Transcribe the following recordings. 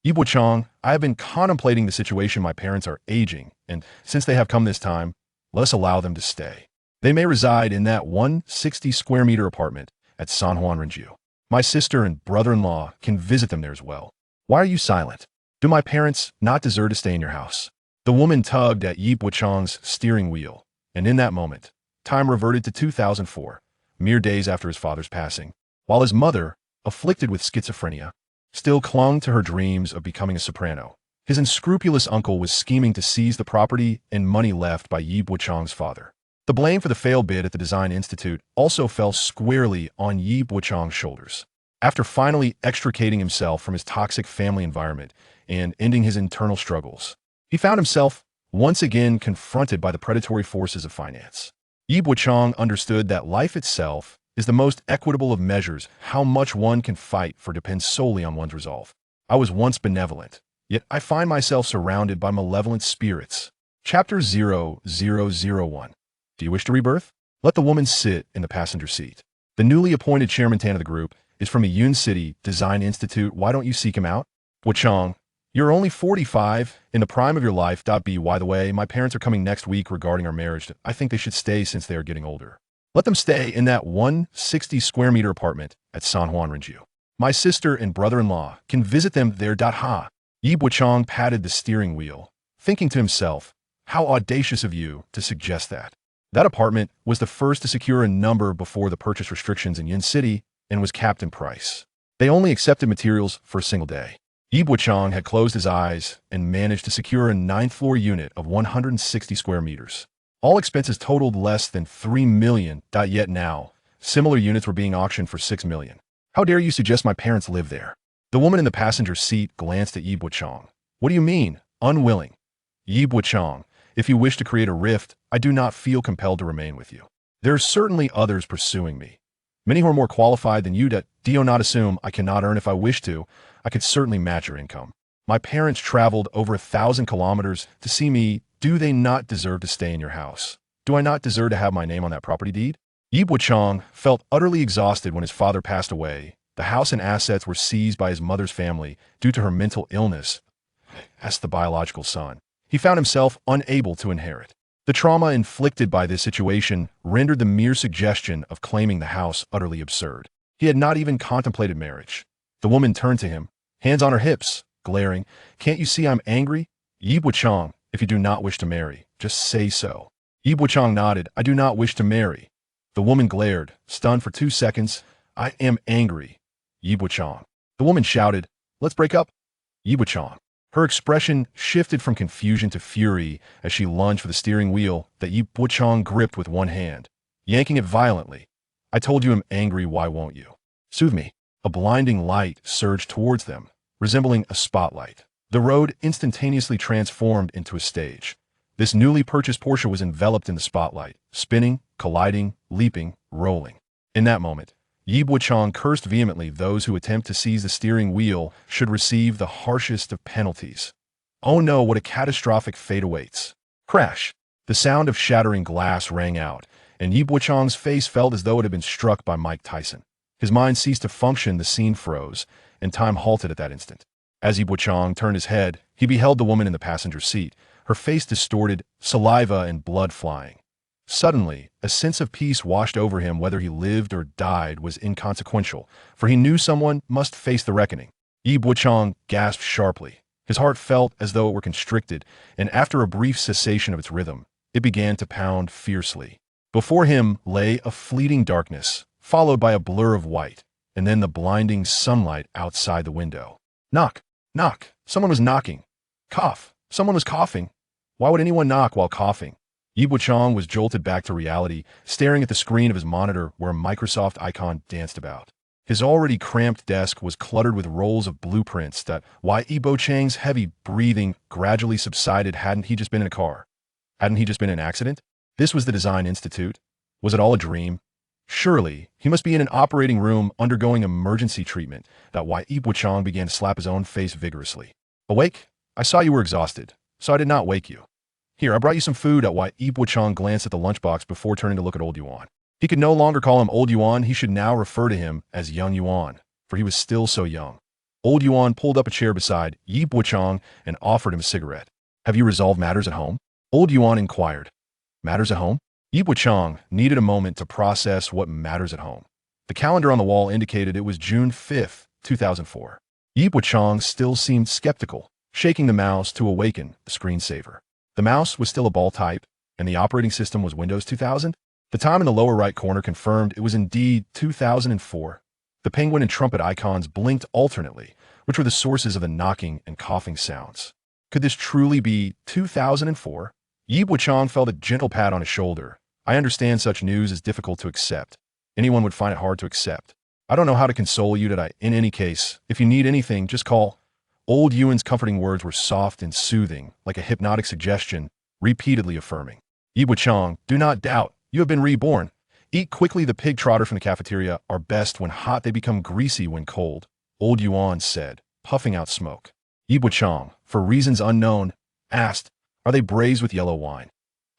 Yi Bochang, I have been contemplating the situation. My parents are aging, and since they have come this time, let us allow them to stay. They may reside in that 160 square meter apartment at San Juan Renju. My sister and brother-in-law can visit them there as well. Why are you silent? Do my parents not deserve to stay in your house? The woman tugged at Yi Bochang's steering wheel, and in that moment, time reverted to 2004, mere days after his father's passing, while his mother, afflicted with schizophrenia, still clung to her dreams of becoming a soprano. His unscrupulous uncle was scheming to seize the property and money left by Yi Bochang's father. The blame for the failed bid at the Design Institute also fell squarely on Yi Bochang's shoulders. After finally extricating himself from his toxic family environment and ending his internal struggles, he found himself once again confronted by the predatory forces of finance. Yi Bochang understood that life itself is the most equitable of measures. How much one can fight for depends solely on one's resolve. I was once benevolent, yet I find myself surrounded by malevolent spirits. Chapter 0001. Do you wish to rebirth? Let the woman sit in the passenger seat. The newly appointed chairman of the group is from a Yun City Design Institute. Why don't you seek him out? Bochang, you're only 45, in the prime of your life. By the way, my parents are coming next week regarding our marriage. I think they should stay since they are getting older. Let them stay in that 160 square meter apartment at San Juan Renju. My sister and brother-in-law can visit them there. Yi Bochang patted the steering wheel, thinking to himself, how audacious of you to suggest that. That apartment was the first to secure a number before the purchase restrictions in Yun City and was capped in price. They only accepted materials for a single day. Yi Bochang had closed his eyes and managed to secure a 9th-floor unit of 160 square meters. All expenses totaled less than $3 million. Yet now, similar units were being auctioned for $6 million. How dare you suggest my parents live there? The woman in the passenger seat glanced at Yi Bochang. What do you mean, unwilling? Yi Bochang, if you wish to create a rift, I do not feel compelled to remain with you. There are certainly others pursuing me. Many who are more qualified than you. Do not assume I cannot earn if I wish to. I could certainly match your income. My parents traveled over 1,000 kilometers to see me. Do they not deserve to stay in your house? Do I not deserve to have my name on that property deed? Yi Bochang felt utterly exhausted when his father passed away. The house and assets were seized by his mother's family due to her mental illness. As the biological son, he found himself unable to inherit. The trauma inflicted by this situation rendered the mere suggestion of claiming the house utterly absurd. He had not even contemplated marriage. The woman turned to him, hands on her hips, glaring. Can't you see I'm angry? Yi Bochang, if you do not wish to marry, just say so. Yi Bochang nodded. I do not wish to marry. The woman glared, stunned for 2 seconds. I am angry. Yi Bochang. The woman shouted, let's break up. Yi Bochang. Her expression shifted from confusion to fury as she lunged for the steering wheel that Yi Bochang gripped with one hand, yanking it violently. I told you I'm angry, why won't you? Soothe me. A blinding light surged towards them, resembling a spotlight. The road instantaneously transformed into a stage. This newly purchased Porsche was enveloped in the spotlight, spinning, colliding, leaping, rolling. In that moment, Yi Bochang cursed vehemently. Those who attempt to seize the steering wheel should receive the harshest of penalties. Oh no, what a catastrophic fate awaits. Crash! The sound of shattering glass rang out, and Yi Bochang's face felt as though it had been struck by Mike Tyson. His mind ceased to function, the scene froze, and time halted at that instant. As Yi Bochang turned his head, he beheld the woman in the passenger seat, her face distorted, saliva and blood flying. Suddenly, a sense of peace washed over him. Whether he lived or died was inconsequential, for he knew someone must face the reckoning. Yi Bochang gasped sharply. His heart felt as though it were constricted, and after a brief cessation of its rhythm, it began to pound fiercely. Before him lay a fleeting darkness, followed by a blur of white, and then the blinding sunlight outside the window. Knock! Knock! Someone was knocking. Cough! Someone was coughing. Why would anyone knock while coughing? Yi Bochang was jolted back to reality, staring at the screen of his monitor where a Microsoft icon danced about. His already cramped desk was cluttered with rolls of blueprints. Why Yi Bochang's heavy breathing gradually subsided. Hadn't he just been in a car? Hadn't he just been in an accident? This was the Design Institute. Was it all a dream? Surely, he must be in an operating room undergoing emergency treatment. Why Yi Bochang began to slap his own face vigorously. Awake? I saw you were exhausted, so I did not wake you. Here, I brought you some food. Why Yi Bochang glanced at the lunchbox before turning to look at Old Yuan. He could no longer call him Old Yuan. He should now refer to him as Young Yuan, for he was still so young. Old Yuan pulled up a chair beside Yi Bochang and offered him a cigarette. Have you resolved matters at home? Old Yuan inquired. Matters at home? Yi Bochang needed a moment to process what matters at home. The calendar on the wall indicated it was June 5th, 2004. Yi Bochang still seemed skeptical, shaking the mouse to awaken the screensaver. The mouse was still a ball type, and the operating system was Windows 2000? The time in the lower right corner confirmed it was indeed 2004. The penguin and trumpet icons blinked alternately, which were the sources of the knocking and coughing sounds. Could this truly be 2004? Yi Bochang felt a gentle pat on his shoulder. I understand such news is difficult to accept. Anyone would find it hard to accept. I don't know how to console you today. In any case, if you need anything, just call. Old Yuan's comforting words were soft and soothing, like a hypnotic suggestion, repeatedly affirming. Yi Bochang, do not doubt. You have been reborn. Eat quickly. The pig trotter from the cafeteria are best when hot. They become greasy when cold. Old Yuan said, puffing out smoke. Yi Bochang, for reasons unknown, asked, are they braised with yellow wine?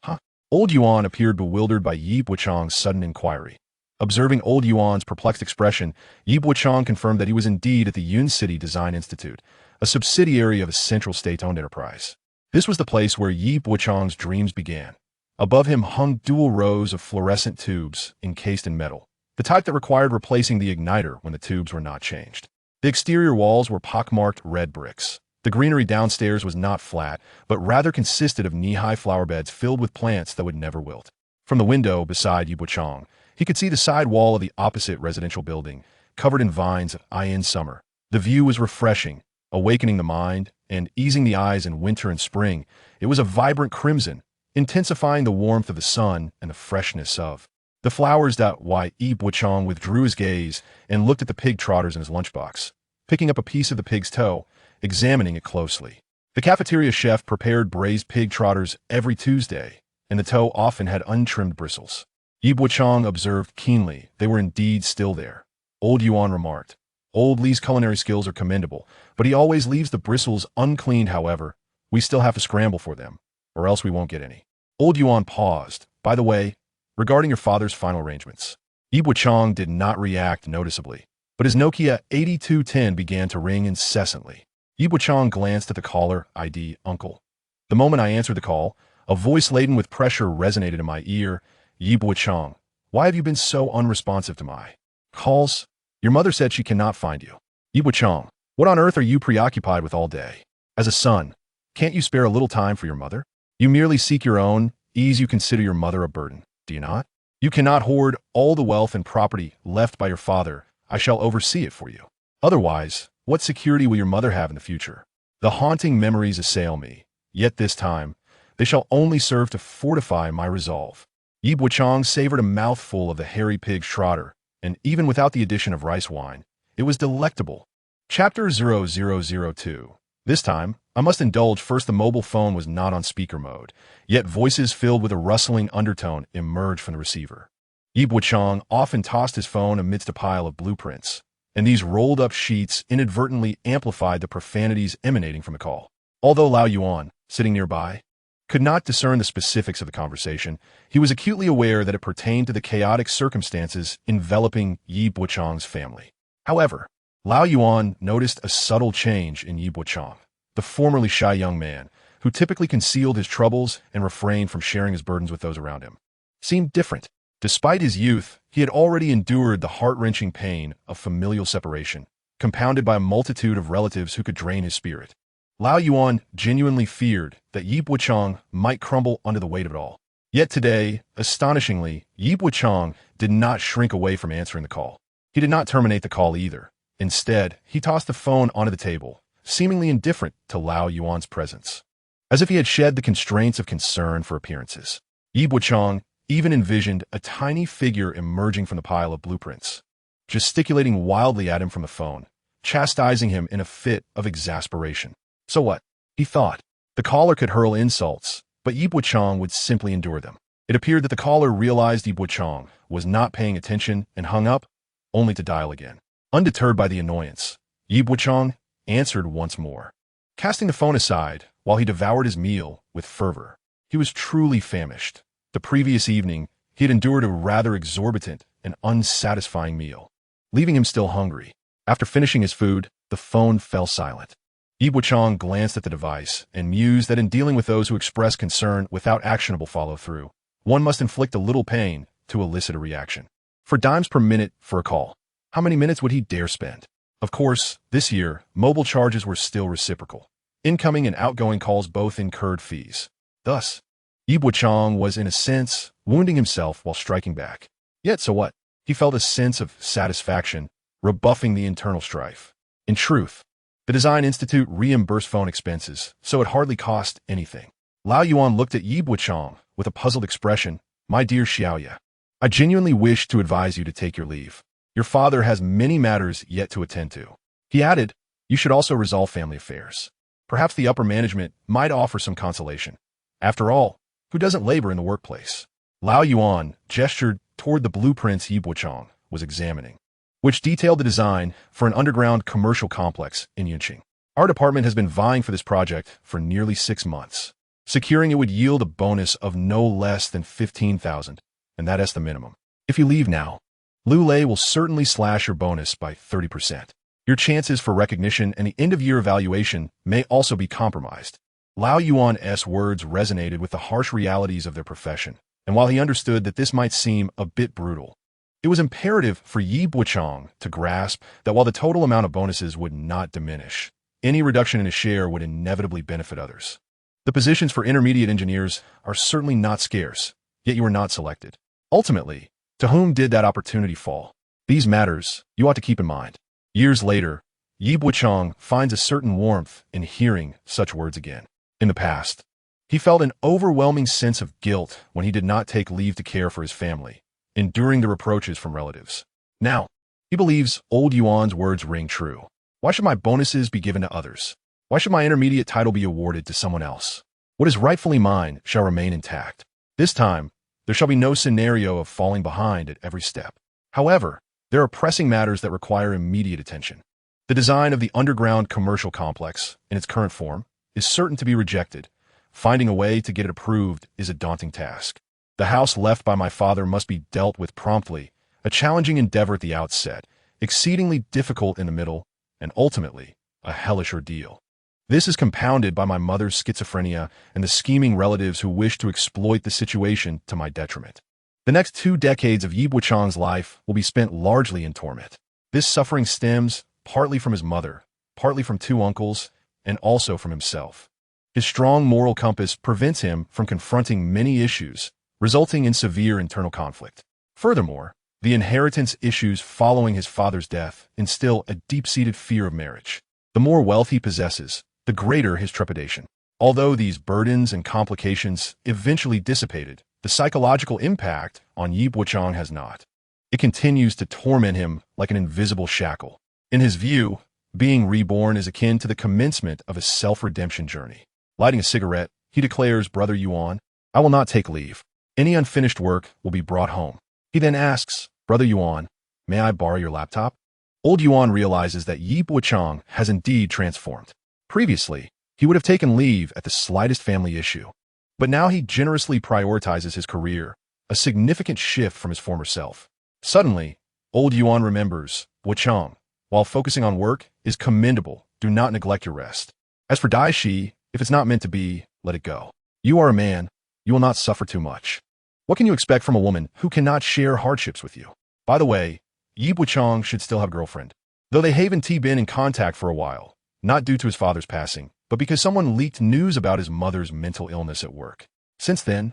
Huh? Old Yuan appeared bewildered by Yi Bochang's sudden inquiry. Observing Old Yuan's perplexed expression, Yi Bochang confirmed that he was indeed at the Yun City Design Institute, a subsidiary of a central state-owned enterprise. This was the place where Yi Bochang's dreams began. Above him hung dual rows of fluorescent tubes encased in metal, the type that required replacing the igniter when the tubes were not changed. The exterior walls were pockmarked red bricks. The greenery downstairs was not flat, but rather consisted of knee-high flower beds filled with plants that would never wilt. From the window beside Yi Bochang, he could see the side wall of the opposite residential building, covered in vines in summer. The view was refreshing, awakening the mind and easing the eyes in winter and spring. It was a vibrant crimson, intensifying the warmth of the sun and the freshness of the flowers. Yi Bochang withdrew his gaze and looked at the pig trotters in his lunchbox, picking up a piece of the pig's toe, examining it closely. The cafeteria chef prepared braised pig trotters every Tuesday, and the toe often had untrimmed bristles. Yi Bochang observed keenly. They were indeed still there. Old Yuan remarked, Old Li's culinary skills are commendable, but he always leaves the bristles uncleaned. However, we still have to scramble for them, or else we won't get any. Old Yuan paused. By the way, regarding your father's final arrangements. Yi Bochang did not react noticeably, but his Nokia 8210 began to ring incessantly. Yi Bochang glanced at the caller ID, Uncle. The moment I answered the call, a voice laden with pressure resonated in my ear. Yi Bochang, why have you been so unresponsive to my calls? Your mother said she cannot find you. Yi Bochang, what on earth are you preoccupied with all day? As a son, can't you spare a little time for your mother? You merely seek your own ease. You consider your mother a burden, do you not? You cannot hoard all the wealth and property left by your father. I shall oversee it for you. Otherwise, what security will your mother have in the future? The haunting memories assail me, yet this time, they shall only serve to fortify my resolve. Yi Bochang savored a mouthful of the hairy pig's trotter, and even without the addition of rice wine, it was delectable. Chapter 0002. This time, I must indulge. First, the mobile phone was not on speaker mode, yet voices filled with a rustling undertone emerged from the receiver. Yi Bochang often tossed his phone amidst a pile of blueprints, and these rolled-up sheets inadvertently amplified the profanities emanating from the call. Although Lao Yuan, sitting nearby, could not discern the specifics of the conversation, he was acutely aware that it pertained to the chaotic circumstances enveloping Yi Bochang's family. However, Lao Yuan noticed a subtle change in Yi Bochang. The formerly shy young man, who typically concealed his troubles and refrained from sharing his burdens with those around him, seemed different. Despite his youth, he had already endured the heart-wrenching pain of familial separation, compounded by a multitude of relatives who could drain his spirit. Lao Yuan genuinely feared that Yi Bochang might crumble under the weight of it all. Yet today, astonishingly, Yi Bochang did not shrink away from answering the call. He did not terminate the call either. Instead, he tossed the phone onto the table, seemingly indifferent to Lao Yuan's presence. As if he had shed the constraints of concern for appearances, Yi Bochang even envisioned a tiny figure emerging from the pile of blueprints, gesticulating wildly at him from the phone, chastising him in a fit of exasperation. So what? He thought. The caller could hurl insults, but Yi Bochang would simply endure them. It appeared that the caller realized Yi Bochang was not paying attention and hung up, only to dial again. Undeterred by the annoyance, Yi Bochang answered once more, casting the phone aside while he devoured his meal with fervor. He was truly famished. The previous evening, he had endured a rather exorbitant and unsatisfying meal, leaving him still hungry. After finishing his food, The phone fell silent. Yi Bochang glanced at the device and mused that in dealing with those who express concern without actionable follow-through, one must inflict a little pain to elicit a reaction. For dimes per minute for a call, how many minutes would he dare spend? Of course, this year, mobile charges were still reciprocal. Incoming and outgoing calls both incurred fees. Thus, Yi Bochang was, in a sense, wounding himself while striking back. Yet, so what? He felt a sense of satisfaction, rebuffing the internal strife. In truth, the Design Institute reimbursed phone expenses, so it hardly cost anything. Lao Yuan looked at Yi Bochang with a puzzled expression. My dear Xiaoya, I genuinely wish to advise you to take your leave. Your father has many matters yet to attend to. He added, you should also resolve family affairs. Perhaps the upper management might offer some consolation. After all, who doesn't labor in the workplace? Lao Yuan gestured toward the blueprints Yi Bochang was examining, which detailed the design for an underground commercial complex in Yunqing. Our department has been vying for this project for nearly 6 months. Securing it would yield a bonus of no less than 15,000, and that is the minimum. If you leave now, Lu Lei will certainly slash your bonus by 30%. Your chances for recognition and the end-of-year evaluation may also be compromised. Lao Yuan's words resonated with the harsh realities of their profession, and while he understood that this might seem a bit brutal, it was imperative for Yi Bochang to grasp that while the total amount of bonuses would not diminish, any reduction in his share would inevitably benefit others. The positions for intermediate engineers are certainly not scarce, yet you were not selected. Ultimately, to whom did that opportunity fall? These matters you ought to keep in mind. Years later, Yi Bochang finds a certain warmth in hearing such words again. In the past, he felt an overwhelming sense of guilt when he did not take leave to care for his family, enduring the reproaches from relatives. Now, he believes old Yuan's words ring true. Why should my bonuses be given to others? Why should my intermediate title be awarded to someone else? What is rightfully mine shall remain intact. This time, there shall be no scenario of falling behind at every step. However, there are pressing matters that require immediate attention. The design of the underground commercial complex, in its current form, is certain to be rejected. Finding a way to get it approved is a daunting task. The house left by my father must be dealt with promptly, a challenging endeavor at the outset, exceedingly difficult in the middle, and ultimately, a hellish ordeal. This is compounded by my mother's schizophrenia and the scheming relatives who wish to exploit the situation to my detriment. The next 2 decades of Yi Bochang's life will be spent largely in torment. This suffering stems partly from his mother, partly from 2 uncles, and also from himself. His strong moral compass prevents him from confronting many issues, resulting in severe internal conflict. Furthermore, the inheritance issues following his father's death instill a deep-seated fear of marriage. The more wealth he possesses, the greater his trepidation. Although these burdens and complications eventually dissipated, the psychological impact on Yi Bochang has not. It continues to torment him like an invisible shackle. In his view, being reborn is akin to the commencement of a self-redemption journey. Lighting a cigarette, he declares, Brother Yuan, I will not take leave. Any unfinished work will be brought home. He then asks, Brother Yuan, may I borrow your laptop? Old Yuan realizes that Yi Bochang has indeed transformed. Previously, he would have taken leave at the slightest family issue. But now he generously prioritizes his career, a significant shift from his former self. Suddenly, old Yuan remembers, Bochang, while focusing on work, is commendable. Do not neglect your rest. As for Dai Shi, if it's not meant to be, let it go. You are a man. You will not suffer too much. What can you expect from a woman who cannot share hardships with you? By the way, Yi Bochang should still have a girlfriend, though they haven't been in contact for a while, not due to his father's passing, but because someone leaked news about his mother's mental illness at work. Since then,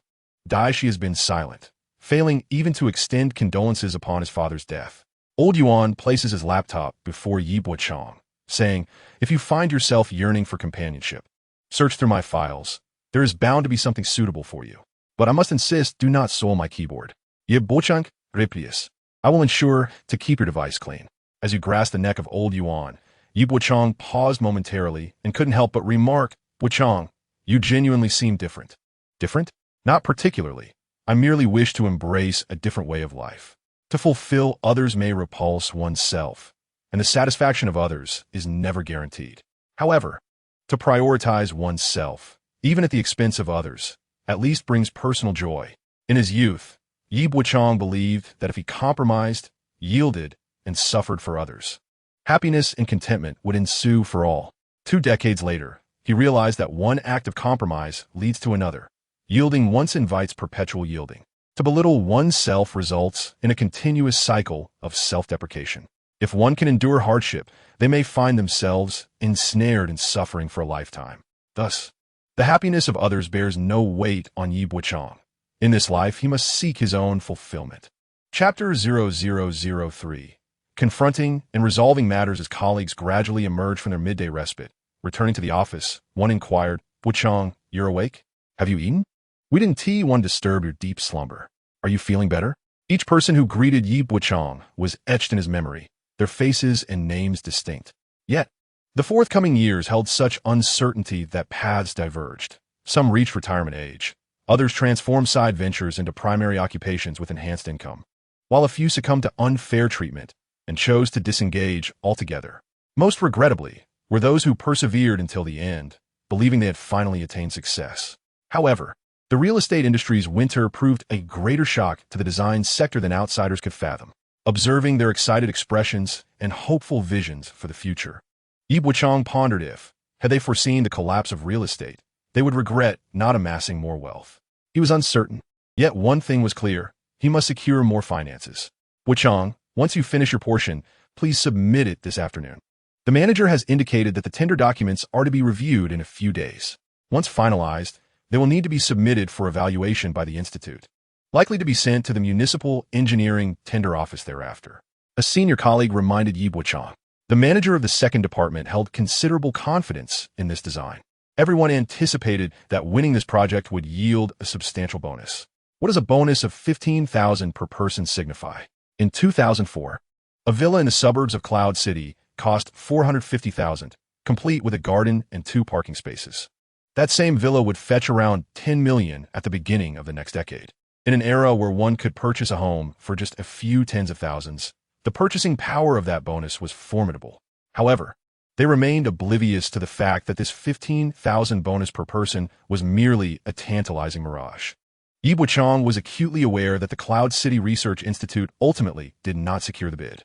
Dai Shi has been silent, failing even to extend condolences upon his father's death. Old Yuan places his laptop before Yi Bochang, saying, if you find yourself yearning for companionship, search through my files. There is bound to be something suitable for you. But I must insist, do not soil my keyboard. Yi Bochang, Repius. I will ensure to keep your device clean. As you grasp the neck of old Yuan, Yi Bochang paused momentarily and couldn't help but remark, Bochang, you genuinely seem different. Different? Not particularly. I merely wish to embrace a different way of life. To fulfill others may repulse oneself, and the satisfaction of others is never guaranteed. However, to prioritize oneself, even at the expense of others, at least brings personal joy. In his youth, Yi Bochang believed that if he compromised, yielded, and suffered for others, Happiness and contentment would ensue for all. 2 decades later, he realized that one act of compromise leads to another. Yielding once invites perpetual yielding. To belittle oneself results in a continuous cycle of self-deprecation. If one can endure hardship, they may find themselves ensnared in suffering for a lifetime. Thus, the happiness of others bears no weight on Yi Bochang. In this life, he must seek his own fulfillment. Chapter 0003. Confronting and resolving matters as colleagues gradually emerge from their midday respite. Returning to the office, one inquired, "Bochang, you're awake? Have you eaten? We didn't tea one disturb your deep slumber. Are you feeling better?" Each person who greeted Yi Bochang was etched in his memory, their faces and names distinct. Yet, the forthcoming years held such uncertainty that paths diverged. Some reached retirement age. Others transformed side ventures into primary occupations with enhanced income, while a few succumbed to unfair treatment and chose to disengage altogether. Most regrettably were those who persevered until the end, believing they had finally attained success. However, the real estate industry's winter proved a greater shock to the design sector than outsiders could fathom. Observing their excited expressions and hopeful visions for the future, Yi Bochang pondered if, had they foreseen the collapse of real estate, they would regret not amassing more wealth. He was uncertain, yet one thing was clear: he must secure more finances. "Bochang, once you finish your portion, please submit it this afternoon. The manager has indicated that the tender documents are to be reviewed in a few days. Once finalized, they will need to be submitted for evaluation by the Institute, likely to be sent to the Municipal Engineering Tender Office thereafter." A senior colleague reminded Yi Bochang. The manager of the second department held considerable confidence in this design. Everyone anticipated that winning this project would yield a substantial bonus. What does a bonus of $15,000 per person signify? In 2004, a villa in the suburbs of Cloud City cost $450,000, complete with a garden and 2 parking spaces. That same villa would fetch around $10 million at the beginning of the next decade. In an era where one could purchase a home for just a few tens of thousands, the purchasing power of that bonus was formidable. However, they remained oblivious to the fact that this $15,000 bonus per person was merely a tantalizing mirage. Yi Bochang was acutely aware that the Cloud City Research Institute ultimately did not secure the bid.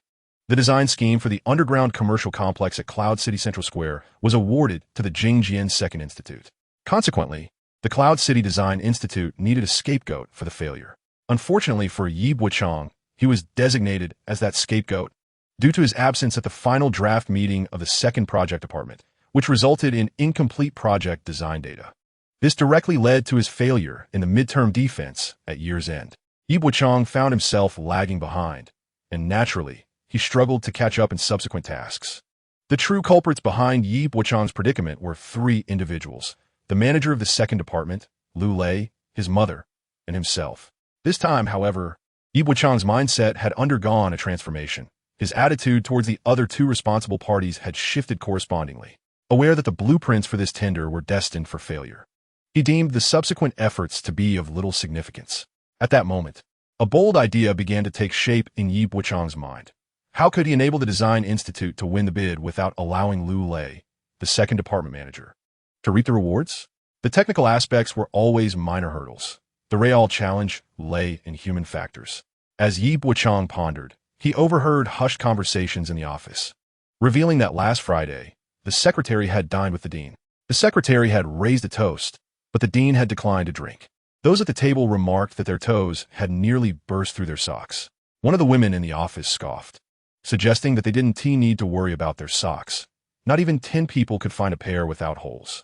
The design scheme for the underground commercial complex at Cloud City Central Square was awarded to the Jingjian Second Institute. Consequently, the Cloud City Design Institute needed a scapegoat for the failure. Unfortunately for Yi Bochang, he was designated as that scapegoat due to his absence at the final draft meeting of the second project department, which resulted in incomplete project design data. This directly led to his failure in the midterm defense at year's end. Yi Bochang found himself lagging behind, and naturally, he struggled to catch up in subsequent tasks. The true culprits behind Yi Bochang's predicament were 3 individuals: the manager of the second department, Lu Lei, his mother, and himself. This time, however, Yi Bochang's mindset had undergone a transformation. His attitude towards the other 2 responsible parties had shifted correspondingly. Aware that the blueprints for this tender were destined for failure, he deemed the subsequent efforts to be of little significance. At that moment, a bold idea began to take shape in Yi Bochang's mind. How could he enable the Design Institute to win the bid without allowing Lu Lei, the second department manager, to reap the rewards? The technical aspects were always minor hurdles. The real challenge lay in human factors. As Yi Bochang pondered, he overheard hushed conversations in the office, revealing that last Friday, the secretary had dined with the dean. The secretary had raised a toast, but the dean had declined to drink. Those at the table remarked that their toes had nearly burst through their socks. One of the women in the office scoffed, suggesting that they didn't need to worry about their socks. Not even 10 people could find a pair without holes.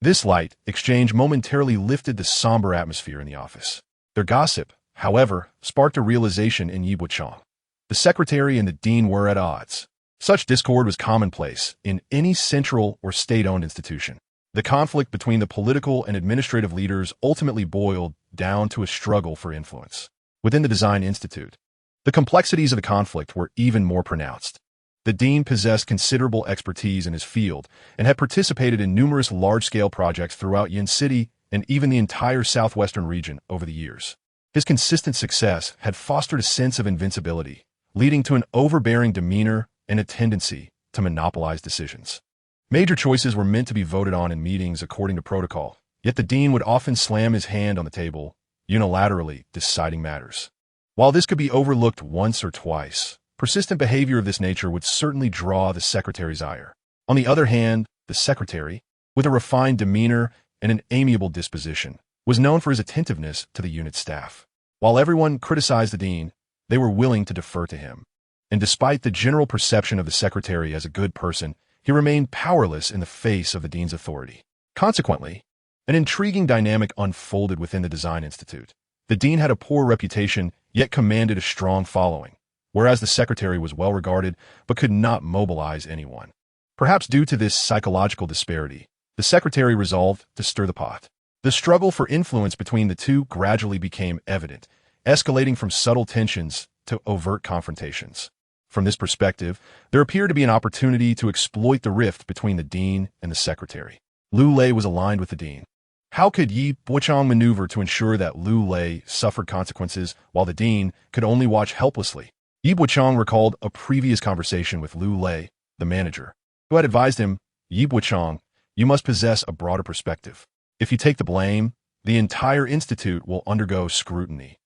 This light exchange momentarily lifted the somber atmosphere in the office. Their gossip, however, sparked a realization in Yi Bochang. The secretary and the dean were at odds. Such discord was commonplace in any central or state-owned institution. The conflict between the political and administrative leaders ultimately boiled down to a struggle for influence. Within the Design Institute, the complexities of the conflict were even more pronounced. The dean possessed considerable expertise in his field and had participated in numerous large-scale projects throughout Yin City and even the entire southwestern region over the years. His consistent success had fostered a sense of invincibility, leading to an overbearing demeanor and a tendency to monopolize decisions. Major choices were meant to be voted on in meetings according to protocol, yet the dean would often slam his hand on the table, unilaterally deciding matters. While this could be overlooked once or twice, Persistent behavior of this nature would certainly draw the secretary's ire. On the other hand, the secretary, with a refined demeanor and an amiable disposition, was known for his attentiveness to the unit staff. While everyone criticized the dean, they were willing to defer to him. And despite the general perception of the secretary as a good person, he remained powerless in the face of the dean's authority. Consequently, an intriguing dynamic unfolded within the Design Institute. The dean had a poor reputation, yet commanded a strong following, whereas the secretary was well regarded but could not mobilize anyone. Perhaps due to this psychological disparity, the secretary resolved to stir the pot. The struggle for influence between the two gradually became evident, escalating from subtle tensions to overt confrontations. From this perspective, there appeared to be an opportunity to exploit the rift between the dean and the secretary. Lu Lei was aligned with the dean. How could Yi Bochang maneuver to ensure that Lu Lei suffered consequences while the dean could only watch helplessly? Yi Bochang recalled a previous conversation with Lu Lei, the manager, who had advised him, "Yi Bochang, you must possess a broader perspective. If you take the blame, the entire institute will undergo scrutiny,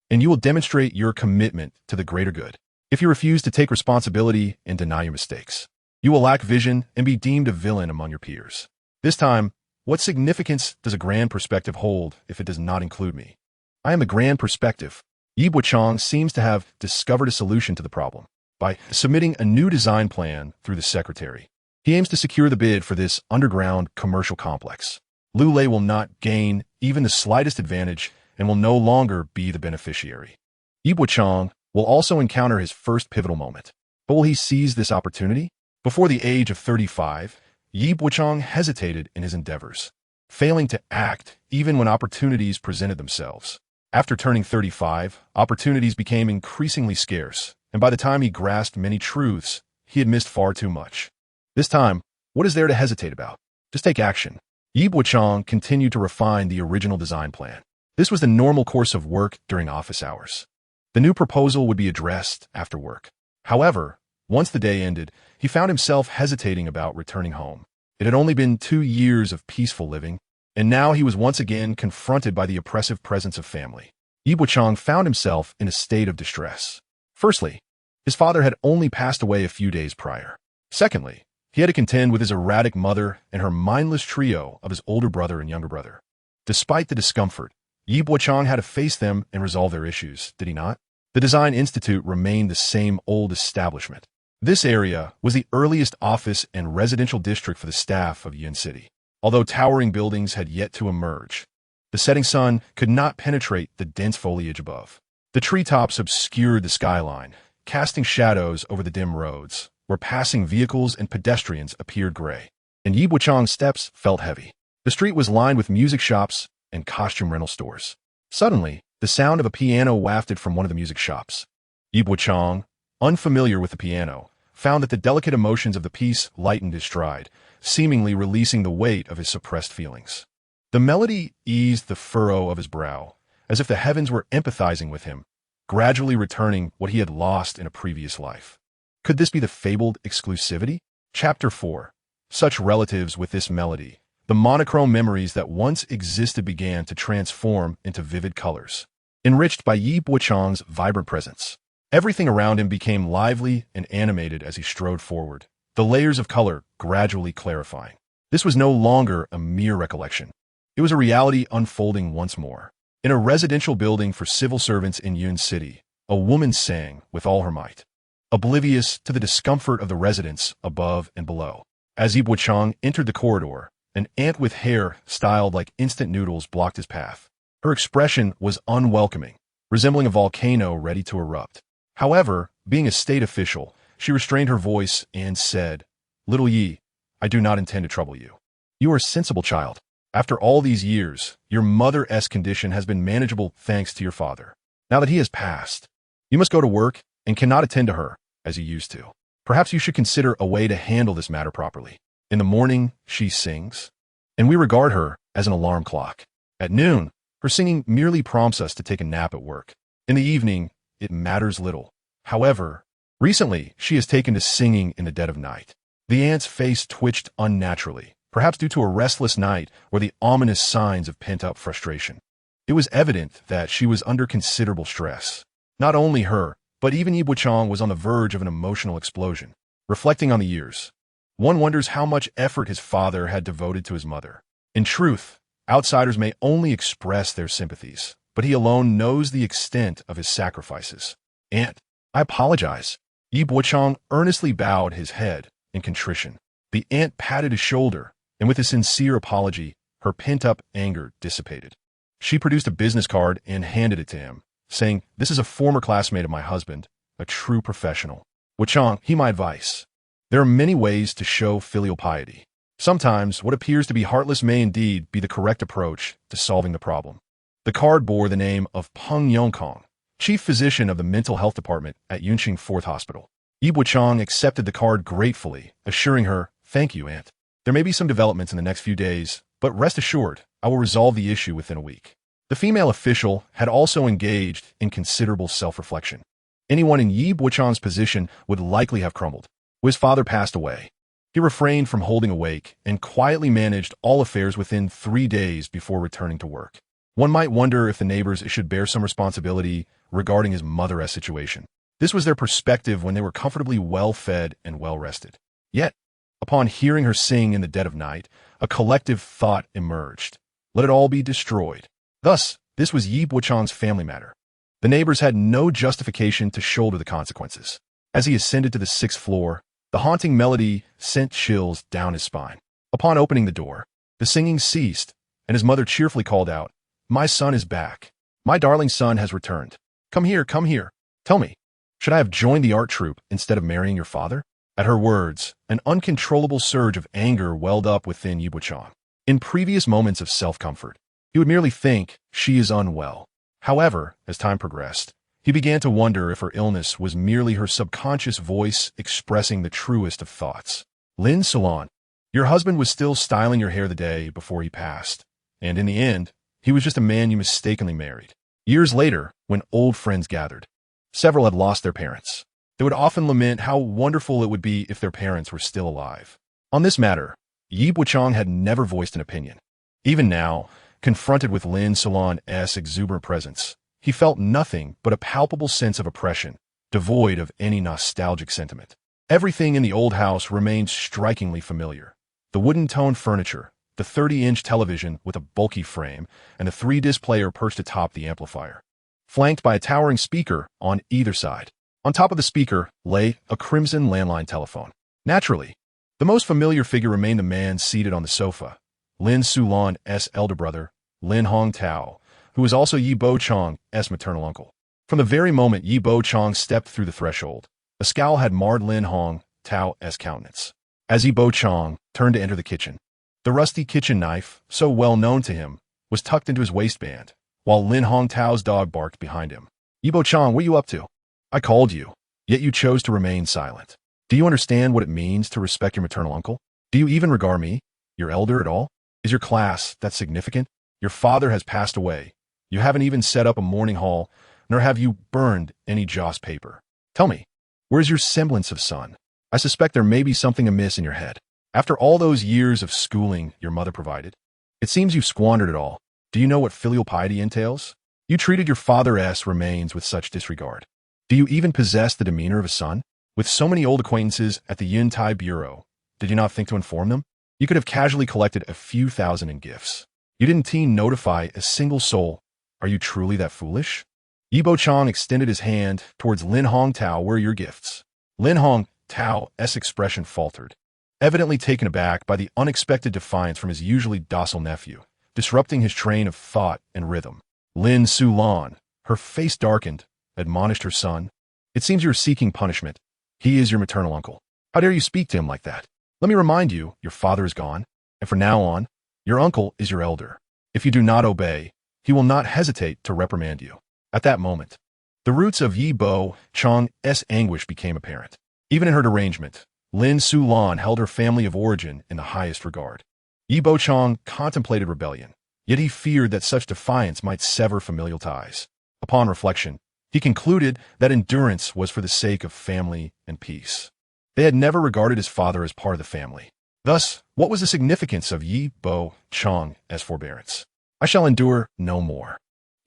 and you will demonstrate your commitment to the greater good. If you refuse to take responsibility and deny your mistakes, you will lack vision and be deemed a villain among your peers. This time, what significance does a grand perspective hold if it does not include me? I am the grand perspective." Yi Bochang seems to have discovered a solution to the problem. By submitting a new design plan through the secretary, he aims to secure the bid for this underground commercial complex. Lu Lei will not gain even the slightest advantage and will no longer be the beneficiary. Yi Bochang will also encounter his first pivotal moment. But will he seize this opportunity? Before the age of 35, Yi Bochang hesitated in his endeavors, failing to act even when opportunities presented themselves. After turning 35, opportunities became increasingly scarce, and by the time he grasped many truths, he had missed far too much. This time, what is there to hesitate about? Just take action. Yi Bochang continued to refine the original design plan. This was the normal course of work during office hours. The new proposal would be addressed after work. However, once the day ended, he found himself hesitating about returning home. It had only been 2 years of peaceful living, and now he was once again confronted by the oppressive presence of family. Yi Bochang found himself in a state of distress. Firstly, his father had only passed away a few days prior. Secondly, he had to contend with his erratic mother and her mindless trio of his older brother and younger brother. Despite the discomfort, Yi Bochang had to face them and resolve their issues, did he not? The Design Institute remained the same old establishment. This area was the earliest office and residential district for the staff of Yun City. Although towering buildings had yet to emerge, the setting sun could not penetrate the dense foliage above. The treetops obscured the skyline, casting shadows over the dim roads, where passing vehicles and pedestrians appeared gray. And Yi Bochang's steps felt heavy. The street was lined with music shops and costume rental stores. Suddenly, the sound of a piano wafted from one of the music shops. Yi Bochang, unfamiliar with the piano, found that the delicate emotions of the piece lightened his stride, seemingly releasing the weight of his suppressed feelings. The melody eased the furrow of his brow, as if the heavens were empathizing with him, gradually returning what he had lost in a previous life. Could this be the fabled exclusivity? Chapter 4. Such relatives with this melody. The monochrome memories that once existed began to transform into vivid colors, enriched by Yi Bochang's vibrant presence. Everything around him became lively and animated as he strode forward, the layers of color gradually clarifying. This was no longer a mere recollection. It was a reality unfolding once more. In a residential building for civil servants in Yun City, a woman sang with all her might, oblivious to the discomfort of the residents above and below. As Yi Bochang entered the corridor, an ant with hair styled like instant noodles blocked his path. Her expression was unwelcoming, resembling a volcano ready to erupt. However, being a state official, she restrained her voice and said, "Little Yi, I do not intend to trouble you. You are a sensible child. After all these years, your mother's condition has been manageable thanks to your father. Now that he has passed, you must go to work and cannot attend to her as you used to. Perhaps you should consider a way to handle this matter properly. In the morning, she sings, and we regard her as an alarm clock. At noon, her singing merely prompts us to take a nap at work. In the evening, it matters little. However, recently, she has taken to singing in the dead of night." The ant's face twitched unnaturally, perhaps due to a restless night or the ominous signs of pent-up frustration. It was evident that she was under considerable stress. Not only her, But even Yi Bochang was on the verge of an emotional explosion. Reflecting on the years, one wonders how much effort his father had devoted to his mother. In truth, outsiders may only express their sympathies, but he alone knows the extent of his sacrifices. "Aunt, I apologize." Yi Bochang earnestly bowed his head in contrition. The aunt patted his shoulder, and with a sincere apology, her pent-up anger dissipated. She produced a business card and handed it to him, saying, "This is a former classmate of my husband, a true professional. Bochang, heed my advice. There are many ways to show filial piety. Sometimes what appears to be heartless may indeed be the correct approach to solving the problem." The card bore the name of Peng Yongkong, chief physician of the mental health department at Yunqing Fourth Hospital. Yi Bochang accepted the card gratefully, assuring her, "Thank you, Aunt. There may be some developments in the next few days, but rest assured, I will resolve the issue within a week." The female official had also engaged in considerable self-reflection. Anyone in Yi Bochang's position would likely have crumbled. His father passed away. He refrained from holding a wake and quietly managed all affairs within 3 days before returning to work. One might wonder if the neighbors should bear some responsibility regarding his mother's situation. This was their perspective when they were comfortably well-fed and well-rested. Yet, upon hearing her sing in the dead of night, a collective thought emerged. Let it all be destroyed. Thus, this was Yi Bochang's family matter. The neighbors had no justification to shoulder the consequences. As he ascended to the 6th floor, the haunting melody sent chills down his spine. Upon opening the door, the singing ceased, and his mother cheerfully called out, "My son is back. My darling son has returned. Come here, come here. Tell me, should I have joined the art troupe instead of marrying your father?" At her words, an uncontrollable surge of anger welled up within Yi Bochang. In previous moments of self-comfort, he would merely think, "She is unwell." However, as time progressed, he began to wonder if her illness was merely her subconscious voice expressing the truest of thoughts. "Lin Salon, your husband was still styling your hair the day before he passed, and in the end, he was just a man you mistakenly married." Years later, when old friends gathered, several had lost their parents. They would often lament how wonderful it would be if their parents were still alive. On this matter, Yi Bochang had never voiced an opinion. Even now, confronted with Lin Salon's exuberant presence, he felt nothing but a palpable sense of oppression, devoid of any nostalgic sentiment. Everything in the old house remained strikingly familiar. The wooden-toned furniture, the 30-inch television with a bulky frame, and the 3-disc player perched atop the amplifier, flanked by a towering speaker on either side. On top of the speaker lay a crimson landline telephone. Naturally, the most familiar figure remained the man seated on the sofa, Lin Sulon's elder brother, Lin Hongtao, who was also Yi Bochang's maternal uncle. From the very moment Yi Bochang stepped through the threshold, a scowl had marred Lin Hongtao's countenance. As Yi Bochang turned to enter the kitchen, the rusty kitchen knife, so well known to him, was tucked into his waistband, while Lin Hongtao's dog barked behind him. "Yi Bochang, what are you up to? I called you, yet you chose to remain silent. Do you understand what it means to respect your maternal uncle? Do you even regard me, your elder, at all? Is your class that significant? Your father has passed away. You haven't even set up a mourning hall, nor have you burned any joss paper. Tell me, where's your semblance of son? I suspect there may be something amiss in your head. After all those years of schooling your mother provided, it seems you've squandered it all. Do you know what filial piety entails? You treated your father's remains with such disregard. Do you even possess the demeanor of a son? With so many old acquaintances at the Yuntai Bureau, did you not think to inform them? You could have casually collected a few thousand in gifts. You didn't notify a single soul. Are you truly that foolish?" Yi Bochang extended his hand towards Lin Hongtao. "Where are your gifts?" Lin Hongtao's expression faltered, evidently taken aback by the unexpected defiance from his usually docile nephew, disrupting his train of thought and rhythm. Lin Sulon, her face darkened, admonished her son. "It seems you are seeking punishment. He is your maternal uncle. How dare you speak to him like that? Let me remind you, your father is gone, and from now on, your uncle is your elder. If you do not obey, he will not hesitate to reprimand you." At that moment, the roots of Yi Bochang's anguish became apparent. Even in her derangement, Lin Sulon held her family of origin in the highest regard. Yi Bochang contemplated rebellion, yet he feared that such defiance might sever familial ties. Upon reflection, he concluded that endurance was for the sake of family and peace. They had never regarded his father as part of the family. Thus, what was the significance of Yi Bochang's forbearance? "I shall endure no more."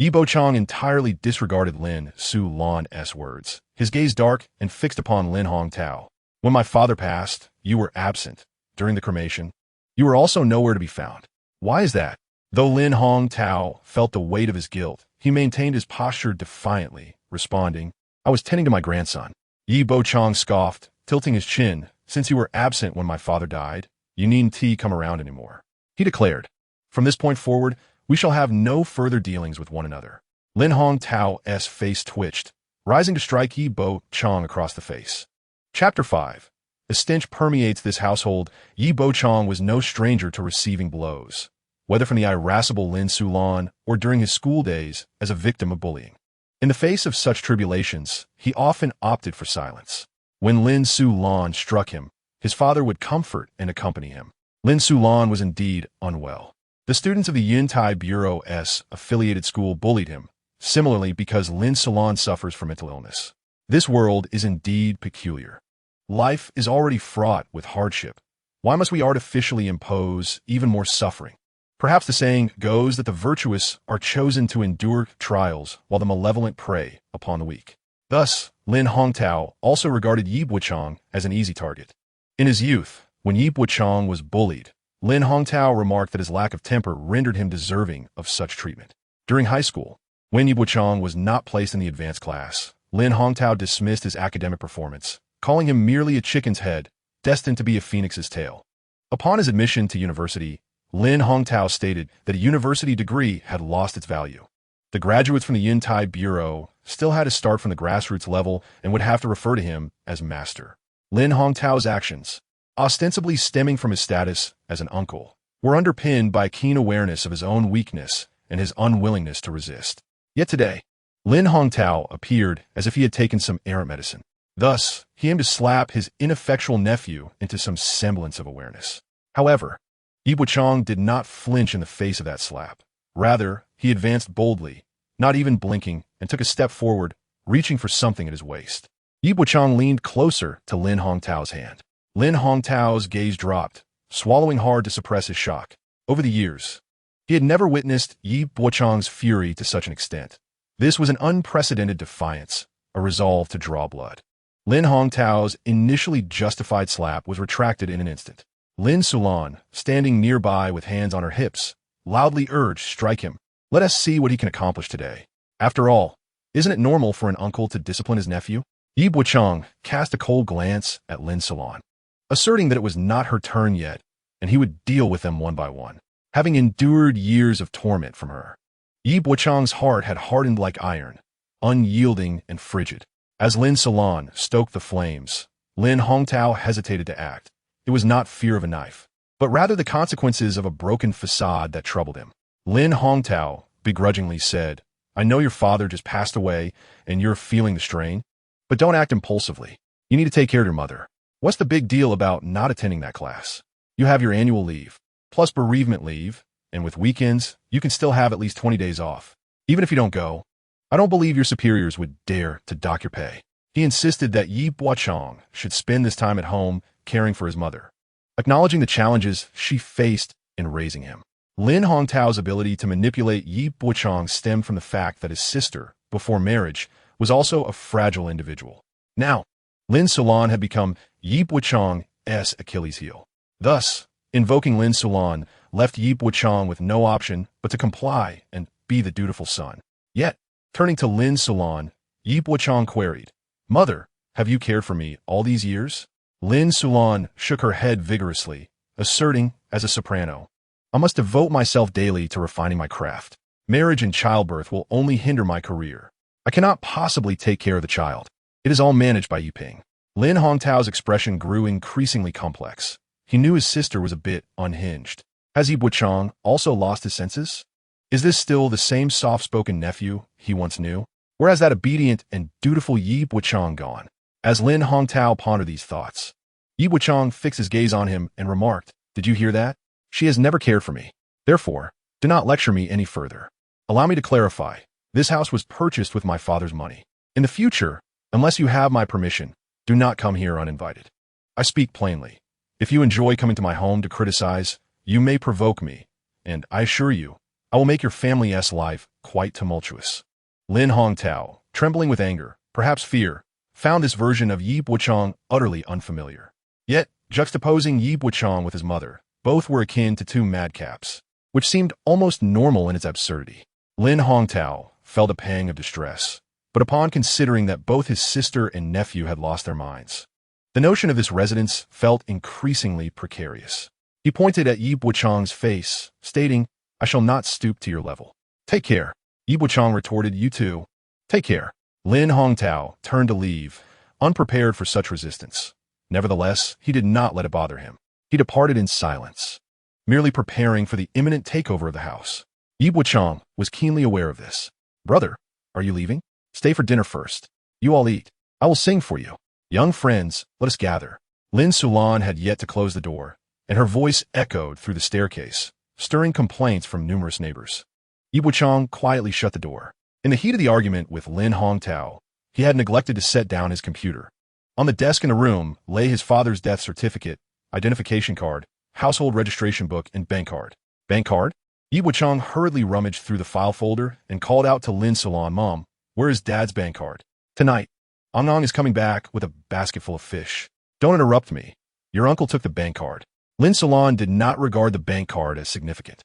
Yi Bochang entirely disregarded Lin Su-lan's words, his gaze dark and fixed upon Lin Hongtao. When my father passed, you were absent. During the cremation, you were also nowhere to be found. Why is that? Though Lin Hongtao felt the weight of his guilt, he maintained his posture defiantly, responding, I was tending to my grandson. Yi Bochang scoffed, tilting his chin. Since you were absent when my father died, you needn't come around anymore. He declared, from this point forward, we shall have no further dealings with one another. Lin Hongtao's face twitched, rising to strike Yi Bochang across the face. Chapter 5. A stench permeates this household. Yi Bochang was no stranger to receiving blows, whether from the irascible Lin Su-lan or during his school days as a victim of bullying. In the face of such tribulations, he often opted for silence. When Lin Su-lan struck him, his father would comfort and accompany him. Lin Su-lan was indeed unwell. The students of the Yuntai Bureau's affiliated school bullied him, similarly because Lin Su-lan suffers from mental illness. This world is indeed peculiar. Life is already fraught with hardship. Why must we artificially impose even more suffering? Perhaps the saying goes that the virtuous are chosen to endure trials while the malevolent prey upon the weak. Thus, Lin Hongtao also regarded Yi Bochang as an easy target. In his youth, when Yi Bochang was bullied, Lin Hongtao remarked that his lack of temper rendered him deserving of such treatment. During high school, when Yi Bochang was not placed in the advanced class, Lin Hongtao dismissed his academic performance, calling him merely a chicken's head, destined to be a phoenix's tail. Upon his admission to university, Lin Hongtao stated that a university degree had lost its value. The graduates from the Yuntai Bureau still had to start from the grassroots level and would have to refer to him as master. Lin Hongtao's actions, ostensibly stemming from his status as an uncle, were underpinned by a keen awareness of his own weakness and his unwillingness to resist. Yet today, Lin Hongtao appeared as if he had taken some errant medicine. Thus, he aimed to slap his ineffectual nephew into some semblance of awareness. However, Yi Bochang did not flinch in the face of that slap. Rather, he advanced boldly, not even blinking, and took a step forward, reaching for something at his waist. Yi Bochang leaned closer to Lin Hongtao's hand. Lin Hongtao's gaze dropped, swallowing hard to suppress his shock. Over the years, he had never witnessed Yi Bochang's fury to such an extent. This was an unprecedented defiance, a resolve to draw blood. Lin Hongtao's initially justified slap was retracted in an instant. Lin Su-lan, standing nearby with hands on her hips, loudly urged, strike him. Let us see what he can accomplish today. After all, isn't it normal for an uncle to discipline his nephew? Yi Bochang cast a cold glance at Lin Su-lan, asserting that it was not her turn yet, and he would deal with them one by one. Having endured years of torment from her, Yi Bochang's heart had hardened like iron, unyielding and frigid. As Lin Su-lan stoked the flames, Lin Hongtao hesitated to act. It was not fear of a knife, but rather the consequences of a broken facade that troubled him. Lin Hongtao begrudgingly said, I know your father just passed away and you're feeling the strain, but don't act impulsively. You need to take care of your mother. What's the big deal about not attending that class? You have your annual leave, plus bereavement leave, and with weekends, you can still have at least 20 days off. Even if you don't go, I don't believe your superiors would dare to dock your pay. He insisted that Yi Bochang should spend this time at home caring for his mother, acknowledging the challenges she faced in raising him. Lin Hongtao's ability to manipulate Yi Bochang stemmed from the fact that his sister, before marriage, was also a fragile individual. Now, Lin Su-lan had become Yi Bochang's Achilles heel. Thus, invoking Lin Su-lan left Yi Bochang with no option but to comply and be the dutiful son. Yet, turning to Lin Su-lan, Yi Bochang queried, Mother, have you cared for me all these years? Lin Su-lan shook her head vigorously, asserting, as a soprano, I must devote myself daily to refining my craft. Marriage and childbirth will only hinder my career. I cannot possibly take care of the child. It is all managed by Yiping. Lin Hongtao's expression grew increasingly complex. He knew his sister was a bit unhinged. Has Yi Bochang also lost his senses? Is this still the same soft-spoken nephew he once knew? Or has that obedient and dutiful Yi Bochang gone? As Lin Hongtao pondered these thoughts, Yi Bochang fixed his gaze on him and remarked, Did you hear that? She has never cared for me. Therefore, do not lecture me any further. Allow me to clarify. This house was purchased with my father's money. In the future, unless you have my permission, do not come here uninvited. I speak plainly. If you enjoy coming to my home to criticize, you may provoke me, and I assure you, I will make your family's life quite tumultuous. Lin Hongtao, trembling with anger, perhaps fear, found this version of Yi Bochang utterly unfamiliar. Yet, juxtaposing Yi Bochang with his mother, both were akin to two madcaps, which seemed almost normal in its absurdity. Lin Hongtao felt a pang of distress, but upon considering that both his sister and nephew had lost their minds, the notion of this residence felt increasingly precarious. He pointed at Yi Bochang's face, stating, "I shall not stoop to your level." "Take care." Yi Bochang retorted, "You too. Take care." Lin Hongtao turned to leave, unprepared for such resistance. Nevertheless, he did not let it bother him. He departed in silence, merely preparing for the imminent takeover of the house. Yi Bochang was keenly aware of this. "Brother, are you leaving? Stay for dinner first. You all eat. I will sing for you. Young friends, let us gather." Lin Sulan had yet to close the door, and her voice echoed through the staircase, stirring complaints from numerous neighbors. Yi Bochang quietly shut the door. In the heat of the argument with Lin Hongtao, he had neglected to set down his computer. On the desk in the room lay his father's death certificate, identification card, household registration book, and bank card. Bank card? Yi Bochang hurriedly rummaged through the file folder and called out to Lin Sulan, "Mom, where is Dad's bank card? Tonight, Angnong is coming back with a basket full of fish. Don't interrupt me. Your uncle took the bank card." Lin Sulan did not regard the bank card as significant.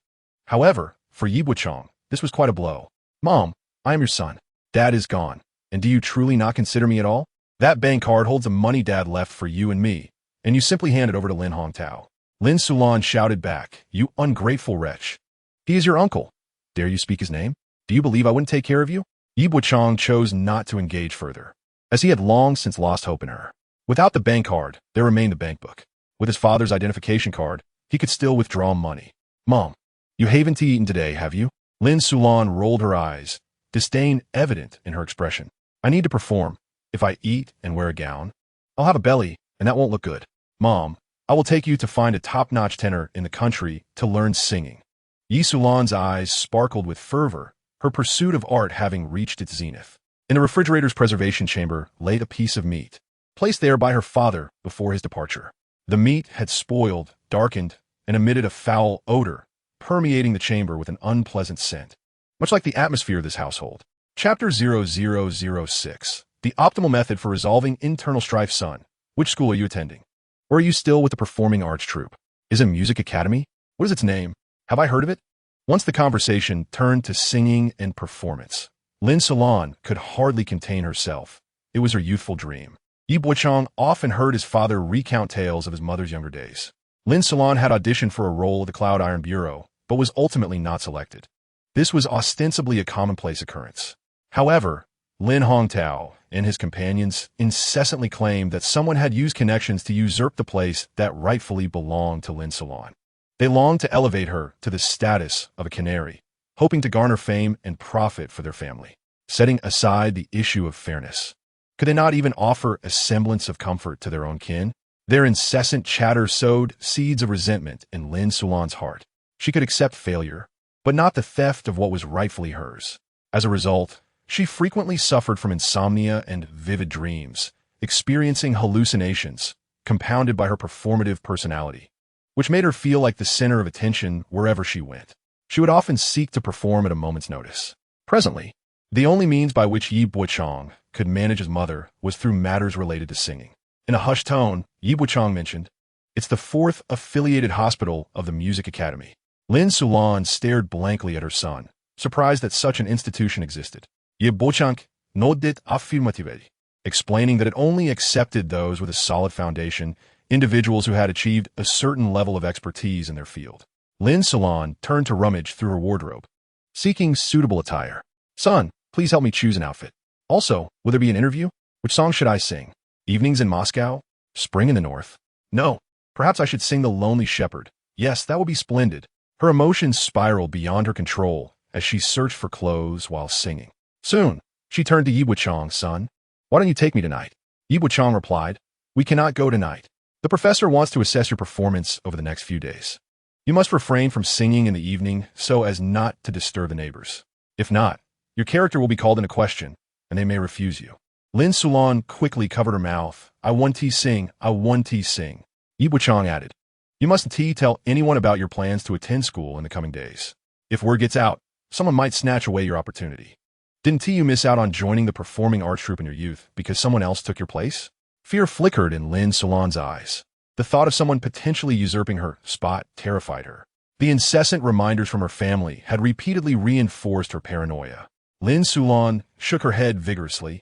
However, for Yi Bochang, this was quite a blow. "Mom, I am your son. Dad is gone. And do you truly not consider me at all? That bank card holds the money Dad left for you and me, and you simply hand it over to Lin Hongtao." Lin Sulan shouted back, "You ungrateful wretch. He is your uncle. Dare you speak his name? Do you believe I wouldn't take care of you?" Yi Bochang chose not to engage further, as he had long since lost hope in her. Without the bank card, there remained the bank book. With his father's identification card, he could still withdraw money. "Mom, you haven't eaten today, have you?" Lin Sulan rolled her eyes, disdain evident in her expression. "I need to perform. If I eat and wear a gown, I'll have a belly, and that won't look good. Mom, I will take you to find a top-notch tenor in the country to learn singing." Yi Sulan's eyes sparkled with fervor, her pursuit of art having reached its zenith. In the refrigerator's preservation chamber lay a piece of meat, placed there by her father before his departure. The meat had spoiled, darkened, and emitted a foul odor, permeating the chamber with an unpleasant scent, much like the atmosphere of this household. Chapter 0006. The optimal method for resolving internal strife. Son, which school are you attending? Or are you still with the performing arts troupe? Is it music academy? What is its name? Have I heard of it? Once the conversation turned to singing and performance, Lin Sulan could hardly contain herself. It was her youthful dream. Yi Bochang often heard his father recount tales of his mother's younger days. Lin Sulan had auditioned for a role at the Cloud Iron Bureau, but was ultimately not selected. This was ostensibly a commonplace occurrence. However, Lin Hongtao and his companions incessantly claimed that someone had used connections to usurp the place that rightfully belonged to Lin Sulan. They longed to elevate her to the status of a canary, hoping to garner fame and profit for their family. Setting aside the issue of fairness, could they not even offer a semblance of comfort to their own kin? Their incessant chatter sowed seeds of resentment in Lin Sulan's heart. She could accept failure, but not the theft of what was rightfully hers. As a result, she frequently suffered from insomnia and vivid dreams, experiencing hallucinations, compounded by her performative personality, which made her feel like the center of attention wherever she went. She would often seek to perform at a moment's notice. Presently, the only means by which Yi Bochang could manage his mother was through matters related to singing. In a hushed tone, Yi Bochang mentioned, "It's the 4th affiliated hospital of the Music Academy." Lin Sulan stared blankly at her son, surprised that such an institution existed. Yi Bochang nodded affirmatively, explaining that it only accepted those with a solid foundation, individuals who had achieved a certain level of expertise in their field. Lin Sulan turned to rummage through her wardrobe, seeking suitable attire. "Son, please help me choose an outfit. Also, will there be an interview? Which song should I sing? Evenings in Moscow? Spring in the North? No, perhaps I should sing The Lonely Shepherd. Yes, that would be splendid." Her emotions spiraled beyond her control as she searched for clothes while singing. Soon, she turned to Yi Bochang, "Son, why don't you take me tonight?" Yi Bochang replied, "We cannot go tonight. The professor wants to assess your performance over the next few days. You must refrain from singing in the evening so as not to disturb the neighbors. If not, your character will be called into question, and they may refuse you." Lin Sulan quickly covered her mouth. "I want to sing, I want to sing." Yi Bochang added, "You mustn't tell anyone about your plans to attend school in the coming days. If word gets out, someone might snatch away your opportunity. Didn't you miss out on joining the performing arts troupe in your youth because someone else took your place? Fear flickered in Lynn Solan's eyes. The thought of someone potentially usurping her spot terrified her. The incessant reminders from her family had repeatedly reinforced her paranoia. Lynn Solan shook her head vigorously,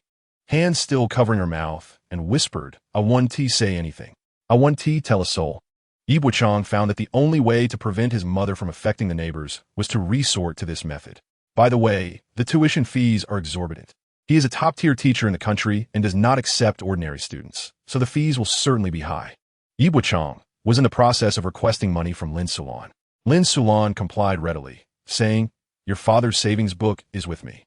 hands still covering her mouth, and whispered, "I want to say anything. I want to tell a soul." Bochang found that the only way to prevent his mother from affecting the neighbors was to resort to this method. By the way, the tuition fees are exorbitant. He is a top-tier teacher in the country and does not accept ordinary students, so the fees will certainly be high. Bochang was in the process of requesting money from Lynn Solan. Lynn Solan complied readily, saying, "Your father's savings book is with me.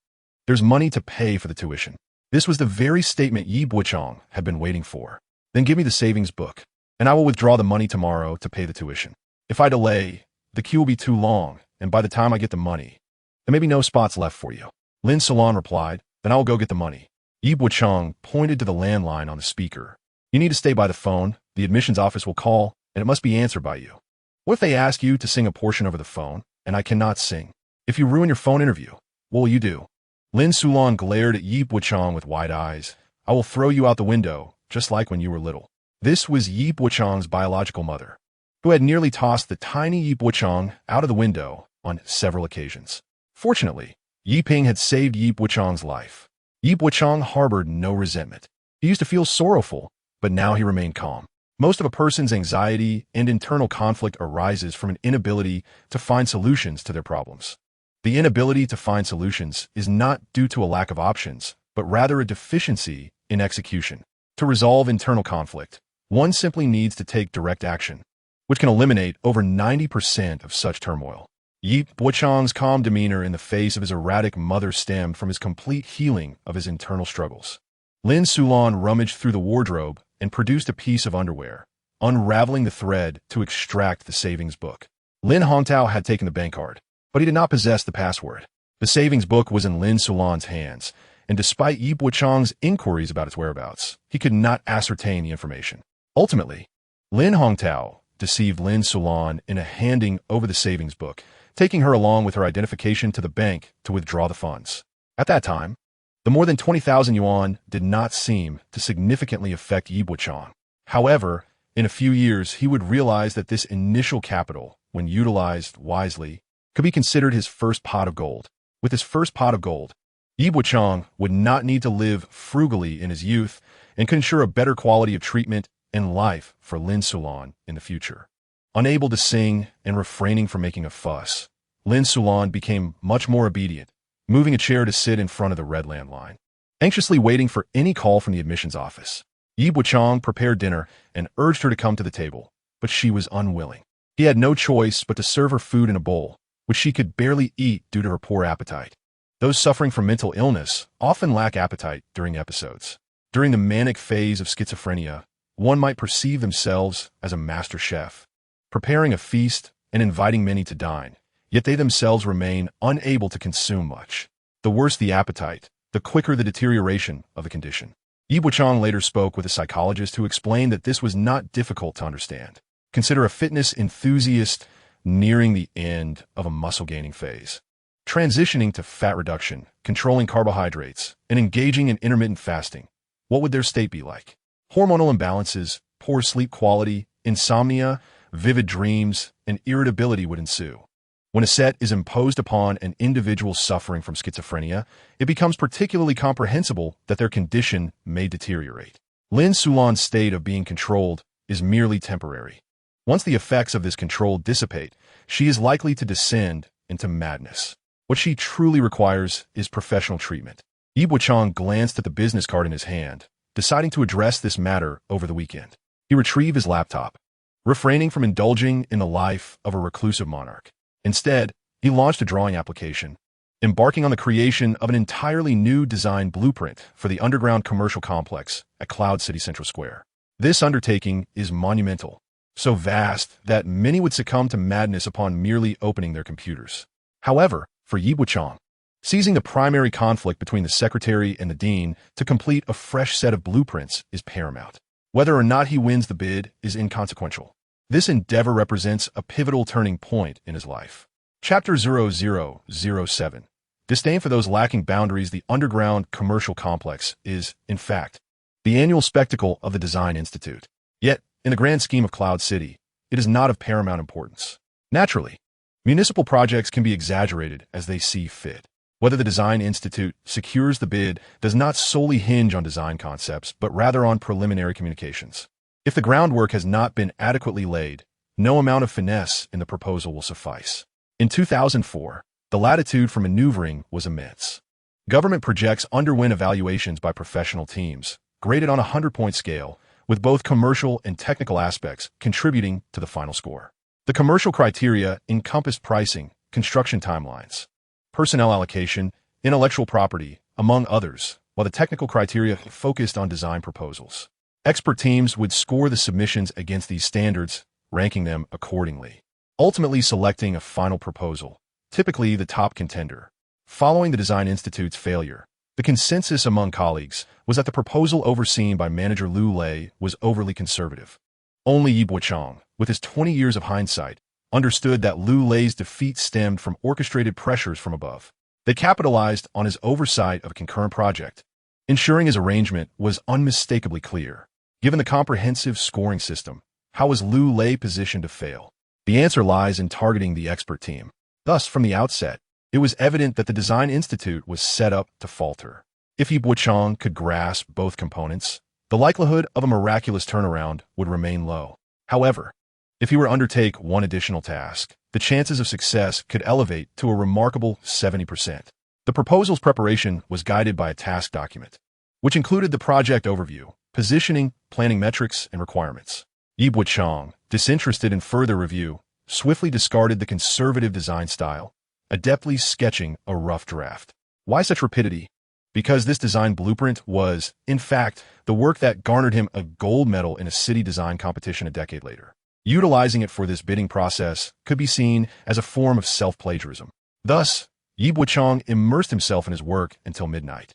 There's money to pay for the tuition." This was the very statement Bochang had been waiting for. "Then give me the savings book, and I will withdraw the money tomorrow to pay the tuition. If I delay, the queue will be too long, and by the time I get the money, there may be no spots left for you." Lynn Solan replied, "Then I will go get the money." Bochang pointed to the landline on the speaker. "You need to stay by the phone. The admissions office will call, and it must be answered by you. What if they ask you to sing a portion over the phone, and I cannot sing? If you ruin your phone interview, what will you do?" Lynn Solan glared at Bochang with wide eyes. "I will throw you out the window, just like when you were little." This was Bochang's biological mother, who had nearly tossed the tiny Bochang out of the window on several occasions. Fortunately, Ping had saved Bochang's life. Bochang harbored no resentment. He used to feel sorrowful, but now he remained calm. Most of a person's anxiety and internal conflict arises from an inability to find solutions to their problems. The inability to find solutions is not due to a lack of options, but rather a deficiency in execution. To resolve internal conflict, one simply needs to take direct action, which can eliminate over 90% of such turmoil. Bochang's calm demeanor in the face of his erratic mother stemmed from his complete healing of his internal struggles. Lynn Solan rummaged through the wardrobe and produced a piece of underwear, unraveling the thread to extract the savings book. Lin Hongtao had taken the bank card, but he did not possess the password. The savings book was in Lin Solan's hands, and despite Bochang's inquiries about its whereabouts, he could not ascertain the information. Ultimately, Lin Hongtao deceived Lin Solan into handing over the savings book, taking her along with her identification to the bank to withdraw the funds. At that time, the more than 20,000 yuan did not seem to significantly affect Bochang. However, in a few years, he would realize that this initial capital, when utilized wisely, could be considered his first pot of gold. With his first pot of gold, Bochang would not need to live frugally in his youth and could ensure a better quality of treatment and life for Lin Solan in the future. Unable to sing and refraining from making a fuss, Lin Solan became much more obedient, moving a chair to sit in front of the red landline, anxiously waiting for any call from the admissions office. Bochang prepared dinner and urged her to come to the table, but she was unwilling. He had no choice but to serve her food in a bowl, which she could barely eat due to her poor appetite. Those suffering from mental illness often lack appetite during episodes. During the manic phase of schizophrenia, one might perceive themselves as a master chef, preparing a feast and inviting many to dine, yet they themselves remain unable to consume much. The worse the appetite, the quicker the deterioration of the condition. Bochang later spoke with a psychologist who explained that this was not difficult to understand. Consider a fitness enthusiast nearing the end of a muscle-gaining phase, transitioning to fat reduction, controlling carbohydrates, and engaging in intermittent fasting. What would their state be like? Hormonal imbalances, poor sleep quality, insomnia, vivid dreams, and irritability would ensue. When a set is imposed upon an individual suffering from schizophrenia, it becomes particularly comprehensible that their condition may deteriorate. Lin Solan's state of being controlled is merely temporary. Once the effects of this control dissipate, she is likely to descend into madness. What she truly requires is professional treatment. Bochang glanced at the business card in his hand, deciding to address this matter over the weekend. He retrieved his laptop, refraining from indulging in the life of a reclusive monarch. Instead, he launched a drawing application, embarking on the creation of an entirely new design blueprint for the underground commercial complex at Cloud City Central Square. This undertaking is monumental, so vast that many would succumb to madness upon merely opening their computers. However, for Bochang, seizing the primary conflict between the secretary and the dean to complete a fresh set of blueprints is paramount. Whether or not he wins the bid is inconsequential. This endeavor represents a pivotal turning point in his life. Chapter 0007. Disdain for those lacking boundaries. The underground commercial complex is, in fact, the annual spectacle of the Design Institute. Yet, in the grand scheme of Cloud City, it is not of paramount importance. Naturally, municipal projects can be exaggerated as they see fit. Whether the Design Institute secures the bid does not solely hinge on design concepts, but rather on preliminary communications. If the groundwork has not been adequately laid, no amount of finesse in the proposal will suffice. In 2004, the latitude for maneuvering was immense. Government projects underwent evaluations by professional teams, graded on a 100-point scale, with both commercial and technical aspects contributing to the final score. The commercial criteria encompassed pricing, construction timelines, personnel allocation, intellectual property, among others, while the technical criteria focused on design proposals. Expert teams would score the submissions against these standards, ranking them accordingly, ultimately selecting a final proposal, typically the top contender. Following the Design Institute's failure, the consensus among colleagues was that the proposal overseen by manager Liu Lei was overly conservative. Only Yi Bochang, with his 20 years of hindsight, understood that Liu Lei's defeat stemmed from orchestrated pressures from above. They capitalized on his oversight of a concurrent project, ensuring his arrangement was unmistakably clear. Given the comprehensive scoring system, how was Liu Lei positioned to fail? The answer lies in targeting the expert team. Thus, from the outset, it was evident that the Design Institute was set up to falter. If Yi Bochang could grasp both components, the likelihood of a miraculous turnaround would remain low. However, if he were to undertake one additional task, the chances of success could elevate to a remarkable 70%. The proposal's preparation was guided by a task document, which included the project overview, positioning, planning metrics, and requirements. Yi Bochang, disinterested in further review, swiftly discarded the conservative design style, adeptly sketching a rough draft. Why such rapidity? Because this design blueprint was, in fact, the work that garnered him a gold medal in a city design competition a decade later. Utilizing it for this bidding process could be seen as a form of self-plagiarism. Thus, Yi Bochang immersed himself in his work until midnight,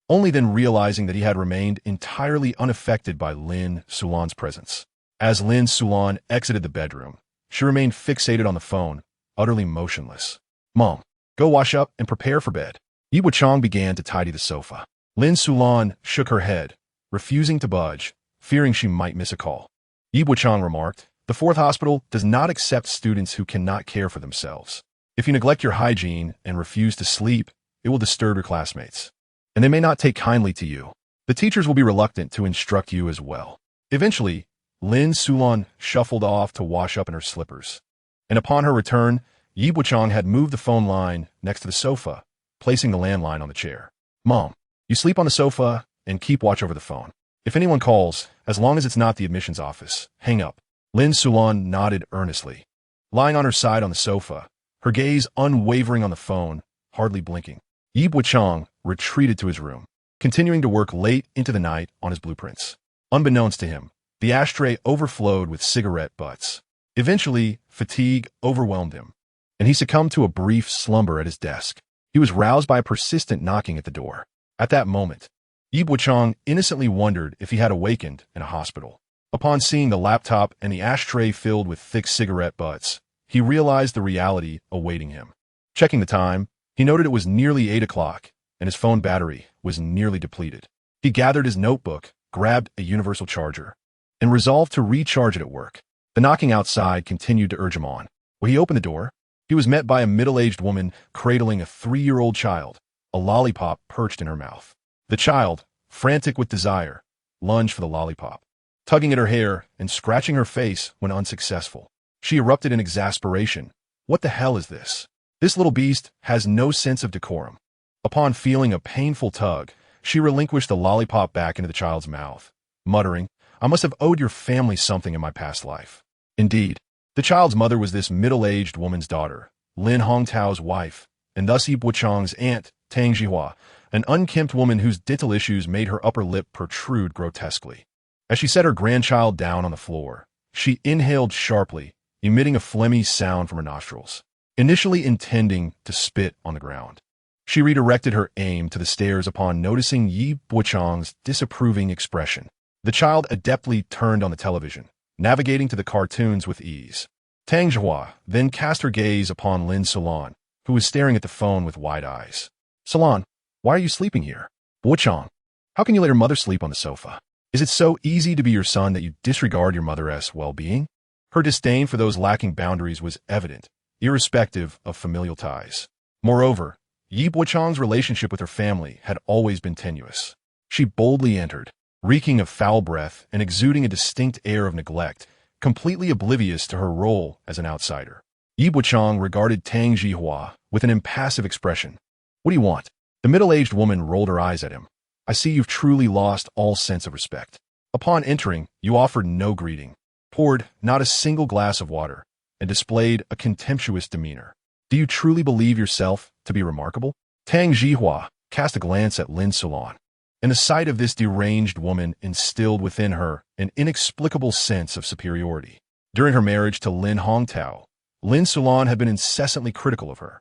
only then realizing that he had remained entirely unaffected by Lin Sulan's presence. As Lin Sulan exited the bedroom, she remained fixated on the phone, utterly motionless. "Mom, go wash up and prepare for bed." Yi Bochang began to tidy the sofa. Lin Sulan shook her head, refusing to budge, fearing she might miss a call. Yi Bochang remarked, "The fourth hospital does not accept students who cannot care for themselves. If you neglect your hygiene and refuse to sleep, it will disturb your classmates, and they may not take kindly to you. The teachers will be reluctant to instruct you as well." Eventually, Lin Sulan shuffled off to wash up in her slippers, and upon her return, Yi Bochang had moved the phone line next to the sofa, placing the landline on the chair. "Mom, you sleep on the sofa and keep watch over the phone. If anyone calls, as long as it's not the admissions office, hang up." Lin Sulan nodded earnestly, lying on her side on the sofa, her gaze unwavering on the phone, hardly blinking. Yi Bochang retreated to his room, continuing to work late into the night on his blueprints. Unbeknownst to him, the ashtray overflowed with cigarette butts. Eventually, fatigue overwhelmed him, and he succumbed to a brief slumber at his desk. He was roused by a persistent knocking at the door. At that moment, Yi Bochang innocently wondered if he had awakened in a hospital. Upon seeing the laptop and the ashtray filled with thick cigarette butts, he realized the reality awaiting him. Checking the time, he noted it was nearly 8 o'clock, and his phone battery was nearly depleted. He gathered his notebook, grabbed a universal charger, and resolved to recharge it at work. The knocking outside continued to urge him on. When he opened the door, he was met by a middle-aged woman cradling a 3-year-old child, a lollipop perched in her mouth. The child, frantic with desire, lunged for the lollipop, tugging at her hair and scratching her face when unsuccessful. She erupted in exasperation. "What the hell is this? This little beast has no sense of decorum." Upon feeling a painful tug, she relinquished the lollipop back into the child's mouth, muttering, "I must have owed your family something in my past life." Indeed, the child's mother was this middle-aged woman's daughter, Lin Hongtao's wife, and thus Yi Bochang's aunt, Tang Jihua, an unkempt woman whose dental issues made her upper lip protrude grotesquely. As she set her grandchild down on the floor, she inhaled sharply, emitting a phlegmy sound from her nostrils, initially intending to spit on the ground. She redirected her aim to the stairs upon noticing Yi Bochang's disapproving expression. The child adeptly turned on the television, navigating to the cartoons with ease. Tang Zhihua then cast her gaze upon Lin Sulan, who was staring at the phone with wide eyes. Sulan, why are you sleeping here? Bochang, how can you let your mother sleep on the sofa? Is it so easy to be your son that you disregard your mother's well-being? Her disdain for those lacking boundaries was evident, irrespective of familial ties. Moreover, Yi Bochang's relationship with her family had always been tenuous. She boldly entered, reeking of foul breath and exuding a distinct air of neglect, completely oblivious to her role as an outsider. Yi Bochang regarded Tang Zhihua with an impassive expression. What do you want? The middle-aged woman rolled her eyes at him. I see you've truly lost all sense of respect. Upon entering, you offered no greeting, poured not a single glass of water, and displayed a contemptuous demeanor. Do you truly believe yourself to be remarkable? Tang Zhihua cast a glance at Lin Sulan, and the sight of this deranged woman instilled within her an inexplicable sense of superiority. During her marriage to Lin Hongtao, Lin Sulan had been incessantly critical of her.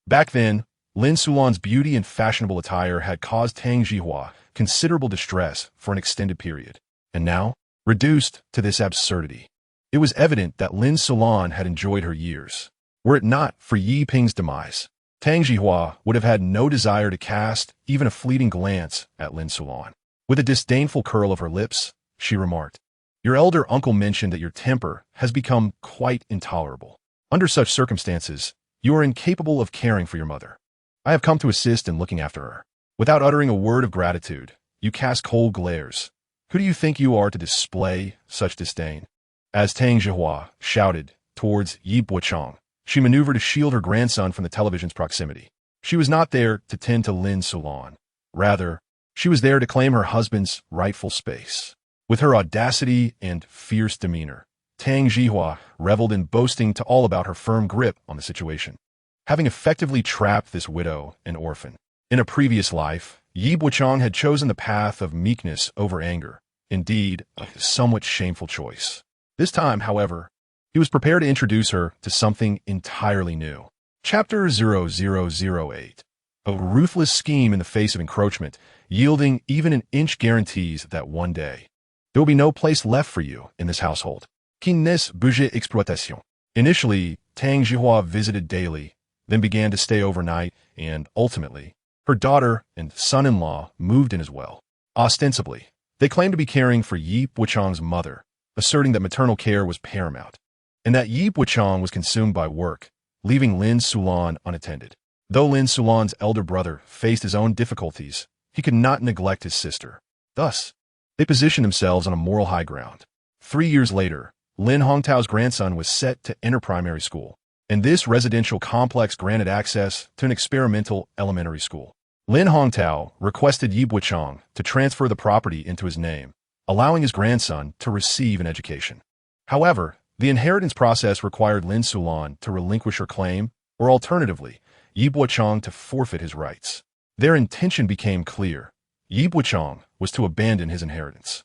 Back then, Lin Sulan's beauty and fashionable attire had caused Tang Zhihua considerable distress for an extended period. And now, reduced to this absurdity, it was evident that Lin Sulan had enjoyed her years. Were it not for Yi Ping's demise, Tang Zhihua would have had no desire to cast even a fleeting glance at Lin Sulan. With a disdainful curl of her lips, she remarked, Your elder uncle mentioned that your temper has become quite intolerable. Under such circumstances, you are incapable of caring for your mother. I have come to assist in looking after her. Without uttering a word of gratitude, you cast cold glares. Who do you think you are to display such disdain? As Tang Zhihua shouted towards Yi Bochang, she maneuvered to shield her grandson from the television's proximity. She was not there to tend to Lin Sulan. Rather, she was there to claim her husband's rightful space. With her audacity and fierce demeanor, Tang Zhihua reveled in boasting to all about her firm grip on the situation. Having effectively trapped this widow and orphan, in a previous life, Yi Bochang had chosen the path of meekness over anger, indeed, a somewhat shameful choice. This time, however, he was prepared to introduce her to something entirely new. Chapter 0008. A ruthless scheme in the face of encroachment, yielding even an inch guarantees that one day, there will be no place left for you in this household. Qui n'est bouger exploitation. Initially, Tang Zhihua visited daily, then began to stay overnight, and ultimately, her daughter and son-in-law moved in as well. Ostensibly, they claimed to be caring for Yi Bochang's mother, asserting that maternal care was paramount, and that Yi Bochang was consumed by work, leaving Lin Sulan unattended. Though Lin Sulan's elder brother faced his own difficulties, he could not neglect his sister. Thus, they positioned themselves on a moral high ground. 3 years later, Lin Hongtao's grandson was set to enter primary school, and this residential complex granted access to an experimental elementary school. Lin Hongtao requested Yi Bochang to transfer the property into his name, allowing his grandson to receive an education. However, the inheritance process required Lin Sulan to relinquish her claim, or alternatively, Yi Bochang to forfeit his rights. Their intention became clear. Yi Bochang was to abandon his inheritance.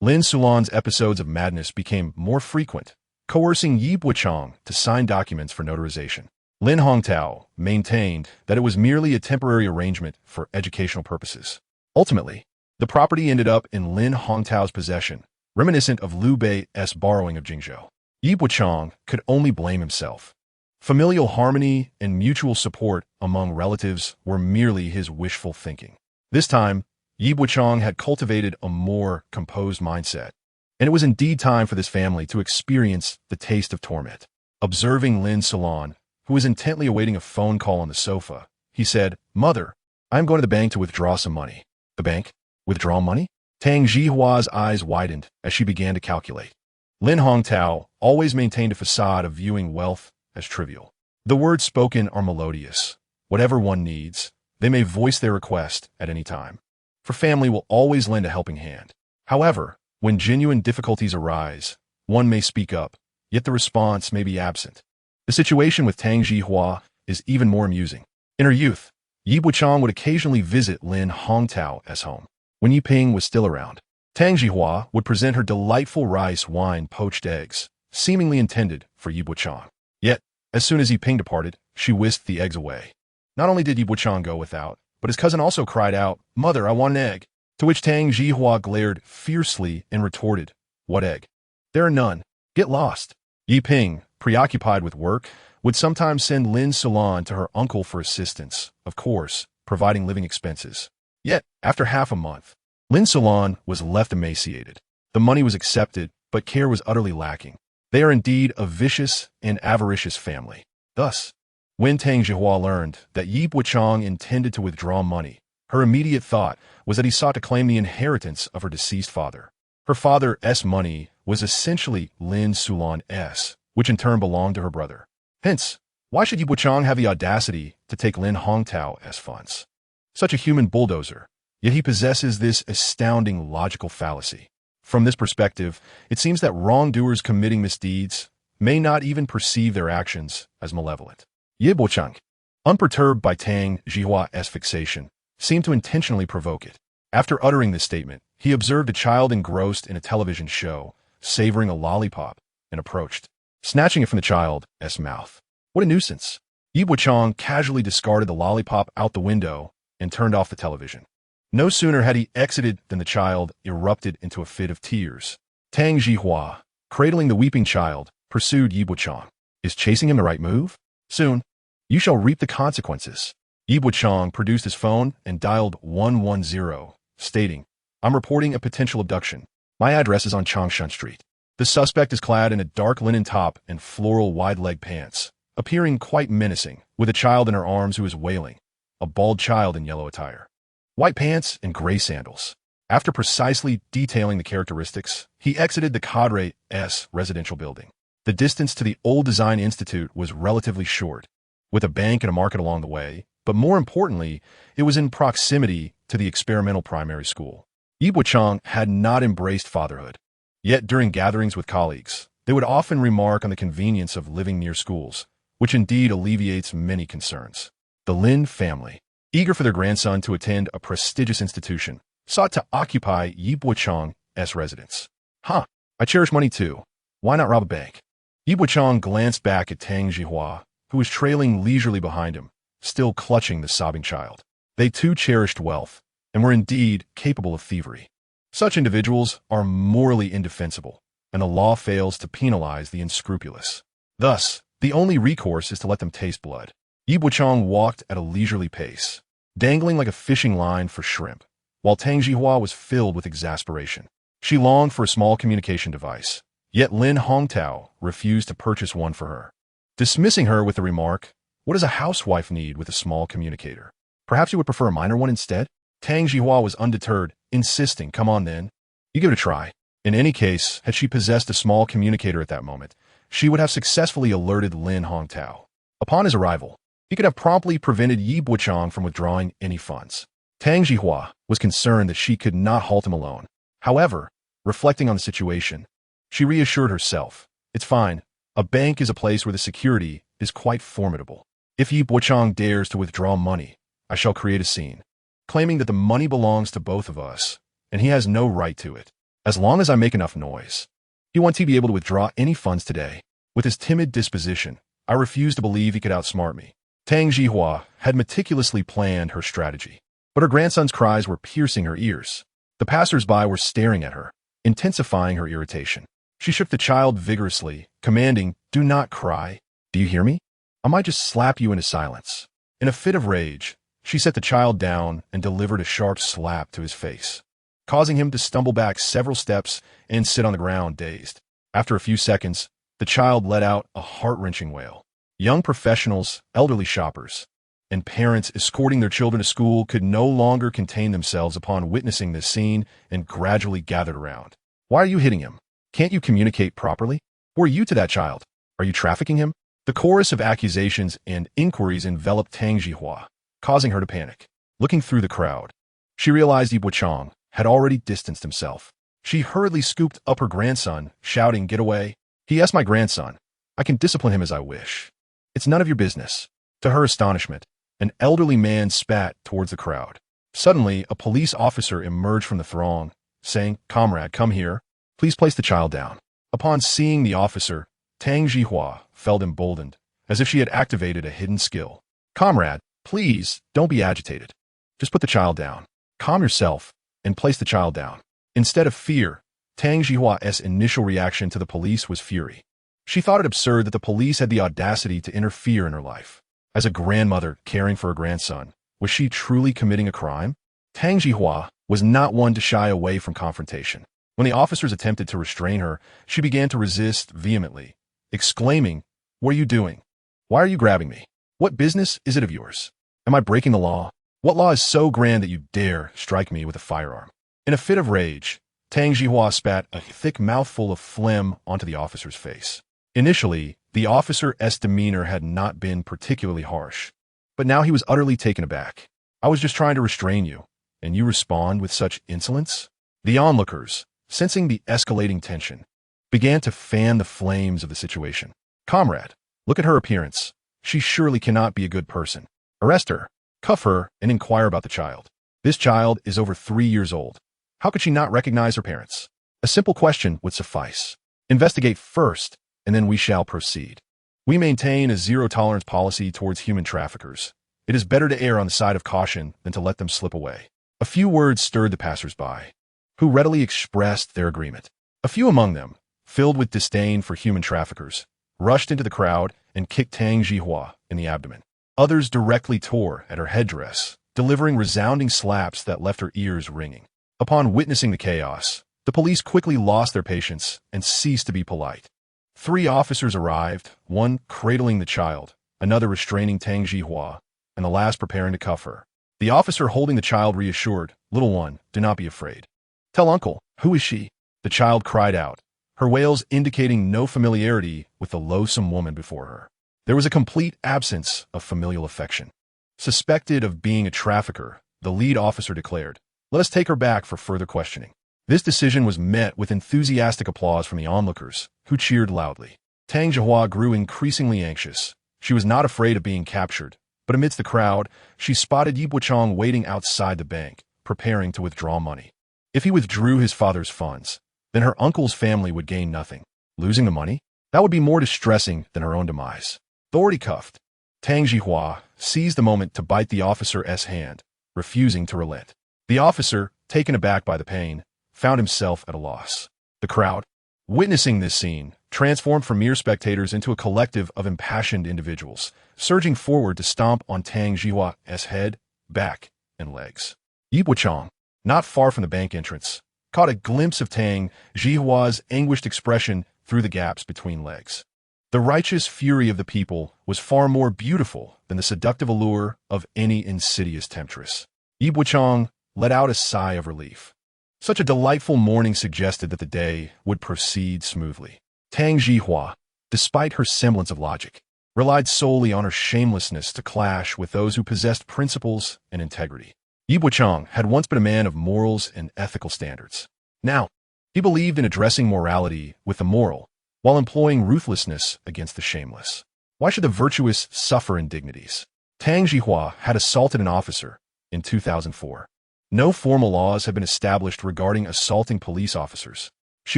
Lin Sulan's episodes of madness became more frequent, coercing Yi Bochang to sign documents for notarization. Lin Hongtao maintained that it was merely a temporary arrangement for educational purposes. Ultimately, the property ended up in Lin Hongtao's possession, reminiscent of Liu Bei's borrowing of Jingzhou. Yi Bochang could only blame himself. Familial harmony and mutual support among relatives were merely his wishful thinking. This time, Yi Bochang had cultivated a more composed mindset, and it was indeed time for this family to experience the taste of torment. Observing Lin Sulan, who was intently awaiting a phone call on the sofa, he said, Mother, I am going to the bank to withdraw some money. The bank? Withdraw money? Tang Zhihua's eyes widened as she began to calculate. Lin Hongtao always maintained a facade of viewing wealth as trivial. The words spoken are melodious. Whatever one needs, they may voice their request at any time. For family will always lend a helping hand. However, when genuine difficulties arise, one may speak up, yet the response may be absent. The situation with Tang Zhihua is even more amusing. In her youth, Yi Bochang would occasionally visit Lin Hongtao's home. When Yi Ping was still around, Tang Zhihua would present her delightful rice, wine, poached eggs, seemingly intended for Yi Bochang. Yet, as soon as Yi Ping departed, she whisked the eggs away. Not only did Yi Bochang go without, but his cousin also cried out, Mother, I want an egg, to which Tang Zhihua glared fiercely and retorted, What egg? There are none. Get lost. Yi Ping, preoccupied with work, would sometimes send Lin Salon to her uncle for assistance, of course, providing living expenses. Yet, after half a month, Lin Salon was left emaciated. The money was accepted, but care was utterly lacking. They are indeed a vicious and avaricious family. Thus, when Tang Jihua learned that Yi Bochang intended to withdraw money, her immediate thought was that he sought to claim the inheritance of her deceased father. Her father's money was essentially Lin Salon's, which in turn belonged to her brother. Hence, why should Yi Bochang have the audacity to take Lin Hongtao's funds? Such a human bulldozer, yet he possesses this astounding logical fallacy. From this perspective, it seems that wrongdoers committing misdeeds may not even perceive their actions as malevolent. Yi Bochang, unperturbed by Tang Jihua's fixation, seemed to intentionally provoke it. After uttering this statement, he observed a child engrossed in a television show, savoring a lollipop, and approached, snatching it from the child's mouth. What a nuisance! Yi Bochang casually discarded the lollipop out the window and turned off the television. No sooner had he exited than the child erupted into a fit of tears. Tang Jihua, cradling the weeping child, pursued Yi Bochang. Is chasing him the right move? Soon, you shall reap the consequences. Yi Bochang produced his phone and dialed 110, stating, I'm reporting a potential abduction. My address is on Changshan Street. The suspect is clad in a dark linen top and floral wide-leg pants, appearing quite menacing, with a child in her arms who is wailing, a bald child in yellow attire. White pants and gray sandals. After precisely detailing the characteristics, he exited the cadre's residential building. The distance to the Old Design Institute was relatively short, with a bank and a market along the way, but more importantly, it was in proximity to the experimental primary school. Yi Bochang had not embraced fatherhood. Yet during gatherings with colleagues, they would often remark on the convenience of living near schools, which indeed alleviates many concerns. The Lin family, eager for their grandson to attend a prestigious institution, sought to occupy Yi Bochang's residence. I cherish money too. Why not rob a bank? Yi Bochang glanced back at Tang Jihua, who was trailing leisurely behind him, still clutching the sobbing child. They too cherished wealth, and were indeed capable of thievery. Such individuals are morally indefensible, and the law fails to penalize the unscrupulous. Thus, the only recourse is to let them taste blood. Yi Bochang walked at a leisurely pace, dangling like a fishing line for shrimp, while Tang Jihua was filled with exasperation. She longed for a small communication device, yet Lin Hongtao refused to purchase one for her, dismissing her with the remark, what does a housewife need with a small communicator? Perhaps you would prefer a minor one instead? Tang Jihua was undeterred, insisting, come on then, you give it a try. In any case, had she possessed a small communicator at that moment, she would have successfully alerted Lin Hongtao. Upon his arrival, he could have promptly prevented Yi Bochang from withdrawing any funds. Tang Jihua was concerned that she could not halt him alone. However, reflecting on the situation, she reassured herself, it's fine. A bank is a place where the security is quite formidable. If Yi Bochang dares to withdraw money, I shall create a scene, claiming that the money belongs to both of us, and he has no right to it. As long as I make enough noise. He wants to be able to withdraw any funds today. With his timid disposition, I refuse to believe he could outsmart me. Tang Jihua had meticulously planned her strategy, but her grandson's cries were piercing her ears. The passers-by were staring at her, intensifying her irritation. She shook the child vigorously, commanding, do not cry. Do you hear me? I might just slap you into silence. In a fit of rage, she set the child down and delivered a sharp slap to his face, causing him to stumble back several steps and sit on the ground dazed. After a few seconds, the child let out a heart-wrenching wail. Young professionals, elderly shoppers, and parents escorting their children to school could no longer contain themselves upon witnessing this scene and gradually gathered around. Why are you hitting him? Can't you communicate properly? Who are you to that child? Are you trafficking him? The chorus of accusations and inquiries enveloped Tang Jihua, causing her to panic. Looking through the crowd, she realized Yi Bochang had already distanced himself. She hurriedly scooped up her grandson, shouting, get away. He asked my grandson. I can discipline him as I wish. It's none of your business. To her astonishment, an elderly man spat towards the crowd. Suddenly, a police officer emerged from the throng, saying, comrade, come here. Please place the child down. Upon seeing the officer, Tang Jihua felt emboldened, as if she had activated a hidden skill. Comrade, please, don't be agitated. Just put the child down. Calm yourself and place the child down. Instead of fear, Tang Jihua's initial reaction to the police was fury. She thought it absurd that the police had the audacity to interfere in her life. As a grandmother caring for a grandson, was she truly committing a crime? Tang Jihua was not one to shy away from confrontation. When the officers attempted to restrain her, she began to resist vehemently, exclaiming, "What are you doing? Why are you grabbing me? What business is it of yours? Am I breaking the law? What law is so grand that you dare strike me with a firearm?" In a fit of rage, Tang Jihua spat a thick mouthful of phlegm onto the officer's face. Initially, the officer's demeanor had not been particularly harsh, but now he was utterly taken aback. "I was just trying to restrain you, and you respond with such insolence?" The onlookers, sensing the escalating tension, began to fan the flames of the situation. "Comrade, look at her appearance. She surely cannot be a good person. Arrest her, cuff her, and inquire about the child. This child is over 3 years old. How could she not recognize her parents? A simple question would suffice. Investigate first, and then we shall proceed. We maintain a zero-tolerance policy towards human traffickers. It is better to err on the side of caution than to let them slip away." A few words stirred the passers-by, who readily expressed their agreement. A few among them, filled with disdain for human traffickers, rushed into the crowd and kicked Tang Jihua in the abdomen. Others directly tore at her headdress, delivering resounding slaps that left her ears ringing. Upon witnessing the chaos, the police quickly lost their patience and ceased to be polite. 3 officers arrived, one cradling the child, another restraining Tang Jihua, and the last preparing to cuff her. The officer holding the child reassured, "Little one, do not be afraid." "Tell uncle, who is she?" the child cried out, her wails indicating no familiarity with the loathsome woman before her. There was a complete absence of familial affection. Suspected of being a trafficker, the lead officer declared, "Let us take her back for further questioning." This decision was met with enthusiastic applause from the onlookers, who cheered loudly. Tang Jihua grew increasingly anxious. She was not afraid of being captured, but amidst the crowd, she spotted Bochang waiting outside the bank, preparing to withdraw money. If he withdrew his father's funds, then her uncle's family would gain nothing. Losing the money? That would be more distressing than her own demise. Authority cuffed, Tang Jihua seized the moment to bite the officer's hand, refusing to relent. The officer, taken aback by the pain, found himself at a loss. The crowd, witnessing this scene, transformed from mere spectators into a collective of impassioned individuals, surging forward to stomp on Tang Jihua's head, back, and legs. Yi Bochang, not far from the bank entrance, caught a glimpse of Tang Jihua's anguished expression through the gaps between legs. The righteous fury of the people was far more beautiful than the seductive allure of any insidious temptress. Yi Bochang let out a sigh of relief. Such a delightful morning suggested that the day would proceed smoothly. Tang Jihua, despite her semblance of logic, relied solely on her shamelessness to clash with those who possessed principles and integrity. Yi Bochang had once been a man of morals and ethical standards. Now, he believed in addressing morality with the moral, while employing ruthlessness against the shameless. Why should the virtuous suffer indignities? Tang Jihua had assaulted an officer in 2004. No formal laws had been established regarding assaulting police officers. She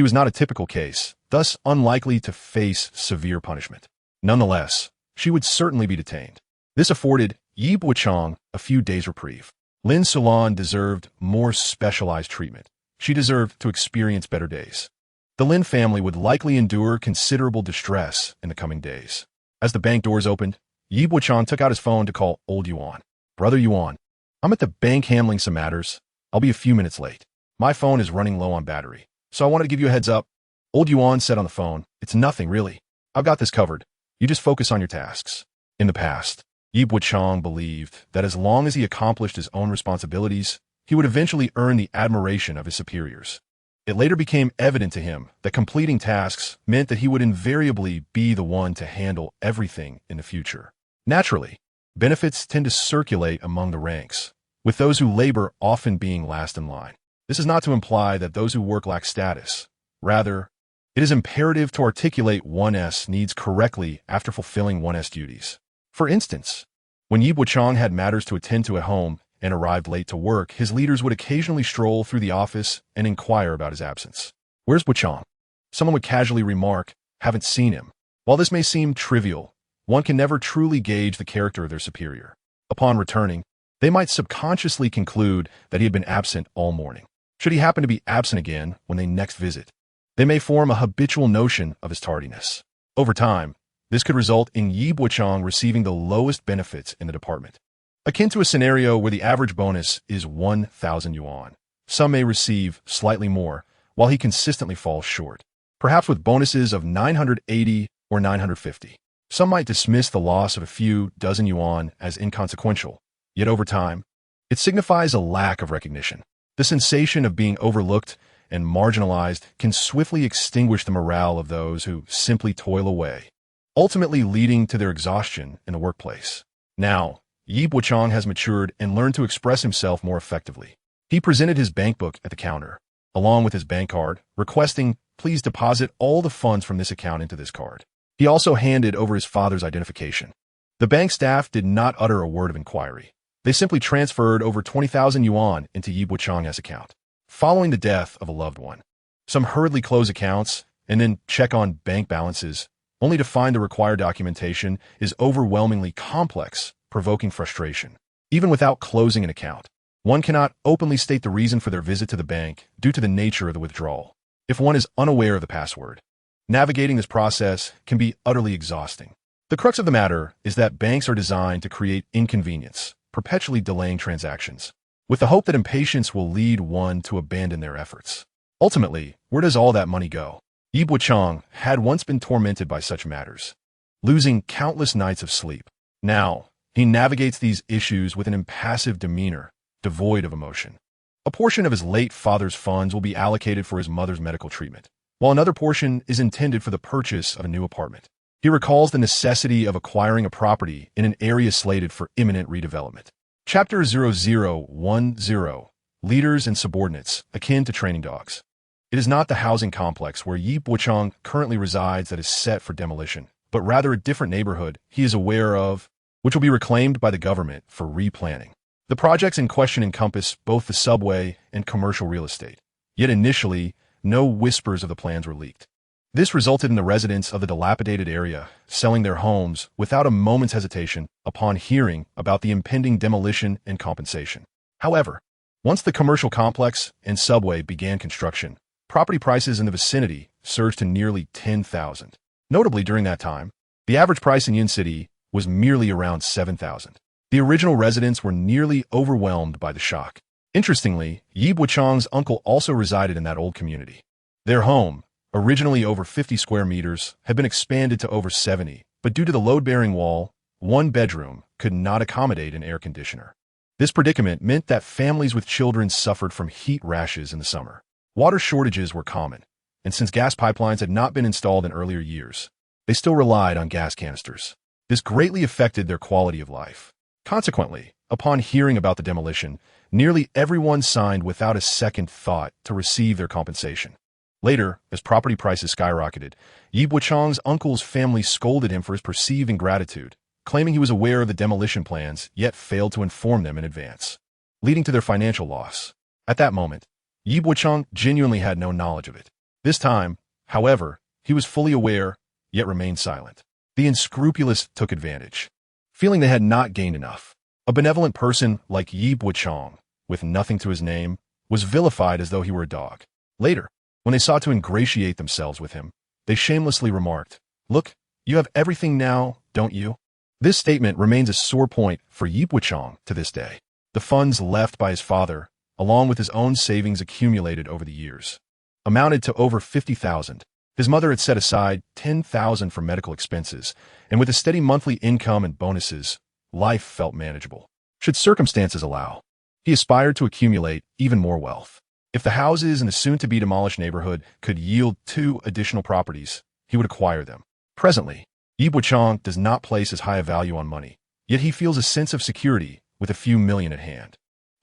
was not a typical case, thus unlikely to face severe punishment. Nonetheless, she would certainly be detained. This afforded Yi Bochang a few days' reprieve. Lin Sulan deserved more specialized treatment. She deserved to experience better days. The Lin family would likely endure considerable distress in the coming days. As the bank doors opened, Yi Bochang took out his phone to call old Yuan. "Brother Yuan, I'm at the bank handling some matters. I'll be a few minutes late. My phone is running low on battery, so I wanted to give you a heads up." Old Yuan said on the phone, "It's nothing, really. I've got this covered. You just focus on your tasks." In the past, Yi Bochang believed that as long as he accomplished his own responsibilities, he would eventually earn the admiration of his superiors. It later became evident to him that completing tasks meant that he would invariably be the one to handle everything in the future. Naturally, benefits tend to circulate among the ranks, with those who labor often being last in line. This is not to imply that those who work lack status. Rather, it is imperative to articulate one's needs correctly after fulfilling one's duties. For instance, when Yi Bochang had matters to attend to at home and arrived late to work, his leaders would occasionally stroll through the office and inquire about his absence. "Where's Bochang?" Someone would casually remark, "Haven't seen him." While this may seem trivial, one can never truly gauge the character of their superior. Upon returning, they might subconsciously conclude that he had been absent all morning. Should he happen to be absent again when they next visit, they may form a habitual notion of his tardiness. Over time, this could result in Yi Bochang receiving the lowest benefits in the department. Akin to a scenario where the average bonus is 1,000 yuan. Some may receive slightly more, while he consistently falls short, perhaps with bonuses of 980 or 950. Some might dismiss the loss of a few dozen yuan as inconsequential, yet over time, it signifies a lack of recognition. The sensation of being overlooked and marginalized can swiftly extinguish the morale of those who simply toil away, ultimately leading to their exhaustion in the workplace. Now, Yi Bochang has matured and learned to express himself more effectively. He presented his bank book at the counter, along with his bank card, requesting, "Please deposit all the funds from this account into this card." He also handed over his father's identification. The bank staff did not utter a word of inquiry. They simply transferred over 20,000 yuan into Yi Bochang's account. Following the death of a loved one, some hurriedly close accounts and then check on bank balances, only to find the required documentation is overwhelmingly complex, provoking frustration. Even without closing an account, one cannot openly state the reason for their visit to the bank due to the nature of the withdrawal. If one is unaware of the password, navigating this process can be utterly exhausting. The crux of the matter is that banks are designed to create inconvenience, perpetually delaying transactions, with the hope that impatience will lead one to abandon their efforts. Ultimately, where does all that money go? Yi Bochang had once been tormented by such matters, losing countless nights of sleep. Now, he navigates these issues with an impassive demeanor, devoid of emotion. A portion of his late father's funds will be allocated for his mother's medical treatment, while another portion is intended for the purchase of a new apartment. He recalls the necessity of acquiring a property in an area slated for imminent redevelopment. Chapter 0010, Leaders and Subordinates, Akin to Training Dogs. It is not the housing complex where Yi Bochang currently resides that is set for demolition, but rather a different neighborhood he is aware of, which will be reclaimed by the government for replanning. The projects in question encompass both the subway and commercial real estate, yet initially, no whispers of the plans were leaked. This resulted in the residents of the dilapidated area selling their homes without a moment's hesitation upon hearing about the impending demolition and compensation. However, once the commercial complex and subway began construction, property prices in the vicinity surged to nearly 10,000. Notably, during that time, the average price in Yin City was merely around 7,000. The original residents were nearly overwhelmed by the shock. Interestingly, Yi Bochang's uncle also resided in that old community. Their home, originally over 50 square meters, had been expanded to over 70, but due to the load-bearing wall, one bedroom could not accommodate an air conditioner. This predicament meant that families with children suffered from heat rashes in the summer. Water shortages were common, and since gas pipelines had not been installed in earlier years, they still relied on gas canisters. This greatly affected their quality of life. Consequently, upon hearing about the demolition, nearly everyone signed without a second thought to receive their compensation. Later, as property prices skyrocketed, Yi Bochang's uncle's family scolded him for his perceived ingratitude, claiming he was aware of the demolition plans yet failed to inform them in advance, leading to their financial loss. At that moment, Yi Bochang genuinely had no knowledge of it. This time, however, he was fully aware, yet remained silent. The unscrupulous took advantage. Feeling they had not gained enough, a benevolent person like Yi Bochang, with nothing to his name, was vilified as though he were a dog. Later, when they sought to ingratiate themselves with him, they shamelessly remarked, "Look, you have everything now, don't you?" This statement remains a sore point for Yi Bochang to this day. The funds left by his father, along with his own savings accumulated over the years, amounted to over 50,000. His mother had set aside 10,000 for medical expenses, and with a steady monthly income and bonuses, life felt manageable. Should circumstances allow, he aspired to accumulate even more wealth. If the houses in the soon-to-be demolished neighborhood could yield 2 additional properties, he would acquire them. Presently, Yi Bochang does not place as high a value on money, yet he feels a sense of security with a few million at hand.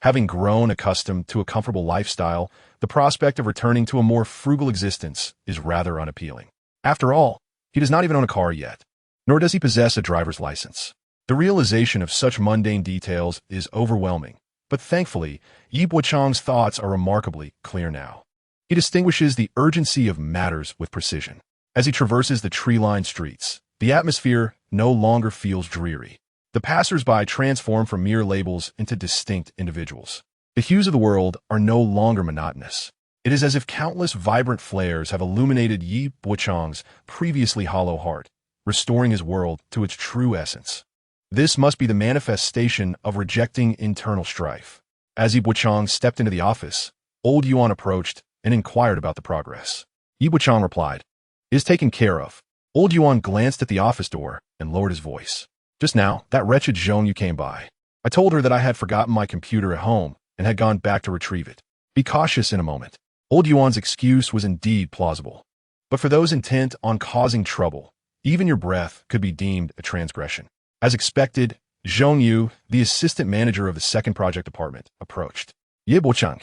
Having grown accustomed to a comfortable lifestyle, the prospect of returning to a more frugal existence is rather unappealing. After all, he does not even own a car yet, nor does he possess a driver's license. The realization of such mundane details is overwhelming, but thankfully, Yi Bochang's thoughts are remarkably clear now. He distinguishes the urgency of matters with precision. As he traverses the tree-lined streets, the atmosphere no longer feels dreary. The passers-by transform from mere labels into distinct individuals. The hues of the world are no longer monotonous. It is as if countless vibrant flares have illuminated Yi Bochang's previously hollow heart, restoring his world to its true essence. This must be the manifestation of rejecting internal strife. As Yi Bochang stepped into the office, old Yuan approached and inquired about the progress. Yi Bochang replied, "It is taken care of." Old Yuan glanced at the office door and lowered his voice. "Just now, that wretched Zhong Yu came by. I told her that I had forgotten my computer at home and had gone back to retrieve it. Be cautious in a moment." Old Yuan's excuse was indeed plausible. But for those intent on causing trouble, even your breath could be deemed a transgression. As expected, Zhong Yu, the assistant manager of the second project department, approached. "Yi Bochang,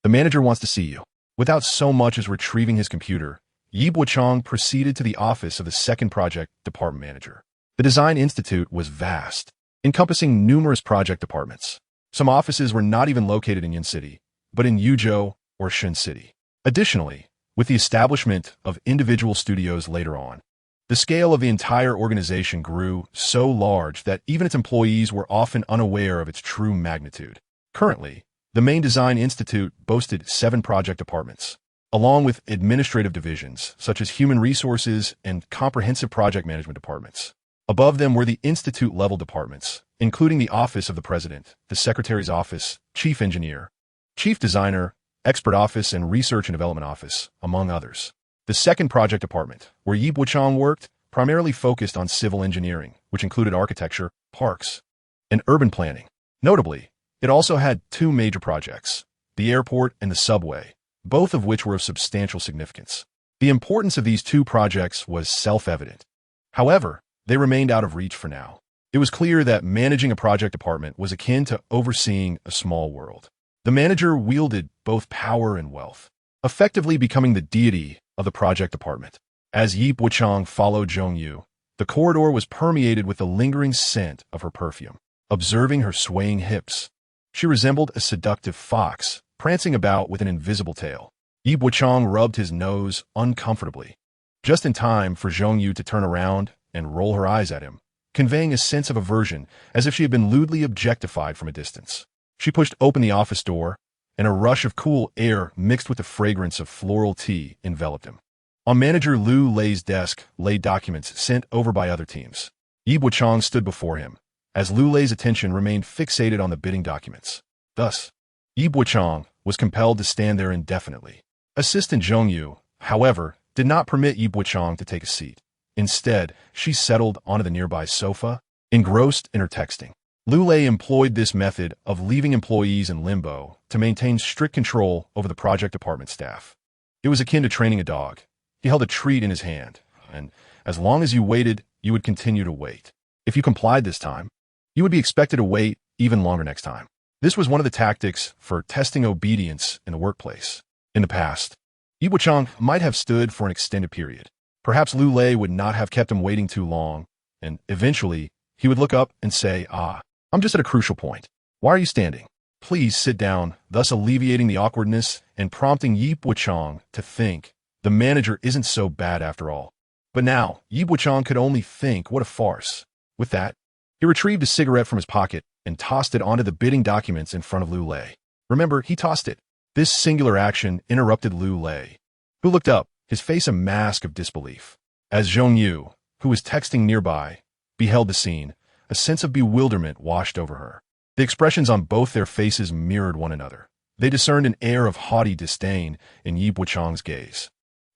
the manager wants to see you." Without so much as retrieving his computer, Yi Bochang proceeded to the office of the second project department manager. The Design Institute was vast, encompassing numerous project departments. Some offices were not even located in Yin City, but in Yuzhou or Shen City. Additionally, with the establishment of individual studios later on, the scale of the entire organization grew so large that even its employees were often unaware of its true magnitude. Currently, the main Design Institute boasted 7 project departments, along with administrative divisions such as human resources and comprehensive project management departments. Above them were the institute-level departments, including the Office of the President, the Secretary's Office, Chief Engineer, Chief Designer, Expert Office, and Research and Development Office, among others. The second project department, where Yi Bochang worked, primarily focused on civil engineering, which included architecture, parks, and urban planning. Notably, it also had 2 major projects, the airport and the subway, both of which were of substantial significance. The importance of these 2 projects was self-evident. However, they remained out of reach for now. It was clear that managing a project department was akin to overseeing a small world. The manager wielded both power and wealth, effectively becoming the deity of the project department. As Yi Bochang followed Zhong Yu, the corridor was permeated with the lingering scent of her perfume. Observing her swaying hips, she resembled a seductive fox, prancing about with an invisible tail. Yi Bochang rubbed his nose uncomfortably, just in time for Zhong Yu to turn around and roll her eyes at him, conveying a sense of aversion as if she had been lewdly objectified from a distance. She pushed open the office door, and a rush of cool air mixed with the fragrance of floral tea enveloped him. On Manager Lu Lei's desk lay documents sent over by other teams. Yi Bochang stood before him, as Lu Lei's attention remained fixated on the bidding documents. Thus, Yi Bochang was compelled to stand there indefinitely. Assistant Zhong Yu, however, did not permit Yi Bochang to take a seat. Instead, she settled onto the nearby sofa, engrossed in her texting. Lu Lei employed this method of leaving employees in limbo to maintain strict control over the project department staff. It was akin to training a dog. He held a treat in his hand, and as long as you waited, you would continue to wait. If you complied this time, you would be expected to wait even longer next time. This was one of the tactics for testing obedience in the workplace. In the past, Yi Bochang might have stood for an extended period. Perhaps Lu Lei would not have kept him waiting too long, and eventually, he would look up and say, I'm just at a crucial point. Why are you standing? Please sit down, thus alleviating the awkwardness and prompting Yi Bochang to think the manager isn't so bad after all. But now, Yi Bochang could only think, what a farce. With that, he retrieved a cigarette from his pocket and tossed it onto the bidding documents in front of Lu Lei. Remember, he tossed it. This singular action interrupted Lu Lei, who looked up, his face a mask of disbelief. As Zhong Yu, who was texting nearby, beheld the scene, a sense of bewilderment washed over her. The expressions on both their faces mirrored one another. They discerned an air of haughty disdain in Yi Bochang's gaze.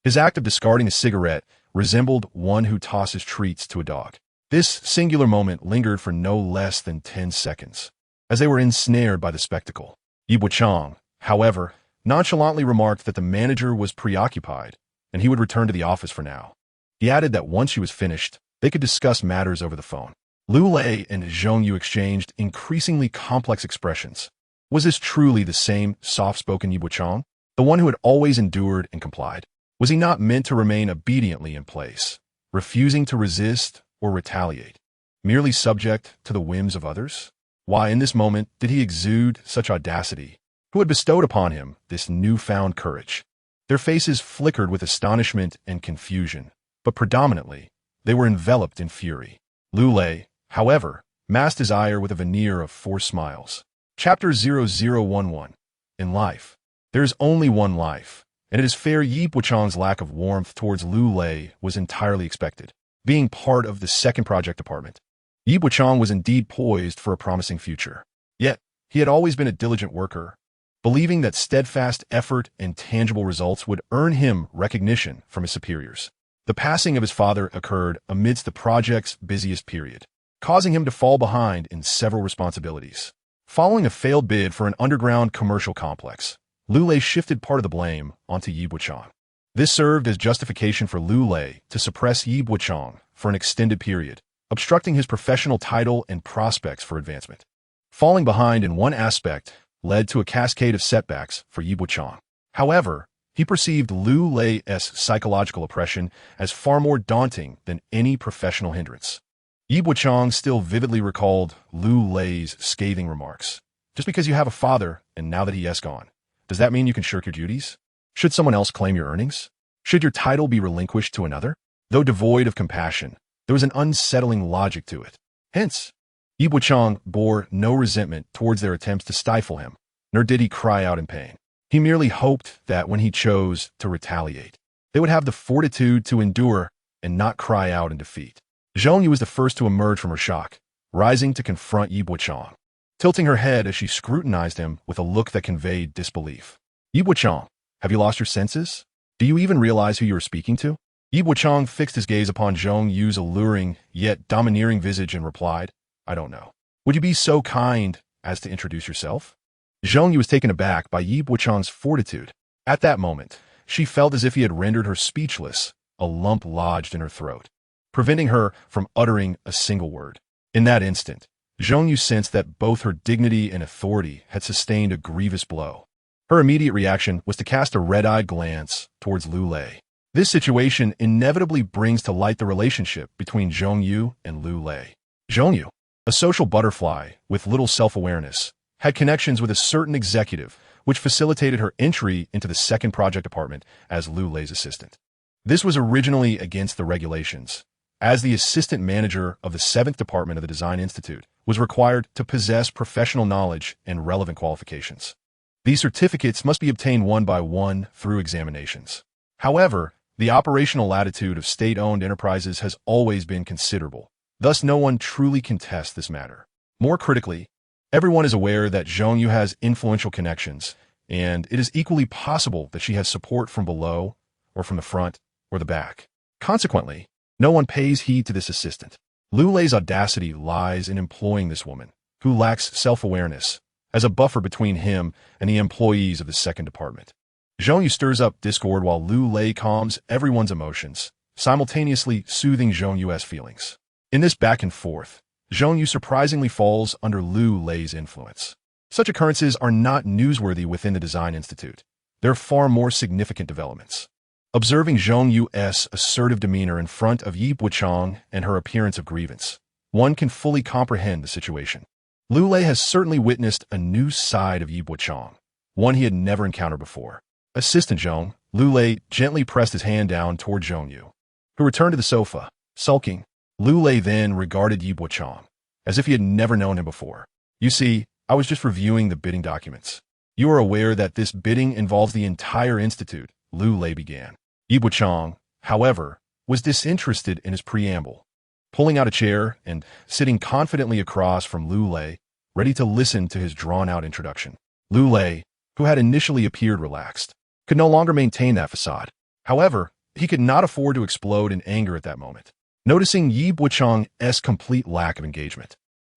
His act of discarding a cigarette resembled one who tosses treats to a dog. This singular moment lingered for no less than 10 seconds, as they were ensnared by the spectacle. Yi Bochang, however, nonchalantly remarked that the manager was preoccupied, and he would return to the office for now. He added that once she was finished, they could discuss matters over the phone. Lu Lei and Zhong Yu exchanged increasingly complex expressions. Was this truly the same soft-spoken Yi Bochang, the one who had always endured and complied? Was he not meant to remain obediently in place, refusing to resist or retaliate, merely subject to the whims of others? Why, in this moment, did he exude such audacity? Who had bestowed upon him this newfound courage? Their faces flickered with astonishment and confusion, but predominantly, they were enveloped in fury. Lu Lei, however, masked his ire with a veneer of forced smiles. Chapter 0011. In life, There is only one life, and it is fair Yi Bochang's lack of warmth towards Lu Lei was entirely expected. Being part of the second project department, Yi Bochang was indeed poised for a promising future. Yet, he had always been a diligent worker, believing that steadfast effort and tangible results would earn him recognition from his superiors. The passing of his father occurred amidst the project's busiest period, causing him to fall behind in several responsibilities. Following a failed bid for an underground commercial complex, Lu Lei shifted part of the blame onto Yi Bochang. This served as justification for Lu Lei to suppress Yi Bochang for an extended period, obstructing his professional title and prospects for advancement. Falling behind in one aspect led to a cascade of setbacks for Yi Bochang. However, he perceived Lu Lei's psychological oppression as far more daunting than any professional hindrance. Yi Bochang still vividly recalled Lu Lei's scathing remarks. Just because you have a father, and now that he is gone, does that mean you can shirk your duties? Should someone else claim your earnings? Should your title be relinquished to another? Though devoid of compassion, there was an unsettling logic to it. Hence, Yi Bochang bore no resentment towards their attempts to stifle him, nor did he cry out in pain. He merely hoped that when he chose to retaliate, they would have the fortitude to endure and not cry out in defeat. Zhong Yu was the first to emerge from her shock, rising to confront Yi Bochang, tilting her head as she scrutinized him with a look that conveyed disbelief. Yi Bochang, have you lost your senses? Do you even realize who you are speaking to? Yi Bochang fixed his gaze upon Zhong Yu's alluring yet domineering visage and replied, I don't know. Would you be so kind as to introduce yourself? Zhong Yu was taken aback by Yi Bochang's fortitude. At that moment, she felt as if he had rendered her speechless, a lump lodged in her throat, preventing her from uttering a single word. In that instant, Zhong Yu sensed that both her dignity and authority had sustained a grievous blow. Her immediate reaction was to cast a red-eyed glance towards Lu Lei. This situation inevitably brings to light the relationship between Zhong Yu and Lu Lei. Zhong Yu, a social butterfly with little self-awareness, had connections with a certain executive, which facilitated her entry into the second project department as Lu Lei's assistant. This was originally against the regulations, as the assistant manager of the 7th Department of the Design Institute was required to possess professional knowledge and relevant qualifications. These certificates must be obtained one by one through examinations. However, the operational latitude of state-owned enterprises has always been considerable. Thus, no one truly contests this matter. More critically, everyone is aware that Zhong Yu has influential connections, and it is equally possible that she has support from below, or from the front, or the back. Consequently, no one pays heed to this assistant. Lu Lei's audacity lies in employing this woman, who lacks self-awareness, as a buffer between him and the employees of the 2nd Department. Zhong Yu stirs up discord while Lu Lei calms everyone's emotions, simultaneously soothing Zhong Yu's feelings. In this back and forth, Zhong Yu surprisingly falls under Lu Lei's influence. Such occurrences are not newsworthy within the Design Institute. There are far more significant developments. Observing Zhong Yu's assertive demeanor in front of Yi Bochang and her appearance of grievance, one can fully comprehend the situation. Lu Lei has certainly witnessed a new side of Yi Bochang, one he had never encountered before. Assistant Zhong, Lu Lei gently pressed his hand down toward Zhong Yu, who returned to the sofa, sulking. Lu Lei then regarded Yi Bochang, as if he had never known him before. You see, I was just reviewing the bidding documents. You are aware that this bidding involves the entire institute, Lu Lei began. Yi Bochang, however, was disinterested in his preamble, pulling out a chair and sitting confidently across from Lu Lei, ready to listen to his drawn-out introduction. Lu Lei, who had initially appeared relaxed, could no longer maintain that facade. However, he could not afford to explode in anger at that moment. Noticing Yi Bochang's complete lack of engagement,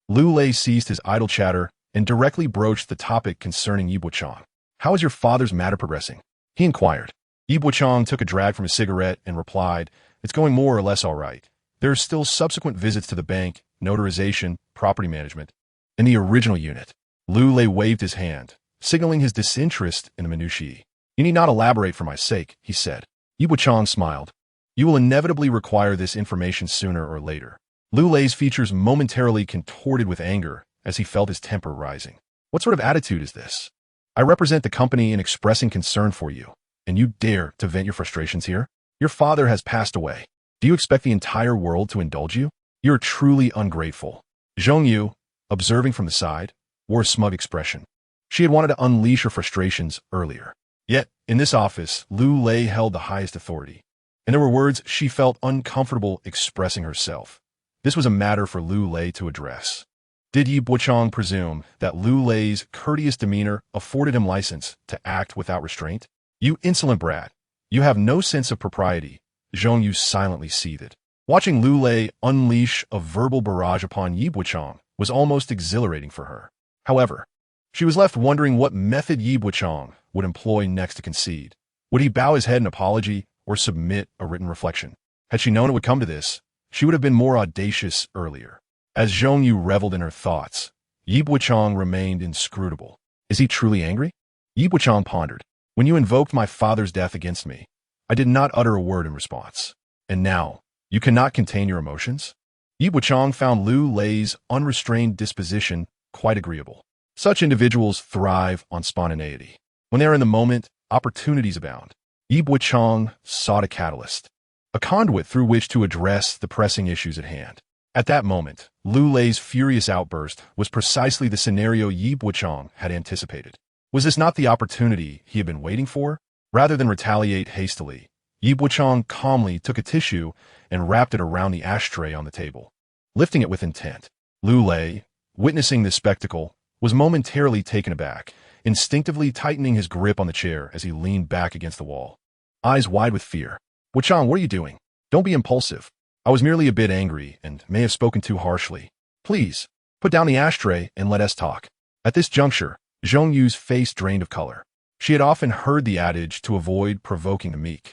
Lu Lei ceased his idle chatter and directly broached the topic concerning Yi Bochang. How is your father's matter progressing? He inquired. Yi Bochang took a drag from his cigarette and replied, It's going more or less all right. There are still subsequent visits to the bank, notarization, property management, and the original unit. Lu Lei waved his hand, signaling his disinterest in the minutiae. You need not elaborate for my sake, he said. Yi Bochang smiled. You will inevitably require this information sooner or later. Lu Lei's features momentarily contorted with anger as he felt his temper rising. What sort of attitude is this? I represent the company in expressing concern for you, and you dare to vent your frustrations here? Your father has passed away. Do you expect the entire world to indulge you? You're truly ungrateful. Zhong Yu, observing from the side, wore a smug expression. She had wanted to unleash her frustrations earlier. Yet, in this office, Lu Lei held the highest authority, and there were words she felt uncomfortable expressing herself. This was a matter for Lu Lei to address. Did Yi Bochang presume that Lu Lei's courteous demeanor afforded him license to act without restraint? "You insolent brat! You have no sense of propriety," Zhong Yu silently seethed. Watching Lu Lei unleash a verbal barrage upon Yi Bochang was almost exhilarating for her. However, she was left wondering what method Yi Bochang would employ next to concede. Would he bow his head in apology or submit a written reflection? Had she known it would come to this, she would have been more audacious earlier. As Zhong Yu reveled in her thoughts, Yi Bochang remained inscrutable. Is he truly angry? Yi Bochang pondered. When you invoked my father's death against me, I did not utter a word in response. And now, you cannot contain your emotions? Yi Bochang found Lu Lei's unrestrained disposition quite agreeable. Such individuals thrive on spontaneity. When they are in the moment, opportunities abound. Yi Bochang sought a catalyst, a conduit through which to address the pressing issues at hand. At that moment, Lu Lei's furious outburst was precisely the scenario Yi Bochang had anticipated. Was this not the opportunity he had been waiting for? Rather than retaliate hastily, Yi Bochang calmly took a tissue and wrapped it around the ashtray on the table, lifting it with intent. Lu Lei, witnessing this spectacle, was momentarily taken aback, instinctively tightening his grip on the chair as he leaned back against the wall, eyes wide with fear. "Bochang, what are you doing? Don't be impulsive. I was merely a bit angry and may have spoken too harshly. Please, put down the ashtray and let us talk." At this juncture, Zhong Yu's face drained of color. She had often heard the adage to avoid provoking the meek,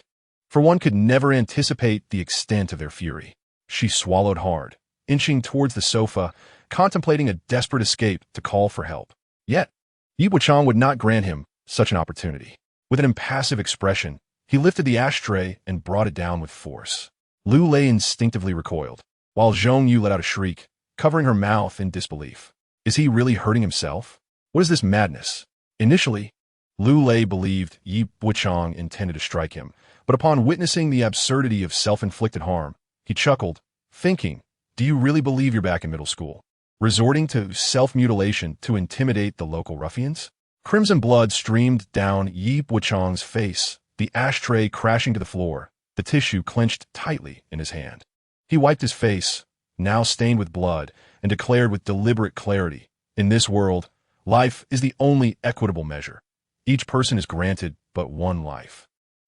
for one could never anticipate the extent of their fury. She swallowed hard, inching towards the sofa, contemplating a desperate escape to call for help. Yet, Yi Bochang would not grant him such an opportunity. With an impassive expression, he lifted the ashtray and brought it down with force. Lu Lei instinctively recoiled, while Zhong Yu let out a shriek, covering her mouth in disbelief. Is he really hurting himself? What is this madness? Initially, Lu Lei believed Yi Bochang intended to strike him, but upon witnessing the absurdity of self-inflicted harm, he chuckled, thinking, "Do you really believe you're back in middle school, resorting to self-mutilation to intimidate the local ruffians?" Crimson blood streamed down Yi Bochang's face, the ashtray crashing to the floor, the tissue clenched tightly in his hand. He wiped his face, now stained with blood, and declared with deliberate clarity, "In this world, life is the only equitable measure. Each person is granted but one life.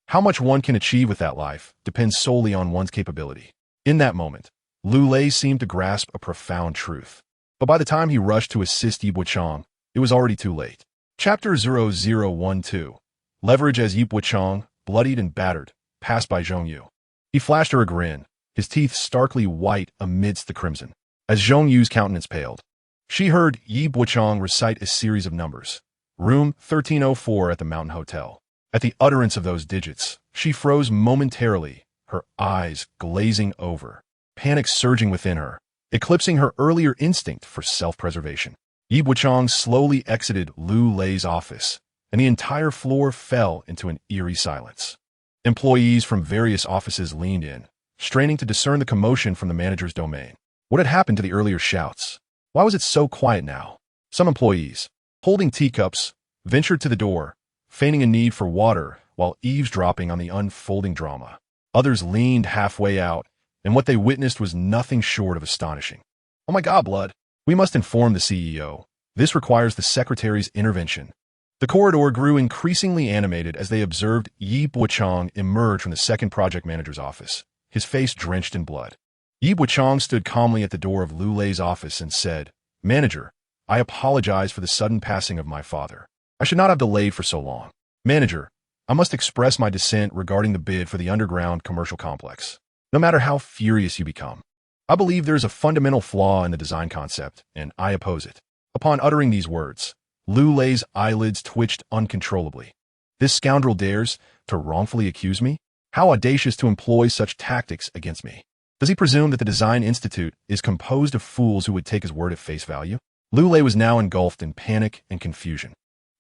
How much one can achieve with that life depends solely on one's capability." In that moment, Lu Lei seemed to grasp a profound truth. But by the time he rushed to assist Yi Bochang, it was already too late. Chapter 0012. Leverage. As Yi Bochang, bloodied and battered, passed by Zhong Yu, he flashed her a grin, his teeth starkly white amidst the crimson. As Zhong Yu's countenance paled, she heard Yi Bochang recite a series of numbers. Room 1304 at the Mountain Hotel. At the utterance of those digits, she froze momentarily, her eyes glazing over, panic surging within her, eclipsing her earlier instinct for self-preservation. Yi Bochang slowly exited Lu Lei's office, and the entire floor fell into an eerie silence. Employees from various offices leaned in, straining to discern the commotion from the manager's domain. What had happened to the earlier shouts? Why was it so quiet now? Some employees, holding teacups, ventured to the door, feigning a need for water while eavesdropping on the unfolding drama. Others leaned halfway out, and what they witnessed was nothing short of astonishing. "Oh my God, Blood! We must inform the CEO. This requires the secretary's intervention." The corridor grew increasingly animated as they observed Yi Bochang emerge from the second project manager's office, his face drenched in blood. Yi Bochang stood calmly at the door of Lu Lei's office and said, "Manager, I apologize for the sudden passing of my father. I should not have delayed for so long. Manager, I must express my dissent regarding the bid for the underground commercial complex. No matter how furious you become, I believe there is a fundamental flaw in the design concept, and I oppose it." Upon uttering these words, Lu Lei's eyelids twitched uncontrollably. This scoundrel dares to wrongfully accuse me? How audacious to employ such tactics against me. Does he presume that the Design Institute is composed of fools who would take his word at face value? Lu Lei was now engulfed in panic and confusion.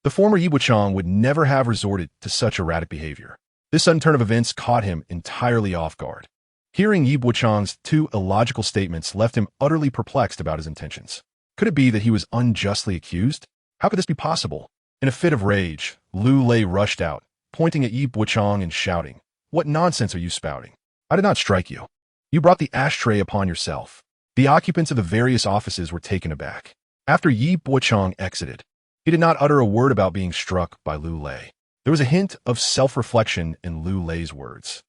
The former Yi Bochang would never have resorted to such erratic behavior. This sudden turn of events caught him entirely off guard. Hearing Yi Bochang's two illogical statements left him utterly perplexed about his intentions. Could it be that he was unjustly accused? How could this be possible? In a fit of rage, Lu Lei rushed out, pointing at Yi Bochang and shouting, "What nonsense are you spouting? I did not strike you. You brought the ashtray upon yourself." The occupants of the various offices were taken aback. After Yi Bochang exited, he did not utter a word about being struck by Lu Lei. There was a hint of self-reflection in Lu Lei's words.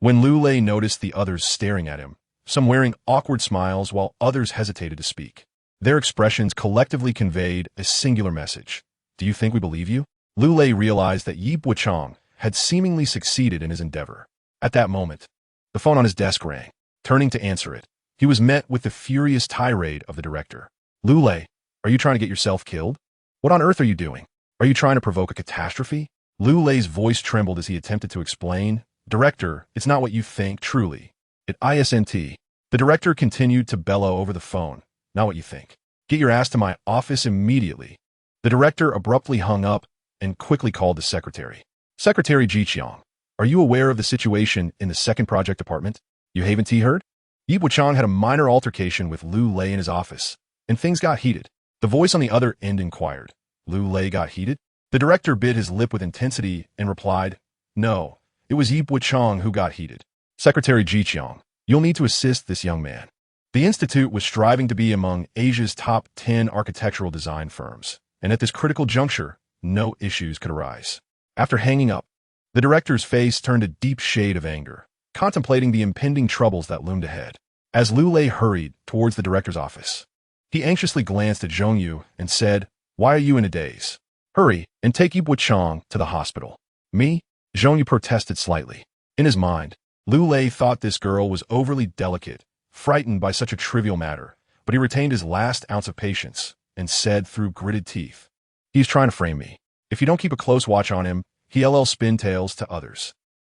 When Lu Lei noticed the others staring at him, some wearing awkward smiles while others hesitated to speak, their expressions collectively conveyed a singular message. "Do you think we believe you?" Lu Lei realized that Yi Bochang had seemingly succeeded in his endeavor. At that moment, the phone on his desk rang. Turning to answer it, he was met with the furious tirade of the director. "Lu Lei, are you trying to get yourself killed? What on earth are you doing? Are you trying to provoke a catastrophe?" Lu Lei's voice trembled as he attempted to explain. "Director, it's not what you think, truly. It isn't." The director continued to bellow over the phone. "Not what you think. Get your ass to my office immediately." The director abruptly hung up and quickly called the secretary. "Secretary Jiqiang, are you aware of the situation in the second project department? You haven't heard? Yi Bochang had a minor altercation with Lu Lei in his office, and things got heated." The voice on the other end inquired. "Lu Lei got heated?" The director bit his lip with intensity and replied, "No, it was Yi Bochang who got heated. Secretary Jiqiang, you'll need to assist this young man." The institute was striving to be among Asia's top 10 architectural design firms, and at this critical juncture, no issues could arise. After hanging up, the director's face turned a deep shade of anger, contemplating the impending troubles that loomed ahead. As Lu Lei hurried towards the director's office, he anxiously glanced at Zhongyu and said, "Why are you in a daze? Hurry and take Yi Bochang to the hospital." "Me?" Zhongyu protested slightly. In his mind, Lu Lei thought this girl was overly delicate, frightened by such a trivial matter, but he retained his last ounce of patience and said through gritted teeth, "He's trying to frame me. If you don't keep a close watch on him, he'll spin tales to others,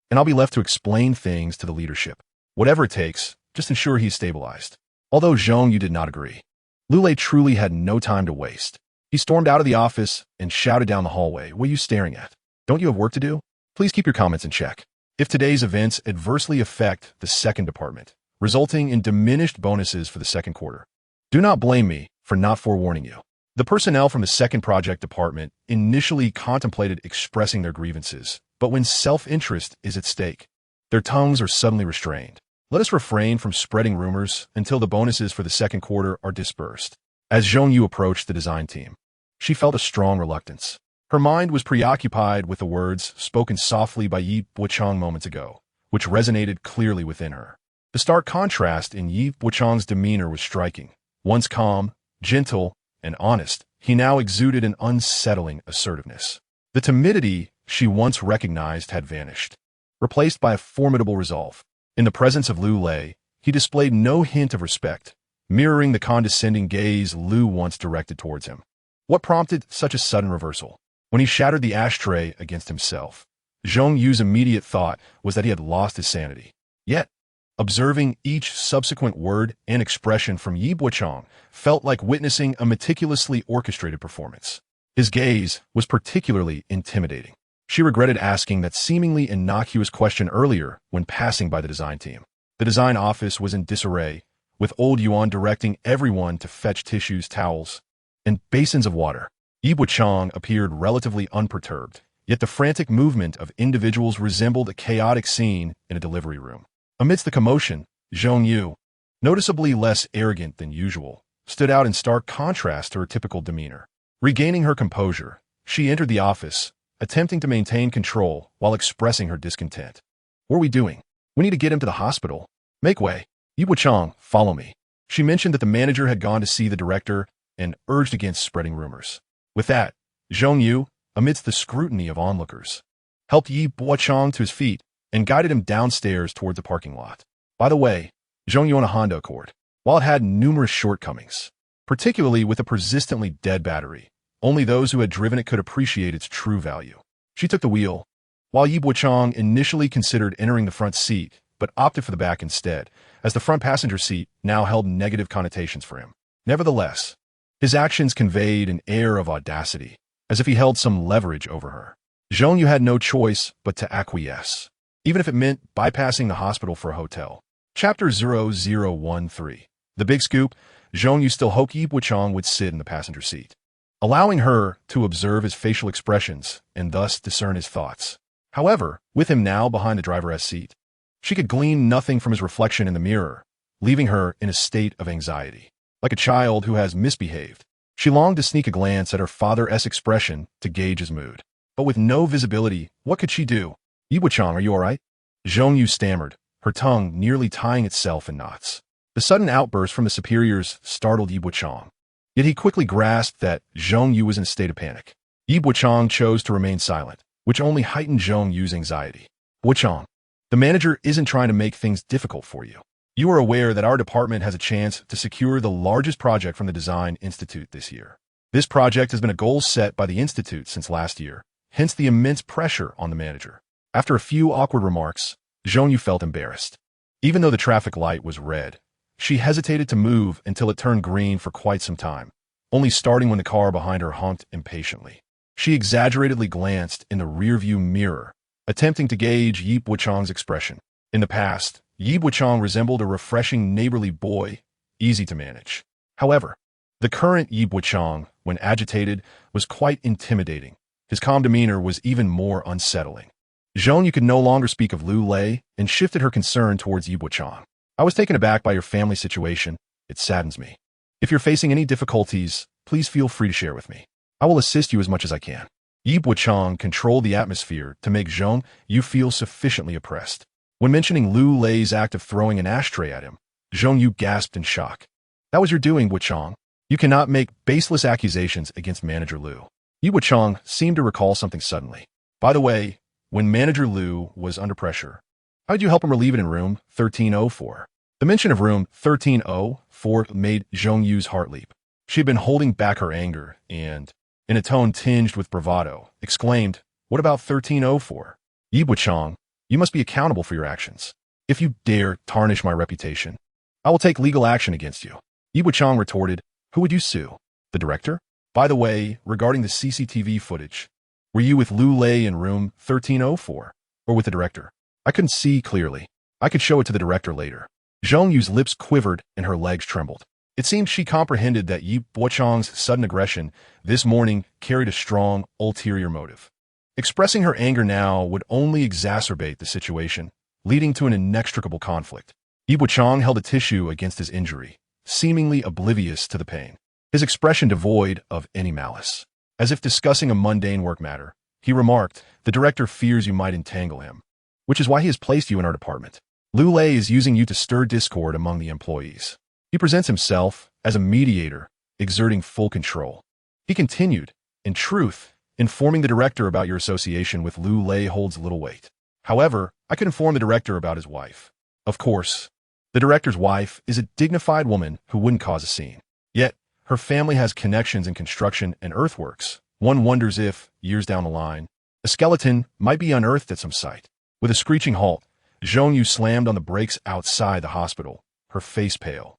and I'll be left to explain things to the leadership. Whatever it takes, just ensure he's stabilized." Although Zhongyu did not agree, Lu Lei truly had no time to waste. He stormed out of the office and shouted down the hallway, "What are you staring at? Don't you have work to do? Please keep your comments in check. If today's events adversely affect the second department, resulting in diminished bonuses for the second quarter, do not blame me for not forewarning you." The personnel from the second project department initially contemplated expressing their grievances, but when self-interest is at stake, their tongues are suddenly restrained. Let us refrain from spreading rumors until the bonuses for the second quarter are dispersed. As Zhongyu approached the design team, she felt a strong reluctance. Her mind was preoccupied with the words spoken softly by Yi Bochang moments ago, which resonated clearly within her. The stark contrast in Yi Bochang's demeanor was striking. Once calm, gentle, and honest, he now exuded an unsettling assertiveness. The timidity she once recognized had vanished, replaced by a formidable resolve. In the presence of Lu Lei, he displayed no hint of respect, mirroring the condescending gaze Lu once directed towards him. What prompted such a sudden reversal? When he shattered the ashtray against himself, Zhongyu's immediate thought was that he had lost his sanity. Yet, observing each subsequent word and expression from Yi Bochang felt like witnessing a meticulously orchestrated performance. His gaze was particularly intimidating. She regretted asking that seemingly innocuous question earlier when passing by the design team. The design office was in disarray, with old Yuan directing everyone to fetch tissues, towels, and basins of water. Yi Bochang appeared relatively unperturbed, yet the frantic movement of individuals resembled a chaotic scene in a delivery room. Amidst the commotion, Zhongyu, noticeably less arrogant than usual, stood out in stark contrast to her typical demeanor. Regaining her composure, she entered the office, attempting to maintain control while expressing her discontent. "What are we doing? We need to get him to the hospital. Make way. Yi Bochang, follow me." She mentioned that the manager had gone to see the director and urged against spreading rumors. With that, Zhongyu, amidst the scrutiny of onlookers, helped Yi Bochang to his feet and guided him downstairs toward the parking lot. By the way, Zhongyu owned a Honda Accord. While it had numerous shortcomings, particularly with a persistently dead battery, only those who had driven it could appreciate its true value. She took the wheel, while Yi Bochang initially considered entering the front seat, but opted for the back instead, as the front passenger seat now held negative connotations for him. Nevertheless, his actions conveyed an air of audacity, as if he held some leverage over her. Zhongyu had no choice but to acquiesce, even if it meant bypassing the hospital for a hotel. Chapter 0013. The Big Scoop. Zhongyu still hoped Yi Bochang would sit in the passenger seat, allowing her to observe his facial expressions and thus discern his thoughts. However, with him now behind the driver's seat, she could glean nothing from his reflection in the mirror, leaving her in a state of anxiety. Like a child who has misbehaved, she longed to sneak a glance at her father's expression to gauge his mood. But with no visibility, what could she do? "Yi Bochang, are you all right?" Zhong Yu stammered, her tongue nearly tying itself in knots. The sudden outburst from the superiors startled Yi Bochang. Yet he quickly grasped that Zhong Yu was in a state of panic. Yi Bochang chose to remain silent, which only heightened Zhong Yu's anxiety. "Bochang, the manager isn't trying to make things difficult for you. You are aware that our department has a chance to secure the largest project from the Design Institute this year. This project has been a goal set by the Institute since last year, hence the immense pressure on the manager." After a few awkward remarks, Zhong Yu felt embarrassed. Even though the traffic light was red, she hesitated to move until it turned green for quite some time, only starting when the car behind her honked impatiently. She exaggeratedly glanced in the rearview mirror, attempting to gauge Yi Bochang's expression. In the past, Yi Bochang resembled a refreshing neighborly boy, easy to manage. However, the current Yi Bochang, when agitated, was quite intimidating. His calm demeanor was even more unsettling. Zhong Yu could no longer speak of Lu Lei and shifted her concern towards Yi Bochang. "I was taken aback by your family situation. It saddens me. If you're facing any difficulties, please feel free to share with me. I will assist you as much as I can." Yi Bochang controlled the atmosphere to make Zhong Yu feel sufficiently oppressed. When mentioning Lu Lei's act of throwing an ashtray at him, Zhong Yu gasped in shock. "That was your doing, Bochang. You cannot make baseless accusations against Manager Lu." Yi Bochang seemed to recall something suddenly. "By the way, when Manager Lu was under pressure, how did you help him relieve it in room 1304? The mention of room 1304 made Zhong Yu's heart leap. She had been holding back her anger and, in a tone tinged with bravado, exclaimed, "What about 1304? Yi Bochang, you must be accountable for your actions. If you dare tarnish my reputation, I will take legal action against you." Yi Bochang retorted, "Who would you sue? The director? By the way, regarding the CCTV footage, were you with Lu Lei in room 1304, or with the director?" "I couldn't see clearly. I could show it to the director later." Zhong Yu's lips quivered and her legs trembled. It seemed she comprehended that Yi Bochang's sudden aggression this morning carried a strong, ulterior motive. Expressing her anger now would only exacerbate the situation, leading to an inextricable conflict. Yi Bochang held a tissue against his injury, seemingly oblivious to the pain, his expression devoid of any malice. As if discussing a mundane work matter, he remarked, "The director fears you might entangle him, which is why he has placed you in our department. Lu Lei is using you to stir discord among the employees. He presents himself as a mediator, exerting full control." He continued, "In truth, informing the director about your association with Lu Lei holds little weight. However, I could inform the director about his wife. Of course, the director's wife is a dignified woman who wouldn't cause a scene. Yet, her family has connections in construction and earthworks. One wonders if, years down the line, a skeleton might be unearthed at some site." With a screeching halt, Zhong Yu slammed on the brakes outside the hospital, her face pale.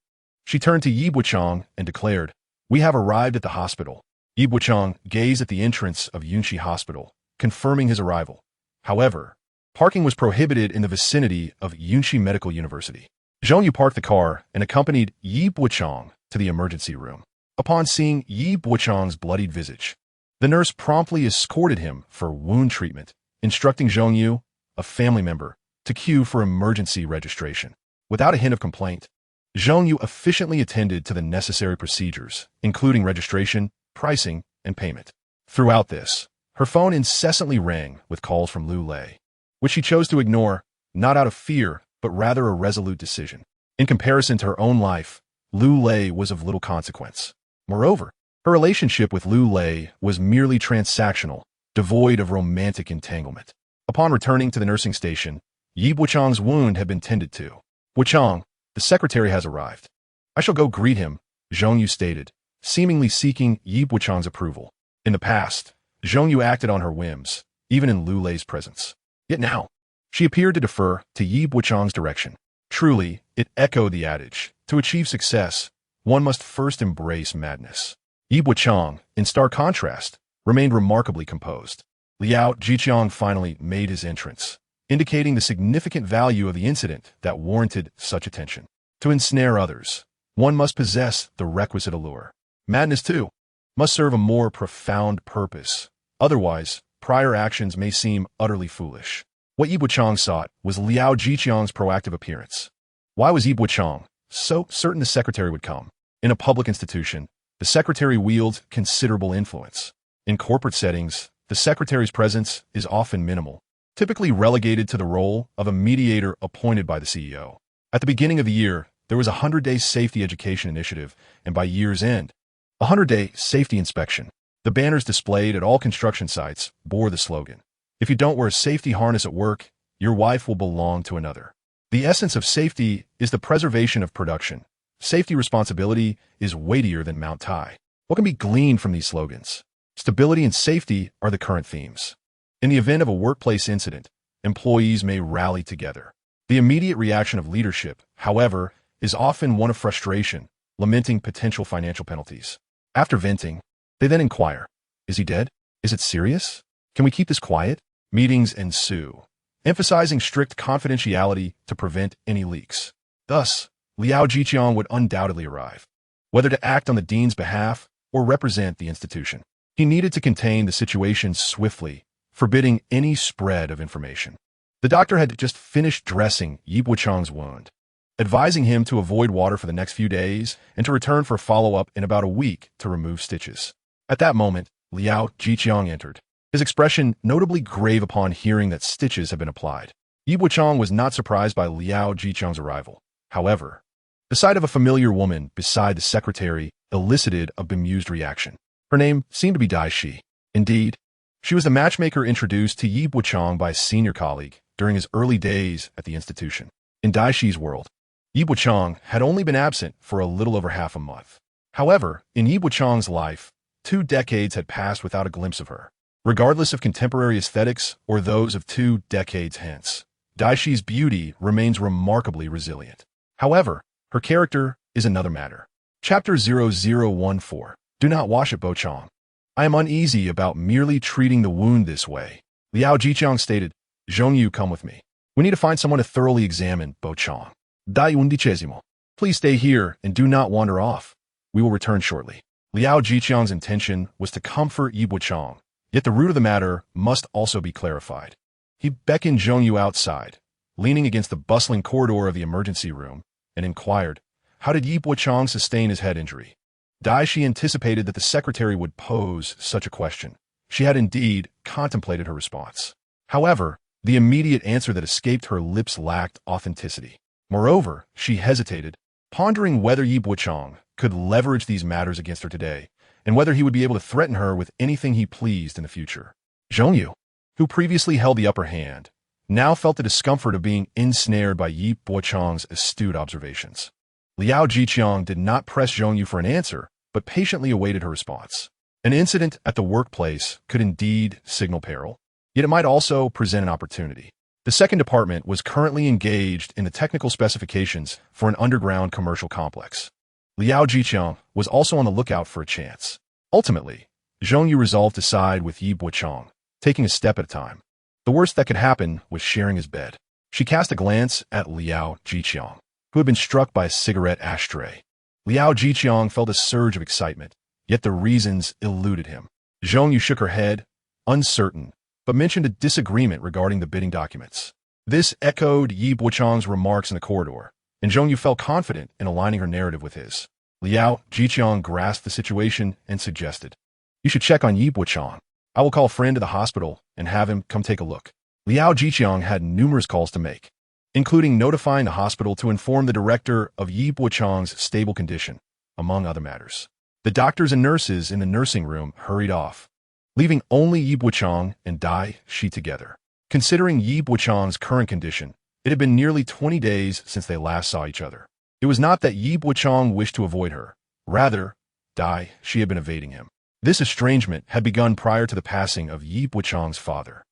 She turned to Yi Bochang and declared, "We have arrived at the hospital." Yi Bochang gazed at the entrance of Yunxi Hospital, confirming his arrival. However, parking was prohibited in the vicinity of Yunxi Medical University. Zhong Yu parked the car and accompanied Yi Bochang to the emergency room. Upon seeing Yi Bochang's bloodied visage, the nurse promptly escorted him for wound treatment, instructing Zhong Yu, a family member, to queue for emergency registration. Without a hint of complaint, Zhong Yu efficiently attended to the necessary procedures, including registration, pricing, and payment. Throughout this, her phone incessantly rang with calls from Lu Lei, which she chose to ignore, not out of fear, but rather a resolute decision. In comparison to her own life, Lu Lei was of little consequence. Moreover, her relationship with Lu Lei was merely transactional, devoid of romantic entanglement. Upon returning to the nursing station, Yi Bochang's wound had been tended to. "Bochang, the secretary has arrived. I shall go greet him," Zhong Yu stated, seemingly seeking Yi Bochang's approval. In the past, Zhong Yu acted on her whims, even in Lu Lei's presence. Yet now, she appeared to defer to Yi Bochang's direction. Truly, it echoed the adage, to achieve success, one must first embrace madness. Yi Bochang, in stark contrast, remained remarkably composed. Liao Jiqiang finally made his entrance, indicating the significant value of the incident that warranted such attention. To ensnare others, one must possess the requisite allure. Madness, too, must serve a more profound purpose. Otherwise, prior actions may seem utterly foolish. What Yi Bochang sought was Liao Jiqiang's proactive appearance. Why was Yi Bochang so certain the secretary would come? In a public institution, the secretary wields considerable influence. In corporate settings, the secretary's presence is often minimal, typically relegated to the role of a mediator appointed by the CEO. At the beginning of the year, there was a 100-day safety education initiative, and by year's end, a 100-day safety inspection. The banners displayed at all construction sites bore the slogan, "If you don't wear a safety harness at work, your wife will belong to another." The essence of safety is the preservation of production. Safety responsibility is weightier than Mount Tai. What can be gleaned from these slogans? Stability and safety are the current themes. In the event of a workplace incident, employees may rally together. The immediate reaction of leadership, however, is often one of frustration, lamenting potential financial penalties. After venting, they then inquire, "Is he dead? Is it serious? Can we keep this quiet?" Meetings ensue, emphasizing strict confidentiality to prevent any leaks. Thus, Liao Jiqiang would undoubtedly arrive, whether to act on the dean's behalf or represent the institution. He needed to contain the situation swiftly, forbidding any spread of information. The doctor had just finished dressing Yi Bochang's wound, advising him to avoid water for the next few days and to return for follow-up in about a week to remove stitches. At that moment, Liao Jiqiang entered, his expression notably grave upon hearing that stitches had been applied. Yi Bochang was not surprised by Liao Jiqiang's arrival. However, the sight of a familiar woman beside the secretary elicited a bemused reaction. Her name seemed to be Dai Shi. Indeed, she was the matchmaker introduced to Yi Bochang by a senior colleague during his early days at the institution. In Dai Shi's world, Yi Bochang had only been absent for a little over half a month. However, in Yi Bochang's life, 2 decades had passed without a glimpse of her. Regardless of contemporary aesthetics or those of 2 decades hence, Dai Shi's beauty remains remarkably resilient. However, her character is another matter. Chapter 0014. Do not wash it, Bochang. I am uneasy about merely treating the wound this way. Liao Jiqiang stated, Zhongyu, come with me. We need to find someone to thoroughly examine Bochang. Dai undicesimo. Please stay here and do not wander off. We will return shortly. Liao Jiqiang's intention was to comfort Yi Bochang, yet the root of the matter must also be clarified. He beckoned Zhongyu outside, leaning against the bustling corridor of the emergency room, and inquired, how did Yi Bochang sustain his head injury? Dai Shi anticipated that the secretary would pose such a question. She had indeed contemplated her response. However, the immediate answer that escaped her lips lacked authenticity. Moreover, she hesitated, pondering whether Yi Bochang could leverage these matters against her today, and whether he would be able to threaten her with anything he pleased in the future. Zhongyu, who previously held the upper hand, now felt the discomfort of being ensnared by Yi Bochang's astute observations. Liao Jiqiang did not press Zhongyu for an answer, but patiently awaited her response. An incident at the workplace could indeed signal peril, yet it might also present an opportunity. The second department was currently engaged in the technical specifications for an underground commercial complex. Liao Jiqiang was also on the lookout for a chance. Ultimately, Zhongyu resolved to side with Yi Bochang, taking a step at a time. The worst that could happen was sharing his bed. She cast a glance at Liao Jiqiang, who had been struck by a cigarette ashtray. Liao Jiqiang felt a surge of excitement, yet the reasons eluded him. Zhongyu shook her head, uncertain, but mentioned a disagreement regarding the bidding documents. This echoed Yi Bochang's remarks in the corridor, and Zhongyu felt confident in aligning her narrative with his. Liao Jiqiang grasped the situation and suggested, You should check on Yi Bochang. I will call a friend to the hospital and have him come take a look. Liao Jiqiang had numerous calls to make, including notifying the hospital to inform the director of Yi Bochang's stable condition, among other matters. The doctors and nurses in the nursing room hurried off, leaving only Yi Bochang and Dai Shi together. Considering Yi Bochang's current condition, it had been nearly 20 days since they last saw each other. It was not that Yi Bochang wished to avoid her. Rather, Dai Shi had been evading him. This estrangement had begun prior to the passing of Yi Bochang's father.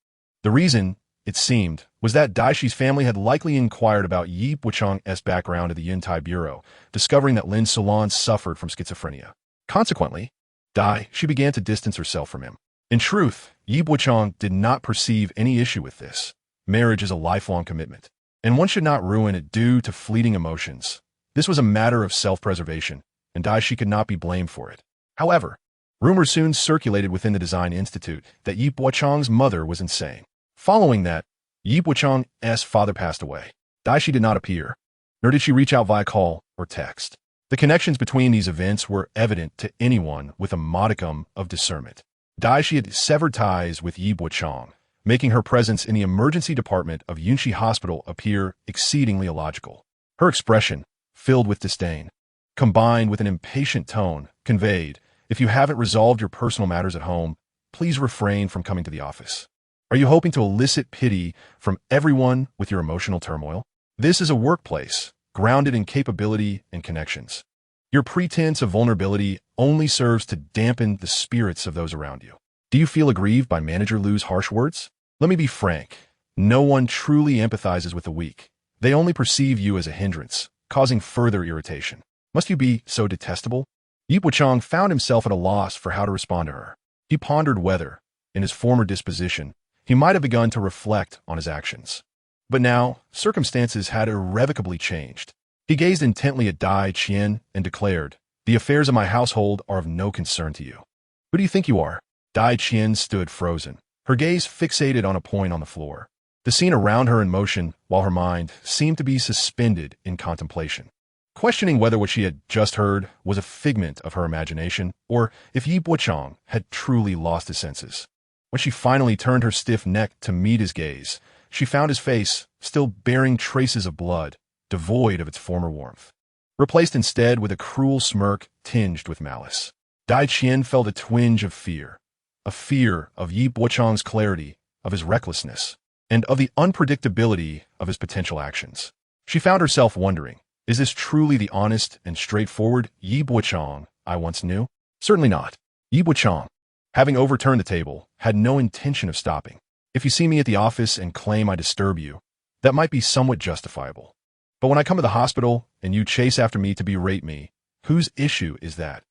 The reason, it seemed, was that Dai Shi's family had likely inquired about Yi Bochang's background at the Yuntai Bureau, discovering that Lin Solon suffered from schizophrenia. Consequently, Dai Shi began to distance herself from him. In truth, Yi Bochang did not perceive any issue with this. Marriage is a lifelong commitment, and one should not ruin it due to fleeting emotions. This was a matter of self-preservation, and Dai Shi could not be blamed for it. However, Rumors soon circulated within the Design Institute that Yi Bochang's mother was insane. Following that, Yi Bochang's father passed away. Daishi did not appear, nor did she reach out via call or text. The connections between these events were evident to anyone with a modicum of discernment. Daishi had severed ties with Yi Bochang, making her presence in the emergency department of Yunxi Hospital appear exceedingly illogical. Her expression, filled with disdain, combined with an impatient tone, conveyed, "If you haven't resolved your personal matters at home, please refrain from coming to the office." Are you hoping to elicit pity from everyone with your emotional turmoil? This is a workplace, grounded in capability and connections. Your pretense of vulnerability only serves to dampen the spirits of those around you. Do you feel aggrieved by Manager Lu's harsh words? Let me be frank. No one truly empathizes with the weak. They only perceive you as a hindrance, causing further irritation. Must you be so detestable? Yi Bochang found himself at a loss for how to respond to her. He pondered whether, in his former disposition, he might have begun to reflect on his actions. But now, circumstances had irrevocably changed. He gazed intently at Dai Qian and declared, "The affairs of my household are of no concern to you." "Who do you think you are?" Dai Qian stood frozen, her gaze fixated on a point on the floor. The scene around her in motion, while her mind seemed to be suspended in contemplation, questioning whether what she had just heard was a figment of her imagination or if Yi Bochang had truly lost his senses. When she finally turned her stiff neck to meet his gaze, she found his face still bearing traces of blood, devoid of its former warmth, replaced instead with a cruel smirk tinged with malice. Dai Qian felt a twinge of fear, a fear of Yi Bochang's clarity, of his recklessness, and of the unpredictability of his potential actions. She found herself wondering, is this truly the honest and straightforward Yi Bochang I once knew? Certainly not. Yi Bochang, having overturned the table, had no intention of stopping. If you see me at the office and claim I disturb you, that might be somewhat justifiable. But when I come to the hospital and you chase after me to berate me, whose issue is that?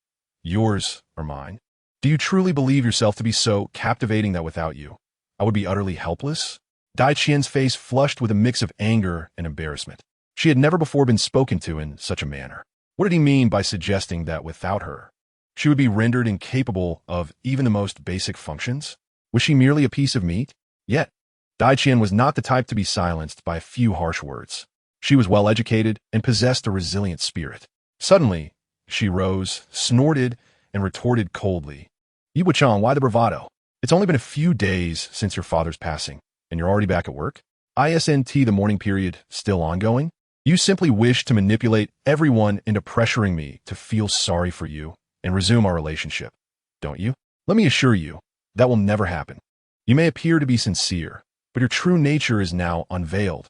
Yours or mine? Do you truly believe yourself to be so captivating that without you, I would be utterly helpless? Dai Qian's face flushed with a mix of anger and embarrassment. She had never before been spoken to in such a manner. What did he mean by suggesting that without her, she would be rendered incapable of even the most basic functions? Was she merely a piece of meat? Yet, Dai Qian was not the type to be silenced by a few harsh words. She was well-educated and possessed a resilient spirit. Suddenly, she rose, snorted, and retorted coldly, "Yi Bochang, why the bravado? It's only been a few days since your father's passing, and you're already back at work? Isn't the mourning period still ongoing? You simply wish to manipulate everyone into pressuring me to feel sorry for you and resume our relationship, don't you? Let me assure you, that will never happen. You may appear to be sincere, but your true nature is now unveiled.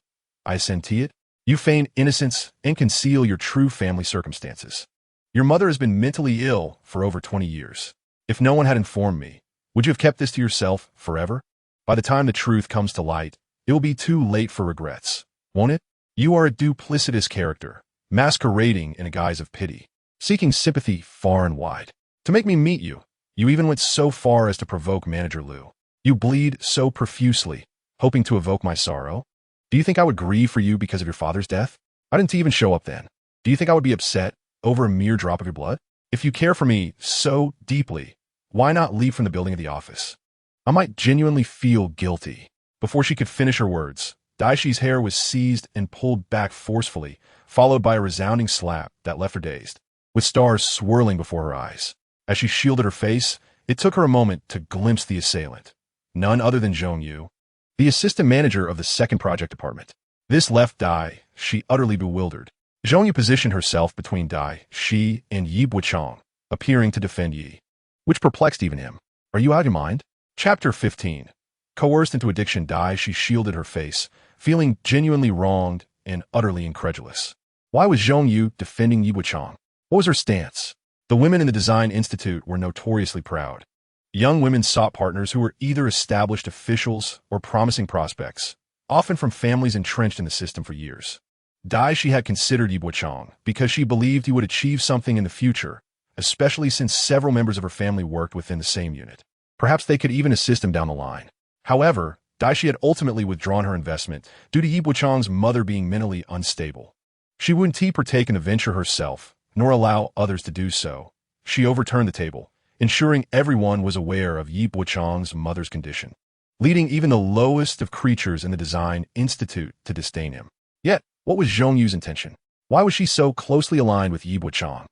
Isn't it? You feign innocence and conceal your true family circumstances. Your mother has been mentally ill for over 20 years. If no one had informed me, would you have kept this to yourself forever? By the time the truth comes to light, it will be too late for regrets, won't it? You are a duplicitous character, masquerading in a guise of pity, seeking sympathy far and wide. To make me meet you, you even went so far as to provoke Manager Lu. You bleed so profusely, hoping to evoke my sorrow. Do you think I would grieve for you because of your father's death? I didn't even show up then. Do you think I would be upset over a mere drop of your blood? If you care for me so deeply, why not leave from the building of the office? I might genuinely feel guilty." Before she could finish her words, Daishi's hair was seized and pulled back forcefully, followed by a resounding slap that left her dazed, with stars swirling before her eyes. As she shielded her face, it took her a moment to glimpse the assailant, none other than Zhong Yu, the assistant manager of the second project department. This left Dai Shi utterly bewildered. Zhong Yu positioned herself between Dai Shi and Yi Bochang, appearing to defend Yi, which perplexed even him. "Are you out of your mind?" Chapter 15. Coerced into addiction, Dai Shi shielded her face, feeling genuinely wronged and utterly incredulous. Why was Zhong Yu defending Yi Bochang? What was her stance? The women in the Design Institute were notoriously proud. Young women sought partners who were either established officials or promising prospects, often from families entrenched in the system for years. Dai Shi had considered Yi Bochang because she believed he would achieve something in the future, especially since several members of her family worked within the same unit. Perhaps they could even assist him down the line. However, Daishi had ultimately withdrawn her investment due to Yi Bochang's mother being mentally unstable. She wouldn't partake in the venture herself, nor allow others to do so. She overturned the table, ensuring everyone was aware of Yi Bochang's mother's condition, leading even the lowest of creatures in the Design Institute to disdain him. Yet, what was Zhong Yu's intention? Why was she so closely aligned with Yi Bochang?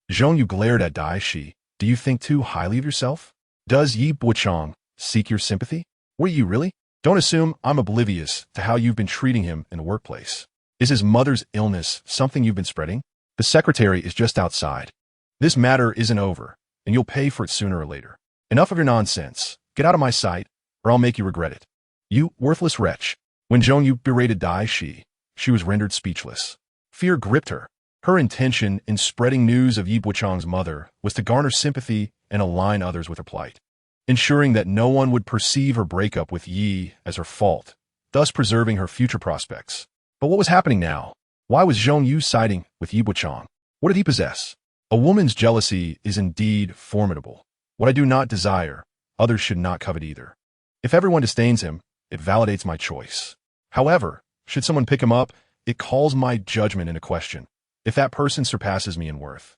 Zhong Yu glared at Dai Shi. Do you think too highly of yourself? Does Yi Bochang seek your sympathy? Were you really? Don't assume I'm oblivious to how you've been treating him in the workplace. Is his mother's illness something you've been spreading? The secretary is just outside. This matter isn't over, and you'll pay for it sooner or later. Enough of your nonsense. Get out of my sight, or I'll make you regret it. You worthless wretch. When Zhong Yu berated Dai Shi, she was rendered speechless. Fear gripped her. Her intention in spreading news of Yi Bochang's mother was to garner sympathy and align others with her plight, ensuring that no one would perceive her breakup with Yi as her fault, thus preserving her future prospects. But what was happening now? Why was Zhong Yu siding with Yi Bochang? What did he possess? A woman's jealousy is indeed formidable. What I do not desire, others should not covet either. If everyone disdains him, it validates my choice. However, should someone pick him up, it calls my judgment into question. If that person surpasses me in worth,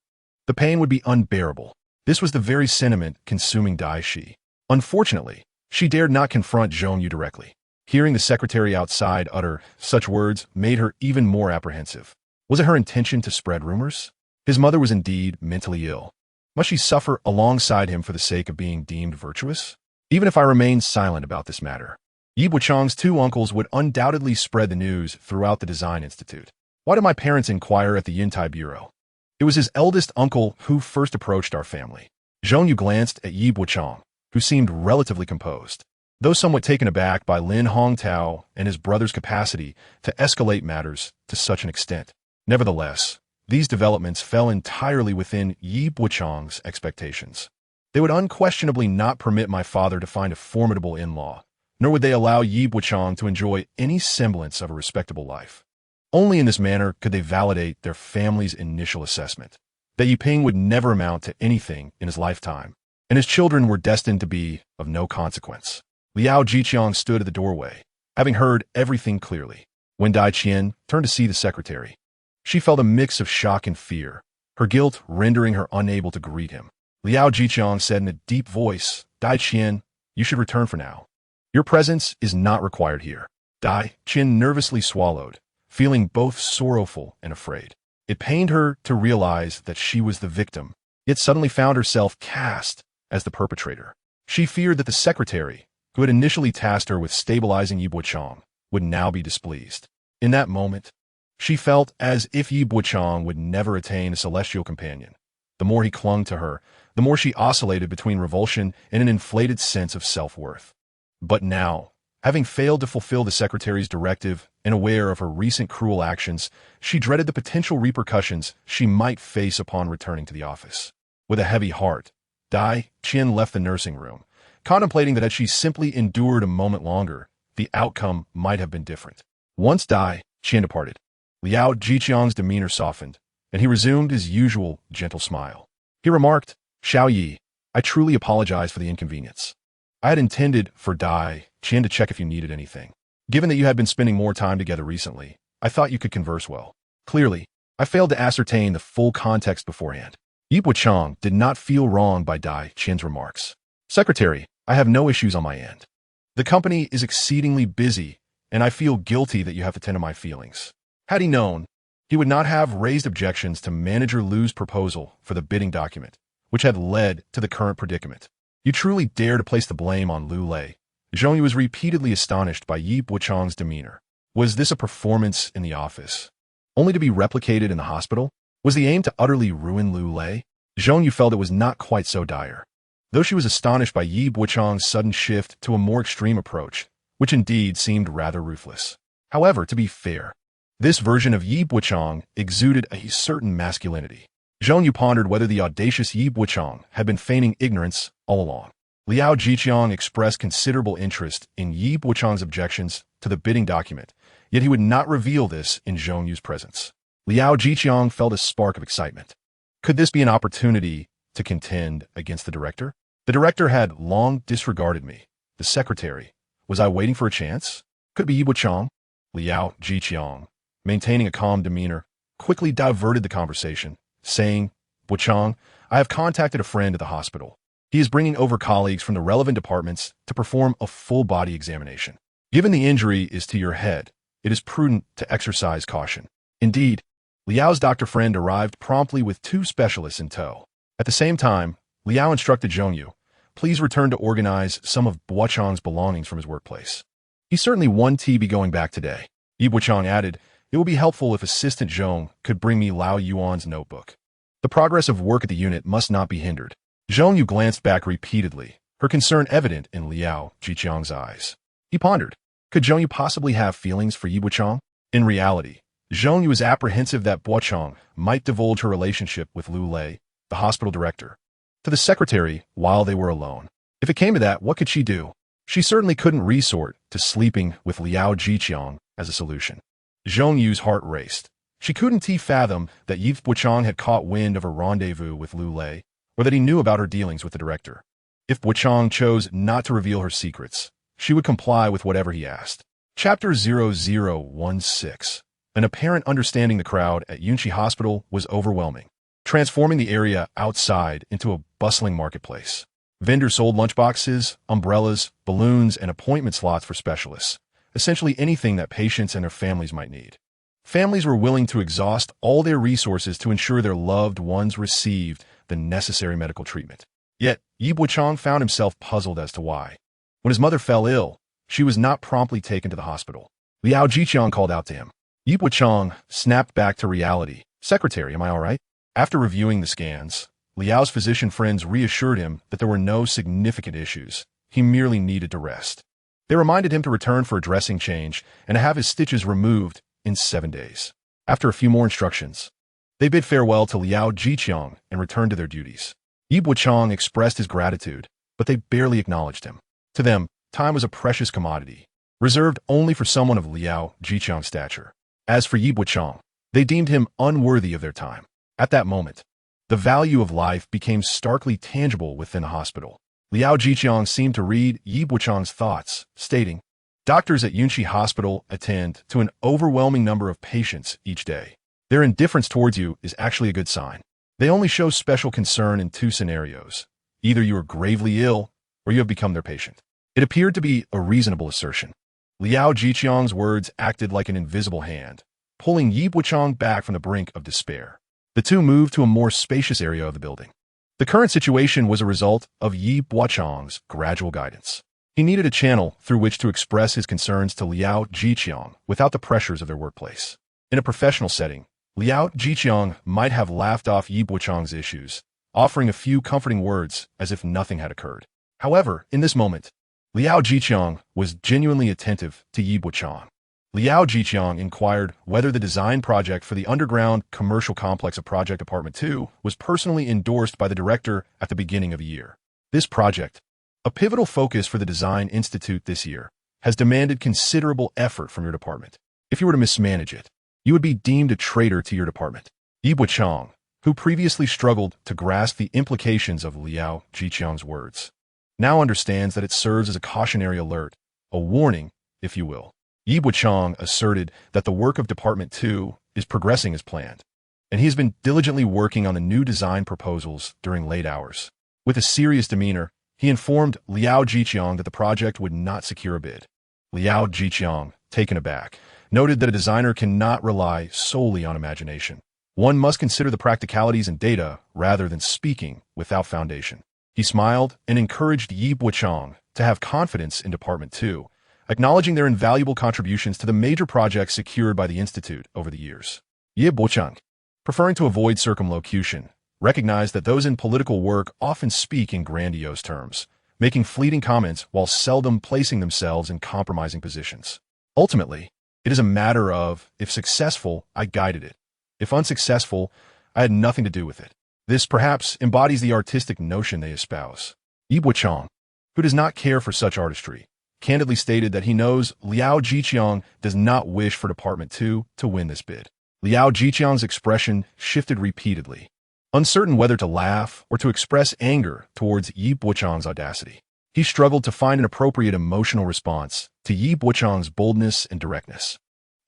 the pain would be unbearable. This was the very sentiment consuming Dai Shi. Unfortunately, she dared not confront Zhong Yu directly. Hearing the secretary outside utter such words made her even more apprehensive. Was it her intention to spread rumors? His mother was indeed mentally ill. Must she suffer alongside him for the sake of being deemed virtuous? Even if I remained silent about this matter, Yi Bochang's two uncles would undoubtedly spread the news throughout the Design Institute. Why did my parents inquire at the Yintai Bureau? It was his eldest uncle who first approached our family. Zhong Yu glanced at Yi Bochang, who seemed relatively composed, though somewhat taken aback by Lin Hongtao and his brother's capacity to escalate matters to such an extent. Nevertheless, these developments fell entirely within Yi Bochang's expectations. They would unquestionably not permit my father to find a formidable in-law, nor would they allow Yi Bochang to enjoy any semblance of a respectable life. Only in this manner could they validate their family's initial assessment, that Yiping would never amount to anything in his lifetime, and his children were destined to be of no consequence. Liao Jiqiang stood at the doorway, having heard everything clearly. When Dai Qian turned to see the secretary, she felt a mix of shock and fear, her guilt rendering her unable to greet him. Liao Jiqiang said in a deep voice, Dai Qian, you should return for now. Your presence is not required here. Dai Qian nervously swallowed, feeling both sorrowful and afraid. It pained her to realize that she was the victim, yet suddenly found herself cast as the perpetrator. She feared that the secretary, who had initially tasked her with stabilizing Yi Bochang, would now be displeased. In that moment, she felt as if Yi Bochang would never attain a celestial companion. The more he clung to her, the more she oscillated between revulsion and an inflated sense of self-worth. But now, having failed to fulfill the secretary's directive and aware of her recent cruel actions, she dreaded the potential repercussions she might face upon returning to the office. With a heavy heart, Dai Qian left the nursing room, contemplating that had she simply endured a moment longer, the outcome might have been different. Once Dai Qian departed, Liao Jiqiang's demeanor softened, and he resumed his usual gentle smile. He remarked, Xiao Yi, I truly apologize for the inconvenience. I had intended for Dai Qian to check if you needed anything. Given that you had been spending more time together recently, I thought you could converse well. Clearly, I failed to ascertain the full context beforehand. Yi Bochang did not feel wronged by Dai Qian's remarks. Secretary, I have no issues on my end. The company is exceedingly busy, and I feel guilty that you have to tend to my feelings. Had he known, he would not have raised objections to Manager Lu's proposal for the bidding document, which had led to the current predicament. You truly dare to place the blame on Lu Lei. Zhong Yu was repeatedly astonished by Yi Bochang's demeanor. Was this a performance in the office, only to be replicated in the hospital? Was the aim to utterly ruin Lu Lei? Zhong Yu felt it was not quite so dire, though she was astonished by Yi Bochang's sudden shift to a more extreme approach, which indeed seemed rather ruthless. However, to be fair, this version of Yi Bochang exuded a certain masculinity. Zhong Yu pondered whether the audacious Yi Bochang had been feigning ignorance all along. Liao Jiqiang expressed considerable interest in Yi Bochang's objections to the bidding document, yet he would not reveal this in Zhong Yu's presence. Liao Jiqiang felt a spark of excitement. Could this be an opportunity to contend against the director? The director had long disregarded me. The secretary. Was I waiting for a chance? Could it be Yi Bochang? Liao Jiqiang, maintaining a calm demeanor, quickly diverted the conversation, saying, Bochang, I have contacted a friend at the hospital. He is bringing over colleagues from the relevant departments to perform a full-body examination. Given the injury is to your head, it is prudent to exercise caution. Indeed, Liao's doctor friend arrived promptly with 2 specialists in tow. At the same time, Liao instructed Zhongyu, please return to organize some of Bochang's belongings from his workplace. He certainly won't be going back today. Bochang added, it would be helpful if Assistant Zhong could bring me Lao Yuan's notebook. The progress of work at the unit must not be hindered. Zhongyu glanced back repeatedly, her concern evident in Liao Zhiqiang's eyes. He pondered, could Zhongyu possibly have feelings for Bochang? In reality, Zhongyu was apprehensive that Bochang might divulge her relationship with Lu Lei, the hospital director, to the secretary while they were alone. If it came to that, what could she do? She certainly couldn't resort to sleeping with Liao Zhiqiang as a solution. Zhongyu's heart raced. She couldn't fathom that Bochang had caught wind of her rendezvous with Lu Lei, or that he knew about her dealings with the director. If Bochang chose not to reveal her secrets, she would comply with whatever he asked. Chapter 0016. An apparent understanding the crowd at Yunqi Hospital was overwhelming, transforming the area outside into a bustling marketplace. Vendors sold lunchboxes, umbrellas, balloons, and appointment slots for specialists, essentially anything that patients and their families might need. Families were willing to exhaust all their resources to ensure their loved ones received the necessary medical treatment. Yet, Bochang found himself puzzled as to why. When his mother fell ill, she was not promptly taken to the hospital. Liao Zhiqiang called out to him. Bochang snapped back to reality. Secretary, am I all right? After reviewing the scans, Liao's physician friends reassured him that there were no significant issues. He merely needed to rest. They reminded him to return for a dressing change and to have his stitches removed in 7 days. After a few more instructions, they bid farewell to Liao Zhiqiang and returned to their duties. Bochang expressed his gratitude, but they barely acknowledged him. To them, time was a precious commodity, reserved only for someone of Liao Zhiqiang's stature. As for Bochang, they deemed him unworthy of their time. At that moment, the value of life became starkly tangible within the hospital. Liao Zhiqiang seemed to read Bochang's thoughts, stating, doctors at Yunqi Hospital attend to an overwhelming number of patients each day. Their indifference towards you is actually a good sign. They only show special concern in 2 scenarios. Either you are gravely ill, or you have become their patient. It appeared to be a reasonable assertion. Liao Zhiqiang's words acted like an invisible hand, pulling Bochang back from the brink of despair. The 2 moved to a more spacious area of the building. The current situation was a result of Bochang's gradual guidance. He needed a channel through which to express his concerns to Liao Zhiqiang without the pressures of their workplace. In a professional setting, Liao Zhiqiang might have laughed off Bochang's issues, offering a few comforting words as if nothing had occurred. However, in this moment, Liao Zhiqiang was genuinely attentive to Bochang. Liao Zhiqiang inquired whether the design project for the underground commercial complex of Project Department 2 was personally endorsed by the director at the beginning of the year. This project, a pivotal focus for the Design Institute this year, has demanded considerable effort from your department. If you were to mismanage it, you would be deemed a traitor to your department. Bochang, who previously struggled to grasp the implications of Liao Zhiqiang's words, now understands that it serves as a cautionary alert, a warning, if you will. Bochang asserted that the work of Department 2 is progressing as planned, and he has been diligently working on the new design proposals during late hours. With a serious demeanor, he informed Liao Zhiqiang that the project would not secure a bid. Liao Zhiqiang, taken aback, noted that a designer cannot rely solely on imagination. One must consider the practicalities and data rather than speaking without foundation. He smiled and encouraged Bochang to have confidence in Department 2, acknowledging their invaluable contributions to the major projects secured by the Institute over the years. Bochang, preferring to avoid circumlocution, recognized that those in political work often speak in grandiose terms, making fleeting comments while seldom placing themselves in compromising positions. Ultimately, it is a matter of, if successful, I guided it. If unsuccessful, I had nothing to do with it. This perhaps embodies the artistic notion they espouse. Bochang, who does not care for such artistry, candidly stated that he knows Liao Zhiqiang does not wish for Department 2 to win this bid. Liao Zhiqiang's expression shifted repeatedly, uncertain whether to laugh or to express anger towards Bochang's audacity. He struggled to find an appropriate emotional response to Bochang's boldness and directness.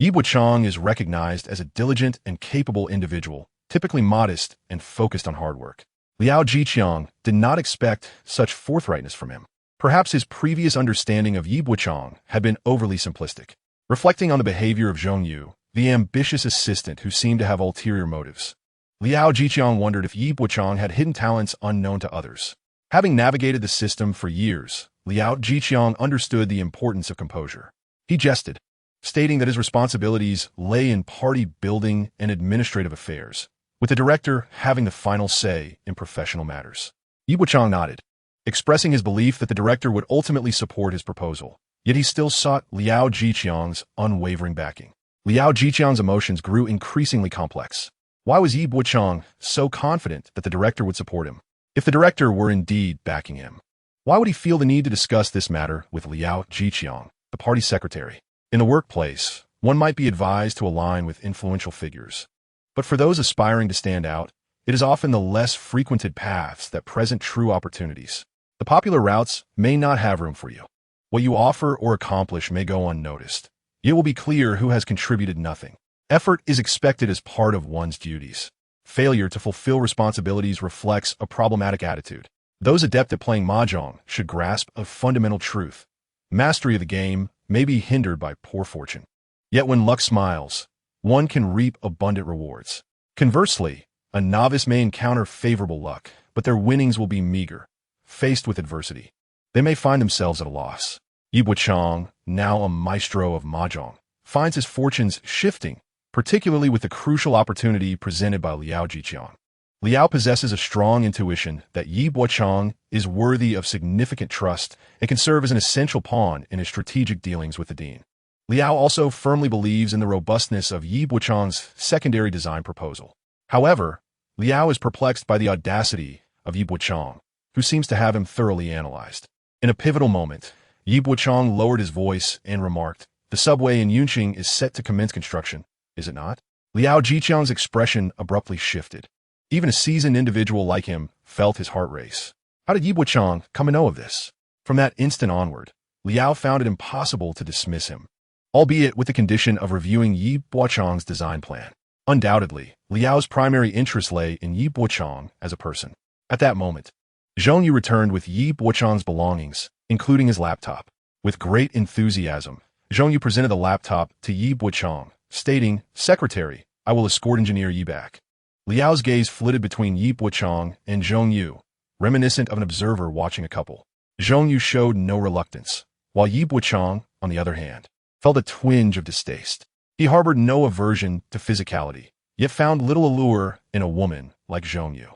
Bochang is recognized as a diligent and capable individual, typically modest and focused on hard work. Liao Jiqiang did not expect such forthrightness from him. Perhaps his previous understanding of Yi Bochang had been overly simplistic. Reflecting on the behavior of Zhong Yu, the ambitious assistant who seemed to have ulterior motives, Liao Jiqiang wondered if Yi Bochang had hidden talents unknown to others. Having navigated the system for years, Liao Jiqiang understood the importance of composure. He jested, stating that his responsibilities lay in party building and administrative affairs, with the director having the final say in professional matters. Yi Bochang nodded, expressing his belief that the director would ultimately support his proposal. Yet he still sought Liao Jiqiang's unwavering backing. Liao Jiqiang's emotions grew increasingly complex. Why was Yi Bochang so confident that the director would support him? If the director were indeed backing him, why would he feel the need to discuss this matter with Liao Jiqiang, the party secretary? In the workplace, one might be advised to align with influential figures. But for those aspiring to stand out, it is often the less frequented paths that present true opportunities. The popular routes may not have room for you. What you offer or accomplish may go unnoticed. It will be clear who has contributed nothing. Effort is expected as part of one's duties. Failure to fulfill responsibilities reflects a problematic attitude. Those adept at playing mahjong should grasp a fundamental truth. Mastery of the game may be hindered by poor fortune. Yet when luck smiles, one can reap abundant rewards. Conversely, a novice may encounter favorable luck, but their winnings will be meager. Faced with adversity, they may find themselves at a loss. Yi Bochang, now a maestro of mahjong, finds his fortunes shifting, particularly with the crucial opportunity presented by Liao Jiqiang. Liao possesses a strong intuition that Yi Bochang is worthy of significant trust and can serve as an essential pawn in his strategic dealings with the dean. Liao also firmly believes in the robustness of Yi Bochang's secondary design proposal. However, Liao is perplexed by the audacity of Yi Bochang, who seems to have him thoroughly analyzed. In a pivotal moment, Yi Bochang lowered his voice and remarked, "The subway in Yunqing is set to commence construction, is it not?" Liao Jiqiang's expression abruptly shifted. Even a seasoned individual like him felt his heart race. How did Yi Bochang come to know of this? From that instant onward, Liao found it impossible to dismiss him, albeit with the condition of reviewing Yi Bochang's design plan. Undoubtedly, Liao's primary interest lay in Yi Bochang as a person. At that moment, Zhong Yu returned with Yi Bochang's belongings, including his laptop. With great enthusiasm, Zhong Yu presented the laptop to Yi Bochang, stating, "Secretary, I will escort engineer Yi back." Liao's gaze flitted between Yi Bochang and Zhong Yu, reminiscent of an observer watching a couple. Zhong Yu showed no reluctance, while Yi Bochang, on the other hand, felt a twinge of distaste. He harbored no aversion to physicality, yet found little allure in a woman like Zhong Yu.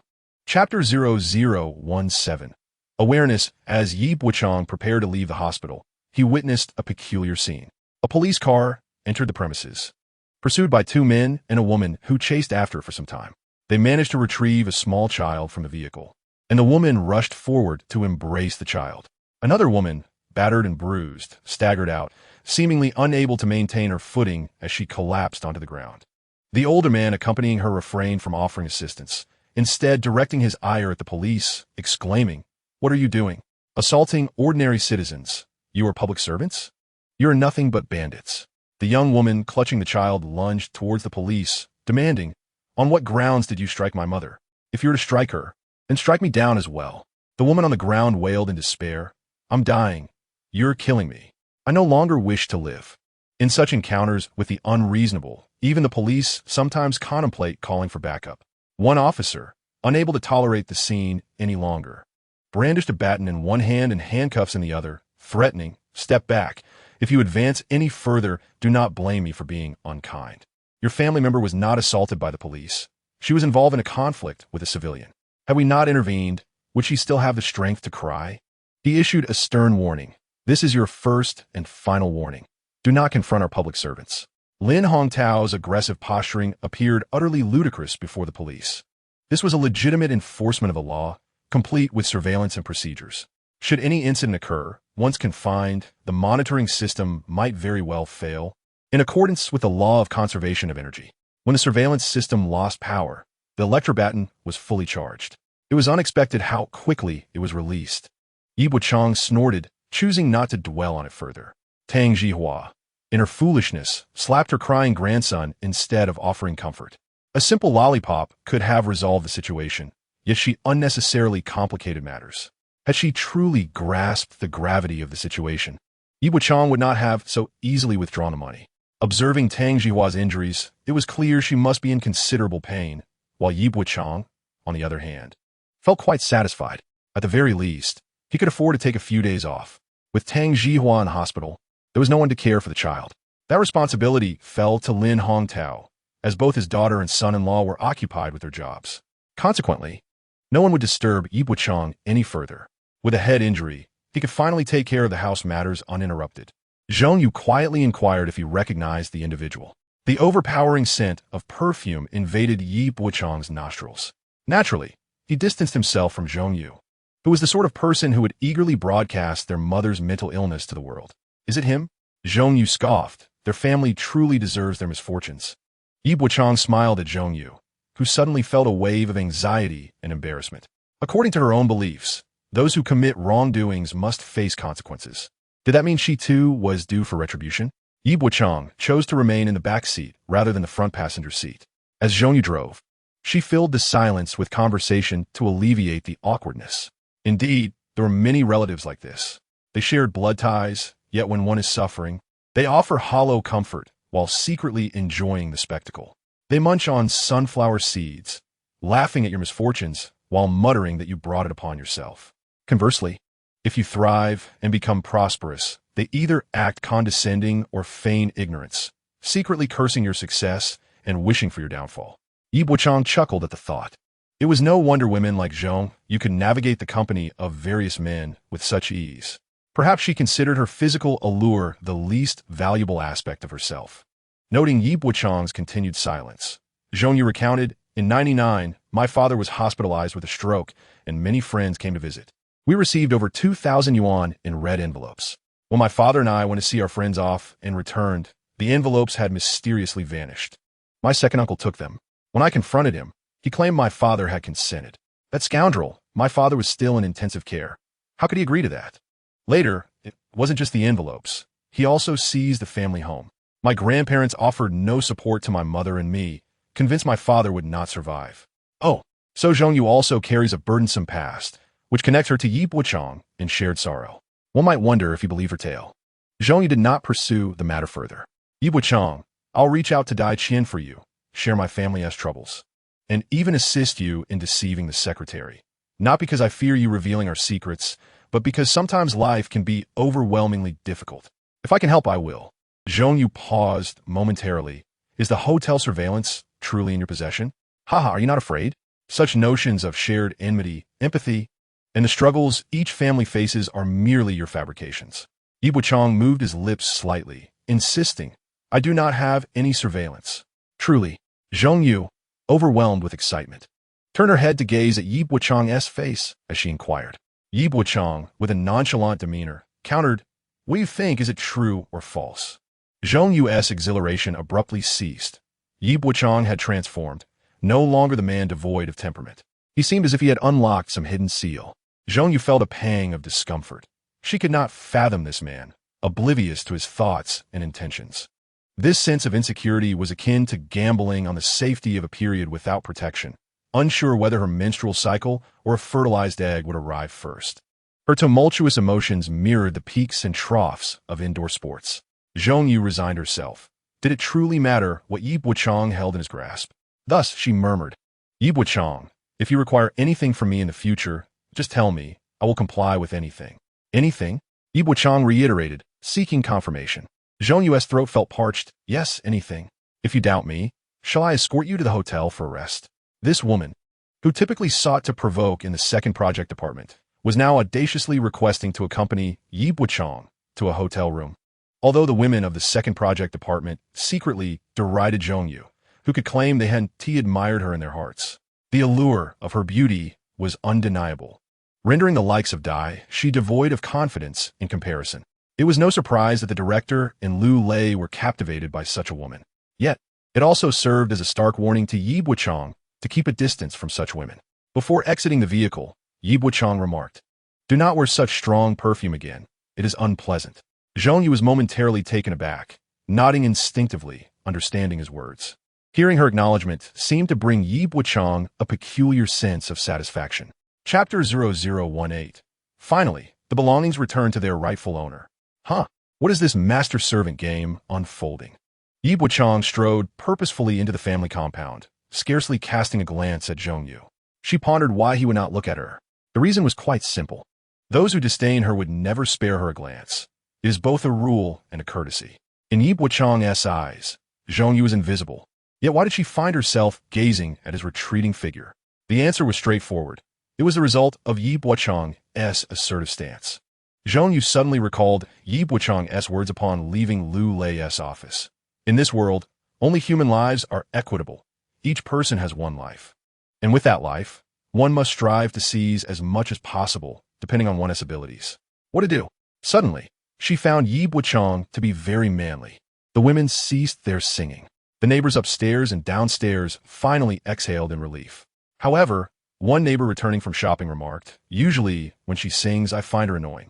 Chapter 0017. Awareness. As Yi Bochang prepared to leave the hospital, he witnessed a peculiar scene. A police car entered the premises, pursued by two men and a woman who chased after for some time. They managed to retrieve a small child from the vehicle, and the woman rushed forward to embrace the child. Another woman, battered and bruised, staggered out, seemingly unable to maintain her footing as she collapsed onto the ground. The older man accompanying her refrained from offering assistance, instead directing his ire at the police, exclaiming, "What are you doing? Assaulting ordinary citizens. You are public servants? You are nothing but bandits." The young woman clutching the child lunged towards the police, demanding, "On what grounds did you strike my mother? If you were to strike her, then strike me down as well." The woman on the ground wailed in despair, "I'm dying. You're killing me. I no longer wish to live." In such encounters with the unreasonable, even the police sometimes contemplate calling for backup. One officer, unable to tolerate the scene any longer, brandished a baton in one hand and handcuffs in the other, threatening, "Step back. If you advance any further, do not blame me for being unkind. Your family member was not assaulted by the police. She was involved in a conflict with a civilian. Had we not intervened, would she still have the strength to cry?" He issued a stern warning. "This is your first and final warning. Do not confront our public servants." Lin Hongtao's aggressive posturing appeared utterly ludicrous before the police. This was a legitimate enforcement of the law, complete with surveillance and procedures. Should any incident occur, once confined, the monitoring system might very well fail. In accordance with the law of conservation of energy, when the surveillance system lost power, the electrobaton was fully charged. It was unexpected how quickly it was released. Yi Bochang snorted, choosing not to dwell on it further. Tang Jihua, in her foolishness, slapped her crying grandson instead of offering comfort. A simple lollipop could have resolved the situation, yet she unnecessarily complicated matters. Had she truly grasped the gravity of the situation, Yi Bochang would not have so easily withdrawn the money. Observing Tang Jihua's injuries, it was clear she must be in considerable pain, while Yi Bochang, on the other hand, felt quite satisfied. At the very least, he could afford to take a few days off. With Tang Jihua in hospital, there was no one to care for the child. That responsibility fell to Lin Hongtao, as both his daughter and son-in-law were occupied with their jobs. Consequently, no one would disturb Yi Bochang any further. With a head injury, he could finally take care of the house matters uninterrupted. Zhong Yu quietly inquired if he recognized the individual. The overpowering scent of perfume invaded Yi Bochang's nostrils. Naturally, he distanced himself from Zhong Yu, who was the sort of person who would eagerly broadcast their mother's mental illness to the world. Is it him? Zhong Yu scoffed. Their family truly deserves their misfortunes. Yi Bochang smiled at Zhong Yu, who suddenly felt a wave of anxiety and embarrassment. According to her own beliefs, those who commit wrongdoings must face consequences. Did that mean she too was due for retribution? Yi Bochang chose to remain in the back seat rather than the front passenger seat. As Zhong Yu drove, she filled the silence with conversation to alleviate the awkwardness. Indeed, there were many relatives like this. They shared blood ties, yet when one is suffering, they offer hollow comfort while secretly enjoying the spectacle. They munch on sunflower seeds, laughing at your misfortunes while muttering that you brought it upon yourself. Conversely, if you thrive and become prosperous, they either act condescending or feign ignorance, secretly cursing your success and wishing for your downfall. Yi Bochang chuckled at the thought. It was no wonder women like Zhong Yu could navigate the company of various men with such ease. Perhaps she considered her physical allure the least valuable aspect of herself. Noting Yi Bochang's continued silence, Zhong Yu recounted, "In '99, my father was hospitalized with a stroke, and many friends came to visit. We received over 2,000 yuan in red envelopes. When my father and I went to see our friends off and returned, the envelopes had mysteriously vanished. My second uncle took them. When I confronted him, he claimed my father had consented. That scoundrel, my father was still in intensive care. How could he agree to that? Later, it wasn't just the envelopes. He also seized the family home. My grandparents offered no support to my mother and me, convinced my father would not survive. Oh, so Zhong Yu also carries a burdensome past, which connects her to Yi Bochang in shared sorrow. One might wonder if he believed her tale. Zhong Yu did not pursue the matter further. Yi Bochang, I'll reach out to Dai Qian for you, share my family's troubles, and even assist you in deceiving the secretary. Not because I fear you revealing our secrets, but because sometimes life can be overwhelmingly difficult. If I can help, I will." Zhong Yu paused momentarily. Is the hotel surveillance truly in your possession? Haha, are you not afraid? Such notions of shared enmity, empathy, and the struggles each family faces are merely your fabrications. Yi Bochang moved his lips slightly, insisting, I do not have any surveillance. Truly. Zhong Yu, overwhelmed with excitement, turned her head to gaze at Yi Bochang's face as she inquired. Yi Bochang, with a nonchalant demeanor, countered, What do you think? Is it true or false? Zhong Yu's exhilaration abruptly ceased. Yi Bochang had transformed, no longer the man devoid of temperament. He seemed as if he had unlocked some hidden seal. Zhong Yu felt a pang of discomfort. She could not fathom this man, oblivious to his thoughts and intentions. This sense of insecurity was akin to gambling on the safety of a period without protection, unsure whether her menstrual cycle or a fertilized egg would arrive first. Her tumultuous emotions mirrored the peaks and troughs of indoor sports. Zhong Yu resigned herself. Did it truly matter what Yi Bochang held in his grasp? Thus she murmured, Yi Bochang, if you require anything from me in the future, just tell me. I will comply with anything. Anything? Yi Bochang reiterated, seeking confirmation. Zhong Yu's throat felt parched. Yes, anything. If you doubt me, shall I escort you to the hotel for a rest? This woman, who typically sought to provoke in the second project department, was now audaciously requesting to accompany Yi Bochang to a hotel room. Although the women of the second project department secretly derided Zhong Yu, who could claim they hadn't admired her in their hearts, the allure of her beauty was undeniable, rendering the likes of Dai she devoid of confidence in comparison. It was no surprise that the director and Liu Lei were captivated by such a woman. Yet, it also served as a stark warning to Yi Bochang to keep a distance from such women. Before exiting the vehicle, Yi Bochang remarked, Do not wear such strong perfume again. It is unpleasant. Zhong Yu was momentarily taken aback, nodding instinctively, understanding his words. Hearing her acknowledgement seemed to bring Yi Bochang a peculiar sense of satisfaction. Chapter 0018. Finally, the belongings returned to their rightful owner. Huh, what is this master-servant game unfolding? Yi Bochang strode purposefully into the family compound, scarcely casting a glance at Zhongyu. She pondered why he would not look at her. The reason was quite simple. Those who disdain her would never spare her a glance. It is both a rule and a courtesy. In Yi Bochang's eyes, Zhongyu was invisible. Yet why did she find herself gazing at his retreating figure? The answer was straightforward. It was the result of Yi Bochang's assertive stance. Zhongyu suddenly recalled Yi Bochang's words upon leaving Lu Lei's office. In this world, only human lives are equitable. Each person has one life. And with that life, one must strive to seize as much as possible, depending on one's abilities. What to do? Suddenly, she found Yi Bochang to be very manly. The women ceased their singing. The neighbors upstairs and downstairs finally exhaled in relief. However, one neighbor returning from shopping remarked, "Usually, when she sings, I find her annoying.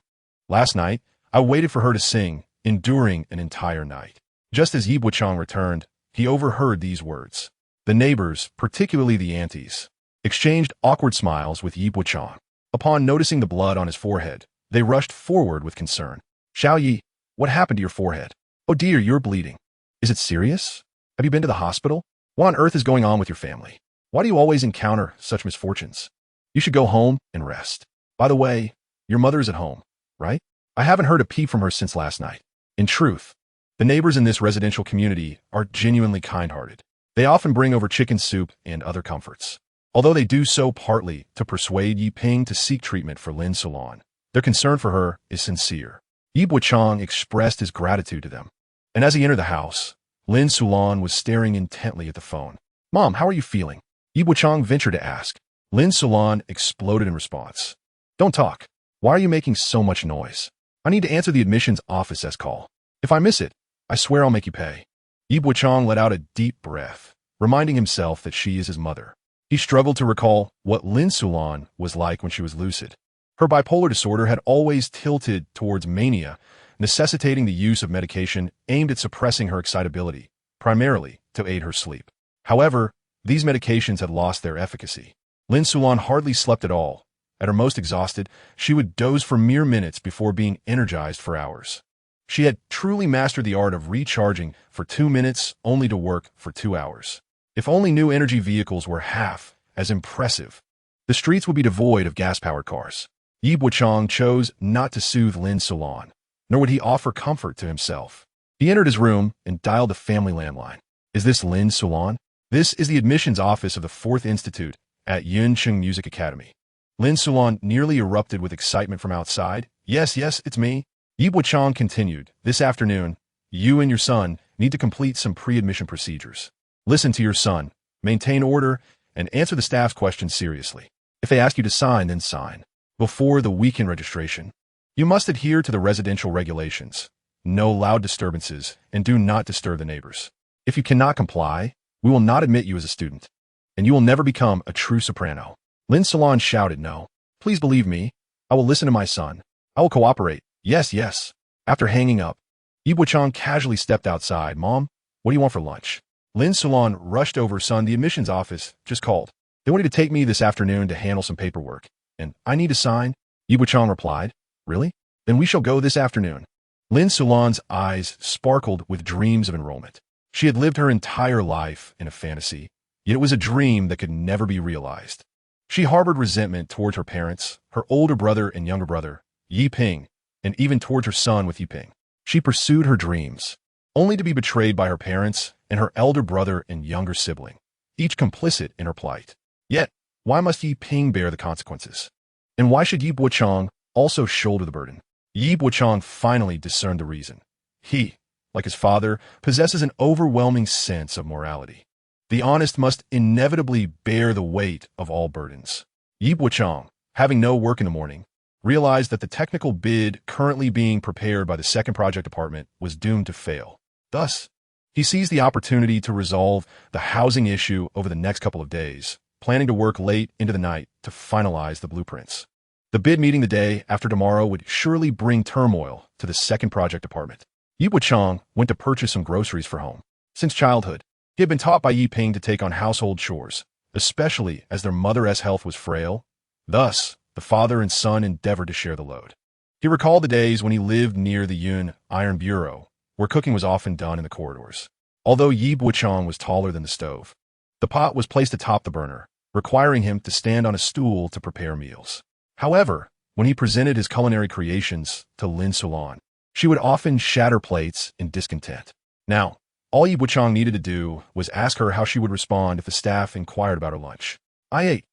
Last night, I waited for her to sing, enduring an entire night." Just as Yi Bochang returned, he overheard these words. The neighbors, particularly the aunties, exchanged awkward smiles with Yi Bochang. Upon noticing the blood on his forehead, they rushed forward with concern. "Xiao Yi, what happened to your forehead? Oh dear, you're bleeding. Is it serious? Have you been to the hospital? What on earth is going on with your family? Why do you always encounter such misfortunes? You should go home and rest. By the way, your mother is at home, right? I haven't heard a peep from her since last night." In truth, the neighbors in this residential community are genuinely kind-hearted. They often bring over chicken soup and other comforts. Although they do so partly to persuade Yi Ping to seek treatment for Lin Sulan, their concern for her is sincere. Yi Bochang expressed his gratitude to them. And as he entered the house, Lin Sulan was staring intently at the phone. "Mom, how are you feeling?" Yi Bochang ventured to ask. Lin Sulan exploded in response. "Don't talk. Why are you making so much noise? I need to answer the admissions office's call. If I miss it, I swear I'll make you pay." Yi Bochang let out a deep breath, reminding himself that she is his mother. He struggled to recall what Lin Sulan was like when she was lucid. Her bipolar disorder had always tilted towards mania, necessitating the use of medication aimed at suppressing her excitability, primarily to aid her sleep. However, these medications had lost their efficacy. Lin Sulan hardly slept at all. At her most exhausted, she would doze for mere minutes before being energized for hours. She had truly mastered the art of recharging for 2 minutes only to work for 2 hours. If only new energy vehicles were half as impressive, the streets would be devoid of gas-powered cars. Yi Bochang chose not to soothe Lin Sulan, nor would he offer comfort to himself. He entered his room and dialed the family landline. "Is this Lin Sulan? This is the admissions office of the 4th Institute at Yuncheng Music Academy." Lin Sulan nearly erupted with excitement from outside. Yes, it's me." Yi Bochang continued, "This afternoon, you and your son need to complete some pre-admission procedures. Listen to your son, maintain order, and answer the staff's questions seriously. If they ask you to sign, then sign. Before the weekend registration, you must adhere to the residential regulations. No loud disturbances, and do not disturb the neighbors. If you cannot comply, we will not admit you as a student, and you will never become a true soprano." Lin Sulan shouted, "No. Please believe me. I will listen to my son. I will cooperate. Yes." After hanging up, Yi Bochang casually stepped outside. "Mom, what do you want for lunch?" Lin Sulan rushed over. "Son, the admissions office just called. They wanted to take me this afternoon to handle some paperwork, and I need to sign." Yi Bochang replied, "Really? Then we shall go this afternoon." Lin Sulan's eyes sparkled with dreams of enrollment. She had lived her entire life in a fantasy, yet it was a dream that could never be realized. She harbored resentment towards her parents, her older brother and younger brother, Yi Ping, and even towards her son with Yi Ping. She pursued her dreams, only to be betrayed by her parents and her elder brother and younger sibling, each complicit in her plight. Yet, why must Yi Ping bear the consequences? And why should Yi Bochang also shoulder the burden? Yi Bochang finally discerned the reason. He, like his father, possesses an overwhelming sense of morality. The honest must inevitably bear the weight of all burdens. Yi Bochang, having no work in the morning, realized that the technical bid currently being prepared by the 2nd Project Department was doomed to fail. Thus, he seized the opportunity to resolve the housing issue over the next couple of days, planning to work late into the night to finalize the blueprints. The bid meeting the day after tomorrow would surely bring turmoil to the 2nd Project Department. Yi Bochang went to purchase some groceries for home. Since childhood, He had been taught by Yi Ping to take on household chores, especially as their mother's health was frail. Thus, the father and son endeavored to share the load. He recalled the days when he lived near the Yun Iron Bureau, where cooking was often done in the corridors. Although Yi Bochang was taller than the stove, the pot was placed atop the burner, requiring him to stand on a stool to prepare meals. However, when he presented his culinary creations to Lin Sulan, she would often shatter plates in discontent. Now, all Yi Bochang needed to do was ask her how she would respond if the staff inquired about her lunch. "I ate,"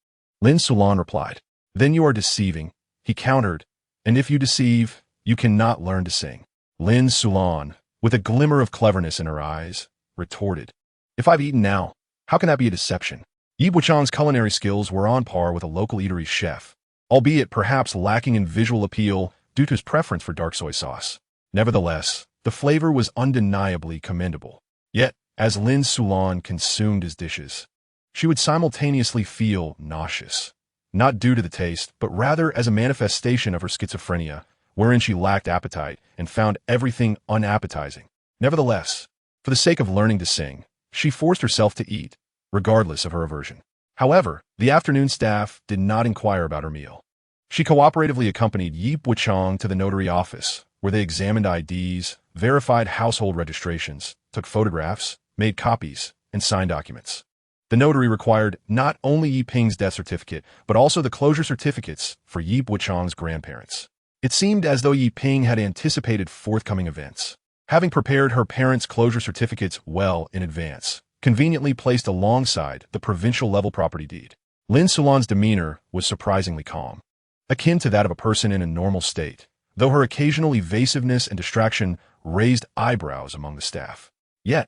Lin Sulan replied. "Then you are deceiving," he countered, "and if you deceive, you cannot learn to sing." Lin Sulan, with a glimmer of cleverness in her eyes, retorted, "If I've eaten now, how can that be a deception?" Yi Bochang's culinary skills were on par with a local eatery chef, albeit perhaps lacking in visual appeal due to his preference for dark soy sauce. Nevertheless, the flavor was undeniably commendable. Yet, as Lin Sulan consumed his dishes, she would simultaneously feel nauseous, not due to the taste, but rather as a manifestation of her schizophrenia, wherein she lacked appetite and found everything unappetizing. Nevertheless, for the sake of learning to sing, she forced herself to eat, regardless of her aversion. However, the afternoon staff did not inquire about her meal. She cooperatively accompanied Yi Bochang to the notary office, where they examined IDs, verified household registrations, took photographs, made copies, and signed documents. The notary required not only Yi Ping's death certificate, but also the closure certificates for Yi Bochang's grandparents. It seemed as though Yi Ping had anticipated forthcoming events, having prepared her parents' closure certificates well in advance, conveniently placed alongside the provincial-level property deed. Lin Sulan's demeanor was surprisingly calm, akin to that of a person in a normal state, though her occasional evasiveness and distraction raised eyebrows among the staff. Yet,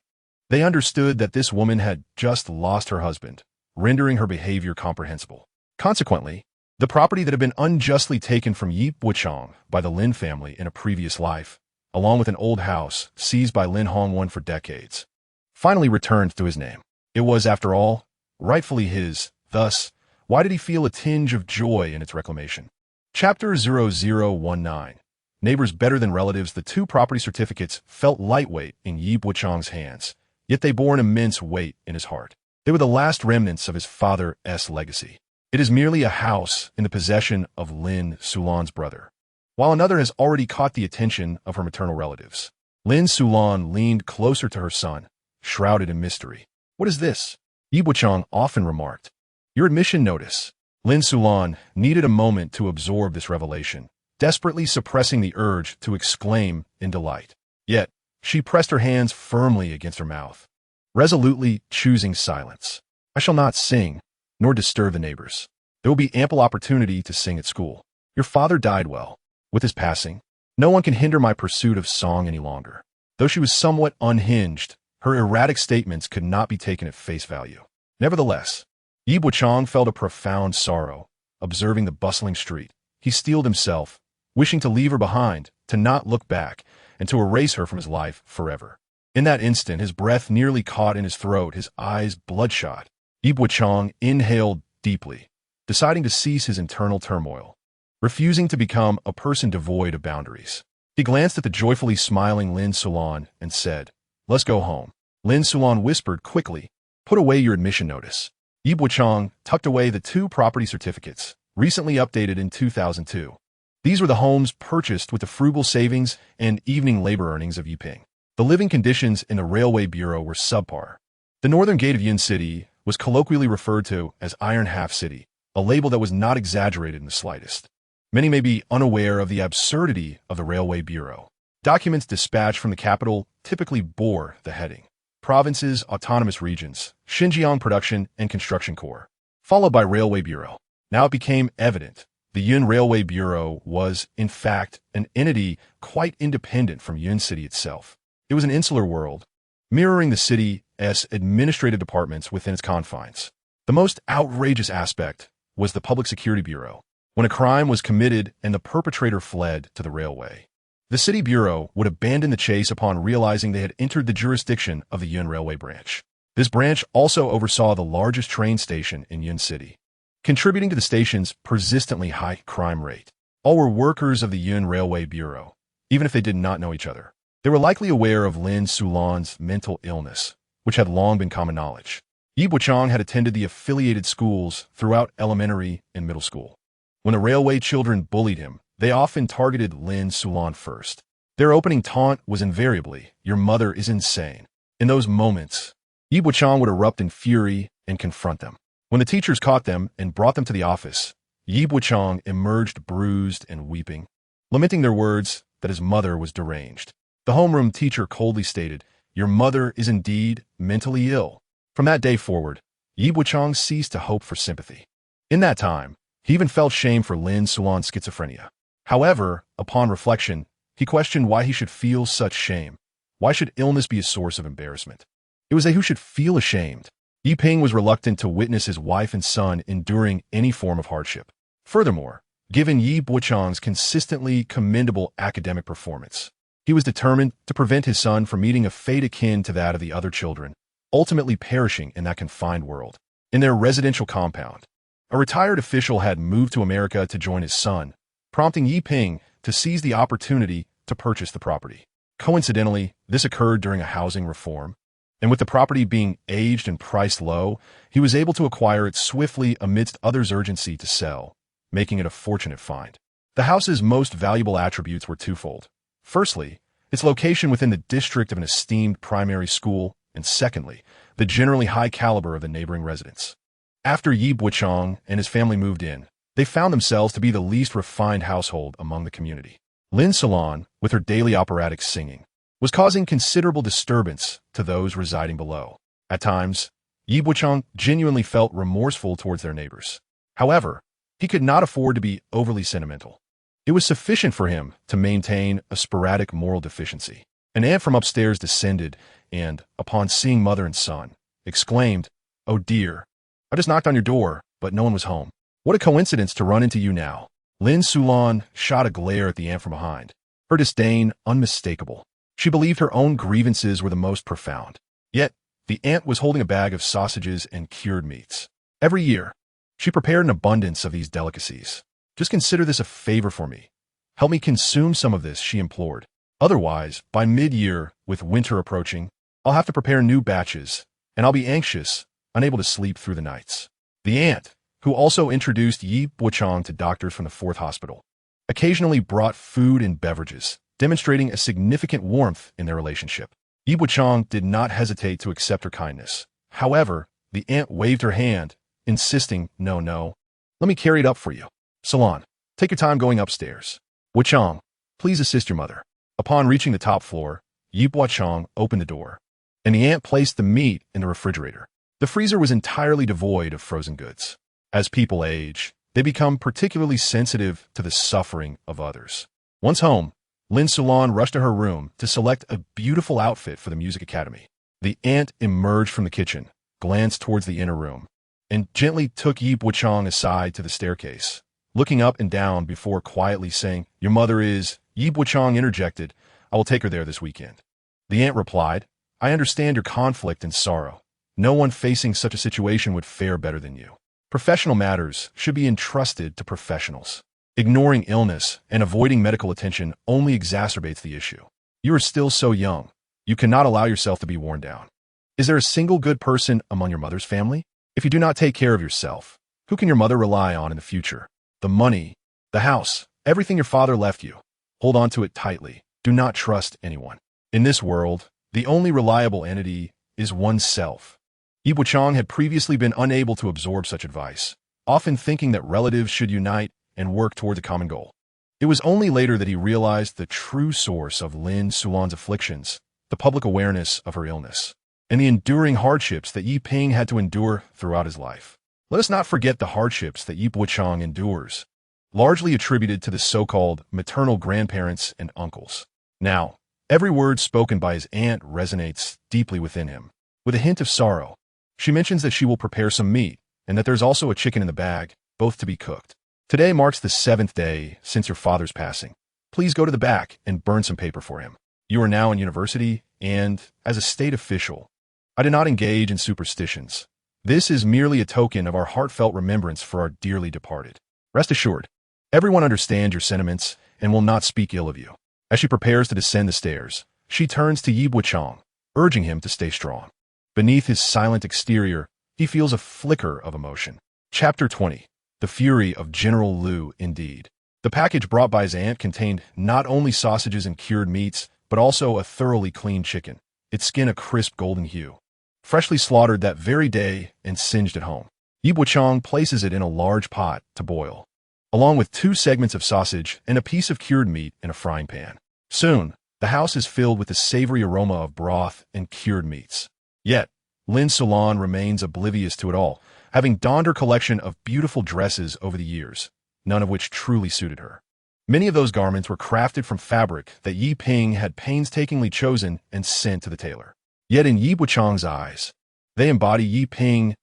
they understood that this woman had just lost her husband, rendering her behavior comprehensible. Consequently, the property that had been unjustly taken from Yi Bochang by the Lin family in a previous life, along with an old house seized by Lin Hongwen for decades, finally returned to his name. It was, after all, rightfully his. Thus, why did he feel a tinge of joy in its reclamation? Chapter 0019. Neighbors better than relatives. The two property certificates felt lightweight in Yi Bochang's hands, yet they bore an immense weight in his heart. They were the last remnants of his father's legacy. It is merely a house in the possession of Lin Sulan's brother, while another has already caught the attention of her maternal relatives. Lin Sulan leaned closer to her son, shrouded in mystery. "What is this?" Yi Bochang often remarked. "Your admission notice." Lin Sulan needed a moment to absorb this revelation, desperately suppressing the urge to exclaim in delight. Yet, she pressed her hands firmly against her mouth, resolutely choosing silence. "I shall not sing, nor disturb the neighbors. There will be ample opportunity to sing at school. Your father died well. With his passing, no one can hinder my pursuit of song any longer." Though she was somewhat unhinged, her erratic statements could not be taken at face value. Nevertheless, Yi Bochang felt a profound sorrow, observing the bustling street. He steeled himself, wishing to leave her behind, to not look back, and to erase her from his life forever. In that instant, his breath nearly caught in his throat, his eyes bloodshot. Yi Bochang inhaled deeply, deciding to cease his internal turmoil, refusing to become a person devoid of boundaries. He glanced at the joyfully smiling Lin Sulan and said, "Let's go home." Lin Sulan whispered quickly, "Put away your admission notice." Yi Bochang tucked away the two property certificates, recently updated in 2002. These were the homes purchased with the frugal savings and evening labor earnings of Yi Ping. The living conditions in the Railway Bureau were subpar. The northern gate of Yun City was colloquially referred to as Iron Half City, a label that was not exaggerated in the slightest. Many may be unaware of the absurdity of the Railway Bureau. Documents dispatched from the capital typically bore the heading Provinces, Autonomous Regions, Xinjiang Production and Construction Corps, followed by Railway Bureau. Now it became evident the Yun Railway Bureau was, in fact, an entity quite independent from Yun City itself. It was an insular world, mirroring the city's administrative departments within its confines. The most outrageous aspect was the Public Security Bureau. When a crime was committed and the perpetrator fled to the railway, the City Bureau would abandon the chase upon realizing they had entered the jurisdiction of the Yun Railway Branch. This branch also oversaw the largest train station in Yun City, contributing to the station's persistently high crime rate. All were workers of the Yun Railway Bureau, even if they did not know each other. They were likely aware of Lin Sulan's mental illness, which had long been common knowledge. Yi Bochang had attended the affiliated schools throughout elementary and middle school. When the railway children bullied him, they often targeted Lin Sulan first. Their opening taunt was invariably, "Your mother is insane." In those moments, Yi Bochang would erupt in fury and confront them. When the teachers caught them and brought them to the office, Yi Bochang emerged bruised and weeping, lamenting their words that his mother was deranged. The homeroom teacher coldly stated, "Your mother is indeed mentally ill." From that day forward, Yi Bochang ceased to hope for sympathy. In that time, he even felt shame for Lin Sulan's schizophrenia. However, upon reflection, he questioned why he should feel such shame. Why should illness be a source of embarrassment? It was they who should feel ashamed. Yi Ping was reluctant to witness his wife and son enduring any form of hardship. Furthermore, given Yi Bochang's consistently commendable academic performance, he was determined to prevent his son from meeting a fate akin to that of the other children, ultimately perishing in that confined world. In their residential compound, a retired official had moved to America to join his son, prompting Yi Ping to seize the opportunity to purchase the property. Coincidentally, this occurred during a housing reform, and with the property being aged and priced low, he was able to acquire it swiftly amidst others' urgency to sell, making it a fortunate find. The house's most valuable attributes were twofold. Firstly, its location within the district of an esteemed primary school, and secondly, the generally high caliber of the neighboring residents. After Yi Bochang and his family moved in, they found themselves to be the least refined household among the community. Lin Sulan, with her daily operatic singing, was causing considerable disturbance to those residing below. At times, Yi Bochang genuinely felt remorseful towards their neighbors. However, he could not afford to be overly sentimental. It was sufficient for him to maintain a sporadic moral deficiency. An aunt from upstairs descended and, upon seeing mother and son, exclaimed, "Oh dear, I just knocked on your door, but no one was home. What a coincidence to run into you now." Lin Sulan shot a glare at the aunt from behind, her disdain unmistakable. She believed her own grievances were the most profound. Yet, the aunt was holding a bag of sausages and cured meats. Every year, she prepared an abundance of these delicacies. "Just consider this a favor for me. Help me consume some of this," she implored. "Otherwise, by mid-year, with winter approaching, I'll have to prepare new batches, and I'll be anxious, unable to sleep through the nights." The aunt, who also introduced Yi Bochang to doctors from the 4th Hospital, occasionally brought food and beverages, demonstrating a significant warmth in their relationship. Yi Bochang did not hesitate to accept her kindness. However, the aunt waved her hand, insisting, No, let me carry it up for you. Sulan, take your time going upstairs. Bochang, please assist your mother." Upon reaching the top floor, Yi Bochang opened the door, and the aunt placed the meat in the refrigerator. The freezer was entirely devoid of frozen goods. As people age, they become particularly sensitive to the suffering of others. Once home, Lin Sulan rushed to her room to select a beautiful outfit for the music academy. The aunt emerged from the kitchen, glanced towards the inner room, and gently took Yi Bochang aside to the staircase, looking up and down before quietly saying, "Your mother is..." Yi Bochang interjected, "I will take her there this weekend." The aunt replied, "I understand your conflict and sorrow. No one facing such a situation would fare better than you. Professional matters should be entrusted to professionals. Ignoring illness and avoiding medical attention only exacerbates the issue. You are still so young. You cannot allow yourself to be worn down. Is there a single good person among your mother's family? If you do not take care of yourself, who can your mother rely on in the future? The money, the house, everything your father left you. Hold on to it tightly. Do not trust anyone. In this world, the only reliable entity is oneself." Yi Bochang had previously been unable to absorb such advice, often thinking that relatives should unite and work towards a common goal. It was only later that he realized the true source of Lin Sulan's afflictions, the public awareness of her illness, and the enduring hardships that Yi Ping had to endure throughout his life. Let us not forget the hardships that Yi Bochang endures, largely attributed to the so-called maternal grandparents and uncles. Now, every word spoken by his aunt resonates deeply within him. With a hint of sorrow, she mentions that she will prepare some meat, and that there's also a chicken in the bag, both to be cooked. "Today marks the 7th day since your father's passing. Please go to the back and burn some paper for him. You are now in university, and, as a state official, I do not engage in superstitions. This is merely a token of our heartfelt remembrance for our dearly departed. Rest assured, everyone understands your sentiments and will not speak ill of you." As she prepares to descend the stairs, she turns to Yi Bochang, urging him to stay strong. Beneath his silent exterior, he feels a flicker of emotion. Chapter 20. The Fury of General Liu, indeed. The package brought by his aunt contained not only sausages and cured meats, but also a thoroughly clean chicken, its skin a crisp golden hue. Freshly slaughtered that very day and singed at home. Bochang places it in a large pot to boil, along with 2 segments of sausage and a piece of cured meat in a frying pan. Soon, the house is filled with the savory aroma of broth and cured meats. Yet, Lin Solon remains oblivious to it all, having donned her collection of beautiful dresses over the years, none of which truly suited her. Many of those garments were crafted from fabric that Yi Ping had painstakingly chosen and sent to the tailor. Yet in Yi Bochang's eyes, they embody Yi Ping's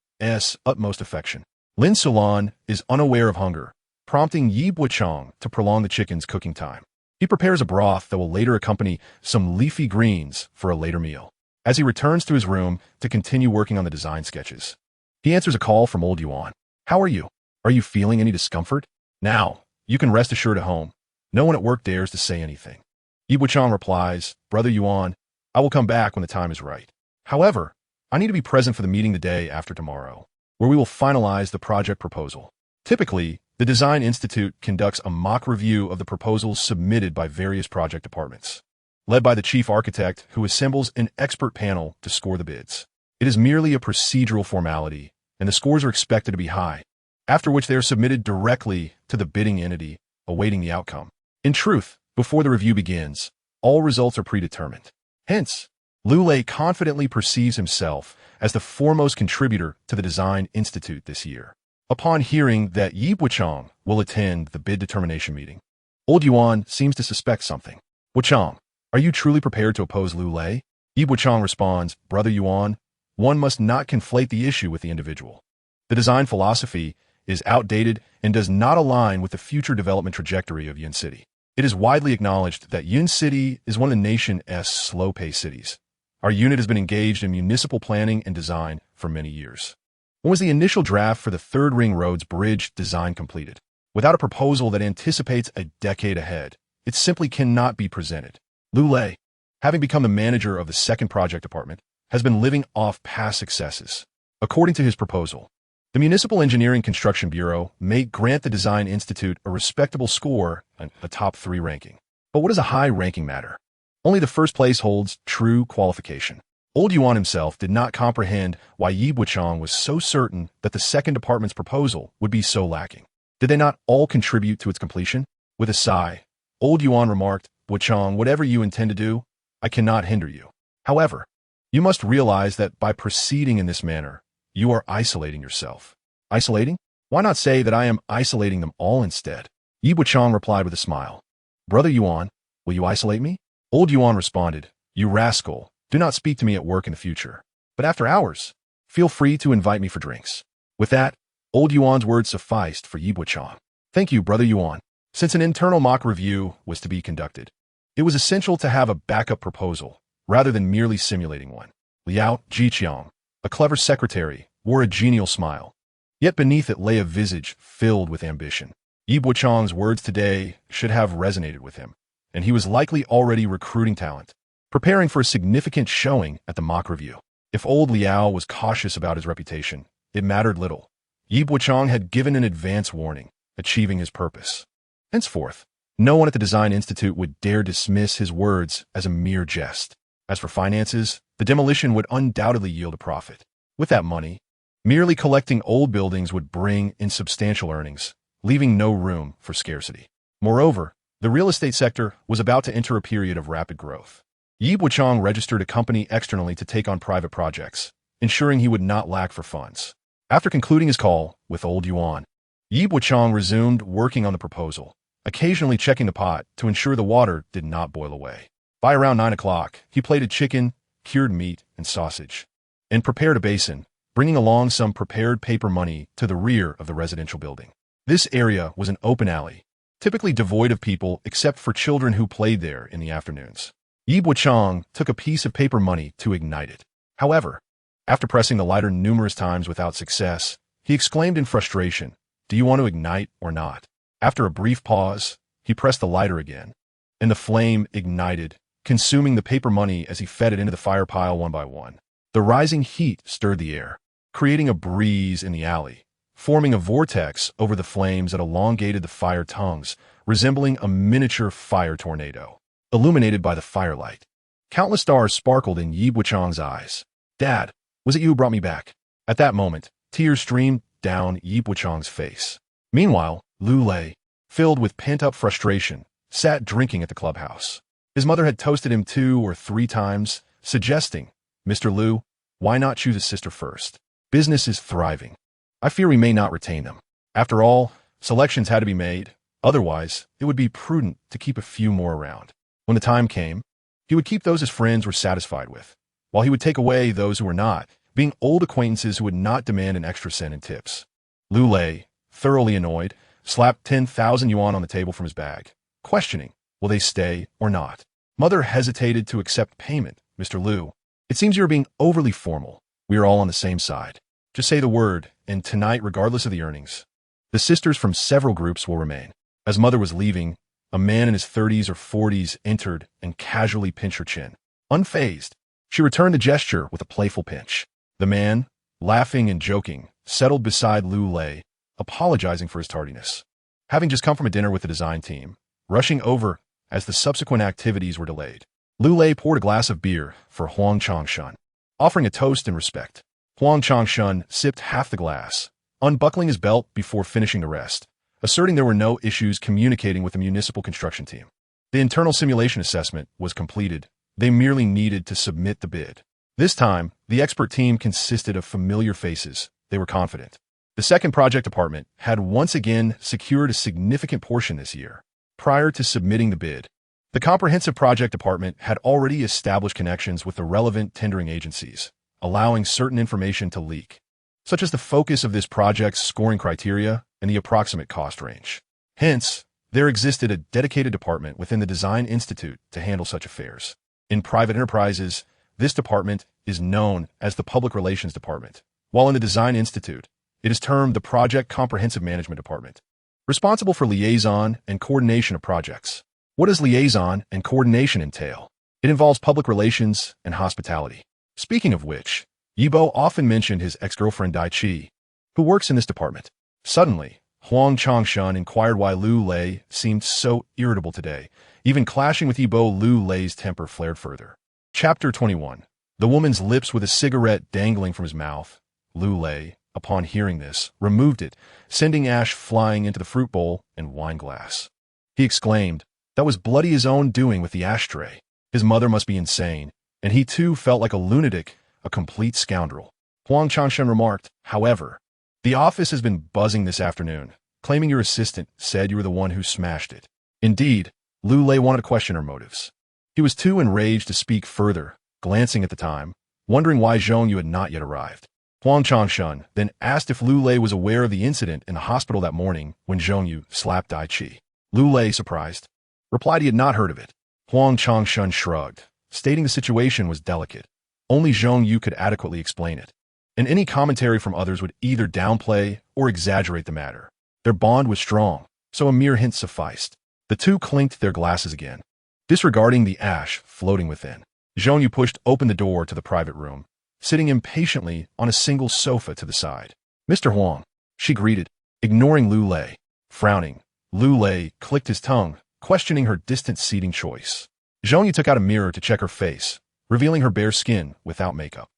utmost affection. Lin Solon is unaware of hunger, prompting Yi Bochang to prolong the chicken's cooking time. He prepares a broth that will later accompany some leafy greens for a later meal. As he returns to his room to continue working on the design sketches, he answers a call from old Yuan. "How are you? Are you feeling any discomfort? Now, you can rest assured at home. No one at work dares to say anything." Yi Bochang replies, "Brother Yuan, I will come back when the time is right. However, I need to be present for the meeting the day after tomorrow, where we will finalize the project proposal." Typically, the Design Institute conducts a mock review of the proposals submitted by various project departments, led by the chief architect, who assembles an expert panel to score the bids. It is merely a procedural formality, and the scores are expected to be high, after which they are submitted directly to the bidding entity, awaiting the outcome. In truth, before the review begins, all results are predetermined. Hence, Liu Lei confidently perceives himself as the foremost contributor to the Design Institute this year. Upon hearing that Yi Bochang will attend the bid determination meeting, old Yuan seems to suspect something. "Bochang, are you truly prepared to oppose Liu Lei?" Yi Bochang responds, "Brother Yuan, one must not conflate the issue with the individual. The design philosophy is outdated and does not align with the future development trajectory of Yun City. It is widely acknowledged that Yun City is one of the nation's slow-paced cities. Our unit has been engaged in municipal planning and design for many years. When was the initial draft for the Third Ring Road's bridge design completed? Without a proposal that anticipates a decade ahead, it simply cannot be presented." Liu Lei, having become the manager of the second project department, has been living off past successes. According to his proposal, the Municipal Engineering Construction Bureau may grant the Design Institute a respectable score and a top 3 ranking. But what does a high ranking matter? Only the first place holds true qualification. Old Yuan himself did not comprehend why Yi Bochang was so certain that the second department's proposal would be so lacking. Did they not all contribute to its completion? With a sigh, old Yuan remarked, "Bochang, whatever you intend to do, I cannot hinder you. However, you must realize that by proceeding in this manner, you are isolating yourself." "Isolating? Why not say that I am isolating them all instead?" Yi Bochang replied with a smile. "Brother Yuan, will you isolate me?" Old Yuan responded, "You rascal, do not speak to me at work in the future. But after hours, feel free to invite me for drinks." With that, old Yuan's words sufficed for Yi Bochang. "Thank you, Brother Yuan." Since an internal mock review was to be conducted, it was essential to have a backup proposal, rather than merely simulating one. Liao Jiqiang, a clever secretary, wore a genial smile. Yet beneath it lay a visage filled with ambition. Yi Bochang's words today should have resonated with him, and he was likely already recruiting talent, preparing for a significant showing at the mock review. If old Liao was cautious about his reputation, it mattered little. Yi Bochang had given an advance warning, achieving his purpose. Henceforth, no one at the Design Institute would dare dismiss his words as a mere jest. As for finances, the demolition would undoubtedly yield a profit. With that money, merely collecting old buildings would bring in substantial earnings, leaving no room for scarcity. Moreover, the real estate sector was about to enter a period of rapid growth. Yi Bochang registered a company externally to take on private projects, ensuring he would not lack for funds. After concluding his call with old Yuan, Yi Bochang resumed working on the proposal, occasionally checking the pot to ensure the water did not boil away. By around 9 o'clock, he plated chicken, cured meat, and sausage, and prepared a basin, bringing along some prepared paper money to the rear of the residential building. This area was an open alley, typically devoid of people except for children who played there in the afternoons. Yi Bochang took a piece of paper money to ignite it. However, after pressing the lighter numerous times without success, he exclaimed in frustration, "Do you want to ignite or not?" After a brief pause, he pressed the lighter again, and the flame ignited, consuming the paper money as he fed it into the fire pile one by one. The rising heat stirred the air, creating a breeze in the alley, forming a vortex over the flames that elongated the fire tongues, resembling a miniature fire tornado. Illuminated by the firelight, countless stars sparkled in Yi Bochang's eyes. "Dad, was it you who brought me back?" At that moment, tears streamed down Yi Bochang's face. Meanwhile, Lu Lei, filled with pent-up frustration, sat drinking at the clubhouse. His mother had toasted him 2 or 3 times, suggesting, "Mr. Lu, why not choose a sister first? Business is thriving. I fear we may not retain them." After all, selections had to be made. Otherwise, it would be prudent to keep a few more around. When the time came, he would keep those his friends were satisfied with, while he would take away those who were not, being old acquaintances who would not demand an extra cent in tips. Lu Lei, thoroughly annoyed, slapped 10,000 yuan on the table from his bag, questioning, will they stay or not? Mother hesitated to accept payment. "Mr. Lu, it seems you are being overly formal. We are all on the same side. Just say the word, and tonight, regardless of the earnings, the sisters from several groups will remain." As mother was leaving, a man in his 30s or 40s entered and casually pinched her chin. Unfazed, she returned the gesture with a playful pinch. The man, laughing and joking, settled beside Lu Lei, apologizing for his tardiness. Having just come from a dinner with the design team, rushing over as the subsequent activities were delayed, Lu Lei poured a glass of beer for Huang Changshan, offering a toast in respect. Huang Changshan sipped half the glass, unbuckling his belt before finishing the rest, asserting there were no issues communicating with the municipal construction team. The internal simulation assessment was completed. They merely needed to submit the bid. This time, the expert team consisted of familiar faces. They were confident. The second project department had once again secured a significant portion this year. Prior to submitting the bid, the comprehensive project department had already established connections with the relevant tendering agencies, allowing certain information to leak, such as the focus of this project's scoring criteria and the approximate cost range. Hence, there existed a dedicated department within the Design Institute to handle such affairs. In private enterprises, this department is known as the Public Relations Department, while in the Design Institute, it is termed the Project Comprehensive Management Department, responsible for liaison and coordination of projects. What does liaison and coordination entail? It involves public relations and hospitality. Speaking of which, Yibo often mentioned his ex-girlfriend Dai Chi, who works in this department. Suddenly, Huang Changshan inquired why Lu Lei seemed so irritable today. Even clashing with Yibo, Lu Lei's temper flared further. Chapter 21. The woman's lips with a cigarette dangling from his mouth. Lu Lei, upon hearing this, removed it, sending ash flying into the fruit bowl and wine glass. He exclaimed, that was bloody his own doing with the ashtray. His mother must be insane, and he too felt like a lunatic, a complete scoundrel. Huang Changshan remarked, however, the office has been buzzing this afternoon, claiming your assistant said you were the one who smashed it. Indeed, Lu Lei wanted to question her motives. He was too enraged to speak further, glancing at the time, wondering why Zhongyu had not yet arrived. Huang Changshan then asked if Lu Lei was aware of the incident in the hospital that morning when Zhongyu slapped Dai Chi. Lu Lei, surprised, replied he had not heard of it. Huang Changshan shrugged, stating the situation was delicate. Only Zhongyu could adequately explain it, and any commentary from others would either downplay or exaggerate the matter. Their bond was strong, so a mere hint sufficed. The two clinked their glasses again, disregarding the ash floating within. Zhongyu pushed open the door to the private room, sitting impatiently on a single sofa to the side. "Mr. Huang," she greeted, ignoring Lu Lei. Frowning, Lu Lei clicked his tongue, questioning her distant seating choice. Zhongyu took out a mirror to check her face, revealing her bare skin without makeup.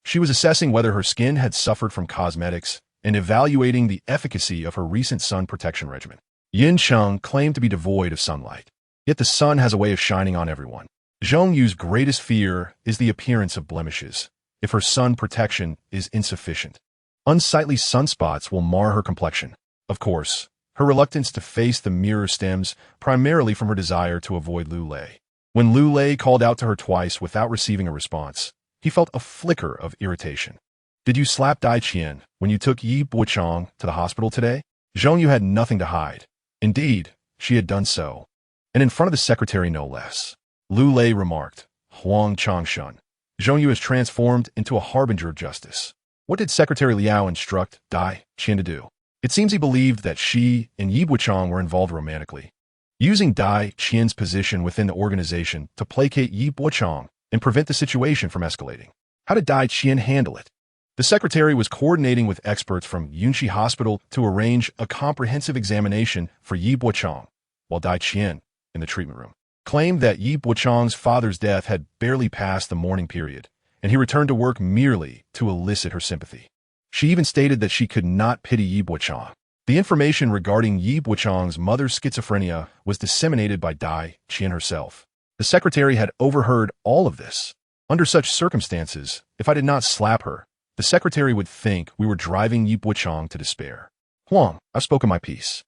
She was assessing whether her skin had suffered from cosmetics and evaluating the efficacy of her recent sun protection regimen. Yin Cheng claimed to be devoid of sunlight, yet the sun has a way of shining on everyone. Zhongyu's greatest fear is the appearance of blemishes, if her sun protection is insufficient. Unsightly sunspots will mar her complexion. Of course, her reluctance to face the mirror stems primarily from her desire to avoid Lu Lei. When Lu Lei called out to her twice without receiving a response, he felt a flicker of irritation. "Did you slap Dai Qian when you took Yi Bochang to the hospital today?" Zhongyu had nothing to hide. Indeed, she had done so, and in front of the secretary no less. Lu Lei remarked, "Huang Changshan, Zhongyu has transformed into a harbinger of justice. What did Secretary Liao instruct Dai Qian to do? It seems he believed that she and Yi Bochang were involved romantically, using Dai Qian's position within the organization to placate Yi Bochang and prevent the situation from escalating. How did Dai Qian handle it? The secretary was coordinating with experts from Yunxi Hospital to arrange a comprehensive examination for Yi Bochang, while Dai Qian, in the treatment room, claimed that Yi Bochang's father's death had barely passed the mourning period, and he returned to work merely to elicit her sympathy. She even stated that she could not pity Yi Bochang. The information regarding Yi Bochang's mother's schizophrenia was disseminated by Dai Qian herself. The secretary had overheard all of this. Under such circumstances, if I did not slap her, the secretary would think we were driving Yi Bochang to despair. Huang, I've spoken my piece.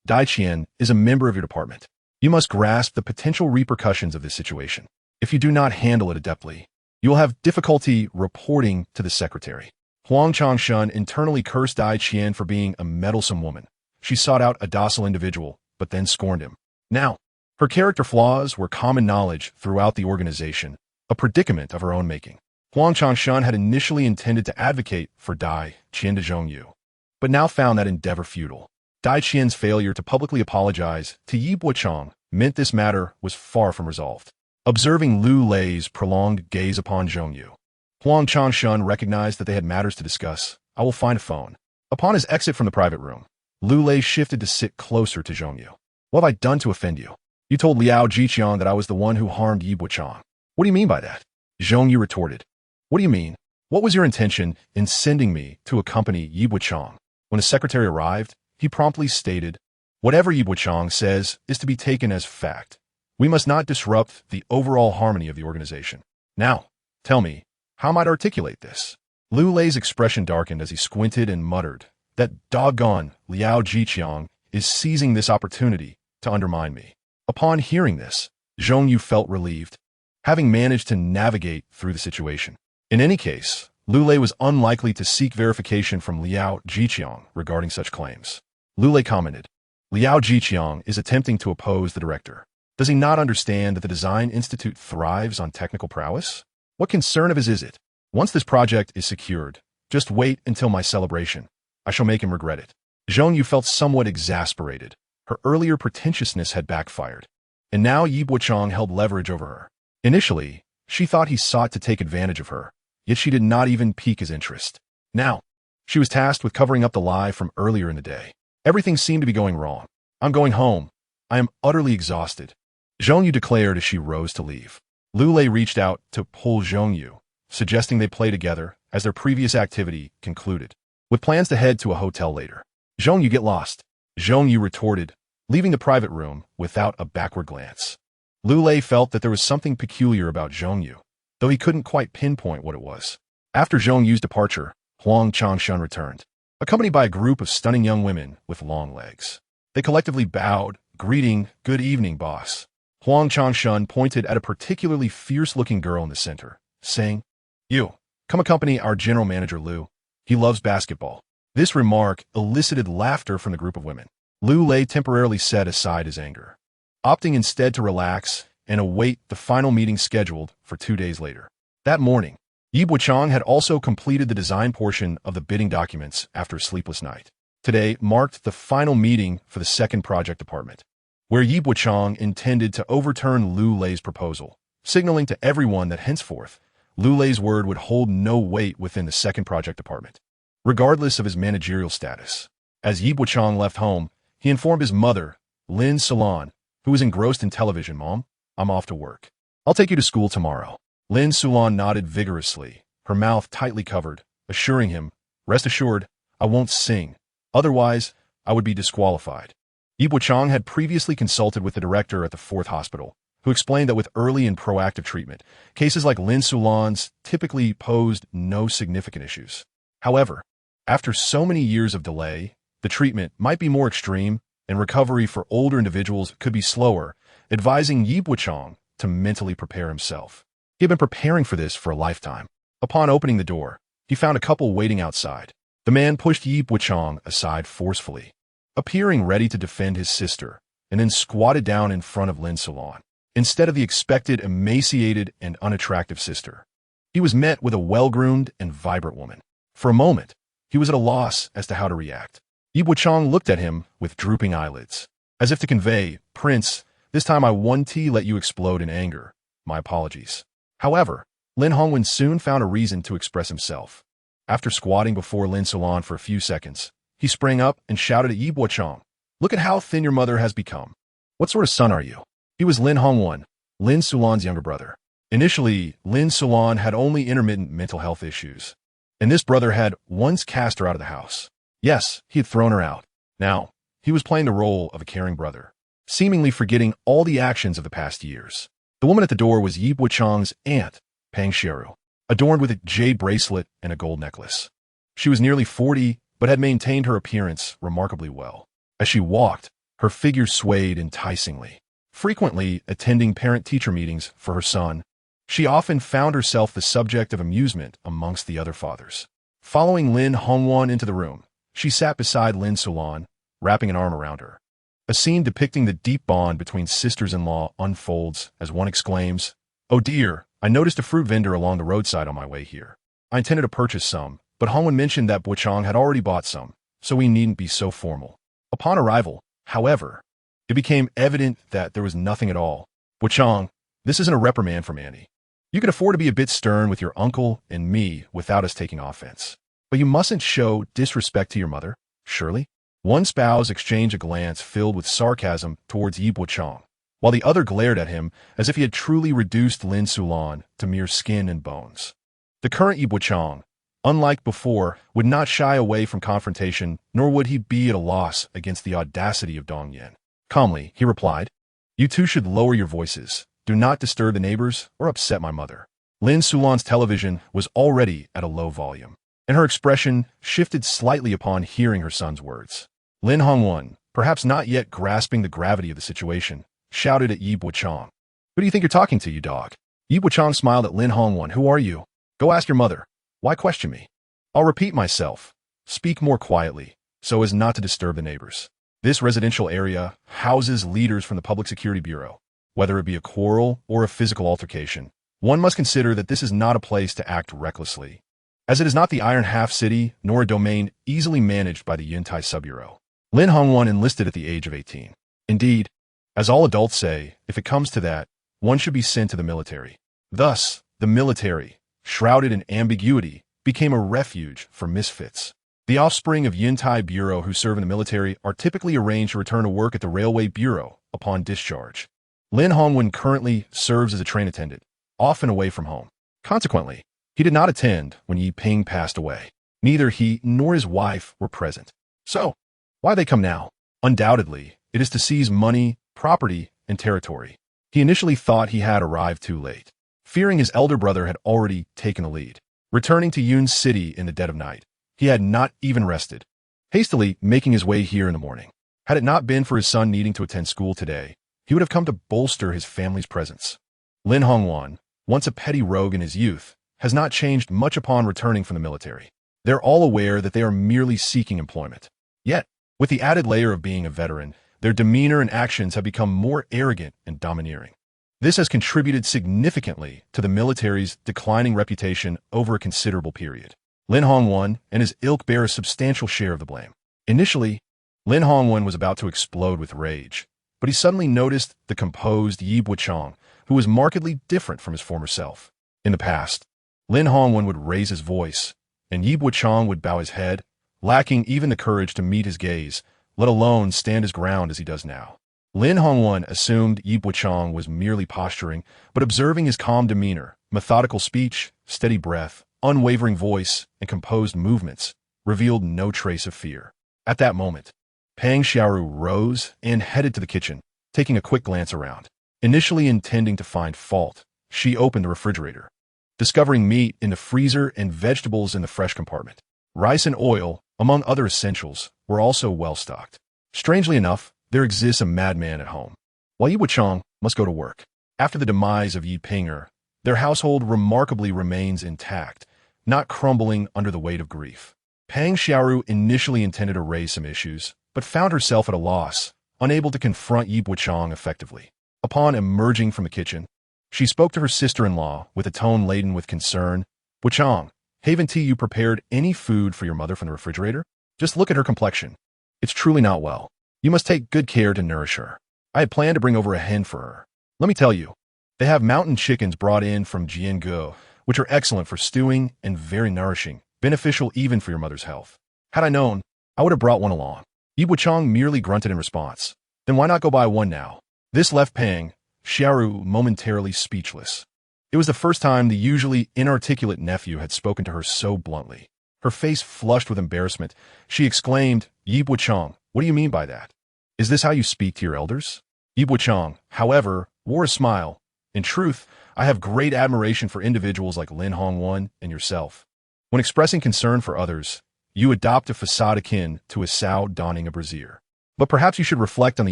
Dai Qian is a member of your department. You must grasp the potential repercussions of this situation. If you do not handle it adeptly, you will have difficulty reporting to the secretary. Huang Changshun internally cursed Dai Qian for being a meddlesome woman. She sought out a docile individual, but then scorned him. Now, her character flaws were common knowledge throughout the organization, a predicament of her own making. Huang Changshun had initially intended to advocate for Dai Qian to Zhongyu, but now found that endeavor futile. Dai Qian's failure to publicly apologize to Yi Bochang meant this matter was far from resolved. Observing Lu Lei's prolonged gaze upon Zhongyu, Huang Changshun recognized that they had matters to discuss. I will find a phone. Upon his exit from the private room, Lu Lei shifted to sit closer to Zhongyu. What have I done to offend you? You told Liao Jiqiang that I was the one who harmed Yi Bochang. What do you mean by that? Zhongyu retorted. What do you mean? What was your intention in sending me to accompany Yi Bochang? When the secretary arrived, he promptly stated, whatever Yi Bochang says is to be taken as fact. We must not disrupt the overall harmony of the organization. Now, tell me, how might I articulate this? Lu Lei's expression darkened as he squinted and muttered, that doggone Liao Jiqiang is seizing this opportunity to undermine me. Upon hearing this, Zhongyu felt relieved, having managed to navigate through the situation. In any case, Lu Lei was unlikely to seek verification from Liao Jiqiang regarding such claims. Lu Lei commented, Liao Jiqiang is attempting to oppose the director. Does he not understand that the Design Institute thrives on technical prowess? What concern of his is it? Once this project is secured, just wait until my celebration. I shall make him regret it. Zhongyu felt somewhat exasperated. Her earlier pretentiousness had backfired, and now Yi Bochang held leverage over her. Initially, she thought he sought to take advantage of her, yet she did not even pique his interest. Now, she was tasked with covering up the lie from earlier in the day. Everything seemed to be going wrong. I'm going home. I am utterly exhausted, Zhongyu declared as she rose to leave. Lu Lei reached out to pull Zhongyu, suggesting they play together as their previous activity concluded, with plans to head to a hotel later. Zhongyu, get lost, Zhongyu retorted, leaving the private room without a backward glance. Lu Lei felt that there was something peculiar about Zhongyu, though he couldn't quite pinpoint what it was. After Zhongyu's departure, Huang Changshun returned, accompanied by a group of stunning young women with long legs. They collectively bowed, greeting, "Good evening, boss." Huang Changshun pointed at a particularly fierce-looking girl in the center, saying, "You, come accompany our general manager Lu. He loves basketball." This remark elicited laughter from the group of women. Lu Lei temporarily set aside his anger, opting instead to relax and await the final meeting scheduled for 2 days later. That morning, Yi Bochang had also completed the design portion of the bidding documents after a sleepless night. Today marked the final meeting for the second project department, where Yi Bochang intended to overturn Lu Lei's proposal, signaling to everyone that henceforth, Lu Lei's word would hold no weight within the second project department, regardless of his managerial status. As Yi Bochang left home, he informed his mother, Lin Sulan, who was engrossed in television. "Mom, I'm off to work. I'll take you to school tomorrow." Lin Sulan nodded vigorously, her mouth tightly covered, assuring him, "Rest assured, I won't sing. Otherwise, I would be disqualified." Yi Bochang had previously consulted with the director at the 4th hospital, who explained that with early and proactive treatment, cases like Lin Sulan's typically posed no significant issues. However, after so many years of delay, the treatment might be more extreme, and recovery for older individuals could be slower, advising Yi Bochang to mentally prepare himself. He had been preparing for this for a lifetime. Upon opening the door, he found a couple waiting outside. The man pushed Yi Bochang aside forcefully, appearing ready to defend his sister, and then squatted down in front of Lin Sulan. Instead of the expected emaciated and unattractive sister, he was met with a well-groomed and vibrant woman. For a moment, he was at a loss as to how to react. Yi Bochang looked at him with drooping eyelids, as if to convey, "Prince, this time I won't let you explode in anger. My apologies." However, Lin Hongwen soon found a reason to express himself. After squatting before Lin Sulan for a few seconds, he sprang up and shouted at Yi Bochang, "Look at how thin your mother has become. What sort of son are you?" He was Lin Hongwen, Lin Sulan's younger brother. Initially, Lin Sulan had only intermittent mental health issues, and this brother had once cast her out of the house. Yes, he had thrown her out. Now, he was playing the role of a caring brother, seemingly forgetting all the actions of the past years. The woman at the door was Yi Bochang's aunt, Pang Xiaoru, adorned with a jade bracelet and a gold necklace. She was nearly 40, but had maintained her appearance remarkably well. As she walked, her figure swayed enticingly. Frequently attending parent-teacher meetings for her son, she often found herself the subject of amusement amongst the other fathers. Following Lin Hongwen into the room, she sat beside Lin Sulan, wrapping an arm around her. A scene depicting the deep bond between sisters-in-law unfolds as one exclaims, "Oh dear, I noticed a fruit vendor along the roadside on my way here. I intended to purchase some, but Hongwen mentioned that Bochang had already bought some, so we needn't be so formal." Upon arrival, however, it became evident that there was nothing at all. "Bochang, this isn't a reprimand from Annie. You can afford to be a bit stern with your uncle and me without us taking offense. But you mustn't show disrespect to your mother, surely?" One spouse exchanged a glance filled with sarcasm towards Yi Bochang, while the other glared at him as if he had truly reduced Lin Sulan to mere skin and bones. The current Yi Bochang, unlike before, would not shy away from confrontation, nor would he be at a loss against the audacity of Dong Yen. Calmly, he replied, "You two should lower your voices. Do not disturb the neighbors or upset my mother." Lin Sulan's television was already at a low volume, and her expression shifted slightly upon hearing her son's words. Lin Hongwen, perhaps not yet grasping the gravity of the situation, shouted at Yi Bochang, "Who do you think you're talking to, you dog?" Yi Bochang smiled at Lin Hongwen. "Who are you? Go ask your mother. Why question me? I'll repeat myself. Speak more quietly, so as not to disturb the neighbors. This residential area houses leaders from the Public Security Bureau. Whether it be a quarrel or a physical altercation, one must consider that this is not a place to act recklessly, as it is not the Iron Half City nor a domain easily managed by the Yuntai Sub-Bureau." Lin Hongwen enlisted at the age of 18. Indeed, as all adults say, if it comes to that, one should be sent to the military. Thus, the military, shrouded in ambiguity, became a refuge for misfits. The offspring of Yuntai Bureau who serve in the military are typically arranged to return to work at the Railway Bureau upon discharge. Lin Hongwen currently serves as a train attendant, often away from home. Consequently, he did not attend when Yi Ping passed away. Neither he nor his wife were present. So, why they come now? Undoubtedly, it is to seize money, property, and territory. He initially thought he had arrived too late, fearing his elder brother had already taken the lead. Returning to Yun City in the dead of night, he had not even rested, hastily making his way here in the morning. Had it not been for his son needing to attend school today, he would have come to bolster his family's presence. Lin Hongwen, once a petty rogue in his youth, has not changed much upon returning from the military. They're all aware that they are merely seeking employment. Yet, with the added layer of being a veteran, their demeanor and actions have become more arrogant and domineering. This has contributed significantly to the military's declining reputation over a considerable period. Lin Hongwen and his ilk bear a substantial share of the blame. Initially, Lin Hongwen was about to explode with rage, but he suddenly noticed the composed Yi Bochang, who was markedly different from his former self. In the past, Lin Hongwen would raise his voice, and Yi Bochang would bow his head, lacking even the courage to meet his gaze, let alone stand his ground as he does now. Lin Hongwen assumed Yi Bochang was merely posturing, but observing his calm demeanor, methodical speech, steady breath, unwavering voice, and composed movements, revealed no trace of fear. At that moment, Pang Xiaoru rose and headed to the kitchen, taking a quick glance around. Initially intending to find fault, she opened the refrigerator, discovering meat in the freezer and vegetables in the fresh compartment. Rice and oil, among other essentials, were also well stocked. Strangely enough, there exists a madman at home, while Yi Bochang must go to work. After the demise of Yi Pinger, their household remarkably remains intact, not crumbling under the weight of grief. Pang Xiaoru initially intended to raise some issues, but found herself at a loss, unable to confront Yi Bochang effectively. Upon emerging from the kitchen, she spoke to her sister-in-law with a tone laden with concern. "Bochang, haven't you prepared any food for your mother from the refrigerator? Just look at her complexion. It's truly not well. You must take good care to nourish her. I had planned to bring over a hen for her. Let me tell you, they have mountain chickens brought in from Jianguo, which are excellent for stewing and very nourishing, beneficial even for your mother's health. Had I known, I would have brought one along. Yi Bochang merely grunted in response. Then why not go buy one now? This left Pang Xiaoru momentarily speechless. It was the first time the usually inarticulate nephew had spoken to her so bluntly. Her face flushed with embarrassment. She exclaimed, Yi Bochang, what do you mean by that? Is this how you speak to your elders? Yi Bochang, however, wore a smile. In truth, I have great admiration for individuals like Lin Hongwen and yourself. When expressing concern for others, you adopt a facade akin to a sow donning a brassiere. But perhaps you should reflect on the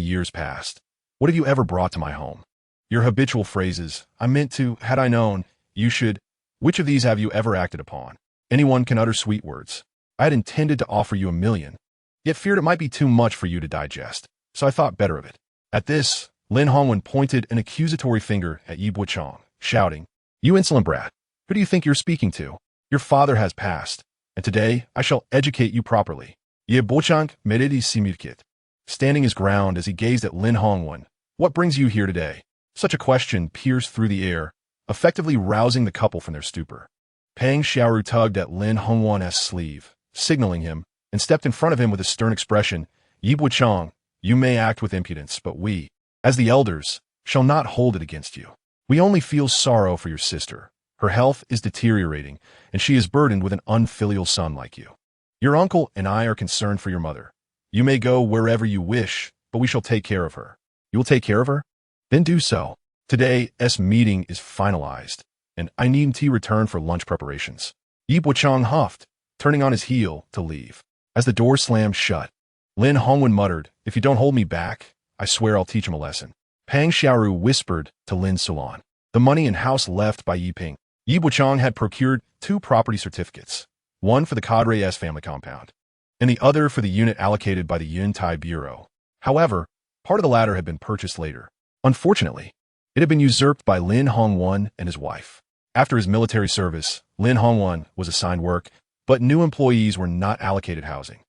years past. What have you ever brought to my home? Your habitual phrases, I meant to, had I known, you should. Which of these have you ever acted upon? Anyone can utter sweet words. I had intended to offer you 1,000,000, yet feared it might be too much for you to digest, so I thought better of it. At this, Lin Hongwen pointed an accusatory finger at Yi Bochang, shouting, You insolent brat, who do you think you're speaking to? Your father has passed, and today I shall educate you properly. Yi Bochang meredi simirkit. Standing his ground as he gazed at Lin Hongwen, what brings you here today? Such a question pierced through the air, effectively rousing the couple from their stupor. Pang Xiaoru tugged at Lin Hongwen's sleeve, signaling him, and stepped in front of him with a stern expression. Yi Bochang, you may act with impudence, but we, as the elders, shall not hold it against you. We only feel sorrow for your sister. Her health is deteriorating, and she is burdened with an unfilial son like you. Your uncle and I are concerned for your mother. You may go wherever you wish, but we shall take care of her. You will take care of her? Then do so. Today's meeting is finalized, and I need to return for lunch preparations. Yi Bochang huffed, turning on his heel to leave. As the door slammed shut, Lin Hongwen muttered, If you don't hold me back, I swear I'll teach him a lesson. Pang Xiaoru whispered to Lin Sulan. The money and house left by Yi Ping. Yi Bochang had procured 2 property certificates, one for the Cadre's family compound, and the other for the unit allocated by the Yuntai Bureau. However, part of the latter had been purchased later. Unfortunately, it had been usurped by Lin Hongwen and his wife. After his military service, Lin Hongwen was assigned work, but new employees were not allocated housing.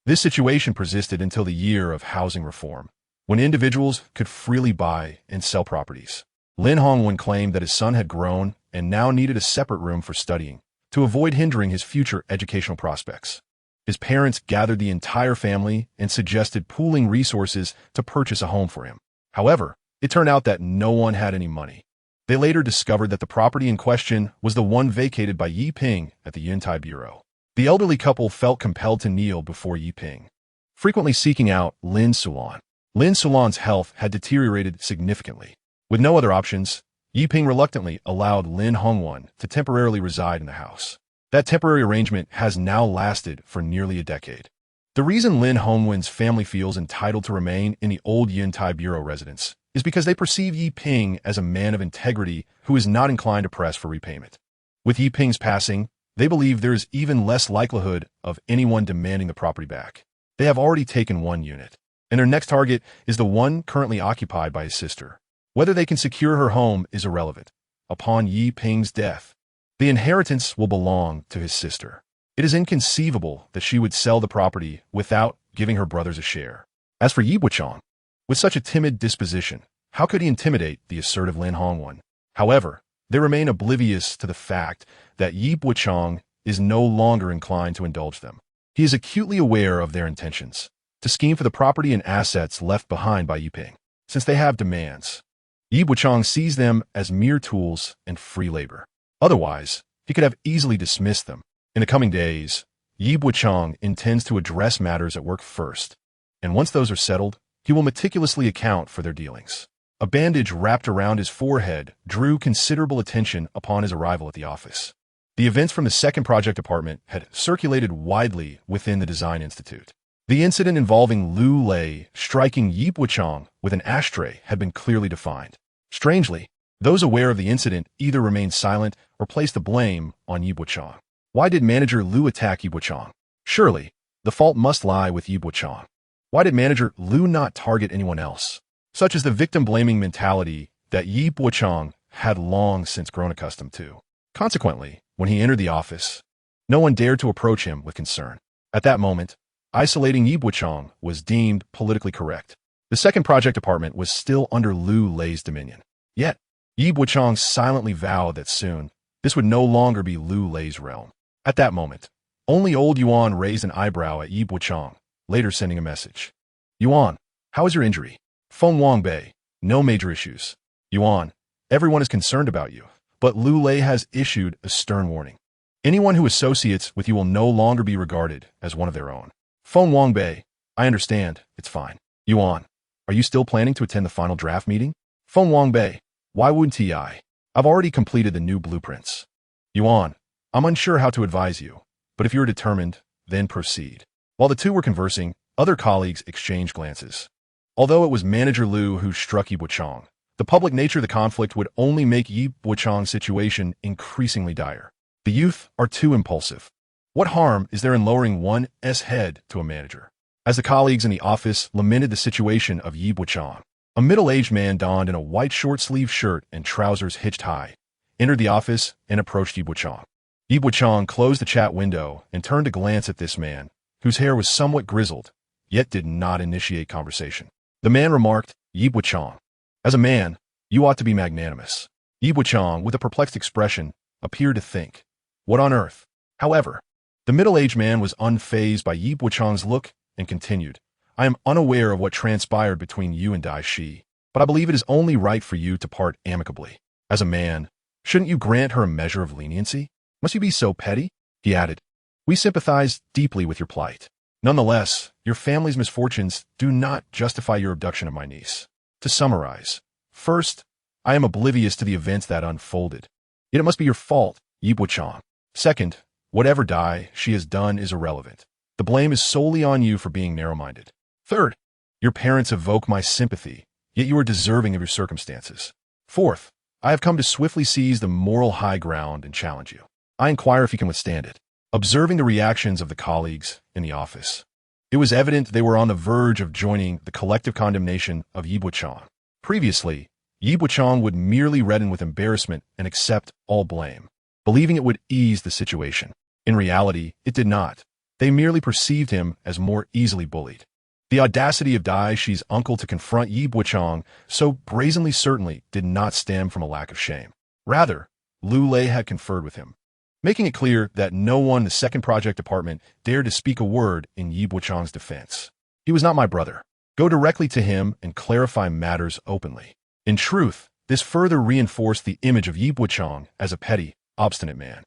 This situation persisted until the year of housing reform, when individuals could freely buy and sell properties. Lin Hongwen claimed that his son had grown and now needed a separate room for studying, to avoid hindering his future educational prospects. His parents gathered the entire family and suggested pooling resources to purchase a home for him. However, it turned out that no one had any money. They later discovered that the property in question was the one vacated by Yi Ping at the Yuntai Bureau. The elderly couple felt compelled to kneel before Yi Ping, frequently seeking out Lin Sulan. Lin Sulan's health had deteriorated significantly. With no other options, Yi Ping reluctantly allowed Lin Hongwen to temporarily reside in the house. That temporary arrangement has now lasted for nearly a decade. The reason Lin Hongwen's family feels entitled to remain in the old Yuntai Bureau residence is because they perceive Yi Ping as a man of integrity who is not inclined to press for repayment. With Yi Ping's passing, they believe there is even less likelihood of anyone demanding the property back. They have already taken one unit, and their next target is the one currently occupied by his sister. Whether they can secure her home is irrelevant. Upon Yi Ping's death, the inheritance will belong to his sister. It is inconceivable that she would sell the property without giving her brothers a share. As for Yi Bochang, with such a timid disposition, how could he intimidate the assertive Lin Hongwen? However, they remain oblivious to the fact that Yi Bochang is no longer inclined to indulge them. He is acutely aware of their intentions, to scheme for the property and assets left behind by Yi Ping. Since they have demands, Yi Bochang sees them as mere tools and free labor. Otherwise, he could have easily dismissed them. In the coming days, Yi Bochang intends to address matters at work first, and once those are settled, he will meticulously account for their dealings. A bandage wrapped around his forehead drew considerable attention upon his arrival at the office. The events from the second project department had circulated widely within the Design Institute. The incident involving Lu Lei striking Yi Bochang with an ashtray had been clearly defined. Strangely, those aware of the incident either remained silent or placed the blame on Yi Bochang. Why did manager Lu attack Yi Bochang? Surely, the fault must lie with Yi Bochang. Why did manager Lu not target anyone else? Such is the victim-blaming mentality that Yi Bochang had long since grown accustomed to. Consequently, when he entered the office, no one dared to approach him with concern. At that moment, isolating Yi Bochang was deemed politically correct. The second project department was still under Lu Lei's dominion. Yet, Yi Bochang silently vowed that soon, This would no longer be Lu Lei's realm. At that moment, only old Yuan raised an eyebrow at Yi Bochang, later sending a message. Yuan, how is your injury? Feng Wangbei, no major issues. Yuan, everyone is concerned about you, but Lu Lei has issued a stern warning. Anyone who associates with you will no longer be regarded as one of their own. Feng Wangbei, I understand, it's fine. Yuan, are you still planning to attend the final draft meeting? Feng Wangbei, why wouldn't I? I've already completed the new blueprints. Yuan, I'm unsure how to advise you, but if you're determined, then proceed. While the two were conversing, other colleagues exchanged glances. Although it was Manager Lu who struck Yi Bochang, the public nature of the conflict would only make Yi Bochang's situation increasingly dire. The youth are too impulsive. What harm is there in lowering one's head to a manager? As the colleagues in the office lamented the situation of Yi Bochang, a middle-aged man donned in a white short-sleeved shirt and trousers hitched high, entered the office and approached Yi Bochang. Yi Bochang closed the chat window and turned to glance at this man, whose hair was somewhat grizzled, yet did not initiate conversation. The man remarked, Yi Bochang, as a man, you ought to be magnanimous. Yi Bochang, with a perplexed expression, appeared to think, what on earth? However, the middle-aged man was unfazed by Yi Bochang's look and continued, I am unaware of what transpired between you and Dai Shi, but I believe it is only right for you to part amicably. As a man, shouldn't you grant her a measure of leniency? Must you be so petty? He added, we sympathize deeply with your plight. Nonetheless, your family's misfortunes do not justify your abduction of my niece. To summarize, first, I am oblivious to the events that unfolded. Yet it must be your fault, Yi Bochang. Second, whatever Dai Shi has done is irrelevant. The blame is solely on you for being narrow-minded. Third, your parents evoke my sympathy, yet you are deserving of your circumstances. Fourth, I have come to swiftly seize the moral high ground and challenge you. I inquire if you can withstand it. Observing the reactions of the colleagues in the office, it was evident they were on the verge of joining the collective condemnation of Yi Bochang. Previously, Yi Bochang would merely redden with embarrassment and accept all blame, believing it would ease the situation. In reality, it did not. They merely perceived him as more easily bullied. The audacity of Dai Shi's uncle to confront Yi Bochang so brazenly certainly did not stem from a lack of shame. Rather, Lu Lei had conferred with him, making it clear that no one in the second project department dared to speak a word in Yi Bochang's defense. He was not my brother. Go directly to him and clarify matters openly. In truth, this further reinforced the image of Yi Bochang as a petty, obstinate man.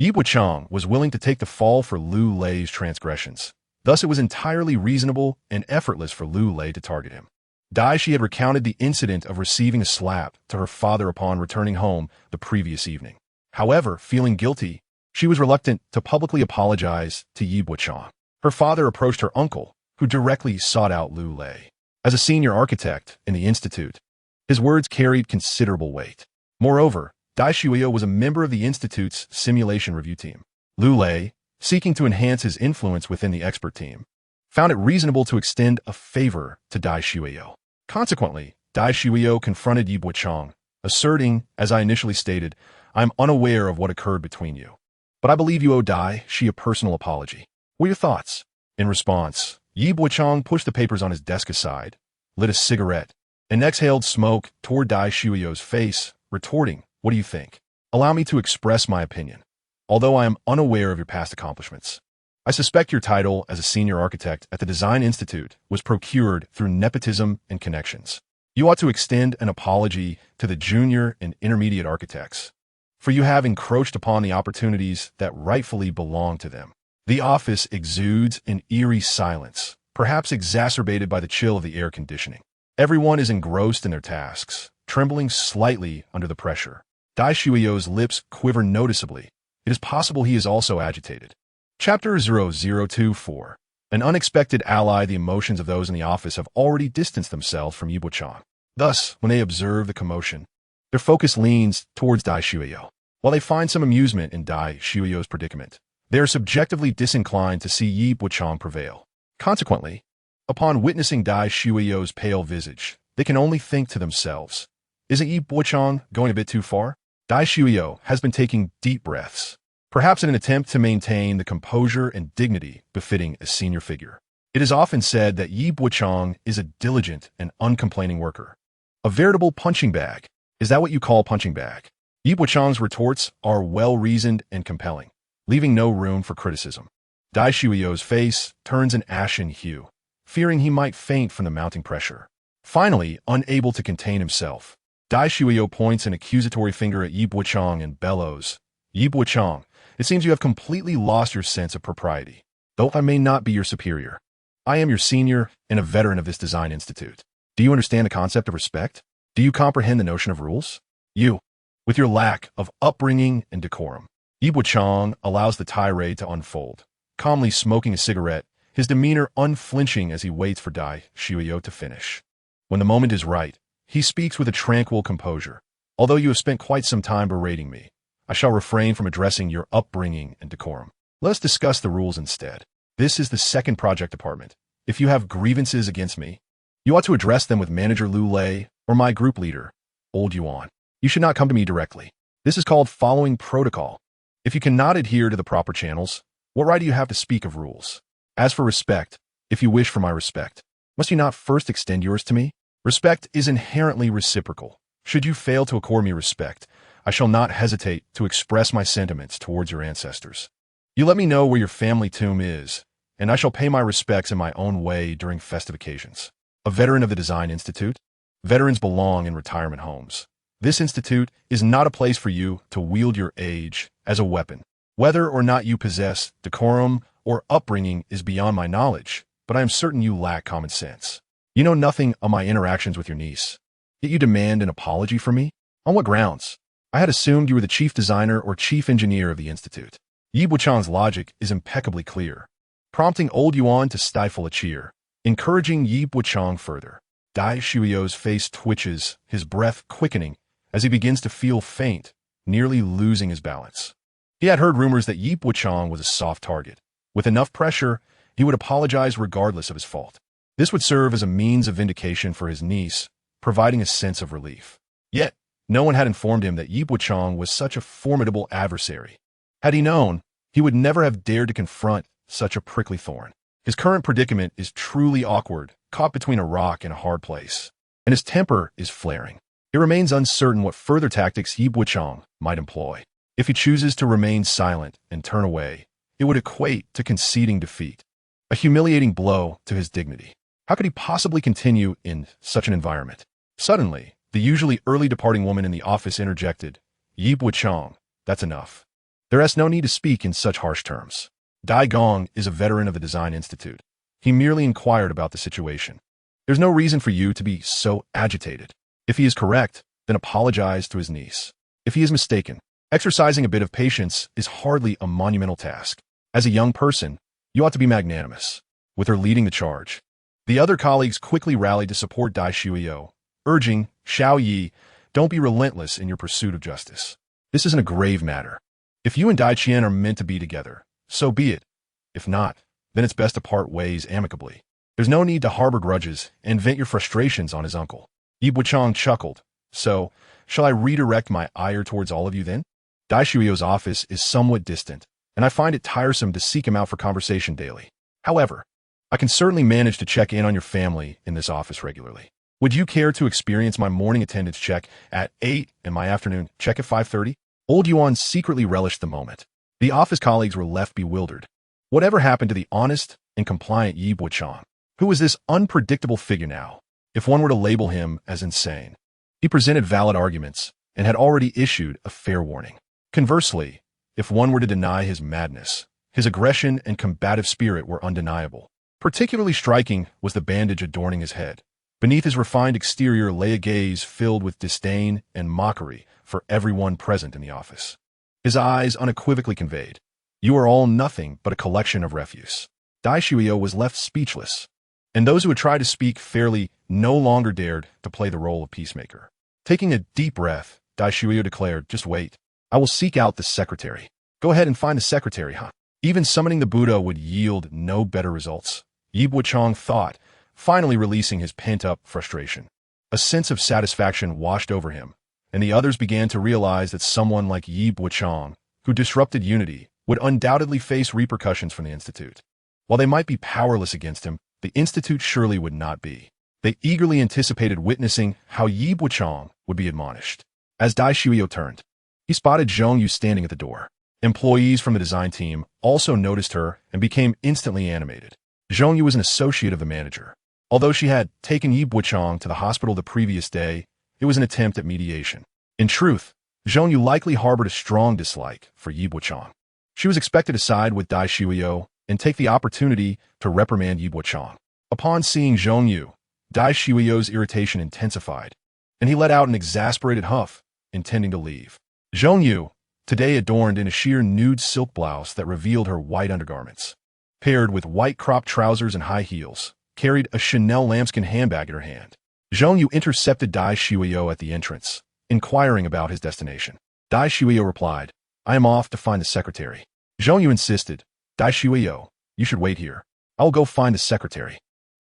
Yi Bochang was willing to take the fall for Lu Lei's transgressions. Thus, it was entirely reasonable and effortless for Lu Lei to target him. Dai Shi had recounted the incident of receiving a slap to her father upon returning home the previous evening. However, feeling guilty, she was reluctant to publicly apologize to Yi Bochang. Her father approached her uncle, who directly sought out Lu Lei. As a senior architect in the institute, his words carried considerable weight. Moreover, Dai Shuio was a member of the institute's simulation review team. Lu Lei, seeking to enhance his influence within the expert team, found it reasonable to extend a favor to Dai Shuio. Consequently, Dai Shuio confronted Yi Bochang, asserting, as I initially stated, I am unaware of what occurred between you, but I believe you owe Dai Shi a personal apology. What are your thoughts? In response, Yi Bochang pushed the papers on his desk aside, lit a cigarette, and exhaled smoke toward Dai Shuio's face, retorting, what do you think? Allow me to express my opinion. Although I am unaware of your past accomplishments, I suspect your title as a senior architect at the Design Institute was procured through nepotism and connections. You ought to extend an apology to the junior and intermediate architects, for you have encroached upon the opportunities that rightfully belong to them. The office exudes an eerie silence, perhaps exacerbated by the chill of the air conditioning. Everyone is engrossed in their tasks, trembling slightly under the pressure. Dai Shuio's lips quiver noticeably. It is possible he is also agitated. Chapter 0024. An unexpected ally. The emotions of those in the office have already distanced themselves from Yi Bochang. Thus, when they observe the commotion, their focus leans towards Dai Shuio. While they find some amusement in Dai Shuio's predicament, they are subjectively disinclined to see Yi Bochang prevail. Consequently, upon witnessing Dai Shuio's pale visage, they can only think to themselves, isn't Yi Bochang going a bit too far? Dai Shuio has been taking deep breaths, perhaps in an attempt to maintain the composure and dignity befitting a senior figure. It is often said that Yi Bochang is a diligent and uncomplaining worker, a veritable punching bag. Is that what you call punching bag? Yi Bochang's retorts are well-reasoned and compelling, leaving no room for criticism. Dai Shuiyo's face turns an ashen hue, fearing he might faint from the mounting pressure. Finally, unable to contain himself, Dai Shuiyo points an accusatory finger at Yi Bochang and bellows, "Yi Bochang, it seems you have completely lost your sense of propriety. Though I may not be your superior, I am your senior and a veteran of this design institute. Do you understand the concept of respect? Do you comprehend the notion of rules? You, with your lack of upbringing and decorum." Yi Bochang allows the tirade to unfold, calmly smoking a cigarette, his demeanor unflinching as he waits for Dai Shuiyo to finish. When the moment is right, he speaks with a tranquil composure. "Although you have spent quite some time berating me, I shall refrain from addressing your upbringing and decorum. Let us discuss the rules instead. This is the second project department. If you have grievances against me, you ought to address them with Manager Lu Lei or my group leader, Old Yuan. You should not come to me directly. This is called following protocol. If you cannot adhere to the proper channels, what right do you have to speak of rules? As for respect, if you wish for my respect, must you not first extend yours to me? Respect is inherently reciprocal. Should you fail to accord me respect, I shall not hesitate to express my sentiments towards your ancestors. You let me know where your family tomb is, and I shall pay my respects in my own way during festive occasions. A veteran of the Design Institute? Veterans belong in retirement homes. This institute is not a place for you to wield your age as a weapon. Whether or not you possess decorum or upbringing is beyond my knowledge, but I am certain you lack common sense. You know nothing of my interactions with your niece. Yet you demand an apology from me? On what grounds? I had assumed you were the chief designer or chief engineer of the institute." Yi Bochang's logic is impeccably clear, prompting Old Yuan to stifle a cheer, encouraging Yi Bochang further. Dai Shuiyo's face twitches, his breath quickening, as he begins to feel faint, nearly losing his balance. He had heard rumors that Yi Bochang was a soft target. With enough pressure, he would apologize regardless of his fault. This would serve as a means of vindication for his niece, providing a sense of relief. Yet, no one had informed him that Yi Bochang was such a formidable adversary. Had he known, he would never have dared to confront such a prickly thorn. His current predicament is truly awkward, caught between a rock and a hard place, and his temper is flaring. It remains uncertain what further tactics Yi Bochang might employ. If he chooses to remain silent and turn away, it would equate to conceding defeat, a humiliating blow to his dignity. How could he possibly continue in such an environment? Suddenly, the usually early departing woman in the office interjected, "Yi Bochang, that's enough. There is no need to speak in such harsh terms. Dai Gong is a veteran of the Design Institute. He merely inquired about the situation. There's no reason for you to be so agitated. If he is correct, then apologize to his niece. If he is mistaken, exercising a bit of patience is hardly a monumental task. As a young person, you ought to be magnanimous." With her leading the charge, the other colleagues quickly rallied to support Dai Shuiyo, urging, "Xiao Yi, don't be relentless in your pursuit of justice. This isn't a grave matter. If you and Dai Qian are meant to be together, so be it. If not, then it's best to part ways amicably. There's no need to harbor grudges and vent your frustrations on his uncle." Yi Bochang chuckled. "So, shall I redirect my ire towards all of you then? Dai Shuiyo's office is somewhat distant, and I find it tiresome to seek him out for conversation daily. However, I can certainly manage to check in on your family in this office regularly. Would you care to experience my morning attendance check at 8 and my afternoon check at 5:30? Old Yuan secretly relished the moment. The office colleagues were left bewildered. Whatever happened to the honest and compliant Yi Bochang? Who was this unpredictable figure now, if one were to label him as insane? He presented valid arguments and had already issued a fair warning. Conversely, if one were to deny his madness, his aggression and combative spirit were undeniable. Particularly striking was the bandage adorning his head. Beneath his refined exterior lay a gaze filled with disdain and mockery for everyone present in the office. His eyes unequivocally conveyed, "You are all nothing but a collection of refuse." Dai Shuiyo was left speechless, and those who had tried to speak fairly no longer dared to play the role of peacemaker. Taking a deep breath, Dai Shuiyo declared, "Just wait. I will seek out the secretary." "Go ahead and find the secretary, huh?" Even summoning the Buddha would yield no better results, Yi Bochang thought, finally releasing his pent-up frustration. A sense of satisfaction washed over him, and the others began to realize that someone like Yi Bochang, who disrupted unity, would undoubtedly face repercussions from the Institute. While they might be powerless against him, the Institute surely would not be. They eagerly anticipated witnessing how Yi Bochang would be admonished. As Dai Shuiyo turned, he spotted Zhong Yu standing at the door. Employees from the design team also noticed her and became instantly animated. Zhong Yu was an associate of the manager. Although she had taken Yi Bochang to the hospital the previous day, it was an attempt at mediation. In truth, Zhong Yu likely harbored a strong dislike for Yi Bochang. She was expected to side with Dai Shuyo and take the opportunity to reprimand Yi Bochang. Upon seeing Zhong Yu, Dai Shuyo's irritation intensified, and he let out an exasperated huff, intending to leave. Zhong Yu, today adorned in a sheer nude silk blouse that revealed her white undergarments, paired with white cropped trousers and high heels, carried a Chanel lambskin handbag in her hand. Zhong Yu intercepted Dai Shuyo at the entrance, inquiring about his destination. Dai Shuyo replied, "I am off to find the secretary." Zhong Yu insisted, "Dai Shuyo, you should wait here. I will go find the secretary."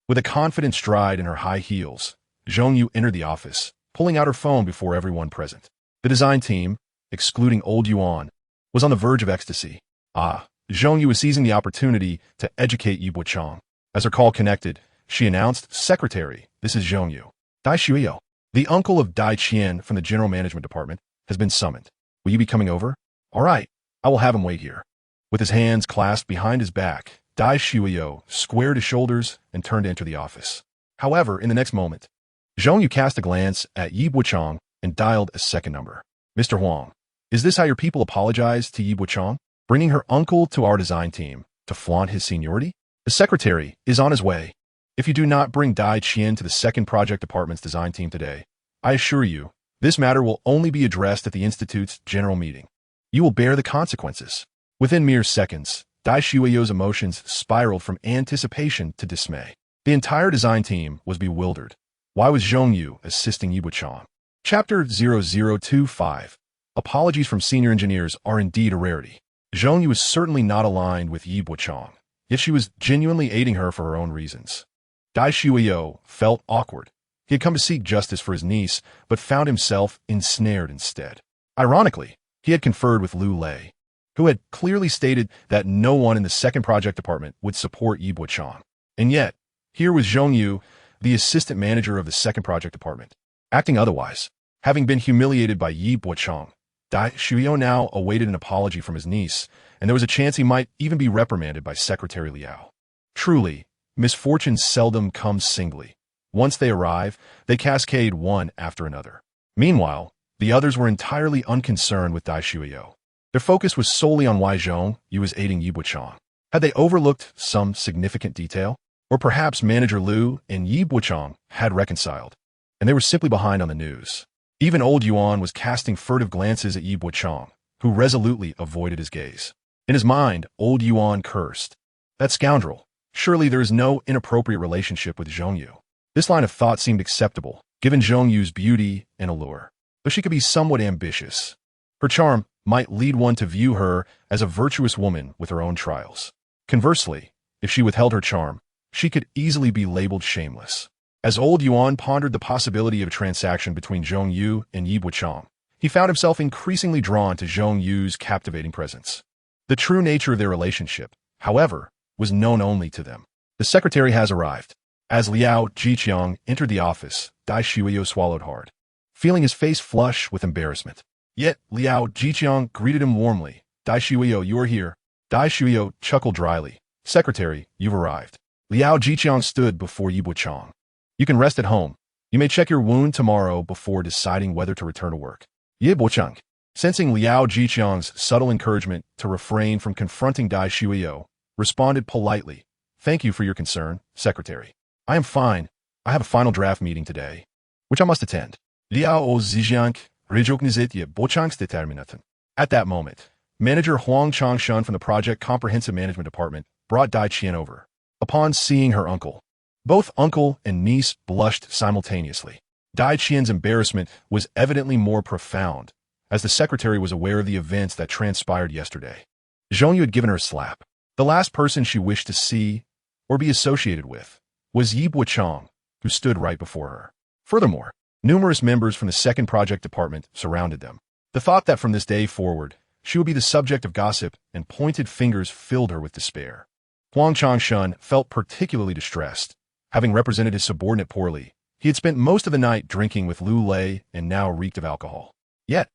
With a confident stride in her high heels, Zhong Yu entered the office, pulling out her phone before everyone present. The design team, excluding old Yuan, was on the verge of ecstasy. Zhong Yu was seizing the opportunity to educate Yi Bochang. As her call connected, she announced, "Secretary, this is Zhong Yu. Dai Shuyo, the uncle of Dai Qian from the General Management Department, has been summoned. Will you be coming over?" "All right, I will have him wait here." With his hands clasped behind his back, Dai Shuyo squared his shoulders and turned to enter the office. However, in the next moment, Zhong Yu cast a glance at Yi Bochang and dialed a second number. "Mr. Huang, is this how your people apologize to Yi Bochang? Bringing her uncle to our design team to flaunt his seniority? The secretary is on his way. If you do not bring Dai Qian to the second project department's design team today, I assure you, this matter will only be addressed at the Institute's general meeting. You will bear the consequences." Within mere seconds, Dai Shuyo's emotions spiraled from anticipation to dismay. The entire design team was bewildered. Why was Zhong Yu assisting Yi Bochang? Chapter 0025. Apologies from senior engineers are indeed a rarity. Zhong Yu was certainly not aligned with Yi Bochang, yet she was genuinely aiding her for her own reasons. Dai Shuyo felt awkward. He had come to seek justice for his niece, but found himself ensnared instead. Ironically, he had conferred with Lu Lei, who had clearly stated that no one in the second project department would support Yi Bochang. And yet, here was Zhong Yu, the assistant manager of the second project department, acting otherwise. Having been humiliated by Yi Bochang, Dai Shuyo now awaited an apology from his niece, and there was a chance he might even be reprimanded by Secretary Liao. Truly, misfortunes seldom come singly. Once they arrive, they cascade one after another. Meanwhile, the others were entirely unconcerned with Dai Shuyo. Their focus was solely on why Zhong Yu was aiding Yi Bochang. Had they overlooked some significant detail? Or perhaps Manager Lu and Yi Bochang had reconciled, and they were simply behind on the news. Even old Yuan was casting furtive glances at Yi Bochang, who resolutely avoided his gaze. In his mind, old Yuan cursed. That scoundrel. Surely there is no inappropriate relationship with Zhong Yu. This line of thought seemed acceptable, given Zhong Yu's beauty and allure. Though she could be somewhat ambitious, her charm might lead one to view her as a virtuous woman with her own trials. Conversely, if she withheld her charm, she could easily be labeled shameless. As old Yuan pondered the possibility of a transaction between Zhong Yu and Yi Bochang, he found himself increasingly drawn to Zhong Yu's captivating presence. The true nature of their relationship, however, was known only to them. The secretary has arrived. As Liao Jiqiang entered the office, Dai Shuyo swallowed hard, feeling his face flush with embarrassment. Yet Liao Jiqiang greeted him warmly. "Dai Shuyo, you are here." Dai Shuyo chuckled dryly. "Secretary, you've arrived." Liao Jiqiang stood before Yi Bochang. "You can rest at home. You may check your wound tomorrow before deciding whether to return to work." Yi Bochang, sensing Liao Jiqiang's subtle encouragement to refrain from confronting Dai Shuyo, responded politely, "Thank you for your concern, Secretary. I am fine. I have a final draft meeting today, which I must attend." Liao Zijiang recognized Yi Bochang's determination. At that moment, Manager Huang Changshun from the Project Comprehensive Management Department brought Dai Qian over. Upon seeing her uncle, both uncle and niece blushed simultaneously. Dai Qian's embarrassment was evidently more profound, as the secretary was aware of the events that transpired yesterday. Zhong Yu had given her a slap. The last person she wished to see or be associated with was Yi Bochang, who stood right before her. Furthermore, numerous members from the second project department surrounded them. The thought that from this day forward, she would be the subject of gossip and pointed fingers filled her with despair. Huang Changshun felt particularly distressed. Having represented his subordinate poorly, he had spent most of the night drinking with Lu Lei and now reeked of alcohol. Yet,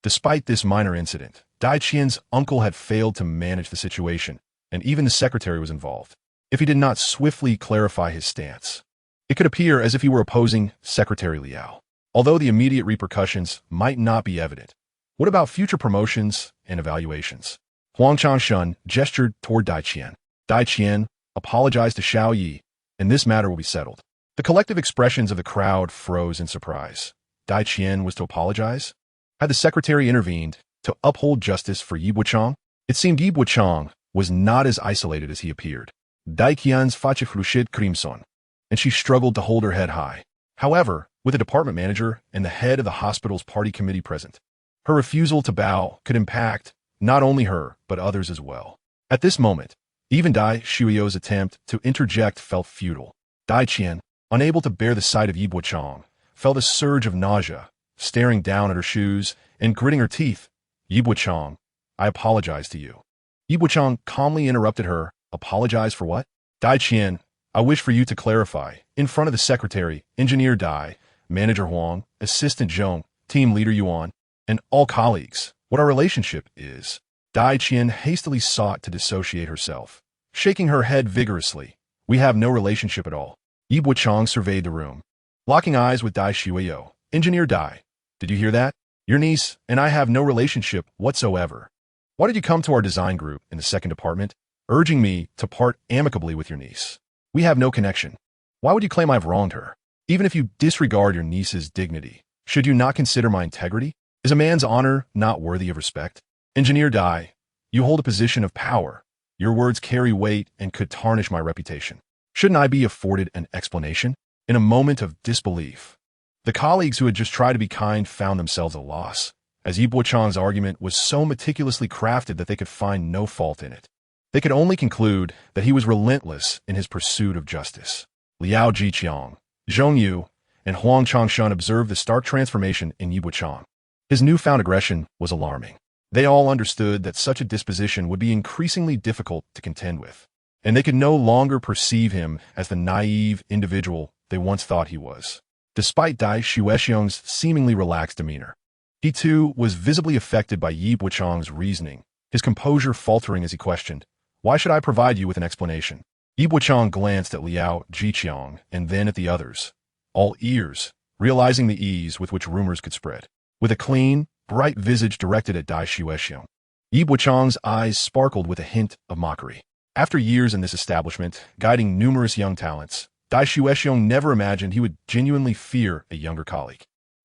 Despite this minor incident, Dai Qian's uncle had failed to manage the situation, and even the secretary was involved. If he did not swiftly clarify his stance, it could appear as if he were opposing Secretary Liao. Although the immediate repercussions might not be evident, what about future promotions and evaluations? Huang Changshan gestured toward Dai Qian. Dai Qian apologized to Xiao Yi, and this matter will be settled. The collective expressions of the crowd froze in surprise. Dai Qian was to apologize? Had the secretary intervened to uphold justice for Yi Bochang? It seemed Yi Bochang was not as isolated as he appeared. Dai Qian's face flushid crimson, and she struggled to hold her head high. However, with the department manager and the head of the hospital's party committee present, her refusal to bow could impact not only her, but others as well. At this moment, even Dai Shuiyo's attempt to interject felt futile. Dai Qian, unable to bear the sight of Yi Bochang, felt a surge of nausea, staring down at her shoes and gritting her teeth. Yi Bochang, I apologize to you. Yi Bochang calmly interrupted her. Apologize for what? Dai Qian, I wish for you to clarify, in front of the secretary, engineer Dai, manager Huang, assistant Zhong, team leader Yuan, and all colleagues, what our relationship is. Dai Qian hastily sought to dissociate herself, shaking her head vigorously. We have no relationship at all. Yi Bochang surveyed the room, locking eyes with Dai Shuiyo. Engineer Dai, did you hear that? Your niece and I have no relationship whatsoever. Why did you come to our design group in the second department, urging me to part amicably with your niece? We have no connection. Why would you claim I've wronged her? Even if you disregard your niece's dignity, should you not consider my integrity? Is a man's honor not worthy of respect? Engineer Dai, you hold a position of power. Your words carry weight and could tarnish my reputation. Shouldn't I be afforded an explanation? In a moment of disbelief, the colleagues who had just tried to be kind found themselves at a loss, as Yi Bochang's argument was so meticulously crafted that they could find no fault in it. They could only conclude that he was relentless in his pursuit of justice. Liao Jiqiang, Zhong Yu, and Huang Changshan observed the stark transformation in Yi Bochang. His newfound aggression was alarming. They all understood that such a disposition would be increasingly difficult to contend with, and they could no longer perceive him as the naive individual they once thought he was. Despite Dai Shuexiong's seemingly relaxed demeanor, he too was visibly affected by Yi Bochang's reasoning, his composure faltering as he questioned, Why should I provide you with an explanation? Yi Bochang glanced at Liao Jiqiang and then at the others, all ears, realizing the ease with which rumors could spread. With a clean, bright visage directed at Dai Shuexiong, Yi Bochang's eyes sparkled with a hint of mockery. After years in this establishment, guiding numerous young talents, Dai Shuexiong never imagined he would genuinely fear a younger colleague.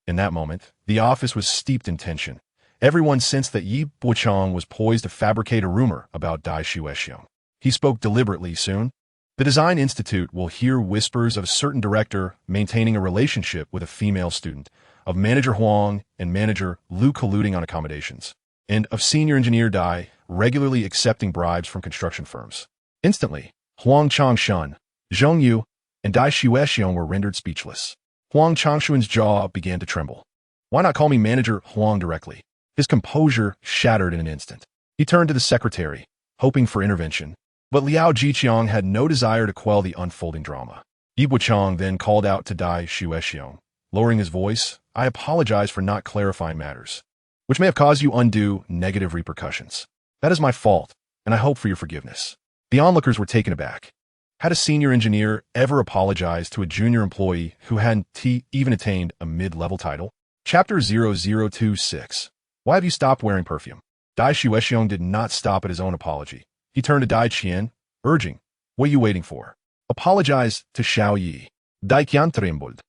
In that moment, the office was steeped in tension. Everyone sensed that Yi Bochang was poised to fabricate a rumor about Dai Shuexiong. He spoke deliberately soon. The Design Institute will hear whispers of a certain director maintaining a relationship with a female student, of manager Huang and manager Lu colluding on accommodations, and of senior engineer Dai regularly accepting bribes from construction firms. Instantly, Huang Changshan, Zhong Yu, and Dai Shuexiong were rendered speechless. Huang Changshuan's jaw began to tremble. Why not call me manager Huang directly? His composure shattered in an instant. He turned to the secretary, hoping for intervention, but Liao Jiqiang had no desire to quell the unfolding drama. Yi Bochang then called out to Dai Shuexiong, lowering his voice, I apologize for not clarifying matters, which may have caused you undue negative repercussions. That is my fault, and I hope for your forgiveness. The onlookers were taken aback. Had a senior engineer ever apologized to a junior employee who hadn't even attained a mid-level title? Chapter 0026. Why have you stopped wearing perfume? Dai Shuexiong did not stop at his own apology. He turned to Dai Qian, urging, What are you waiting for? Apologize to Xiao Yi. Dai Qian trembled,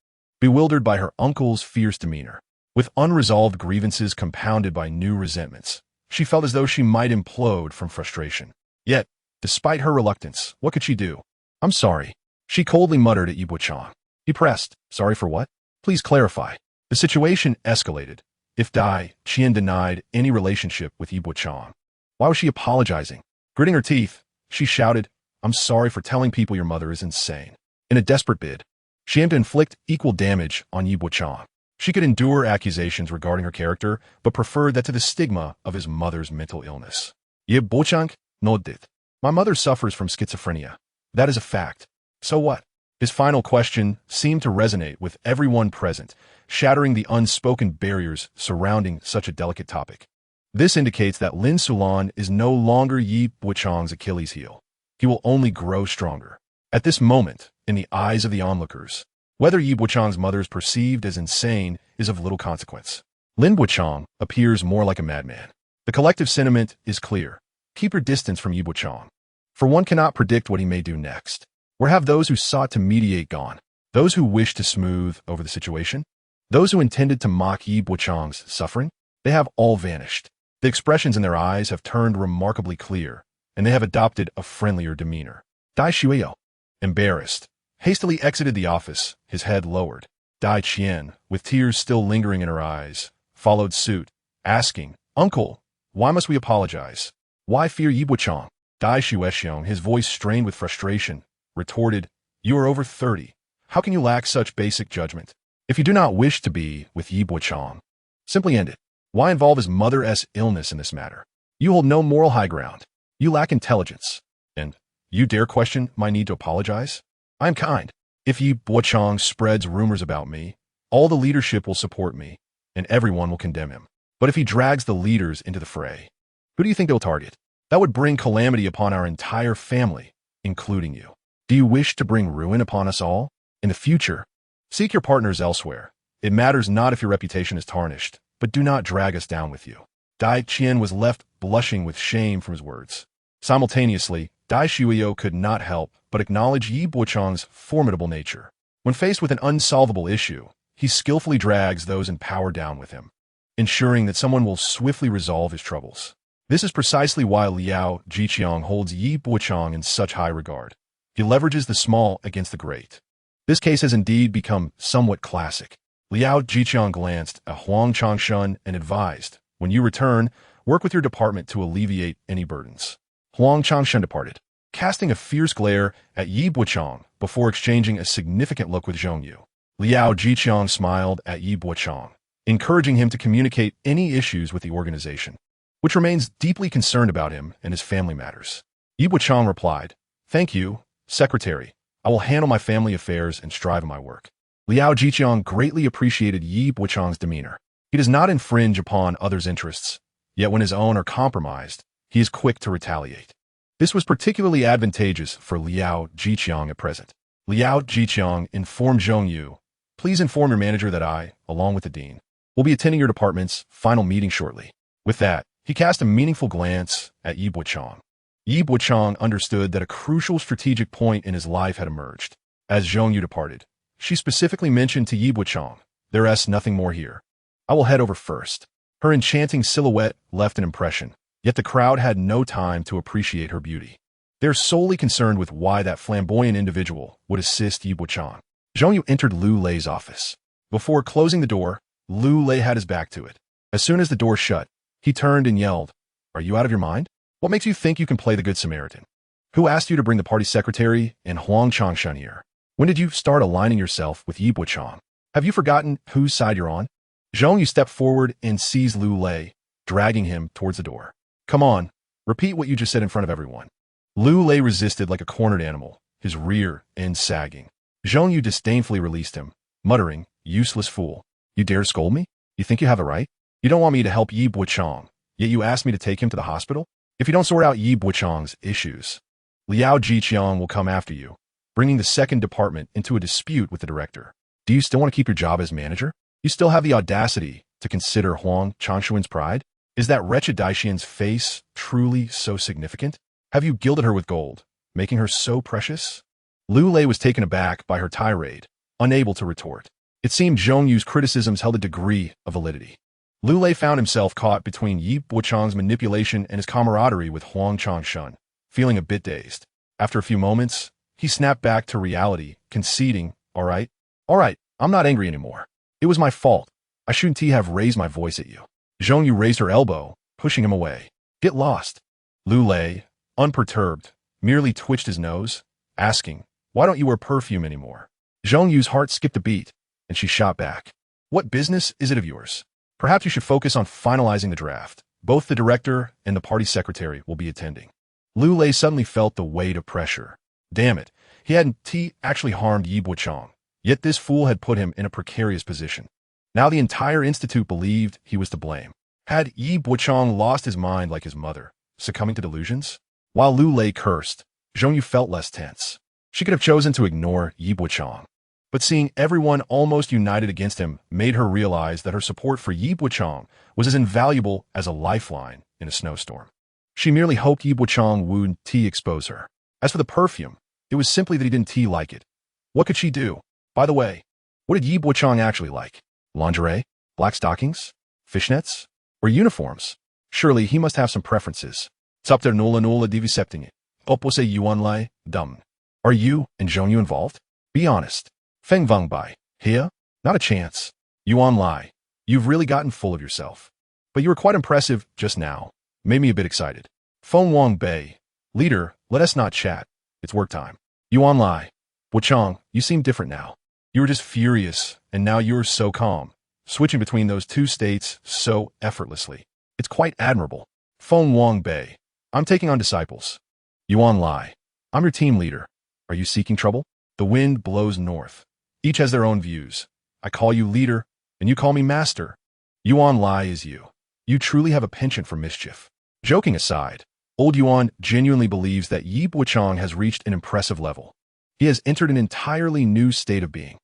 bewildered by her uncle's fierce demeanor. With unresolved grievances compounded by new resentments, she felt as though she might implode from frustration. Yet, despite her reluctance, what could she do? I'm sorry, she coldly muttered at Yi Bochang. He pressed, Sorry for what? Please clarify. The situation escalated. If Dai Qian denied any relationship with Yi Bochang, why was she apologizing? Gritting her teeth, she shouted, I'm sorry for telling people your mother is insane. In a desperate bid, she aimed to inflict equal damage on Yi Bochang. She could endure accusations regarding her character, but preferred that to the stigma of his mother's mental illness. Yi Bochang nodded. My mother suffers from schizophrenia. That is a fact. So what? His final question seemed to resonate with everyone present, shattering the unspoken barriers surrounding such a delicate topic. This indicates that Lin Sulan is no longer Yi Bochang's Achilles heel. He will only grow stronger. At this moment, in the eyes of the onlookers, whether Yi Bochang's mother is perceived as insane is of little consequence. Lin Bochang appears more like a madman. The collective sentiment is clear. Keep your distance from Yi Bochang, for one cannot predict what he may do next. Where have those who sought to mediate gone? Those who wished to smooth over the situation? Those who intended to mock Yi Bochang's suffering? They have all vanished. The expressions in their eyes have turned remarkably clear, and they have adopted a friendlier demeanor. Dai Xueyou, embarrassed, hastily exited the office, his head lowered. Dai Qian, with tears still lingering in her eyes, followed suit, asking, "Uncle, why must we apologize? Why fear Yi Bochang?" Dai Xuexiong, his voice strained with frustration, retorted, "You are over 30. How can you lack such basic judgment? If you do not wish to be with Yi Bochang, simply end it. Why involve his mother's illness in this matter? You hold no moral high ground. You lack intelligence. And you dare question my need to apologize? I am kind. If Yi Bochang spreads rumors about me, all the leadership will support me, and everyone will condemn him. But if he drags the leaders into the fray, who do you think they'll target? That would bring calamity upon our entire family, including you. Do you wish to bring ruin upon us all? In the future, seek your partners elsewhere. It matters not if your reputation is tarnished, but do not drag us down with you." Dai Qian was left blushing with shame from his words. Simultaneously, Dai Xueyou could not help but acknowledge Yi Bochang's formidable nature. When faced with an unsolvable issue, he skillfully drags those in power down with him, ensuring that someone will swiftly resolve his troubles. This is precisely why Liao Jiqiang holds Yi Bochang in such high regard. He leverages the small against the great. This case has indeed become somewhat classic. Liao Jiqiang glanced at Huang Changshun and advised, "When you return, work with your department to alleviate any burdens." Huang Changshun departed, casting a fierce glare at Yi Bochang before exchanging a significant look with Zhong Yu. Liao Jiqiang smiled at Yi Bochang, encouraging him to communicate any issues with the organization, which remains deeply concerned about him and his family matters. Yi Bochang replied, "Thank you, Secretary. I will handle my family affairs and strive in my work." Liao Jiqiang greatly appreciated Yi Bochang's demeanor. He does not infringe upon others' interests, yet when his own are compromised, he is quick to retaliate. This was particularly advantageous for Liao Jiqiang at present. Liao Jiqiang informed Zhong Yu, "Please inform your manager that I, along with the dean, will be attending your department's final meeting shortly." With that, he cast a meaningful glance at Yi Bochang. Yi Bochang understood that a crucial strategic point in his life had emerged. As Zhong Yu departed, she specifically mentioned to Yi Bochang, "There is nothing more here. I will head over first." Her enchanting silhouette left an impression, yet the crowd had no time to appreciate her beauty. They are solely concerned with why that flamboyant individual would assist Yi Bochang. Zhong Yu entered Lu Lei's office. Before closing the door, Lu Lei had his back to it. As soon as the door shut, he turned and yelled, "Are you out of your mind? What makes you think you can play the Good Samaritan? Who asked you to bring the party secretary and Huang Changshun here? When did you start aligning yourself with Yi Bochang? Have you forgotten whose side you're on?" Zhong Yu stepped forward and seized Lu Lei, dragging him towards the door. "Come on, repeat what you just said in front of everyone." Lu Lei resisted like a cornered animal, his rear end sagging. Zhong Yu disdainfully released him, muttering, "Useless fool. You dare scold me? You think you have a right? You don't want me to help Yi Bochang, yet you asked me to take him to the hospital? If you don't sort out Yi Bochang's issues, Liao Jiqiang will come after you, bringing the second department into a dispute with the director. Do you still want to keep your job as manager? You still have the audacity to consider Huang Changshun's pride? Is that wretched Daishian's face truly so significant? Have you gilded her with gold, making her so precious?" Lu Lei was taken aback by her tirade, unable to retort. It seemed Zhong Yu's criticisms held a degree of validity. Lu Lei found himself caught between Yi Bochang's manipulation and his camaraderie with Huang Changshun, feeling a bit dazed. After a few moments, he snapped back to reality, conceding, all right, I'm not angry anymore. It was my fault. I shouldn't have raised my voice at you." Zhong Yu raised her elbow, pushing him away. "Get lost." Lu Lei, unperturbed, merely twitched his nose, asking, "Why don't you wear perfume anymore?" Zhong Yu's heart skipped a beat, and she shot back, "What business is it of yours? Perhaps you should focus on finalizing the draft. Both the director and the party secretary will be attending." Lu Lei suddenly felt the weight of pressure. Damn it, he hadn't actually harmed Yi Bochang, yet this fool had put him in a precarious position. Now the entire institute believed he was to blame. Had Yi Bochang lost his mind like his mother, succumbing to delusions? While Lu Lei cursed, Zhongyu felt less tense. She could have chosen to ignore Yi Bochang, but seeing everyone almost united against him made her realize that her support for Yi Bochang was as invaluable as a lifeline in a snowstorm. She merely hoped Yi Bochang would expose her. As for the perfume, it was simply that he didn't like it. What could she do? By the way, what did Yi Bochang actually like? Lingerie? Black stockings? Fishnets? Or uniforms? Surely he must have some preferences. Sapter nula nula divisepting it. Opose yuan lai, dumb. Are you and Zhongyu involved? Be honest. Feng Veng Bai. Here? Not a chance. Yuan Lai. You've really gotten full of yourself. But you were quite impressive just now. Made me a bit excited. Feng Wang Bei. Leader, let us not chat. It's work time. Yuan Lai. Bochang, you seem different now. You were just furious, and now you're so calm. Switching between those two states so effortlessly. It's quite admirable. Feng Wang Bei. I'm taking on disciples. Yuan Lai. I'm your team leader. Are you seeking trouble? The wind blows north. Each has their own views. I call you leader, and you call me master. Yuan Lai is you. You truly have a penchant for mischief. Joking aside, old Yuan genuinely believes that Yi Bochang has reached an impressive level. He has entered an entirely new state of being.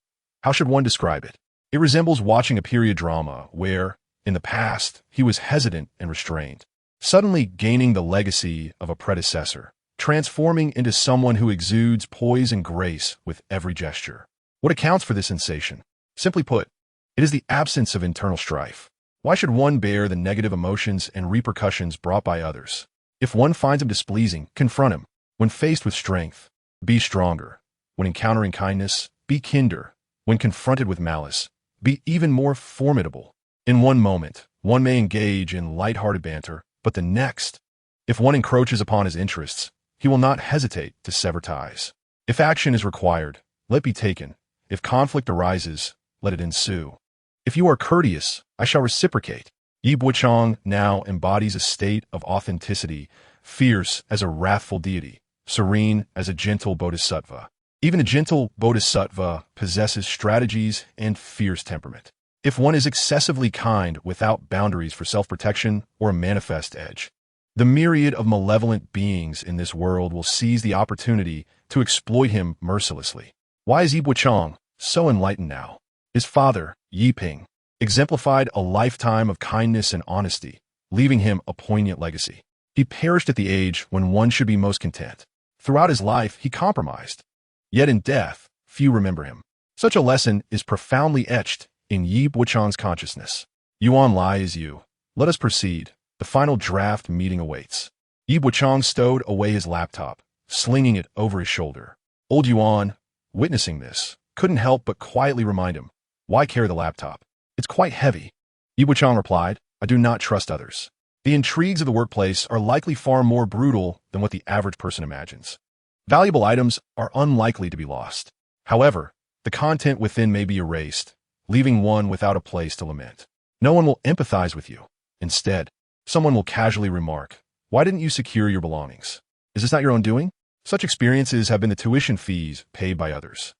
How should one describe it? It resembles watching a period drama where, in the past, he was hesitant and restrained, suddenly gaining the legacy of a predecessor, transforming into someone who exudes poise and grace with every gesture. What accounts for this sensation? Simply put, it is the absence of internal strife. Why should one bear the negative emotions and repercussions brought by others? If one finds him displeasing, confront him. When faced with strength, be stronger. When encountering kindness, be kinder. When confronted with malice, be even more formidable. In one moment, one may engage in light-hearted banter, but the next, if one encroaches upon his interests, he will not hesitate to sever ties. If action is required, let it be taken. If conflict arises, let it ensue. If you are courteous, I shall reciprocate. Yi Bochang now embodies a state of authenticity, fierce as a wrathful deity, serene as a gentle bodhisattva. Even a gentle bodhisattva possesses strategies and fierce temperament. If one is excessively kind without boundaries for self-protection or a manifest edge, the myriad of malevolent beings in this world will seize the opportunity to exploit him mercilessly. Why is Yi Bochang so enlightened now? His father, Yi Ping, exemplified a lifetime of kindness and honesty, leaving him a poignant legacy. He perished at the age when one should be most content. Throughout his life, he compromised. Yet in death, few remember him. Such a lesson is profoundly etched in Yi Bochang's consciousness. Yuan Lai is you. Let us proceed. The final draft meeting awaits. Yi Bochang stowed away his laptop, slinging it over his shoulder. Old Yuan, witnessing this, couldn't help but quietly remind him, why carry the laptop? It's quite heavy. Yi Bochang replied, I do not trust others. The intrigues of the workplace are likely far more brutal than what the average person imagines. Valuable items are unlikely to be lost. However, the content within may be erased, leaving one without a place to lament. No one will empathize with you. Instead, someone will casually remark, why didn't you secure your belongings? Is this not your own doing? Such experiences have been the tuition fees paid by others.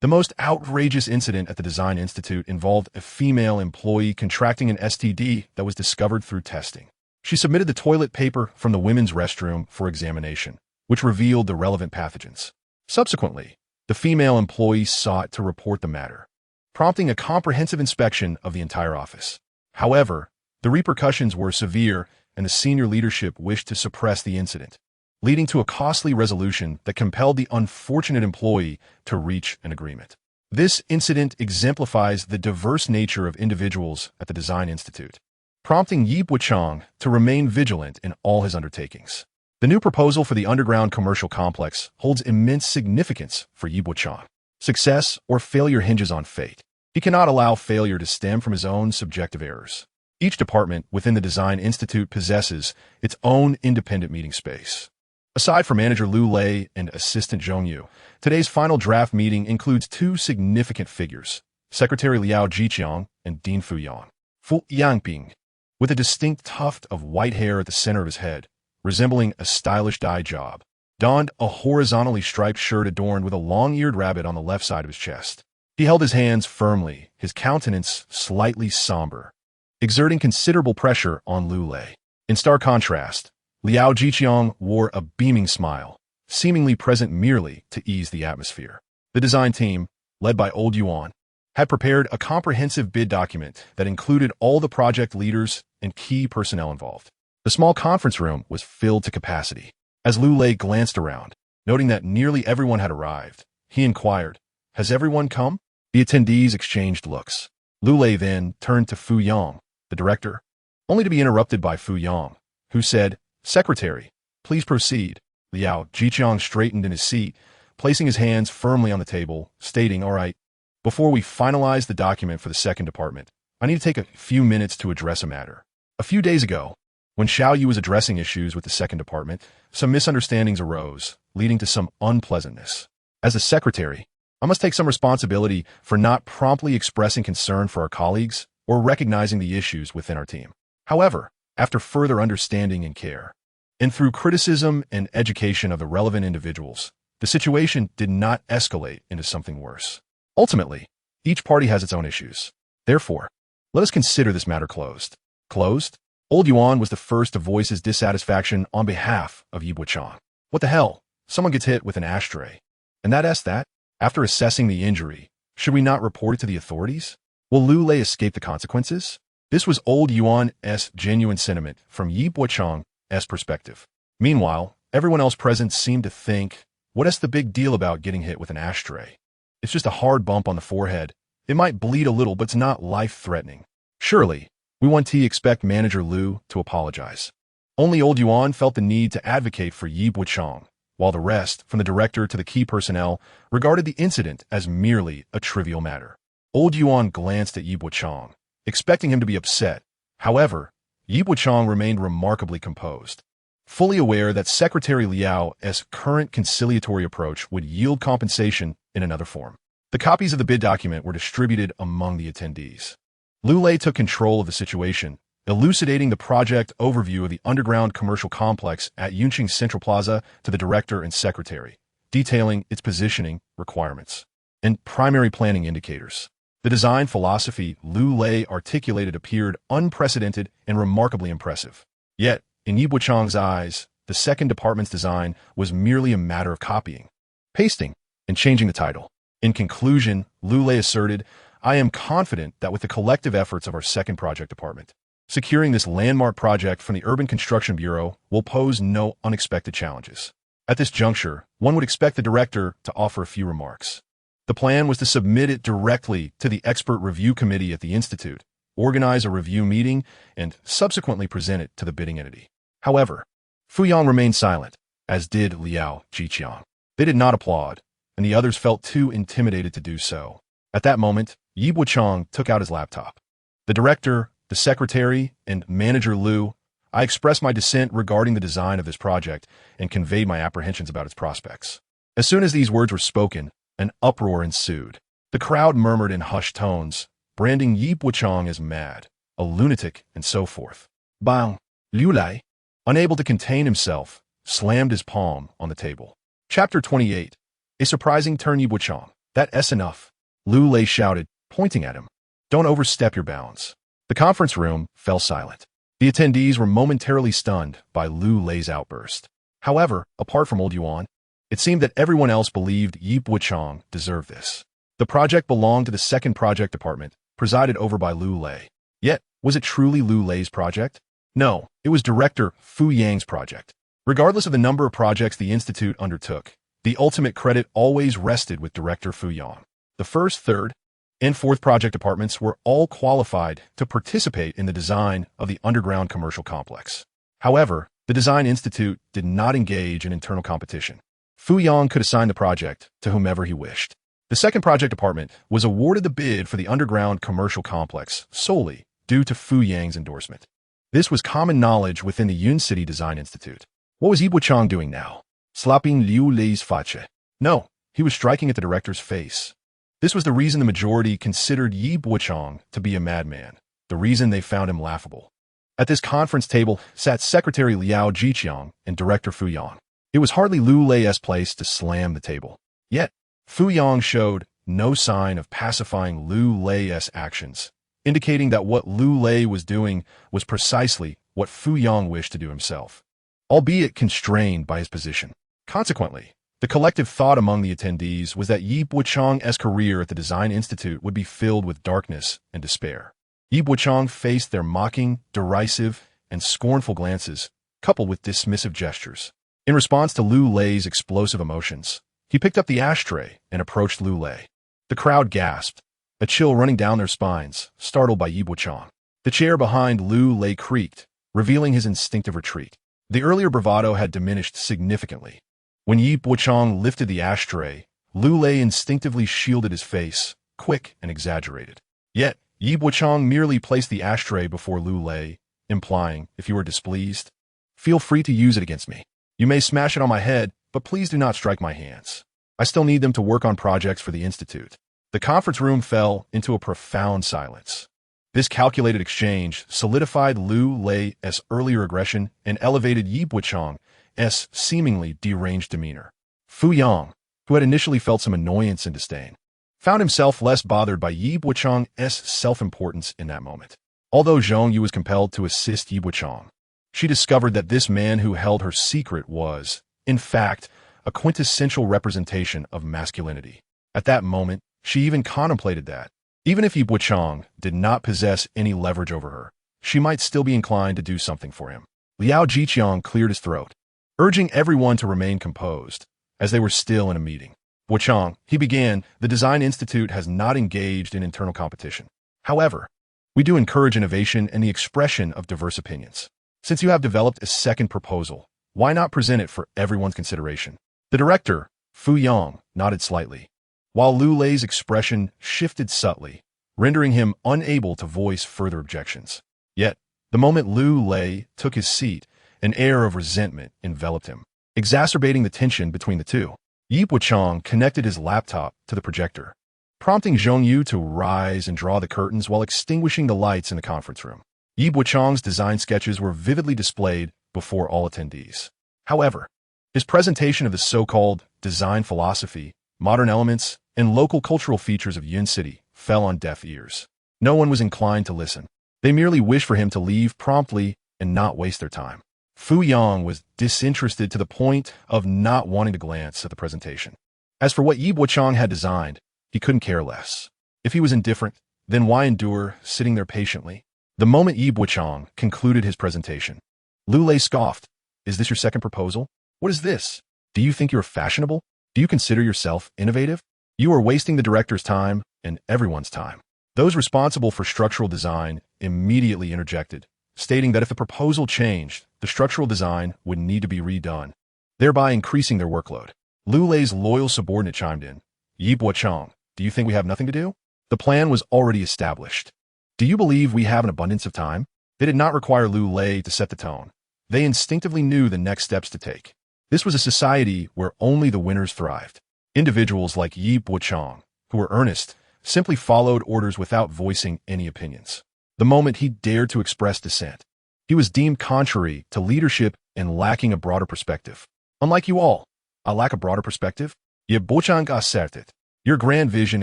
The most outrageous incident at the Design Institute involved a female employee contracting an STD that was discovered through testing. She submitted the toilet paper from the women's restroom for examination, which revealed the relevant pathogens. Subsequently, the female employee sought to report the matter, prompting a comprehensive inspection of the entire office. However, the repercussions were severe and the senior leadership wished to suppress the incident, leading to a costly resolution that compelled the unfortunate employee to reach an agreement. This incident exemplifies the diverse nature of individuals at the Design Institute, prompting Yi Bochang to remain vigilant in all his undertakings. The new proposal for the underground commercial complex holds immense significance for Yi Bochang. Success or failure hinges on fate. He cannot allow failure to stem from his own subjective errors. Each department within the Design Institute possesses its own independent meeting space. Aside from Manager Lu Lei and Assistant Zhongyu, today's final draft meeting includes two significant figures, Secretary Liao Jiqiang and Dean Fuyang. Fu Yangping, with a distinct tuft of white hair at the center of his head, resembling a stylish dye job, donned a horizontally striped shirt adorned with a long-eared rabbit on the left side of his chest. He held his hands firmly, his countenance slightly somber, exerting considerable pressure on Lu Lei. In stark contrast, Liao Jiqiang wore a beaming smile, seemingly present merely to ease the atmosphere. The design team, led by Old Yuan, had prepared a comprehensive bid document that included all the project leaders and key personnel involved. The small conference room was filled to capacity. As Lu Lei glanced around, noting that nearly everyone had arrived, he inquired, "Has everyone come?" The attendees exchanged looks. Lu Lei then turned to Fu Yang, the director, only to be interrupted by Fu Yang, who said, "Secretary, please proceed." Liao Jiqiang straightened in his seat, placing his hands firmly on the table, stating, "All right, before we finalize the document for the second department, I need to take a few minutes to address a matter. A few days ago, when Xiao Yu was addressing issues with the second department, some misunderstandings arose, leading to some unpleasantness. As the secretary, I must take some responsibility for not promptly expressing concern for our colleagues or recognizing the issues within our team. However, after further understanding and care, and through criticism and education of the relevant individuals, the situation did not escalate into something worse. Ultimately, each party has its own issues. Therefore, let us consider this matter closed." Closed? Old Yuan was the first to voice his dissatisfaction on behalf of Yi Bochang. "What the hell? Someone gets hit with an ashtray. And that's that? After assessing the injury, should we not report it to the authorities? Will Lu Lei escape the consequences?" This was Old Yuan's genuine sentiment from Yi Bochang's perspective. Meanwhile, everyone else present seemed to think, "What's the big deal about getting hit with an ashtray? It's just a hard bump on the forehead. It might bleed a little, but it's not life-threatening. Surely, we want to expect Manager Lu to apologize." Only Old Yuan felt the need to advocate for Yi Bochang, while the rest, from the director to the key personnel, regarded the incident as merely a trivial matter. Old Yuan glanced at Yi Bochang, expecting him to be upset. However, Yi Bochang remained remarkably composed, fully aware that Secretary Liao's current conciliatory approach would yield compensation in another form. The copies of the bid document were distributed among the attendees. Lu Lei took control of the situation, elucidating the project overview of the underground commercial complex at Yunqing Central Plaza to the director and secretary, detailing its positioning requirements and primary planning indicators. The design philosophy Lu Lei articulated appeared unprecedented and remarkably impressive. Yet, in Yi Bochang's eyes, the second department's design was merely a matter of copying, pasting, and changing the title. In conclusion, Lu Lei asserted, "I am confident that with the collective efforts of our second project department, securing this landmark project from the Urban Construction Bureau will pose no unexpected challenges." At this juncture, one would expect the director to offer a few remarks. The plan was to submit it directly to the expert review committee at the Institute, organize a review meeting, and subsequently present it to the bidding entity. However, Fu Yang remained silent, as did Liao Jiqiang. They did not applaud, and the others felt too intimidated to do so. At that moment, Yi Bochang took out his laptop. "The director, the secretary, and Manager Lu, I express my dissent regarding the design of this project and conveyed my apprehensions about its prospects." As soon as these words were spoken, an uproar ensued. The crowd murmured in hushed tones, branding Yi Bochang as mad, a lunatic, and so forth. Bang! Liu Lei, unable to contain himself, slammed his palm on the table. Chapter 28. A surprising turn. Yi Bochang. "That's enough," Liu Lei shouted, pointing at him. "Don't overstep your bounds." The conference room fell silent. The attendees were momentarily stunned by Liu Lei's outburst. However, apart from Old Yuan, it seemed that everyone else believed Yi Bochang deserved this. The project belonged to the second project department, presided over by Liu Lei. Yet, was it truly Liu Lei's project? No, it was Director Fu Yang's project. Regardless of the number of projects the Institute undertook, the ultimate credit always rested with Director Fu Yang. The first, third, and fourth project departments were all qualified to participate in the design of the underground commercial complex. However, the Design Institute did not engage in internal competition. Fu Yang could assign the project to whomever he wished. The second project department was awarded the bid for the underground commercial complex solely due to Fu Yang's endorsement. This was common knowledge within the Yun City Design Institute. What was Yi Bochang doing now? Slapping Liu Lei's face? No, he was striking at the director's face. This was the reason the majority considered Yi Bochang to be a madman, the reason they found him laughable. At this conference table sat Secretary Liao Jiqiang and Director Fu Yang. It was hardly Lu Lei's place to slam the table. Yet, Fu Yang showed no sign of pacifying Lu Lei's actions, indicating that what Lu Lei was doing was precisely what Fu Yang wished to do himself, albeit constrained by his position. Consequently, the collective thought among the attendees was that Yi Bochang's career at the Design Institute would be filled with darkness and despair. Yi Bochang faced their mocking, derisive, and scornful glances, coupled with dismissive gestures. In response to Lu Lei's explosive emotions, he picked up the ashtray and approached Lu Lei. The crowd gasped, a chill running down their spines, startled by Yi Bochang. The chair behind Lu Lei creaked, revealing his instinctive retreat. The earlier bravado had diminished significantly. When Yi Bochang lifted the ashtray, Lu Lei instinctively shielded his face, quick and exaggerated. Yet, Yi Bochang merely placed the ashtray before Lu Lei, implying, if you are displeased, feel free to use it against me. You may smash it on my head, but please do not strike my hands. I still need them to work on projects for the Institute. The conference room fell into a profound silence. This calculated exchange solidified Lu Lei's earlier aggression and elevated Yi Bochang's seemingly deranged demeanor. Fu Yang, who had initially felt some annoyance and disdain, found himself less bothered by Yi Bochang's self-importance in that moment. Although Zhong Yu was compelled to assist Yi Bochang, she discovered that this man who held her secret was, in fact, a quintessential representation of masculinity. At that moment, she even contemplated that, even if Yi Bochang did not possess any leverage over her, she might still be inclined to do something for him. Liao Jiqiang cleared his throat, urging everyone to remain composed, as they were still in a meeting. Bochang, he began, the Design Institute has not engaged in internal competition. However, we do encourage innovation and the expression of diverse opinions. Since you have developed a second proposal, why not present it for everyone's consideration? The director, Fu Yang, nodded slightly, while Lu Lei's expression shifted subtly, rendering him unable to voice further objections. Yet, the moment Lu Lei took his seat, an air of resentment enveloped him, exacerbating the tension between the two. Yi Bochang connected his laptop to the projector, prompting Zhong Yu to rise and draw the curtains while extinguishing the lights in the conference room. Yi Bochang's design sketches were vividly displayed before all attendees. However, his presentation of the so-called design philosophy, modern elements, and local cultural features of Yun City fell on deaf ears. No one was inclined to listen. They merely wished for him to leave promptly and not waste their time. Fu Yang was disinterested to the point of not wanting to glance at the presentation. As for what Yi Bochang had designed, he couldn't care less. If he was indifferent, then why endure, sitting there patiently? The moment Yi Bochang concluded his presentation, Lu Lei scoffed. Is this your second proposal? What is this? Do you think you're fashionable? Do you consider yourself innovative? You are wasting the director's time and everyone's time. Those responsible for structural design immediately interjected, stating that if the proposal changed, the structural design would need to be redone, thereby increasing their workload. Lu Lei's loyal subordinate chimed in. Yi Bochang, do you think we have nothing to do? The plan was already established. Do you believe we have an abundance of time? They did not require Lu Lei to set the tone. They instinctively knew the next steps to take. This was a society where only the winners thrived. Individuals like Yi Bochang, who were earnest, simply followed orders without voicing any opinions. The moment he dared to express dissent, he was deemed contrary to leadership and lacking a broader perspective. Unlike you all, I lack a broader perspective. Ye Bochang asserted. Your grand vision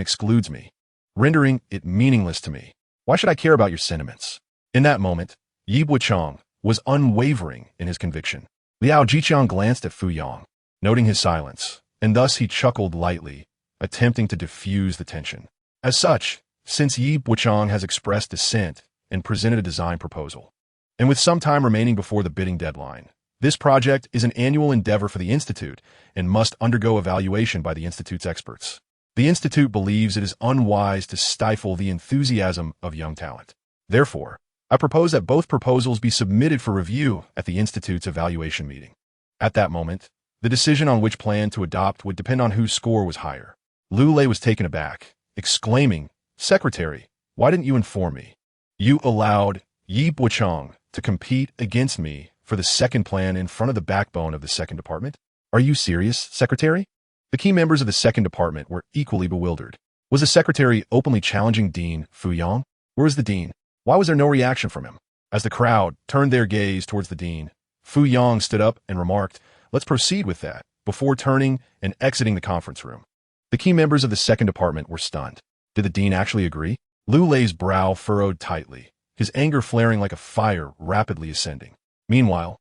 excludes me, rendering it meaningless to me. Why should I care about your sentiments? In that moment, Yi Bochang was unwavering in his conviction. Liao Jiqiang glanced at Fu Yang, noting his silence, and thus he chuckled lightly, attempting to diffuse the tension. As such, since Yi Bochang has expressed dissent and presented a design proposal, and with some time remaining before the bidding deadline, this project is an annual endeavor for the Institute and must undergo evaluation by the Institute's experts. The Institute believes it is unwise to stifle the enthusiasm of young talent. Therefore, I propose that both proposals be submitted for review at the Institute's evaluation meeting. At that moment, the decision on which plan to adopt would depend on whose score was higher. Lu Lei was taken aback, exclaiming, Secretary, why didn't you inform me? You allowed Yi Bochang to compete against me for the second plan in front of the backbone of the second department? Are you serious, Secretary? The key members of the second department were equally bewildered. Was the secretary openly challenging Dean Fu Yang? Where is the dean? Why was there no reaction from him? As the crowd turned their gaze towards the dean, Fu Yang stood up and remarked, let's proceed with that, before turning and exiting the conference room. The key members of the second department were stunned. Did the dean actually agree? Lu Lei's brow furrowed tightly, his anger flaring like a fire rapidly ascending. Meanwhile,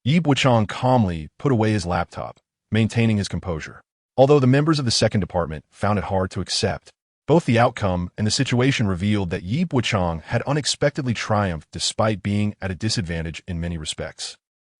Yi Bochang calmly put away his laptop, maintaining his composure. Although the members of the second department found it hard to accept, both the outcome and the situation revealed that Yi Bochang had unexpectedly triumphed despite being at a disadvantage in many respects.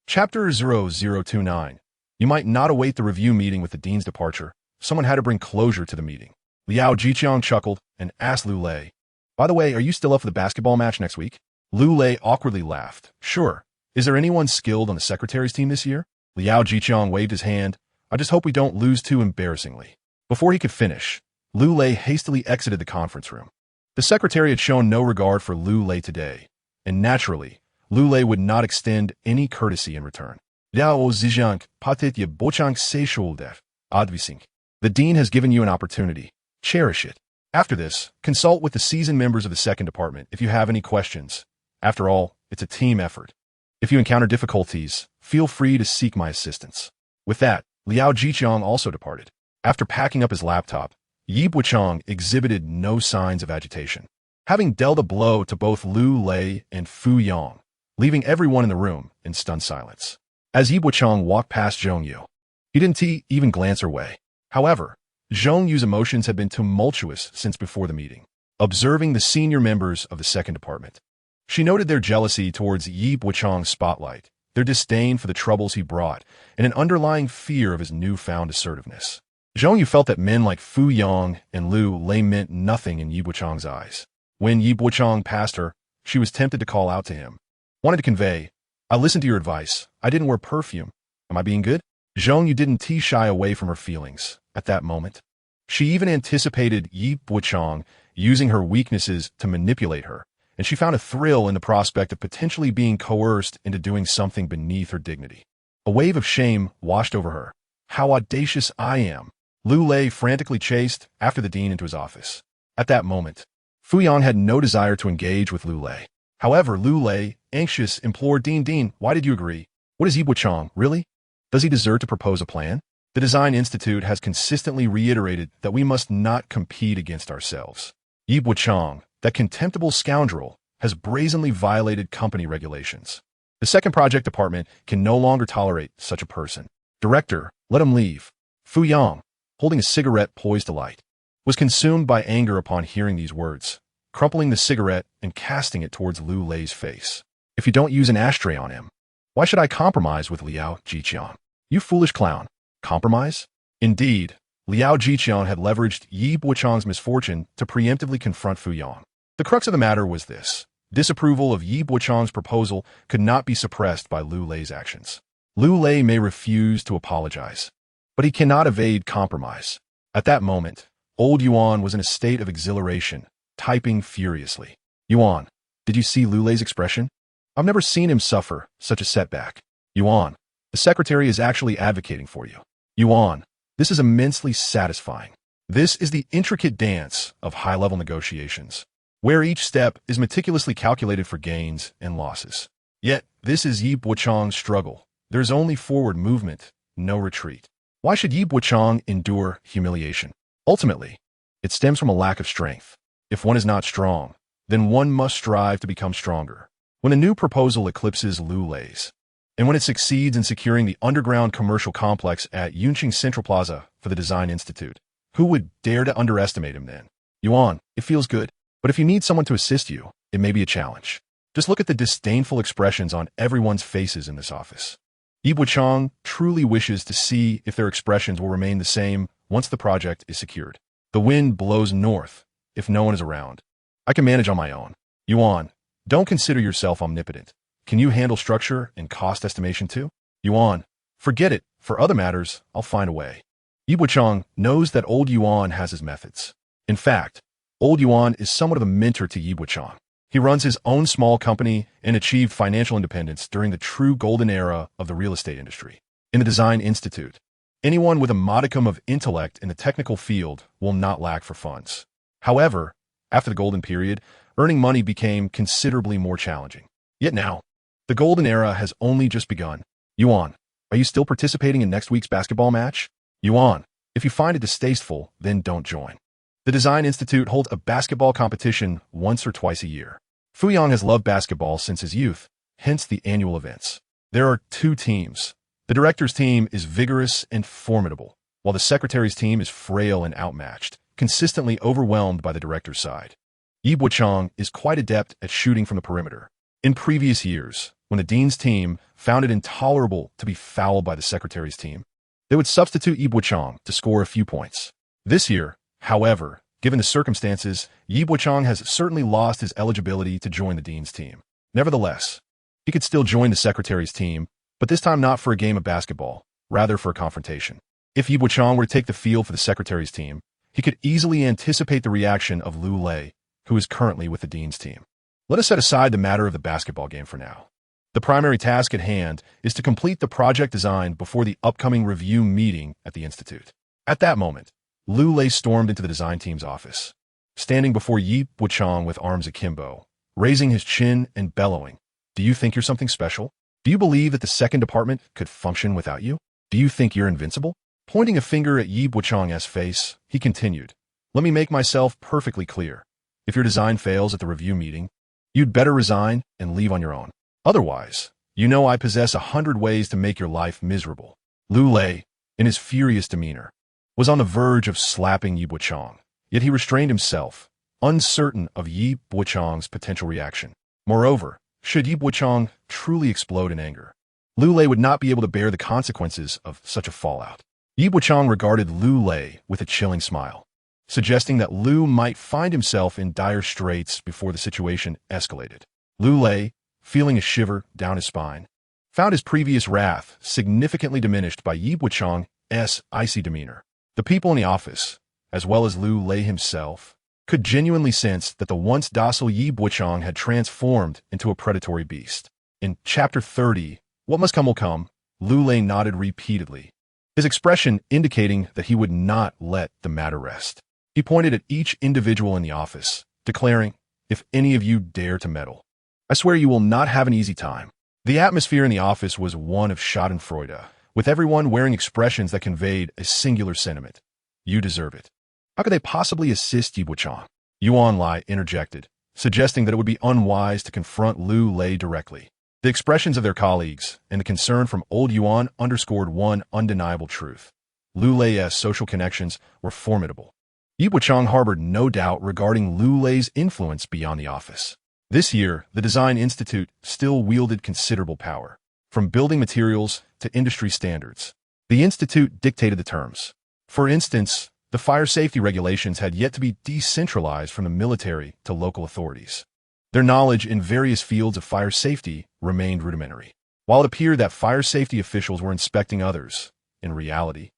Chapter 0029. You might not await the review meeting with the dean's departure. Someone had to bring closure to the meeting. Liao Jiqiang chuckled and asked Lu Lei, "By the way, are you still up for the basketball match next week?" Lu Lei awkwardly laughed. "Sure. Is there anyone skilled on the secretary's team this year?" Liao Jiqiang waved his hand. "I just hope we don't lose too embarrassingly." Before he could finish, Lu Lei hastily exited the conference room. The secretary had shown no regard for Lu Lei today, and naturally, Lu Lei would not extend any courtesy in return. Liao Zizhang patit ye Bochang seishulder advising. The dean has given you an opportunity. Cherish it. After this, consult with the seasoned members of the second department if you have any questions. After all, it's a team effort. If you encounter difficulties, feel free to seek my assistance. With that, Liao Jiqiang also departed. After packing up his laptop, Yi Bochang exhibited no signs of agitation, having dealt a blow to both Lu Lei and Fu Yang, leaving everyone in the room in stunned silence. As Yi Bochang walked past Zhong Yu, he didn't even glance her way. However, Zhong Yu's emotions had been tumultuous since before the meeting. Observing the senior members of the second department, she noted their jealousy towards Yi Bochang's spotlight, their disdain for the troubles he brought, and an underlying fear of his newfound assertiveness. Zhong Yu felt that men like Fu Yang and Lu Lei meant nothing in Yi Bochang's eyes. When Yi Bochang passed her, she was tempted to call out to him. Wanted to convey, "I listened to your advice. I didn't wear perfume. Am I being good?" Zhong Yu didn't shy away from her feelings at that moment. She even anticipated Yi Bochang using her weaknesses to manipulate her, and she found a thrill in the prospect of potentially being coerced into doing something beneath her dignity. A wave of shame washed over her. "How audacious I am!" Lu Lei frantically chased after the dean into his office. At that moment, Fu Yan had no desire to engage with Lu Lei. However, Lu Lei, anxious, implored, Dean, why did you agree? What is Yi Bochang, really? Does he deserve to propose a plan?" The Design Institute has consistently reiterated that we must not compete against ourselves. Yi Bochang, that contemptible scoundrel, has brazenly violated company regulations. The second project department can no longer tolerate such a person. "Director, let him leave." Fu Yang, holding a cigarette poised to light, was consumed by anger upon hearing these words, crumpling the cigarette and casting it towards Lu Lei's face. "If you don't use an ashtray on him, why should I compromise with Liao Jiqiang? You foolish clown. Compromise?" Indeed, Liao Jiqiang had leveraged Yi Bochang's misfortune to preemptively confront Fu Yang. The crux of the matter was this: disapproval of Yi Bochang's proposal could not be suppressed by Lu Lei's actions. Lu Lei may refuse to apologize, but he cannot evade compromise. At that moment, old Yuan was in a state of exhilaration, typing furiously. "Yuan, did you see Lu Lei's expression? I've never seen him suffer such a setback." "Yuan, the secretary is actually advocating for you." "Yuan, this is immensely satisfying." This is the intricate dance of high-level negotiations, where each step is meticulously calculated for gains and losses. Yet, this is Yi Bochang's struggle. There is only forward movement, no retreat. Why should Yi Bochang endure humiliation? Ultimately, it stems from a lack of strength. If one is not strong, then one must strive to become stronger. When a new proposal eclipses Lu Lei's, and when it succeeds in securing the underground commercial complex at Yunqing Central Plaza for the Design Institute, who would dare to underestimate him then? "Yuan, it feels good, but if you need someone to assist you, it may be a challenge. Just look at the disdainful expressions on everyone's faces in this office." Yi Bochang truly wishes to see if their expressions will remain the same once the project is secured. The wind blows north if no one is around. "I can manage on my own." "Yuan, don't consider yourself omnipotent. Can you handle structure and cost estimation too?" "Yuan, forget it. For other matters, I'll find a way." Yi Bochang knows that old Yuan has his methods. In fact, old Yuan is somewhat of a mentor to Yi Bochang. He runs his own small company and achieved financial independence during the true golden era of the real estate industry. In the Design Institute, anyone with a modicum of intellect in the technical field will not lack for funds. However, after the golden period, earning money became considerably more challenging. Yet now, the golden era has only just begun. "Yuan, Are you still participating in next week's basketball match? Yuan, if you find it distasteful, then don't join. The Design Institute holds a basketball competition once or twice a year. Fuyang has loved basketball since his youth, hence the annual events. There are two teams. The director's team is vigorous and formidable, while the secretary's team is frail and outmatched, consistently overwhelmed by the director's side. Bochang is quite adept at shooting from the perimeter. In previous years, when the dean's team found it intolerable to be fouled by the secretary's team, they would substitute Bochang to score a few points. This year, however, given the circumstances, Bochang has certainly lost his eligibility to join the dean's team. Nevertheless, he could still join the secretary's team, but this time not for a game of basketball, rather for a confrontation. If Bochang were to take the field for the secretary's team, he could easily anticipate the reaction of Lu Lei, who is currently with the dean's team. Let us set aside the matter of the basketball game for now. The primary task at hand is to complete the project design before the upcoming review meeting at the Institute. At that moment, Lu Lei stormed into the design team's office, standing before Bochang with arms akimbo, raising his chin and bellowing. Do you think you're something special? Do you believe that the second department could function without you? Do you think you're invincible? Pointing a finger at Bochang's face, he continued, Let me make myself perfectly clear. If your design fails at the review meeting, you'd better resign and leave on your own. Otherwise, you know I possess 100 ways to make your life miserable. Lu Lei, in his furious demeanor, was on the verge of slapping Bochang, yet he restrained himself, uncertain of Bochang's potential reaction. Moreover, should Bochang truly explode in anger, Lu Lei would not be able to bear the consequences of such a fallout. Bochang regarded Lu Lei with a chilling smile, suggesting that Lu might find himself in dire straits before the situation escalated. Lu Lei, feeling a shiver down his spine, found his previous wrath significantly diminished by Bochang's icy demeanor. The people in the office, as well as Lu Lei himself, could genuinely sense that the once docile Bochang had transformed into a predatory beast. In Chapter 30, What Must Come Will Come, Lu Lei nodded repeatedly, his expression indicating that he would not let the matter rest. He pointed at each individual in the office, declaring, If any of you dare to meddle, I swear you will not have an easy time. The atmosphere in the office was one of schadenfreude, with everyone wearing expressions that conveyed a singular sentiment. You deserve it. How could they possibly assist Bochang? Yuan Lai interjected, suggesting that it would be unwise to confront Lu Lei directly. The expressions of their colleagues and the concern from old Yuan underscored one undeniable truth. Lu Lei's social connections were formidable. Bochang harbored no doubt regarding Lu Lei's influence beyond the office. This year, the Design Institute still wielded considerable power. From building materials to industry standards, the Institute dictated the terms. For instance, the fire safety regulations had yet to be decentralized from the military to local authorities. Their knowledge in various fields of fire safety remained rudimentary. While it appeared that fire safety officials were inspecting others, in reality,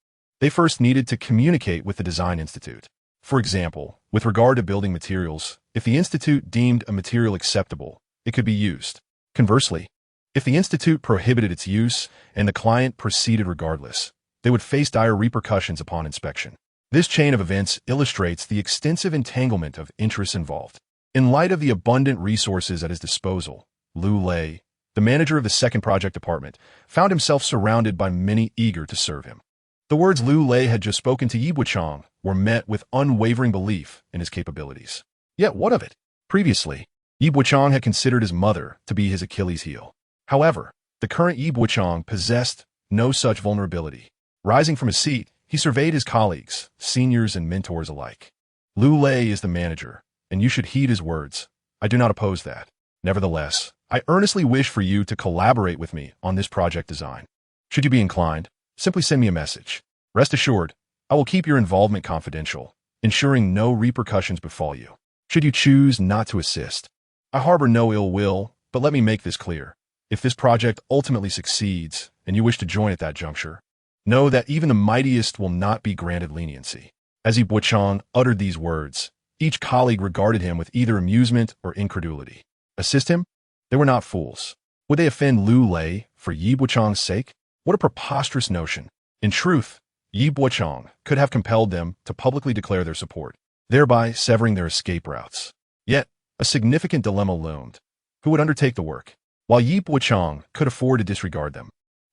they first needed to communicate with the Design Institute. For example, with regard to building materials, if the Institute deemed a material acceptable, it could be used. Conversely, if the Institute prohibited its use and the client proceeded regardless, they would face dire repercussions upon inspection. This chain of events illustrates the extensive entanglement of interests involved. In light of the abundant resources at his disposal, Lu Lei, the manager of the second project department, found himself surrounded by many eager to serve him. The words Lu Lei had just spoken to Bochang were met with unwavering belief in his capabilities. Yet what of it? Previously, Bochang had considered his mother to be his Achilles heel. However, the current Bochang possessed no such vulnerability. Rising from his seat, he surveyed his colleagues, seniors and mentors alike. Lu Lei is the manager, and you should heed his words. I do not oppose that. Nevertheless, I earnestly wish for you to collaborate with me on this project design. Should you be inclined, simply send me a message. Rest assured, I will keep your involvement confidential, ensuring no repercussions befall you. Should you choose not to assist, I harbor no ill will, but let me make this clear. If this project ultimately succeeds, and you wish to join at that juncture, know that even the mightiest will not be granted leniency. As Bochang uttered these words, each colleague regarded him with either amusement or incredulity. Assist him? They were not fools. Would they offend Lu Lei for Bochang's sake? What a preposterous notion. In truth, Bochang could have compelled them to publicly declare their support, thereby severing their escape routes. Yet, a significant dilemma loomed. Who would undertake the work? While Bochang could afford to disregard them,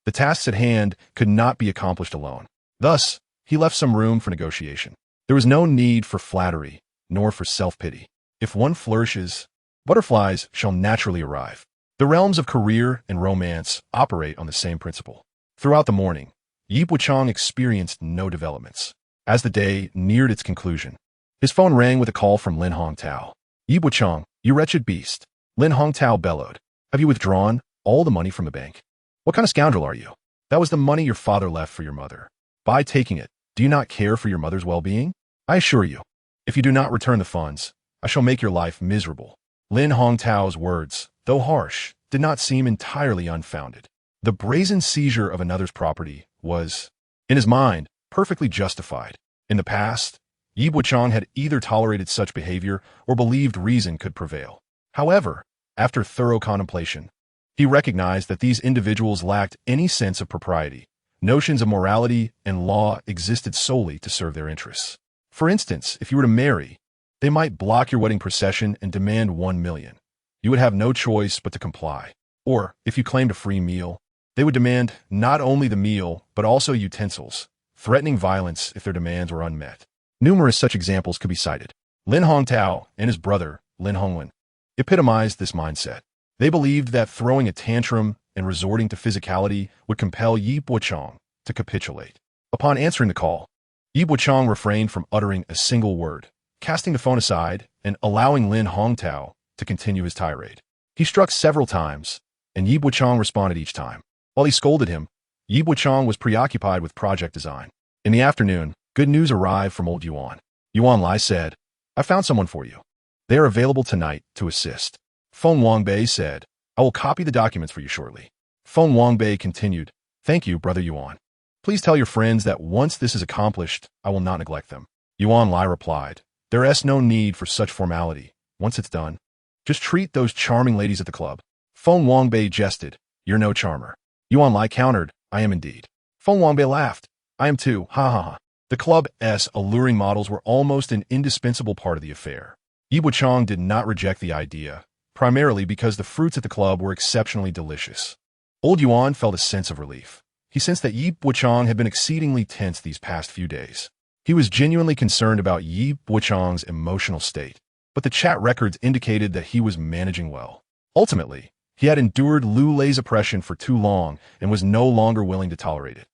The tasks at hand could not be accomplished alone. Thus, he left some room for negotiation. There was no need for flattery, nor for self-pity. If one flourishes, butterflies shall naturally arrive. The realms of career and romance operate on the same principle. Throughout the morning, Bochang experienced no developments. As the day neared its conclusion, his phone rang with a call from Lin Hongtao. Bochang, you wretched beast. Lin Hongtao bellowed. Have you withdrawn all the money from the bank? What kind of scoundrel are you? That was the money your father left for your mother. By taking it, do you not care for your mother's well-being? I assure you, if you do not return the funds, I shall make your life miserable. Lin Hongtao's words, though harsh, did not seem entirely unfounded. The brazen seizure of another's property was, in his mind, perfectly justified. In the past, Bochang had either tolerated such behavior or believed reason could prevail. However, after thorough contemplation, he recognized that these individuals lacked any sense of propriety. Notions of morality and law existed solely to serve their interests. For instance, if you were to marry, they might block your wedding procession and demand 1 million. You would have no choice but to comply. Or, if you claimed a free meal, they would demand not only the meal, but also utensils, threatening violence if their demands were unmet. Numerous such examples could be cited. Lin Hongtao and his brother, Lin Hongwen, epitomized this mindset. They believed that throwing a tantrum and resorting to physicality would compel Bochang to capitulate. Upon answering the call, Bochang refrained from uttering a single word, casting the phone aside and allowing Lin Hongtao to continue his tirade. He struck several times, and Bochang responded each time. While he scolded him, Bochang was preoccupied with project design. In the afternoon, good news arrived from old Yuan. Yuan Lai said, I found someone for you. They are available tonight to assist. Feng Wangbei said, I will copy the documents for you shortly. Feng Wangbei continued, Thank you, Brother Yuan. Please tell your friends that once this is accomplished, I will not neglect them. Yuan Lai replied, There is no need for such formality. Once it's done, just treat those charming ladies at the club. Feng Wangbei jested, You're no charmer. Yuan Lai countered, I am indeed. Feng Wangbei laughed, I am too, ha ha ha. The club's alluring models were almost an indispensable part of the affair. Bochang did not reject the idea, primarily because the fruits at the club were exceptionally delicious. Old Yuan felt a sense of relief. He sensed that Bochang had been exceedingly tense these past few days. He was genuinely concerned about Bochang's emotional state, but the chat records indicated that he was managing well. Ultimately, he had endured Lu Lei's oppression for too long and was no longer willing to tolerate it.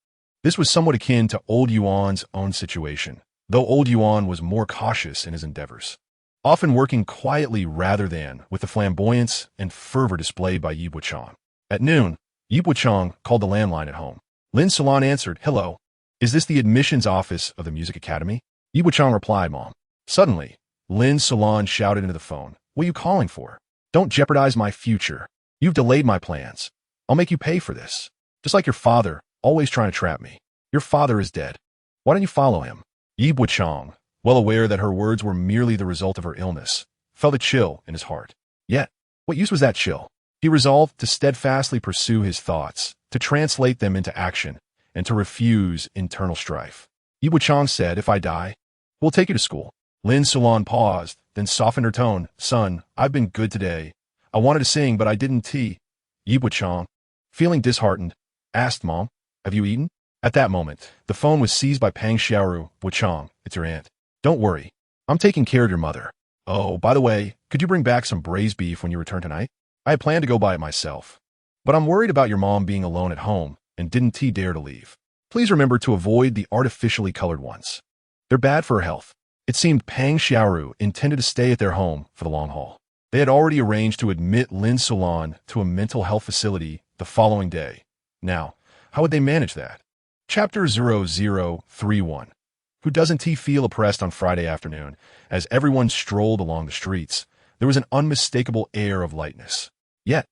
This was somewhat akin to Old Yuan's own situation, though Old Yuan was more cautious in his endeavors, often working quietly rather than with the flamboyance and fervor displayed by Bochang. At noon, Bochang called the landline at home. Lin Salon answered, Hello, is this the admissions office of the music academy? Bochang replied, Mom. Suddenly, Lin Salon shouted into the phone, What are you calling for? Don't jeopardize my future. You've delayed my plans. I'll make you pay for this. Just like your father, always trying to trap me. Your father is dead. Why don't you follow him? Bochang, well aware that her words were merely the result of her illness, felt a chill in his heart. Yet, what use was that chill? He resolved to steadfastly pursue his thoughts, to translate them into action, and to refuse internal strife. Bochang said, If I die, we'll take you to school. Lin Salon paused, then softened her tone. Son, I've been good today. I wanted to sing, but I didn't tea. Bochang, feeling disheartened, asked, Mom, have you eaten? At that moment, the phone was seized by Pang Xiaoru. Bochang, it's your aunt. Don't worry. I'm taking care of your mother. Oh, by the way, could you bring back some braised beef when you return tonight? I had planned to go buy it myself. But I'm worried about your mom being alone at home and didn't dare to leave. Please remember to avoid the artificially colored ones. They're bad for her health. It seemed Pang Xiaoru intended to stay at their home for the long haul. They had already arranged to admit Lin Salon to a mental health facility the following day. Now, how would they manage that? Chapter 0031. Who doesn't feel oppressed on Friday afternoon? As everyone strolled along the streets, there was an unmistakable air of lightness. Yet,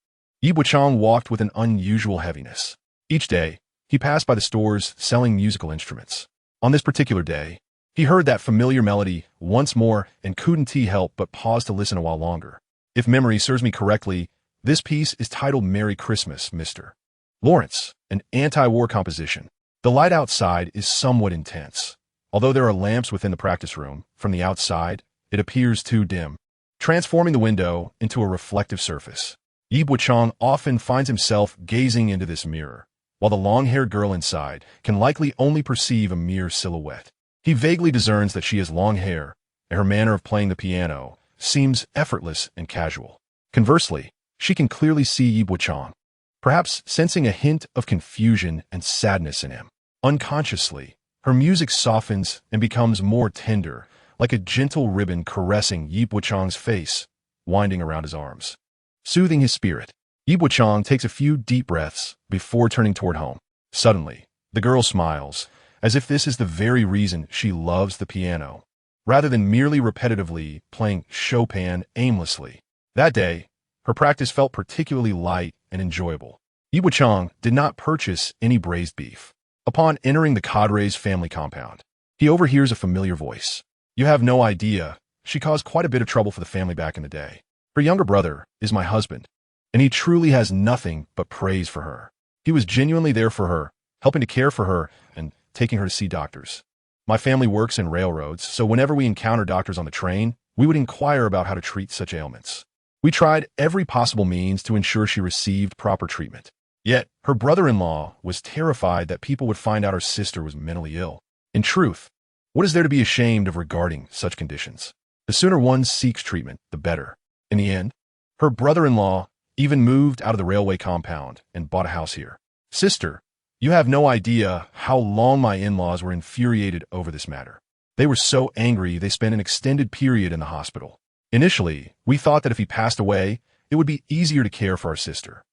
Bochang walked with an unusual heaviness. Each day, he passed by the stores selling musical instruments. On this particular day, he heard that familiar melody once more and couldn't help but pause to listen a while longer. If memory serves me correctly, this piece is titled Merry Christmas, Mr. Lawrence, an anti-war composition. The light outside is somewhat intense. Although there are lamps within the practice room, from the outside, it appears too dim, transforming the window into a reflective surface. Bochang often finds himself gazing into this mirror, while the long-haired girl inside can likely only perceive a mere silhouette. He vaguely discerns that she has long hair, and her manner of playing the piano seems effortless and casual. Conversely, she can clearly see Yi Bochang, perhaps sensing a hint of confusion and sadness in him. Unconsciously, her music softens and becomes more tender, like a gentle ribbon caressing Yi Bochang's face, winding around his arms. Soothing his spirit, Yi Bochang takes a few deep breaths before turning toward home. Suddenly, the girl smiles, as if this is the very reason she loves the piano, rather than merely repetitively playing Chopin aimlessly. That day, her practice felt particularly light and enjoyable. Yi Bochang did not purchase any braised beef. Upon entering the cadre's family compound, he overhears a familiar voice. "You have no idea. She caused quite a bit of trouble for the family back in the day. Her younger brother is my husband, and he truly has nothing but praise for her. He was genuinely there for her, helping to care for her and taking her to see doctors. My family works in railroads, so whenever we encounter doctors on the train, we would inquire about how to treat such ailments. We tried every possible means to ensure she received proper treatment. Yet, her brother-in-law was terrified that people would find out her sister was mentally ill. In truth, what is there to be ashamed of regarding such conditions? The sooner one seeks treatment, the better." In the end, her brother-in-law even moved out of the railway compound and bought a house here. "Sister, you have no idea how long my in-laws were infuriated over this matter. They were so angry they spent an extended period in the hospital. Initially, we thought that if he passed away, it would be easier to care for our sister.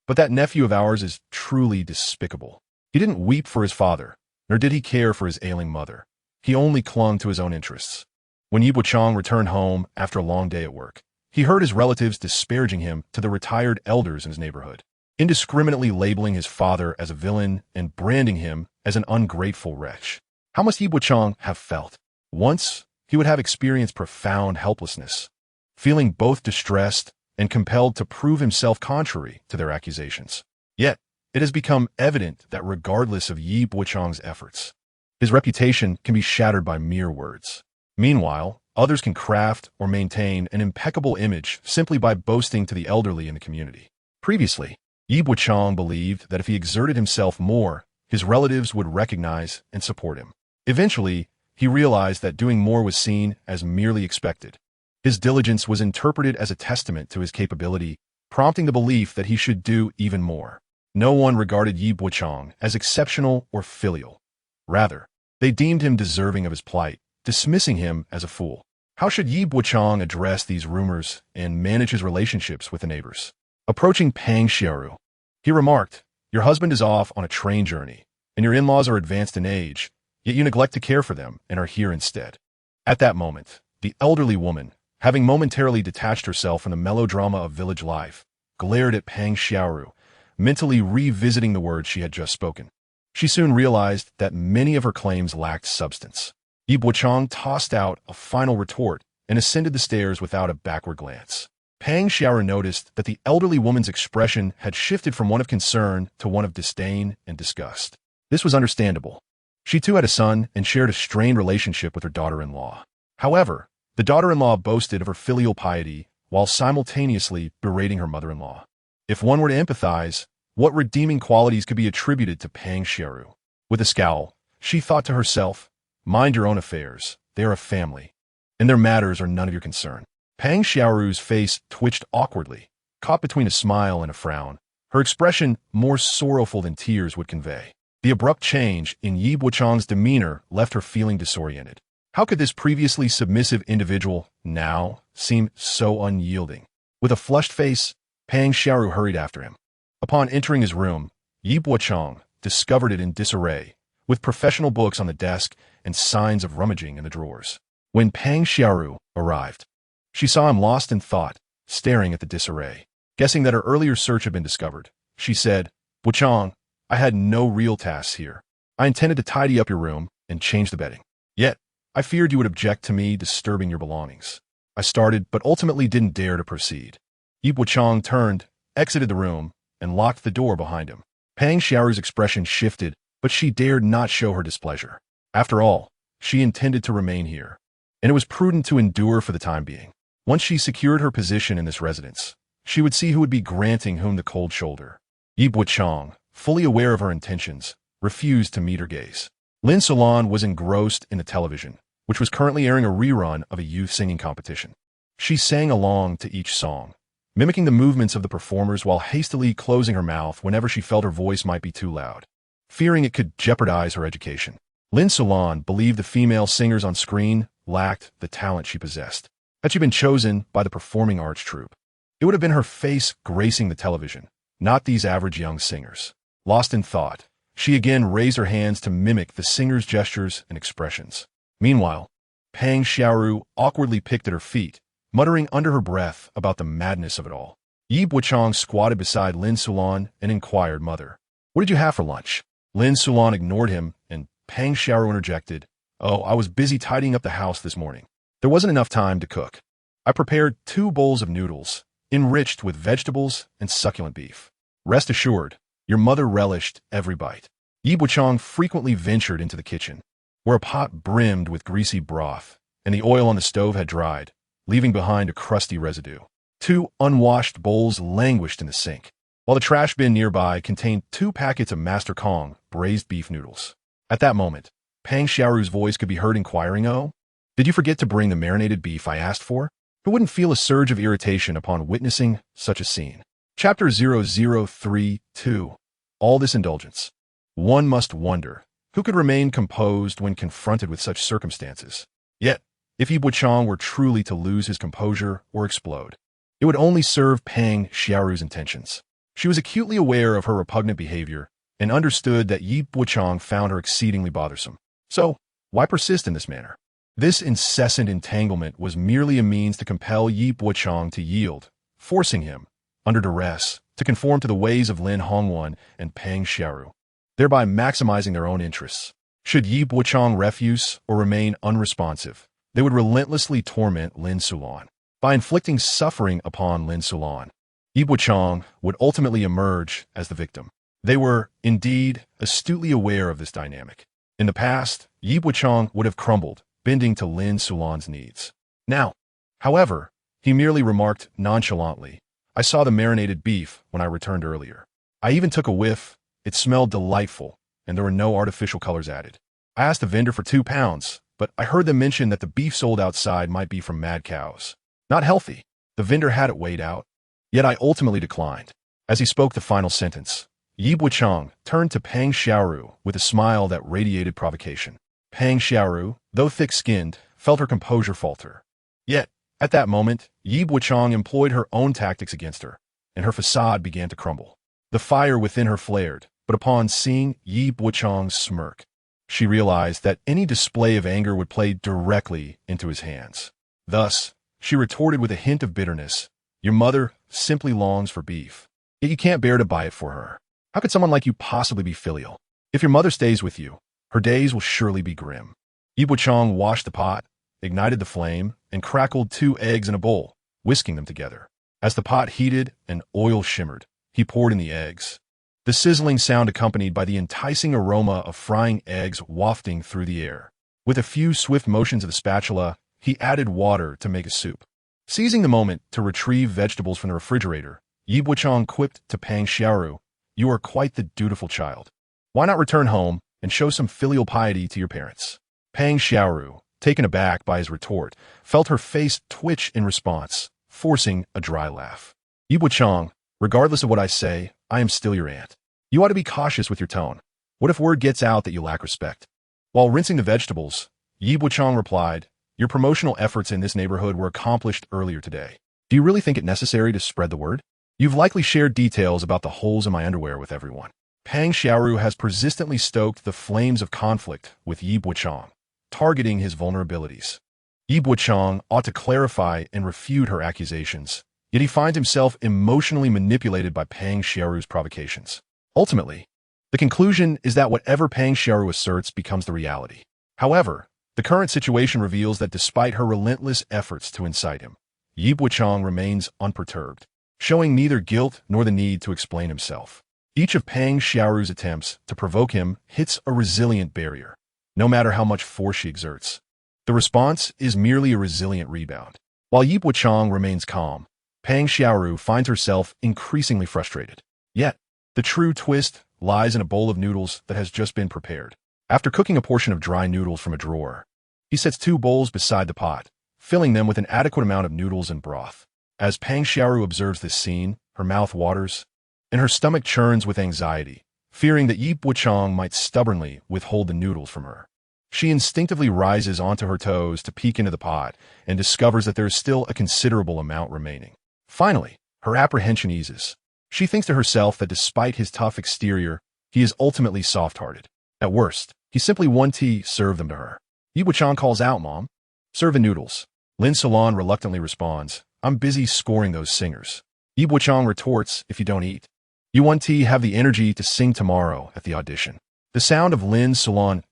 But that nephew of ours is truly despicable. He didn't weep for his father, nor did he care for his ailing mother. He only clung to his own interests. When Yi Bochang returned home after a long day at work, he heard his relatives disparaging him to the retired elders in his neighborhood, indiscriminately labeling his father as a villain and branding him as an ungrateful wretch. How must Yi Bochang have felt? Once, he would have experienced profound helplessness, feeling both distressed and compelled to prove himself contrary to their accusations. Yet, it has become evident that regardless of Yi Bochang's efforts, his reputation can be shattered by mere words. Meanwhile, others can craft or maintain an impeccable image simply by boasting to the elderly in the community. Previously, Yi Bochang believed that if he exerted himself more, his relatives would recognize and support him. Eventually, he realized that doing more was seen as merely expected. His diligence was interpreted as a testament to his capability, prompting the belief that he should do even more. No one regarded Yi Bochang as exceptional or filial. Rather, they deemed him deserving of his plight, dismissing him as a fool. How should Yi Bochang address these rumors and manage his relationships with the neighbors? Approaching Pang Xiaoru, he remarked, "Your husband is off on a train journey, and your in-laws are advanced in age, yet you neglect to care for them and are here instead." At that moment, the elderly woman, having momentarily detached herself from the melodrama of village life, glared at Pang Xiaoru, mentally revisiting the words she had just spoken. She soon realized that many of her claims lacked substance. Yi Bochang tossed out a final retort and ascended the stairs without a backward glance. Pang Xiaoru noticed that the elderly woman's expression had shifted from one of concern to one of disdain and disgust. This was understandable. She too had a son and shared a strained relationship with her daughter-in-law. However, the daughter-in-law boasted of her filial piety while simultaneously berating her mother-in-law. If one were to empathize, what redeeming qualities could be attributed to Pang Xiaoru? With a scowl, she thought to herself, "Mind your own affairs. They are a family, and their matters are none of your concern." Pang Xiaoru's face twitched awkwardly, caught between a smile and a frown, her expression more sorrowful than tears would convey. The abrupt change in Yi Bochang's demeanor left her feeling disoriented. How could this previously submissive individual now seem so unyielding? With a flushed face, Pang Xiaoru hurried after him. Upon entering his room, Yi Bochang discovered it in disarray, with professional books on the desk and signs of rummaging in the drawers. When Pang Xiaoru arrived, she saw him lost in thought, staring at the disarray. Guessing that her earlier search had been discovered, she said, "Bochang, I had no real tasks here. I intended to tidy up your room and change the bedding. Yet, I feared you would object to me disturbing your belongings. I started, but ultimately didn't dare to proceed." Yi Bochang turned, exited the room, and locked the door behind him. Pang Xiaoru's expression shifted, but she dared not show her displeasure. After all, she intended to remain here, and it was prudent to endure for the time being. Once she secured her position in this residence, she would see who would be granting whom the cold shoulder. Yi Bochang, fully aware of her intentions, refused to meet her gaze. Lin Solon was engrossed in the television, which was currently airing a rerun of a youth singing competition. She sang along to each song, mimicking the movements of the performers while hastily closing her mouth whenever she felt her voice might be too loud, fearing it could jeopardize her education. Lin Solon believed the female singers on screen lacked the talent she possessed. Had she been chosen by the performing arts troupe, it would have been her face gracing the television, not these average young singers. Lost in thought, she again raised her hands to mimic the singer's gestures and expressions. Meanwhile, Pang Xiaoru awkwardly picked at her feet, muttering under her breath about the madness of it all. Yi Bochang squatted beside Lin Solon and inquired, "Mother, what did you have for lunch?" Lin Solon ignored him, and Pang Xiaoru interjected, "Oh, I was busy tidying up the house this morning. There wasn't enough time to cook. I prepared 2 bowls of noodles, enriched with vegetables and succulent beef. Rest assured, your mother relished every bite." Yi Bochang frequently ventured into the kitchen, where a pot brimmed with greasy broth, and the oil on the stove had dried, leaving behind a crusty residue. 2 unwashed bowls languished in the sink, while the trash bin nearby contained 2 packets of Master Kong braised beef noodles. At that moment, Pang Xiaoru's voice could be heard inquiring, "Oh, did you forget to bring the marinated beef I asked for?" Who wouldn't feel a surge of irritation upon witnessing such a scene? Chapter 0032. All this indulgence. One must wonder, who could remain composed when confronted with such circumstances? Yet, if Yi Bochang were truly to lose his composure or explode, it would only serve Pang Xiaoru's intentions. She was acutely aware of her repugnant behavior and understood that Yi Bochang found her exceedingly bothersome. So, why persist in this manner? This incessant entanglement was merely a means to compel Yi Bochang to yield, forcing him, under duress, to conform to the ways of Lin Hongwan and Pang Xiaoru, thereby maximizing their own interests. Should Yi Bochang refuse or remain unresponsive, they would relentlessly torment Lin Solon. By inflicting suffering upon Lin Solon, Yi Bochang would ultimately emerge as the victim. They were, indeed, astutely aware of this dynamic. In the past, Yi Bochang would have crumbled, bending to Lin Solon's needs. Now, however, he merely remarked nonchalantly, "I saw the marinated beef when I returned earlier. I even took a whiff. It smelled delightful, and there were no artificial colors added. I asked the vendor for 2 pounds, but I heard them mention that the beef sold outside might be from mad cows. Not healthy. The vendor had it weighed out. Yet I ultimately declined." As he spoke the final sentence, Yi Bochang turned to Pang Xiaoru with a smile that radiated provocation. Pang Xiaoru, though thick-skinned, felt her composure falter. Yet, at that moment, Yi Bochang employed her own tactics against her, and her facade began to crumble. The fire within her flared, but upon seeing Yi Bochang's smirk, she realized that any display of anger would play directly into his hands. Thus, she retorted with a hint of bitterness, "Your mother simply longs for beef, yet you can't bear to buy it for her. How could someone like you possibly be filial? If your mother stays with you, her days will surely be grim." Yi Bochang washed the pot, ignited the flame, and crackled 2 eggs in a bowl, whisking them together. As the pot heated and oil shimmered, he poured in the eggs. The sizzling sound accompanied by the enticing aroma of frying eggs wafting through the air. With a few swift motions of the spatula, he added water to make a soup. Seizing the moment to retrieve vegetables from the refrigerator, Yi Bochang quipped to Pang Xiaoru, "You are quite the dutiful child. Why not return home and show some filial piety to your parents?" Pang Xiaoru, taken aback by his retort, felt her face twitch in response, forcing a dry laugh. "Yi Bochang, regardless of what I say, I am still your aunt. You ought to be cautious with your tone. What if word gets out that you lack respect?" While rinsing the vegetables, Yi Bochang replied, "Your promotional efforts in this neighborhood were accomplished earlier today. Do you really think it necessary to spread the word? You've likely shared details about the holes in my underwear with everyone." Pang Xiaoru has persistently stoked the flames of conflict with Yi Bochang, targeting his vulnerabilities. Yi Bochang ought to clarify and refute her accusations, yet he finds himself emotionally manipulated by Pang Xiaoru's provocations. Ultimately, the conclusion is that whatever Pang Xiaoru asserts becomes the reality. However, the current situation reveals that despite her relentless efforts to incite him, Yi Bochang remains unperturbed, showing neither guilt nor the need to explain himself. Each of Pang Xiaoru's attempts to provoke him hits a resilient barrier, no matter how much force she exerts. The response is merely a resilient rebound. While Yi Bochang remains calm, Pang Xiaoru finds herself increasingly frustrated. Yet, the true twist lies in a bowl of noodles that has just been prepared. After cooking a portion of dry noodles from a drawer, he sets 2 bowls beside the pot, filling them with an adequate amount of noodles and broth. As Pang Xiaoru observes this scene, her mouth waters, and her stomach churns with anxiety, fearing that Yi Bochang might stubbornly withhold the noodles from her. She instinctively rises onto her toes to peek into the pot and discovers that there is still a considerable amount remaining. Finally, her apprehension eases. She thinks to herself that despite his tough exterior, he is ultimately soft-hearted. At worst, he simply won't serve them to her. Yi Bochang calls out, "Mom, serve the noodles." Lin Solon reluctantly responds, "I'm busy scoring those singers." Yi Bochang retorts, "If you don't eat, you won't have the energy to sing tomorrow at the audition." The sound of Lin Solon's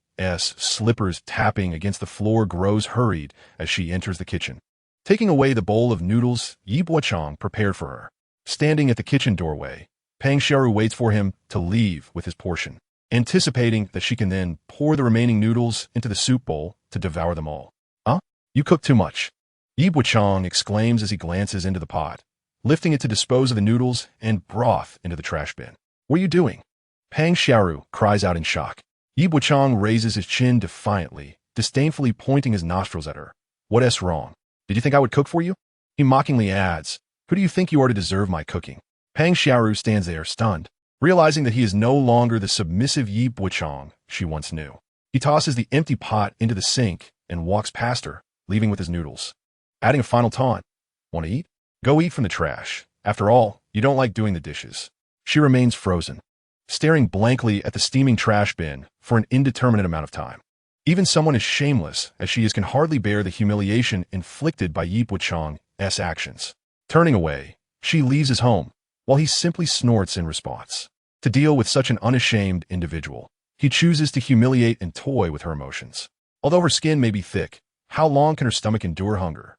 slippers tapping against the floor grows hurried as she enters the kitchen. Taking away the bowl of noodles Yi Bochang prepared for her. Standing at the kitchen doorway, Pang Xiaoru waits for him to leave with his portion, anticipating that she can then pour the remaining noodles into the soup bowl to devour them all. "Huh? You cook too much," Yi Bochang exclaims as he glances into the pot, lifting it to dispose of the noodles and broth into the trash bin. "What are you doing?" Pang Xiaoru cries out in shock. Yi Bochang raises his chin defiantly, disdainfully pointing his nostrils at her. "What's wrong? Did you think I would cook for you?" He mockingly adds, "Who do you think you are to deserve my cooking?" Pang Xiaoru stands there stunned, realizing that he is no longer the submissive Yi Bochang she once knew. He tosses the empty pot into the sink and walks past her, leaving with his noodles. Adding a final taunt, "Want to eat? Go eat from the trash. After all, you don't like doing the dishes." She remains frozen, staring blankly at the steaming trash bin for an indeterminate amount of time. Even someone as shameless as she is can hardly bear the humiliation inflicted by Yi Bochang's actions. Turning away, she leaves his home, while he simply snorts in response. To deal with such an unashamed individual, he chooses to humiliate and toy with her emotions. Although her skin may be thick, how long can her stomach endure hunger?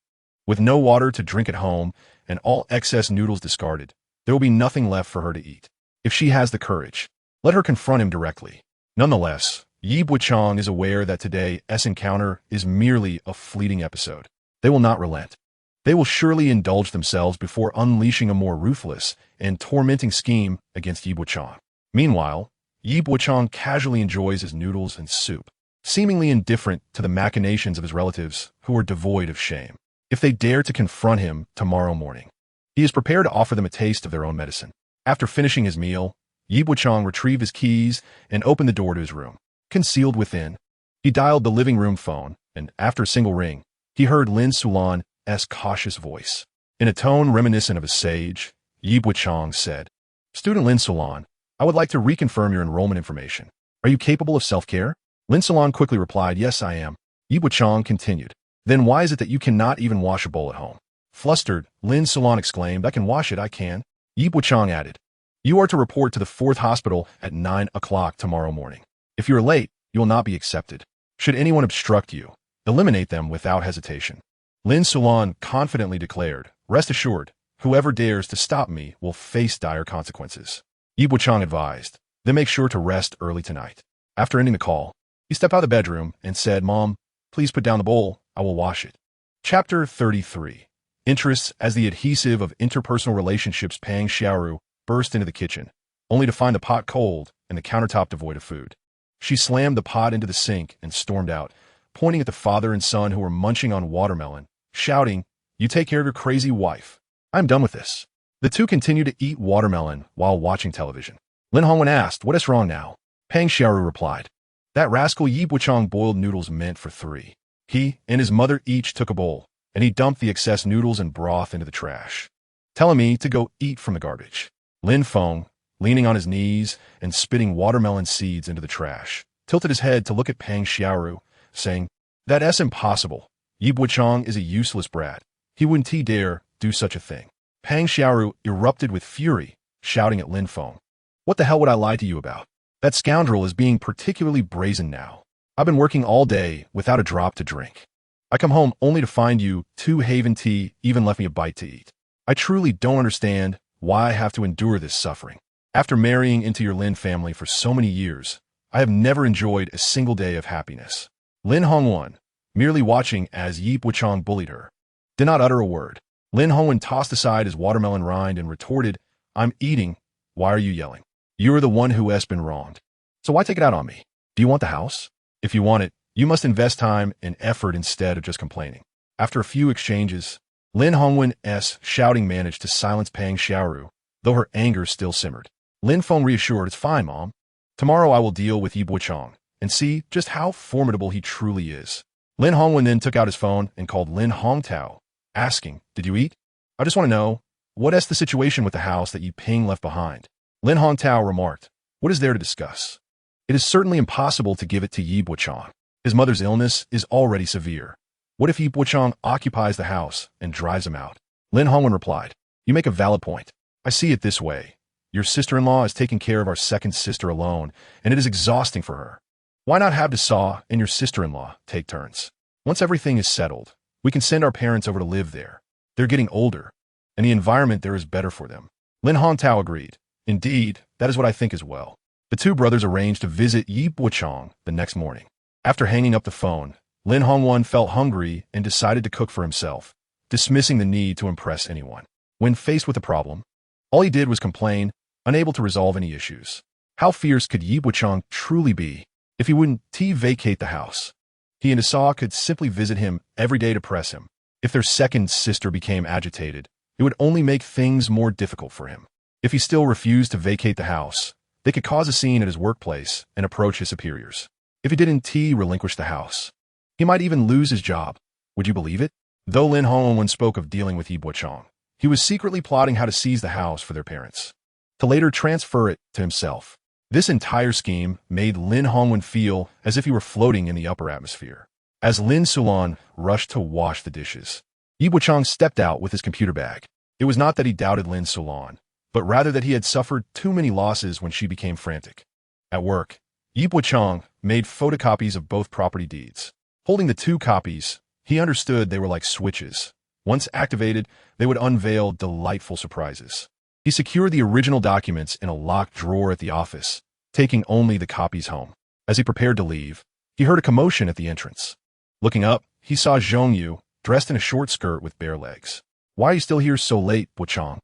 With no water to drink at home and all excess noodles discarded, there will be nothing left for her to eat. If she has the courage, let her confront him directly. Nonetheless, Yi Bochang is aware that today's encounter is merely a fleeting episode. They will not relent. They will surely indulge themselves before unleashing a more ruthless and tormenting scheme against Yi Bochang. Meanwhile, Yi Bochang casually enjoys his noodles and soup, seemingly indifferent to the machinations of his relatives who are devoid of shame. If they dare to confront him tomorrow morning, he is prepared to offer them a taste of their own medicine. After finishing his meal, Yi Bochang retrieved his keys and opened the door to his room. Concealed within, he dialed the living room phone, and after a single ring, he heard Lin Solon's cautious voice. In a tone reminiscent of a sage, Yi Bochang said, "Student Lin Solon, I would like to reconfirm your enrollment information. Are you capable of self-care?" Lin Solon quickly replied, "Yes, I am." Yi Bochang continued, "Then why is it that you cannot even wash a bowl at home?" Flustered, Lin Solon exclaimed, "I can wash it, I can." Yi Bochang added, "You are to report to the 4th hospital at 9 o'clock tomorrow morning. If you are late, you will not be accepted. Should anyone obstruct you, eliminate them without hesitation." Lin Solon confidently declared, "Rest assured, whoever dares to stop me will face dire consequences." Yi Bochang advised, "Then make sure to rest early tonight." After ending the call, he stepped out of the bedroom and said, "Mom, please put down the bowl, I will wash it." Chapter 33. Interests as the adhesive of interpersonal relationships. Pang Xiaoru burst into the kitchen, only to find the pot cold and the countertop devoid of food. She slammed the pot into the sink and stormed out, pointing at the father and son who were munching on watermelon, shouting, "You take care of your crazy wife. I'm done with this." The two continued to eat watermelon while watching television. Lin Hongwen asked, "What is wrong now?" Pang Xiaoru replied, "That rascal Yi Bochang boiled noodles meant for 3. He and his mother each took a bowl, and he dumped the excess noodles and broth into the trash, telling me to go eat from the garbage." Lin Feng, leaning on his knees and spitting watermelon seeds into the trash, tilted his head to look at Pang Xiaoru, saying, "That's impossible. Yi Bochang is a useless brat. He wouldn't dare do such a thing." Pang Xiaoru erupted with fury, shouting at Lin Feng, "What the hell would I lie to you about? That scoundrel is being particularly brazen now. I've been working all day without a drop to drink. I come home only to find you 2 haven tea even left me a bite to eat. I truly don't understand why I have to endure this suffering. After marrying into your Lin family for so many years, I have never enjoyed a single day of happiness." Lin Hongwen, merely watching as Yi Bochang bullied her, did not utter a word. Lin Hongwen tossed aside his watermelon rind and retorted, "I'm eating. Why are you yelling?" You're the one who has been wronged. So why take it out on me? Do you want the house? If you want it, you must invest time and effort instead of just complaining. After a few exchanges, Lin Hongwen's shouting managed to silence Pang Xiaoru, though her anger still simmered. Lin Feng reassured, "It's fine, Mom. Tomorrow I will deal with Yi Bochang and see just how formidable he truly is." Lin Hongwen then took out his phone and called Lin Hongtao, asking, "Did you eat? I just want to know, what is the situation with the house that Yi Ping left behind?" Lin Hongtao remarked, "What is there to discuss? It is certainly impossible to give it to Yi Bochang. His mother's illness is already severe. What if Yi Bochang occupies the house and drives him out?" Lin Hongwen replied, "You make a valid point. I see it this way. Your sister-in-law is taking care of our second sister alone, and it is exhausting for her. Why not have Dasa and your sister-in-law take turns? Once everything is settled, we can send our parents over to live there. They're getting older, and the environment there is better for them." Lin Hongtao agreed. "Indeed, that is what I think as well." The two brothers arranged to visit Yi Bochang the next morning. After hanging up the phone, Lin Hongwen felt hungry and decided to cook for himself, dismissing the need to impress anyone. When faced with a problem, all he did was complain, unable to resolve any issues. How fierce could Yi Bochang truly be if he wouldn't vacate the house? He and Dasa could simply visit him every day to press him. If their second sister became agitated, it would only make things more difficult for him. If he still refused to vacate the house, they could cause a scene at his workplace and approach his superiors. If he didn't relinquish the house, he might even lose his job. Would you believe it? Though Lin Hongwen spoke of dealing with Yi Bochang, he was secretly plotting how to seize the house for their parents, to later transfer it to himself. This entire scheme made Lin Hongwen feel as if he were floating in the upper atmosphere. As Lin Sulan rushed to wash the dishes, Yi Bochang stepped out with his computer bag. It was not that he doubted Lin Sulan, but rather that he had suffered too many losses when she became frantic. At work, Yi Bochang made photocopies of both property deeds. Holding the two copies, he understood they were like switches. Once activated, they would unveil delightful surprises. He secured the original documents in a locked drawer at the office, taking only the copies home. As he prepared to leave, he heard a commotion at the entrance. Looking up, he saw Zhongyu, dressed in a short skirt with bare legs. "Why are you still here so late, Bochang?"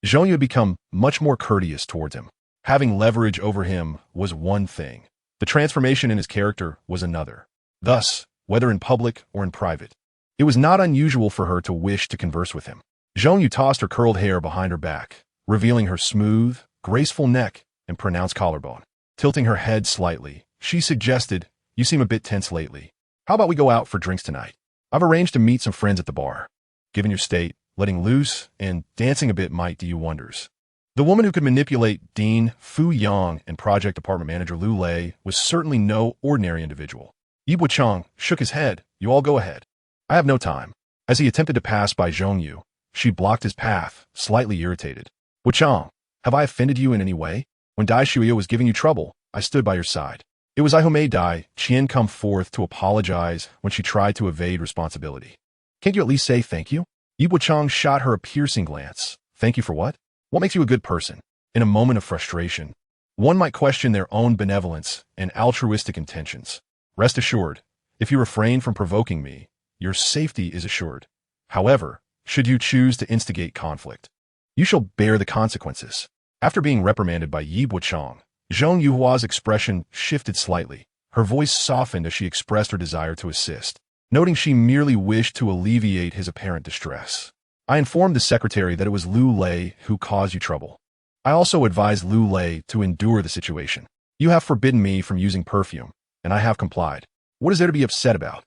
Zhongyu had become much more courteous towards him. Having leverage over him was one thing. The transformation in his character was another. Thus, whether in public or in private, it was not unusual for her to wish to converse with him. Zhongyu tossed her curled hair behind her back, revealing her smooth, graceful neck and pronounced collarbone. Tilting her head slightly, she suggested, "You seem a bit tense lately. How about we go out for drinks tonight? I've arranged to meet some friends at the bar." Given your state, letting loose and dancing a bit might do you wonders. The woman who could manipulate Dean Fu Yang and project department manager Lu Lei was certainly no ordinary individual. Yi Bochang shook his head. "You all go ahead. I have no time." As he attempted to pass by Zhongyu, she blocked his path, slightly irritated. "Bochang, have I offended you in any way? When Dai Shuya was giving you trouble, I stood by your side. It was I who made Dai Qian come forth to apologize when she tried to evade responsibility. Can't you at least say thank you?" Yi Bochang shot her a piercing glance. "Thank you for what? What makes you a good person?" In a moment of frustration, one might question their own benevolence and altruistic intentions. "Rest assured, if you refrain from provoking me, your safety is assured. However, should you choose to instigate conflict, you shall bear the consequences." After being reprimanded by Yi Bochang, Zhong Yuhua's expression shifted slightly. Her voice softened as she expressed her desire to assist, noting she merely wished to alleviate his apparent distress. "I informed the secretary that it was Lu Lei who caused you trouble. I also advised Lu Lei to endure the situation. You have forbidden me from using perfume, and I have complied. What is there to be upset about?"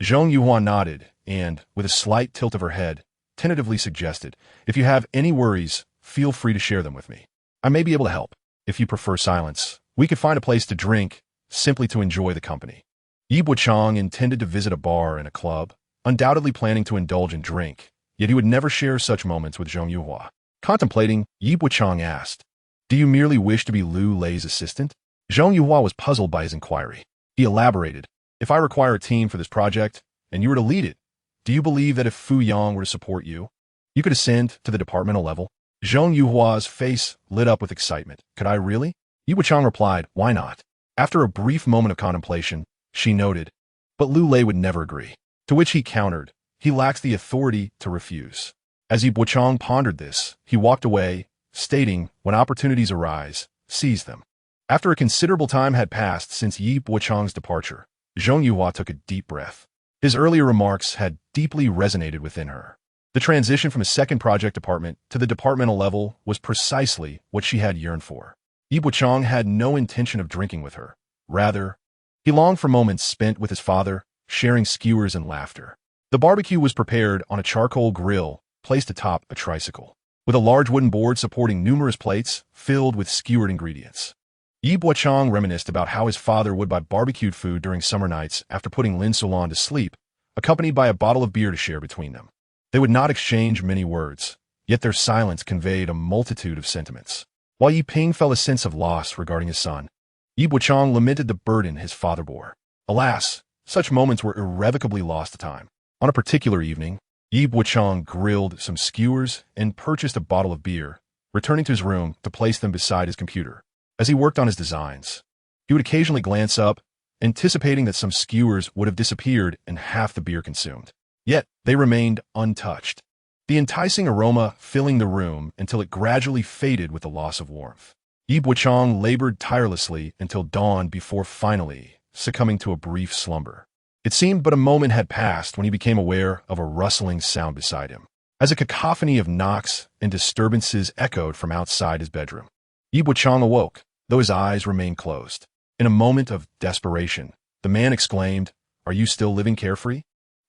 Zhong Yuhua nodded and, with a slight tilt of her head, tentatively suggested, "If you have any worries, feel free to share them with me. I may be able to help. If you prefer silence, we could find a place to drink, simply to enjoy the company." Yi Bochang intended to visit a bar and a club, undoubtedly planning to indulge in drink, yet he would never share such moments with Zhong Yuhua. Contemplating, Yi Bochang asked, "Do you merely wish to be Lu Lei's assistant?" Zhong Yuhua was puzzled by his inquiry. He elaborated, "If I require a team for this project, and you were to lead it, do you believe that if Fu Yang were to support you, you could ascend to the departmental level?" Zhong Yuhua's face lit up with excitement. "Could I really?" Yi Bochang replied, "Why not?" After a brief moment of contemplation, she noted, "But Lu Lei would never agree." To which he countered, "He lacks the authority to refuse." As Yi Bochang pondered this, he walked away, stating, "When opportunities arise, seized them. After a considerable time had passed since Yi Bochang's departure, Zhong Yuhua took a deep breath. His earlier remarks had deeply resonated within her. The transition from a second project department to the departmental level was precisely what she had yearned for. Yi Bochang had no intention of drinking with her. Rather, he longed for moments spent with his father, sharing skewers and laughter. The barbecue was prepared on a charcoal grill placed atop a tricycle, with a large wooden board supporting numerous plates filled with skewered ingredients. Yi Bochang reminisced about how his father would buy barbecued food during summer nights after putting Lin Sulan to sleep, accompanied by a bottle of beer to share between them. They would not exchange many words, yet their silence conveyed a multitude of sentiments. While Yi Ping felt a sense of loss regarding his son, Yi Bochang lamented the burden his father bore. Alas, such moments were irrevocably lost to time. On a particular evening, Yi Bochang grilled some skewers and purchased a bottle of beer, returning to his room to place them beside his computer. As he worked on his designs, he would occasionally glance up, anticipating that some skewers would have disappeared and half the beer consumed. Yet, they remained untouched, the enticing aroma filling the room until it gradually faded with the loss of warmth. Yi Bochang labored tirelessly until dawn before finally succumbing to a brief slumber. It seemed but a moment had passed when he became aware of a rustling sound beside him, as a cacophony of knocks and disturbances echoed from outside his bedroom. Yi Bochang awoke, though his eyes remained closed. In a moment of desperation, the man exclaimed, "Are you still living carefree?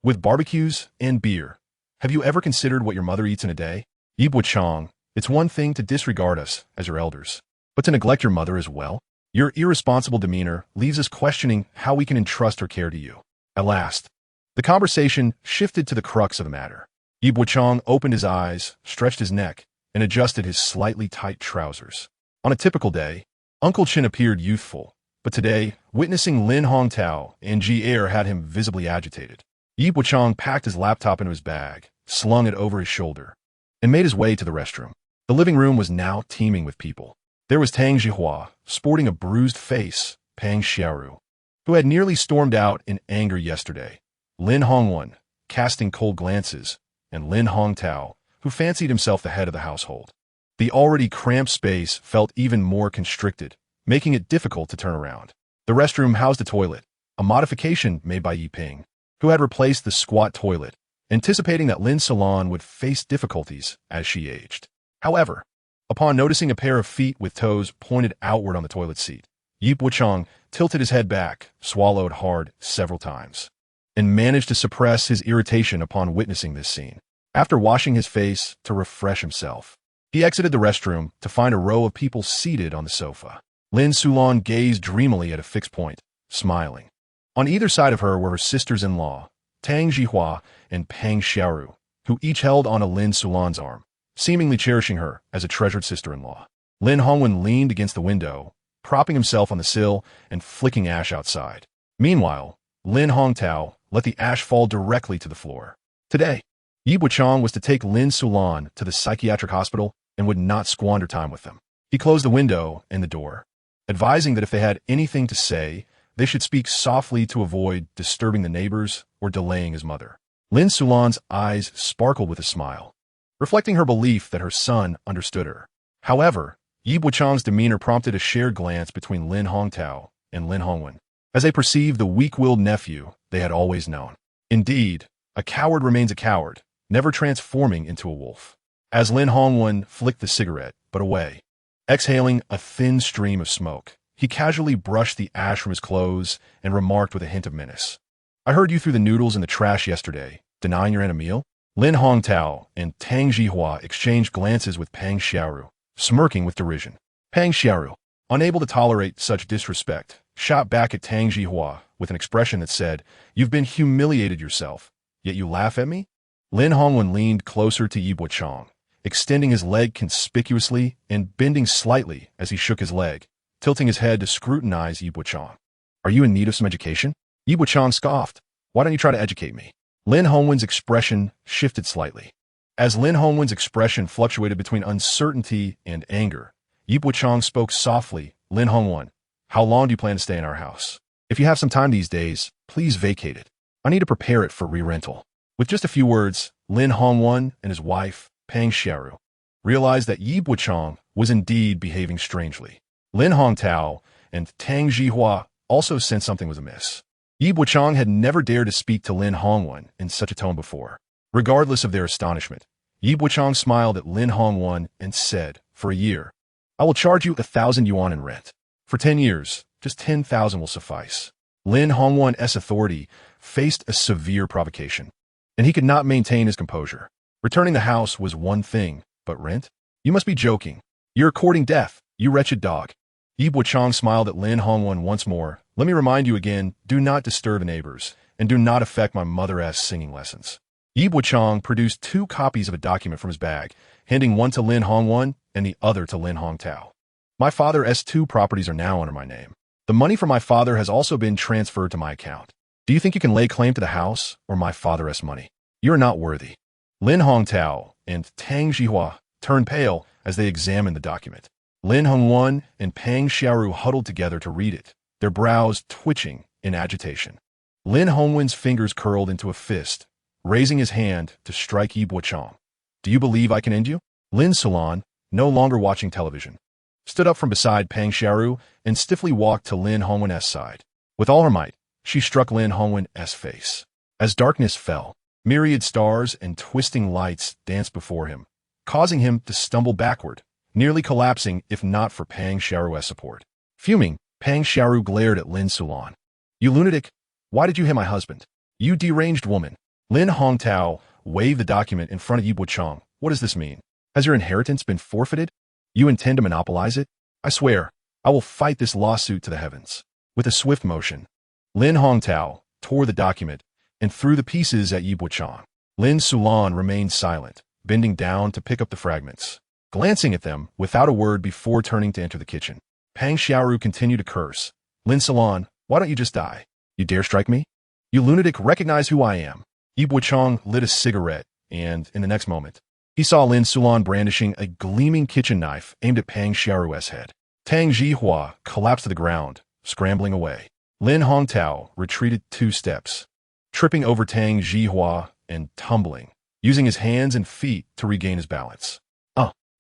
With barbecues and beer? Have you ever considered what your mother eats in a day?" Yi Bochang, it's one thing to disregard us as your elders, but to neglect your mother as well? Your irresponsible demeanor leaves us questioning how we can entrust her care to you. At last, the conversation shifted to the crux of the matter. Yi Bochang opened his eyes, stretched his neck, and adjusted his slightly tight trousers. On a typical day, Uncle Chin appeared youthful, but today, witnessing Lin Hongtao and Ji Er had him visibly agitated. Yi Bochang packed his laptop into his bag, slung it over his shoulder, and made his way to the restroom. The living room was now teeming with people. There was Tang Zhihua, sporting a bruised face, Pang Xiaoru, who had nearly stormed out in anger yesterday, Lin Hongwen, casting cold glances, and Lin Hongtao, who fancied himself the head of the household. The already cramped space felt even more constricted, making it difficult to turn around. The restroom housed a toilet, a modification made by Yi Ping, who had replaced the squat toilet, anticipating that Lin Sulan would face difficulties as she aged. However, upon noticing a pair of feet with toes pointed outward on the toilet seat, Yi Bochang tilted his head back, swallowed hard several times, and managed to suppress his irritation upon witnessing this scene. After washing his face to refresh himself, he exited the restroom to find a row of people seated on the sofa. Lin Sulan gazed dreamily at a fixed point, smiling. On either side of her were her sisters-in-law, Tang Zhihua and Pang Xiaoru, who each held on a Lin Sulan's arm, seemingly cherishing her as a treasured sister-in-law. Lin Hongwen leaned against the window, propping himself on the sill and flicking ash outside. Meanwhile, Lin Hongtao let the ash fall directly to the floor. Today, Yi Bochang was to take Lin Sulan to the psychiatric hospital and would not squander time with them. He closed the window and the door, advising that if they had anything to say, they should speak softly to avoid disturbing the neighbors or delaying his mother. Lin Sulan's eyes sparkled with a smile, reflecting her belief that her son understood her. However, Yi Bochang's demeanor prompted a shared glance between Lin Hongtao and Lin Hongwen, as they perceived the weak-willed nephew they had always known. Indeed, a coward remains a coward, never transforming into a wolf. As Lin Hongwen flicked the cigarette, but away, exhaling a thin stream of smoke, he casually brushed the ash from his clothes and remarked with a hint of menace, "I heard you threw the noodles in the trash yesterday, denying your aunt a meal?" Lin Hongtao and Tang Zhihua exchanged glances with Pang Xiaoru, smirking with derision. Pang Xiaoru, unable to tolerate such disrespect, shot back at Tang Zhihua with an expression that said, "You've been humiliated yourself, yet you laugh at me?" Lin Hongwen leaned closer to Yi Bochang, extending his leg conspicuously and bending slightly as he shook his leg, tilting his head to scrutinize Yi Bochang. "Are you in need of some education?" Yi Bochang scoffed. "Why don't you try to educate me?" Lin Hongwen's expression shifted slightly. As Lin Hongwen's expression fluctuated between uncertainty and anger, Yi Bochang spoke softly. "Lin Hongwen, how long do you plan to stay in our house? If you have some time these days, please vacate it. I need to prepare it for re-rental." With just a few words, Lin Hongwen and his wife, Pang Xiaoru, realized that Yi Bochang was indeed behaving strangely. Lin Hongtao and Tang Jihua also sensed something was amiss. Yi Bochang had never dared to speak to Lin Hongwen in such a tone before. Regardless of their astonishment, Yi Bochang smiled at Lin Hongwen and said, "For a year, I will charge you 1,000 yuan in rent. For 10 years, just 10,000 will suffice." Lin Hongwen's authority faced a severe provocation, and he could not maintain his composure. Returning the house was one thing, but rent? You must be joking. You're courting death, you wretched dog. Yi Bochang smiled at Lin Hongwen once more. "Let me remind you again, do not disturb the neighbors, and do not affect my mother-ass singing lessons." Yi Bochang produced 2 copies of a document from his bag, handing one to Lin Hongwen and the other to Lin Hongtao. "My father's 2 properties are now under my name. The money from my father has also been transferred to my account. Do you think you can lay claim to the house or my father's money? You are not worthy." Lin Hongtao and Tang Jihua turned pale as they examined the document. Lin Hongwen and Pang Xiaoru huddled together to read it, their brows twitching in agitation. Lin Hongwen's fingers curled into a fist, raising his hand to strike Yi Bochang. "Do you believe I can end you?" Lin Salon, no longer watching television, stood up from beside Pang Xiaoru and stiffly walked to Lin Hongwen's side. With all her might, she struck Lin Hongwen's face. As darkness fell, myriad stars and twisting lights danced before him, causing him to stumble backward, nearly collapsing if not for Pang Xiaoru's support. Fuming, Pang Xiaoru glared at Lin Sulan. "You lunatic! Why did you hit my husband? You deranged woman!" Lin Hongtao waved the document in front of Yi Bochang. "What does this mean? Has your inheritance been forfeited? You intend to monopolize it? I swear, I will fight this lawsuit to the heavens." With a swift motion, Lin Hongtao tore the document and threw the pieces at Yi Bochang. Lin Sulan remained silent, bending down to pick up the fragments, glancing at them without a word before turning to enter the kitchen. Pang Xiaoru continued to curse. "Lin Sulan, why don't you just die? You dare strike me? You lunatic, recognize who I am." Yi Bochang lit a cigarette, and in the next moment, he saw Lin Sulan brandishing a gleaming kitchen knife aimed at Pang Xiaoru's head. Tang Jihua collapsed to the ground, scrambling away. Lin Hongtao retreated 2 steps, tripping over Tang Jihua and tumbling, using his hands and feet to regain his balance.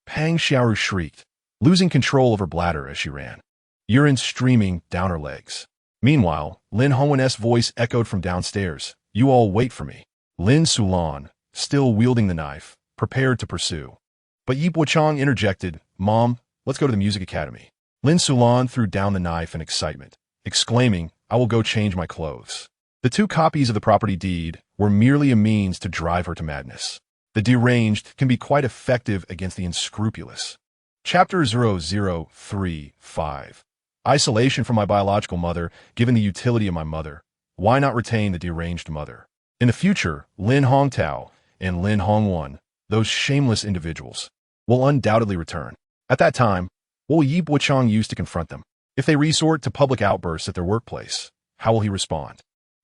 Pang Xiaoru shrieked, losing control of her bladder as she ran, urine streaming down her legs. Meanwhile, Lin Hongwen's voice echoed from downstairs. "You all wait for me." Lin Sulan, still wielding the knife, prepared to pursue. But Yi Bochang interjected, "Mom, let's go to the music academy." Lin Sulan threw down the knife in excitement, exclaiming, "I will go change my clothes." The 2 copies of the property deed were merely a means to drive her to madness. The deranged can be quite effective against the unscrupulous. Chapter 0035. Isolation from my biological mother, given the utility of my mother. Why not retain the deranged mother? In the future, Lin Hongtao and Lin Hongwen, those shameless individuals, will undoubtedly return. At that time, what will Yi Bochang use to confront them? If they resort to public outbursts at their workplace, how will he respond?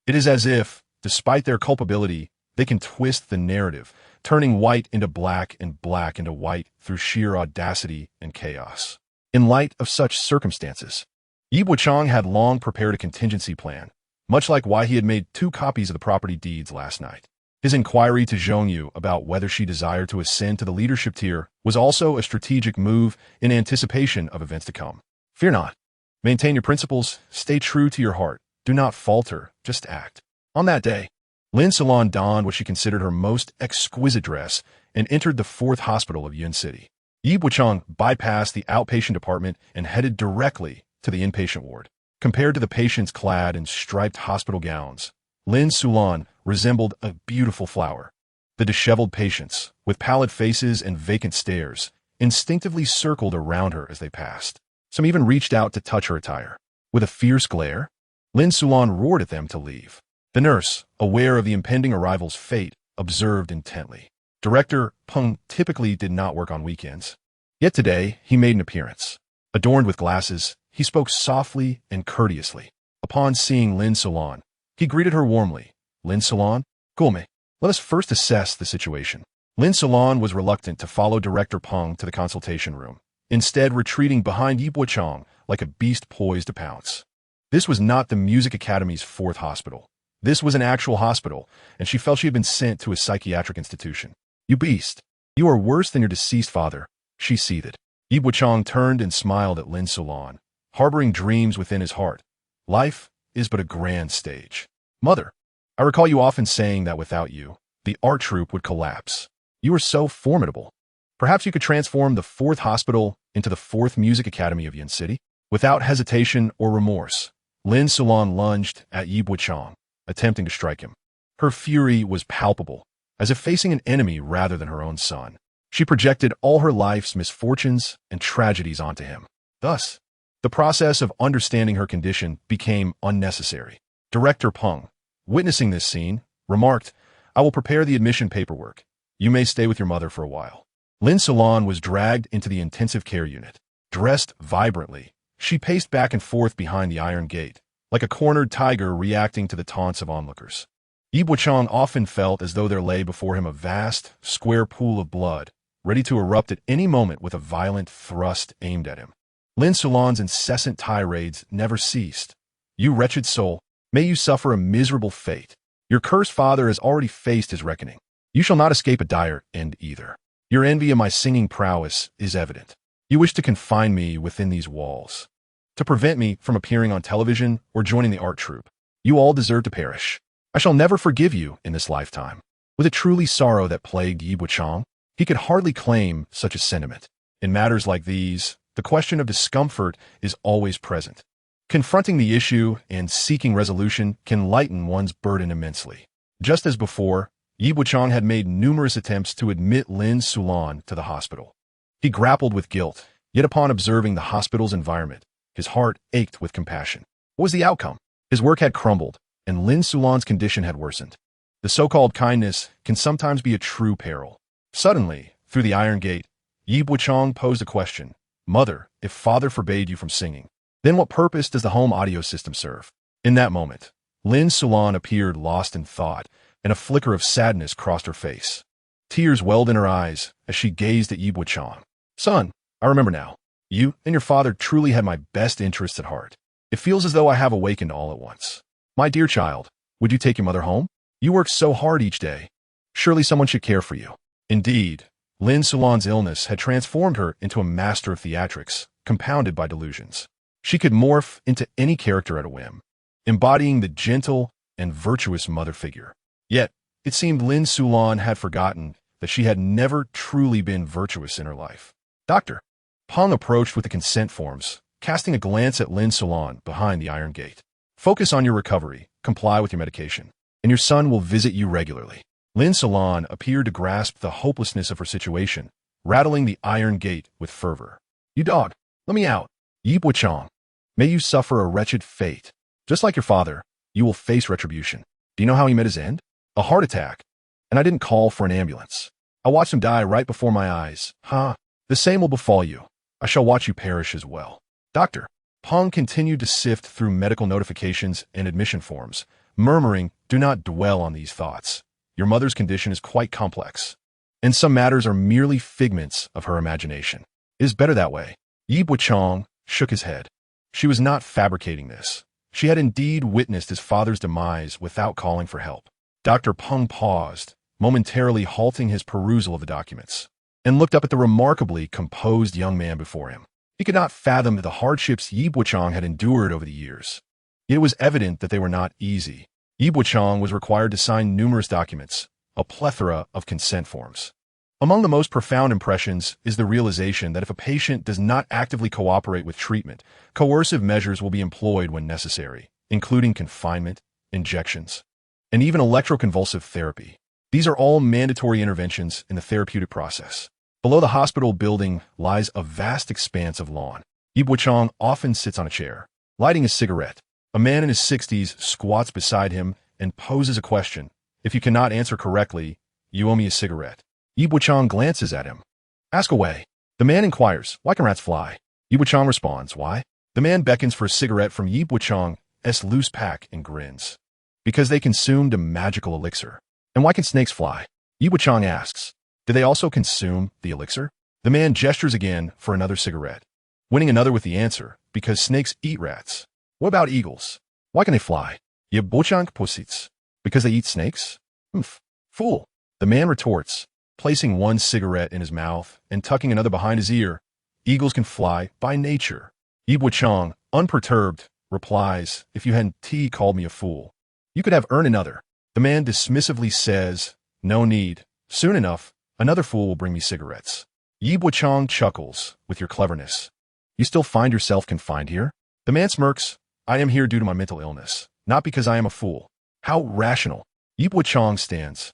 It is as if, despite their culpability, they can twist the narrative, turning white into black and black into white through sheer audacity and chaos. In light of such circumstances, Yi Bochang had long prepared a contingency plan, much like why he had made 2 copies of the property deeds last night. His inquiry to Zhongyu about whether she desired to ascend to the leadership tier was also a strategic move in anticipation of events to come. Fear not. Maintain your principles, stay true to your heart, do not falter, just act. On that day, Lin Salon donned what she considered her most exquisite dress and entered the 4th hospital of Yun City. Yi Bochang bypassed the outpatient department and headed directly to the inpatient ward. Compared to the patients clad in striped hospital gowns, Lin Sulan resembled a beautiful flower. The disheveled patients, with pallid faces and vacant stares, instinctively circled around her as they passed. Some even reached out to touch her attire. With a fierce glare, Lin Sulan roared at them to leave. The nurse, aware of the impending arrival's fate, observed intently. Director Peng typically did not work on weekends. Yet today, he made an appearance. Adorned with glasses, he spoke softly and courteously. Upon seeing Lin Sulan, he greeted her warmly. "Lin Sulan, Gulme, let us first assess the situation." Lin Sulan was reluctant to follow Director Peng to the consultation room, instead retreating behind Yi Bochang like a beast poised to pounce. This was not the Music Academy's 4th hospital. This was an actual hospital, and she felt she had been sent to a psychiatric institution. "You beast! You are worse than your deceased father," she seethed. Yi Bochang turned and smiled at Lin Sulan. harboring dreams within his heart. Life is but a grand stage. Mother, I recall you often saying that without you, the art troupe would collapse. You were so formidable. Perhaps you could transform the 4th hospital into the 4th Music Academy of Yin City? Without hesitation or remorse, Lin Sulan lunged at Yi Bochang, attempting to strike him. Her fury was palpable, as if facing an enemy rather than her own son. She projected all her life's misfortunes and tragedies onto him. Thus, the process of understanding her condition became unnecessary. Director Peng, witnessing this scene, remarked, "I will prepare the admission paperwork. You may stay with your mother for a while." Lin Sulan was dragged into the intensive care unit. Dressed vibrantly, she paced back and forth behind the iron gate, like a cornered tiger reacting to the taunts of onlookers. Yi Bochang often felt as though there lay before him a vast, square pool of blood, ready to erupt at any moment with a violent thrust aimed at him. Lin Sulan's incessant tirades never ceased. "You wretched soul, may you suffer a miserable fate. Your cursed father has already faced his reckoning. You shall not escape a dire end either. Your envy of my singing prowess is evident. You wish to confine me within these walls, to prevent me from appearing on television or joining the art troupe. You all deserve to perish. I shall never forgive you in this lifetime." With a truly sorrow that plagued Yi Bochang, he could hardly claim such a sentiment. In matters like these, the question of discomfort is always present. Confronting the issue and seeking resolution can lighten one's burden immensely. Just as before, Yi Bochang had made numerous attempts to admit Lin Sulan to the hospital. He grappled with guilt, yet upon observing the hospital's environment, his heart ached with compassion. What was the outcome? His work had crumbled, and Lin Sulan's condition had worsened. The so-called kindness can sometimes be a true peril. Suddenly, through the iron gate, Yi Bochang posed a question. "Mother, if father forbade you from singing, then what purpose does the home audio system serve?" In that moment, Lin Sulan appeared lost in thought, and a flicker of sadness crossed her face. Tears welled in her eyes as she gazed at Yi Bochang. "Son, I remember now. You and your father truly had my best interests at heart. It feels as though I have awakened all at once. My dear child, would you take your mother home? You work so hard each day. Surely someone should care for you." Indeed, Lin Sulan's illness had transformed her into a master of theatrics, compounded by delusions. She could morph into any character at a whim, embodying the gentle and virtuous mother figure. Yet, it seemed Lin Sulan had forgotten that she had never truly been virtuous in her life. "Doctor." Peng approached with the consent forms, casting a glance at Lin Sulan behind the iron gate. "Focus on your recovery, comply with your medication, and your son will visit you regularly." Lin Sulan appeared to grasp the hopelessness of her situation, rattling the iron gate with fervor. "You dog, let me out. Yi Bochang, may you suffer a wretched fate. Just like your father, you will face retribution. Do you know how he met his end? A heart attack. And I didn't call for an ambulance. I watched him die right before my eyes. The same will befall you. I shall watch you perish as well." "Doctor." Peng continued to sift through medical notifications and admission forms, murmuring, "Do not dwell on these thoughts. Your mother's condition is quite complex, and some matters are merely figments of her imagination. It is better that way." Yi Bochang shook his head. She was not fabricating this. She had indeed witnessed his father's demise without calling for help. Dr. Peng paused, momentarily halting his perusal of the documents, and looked up at the remarkably composed young man before him. He could not fathom the hardships Yi Bochang had endured over the years. Yet it was evident that they were not easy. Yi Bochang was required to sign numerous documents, a plethora of consent forms. Among the most profound impressions is the realization that if a patient does not actively cooperate with treatment, coercive measures will be employed when necessary, including confinement, injections, and even electroconvulsive therapy. These are all mandatory interventions in the therapeutic process. Below the hospital building lies a vast expanse of lawn. Yi Bochang often sits on a chair, lighting a cigarette. A man in his 60s squats beside him and poses a question. "If you cannot answer correctly, you owe me a cigarette." Yi Bochang glances at him. "Ask away." The man inquires, "Why can rats fly?" Yi Bochang responds, "Why?" The man beckons for a cigarette from Yi Bochang's loose pack and grins. "Because they consumed a magical elixir." "And why can snakes fly?" Yi Bochang asks. "Do they also consume the elixir?" The man gestures again for another cigarette, winning another with the answer, "Because snakes eat rats." "What about eagles? Why can they fly?" Yi Bochang posits. "Because they eat snakes?" "Humph. Fool." The man retorts, placing one cigarette in his mouth and tucking another behind his ear. "Eagles can fly by nature." Yi Bochang unperturbed, replies, "If you hadn't called me a fool, you could have earned another." The man dismissively says, "No need. Soon enough, another fool will bring me cigarettes." Yi Bochang chuckles, "With your cleverness, you still find yourself confined here?" The man smirks, "I am here due to my mental illness, not because I am a fool." How rational. Yi Bochang stands,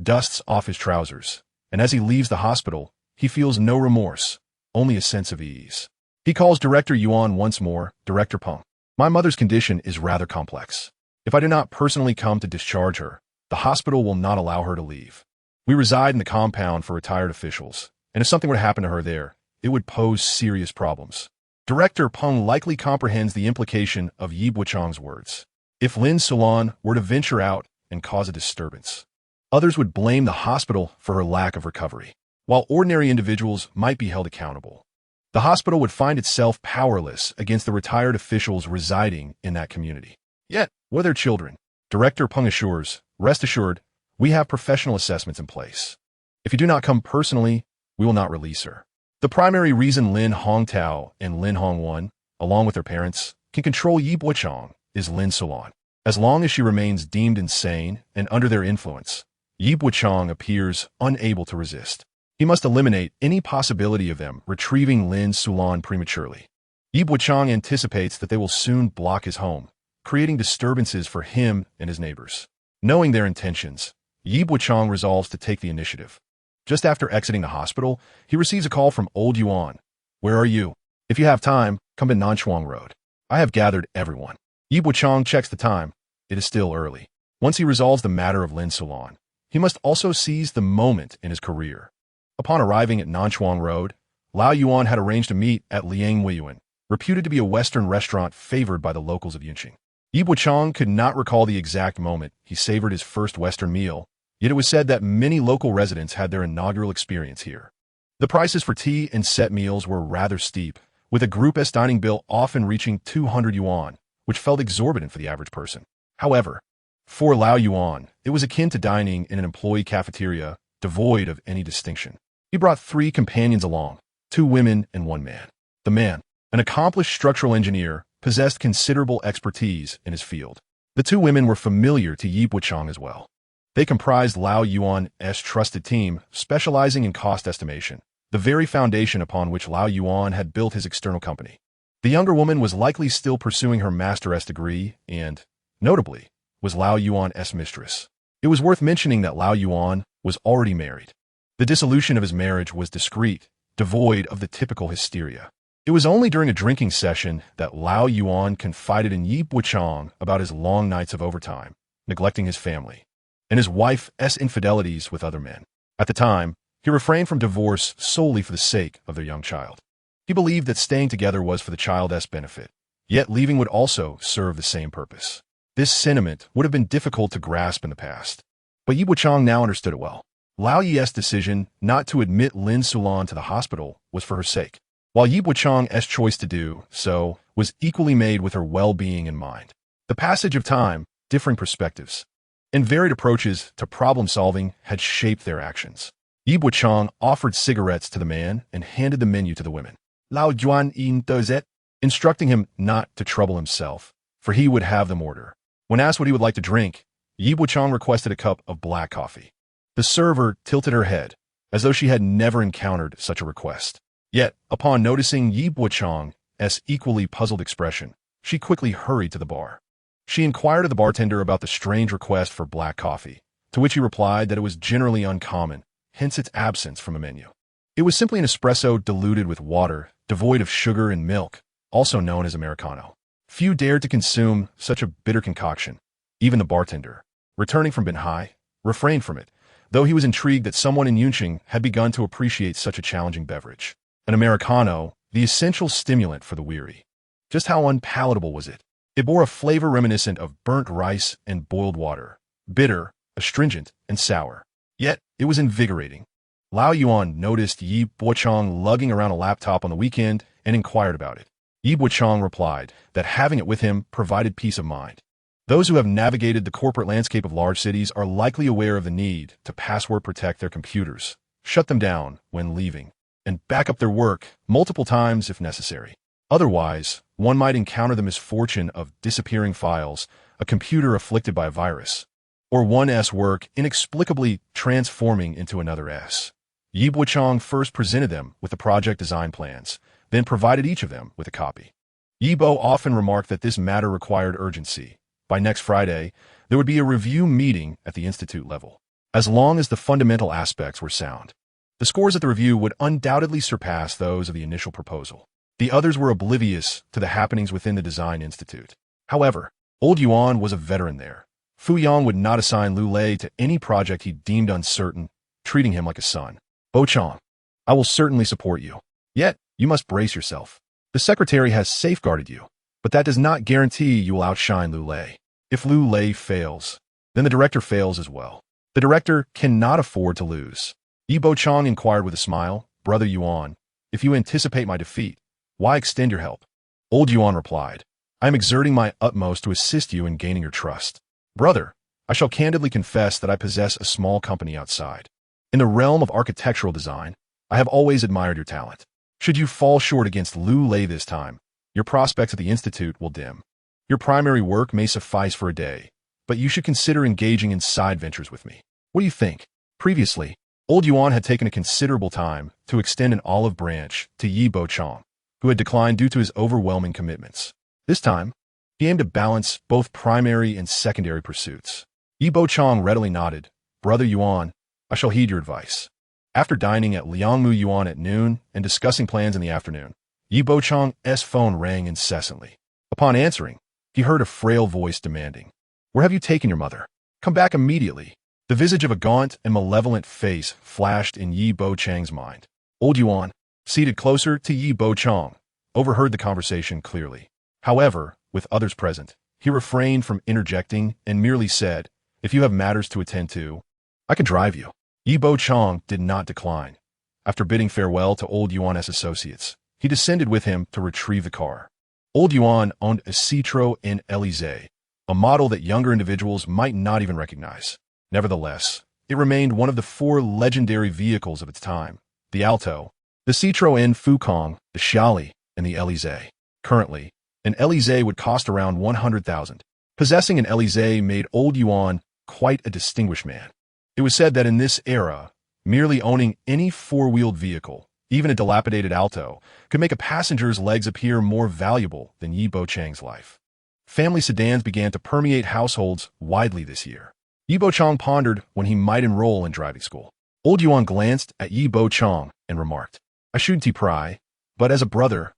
dusts off his trousers, and as he leaves the hospital, he feels no remorse, only a sense of ease. He calls Director Yuan once more. "Director Peng, my mother's condition is rather complex. If I do not personally come to discharge her, the hospital will not allow her to leave. We reside in the compound for retired officials, and if something were to happen to her there, it would pose serious problems." Director Peng likely comprehends the implication of Yi Bochang's words. If Lin Sulan were to venture out and cause a disturbance, others would blame the hospital for her lack of recovery, while ordinary individuals might be held accountable. The hospital would find itself powerless against the retired officials residing in that community. Yet, with their children, Director Peng assures, "Rest assured, we have professional assessments in place. If you do not come personally, we will not release her." The primary reason Lin Hongtao and Lin Hongwan, along with their parents, can control Yi Bochang is Lin Sulan. As long as she remains deemed insane and under their influence, Yi Bochang appears unable to resist. He must eliminate any possibility of them retrieving Lin Sulan prematurely. Yi Bochang anticipates that they will soon block his home, creating disturbances for him and his neighbors. Knowing their intentions, Yi Bochang resolves to take the initiative. Just after exiting the hospital, he receives a call from old Yuan. "Where are you? If you have time, come to Nanchuang Road. I have gathered everyone." Yi Bochang checks the time. It is still early. Once he resolves the matter of Lin Sulan, he must also seize the moment in his career. Upon arriving at Nanchuang Road, Lao Yuan had arranged to meet at Liang Weiyuan, reputed to be a Western restaurant favored by the locals of Yunqing. Yi Bochang could not recall the exact moment he savored his first Western meal, yet it was said that many local residents had their inaugural experience here. The prices for tea and set meals were rather steep, with a Group S dining bill often reaching 200 yuan, which felt exorbitant for the average person. However, for Lao Yuan, it was akin to dining in an employee cafeteria, devoid of any distinction. He brought 3 companions along, 2 women and 1 man. The man, an accomplished structural engineer, possessed considerable expertise in his field. The 2 women were familiar to Yi Bochang as well. They comprised Lao Yuan's trusted team, specializing in cost estimation, the very foundation upon which Lao Yuan had built his external company. The younger woman was likely still pursuing her Master's degree and, notably, was Lao Yuan's mistress. It was worth mentioning that Lao Yuan was already married. The dissolution of his marriage was discreet, devoid of the typical hysteria. It was only during a drinking session that Lao Yuan confided in Yi Bochang about his long nights of overtime, neglecting his family, and his wife's infidelities with other men. At the time, he refrained from divorce solely for the sake of their young child. He believed that staying together was for the child's benefit, yet leaving would also serve the same purpose. This sentiment would have been difficult to grasp in the past, but Yi Bochang now understood it well. Lao Yi's decision not to admit Lin Sulan to the hospital was for her sake, while Yi Bochang's choice to do so was equally made with her well-being in mind. The passage of time, differing perspectives, and varied approaches to problem-solving had shaped their actions. Yi Bochang offered cigarettes to the man and handed the menu to the women. Lao Yuan does it, instructing him not to trouble himself, for he would have them order. When asked what he would like to drink, Yi Bochang requested a cup of black coffee. The server tilted her head, as though she had never encountered such a request. Yet, upon noticing Yi Bochang's equally puzzled expression, she quickly hurried to the bar. She inquired of the bartender about the strange request for black coffee, to which he replied that it was generally uncommon, hence its absence from a menu. It was simply an espresso diluted with water, devoid of sugar and milk, also known as Americano. Few dared to consume such a bitter concoction. Even the bartender, returning from Binhai, refrained from it, though he was intrigued that someone in Yunqing had begun to appreciate such a challenging beverage. An Americano, the essential stimulant for the weary. Just how unpalatable was it? It bore a flavor reminiscent of burnt rice and boiled water, bitter, astringent, and sour. Yet, it was invigorating. Lao Yuan noticed Yi Bochang lugging around a laptop on the weekend and inquired about it. Yi Bochang replied that having it with him provided peace of mind. Those who have navigated the corporate landscape of large cities are likely aware of the need to password protect their computers, shut them down when leaving, and back up their work multiple times if necessary. Otherwise, one might encounter the misfortune of disappearing files, a computer afflicted by a virus, or one S work inexplicably transforming into another S. Yi Bochang first presented them with the project design plans, then provided each of them with a copy. Yi Bo often remarked that this matter required urgency. By next Friday, there would be a review meeting at the institute level. As long as the fundamental aspects were sound, the scores at the review would undoubtedly surpass those of the initial proposal. The others were oblivious to the happenings within the design institute. However, old Yuan was a veteran there. Fu Yang would not assign Lu Lei to any project he deemed uncertain, treating him like a son. Bochang, I will certainly support you. Yet, you must brace yourself. The secretary has safeguarded you, but that does not guarantee you will outshine Lu Lei. If Lu Lei fails, then the director fails as well. The director cannot afford to lose. Yi Bochang inquired with a smile, Brother Yuan, if you anticipate my defeat, why extend your help? Old Yuan replied, I am exerting my utmost to assist you in gaining your trust. Brother, I shall candidly confess that I possess a small company outside. In the realm of architectural design, I have always admired your talent. Should you fall short against Lu Lei this time, your prospects at the institute will dim. Your primary work may suffice for a day, but you should consider engaging in side ventures with me. What do you think? Previously, old Yuan had taken a considerable time to extend an olive branch to Yi Bochang, who had declined due to his overwhelming commitments. This time, he aimed to balance both primary and secondary pursuits. Yi Bochang readily nodded, Brother Yuan, I shall heed your advice. After dining at Liangmu Yuan at noon and discussing plans in the afternoon, Yi Bochang's phone rang incessantly. Upon answering, he heard a frail voice demanding, Where have you taken your mother? Come back immediately. The visage of a gaunt and malevolent face flashed in Yi Bochang's mind. Old Yuan, seated closer to Yi Bochang, overheard the conversation clearly. However, with others present, he refrained from interjecting and merely said, If you have matters to attend to, I can drive you. Yi Bochang did not decline. After bidding farewell to old Yuan's associates, he descended with him to retrieve the car. Old Yuan owned a Citroën and Elysée, a model that younger individuals might not even recognize. Nevertheless, it remained one of the four legendary vehicles of its time: the Alto, the Citroën Fukong, the Xiaoli, and the Elysée. Currently, an Elysée would cost around 100,000. Possessing an Elysée made old Yuan quite a distinguished man. It was said that in this era, merely owning any four-wheeled vehicle, even a dilapidated Alto, could make a passenger's legs appear more valuable than Yi Bochang's life. Family sedans began to permeate households widely this year. Yi Bochang pondered when he might enroll in driving school. Old Yuan glanced at Yi Bochang and remarked, I shouldn't pry, but as a brother,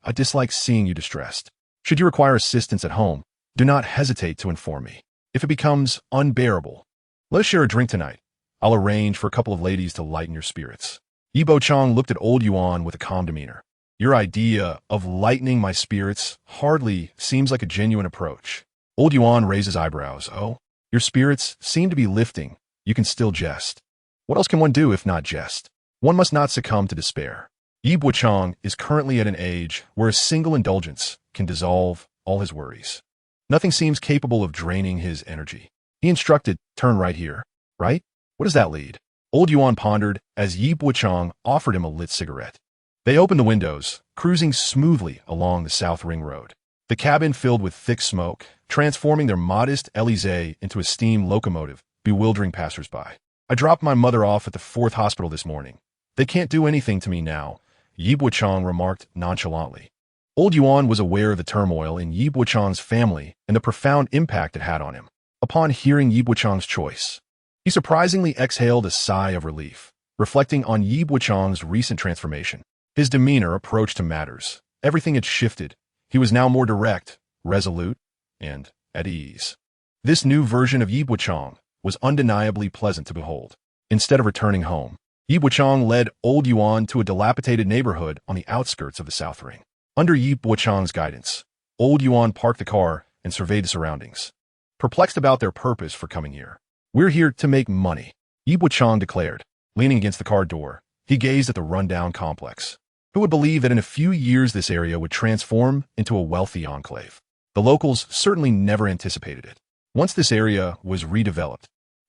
I dislike seeing you distressed. Should you require assistance at home, do not hesitate to inform me. If it becomes unbearable, let us share a drink tonight. I'll arrange for a couple of ladies to lighten your spirits. Yi Bochang looked at old Yuan with a calm demeanor. Your idea of lightening my spirits hardly seems like a genuine approach. Old Yuan raised his eyebrows. Oh, your spirits seem to be lifting. You can still jest. What else can one do if not jest? One must not succumb to despair. Yi Bochang is currently at an age where a single indulgence can dissolve all his worries. Nothing seems capable of draining his energy. He instructed, turn right here. Right? What does that lead? Old Yuan pondered as Yi Bochang offered him a lit cigarette. They opened the windows, cruising smoothly along the South Ring Road. The cabin filled with thick smoke, transforming their modest Elysée into a steam locomotive, bewildering passersby. I dropped my mother off at the 4th hospital this morning. They can't do anything to me now, Yi Bochang remarked nonchalantly. Old Yuan was aware of the turmoil in Yi Bochang's family and the profound impact it had on him. Upon hearing Yi Bochang's choice, he surprisingly exhaled a sigh of relief, reflecting on Yi Bochang's recent transformation. His demeanor approach to matters, everything had shifted. He was now more direct, resolute, and at ease. This new version of Yi Bochang was undeniably pleasant to behold. Instead of returning home, Yi Bochang led old Yuan to a dilapidated neighborhood on the outskirts of the South Ring. Under Yi Bochang's guidance, old Yuan parked the car and surveyed the surroundings, perplexed about their purpose for coming here. We're here to make money, Yi Bochang declared. Leaning against the car door, he gazed at the rundown complex. Who would believe that in a few years this area would transform into a wealthy enclave? The locals certainly never anticipated it. Once this area was redeveloped,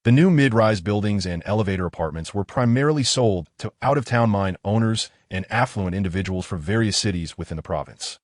the new mid-rise buildings and elevator apartments were primarily sold to out-of-town mine owners and affluent individuals from various cities within the province.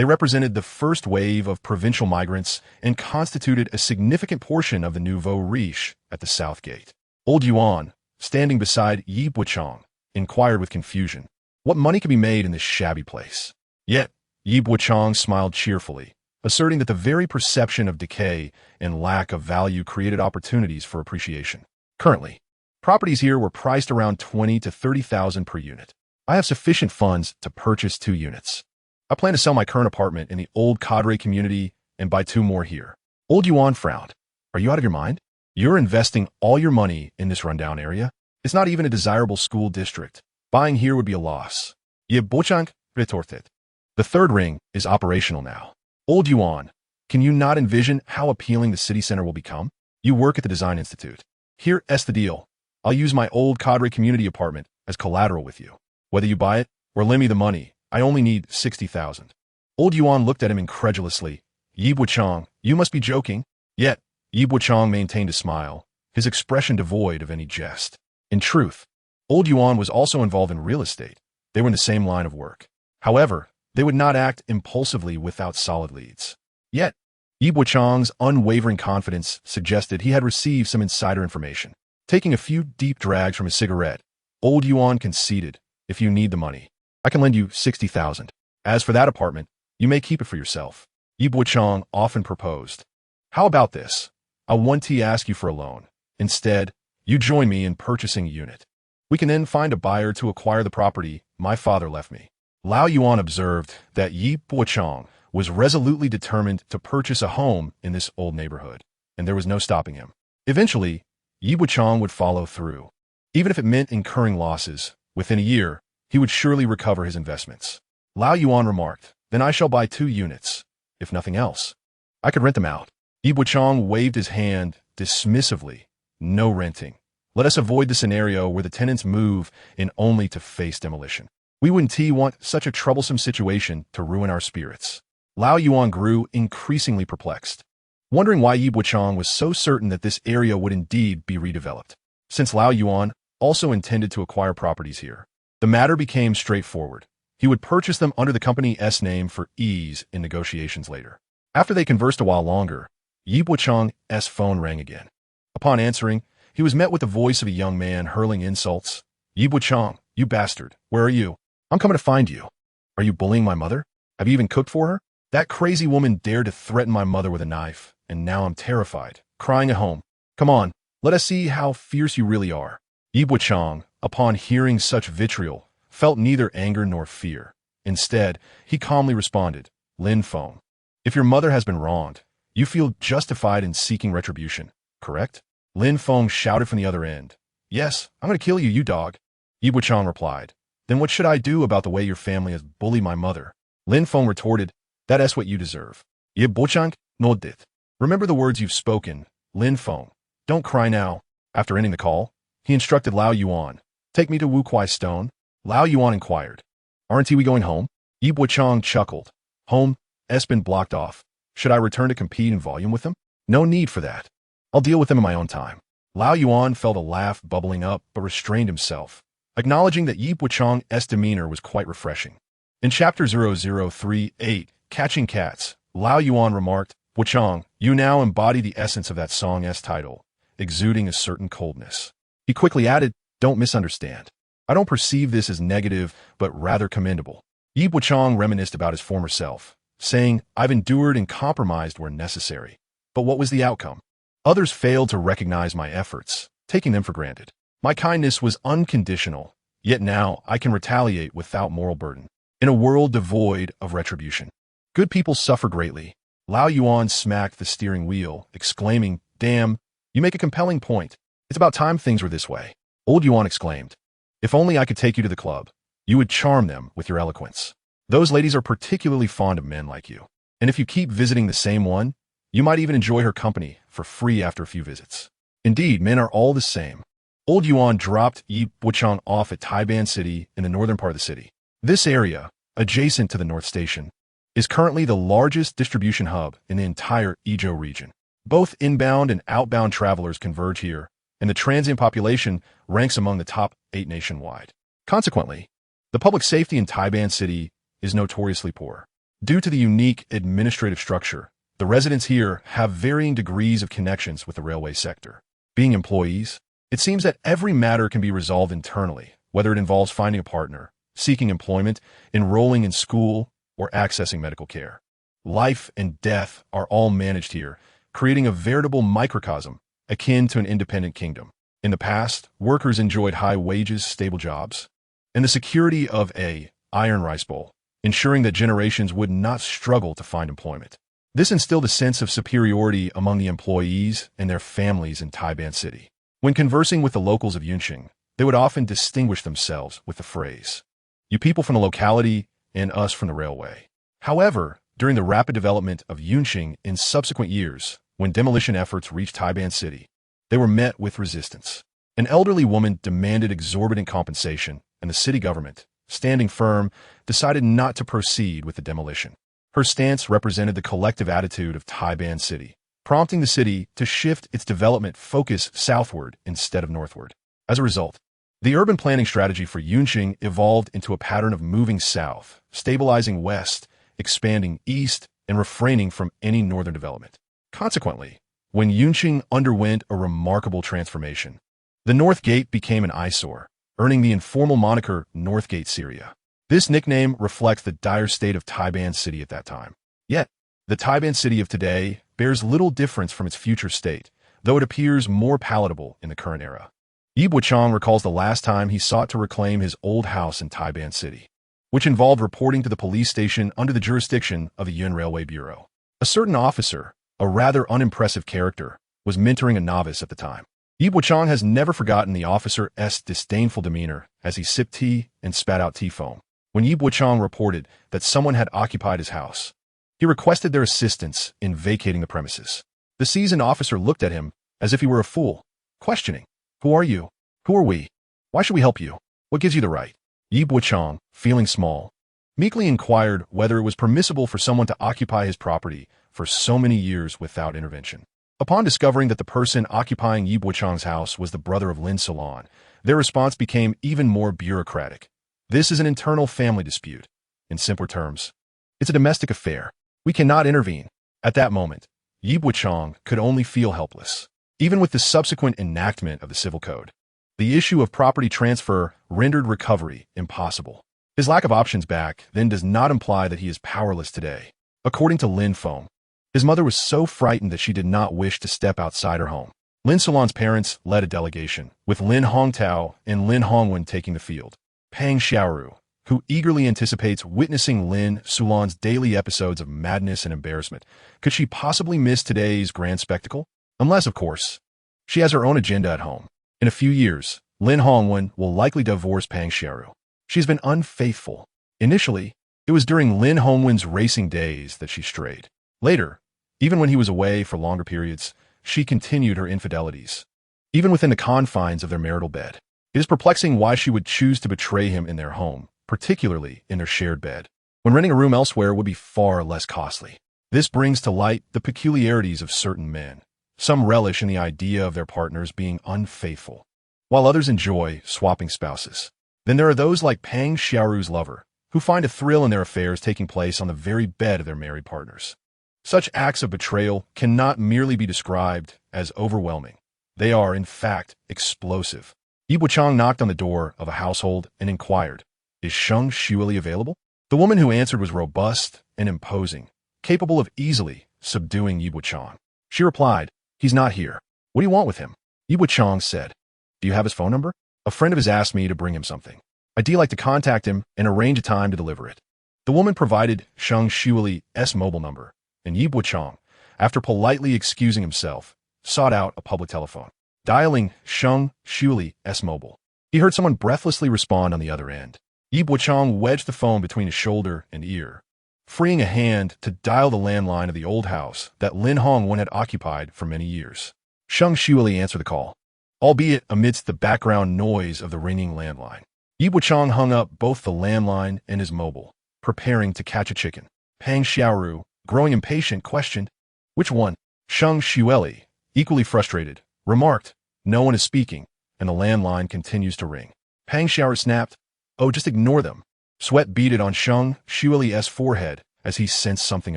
They represented the first wave of provincial migrants and constituted a significant portion of the nouveau riche at the south gate. Old Yuan, standing beside Yi Bochang, inquired with confusion, what money could be made in this shabby place? Yet, Yi Bochang smiled cheerfully, asserting that the very perception of decay and lack of value created opportunities for appreciation. Currently, properties here were priced around 20 to 30,000 per unit. I have sufficient funds to purchase 2 units. I plan to sell my current apartment in the old cadre community and buy 2 more here. Old Yuan frowned. Are you out of your mind? You're investing all your money in this rundown area? It's not even a desirable school district. Buying here would be a loss. Ye Bochang retorted. The third ring is operational now. Old Yuan, can you not envision how appealing the city center will become? You work at the Design Institute. Here's the deal. I'll use my old cadre community apartment as collateral with you. Whether you buy it or lend me the money, I only need 60,000. Old Yuan looked at him incredulously. Yi Bochang, you must be joking. Yet, Yi Bochang maintained a smile, his expression devoid of any jest. In truth, Old Yuan was also involved in real estate. They were in the same line of work. However, they would not act impulsively without solid leads. Yet, Yi Bochang's unwavering confidence suggested he had received some insider information. Taking a few deep drags from his cigarette, Old Yuan conceded, if you need the money, I can lend you 60,000. As for that apartment, you may keep it for yourself. Yi Bochang often proposed. How about this? I want to ask you for a loan. Instead, you join me in purchasing a unit. We can then find a buyer to acquire the property my father left me. Lao Yuan observed that Yi Bochang was resolutely determined to purchase a home in this old neighborhood, and there was no stopping him. Eventually, Yi Bochang would follow through. Even if it meant incurring losses, within a year, he would surely recover his investments. Lao Yuan remarked, then I shall buy 2 units, if nothing else. I could rent them out. Yi Bochang waved his hand dismissively. No renting. Let us avoid the scenario where the tenants move in only to face demolition. We wouldn't want such a troublesome situation to ruin our spirits. Lao Yuan grew increasingly perplexed, wondering why Yi Bochang was so certain that this area would indeed be redeveloped. Since Lao Yuan also intended to acquire properties here, the matter became straightforward. He would purchase them under the company's name for ease in negotiations later. After they conversed a while longer, Yi Bochang's phone rang again. Upon answering, he was met with the voice of a young man hurling insults. Yi Bochang, you bastard, where are you? I'm coming to find you. Are you bullying my mother? Have you even cooked for her? That crazy woman dared to threaten my mother with a knife, and now I'm terrified, crying at home. Come on, let us see how fierce you really are. Yi Bochang, upon hearing such vitriol, felt neither anger nor fear. Instead, he calmly responded, Lin Feng, if your mother has been wronged, you feel justified in seeking retribution, correct? Lin Feng shouted from the other end. Yes, I'm going to kill you, you dog. Yi Bochang replied. Then what should I do about the way your family has bullied my mother? Lin Feng retorted, that's what you deserve. Ye Bochang nodded. Remember the words you've spoken, Lin Feng. Don't cry now. After ending the call, he instructed Lao Yuan. Take me to Wu Kuai Stone. Lao Yuan inquired. Aren't we going home? Yi Bochang chuckled. Home, has been blocked off. Should I return to compete in volume with them? No need for that. I'll deal with them in my own time. Lao Yuan felt a laugh bubbling up but restrained himself, acknowledging that Yi Bochang's demeanor was quite refreshing. In Chapter 0038, Catching Cats, Lao Yuan remarked, Bochang, you now embody the essence of that song's title, exuding a certain coldness. He quickly added, don't misunderstand. I don't perceive this as negative, but rather commendable. Yi Bochang reminisced about his former self, saying, I've endured and compromised where necessary. But what was the outcome? Others failed to recognize my efforts, taking them for granted. My kindness was unconditional, yet now I can retaliate without moral burden. In a world devoid of retribution, good people suffer greatly. Lao Yuan smacked the steering wheel, exclaiming, damn, you make a compelling point. It's about time things were this way. Old Yuan exclaimed, if only I could take you to the club. You would charm them with your eloquence. Those ladies are particularly fond of men like you. And if you keep visiting the same one, you might even enjoy her company for free after a few visits. Indeed, men are all the same. Old Yuan dropped Yi Bochang off at Taiban City in the northern part of the city. This area, adjacent to the North Station, is currently the largest distribution hub in the entire Izhou region. Both inbound and outbound travelers converge here, and the transient population ranks among the top 8 nationwide. Consequently, the public safety in Taiban City is notoriously poor. Due to the unique administrative structure, the residents here have varying degrees of connections with the railway sector. Being employees, it seems that every matter can be resolved internally, whether it involves finding a partner, seeking employment, enrolling in school, or accessing medical care. Life and death are all managed here, creating a veritable microcosm akin to an independent kingdom. In the past, workers enjoyed high wages, stable jobs, and the security of a iron rice bowl, ensuring that generations would not struggle to find employment. This instilled a sense of superiority among the employees and their families in Taiban City. When conversing with the locals of Yunqing, they would often distinguish themselves with the phrase, "You people from the locality and us from the railway." However, during the rapid development of Yunqing in subsequent years, when demolition efforts reached Taiban City, they were met with resistance. An elderly woman demanded exorbitant compensation, and the city government, standing firm, decided not to proceed with the demolition. Her stance represented the collective attitude of Taiban City, prompting the city to shift its development focus southward instead of northward. As a result, the urban planning strategy for Yunqing evolved into a pattern of moving south, stabilizing west, expanding east, and refraining from any northern development. Consequently, when Yunqing underwent a remarkable transformation, the North Gate became an eyesore, earning the informal moniker North Gate Syria. This nickname reflects the dire state of Taiban City at that time. Yet, the Taiban City of today bears little difference from its future state, though it appears more palatable in the current era. Bochang recalls the last time he sought to reclaim his old house in Taiban City, which involved reporting to the police station under the jurisdiction of the Yun Railway Bureau. A certain officer, a rather unimpressive character, was mentoring a novice at the time. Bochang has never forgotten the officer's disdainful demeanor as he sipped tea and spat out tea foam. When Bochang reported that someone had occupied his house, he requested their assistance in vacating the premises. The seasoned officer looked at him as if he were a fool, questioning, "Who are you? Who are we? Why should we help you? What gives you the right?" Bochang, feeling small, meekly inquired whether it was permissible for someone to occupy his property for so many years without intervention. Upon discovering that the person occupying Bochang's house was the brother of Lin Solon, their response became even more bureaucratic. "This is an internal family dispute. In simpler terms, it's a domestic affair. We cannot intervene." At that moment, Bochang could only feel helpless. Even with the subsequent enactment of the Civil Code, the issue of property transfer rendered recovery impossible. His lack of options back then does not imply that he is powerless today. According to Lin Feng, his mother was so frightened that she did not wish to step outside her home. Lin Solon's parents led a delegation, with Lin Hongtao and Lin Hongwen taking the field. Pang Xiaoru, who eagerly anticipates witnessing Lin Solon's daily episodes of madness and embarrassment, could she possibly miss today's grand spectacle? Unless, of course, she has her own agenda at home. In a few years, Lin Hongwen will likely divorce Pang Xiaoru. She's been unfaithful. Initially, it was during Lin Hongwen's racing days that she strayed. Later, even when he was away for longer periods, she continued her infidelities, even within the confines of their marital bed. It is perplexing why she would choose to betray him in their home, particularly in their shared bed, when renting a room elsewhere would be far less costly. This brings to light the peculiarities of certain men. Some relish in the idea of their partners being unfaithful, while others enjoy swapping spouses. Then there are those like Pang Xiaoru's lover, who find a thrill in their affairs taking place on the very bed of their married partners. Such acts of betrayal cannot merely be described as overwhelming. They are, in fact, explosive. Bochang knocked on the door of a household and inquired, "Is Sheng Xueli available?" The woman who answered was robust and imposing, capable of easily subduing Bochang. She replied, "He's not here." "What do you want with him?" Bochang said, "Do you have his phone number? A friend of his asked me to bring him something. I'd like to contact him and arrange a time to deliver it." The woman provided Sheng Xueli's mobile number, and Bochang, after politely excusing himself, sought out a public telephone. Dialing Sheng Xueli's mobile, he heard someone breathlessly respond on the other end. Bochang wedged the phone between his shoulder and ear, freeing a hand to dial the landline of the old house that Lin Hongwen had occupied for many years. Sheng Xueli answered the call, albeit amidst the background noise of the ringing landline. Bochang hung up both the landline and his mobile, preparing to catch a chicken. Pang Xiaoru, growing impatient, questioned, "Which one?" Sheng Xueli, equally frustrated, remarked, "No one is speaking," and the landline continues to ring. Pang Xiaoru snapped, "Oh, just ignore them." Sweat beaded on Sheng Xueli's forehead as he sensed something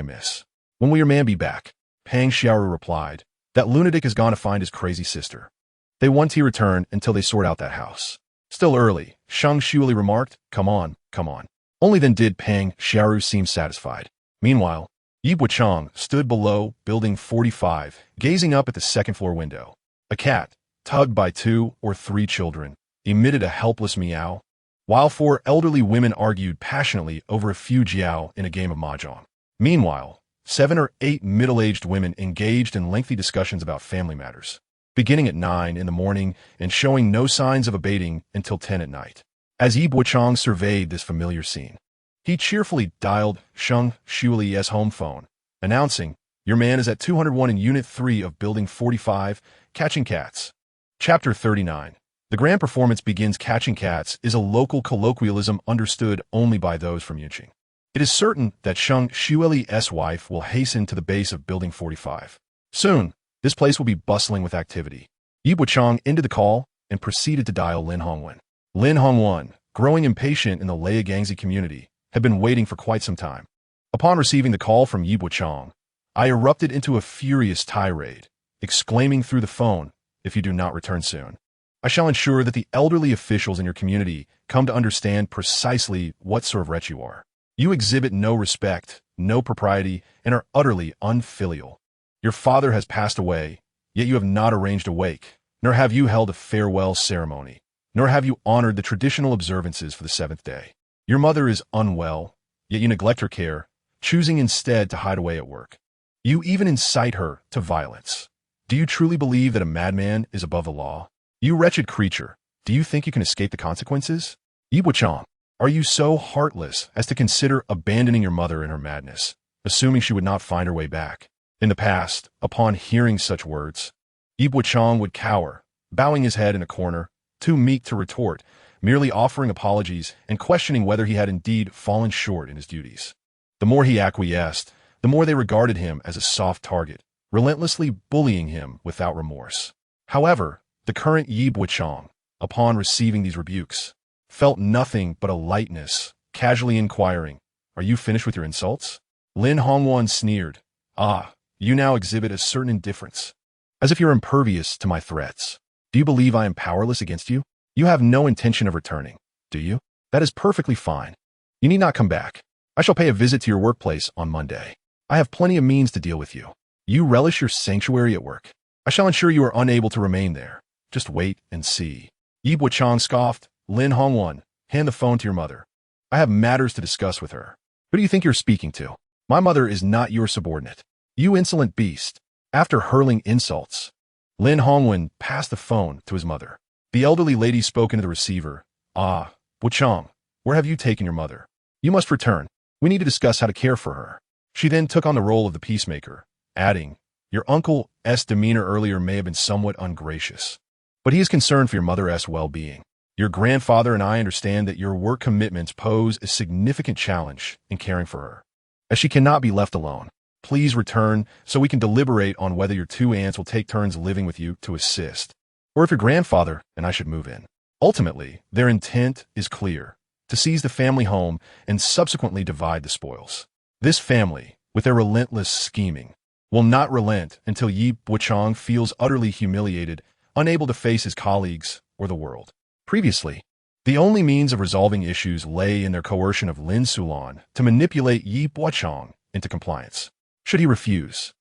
amiss. "When will your man be back?" Pang Xiaoru replied. "That lunatic has gone to find his crazy sister. They won't return until they sort out that house." "Still early," Shang Xueli remarked. Come on, come on." Only then did Pang Xiaoru seem satisfied. Meanwhile, Yi Bochang stood below Building 45, gazing up at the second-floor window. A cat, tugged by 2 or 3 children, emitted a helpless meow, while 4 elderly women argued passionately over a few jiao in a game of mahjong. Meanwhile, 7 or 8 middle-aged women engaged in lengthy discussions about family matters, beginning at 9 in the morning and showing no signs of abating until 10 at night. As Yi Bochang surveyed this familiar scene, he cheerfully dialed Shang Xueli's home phone, announcing, "Your man is at 201 in Unit 3 of Building 45, catching cats." Chapter 39. The grand performance begins. Catching cats is a local colloquialism understood only by those from Yunqing. It is certain that Shang Xueli's wife will hasten to the base of Building 45. Soon, this place will be bustling with activity. Yi Bochang ended the call and proceeded to dial Lin Hongwen. Lin Hongwen, growing impatient in the Leigangzi community, had been waiting for quite some time. Upon receiving the call from Yi Bochang, I erupted into a furious tirade, exclaiming through the phone, "If you do not return soon, I shall ensure that the elderly officials in your community come to understand precisely what sort of wretch you are. You exhibit no respect, no propriety, and are utterly unfilial. Your father has passed away, yet you have not arranged a wake, nor have you held a farewell ceremony, nor have you honored the traditional observances for the 7th day. Your mother is unwell, yet you neglect her care, choosing instead to hide away at work. You even incite her to violence. Do you truly believe that a madman is above the law? You wretched creature, do you think you can escape the consequences? Yi Bochang, are you so heartless as to consider abandoning your mother in her madness, assuming she would not find her way back?" In the past, upon hearing such words, Yi Bochang would cower, bowing his head in a corner, too meek to retort, merely offering apologies and questioning whether he had indeed fallen short in his duties. The more he acquiesced, the more they regarded him as a soft target, relentlessly bullying him without remorse. However, the current Yi Bochang, upon receiving these rebukes, felt nothing but a lightness, casually inquiring, "Are you finished with your insults?" Lin Hongwen sneered, "Ah, you now exhibit a certain indifference, as if you're impervious to my threats. Do you believe I am powerless against you? You have no intention of returning, do you? That is perfectly fine. You need not come back. I shall pay a visit to your workplace on Monday. I have plenty of means to deal with you. You relish your sanctuary at work. I shall ensure you are unable to remain there. Just wait and see." Yi Bochang scoffed, "Lin Hongwen, hand the phone to your mother. I have matters to discuss with her. Who do you think you're speaking to? My mother is not your subordinate. You insolent beast." After hurling insults, Lin Hongwen passed the phone to his mother. The elderly lady spoke into the receiver. "Ah, Bochang, where have you taken your mother? You must return. We need to discuss how to care for her." She then took on the role of the peacemaker, adding, "Your uncle's demeanor earlier may have been somewhat ungracious, but he is concerned for your mother's well-being. Your grandfather and I understand that your work commitments pose a significant challenge in caring for her. As she cannot be left alone, please return so we can deliberate on whether your 2 aunts will take turns living with you to assist, or if your grandfather and I should move in." Ultimately, their intent is clear: to seize the family home and subsequently divide the spoils. This family, with their relentless scheming, will not relent until Yi Bochang feels utterly humiliated, unable to face his colleagues or the world. Previously, the only means of resolving issues lay in their coercion of Lin Sulan to manipulate Yi Bochang into compliance. Should he refuse,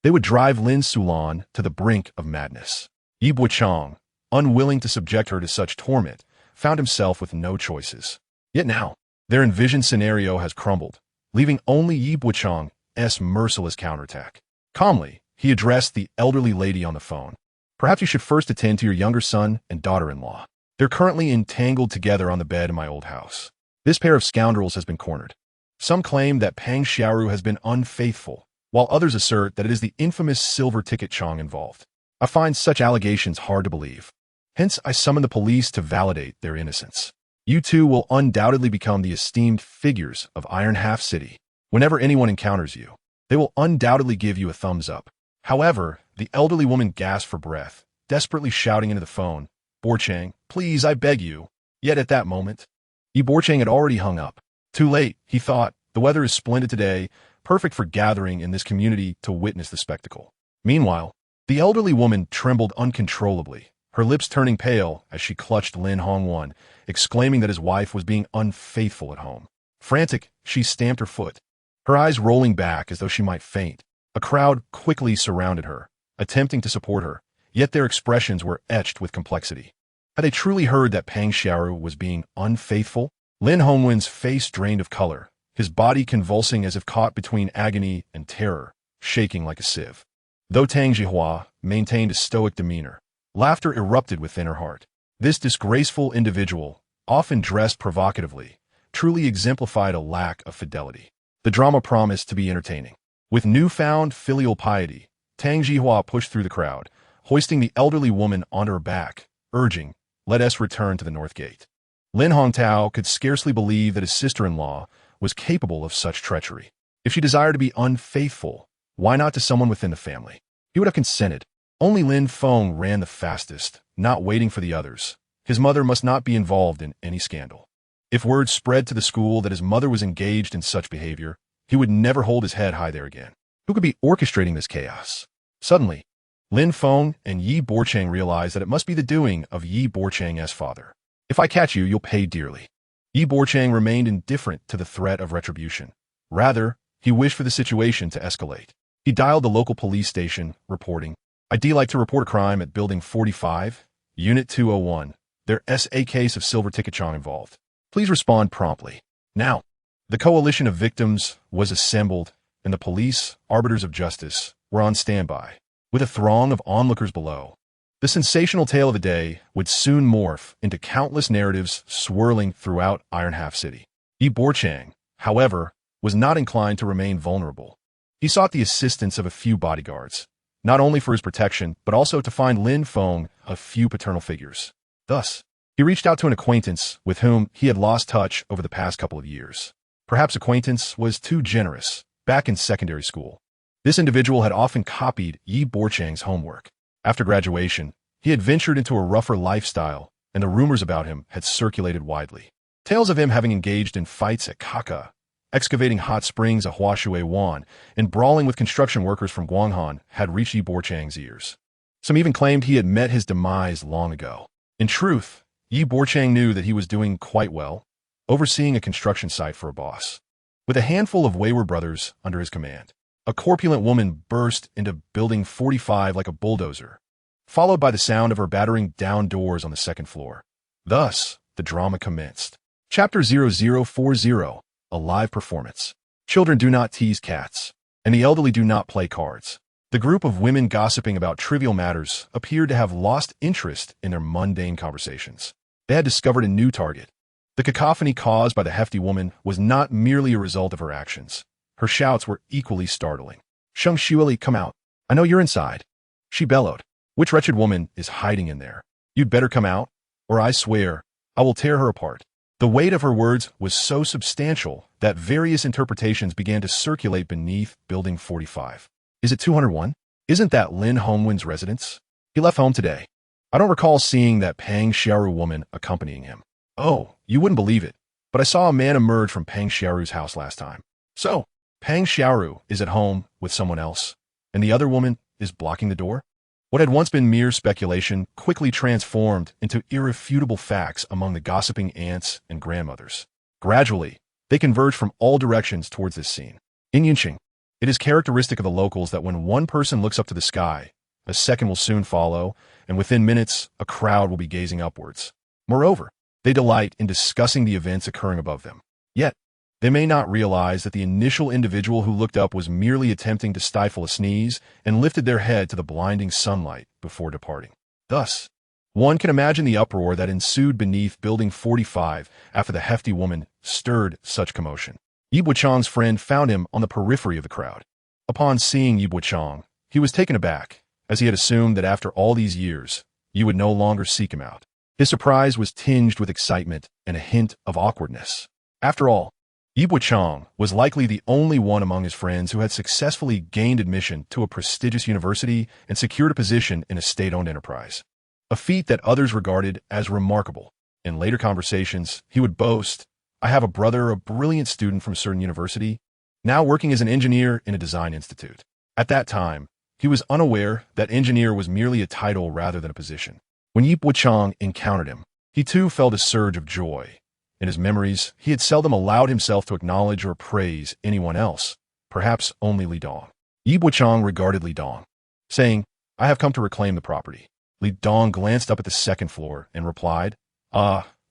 they would drive Lin Sulan to the brink of madness. Yi Bochang, unwilling to subject her to such torment, found himself with no choices. Yet now, their envisioned scenario has crumbled, leaving only Yi Bochang's merciless counterattack. Calmly, he addressed the elderly lady on the phone. "Perhaps you should first attend to your younger son and daughter-in-law. They're currently entangled together on the bed in my old house. This pair of scoundrels has been cornered. Some claim that Pang Xiaoru has been unfaithful, while others assert that it is the infamous silver ticket Chong involved. I find such allegations hard to believe. Hence, I summon the police to validate their innocence. You two will undoubtedly become the esteemed figures of Iron Half City. Whenever anyone encounters you, they will undoubtedly give you a thumbs up." However, the elderly woman gasped for breath, desperately shouting into the phone, "Bochang, please, I beg you." Yet at that moment, Bochang had already hung up. Too late, he thought, The weather is splendid today, perfect for gathering in this community to witness the spectacle. Meanwhile, the elderly woman trembled uncontrollably, her lips turning pale as she clutched Lin Hongwan, exclaiming that his wife was being unfaithful at home. Frantic, she stamped her foot, her eyes rolling back as though she might faint. A crowd quickly surrounded her, attempting to support her, yet their expressions were etched with complexity. Had they truly heard that Pang Xiaoru was being unfaithful? Lin Hongwan's face drained of color, his body convulsing as if caught between agony and terror, shaking like a sieve. Though Tang Jihua maintained a stoic demeanor, laughter erupted within her heart. This disgraceful individual, often dressed provocatively, truly exemplified a lack of fidelity. The drama promised to be entertaining. With newfound filial piety, Tang Jihua pushed through the crowd, hoisting the elderly woman onto her back, urging, "Let us return to the north gate." Lin Hongtao could scarcely believe that his sister-in-law was capable of such treachery. If she desired to be unfaithful, why not to someone within the family? He would have consented. Only Lin Feng ran the fastest, not waiting for the others. His mother must not be involved in any scandal. If word spread to the school that his mother was engaged in such behavior, he would never hold his head high there again. Who could be orchestrating this chaos? Suddenly, Lin Feng and Yi Bochang realized that it must be the doing of Yi Bochang's father. "If I catch you, you'll pay dearly." Yi Bochang remained indifferent to the threat of retribution. Rather, he wished for the situation to escalate. He dialed the local police station, reporting, "I'd like to report a crime at Building 45, Unit 201. There's a case of silver ticket chong involved. Please respond promptly." Now, the coalition of victims was assembled, and the police, arbiters of justice, were on standby, with a throng of onlookers below. The sensational tale of the day would soon morph into countless narratives swirling throughout Iron Half City. Yi Bochang, however, was not inclined to remain vulnerable. He sought the assistance of a few bodyguards, not only for his protection, but also to find Lin Feng a few paternal figures. Thus, he reached out to an acquaintance with whom he had lost touch over the past couple of years. Perhaps acquaintance was too generous. Back in secondary school, this individual had often copied Yi Bochang's homework. After graduation, he had ventured into a rougher lifestyle, and the rumors about him had circulated widely. Tales of him having engaged in fights at Kaka, excavating hot springs at Huashui-Wan, and brawling with construction workers from Guanghan had reached Yi Bochang's ears. Some even claimed he had met his demise long ago. In truth, Yi Bochang knew that he was doing quite well, overseeing a construction site for a boss. With a handful of wayward brothers under his command, a corpulent woman burst into Building 45 like a bulldozer, followed by the sound of her battering down doors on the second floor. Thus, the drama commenced. Chapter 0040, a live performance. Children do not tease cats, and the elderly do not play cards. The group of women gossiping about trivial matters appeared to have lost interest in their mundane conversations. They had discovered a new target. The cacophony caused by the hefty woman was not merely a result of her actions. Her shouts were equally startling. "Sheng Xueli, come out. I know you're inside." She bellowed. "Which wretched woman is hiding in there? You'd better come out, or I swear, I will tear her apart." The weight of her words was so substantial that various interpretations began to circulate beneath Building 45. "Is it 201? Isn't that Lin Hongwen's residence? He left home today. I don't recall seeing that Pang Xiaoru woman accompanying him." "Oh, you wouldn't believe it, but I saw a man emerge from Pang Xiaoru's house last time." "So, Pang Xiaoru is at home with someone else, and the other woman is blocking the door?" What had once been mere speculation quickly transformed into irrefutable facts among the gossiping aunts and grandmothers. Gradually, they converged from all directions towards this scene. In Yunqing, it is characteristic of the locals that when one person looks up to the sky, a second will soon follow, and within minutes, a crowd will be gazing upwards. Moreover, they delight in discussing the events occurring above them. Yet, they may not realize that the initial individual who looked up was merely attempting to stifle a sneeze and lifted their head to the blinding sunlight before departing. Thus, one can imagine the uproar that ensued beneath Building 45 after the hefty woman stirred such commotion. Yi Bochang's friend found him on the periphery of the crowd. Upon seeing Yi Bochang, he was taken aback, as he had assumed that after all these years, Yi would no longer seek him out. His surprise was tinged with excitement and a hint of awkwardness. After all, Yi Bochang was likely the only one among his friends who had successfully gained admission to a prestigious university and secured a position in a state-owned enterprise, a feat that others regarded as remarkable. In later conversations, he would boast, I have a brother, a brilliant student from a certain university, now working as an engineer in a design institute. At that time, he was unaware that engineer was merely a title rather than a position. When Yi Bochang encountered him, he too felt a surge of joy. In his memories, he had seldom allowed himself to acknowledge or praise anyone else, perhaps only Li Dong. Yi Bochang regarded Li Dong, saying, "I have come to reclaim the property." Li Dong glanced up at the second floor and replied,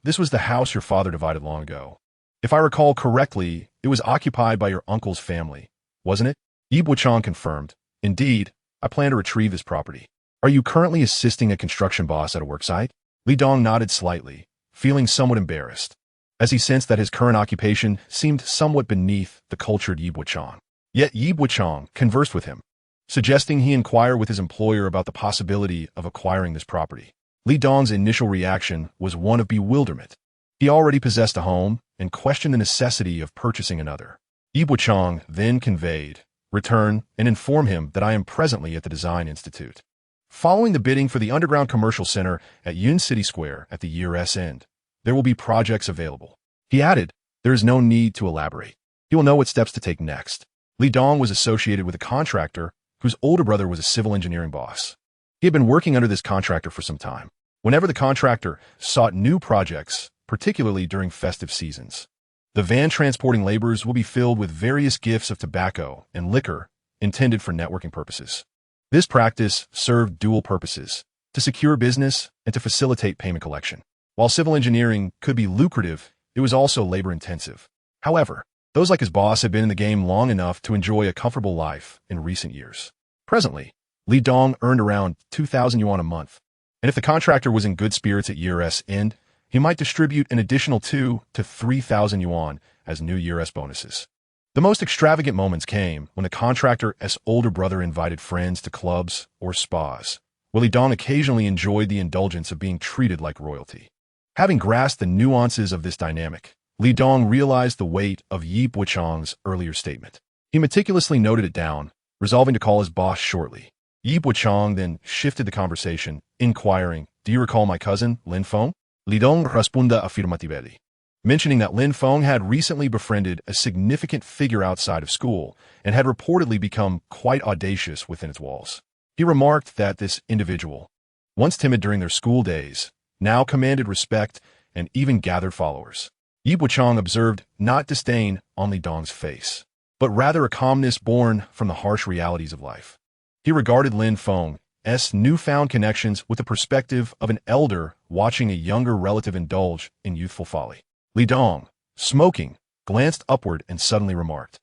This was the house your father divided long ago. If I recall correctly, it was occupied by your uncle's family, wasn't it?" Yi Bochang confirmed, "Indeed, I plan to retrieve this property." "Are you currently assisting a construction boss at a worksite?" Li Dong nodded slightly, feeling somewhat embarrassed, as he sensed that his current occupation seemed somewhat beneath the cultured Yi Bochang. Yet Yi Bochang conversed with him, suggesting he inquire with his employer about the possibility of acquiring this property. Li Dong's initial reaction was one of bewilderment. He already possessed a home and questioned the necessity of purchasing another. Yi Bochang then conveyed, "Return and inform him that I am presently at the Design Institute, following the bidding for the underground commercial center at Yun City Square at the year's end. There will be projects available." He added, "There is no need to elaborate. He will know what steps to take next." Li Dong was associated with a contractor whose older brother was a civil engineering boss. He had been working under this contractor for some time. Whenever the contractor sought new projects, particularly during festive seasons, the van transporting laborers will be filled with various gifts of tobacco and liquor intended for networking purposes. This practice served dual purposes: to secure business and to facilitate payment collection. While civil engineering could be lucrative, it was also labor-intensive. However, those like his boss had been in the game long enough to enjoy a comfortable life in recent years. Presently, Li Dong earned around 2,000 yuan a month, and if the contractor was in good spirits at year's end, he might distribute an additional 2,000 to 3,000 yuan as New Year's bonuses. The most extravagant moments came when the contractor's older brother invited friends to clubs or spas, while Li Dong occasionally enjoyed the indulgence of being treated like royalty. Having grasped the nuances of this dynamic, Li Dong realized the weight of Yi Bochang's earlier statement. He meticulously noted it down, resolving to call his boss shortly. Yi Bochang then shifted the conversation, inquiring, "Do you recall my cousin, Lin Feng?" Li Dong responded affirmatively, mentioning that Lin Feng had recently befriended a significant figure outside of school and had reportedly become quite audacious within its walls. He remarked that this individual, once timid during their school days, now commanded respect and even gathered followers. Yi Bochang observed not disdain on Li Dong's face, but rather a calmness born from the harsh realities of life. He regarded Lin Feng's newfound connections with the perspective of an elder watching a younger relative indulge in youthful folly. Li Dong, smoking, glanced upward and suddenly remarked,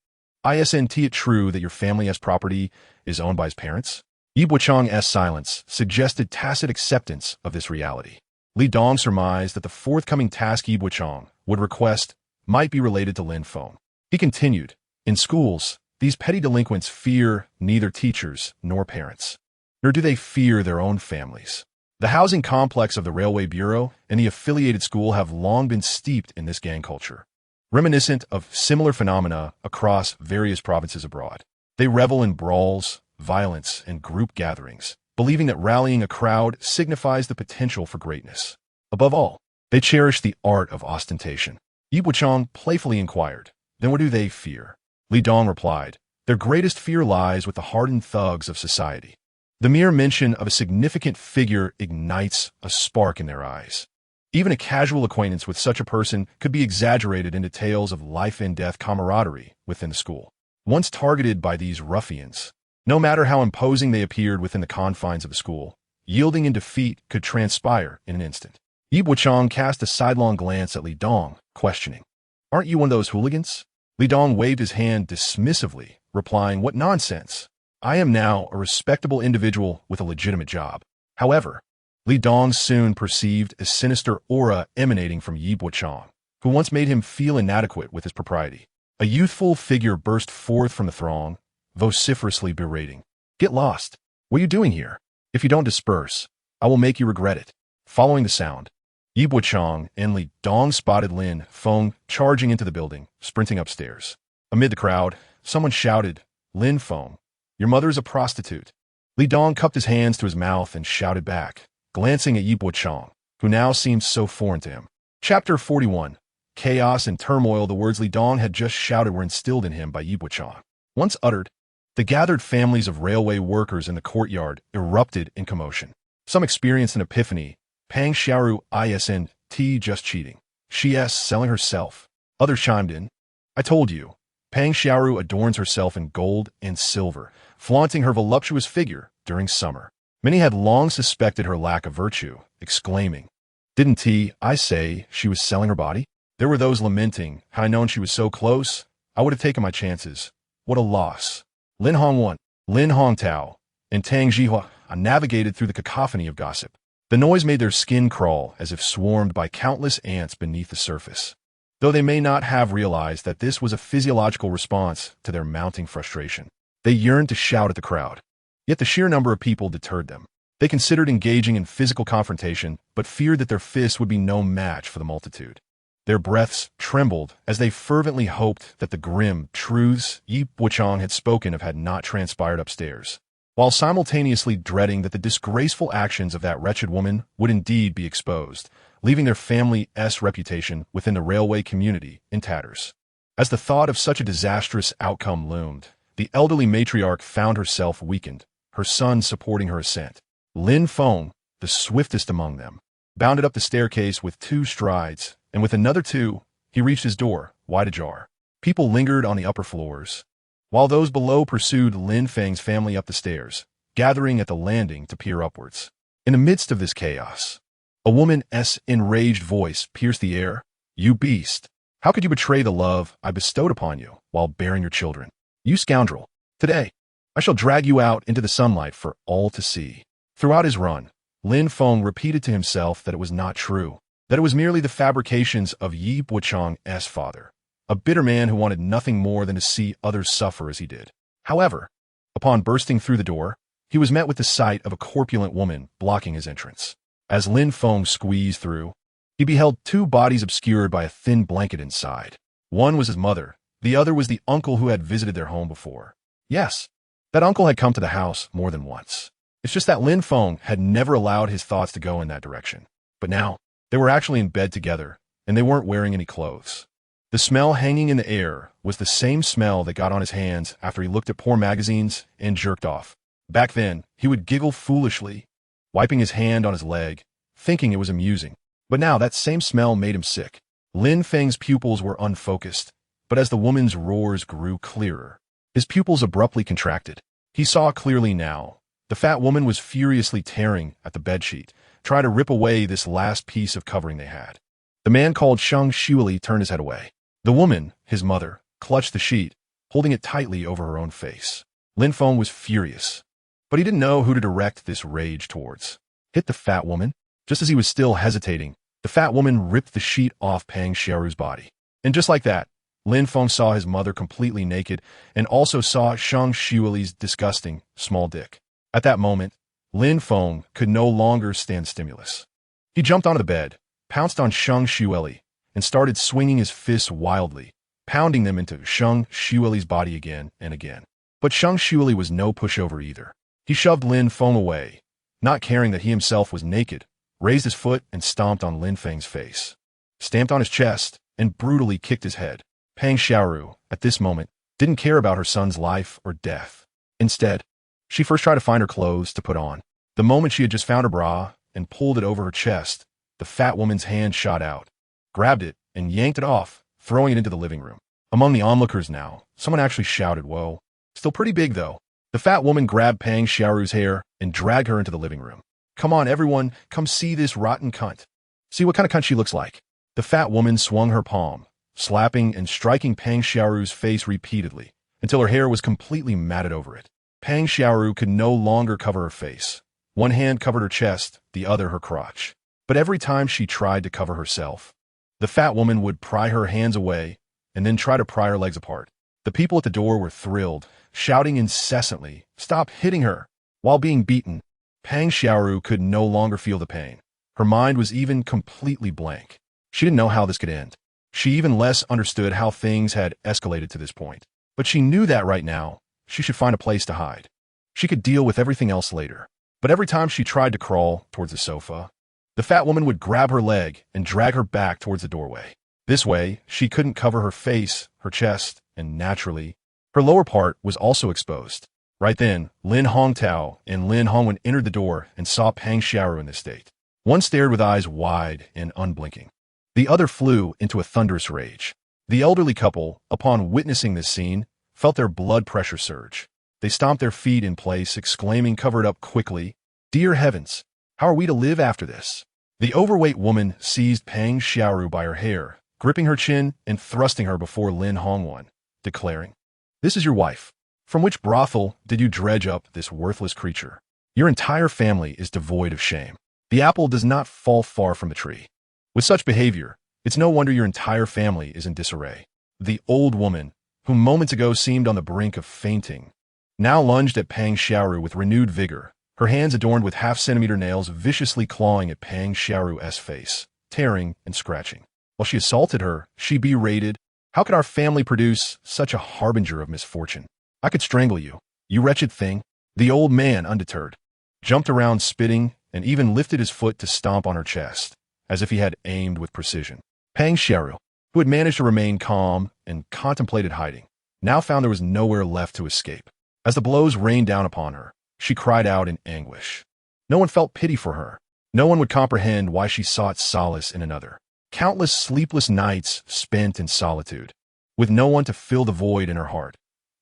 "Isn't it true that your family's property is owned by his parents?" Yi Bochang's silence suggested tacit acceptance of this reality. Li Dong surmised that the forthcoming task Yi Bochang would request might be related to Lin Feng. He continued, "In schools, these petty delinquents fear neither teachers nor parents, nor do they fear their own families. The housing complex of the Railway Bureau and the affiliated school have long been steeped in this gang culture, reminiscent of similar phenomena across various provinces abroad. They revel in brawls, violence, and group gatherings, believing that rallying a crowd signifies the potential for greatness. Above all, they cherish the art of ostentation." Yi Bochang playfully inquired, "Then what do they fear?" Li Dong replied, "Their greatest fear lies with the hardened thugs of society. The mere mention of a significant figure ignites a spark in their eyes. Even a casual acquaintance with such a person could be exaggerated into tales of life-and-death camaraderie within the school. Once targeted by these ruffians, no matter how imposing they appeared within the confines of the school, yielding in defeat could transpire in an instant." Yi Bochang cast a sidelong glance at Li Dong, questioning, "Aren't you one of those hooligans?" Li Dong waved his hand dismissively, replying, "What nonsense! I am now a respectable individual with a legitimate job." However, Li Dong soon perceived a sinister aura emanating from Yi Bochang, who once made him feel inadequate with his propriety. A youthful figure burst forth from the throng, vociferously berating, "Get lost! What are you doing here? If you don't disperse, I will make you regret it." Following the sound, Yi Bochang and Li Dong spotted Lin Feng charging into the building, sprinting upstairs. Amid the crowd, someone shouted, "Lin Feng, your mother is a prostitute." Li Dong cupped his hands to his mouth and shouted back, glancing at Yi Bochang, who now seemed so foreign to him. Chapter 41. chaos and turmoil the words Li Dong had just shouted were instilled in him by Yi Bochang. Once uttered, the gathered families of railway workers in the courtyard erupted in commotion. Some experienced an epiphany. Pang Xiaoru isn't just cheating. She's selling herself. Others chimed in. I told you. Pang Xiaoru adorns herself in gold and silver, flaunting her voluptuous figure during summer. Many had long suspected her lack of virtue, exclaiming, Didn't I say she was selling her body? There were those lamenting, had I known she was so close, I would have taken my chances. What a loss. Lin Hongwan, Lin Hongtao, and Tang Jihua navigated through the cacophony of gossip. The noise made their skin crawl as if swarmed by countless ants beneath the surface. Though they may not have realized that this was a physiological response to their mounting frustration, they yearned to shout at the crowd. Yet the sheer number of people deterred them. They considered engaging in physical confrontation, but feared that their fists would be no match for the multitude. Their breaths trembled as they fervently hoped that the grim truths Yi Bochang had spoken of had not transpired upstairs, while simultaneously dreading that the disgraceful actions of that wretched woman would indeed be exposed, leaving their family's reputation within the railway community in tatters. As the thought of such a disastrous outcome loomed, the elderly matriarch found herself weakened, her son supporting her ascent. Lin Feng, the swiftest among them, bounded up the staircase with 2 strides, and with another 2, he reached his door, wide ajar. People lingered on the upper floors, while those below pursued Lin Feng's family up the stairs, gathering at the landing to peer upwards. In the midst of this chaos, a woman's enraged voice pierced the air. You beast! How could you betray the love I bestowed upon you while bearing your children? You scoundrel! Today, I shall drag you out into the sunlight for all to see. Throughout his run, Lin Feng repeated to himself that it was not true, that it was merely the fabrications of Yi Bochang's father, a bitter man who wanted nothing more than to see others suffer as he did. However, upon bursting through the door, he was met with the sight of a corpulent woman blocking his entrance. As Lin Feng squeezed through, he beheld 2 bodies obscured by a thin blanket inside. One was his mother, the other was the uncle who had visited their home before. Yes, that uncle had come to the house more than once. It's just that Lin Feng had never allowed his thoughts to go in that direction. But now, they were actually in bed together, and they weren't wearing any clothes. The smell hanging in the air was the same smell that got on his hands after he looked at porn magazines and jerked off. Back then, he would giggle foolishly, wiping his hand on his leg, thinking it was amusing. But now that same smell made him sick. Lin Feng's pupils were unfocused, but as the woman's roars grew clearer, his pupils abruptly contracted. He saw clearly now. The fat woman was furiously tearing at the bedsheet, trying to rip away this last piece of covering they had. The man called Shang Xueli turned his head away. The woman, his mother, clutched the sheet, holding it tightly over her own face. Lin Feng was furious, but he didn't know who to direct this rage towards. Hit the fat woman? Just as he was still hesitating, the fat woman ripped the sheet off Pang Xiaoru's body. And just like that, Lin Feng saw his mother completely naked and also saw Shang Xueli's disgusting small dick. At that moment, Lin Feng could no longer stand stimulus. He jumped onto the bed, pounced on Shang Xueli, and started swinging his fists wildly, pounding them into Shang Xueli's body again and again. But Shang Xueli was no pushover either. He shoved Lin Feng away, not caring that he himself was naked, raised his foot and stomped on Lin Feng's face, stamped on his chest, and brutally kicked his head. Pang Xiaoru, at this moment, didn't care about her son's life or death. Instead, she first tried to find her clothes to put on. The moment she had just found her bra and pulled it over her chest, the fat woman's hand shot out, grabbed it, and yanked it off, throwing it into the living room. Among the onlookers now, someone actually shouted, "Whoa." Still pretty big, though. The fat woman grabbed Pang Xiaoru's hair and dragged her into the living room. "Come on, everyone, come see this rotten cunt. See what kind of cunt she looks like." The fat woman swung her palm, slapping and striking Pang Xiaoru's face repeatedly, until her hair was completely matted over it. Pang Xiaoru could no longer cover her face. One hand covered her chest, the other her crotch. But every time she tried to cover herself, the fat woman would pry her hands away and then try to pry her legs apart. The people at the door were thrilled, shouting incessantly, "Stop hitting her!" While being beaten, Pang Xiaoru could no longer feel the pain. Her mind was even completely blank. She didn't know how this could end. She even less understood how things had escalated to this point. But she knew that right now, she should find a place to hide. She could deal with everything else later. But every time she tried to crawl towards the sofa, the fat woman would grab her leg and drag her back towards the doorway. This way, she couldn't cover her face, her chest, and naturally, her lower part was also exposed. Right then, Lin Hongtao and Lin Hongwen entered the door and saw Pang Xiaoru in this state. One stared with eyes wide and unblinking. The other flew into a thunderous rage. The elderly couple, upon witnessing this scene, felt their blood pressure surge. They stomped their feet in place, exclaiming, covered up quickly, "Dear heavens, how are we to live after this?" The overweight woman seized Pang Xiaoru by her hair, gripping her chin and thrusting her before Lin Hongwen, declaring, "This is your wife. From which brothel did you dredge up this worthless creature? Your entire family is devoid of shame. The apple does not fall far from the tree. With such behavior, it's no wonder your entire family is in disarray." The old woman, who moments ago seemed on the brink of fainting, now lunged at Pang Xiaoru with renewed vigor, her hands adorned with half-centimeter nails viciously clawing at Pang Xiaoru's face, tearing and scratching. While she assaulted her, she berated, "How could our family produce such a harbinger of misfortune? I could strangle you, you wretched thing." The old man, undeterred, jumped around spitting and even lifted his foot to stomp on her chest, as if he had aimed with precision. Pang Xiaoru, who had managed to remain calm and contemplated hiding, now found there was nowhere left to escape. As the blows rained down upon her, she cried out in anguish. No one felt pity for her. No one would comprehend why she sought solace in another. Countless sleepless nights spent in solitude, with no one to fill the void in her heart.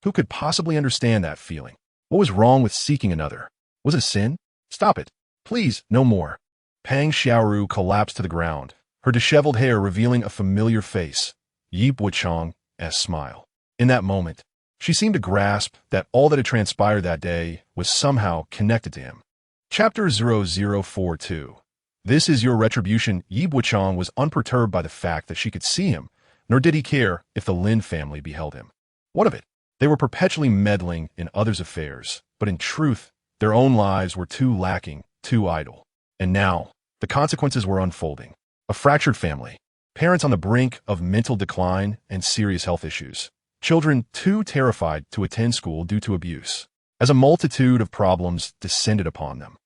Who could possibly understand that feeling? What was wrong with seeking another? Was it a sin? Stop it. Please, no more. Pang Xiaoru collapsed to the ground, her disheveled hair revealing a familiar face, Yi Bochang's smile. In that moment, she seemed to grasp that all that had transpired that day was somehow connected to him. Chapter 0042. This is your retribution. Yi Bochang was unperturbed by the fact that she could see him, nor did he care if the Lin family beheld him. What of it? They were perpetually meddling in others' affairs, but in truth, their own lives were too lacking, too idle. And now, the consequences were unfolding. A fractured family, parents on the brink of mental decline and serious health issues, children too terrified to attend school due to abuse. As a multitude of problems descended upon them,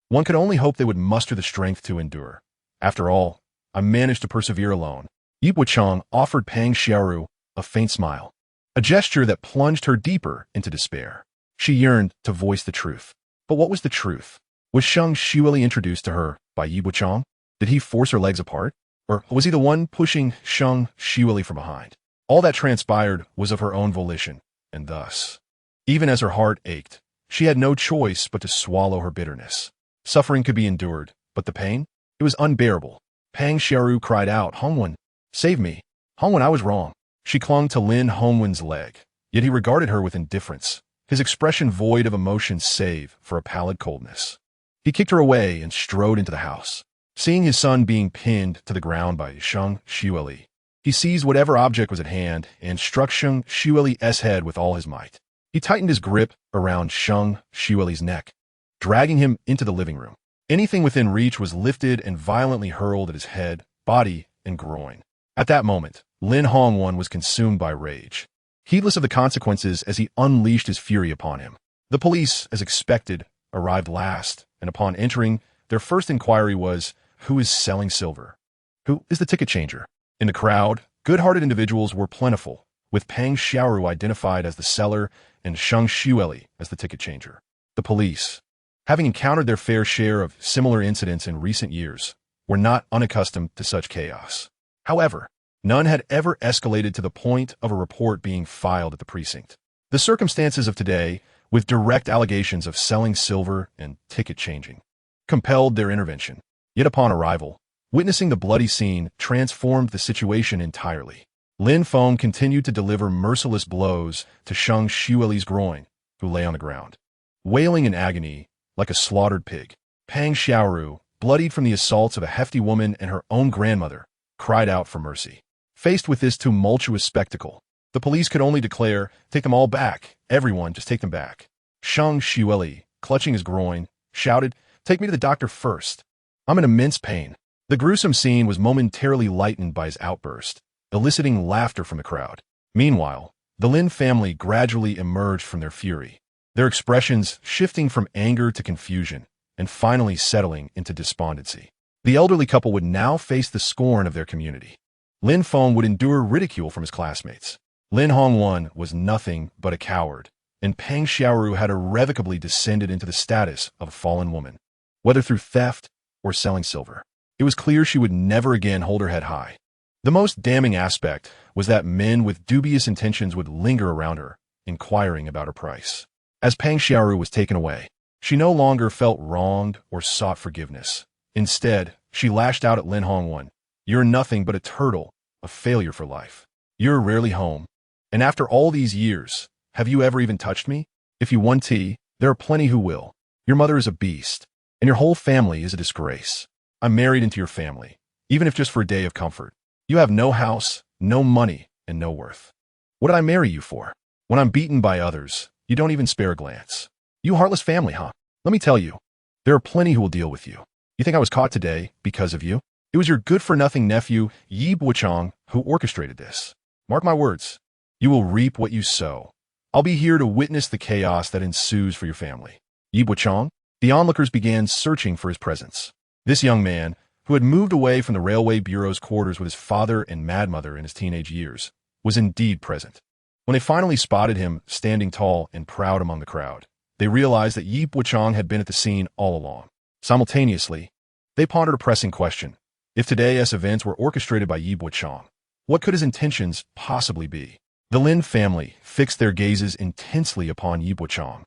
one could only hope they would muster the strength to endure. After all, I managed to persevere alone. Yi Bochang offered Pang Xiaoru a faint smile, a gesture that plunged her deeper into despair. She yearned to voice the truth. But what was the truth? Was Sheng Xueli introduced to her by Yi Bochang? Did he force her legs apart? Or was he the one pushing Sheng Xueli from behind? All that transpired was of her own volition, and thus, even as her heart ached, she had no choice but to swallow her bitterness. Suffering could be endured, but the pain? It was unbearable. Pang Xiaoru cried out, "Hongwen, save me. Hongwen, I was wrong." She clung to Lin Hongwen's leg, yet he regarded her with indifference, his expression void of emotion save for a pallid coldness. He kicked her away and strode into the house. Seeing his son being pinned to the ground by Sheng Xueli, he seized whatever object was at hand and struck Sheng Xueli's head with all his might. He tightened his grip around Sheng Xueli's neck, dragging him into the living room. Anything within reach was lifted and violently hurled at his head, body, and groin. At that moment, Lin Hongwen was consumed by rage, heedless of the consequences as he unleashed his fury upon him. The police, as expected, arrived last, and upon entering, their first inquiry was, "Who is selling silver? Who is the ticket changer?" In the crowd, good-hearted individuals were plentiful, with Pang Xiaoru identified as the seller and Sheng Xueli as the ticket changer. The police, having encountered their fair share of similar incidents in recent years, were not unaccustomed to such chaos. However, none had ever escalated to the point of a report being filed at the precinct. The circumstances of today, with direct allegations of selling silver and ticket changing, compelled their intervention. Yet upon arrival, witnessing the bloody scene transformed the situation entirely. Lin Feng continued to deliver merciless blows to Sheng Xueli's groin, who lay on the ground, wailing in agony like a slaughtered pig. Pang Xiaoru, bloodied from the assaults of a hefty woman and her own grandmother, cried out for mercy. Faced with this tumultuous spectacle, the police could only declare, "Take them all back. Everyone, just take them back." Sheng Xueli, clutching his groin, shouted, "Take me to the doctor first. I'm in immense pain." The gruesome scene was momentarily lightened by his outburst, eliciting laughter from the crowd. Meanwhile, the Lin family gradually emerged from their fury, their expressions shifting from anger to confusion, and finally settling into despondency. The elderly couple would now face the scorn of their community. Lin Feng would endure ridicule from his classmates. Lin Hongwen was nothing but a coward, and Peng Xiaoru had irrevocably descended into the status of a fallen woman, whether through theft or selling silver. It was clear she would never again hold her head high. The most damning aspect was that men with dubious intentions would linger around her, inquiring about her price. As Peng Xiaoru was taken away, she no longer felt wronged or sought forgiveness. Instead, she lashed out at Lin Hongwen. "You're nothing but a turtle, a failure for life. You're rarely home. And after all these years, have you ever even touched me? If you want tea, there are plenty who will. Your mother is a beast, and your whole family is a disgrace. I'm married into your family, even if just for a day of comfort. You have no house, no money, and no worth. What did I marry you for? When I'm beaten by others, you don't even spare a glance. You heartless family, huh? Let me tell you, there are plenty who will deal with you. You think I was caught today because of you? It was your good-for-nothing nephew, Yi Bochang, who orchestrated this. Mark my words, you will reap what you sow. I'll be here to witness the chaos that ensues for your family." Yi Bochang? The onlookers began searching for his presence. This young man, who had moved away from the Railway Bureau's quarters with his father and madmother in his teenage years, was indeed present. When they finally spotted him standing tall and proud among the crowd, they realized that Yi Bochang had been at the scene all along. Simultaneously, they pondered a pressing question. If today's events were orchestrated by Yi Bochang, what could his intentions possibly be? The Lin family fixed their gazes intensely upon Yi Bochang,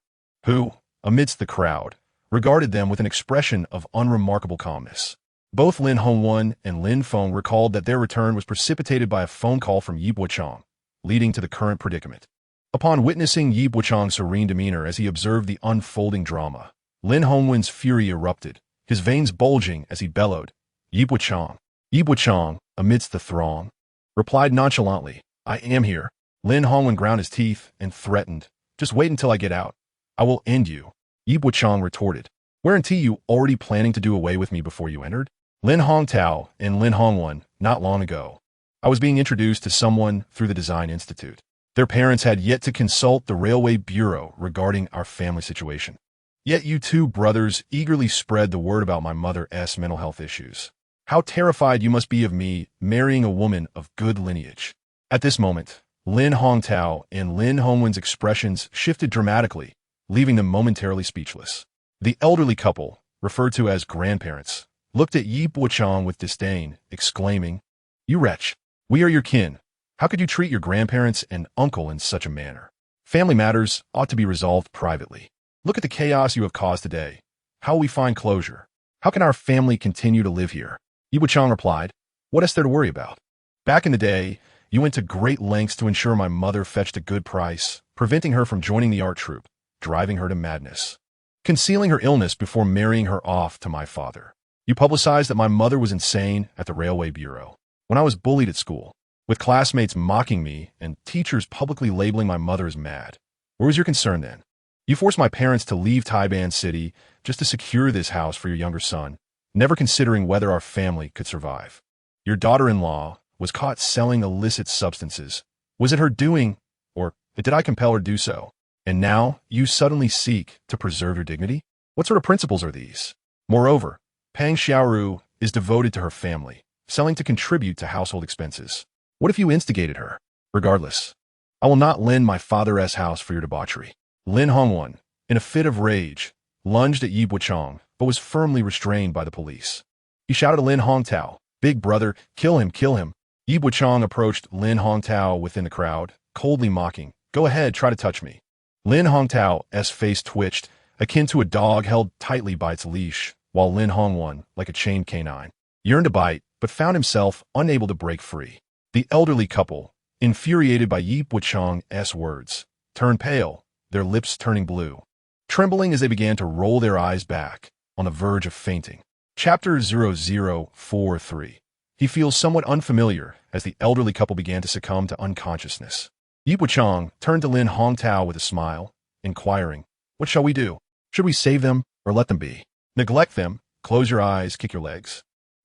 who, amidst the crowd, regarded them with an expression of unremarkable calmness. Both Lin Hongwen and Lin Feng recalled that their return was precipitated by a phone call from Yi Bochang, leading to the current predicament. Upon witnessing Yi Bochang's serene demeanor as he observed the unfolding drama, Lin Hongwen's fury erupted, his veins bulging as he bellowed, "Yi Bochang!" Yi Bochang, amidst the throng, replied nonchalantly, "I am here." Lin Hongwen ground his teeth and threatened, "Just wait until I get out. I will end you." Yi Bochang retorted, "Weren't you already planning to do away with me before you entered?" Lin Hongtao and Lin Hongwen, not long ago, I was being introduced to someone through the Design Institute. Their parents had yet to consult the Railway Bureau regarding our family situation. Yet you two brothers eagerly spread the word about my mother's mental health issues. How terrified you must be of me marrying a woman of good lineage. At this moment, Lin Hongtao and Lin Hongwen's expressions shifted dramatically, leaving them momentarily speechless. The elderly couple, referred to as grandparents, looked at Yi Bochang with disdain, exclaiming, "You wretch! We are your kin. How could you treat your grandparents and uncle in such a manner? Family matters ought to be resolved privately. Look at the chaos you have caused today. How will we find closure? How can our family continue to live here?" Yi Bochang replied, "What is there to worry about? Back in the day, you went to great lengths to ensure my mother fetched a good price, preventing her from joining the art troupe, driving her to madness, concealing her illness before marrying her off to my father. You publicized that my mother was insane at the Railway Bureau. When I was bullied at school, with classmates mocking me and teachers publicly labeling my mother as mad, where was your concern then? You forced my parents to leave Taiban City just to secure this house for your younger son, never considering whether our family could survive. Your daughter-in-law was caught selling illicit substances. Was it her doing, or did I compel her to do so? And now you suddenly seek to preserve your dignity? What sort of principles are these? Moreover, Peng Xiaoru is devoted to her family, selling to contribute to household expenses. What if you instigated her? Regardless, I will not lend my father's house for your debauchery." Lin Hongwen, in a fit of rage, lunged at Yi Bochang, but was firmly restrained by the police. He shouted to Lin Hongtao, "Big brother, kill him, kill him." Yi Bochang approached Lin Hongtao within the crowd, coldly mocking, "Go ahead, try to touch me." Lin Hongtao's face twitched, akin to a dog held tightly by its leash, while Lin Hongwen, like a chained canine, yearned to bite, but found himself unable to break free. The elderly couple, infuriated by Yi Bochang's words, turned pale, their lips turning blue, trembling as they began to roll their eyes back, on the verge of fainting. Chapter 0043. He feels somewhat unfamiliar as the elderly couple began to succumb to unconsciousness. Yi Bochang turned to Lin Hongtao with a smile, inquiring, "What shall we do? Should we save them or let them be? Neglect them, close your eyes, kick your legs,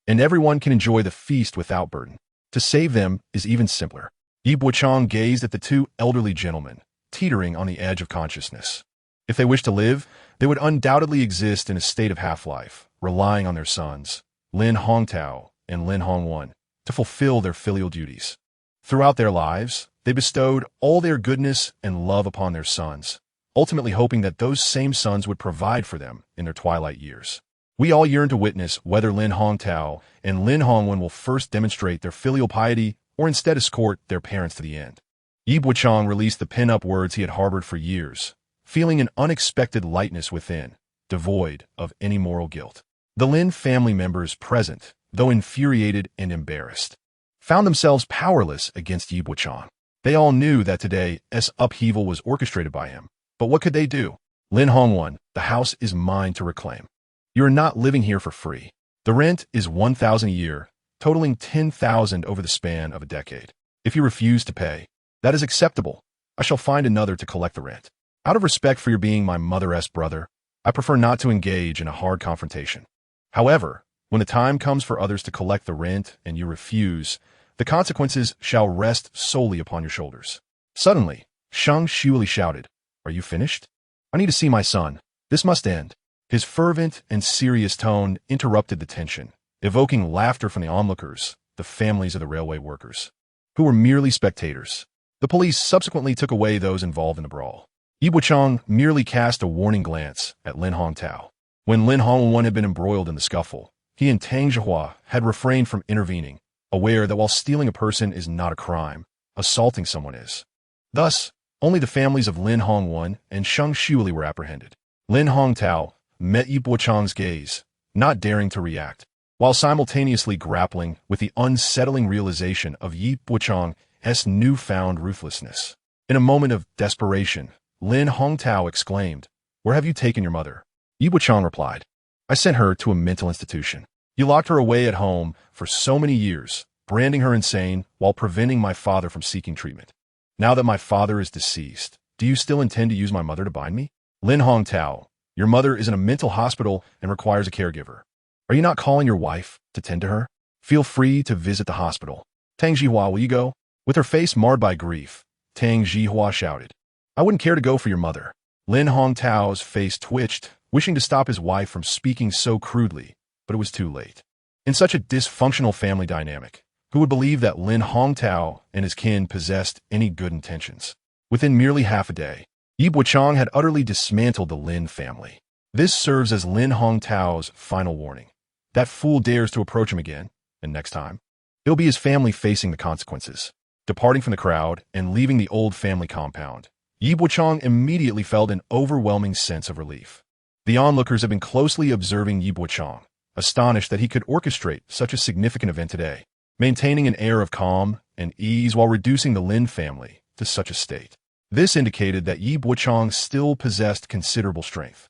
and everyone can enjoy the feast without burden. To save them is even simpler." Yi Bochang gazed at the two elderly gentlemen, teetering on the edge of consciousness. If they wished to live, they would undoubtedly exist in a state of half-life, relying on their sons, Lin Hongtao and Lin Hongwen, to fulfill their filial duties. Throughout their lives, they bestowed all their goodness and love upon their sons, ultimately hoping that those same sons would provide for them in their twilight years. We all yearn to witness whether Lin Hongtao and Lin Hongwen will first demonstrate their filial piety or instead escort their parents to the end. Yi Bochang released the pin-up words he had harbored for years, feeling an unexpected lightness within, devoid of any moral guilt. The Lin family members present, though infuriated and embarrassed, found themselves powerless against Yi Bochang. They all knew that today's upheaval was orchestrated by him. But what could they do? Lin Hongwen, the house is mine to reclaim. You are not living here for free. The rent is 1,000 a year, totaling 10,000 over the span of a decade. If you refuse to pay, that is acceptable. I shall find another to collect the rent. Out of respect for your being my mother's brother, I prefer not to engage in a hard confrontation. However, when the time comes for others to collect the rent and you refuse, the consequences shall rest solely upon your shoulders. Suddenly, Shang Xueli shouted, "Are you finished? I need to see my son. This must end." His fervent and serious tone interrupted the tension, evoking laughter from the onlookers, the families of the railway workers, who were merely spectators. The police subsequently took away those involved in the brawl. Yi Bochang merely cast a warning glance at Lin Hongtao. When Lin Hongwen had been embroiled in the scuffle, he and Tang Zhihua had refrained from intervening, aware that while stealing a person is not a crime, assaulting someone is. Thus, only the families of Lin Hongwen and Shang Xueli were apprehended. Lin Hongtao met Yi Bochang's gaze, not daring to react, while simultaneously grappling with the unsettling realization of Yi Bochang's newfound ruthlessness. In a moment of desperation, Lin Hongtao exclaimed, "Where have you taken your mother?" Yi Bochang replied, "I sent her to a mental institution. You locked her away at home for so many years, branding her insane while preventing my father from seeking treatment. Now that my father is deceased, do you still intend to use my mother to bind me? Lin Hongtao, your mother is in a mental hospital and requires a caregiver. Are you not calling your wife to tend to her? Feel free to visit the hospital. Tang Zhihua, will you go?" With her face marred by grief, Tang Zhihua shouted, "I wouldn't care to go for your mother." Lin Hongtao's face twitched, wishing to stop his wife from speaking so crudely, but it was too late. In such a dysfunctional family dynamic, who would believe that Lin Hongtao and his kin possessed any good intentions? Within merely half a day, Yi Bochang had utterly dismantled the Lin family. This serves as Lin Hongtao's final warning. That fool dares to approach him again, and next time, it'll be his family facing the consequences. Departing from the crowd and leaving the old family compound, Yi Bochang immediately felt an overwhelming sense of relief. The onlookers had been closely observing Yi Bochang, astonished that he could orchestrate such a significant event today, maintaining an air of calm and ease while reducing the Lin family to such a state. This indicated that Yi Bochang still possessed considerable strength.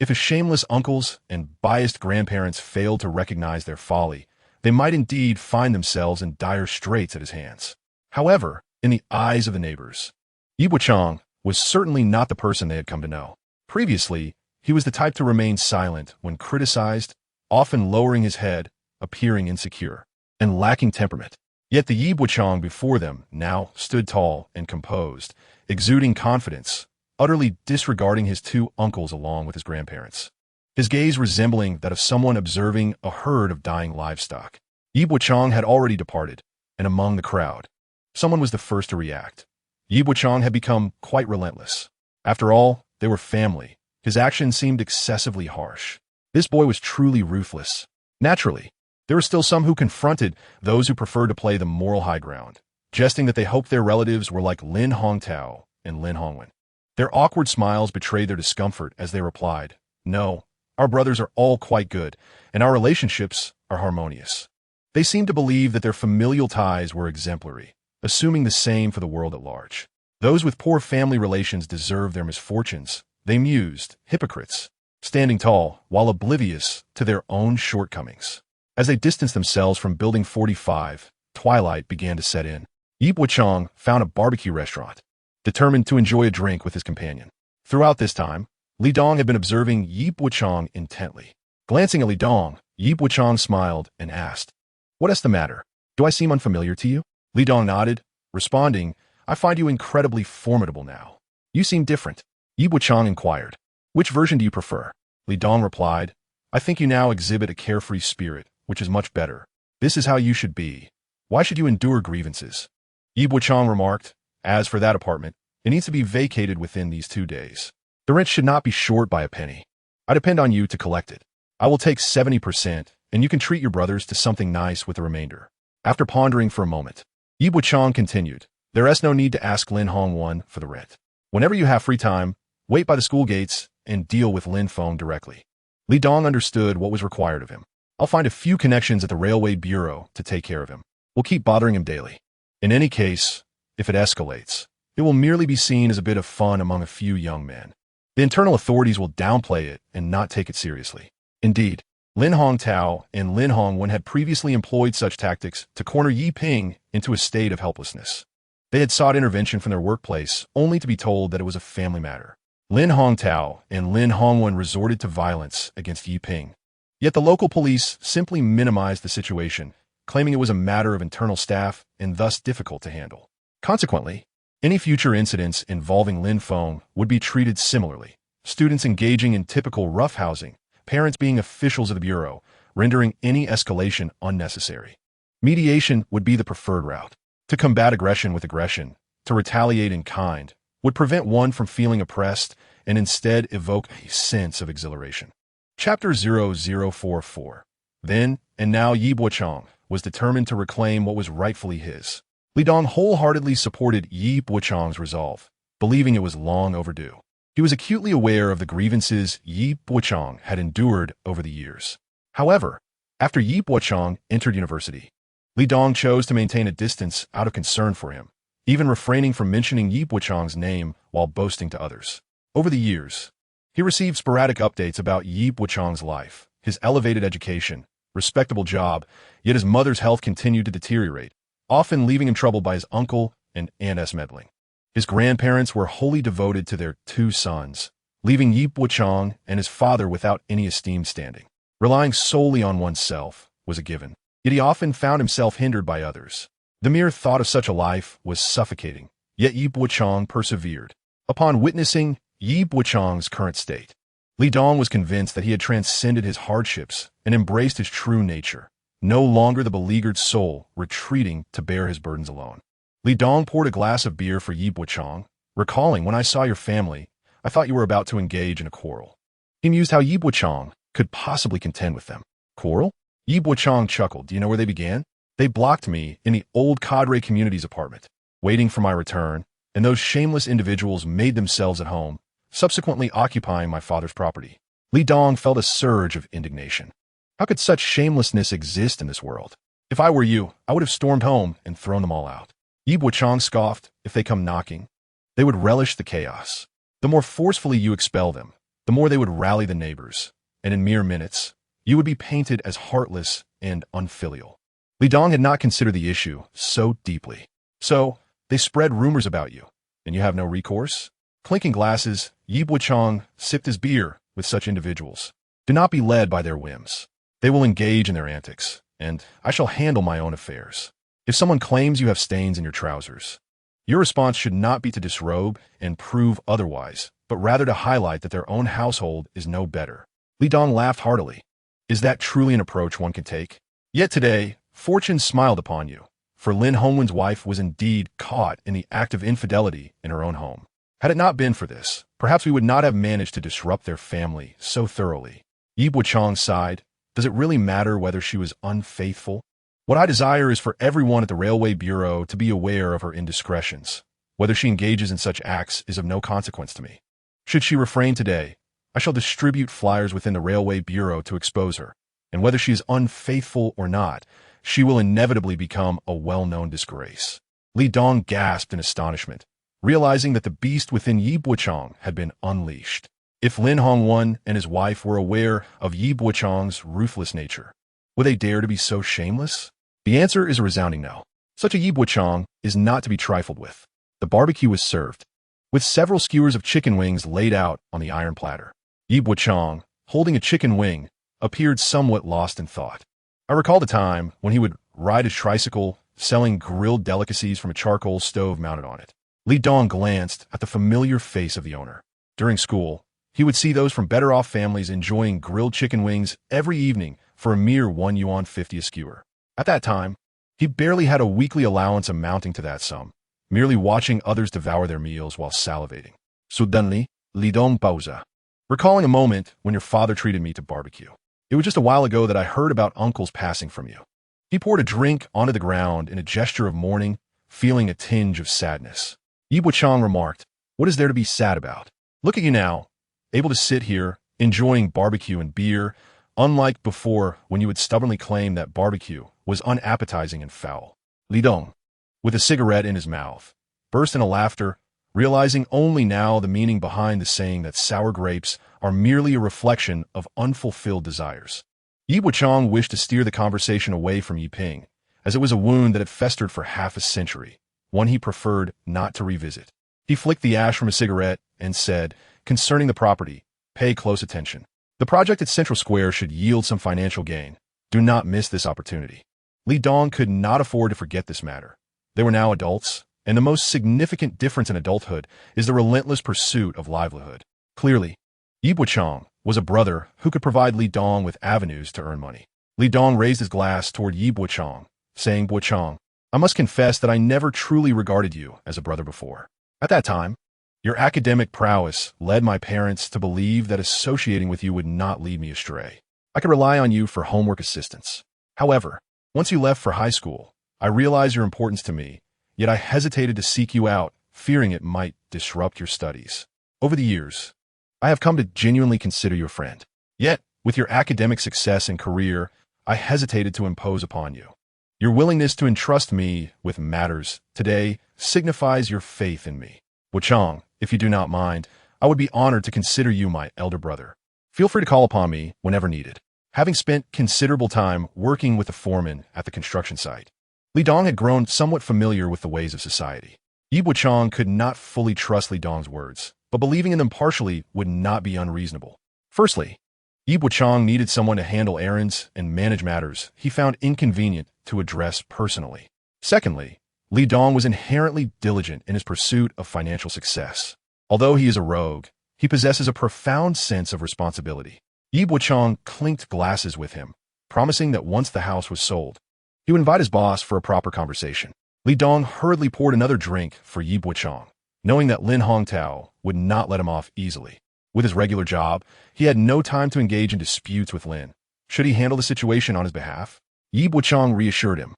If his shameless uncles and biased grandparents failed to recognize their folly, they might indeed find themselves in dire straits at his hands. However, in the eyes of the neighbors, Yi Bochang was certainly not the person they had come to know. Previously, he was the type to remain silent when criticized, often lowering his head, appearing insecure, and lacking temperament. Yet the Yi Bochang before them now stood tall and composed, exuding confidence, utterly disregarding his two uncles along with his grandparents. His gaze resembling that of someone observing a herd of dying livestock. Yi Bochang had already departed, and among the crowd, someone was the first to react. Yi Bochang had become quite relentless. After all, they were family. His actions seemed excessively harsh. This boy was truly ruthless. Naturally, there were still some who confronted those who preferred to play the moral high ground, jesting that they hoped their relatives were like Lin Hongtao and Lin Hongwen. Their awkward smiles betrayed their discomfort as they replied, "No, our brothers are all quite good, and our relationships are harmonious." They seemed to believe that their familial ties were exemplary, assuming the same for the world at large. Those with poor family relations deserve their misfortunes, they mused, hypocrites, standing tall while oblivious to their own shortcomings. As they distanced themselves from Building 45, twilight began to set in. Yi Bochang found a barbecue restaurant, determined to enjoy a drink with his companion. Throughout this time, Li Dong had been observing Yi Bochang intently. Glancing at Li Dong, Yi Bochang smiled and asked, "What is the matter? Do I seem unfamiliar to you?" Li Dong nodded, responding, "I find you incredibly formidable now. You seem different." Yi Bochang inquired, "Which version do you prefer?" Li Dong replied, "I think you now exhibit a carefree spirit, which is much better. This is how you should be. Why should you endure grievances? Yi Bochang remarked, as for that apartment, it needs to be vacated within these 2 days. The rent should not be short by a penny. I depend on you to collect it. I will take 70%, and you can treat your brothers to something nice with the remainder. After pondering for a moment, Yi Bochang continued, there is no need to ask Lin Hongwen for the rent. Whenever you have free time, wait by the school gates and deal with Lin Feng directly. Li Dong understood what was required of him. I'll find a few connections at the railway bureau to take care of him. We'll keep bothering him daily. In any case, if it escalates, it will merely be seen as a bit of fun among a few young men. The internal authorities will downplay it and not take it seriously. Indeed, Lin Hongtao and Lin Hongwen had previously employed such tactics to corner Yi Ping into a state of helplessness. They had sought intervention from their workplace only to be told that it was a family matter. Lin Hongtao and Lin Hongwen resorted to violence against Yi Ping. Yet the local police simply minimized the situation, claiming it was a matter of internal staff and thus difficult to handle. Consequently, any future incidents involving Lin Feng would be treated similarly. Students engaging in typical roughhousing, parents being officials of the bureau, rendering any escalation unnecessary. Mediation would be the preferred route. To combat aggression with aggression, to retaliate in kind, would prevent one from feeling oppressed and instead evoke a sense of exhilaration. Chapter 0044. Then, and now Yi Bochang was determined to reclaim what was rightfully his. Li Dong wholeheartedly supported Yi Bochang's resolve, believing it was long overdue. He was acutely aware of the grievances Yi Bochang had endured over the years. However, after Yi Bochang entered university, Li Dong chose to maintain a distance out of concern for him, even refraining from mentioning Yi Bochang's name while boasting to others. Over the years, he received sporadic updates about Yi Bochang's life, his elevated education, respectable job, yet his mother's health continued to deteriorate, often leaving him troubled by his uncle and aunt's meddling. His grandparents were wholly devoted to their 2 sons, leaving Yi Bochang and his father without any esteemed standing. Relying solely on oneself was a given, yet he often found himself hindered by others. The mere thought of such a life was suffocating, yet Yi Bochang persevered. Upon witnessing Yi Bochang's current state, Li Dong was convinced that he had transcended his hardships and embraced his true nature, no longer the beleaguered soul retreating to bear his burdens alone. Li Dong poured a glass of beer for Yi Bochang, recalling, when I saw your family, I thought you were about to engage in a quarrel. He mused how Yi Bochang could possibly contend with them. Quarrel? Yi Bochang chuckled. Do you know where they began? They blocked me in the old cadre community's apartment, waiting for my return, and those shameless individuals made themselves at home, subsequently occupying my father's property. Li Dong felt a surge of indignation. How could such shamelessness exist in this world? If I were you, I would have stormed home and thrown them all out. Yi Bochang scoffed, if they come knocking, they would relish the chaos. The more forcefully you expel them, the more they would rally the neighbors, and in mere minutes, you would be painted as heartless and unfilial. Li Dong had not considered the issue so deeply. So, they spread rumors about you, and you have no recourse? Clinking glasses, Yi Bochang sipped his beer with such individuals. Do not be led by their whims. They will engage in their antics, and I shall handle my own affairs. If someone claims you have stains in your trousers, your response should not be to disrobe and prove otherwise, but rather to highlight that their own household is no better. Li Dong laughed heartily. Is that truly an approach one can take? Yet today, fortune smiled upon you, for Lin Hongwen's wife was indeed caught in the act of infidelity in her own home. Had it not been for this, perhaps we would not have managed to disrupt their family so thoroughly. Yi Bochang sighed. Does it really matter whether she was unfaithful? What I desire is for everyone at the Railway Bureau to be aware of her indiscretions. Whether she engages in such acts is of no consequence to me. Should she refrain today, I shall distribute flyers within the Railway Bureau to expose her, and whether she is unfaithful or not, she will inevitably become a well-known disgrace. Li Dong gasped in astonishment, realizing that the beast within Yi Bochang had been unleashed. If Lin Hongwen and his wife were aware of Yi Bochang's ruthless nature, would they dare to be so shameless? The answer is a resounding no. Such a Yi Bochang is not to be trifled with. The barbecue was served, with several skewers of chicken wings laid out on the iron platter. Yi Bochang, holding a chicken wing, appeared somewhat lost in thought. I recall the time when he would ride his tricycle, selling grilled delicacies from a charcoal stove mounted on it. Li Dong glanced at the familiar face of the owner. During school, he would see those from better-off families enjoying grilled chicken wings every evening for a mere 1 yuan 50 a skewer. At that time, He barely had a weekly allowance amounting to that sum, merely watching others devour their meals while salivating. Suddenly, Lidong pausa. Recalling a moment when your father treated me to barbecue. It was just a while ago that I heard about uncle's passing from you. He poured a drink onto the ground in a gesture of mourning, feeling a tinge of sadness. Yi Bochang remarked, "What is there to be sad about? Look at you now, able to sit here, enjoying barbecue and beer, unlike before when you would stubbornly claim that barbecue was unappetizing and foul." Li Dong, with a cigarette in his mouth, burst into laughter, realizing only now the meaning behind the saying that sour grapes are merely a reflection of unfulfilled desires. Yi Bochang wished to steer the conversation away from Yi Ping, as it was a wound that had festered for half a century, one he preferred not to revisit. He flicked the ash from a cigarette and said, "Concerning the property, pay close attention. The project at Central Square should yield some financial gain. Do not miss this opportunity." Li Dong could not afford to forget this matter. They were now adults, and the most significant difference in adulthood is the relentless pursuit of livelihood. Clearly, Yi Bochang was a brother who could provide Li Dong with avenues to earn money. Li Dong raised his glass toward Yi Bochang, saying, "Bochang, I must confess that I never truly regarded you as a brother before. At that time, your academic prowess led my parents to believe that associating with you would not lead me astray. I could rely on you for homework assistance. However, once you left for high school, I realized your importance to me, yet I hesitated to seek you out, fearing it might disrupt your studies. Over the years, I have come to genuinely consider you a friend. Yet, with your academic success and career, I hesitated to impose upon you. Your willingness to entrust me with matters today signifies your faith in me. Bochang, if you do not mind, I would be honored to consider you my elder brother. Feel free to call upon me whenever needed." Having spent considerable time working with the foreman at the construction site, Li Dong had grown somewhat familiar with the ways of society. Yi Bochang could not fully trust Li Dong's words, but believing in them partially would not be unreasonable. Firstly, Yi Bochang needed someone to handle errands and manage matters he found inconvenient to address personally. Secondly, Li Dong was inherently diligent in his pursuit of financial success. Although he is a rogue, he possesses a profound sense of responsibility. Yi Bochang clinked glasses with him, promising that once the house was sold, he would invite his boss for a proper conversation. Li Dong hurriedly poured another drink for Yi Bochang, knowing that Lin Hongtao would not let him off easily. With his regular job, he had no time to engage in disputes with Lin. Should he handle the situation on his behalf? Yi Bochang reassured him,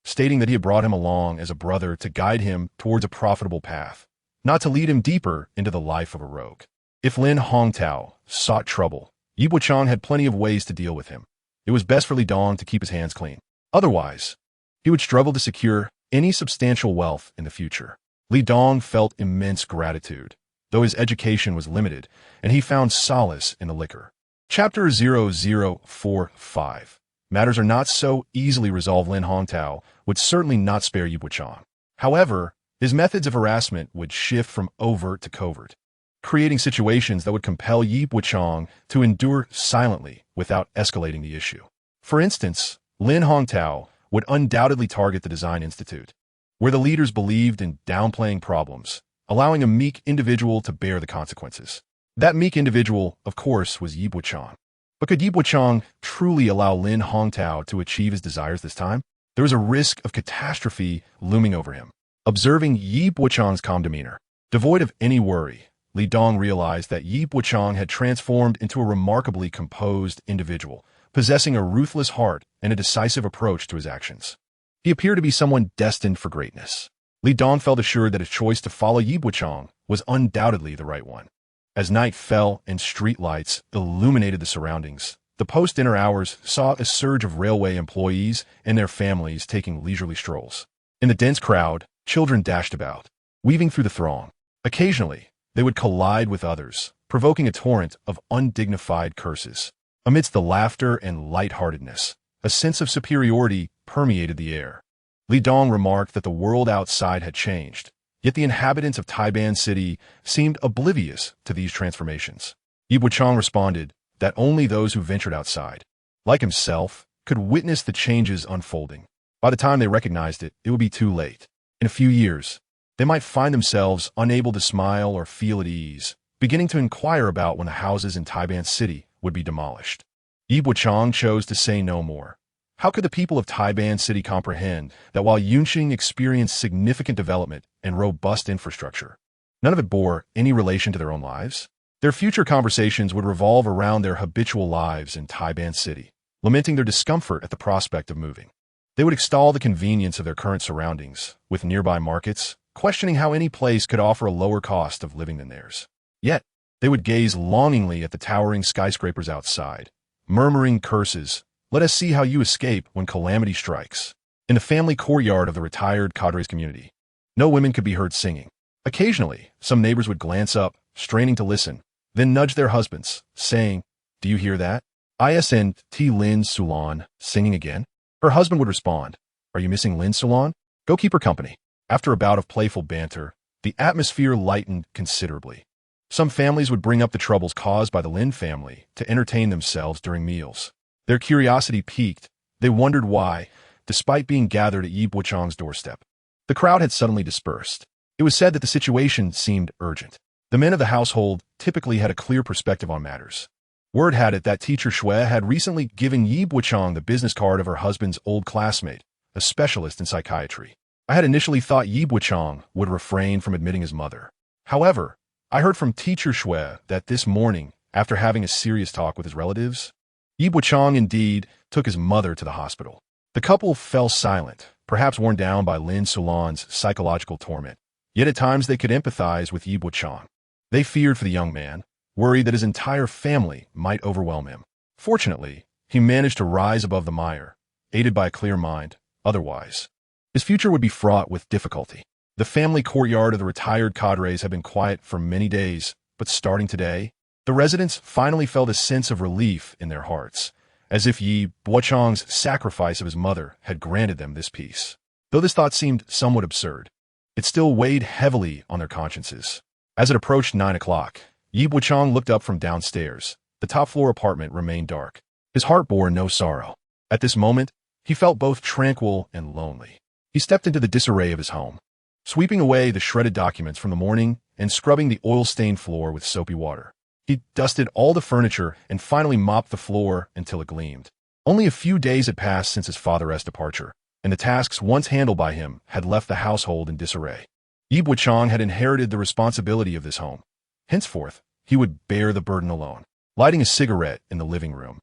stating that he had brought him along as a brother to guide him towards a profitable path, not to lead him deeper into the life of a rogue. If Lin Hongtao sought trouble, Yi Bochang had plenty of ways to deal with him. It was best for Li Dong to keep his hands clean. Otherwise, he would struggle to secure any substantial wealth in the future. Li Dong felt immense gratitude, though his education was limited, and he found solace in the liquor. Chapter 0045. Matters are not so easily resolved. Lin Hongtao would certainly not spare Yi Bochang. However, his methods of harassment would shift from overt to covert, creating situations that would compel Yi Bochang to endure silently without escalating the issue. For instance, Lin Hongtao would undoubtedly target the Design Institute, where the leaders believed in downplaying problems, allowing a meek individual to bear the consequences. That meek individual, of course, was Yi Bochang. But could Yi Bochang truly allow Lin Hongtao to achieve his desires this time? There was a risk of catastrophe looming over him. Observing Yi Bochang's calm demeanor, devoid of any worry, Li Dong realized that Yi Bochang had transformed into a remarkably composed individual, possessing a ruthless heart and a decisive approach to his actions. He appeared to be someone destined for greatness. Li Dong felt assured that his choice to follow Yi Bochang was undoubtedly the right one. As night fell and street lights illuminated the surroundings, the post-dinner hours saw a surge of railway employees and their families taking leisurely strolls. In the dense crowd, children dashed about, weaving through the throng. Occasionally, they would collide with others, provoking a torrent of undignified curses. Amidst the laughter and lightheartedness, a sense of superiority permeated the air. Li Dong remarked that the world outside had changed, yet the inhabitants of Taiban City seemed oblivious to these transformations. Yi Bochang responded that only those who ventured outside, like himself, could witness the changes unfolding. By the time they recognized it, it would be too late. In a few years, they might find themselves unable to smile or feel at ease, beginning to inquire about when the houses in Taiban City would be demolished. Yi Bochang chose to say no more. How could the people of Taiban City comprehend that while Yunqing experienced significant development and robust infrastructure, none of it bore any relation to their own lives? Their future conversations would revolve around their habitual lives in Taiban City, lamenting their discomfort at the prospect of moving. They would extol the convenience of their current surroundings, with nearby markets, questioning how any place could offer a lower cost of living than theirs. Yet, they would gaze longingly at the towering skyscrapers outside, murmuring curses, "Let us see how you escape when calamity strikes." In the family courtyard of the retired cadres community, no women could be heard singing. Occasionally, some neighbors would glance up, straining to listen, then nudge their husbands, saying, "Do you hear that? Isn't Lin Sulan singing again?" Her husband would respond, "Are you missing Lin Sulan? Go keep her company." After a bout of playful banter, the atmosphere lightened considerably. Some families would bring up the troubles caused by the Lin family to entertain themselves during meals. Their curiosity piqued. They wondered why, despite being gathered at Yi Bochang's doorstep, the crowd had suddenly dispersed. It was said that the situation seemed urgent. The men of the household typically had a clear perspective on matters. Word had it that teacher Shui had recently given Yi Bochang the business card of her husband's old classmate, a specialist in psychiatry. I had initially thought Yi Bochang would refrain from admitting his mother. However, I heard from teacher Shui that this morning, after having a serious talk with his relatives, Yi Bochang indeed took his mother to the hospital. The couple fell silent, perhaps worn down by Lin Sulan's psychological torment. Yet at times they could empathize with Yi Bochang. They feared for the young man, worried that his entire family might overwhelm him. Fortunately, he managed to rise above the mire, aided by a clear mind. Otherwise, his future would be fraught with difficulty. The family courtyard of the retired cadres had been quiet for many days, but starting today, the residents finally felt a sense of relief in their hearts, as if Yi Bochang's sacrifice of his mother had granted them this peace. Though this thought seemed somewhat absurd, it still weighed heavily on their consciences. As it approached 9 o'clock, Yi Bochang looked up from downstairs. The top-floor apartment remained dark. His heart bore no sorrow. At this moment, he felt both tranquil and lonely. He stepped into the disarray of his home, sweeping away the shredded documents from the morning and scrubbing the oil-stained floor with soapy water. He dusted all the furniture and finally mopped the floor until it gleamed. Only a few days had passed since his father's departure, and the tasks once handled by him had left the household in disarray. Yi Bochang had inherited the responsibility of this home. Henceforth, he would bear the burden alone. Lighting a cigarette in the living room,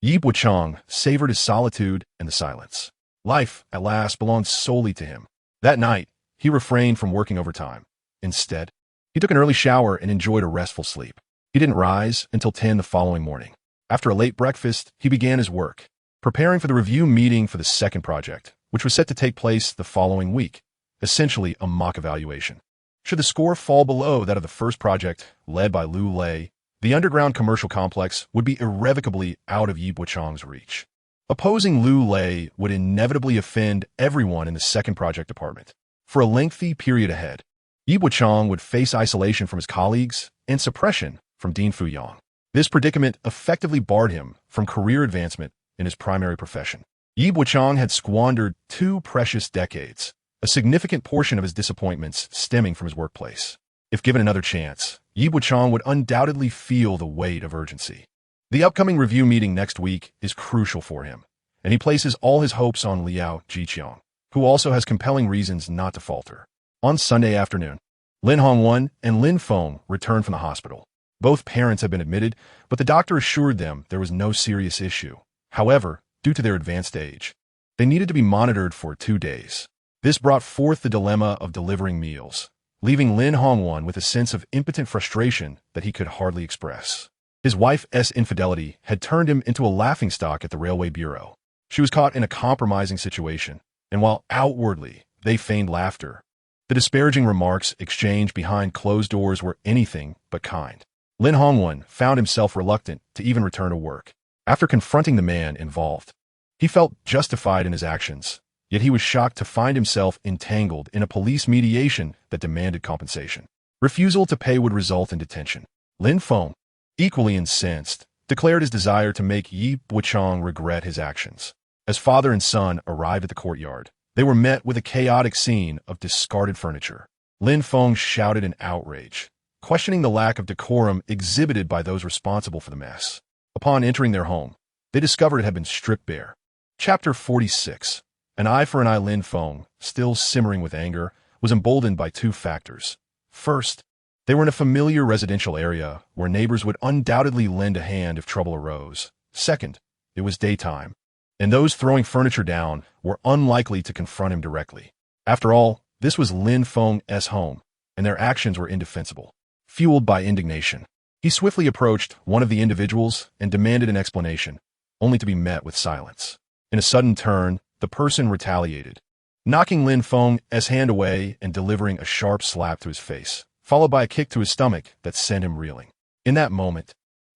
Yi Bochang savored his solitude and the silence. Life, at last, belonged solely to him. That night, he refrained from working overtime. Instead, he took an early shower and enjoyed a restful sleep. He didn't rise until 10 the following morning. After a late breakfast, he began his work, preparing for the review meeting for the second project, which was set to take place the following week, essentially a mock evaluation. Should the score fall below that of the first project, led by Liu Lei, the underground commercial complex would be irrevocably out of Yi Bochang's reach. Opposing Liu Lei would inevitably offend everyone in the second project department. For a lengthy period ahead, Yi Bochang would face isolation from his colleagues and suppression from Dean Fuyang. This predicament effectively barred him from career advancement in his primary profession. Yi Bochang had squandered 2 precious decades, a significant portion of his disappointments stemming from his workplace. If given another chance, Yi Bochang would undoubtedly feel the weight of urgency. The upcoming review meeting next week is crucial for him, and he places all his hopes on Liao Jiqiang, who also has compelling reasons not to falter. On Sunday afternoon, Lin Hongwen and Lin Feng returned from the hospital. Both parents had been admitted, but the doctor assured them there was no serious issue. However, due to their advanced age, they needed to be monitored for 2 days. This brought forth the dilemma of delivering meals, leaving Lin Hongwen with a sense of impotent frustration that he could hardly express. His wife's infidelity had turned him into a laughingstock at the railway bureau. She was caught in a compromising situation, and while outwardly they feigned laughter, the disparaging remarks exchanged behind closed doors were anything but kind. Lin Hongwen found himself reluctant to even return to work. After confronting the man involved, he felt justified in his actions, yet he was shocked to find himself entangled in a police mediation that demanded compensation. Refusal to pay would result in detention. Lin Feng, equally incensed, declared his desire to make Yi Bochang regret his actions. As father and son arrived at the courtyard, they were met with a chaotic scene of discarded furniture. Lin Feng shouted in outrage, questioning the lack of decorum exhibited by those responsible for the mess. Upon entering their home, they discovered it had been stripped bare. Chapter 46. An eye for an eye. Lin Feng, still simmering with anger, was emboldened by two factors. First, they were in a familiar residential area where neighbors would undoubtedly lend a hand if trouble arose. Second, it was daytime, and those throwing furniture down were unlikely to confront him directly. After all, this was Lin Feng's home, and their actions were indefensible. Fueled by indignation, he swiftly approached one of the individuals and demanded an explanation, only to be met with silence. In a sudden turn, the person retaliated, knocking Lin Feng's hand away and delivering a sharp slap to his face, followed by a kick to his stomach that sent him reeling. In that moment,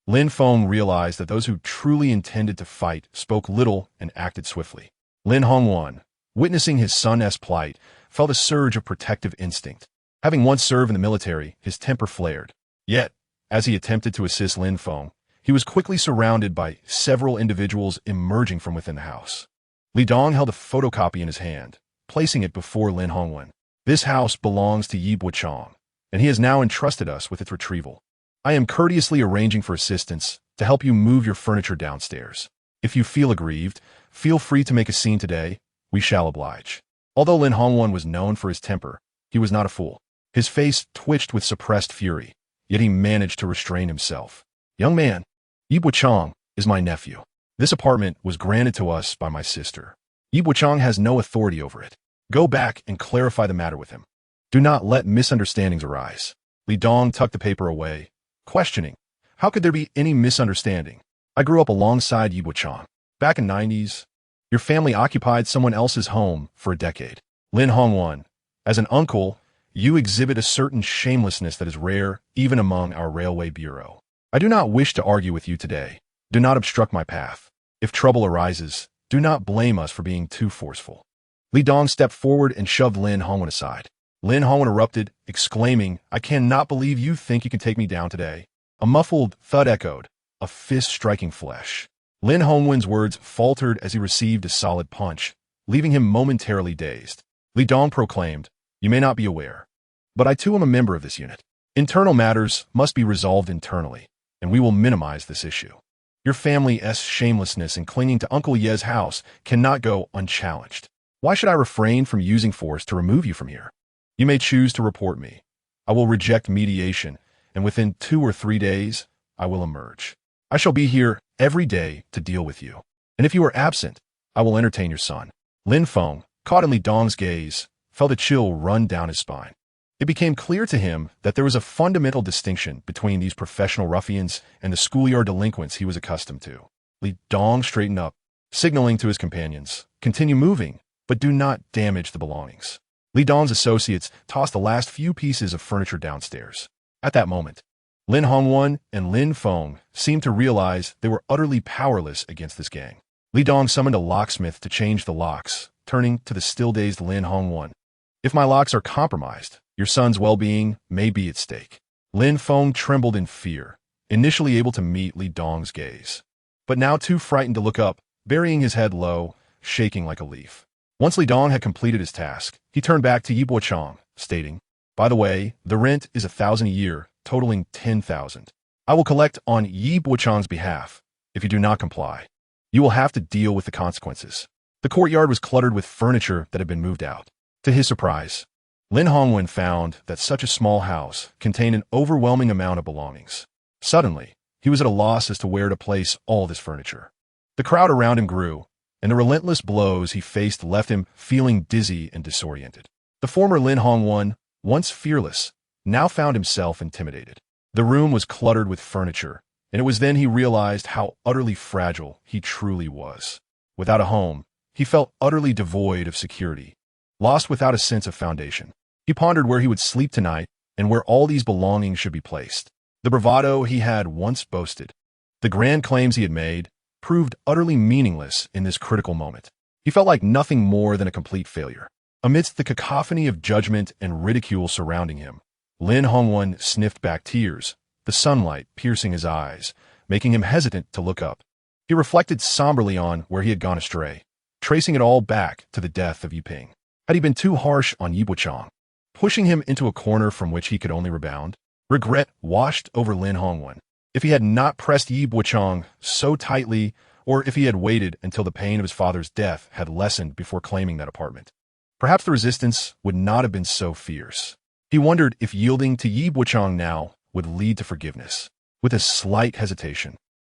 Lin Feng realized that those who truly intended to fight spoke little and acted swiftly. Lin Hongwan, witnessing his son's plight, felt a surge of protective instinct. Having once served in the military, his temper flared. Yet, as he attempted to assist Lin Feng, he was quickly surrounded by several individuals emerging from within the house. Li Dong held a photocopy in his hand, placing it before Lin Hongwan. This house belongs to Yi Bochang, and he has now entrusted us with its retrieval. I am courteously arranging for assistance to help you move your furniture downstairs. If you feel aggrieved, feel free to make a scene today. We shall oblige. Although Lin Hongwan was known for his temper, he was not a fool. His face twitched with suppressed fury, yet he managed to restrain himself. Young man, Yi Bochang is my nephew. This apartment was granted to us by my sister. Yi Bochang has no authority over it. Go back and clarify the matter with him. Do not let misunderstandings arise. Li Dong tucked the paper away, questioning, how could there be any misunderstanding? I grew up alongside Yi Bochang. Back in the 90s, your family occupied someone else's home for a decade. Lin Hongwan, as an uncle, you exhibit a certain shamelessness that is rare even among our railway bureau. I do not wish to argue with you today. Do not obstruct my path. If trouble arises, do not blame us for being too forceful. Li Dong stepped forward and shoved Lin Hongwan aside. Lin Hongwan erupted, exclaiming, I cannot believe you think you can take me down today. A muffled thud echoed, a fist striking flesh. Lin Hongwan's words faltered as he received a solid punch, leaving him momentarily dazed. Li Dong proclaimed, you may not be aware, but I too am a member of this unit. Internal matters must be resolved internally, and we will minimize this issue. Your family's shamelessness in clinging to Uncle Ye's house cannot go unchallenged. Why should I refrain from using force to remove you from here? You may choose to report me. I will reject mediation, and within 2 or 3 days, I will emerge. I shall be here every day to deal with you. And if you are absent, I will entertain your son. Lin Feng, caught in Li Dong's gaze, felt a chill run down his spine. It became clear to him that there was a fundamental distinction between these professional ruffians and the schoolyard delinquents he was accustomed to. Li Dong straightened up, signaling to his companions, continue moving, but do not damage the belongings. Li Dong's associates tossed the last few pieces of furniture downstairs. At that moment, Lin Hongwan and Lin Feng seemed to realize they were utterly powerless against this gang. Li Dong summoned a locksmith to change the locks, turning to the still-dazed Lin Hongwan. If my locks are compromised, your son's well-being may be at stake. Lin Feng trembled in fear, initially able to meet Li Dong's gaze, but now too frightened to look up, burying his head low, shaking like a leaf. Once Li Dong had completed his task, he turned back to Yi Bochang, stating, by the way, the rent is 1,000 a year, totaling 10,000. I will collect on Yi Bochang's behalf. If you do not comply, you will have to deal with the consequences. The courtyard was cluttered with furniture that had been moved out. To his surprise, Lin Hongwan found that such a small house contained an overwhelming amount of belongings. Suddenly, he was at a loss as to where to place all this furniture. The crowd around him grew, and the relentless blows he faced left him feeling dizzy and disoriented. The former Lin Hongwan, once fearless, now found himself intimidated. The room was cluttered with furniture, and it was then he realized how utterly fragile he truly was. Without a home, he felt utterly devoid of security, lost without a sense of foundation. He pondered where he would sleep tonight and where all these belongings should be placed. The bravado he had once boasted, the grand claims he had made, proved utterly meaningless in this critical moment. He felt like nothing more than a complete failure. Amidst the cacophony of judgment and ridicule surrounding him, Lin Hongwan sniffed back tears, the sunlight piercing his eyes, making him hesitant to look up. He reflected somberly on where he had gone astray, tracing it all back to the death of Yiping. Had he been too harsh on Yi Bochang, pushing him into a corner from which he could only rebound? Regret washed over Lin Hongwan. If he had not pressed Yi Bochang so tightly or if he had waited until the pain of his father's death had lessened before claiming that apartment. Perhaps the resistance would not have been so fierce. He wondered if yielding to Yi Bochang now would lead to forgiveness. With a slight hesitation,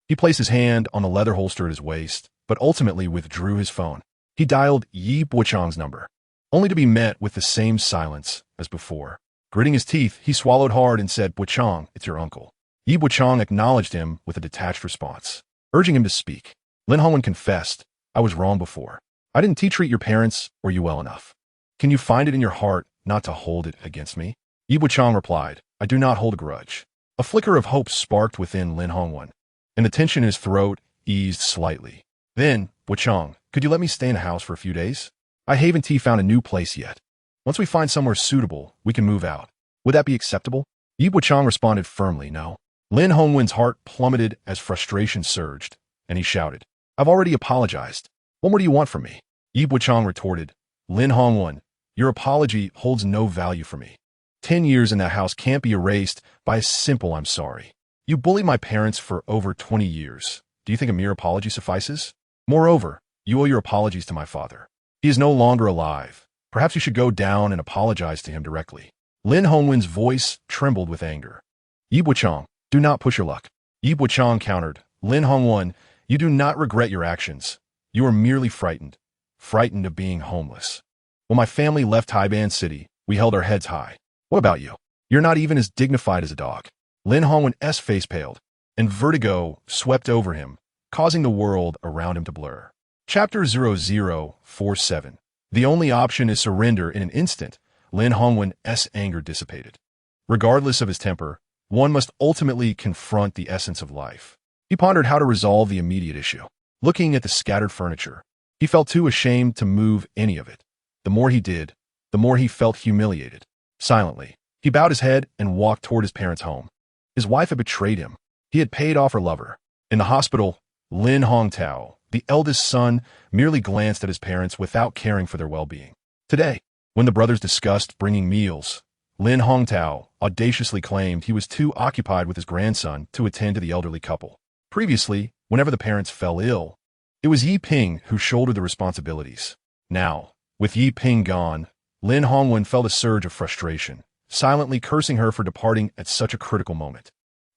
he placed his hand on the leather holster at his waist, but ultimately withdrew his phone. He dialed Yi Bochang's number, only to be met with the same silence as before. Gritting his teeth, he swallowed hard and said, "Bochang, it's your uncle." Yi Bochang acknowledged him with a detached response, urging him to speak. Lin Hongwen confessed, "I was wrong before. I didn't treat your parents or you well enough. Can you find it in your heart not to hold it against me?" Yi Bochang replied, "I do not hold a grudge." A flicker of hope sparked within Lin Hongwen, and the tension in his throat eased slightly. "Then, Bochang, could you let me stay in the house for a few days? I haven't found a new place yet. Once we find somewhere suitable, we can move out. Would that be acceptable?" Yi Bochang responded firmly, "No." Lin Hongwen's heart plummeted as frustration surged, and he shouted, "I've already apologized. What more do you want from me?" Yi Bochang retorted, "Lin Hongwen, your apology holds no value for me. 10 years in that house can't be erased by a simple 'I'm sorry.' You bullied my parents for over 20 years. Do you think a mere apology suffices? Moreover, you owe your apologies to my father. He is no longer alive. Perhaps you should go down and apologize to him directly." Lin Hongwen's voice trembled with anger. "Yi Bochang, do not push your luck." Yi Bochang countered, "Lin Hongwen, you do not regret your actions. You are merely frightened of being homeless. When my family left Taiban City, we held our heads high. What about you? You're not even as dignified as a dog." Lin Hongwen's face paled, and vertigo swept over him, causing the world around him to blur. Chapter 0047. The only option is surrender. In an instant, Lin Hongwen's anger dissipated. Regardless of his temper, one must ultimately confront the essence of life. He pondered how to resolve the immediate issue. Looking at the scattered furniture, he felt too ashamed to move any of it. The more he did, the more he felt humiliated. Silently, he bowed his head and walked toward his parents' home. His wife had betrayed him. He had paid off her lover. In the hospital, Lin Hongtao, the eldest son, merely glanced at his parents without caring for their well-being. Today, when the brothers discussed bringing meals, Lin Hongtao audaciously claimed he was too occupied with his grandson to attend to the elderly couple. Previously, whenever the parents fell ill, it was Yi Ping who shouldered the responsibilities. Now, with Yi Ping gone, Lin Hongwen felt a surge of frustration, silently cursing her for departing at such a critical moment.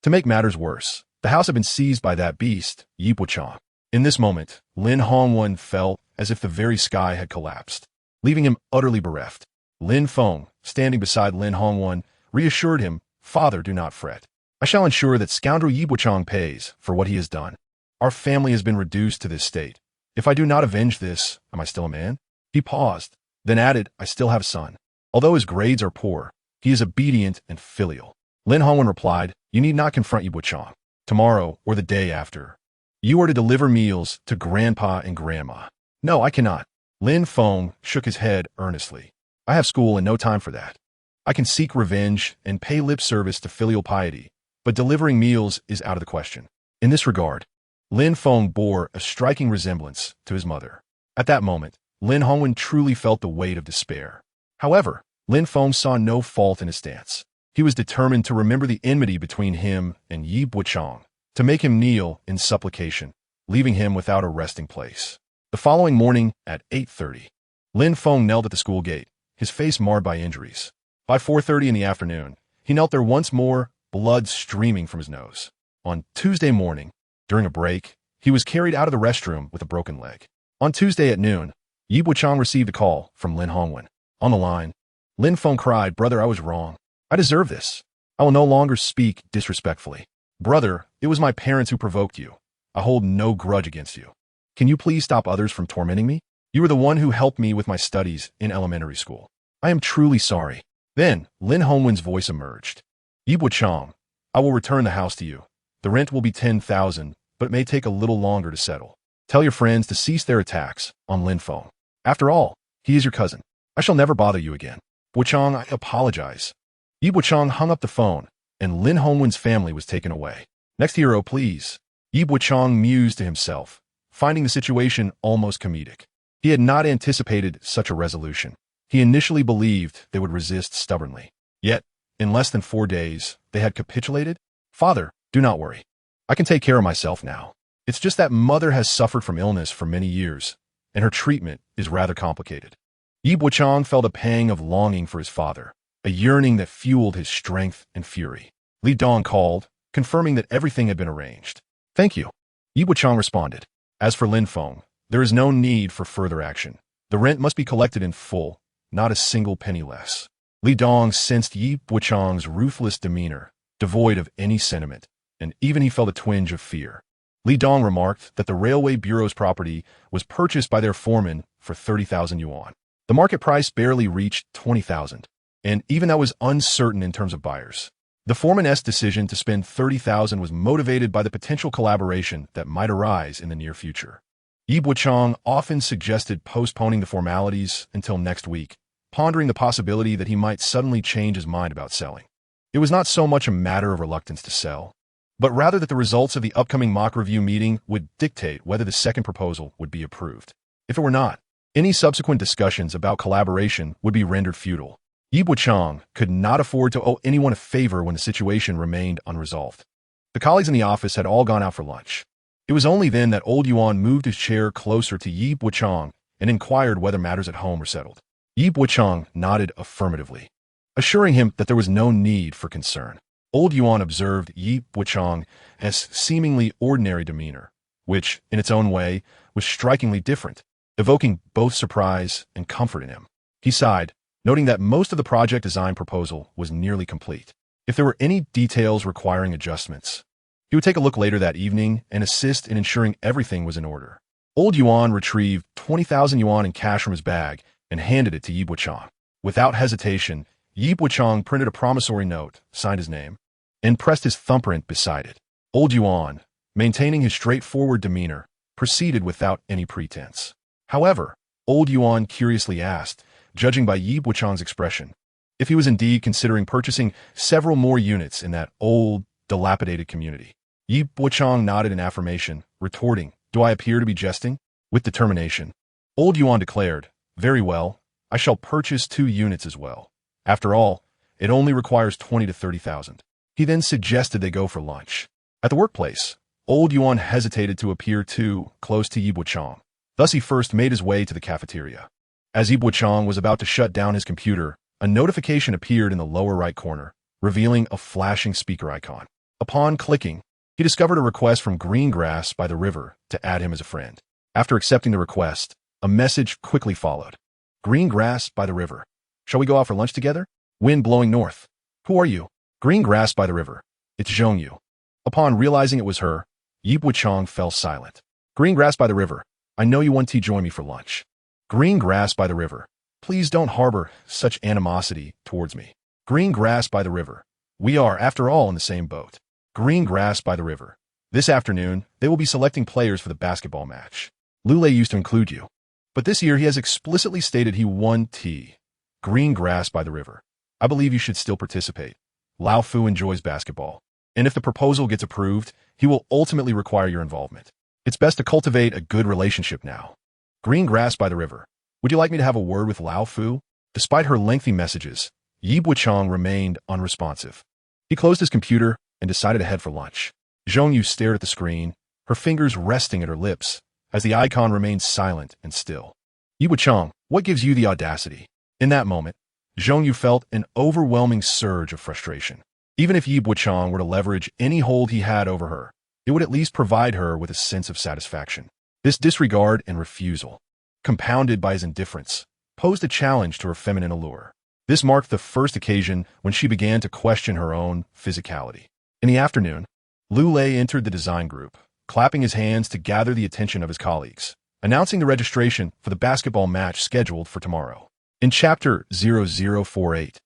To make matters worse, the house had been seized by that beast, Yi Bochang. In this moment, Lin Hongwen felt as if the very sky had collapsed, leaving him utterly bereft. Lin Feng, standing beside Lin Hongwen, reassured him, "Father, do not fret. I shall ensure that scoundrel Yi Bochang pays for what he has done. Our family has been reduced to this state. If I do not avenge this, am I still a man?" He paused, then added, "I still have a son. Although his grades are poor, he is obedient and filial." Lin Hongwen replied, "You need not confront Yi Bochang. Tomorrow or the day after, you are to deliver meals to Grandpa and Grandma." "No, I cannot." Lin Feng shook his head earnestly. "I have school and no time for that. I can seek revenge and pay lip service to filial piety, but delivering meals is out of the question." In this regard, Lin Feng bore a striking resemblance to his mother. At that moment, Lin Hongwen truly felt the weight of despair. However, Lin Feng saw no fault in his stance. He was determined to remember the enmity between him and Yi Bochang, to make him kneel in supplication, leaving him without a resting place. The following morning at 8:30, Lin Feng knelt at the school gate, his face marred by injuries. By 4:30 in the afternoon, he knelt there once more, blood streaming from his nose. On Tuesday morning, during a break, he was carried out of the restroom with a broken leg. On Tuesday at noon, Yi Bochang received a call from Lin Hongwen. On the line, Lin Feng cried, "Brother, I was wrong. I deserve this. I will no longer speak disrespectfully. Brother, it was my parents who provoked you. I hold no grudge against you. Can you please stop others from tormenting me? You were the one who helped me with my studies in elementary school. I am truly sorry." Then, Lin Hongwen's voice emerged. "Yi Bochang, I will return the house to you. The rent will be 10,000, but it may take a little longer to settle. Tell your friends to cease their attacks on Lin Feng. After all, he is your cousin. I shall never bother you again. Bochang, I apologize." Yi Bochang hung up the phone, and Lin Hongwen's family was taken away. "Next hero, please." Yi Bochang mused to himself, finding the situation almost comedic. He had not anticipated such a resolution. He initially believed they would resist stubbornly. Yet, in less than 4 days, they had capitulated. "Father, do not worry. I can take care of myself now." It's just that mother has suffered from illness for many years, and her treatment is rather complicated. Yi Bochang felt a pang of longing for his father, a yearning that fueled his strength and fury. Li Dong called, confirming that everything had been arranged. Thank you. Yi Bochang responded. As for Lin Feng, there is no need for further action. The rent must be collected in full, not a single penny less. Li Dong sensed Yi Bochang's ruthless demeanor, devoid of any sentiment, and even he felt a twinge of fear. Li Dong remarked that the Railway Bureau's property was purchased by their foreman for 30,000 yuan. The market price barely reached 20,000, and even that was uncertain in terms of buyers. The foreman's decision to spend 30,000 was motivated by the potential collaboration that might arise in the near future. Yi Bochang often suggested postponing the formalities until next week, pondering the possibility that he might suddenly change his mind about selling. It was not so much a matter of reluctance to sell, but rather that the results of the upcoming mock review meeting would dictate whether the second proposal would be approved. If it were not, any subsequent discussions about collaboration would be rendered futile. Yi Bochang could not afford to owe anyone a favor when the situation remained unresolved. The colleagues in the office had all gone out for lunch. It was only then that old Yuan moved his chair closer to Yi Bochang and inquired whether matters at home were settled. Yi Bochang nodded affirmatively, assuring him that there was no need for concern. Old Yuan observed Yi Bochang as seemingly ordinary demeanor, which, in its own way, was strikingly different, evoking both surprise and comfort in him. He sighed, noting that most of the project design proposal was nearly complete. If there were any details requiring adjustments, he would take a look later that evening and assist in ensuring everything was in order. Old Yuan retrieved 20,000 yuan in cash from his bag and handed it to Yi Bochang. Without hesitation, Yi Bochang printed a promissory note, signed his name, and pressed his thumbprint beside it. Old Yuan, maintaining his straightforward demeanor, proceeded without any pretense. However, Old Yuan curiously asked, judging by Yi Bochang's expression, if he was indeed considering purchasing several more units in that old, dilapidated community. Yi Bochang nodded in affirmation, retorting, "Do I appear to be jesting?" With determination, Old Yuan declared, "Very well, I shall purchase 2 units as well. After all, it only requires 20 to 30,000. He then suggested they go for lunch. At the workplace, Old Yuan hesitated to appear too close to Yi Bochang. Thus he first made his way to the cafeteria. As Yi Bochang was about to shut down his computer, a notification appeared in the lower right corner, revealing a flashing speaker icon. Upon clicking, he discovered a request from Greengrass by the river to add him as a friend. After accepting the request, a message quickly followed. Greengrass by the river. Shall we go out for lunch together? Wind blowing north. Who are you? Greengrass by the river. It's Zhongyu. Upon realizing it was her, Yi Bochang fell silent. Greengrass by the river. I know you want to join me for lunch. Green grass by the river. Please don't harbor such animosity towards me. Green grass by the river. We are, after all, in the same boat. Green grass by the river. This afternoon, they will be selecting players for the basketball match. Lule used to include you, but this year he has explicitly stated he won T. Green grass by the river. I believe you should still participate. Lao Fu enjoys basketball, and if the proposal gets approved, he will ultimately require your involvement. It's best to cultivate a good relationship now. Green grass by the river. Would you like me to have a word with Lao Fu? Despite her lengthy messages, Yi Bochang remained unresponsive. He closed his computer and decided to head for lunch. Zhongyu stared at the screen, her fingers resting at her lips, as the icon remained silent and still. Yi Bochang, what gives you the audacity? In that moment, Zhongyu felt an overwhelming surge of frustration. Even if Yi Bochang were to leverage any hold he had over her, it would at least provide her with a sense of satisfaction. This disregard and refusal, compounded by his indifference, posed a challenge to her feminine allure. This marked the first occasion when she began to question her own physicality. In the afternoon, Lule entered the design group, clapping his hands to gather the attention of his colleagues, announcing the registration for the basketball match scheduled for tomorrow. In Chapter 0048,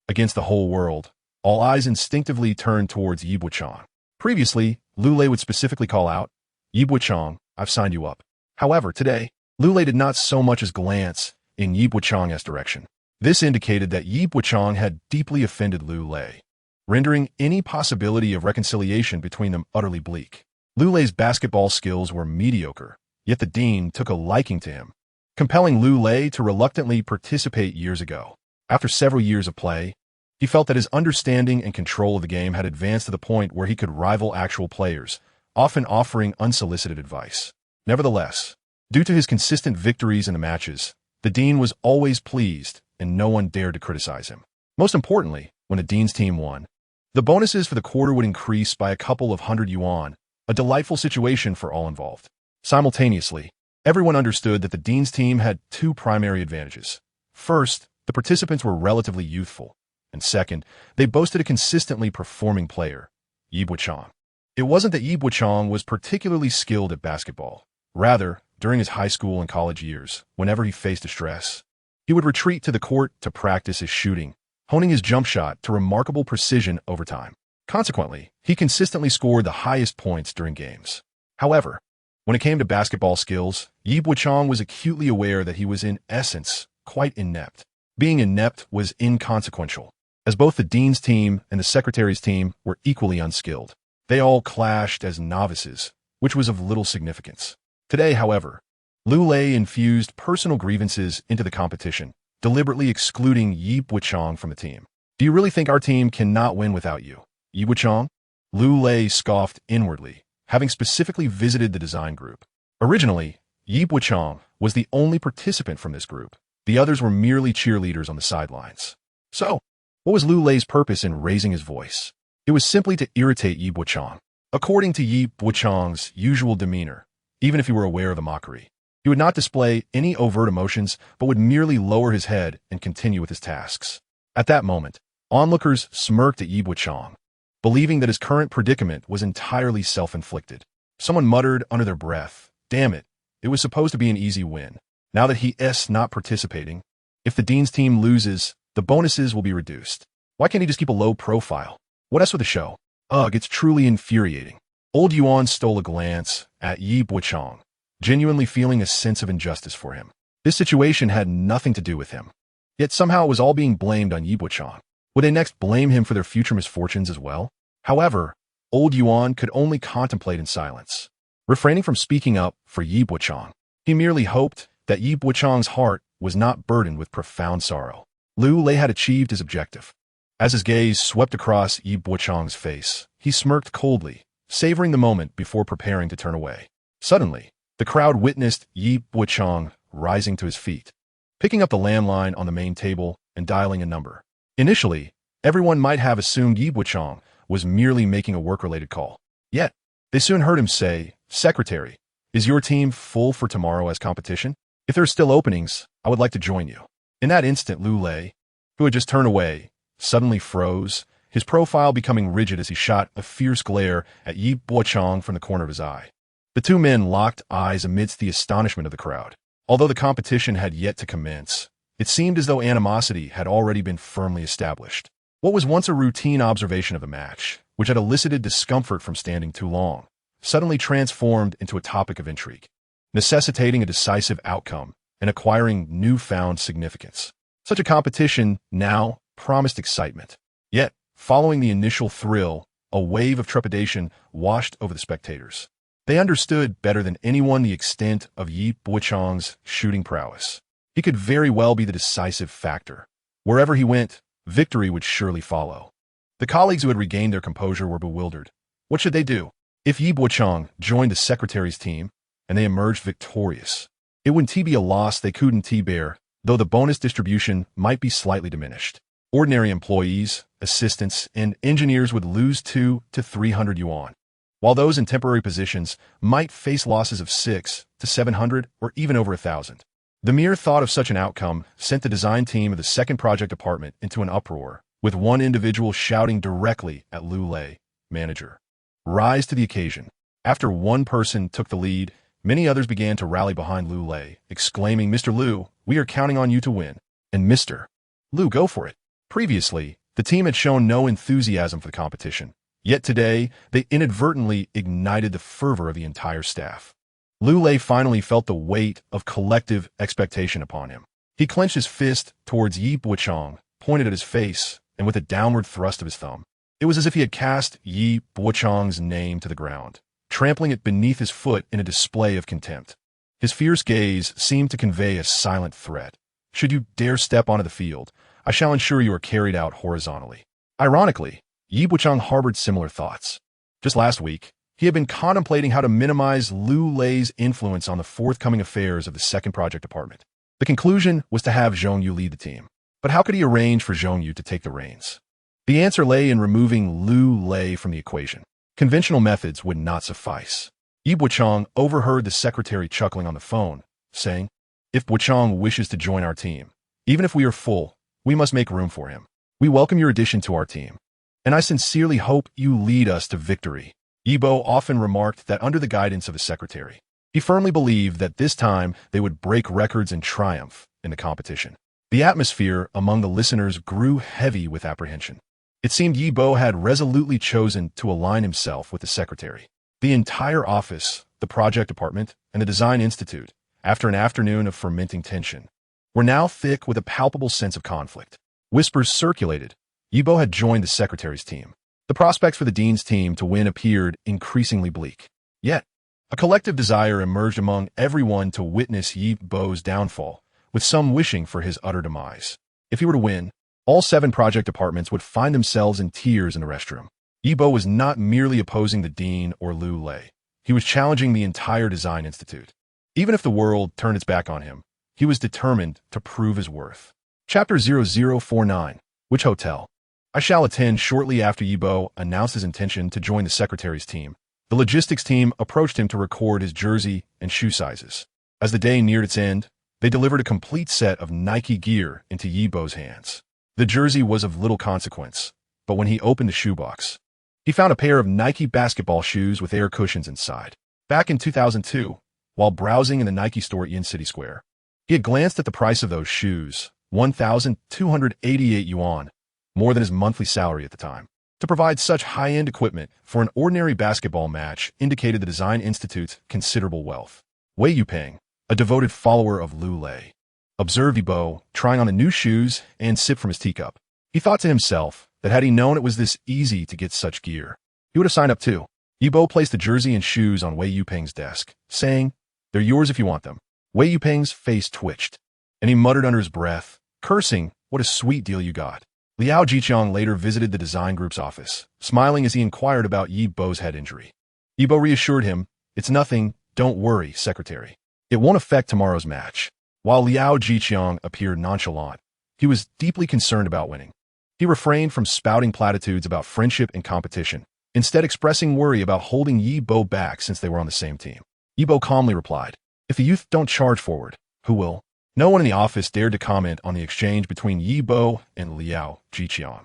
Against the Whole World, all eyes instinctively turned towards Yi Bochang. Previously, Lule would specifically call out, Yi Bochang, I've signed you up. However, today, Lule did not so much as glance in Yi Bochang's direction. This indicated that Yi Bochang had deeply offended Lule, rendering any possibility of reconciliation between them utterly bleak. Lule's basketball skills were mediocre, yet the dean took a liking to him, compelling Lule to reluctantly participate years ago. After several years of play, he felt that his understanding and control of the game had advanced to the point where he could rival actual players, often offering unsolicited advice. Nevertheless, due to his consistent victories in the matches, the Dean was always pleased and no one dared to criticize him. Most importantly, when the Dean's team won, the bonuses for the quarter would increase by a couple of hundred yuan, a delightful situation for all involved. Simultaneously, everyone understood that the Dean's team had two primary advantages. First, the participants were relatively youthful, and second, they boasted a consistently performing player, Yi Bochang. It wasn't that Yi Bochang was particularly skilled at basketball. Rather, during his high school and college years, whenever he faced distress, he would retreat to the court to practice his shooting, honing his jump shot to remarkable precision over time. Consequently, he consistently scored the highest points during games. However, when it came to basketball skills, Yi Bochang was acutely aware that he was in essence quite inept. Being inept was inconsequential, as both the Dean's team and the Secretary's team were equally unskilled. They all clashed as novices, which was of little significance. Today, however, Liu Lei infused personal grievances into the competition, deliberately excluding Yi Bochang from the team. "Do you really think our team cannot win without you, Yi Bochang?" Liu Lei scoffed inwardly, having specifically visited the design group. Originally, Yi Bochang was the only participant from this group. The others were merely cheerleaders on the sidelines. So, what was Liu Lei's purpose in raising his voice? It was simply to irritate Yi Bochang. According to Yi Bochang's usual demeanor, even if he were aware of the mockery, he would not display any overt emotions, but would merely lower his head and continue with his tasks. At that moment, onlookers smirked at Yi Bochang, believing that his current predicament was entirely self-inflicted. Someone muttered under their breath, "Damn it, it was supposed to be an easy win. Now that he is not participating, if the Dean's team loses, the bonuses will be reduced. Why can't he just keep a low profile? What else with the show? Ugh, it's truly infuriating." Old Yuan stole a glance at Yi Bochang, genuinely feeling a sense of injustice for him. This situation had nothing to do with him. Yet somehow it was all being blamed on Yi Bochang. Would they next blame him for their future misfortunes as well? However, Old Yuan could only contemplate in silence, refraining from speaking up for Yi Bochang. He merely hoped that Yi Bochang's heart was not burdened with profound sorrow. Liu Lei had achieved his objective. As his gaze swept across Yi Bochang's face, he smirked coldly, savoring the moment before preparing to turn away. Suddenly, the crowd witnessed Yi Bochang rising to his feet, picking up the landline on the main table and dialing a number. Initially, everyone might have assumed Yi Bochang was merely making a work-related call. Yet, they soon heard him say, "Secretary, is your team full for tomorrow as competition? If there are still openings, I would like to join you." In that instant, Liu Lei, who had just turned away, suddenly froze, his profile becoming rigid as he shot a fierce glare at Yi Bochang from the corner of his eye. The two men locked eyes amidst the astonishment of the crowd. Although the competition had yet to commence, it seemed as though animosity had already been firmly established. What was once a routine observation of the match, which had elicited discomfort from standing too long, suddenly transformed into a topic of intrigue, necessitating a decisive outcome and acquiring newfound significance. Such a competition now promised excitement. Yet, following the initial thrill, a wave of trepidation washed over the spectators. They understood better than anyone the extent of Yi Bochang's shooting prowess. He could very well be the decisive factor. Wherever he went, victory would surely follow. The colleagues who had regained their composure were bewildered. What should they do? If Yi Bochang joined the Secretary's team, and they emerged victorious, it wouldn't be a loss they couldn't bear, though the bonus distribution might be slightly diminished. Ordinary employees, assistants, and engineers would lose 200 to 300 yuan, while those in temporary positions might face losses of 600 to 700 or even over 1,000. The mere thought of such an outcome sent the design team of the second project department into an uproar, with one individual shouting directly at Liu Lei, "Manager, rise to the occasion." After one person took the lead, many others began to rally behind Liu Lei, exclaiming, "Mr. Liu, we are counting on you to win." And "Mr. Liu, go for it." Previously, the team had shown no enthusiasm for the competition, yet today they inadvertently ignited the fervor of the entire staff. Liu Lei finally felt the weight of collective expectation upon him. He clenched his fist towards Yi Bochang, pointed at his face, and with a downward thrust of his thumb, it was as if he had cast Yi Bochang's name to the ground, trampling it beneath his foot in a display of contempt. His fierce gaze seemed to convey a silent threat. "Should you dare step onto the field, I shall ensure you are carried out horizontally." Ironically, Yi Bochang harbored similar thoughts. Just last week, He had been contemplating how to minimize Liu Lei's influence on the forthcoming affairs of the second project department. The conclusion was to have Zhong Yu lead the team. But how could he arrange for Zhong Yu to take the reins? The answer lay in removing Liu Lei from the equation. Conventional methods would not suffice. Yi Bochang overheard the secretary chuckling on the phone, saying, "If Bochang wishes to join our team, even if we are full, we must make room for him. We welcome your addition to our team, and I sincerely hope you lead us to victory." Yibo often remarked that under the guidance of the secretary, he firmly believed that this time they would break records and triumph in the competition. The atmosphere among the listeners grew heavy with apprehension. It seemed Yibo had resolutely chosen to align himself with the secretary. The entire office, the project department, and the design institute, after an afternoon of fermenting tension, were now thick with a palpable sense of conflict. Whispers circulated. Yibo had joined the secretary's team. The prospects for the dean's team to win appeared increasingly bleak. Yet, a collective desire emerged among everyone to witness Yibo's downfall, with some wishing for his utter demise. If he were to win, all 7 project departments would find themselves in tears in the restroom. Yibo was not merely opposing the dean or Liu Lei. He was challenging the entire design institute. Even if the world turned its back on him, he was determined to prove his worth. Chapter 0049. Which hotel? I shall attend shortly after Yibo announced his intention to join the secretary's team. The logistics team approached him to record his jersey and shoe sizes. As the day neared its end, they delivered a complete set of Nike gear into Yibo's hands. The jersey was of little consequence, but when he opened the shoebox, he found a pair of Nike basketball shoes with air cushions inside. Back in 2002, while browsing in the Nike store at Yin City Square, he had glanced at the price of those shoes, 1,288 yuan, more than his monthly salary at the time. To provide such high-end equipment for an ordinary basketball match indicated the Design Institute's considerable wealth. Wei Yupeng, a devoted follower of Liu Lei, observed Yibo trying on the new shoes and sipped from his teacup. He thought to himself that had he known it was this easy to get such gear, he would have signed up too. Yibo placed the jersey and shoes on Wei Yupeng's desk, saying, "They're yours if you want them." Wei Yupeng's face twitched, and he muttered under his breath, cursing, "What a sweet deal you got." Liao Jiqiang later visited the design group's office, smiling as he inquired about Yibo's head injury. Yibo reassured him, "It's nothing, don't worry, secretary. It won't affect tomorrow's match." While Liao Jiqiang appeared nonchalant, he was deeply concerned about winning. He refrained from spouting platitudes about friendship and competition, instead expressing worry about holding Yibo back since they were on the same team. Yibo calmly replied, "If the youth don't charge forward, who will?" No one in the office dared to comment on the exchange between Yibo and Liao Jiqiang.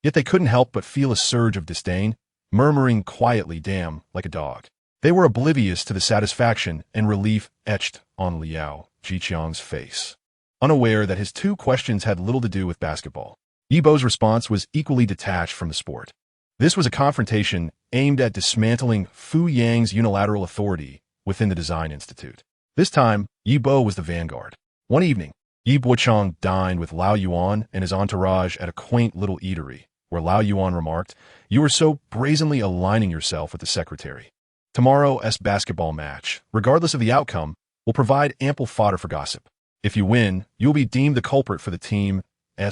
Yet they couldn't help but feel a surge of disdain, murmuring quietly, "Damn," like a dog. They were oblivious to the satisfaction and relief etched on Liao Jiqiang's face, unaware that his 2 questions had little to do with basketball. Yibo's response was equally detached from the sport. This was a confrontation aimed at dismantling Fu Yang's unilateral authority within the Design Institute. This time, Yibo was the vanguard. One evening, Yi Bochang dined with Lao Yuan and his entourage at a quaint little eatery, where Lao Yuan remarked, "You are so brazenly aligning yourself with the secretary. Tomorrow's basketball match, regardless of the outcome, will provide ample fodder for gossip. If you win, you will be deemed the culprit for the team's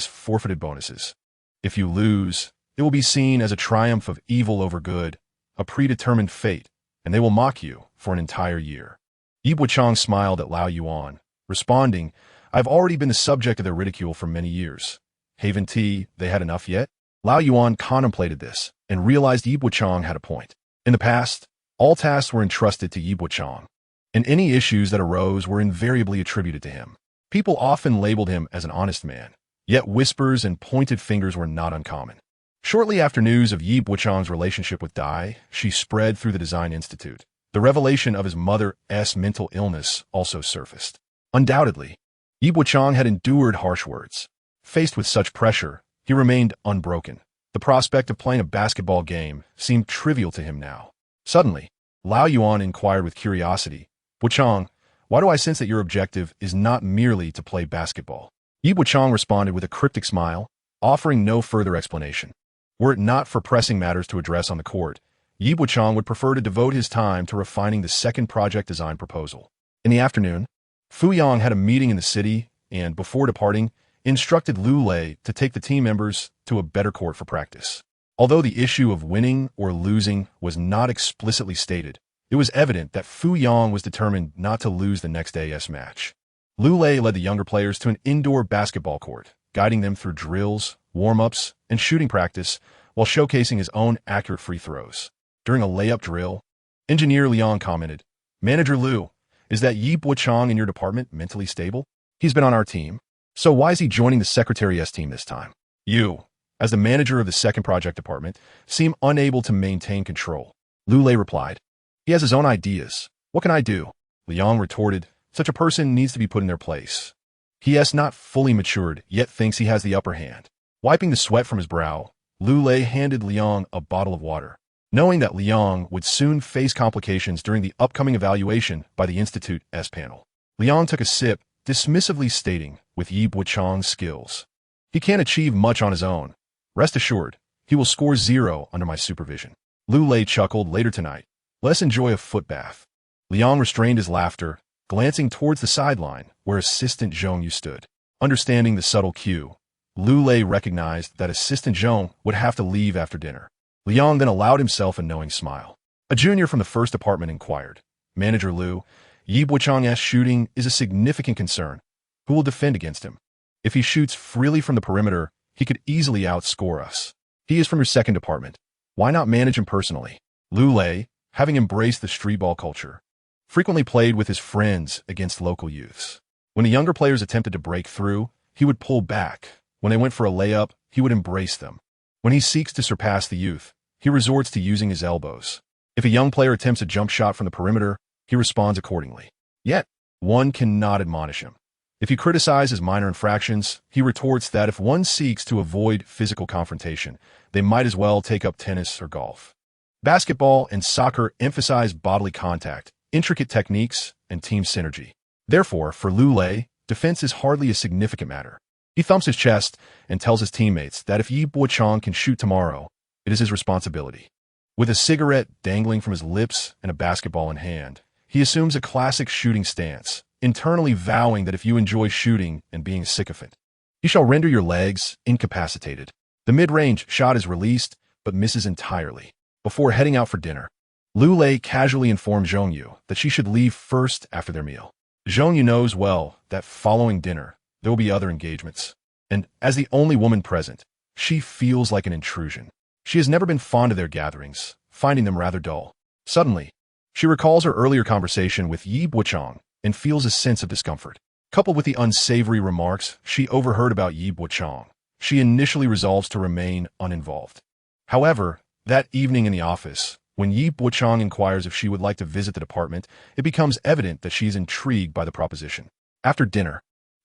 forfeited bonuses. If you lose, it will be seen as a triumph of evil over good, a predetermined fate, and they will mock you for an entire year." Yi Bochang smiled at Lao Yuan, responding, "I've already been the subject of their ridicule for many years. Haven't they had enough yet?" Lao Yuan contemplated this and realized Yi Bochang had a point. In the past, all tasks were entrusted to Yi Bochang, and any issues that arose were invariably attributed to him. People often labeled him as an honest man, yet whispers and pointed fingers were not uncommon. Shortly after news of Yi Bochang's relationship with Dai, she spread through the Design Institute. The revelation of his mother's mental illness also surfaced. Undoubtedly, Yi Bochang had endured harsh words. Faced with such pressure, he remained unbroken. The prospect of playing a basketball game seemed trivial to him now. Suddenly, Lao Yuan inquired with curiosity, "Bochang, why do I sense that your objective is not merely to play basketball?" Yi Bochang responded with a cryptic smile, offering no further explanation. Were it not for pressing matters to address on the court, Yi Bochang would prefer to devote his time to refining the second project design proposal. In the afternoon, Fu Yang had a meeting in the city and, before departing, instructed Liu Lei to take the team members to a better court for practice. Although the issue of winning or losing was not explicitly stated, it was evident that Fu Yang was determined not to lose the next day's match. Lu Lei led the younger players to an indoor basketball court, guiding them through drills, warm-ups, and shooting practice while showcasing his own accurate free throws. During a layup drill, Engineer Liang commented, "Manager Lu, is that Yi Bochang in your department mentally stable? He's been on our team, so why is he joining the Secretary S team this time?" You, as the manager of the second project department, seem unable to maintain control. Lu Lei replied, "He has his own ideas. What can I do?" Liang retorted, "Such a person needs to be put in their place. He has not fully matured, yet thinks he has the upper hand." Wiping the sweat from his brow, Lu Lei handed Liang a bottle of water. Knowing that Liang would soon face complications during the upcoming evaluation by the Institute S panel, Liang took a sip, dismissively stating, "With Yi Bochang's skills, he can't achieve much on his own. Rest assured, he will score 0 under my supervision." Lu Lei chuckled, "Later tonight, let's enjoy a foot bath." Liang restrained his laughter, glancing towards the sideline where Assistant Zhong Yu stood. Understanding the subtle cue, Lu Lei recognized that Assistant Zhong would have to leave after dinner. Liang then allowed himself a knowing smile. A junior from the first department inquired, "Manager Lu, Yi Bochang's shooting is a significant concern. Who will defend against him? If he shoots freely from the perimeter, he could easily outscore us. He is from your second department. Why not manage him personally?" Lu Lei, having embraced the street ball culture, frequently played with his friends against local youths. When the younger players attempted to break through, he would pull back. When they went for a layup, he would embrace them. When he seeks to surpass the youth, he resorts to using his elbows. If a young player attempts a jump shot from the perimeter, he responds accordingly. Yet, one cannot admonish him. If he criticizes minor infractions, he retorts that if one seeks to avoid physical confrontation, they might as well take up tennis or golf. Basketball and soccer emphasize bodily contact, intricate techniques, and team synergy. Therefore, for Lu Lei, defense is hardly a significant matter. He thumps his chest and tells his teammates that if Yi Bochang can shoot tomorrow, it is his responsibility. With a cigarette dangling from his lips and a basketball in hand, he assumes a classic shooting stance, internally vowing that if you enjoy shooting and being a sycophant, he shall render your legs incapacitated. The mid-range shot is released, but misses entirely. Before heading out for dinner, Lu Lei casually informed Zhong Yu that she should leave first after their meal. Zhong Yu knows well that following dinner, there will be other engagements, and as the only woman present, she feels like an intrusion. She has never been fond of their gatherings, finding them rather dull. Suddenly, she recalls her earlier conversation with Yi Bochang and feels a sense of discomfort. Coupled with the unsavory remarks she overheard about Yi Bochang, she initially resolves to remain uninvolved. However, that evening in the office, when Yi Bochang inquires if she would like to visit the department, it becomes evident that she is intrigued by the proposition. After dinner,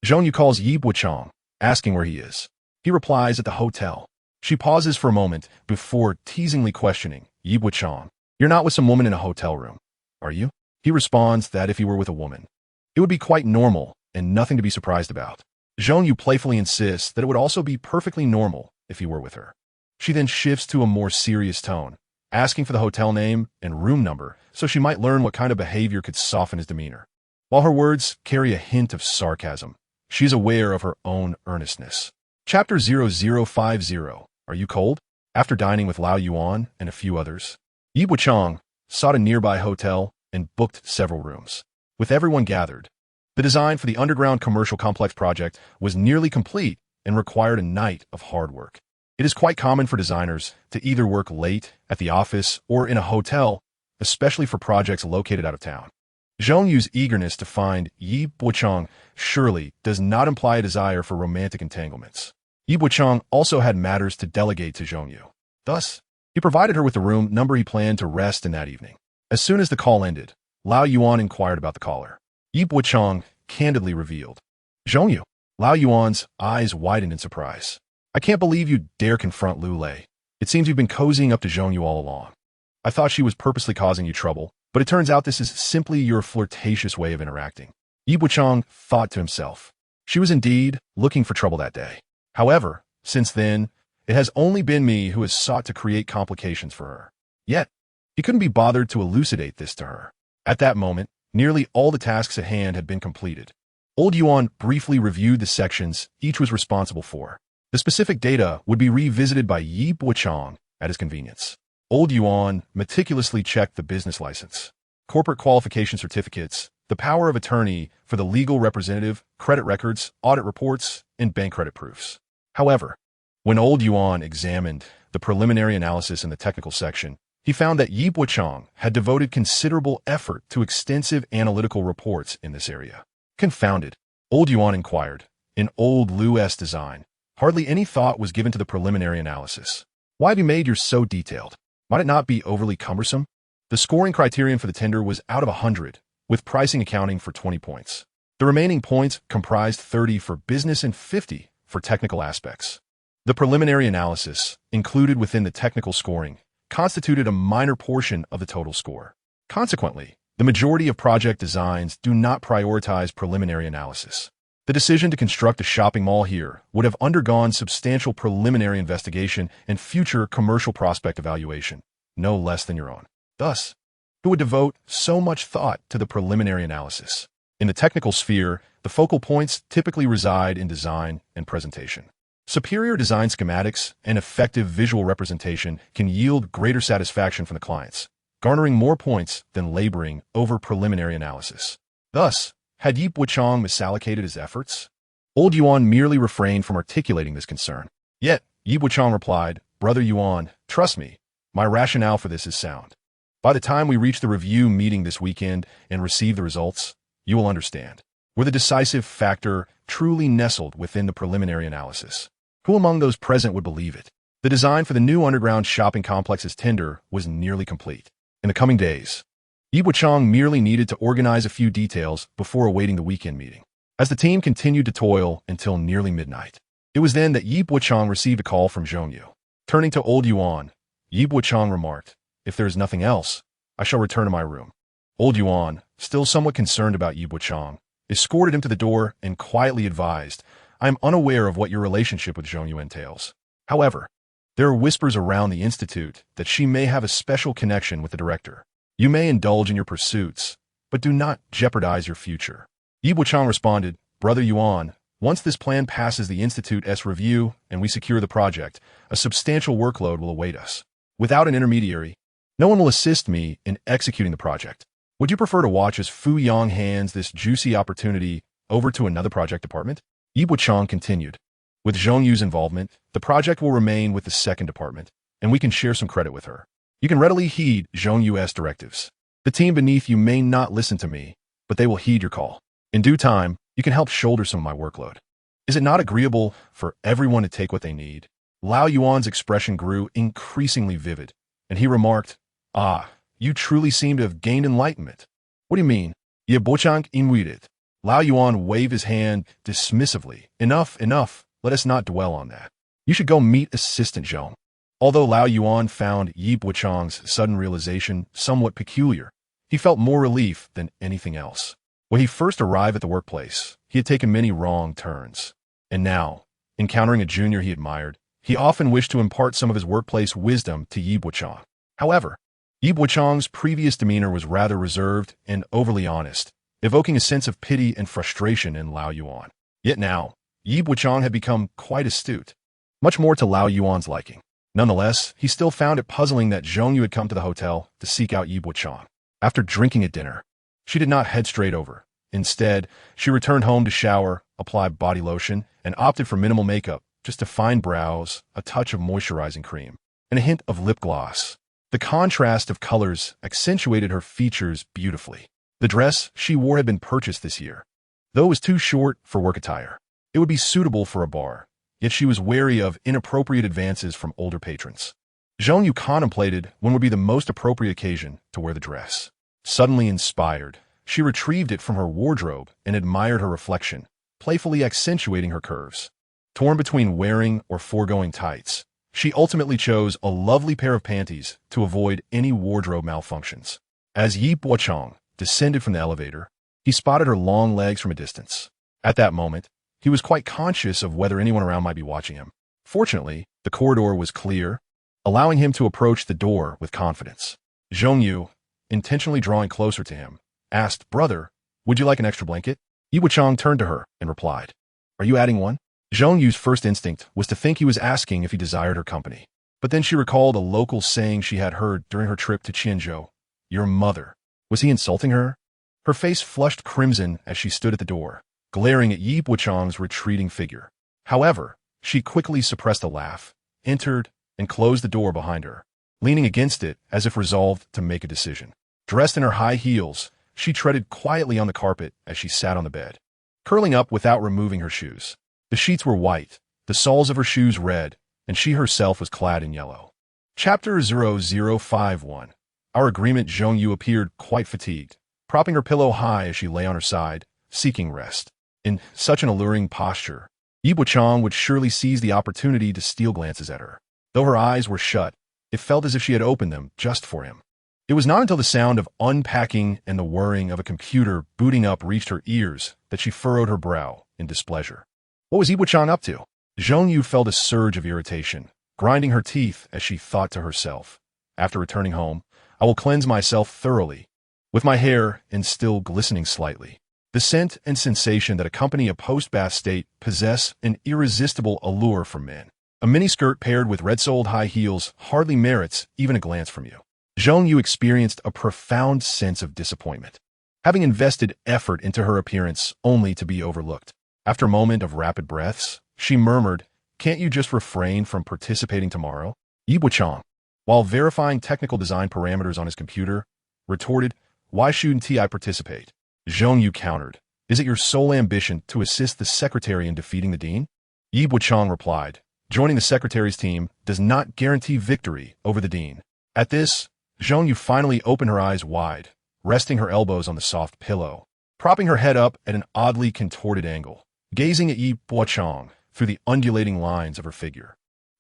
Zhong Yu calls Yi Bochang, asking where he is. He replies at the hotel. She pauses for a moment before teasingly questioning, "Yi Bochang, you're not with some woman in a hotel room, are you?" He responds that if he were with a woman, it would be quite normal and nothing to be surprised about. Zhong Yu playfully insists that it would also be perfectly normal if he were with her. She then shifts to a more serious tone, asking for the hotel name and room number so she might learn what kind of behavior could soften his demeanor. While her words carry a hint of sarcasm, she is aware of her own earnestness. Chapter 0050. Are you cold? After dining with Lao Yuan and a few others, Yi Bochang sought a nearby hotel and booked several rooms. With everyone gathered, the design for the underground commercial complex project was nearly complete and required a night of hard work. It is quite common for designers to either work late at the office or in a hotel, especially for projects located out of town. Zhong Yu's eagerness to find Yi Bochang surely does not imply a desire for romantic entanglements. Yi Bochang also had matters to delegate to Zhong Yu. Thus, he provided her with the room number he planned to rest in that evening. As soon as the call ended, Lao Yuan inquired about the caller. Yi Bochang candidly revealed, "Zhong Yu." Lao Yuan's eyes widened in surprise. "I can't believe you dare confront Lu Lei. It seems you've been cozying up to Zhong Yu all along. I thought she was purposely causing you trouble, but it turns out this is simply your flirtatious way of interacting." Yi Bochang thought to himself. She was indeed looking for trouble that day. However, since then, it has only been me who has sought to create complications for her. Yet, he couldn't be bothered to elucidate this to her. At that moment, nearly all the tasks at hand had been completed. Old Yuan briefly reviewed the sections each was responsible for. The specific data would be revisited by Yi Bochang at his convenience. Old Yuan meticulously checked the business license, corporate qualification certificates, the power of attorney for the legal representative, credit records, audit reports, and bank credit proofs. However, when Old Yuan examined the preliminary analysis in the technical section, he found that Yi Bochang had devoted considerable effort to extensive analytical reports in this area. Confounded, Old Yuan inquired, in Old Lu's design, hardly any thought was given to the preliminary analysis. Why have you made yours so detailed? Might it not be overly cumbersome? The scoring criterion for the tender was out of 100, with pricing accounting for 20 points. The remaining points comprised 30 for business and 50 for technical aspects. The preliminary analysis, included within the technical scoring, constituted a minor portion of the total score. Consequently, the majority of project designs do not prioritize preliminary analysis. The decision to construct a shopping mall here would have undergone substantial preliminary investigation and future commercial prospect evaluation, no less than your own. Thus, who would devote so much thought to the preliminary analysis? In the technical sphere, the focal points typically reside in design and presentation. Superior design schematics and effective visual representation can yield greater satisfaction from the clients, garnering more points than laboring over preliminary analysis. Thus, had Yi Bochang misallocated his efforts? Old Yuan merely refrained from articulating this concern. Yet, Yi Bochang replied, "Brother Yuan, trust me, my rationale for this is sound. By the time we reach the review meeting this weekend and receive the results, you will understand. Were the decisive factor truly nestled within the preliminary analysis? Who among those present would believe it? The design for the new underground shopping complex's tender was nearly complete. In the coming days, Yi Bochang merely needed to organize a few details before awaiting the weekend meeting. As the team continued to toil until nearly midnight, it was then that Yi Bochang received a call from Zhongyu. Turning to Old Yuan, Yi Bochang remarked, "If there is nothing else, I shall return to my room." Old Yuan, still somewhat concerned about Yi Bochang, escorted him to the door and quietly advised, "I am unaware of what your relationship with Zhongyu entails. However, there are whispers around the institute that she may have a special connection with the director. You may indulge in your pursuits, but do not jeopardize your future." Yi Bochang responded, "Brother Yuan, once this plan passes the Institute's review and we secure the project, a substantial workload will await us. Without an intermediary, no one will assist me in executing the project. Would you prefer to watch as Fu Yang hands this juicy opportunity over to another project department?" Yi Bochang continued, "With Zhongyu's involvement, the project will remain with the second department, and we can share some credit with her. You can readily heed Zhongyu's directives. The team beneath you may not listen to me, but they will heed your call. In due time, you can help shoulder some of my workload. Is it not agreeable for everyone to take what they need?" Lao Yuan's expression grew increasingly vivid, and he remarked, "Ah, you truly seem to have gained enlightenment. What do you mean?" Yi Bochang inwided. Lao Yuan waved his hand dismissively. Enough, let us not dwell on that. You should go meet Assistant Zhong." Although Lao Yuan found Yi Bochang's sudden realization somewhat peculiar, he felt more relief than anything else. When he first arrived at the workplace, he had taken many wrong turns. And now, encountering a junior he admired, he often wished to impart some of his workplace wisdom to Yi Bochang. However, Yi Bochang's previous demeanor was rather reserved and overly honest, evoking a sense of pity and frustration in Lao Yuan. Yet now, Yi Bochang had become quite astute, much more to Lao Yuan's liking. Nonetheless, he still found it puzzling that Zhongyu had come to the hotel to seek out Yi Bochang. After drinking at dinner, she did not head straight over. Instead, she returned home to shower, apply body lotion, and opted for minimal makeup, just fine brows, a touch of moisturizing cream, and a hint of lip gloss. The contrast of colors accentuated her features beautifully. The dress she wore had been purchased this year. Though it was too short for work attire, it would be suitable for a bar, yet she was wary of inappropriate advances from older patrons. Zhongyu contemplated when would be the most appropriate occasion to wear the dress. Suddenly inspired, she retrieved it from her wardrobe and admired her reflection, playfully accentuating her curves. Torn between wearing or foregoing tights, she ultimately chose a lovely pair of panties to avoid any wardrobe malfunctions. As Yi Bochang descended from the elevator, he spotted her long legs from a distance. At that moment, he was quite conscious of whether anyone around might be watching him. Fortunately, the corridor was clear, allowing him to approach the door with confidence. Zhongyu, intentionally drawing closer to him, asked, "Brother, would you like an extra blanket?" Yi Bochang turned to her and replied, "Are you adding one?" Zhongyu's first instinct was to think he was asking if he desired her company. But then she recalled a local saying she had heard during her trip to Qianzhou. Your mother. Was he insulting her? Her face flushed crimson as she stood at the door, glaring at Yi Bochang's retreating figure. However, she quickly suppressed a laugh, entered, and closed the door behind her, leaning against it as if resolved to make a decision. Dressed in her high heels, she treaded quietly on the carpet as she sat on the bed, curling up without removing her shoes. The sheets were white, the soles of her shoes red, and she herself was clad in yellow. Chapter 0051. Our agreement. Zhongyu appeared quite fatigued, propping her pillow high as she lay on her side, seeking rest. In such an alluring posture, Yi Bochang would surely seize the opportunity to steal glances at her. Though her eyes were shut, it felt as if she had opened them just for him. It was not until the sound of unpacking and the whirring of a computer booting up reached her ears that she furrowed her brow in displeasure. What was Yi Bochang up to? Zhongyu felt a surge of irritation, grinding her teeth as she thought to herself. After returning home, I will cleanse myself thoroughly, with my hair and still glistening slightly. The scent and sensation that accompany a post-bath state possess an irresistible allure for men. A miniskirt paired with red-soled high heels hardly merits even a glance from you. Zhongyu experienced a profound sense of disappointment, having invested effort into her appearance only to be overlooked. After a moment of rapid breaths, she murmured, "Can't you just refrain from participating tomorrow?" Yi Bochang, while verifying technical design parameters on his computer, retorted, "Why shouldn't I participate?" Zhongyu countered, "Is it your sole ambition to assist the secretary in defeating the dean?" Yi Bochang replied, "Joining the secretary's team does not guarantee victory over the dean." At this, Zhongyu finally opened her eyes wide, resting her elbows on the soft pillow, propping her head up at an oddly contorted angle, gazing at Yi Bochang through the undulating lines of her figure.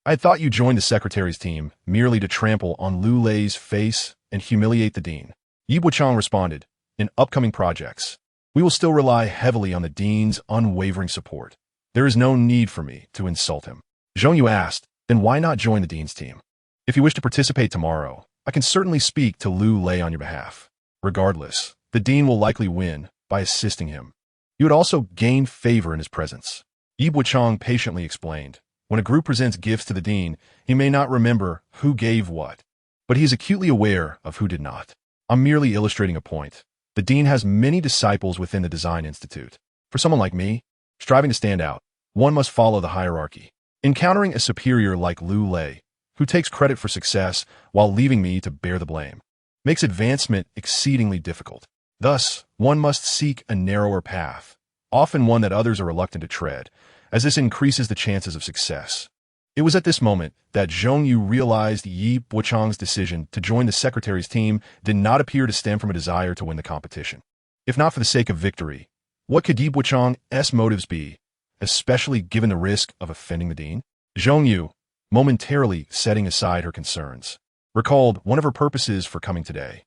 "I had thought you joined the secretary's team merely to trample on Lu Lei's face and humiliate the dean." Yi Bochang responded, "In upcoming projects, we will still rely heavily on the dean's unwavering support. There is no need for me to insult him." Zhongyu asked, "Then why not join the dean's team? If you wish to participate tomorrow, I can certainly speak to Lu Lei on your behalf. Regardless, the dean will likely win by assisting him. You would also gain favor in his presence." Yi Bochang patiently explained, "When a group presents gifts to the dean, he may not remember who gave what, but he is acutely aware of who did not. I'm merely illustrating a point. The dean has many disciples within the Design Institute. For someone like me, striving to stand out, one must follow the hierarchy. Encountering a superior like Lu Lei, who takes credit for success while leaving me to bear the blame, makes advancement exceedingly difficult. Thus, one must seek a narrower path, often one that others are reluctant to tread, as this increases the chances of success." It was at this moment that Zhongyu realized Yi Bochang's decision to join the secretary's team did not appear to stem from a desire to win the competition. If not for the sake of victory, what could Yi Bochang's motives be, especially given the risk of offending the dean? Zhongyu, momentarily setting aside her concerns, recalled one of her purposes for coming today.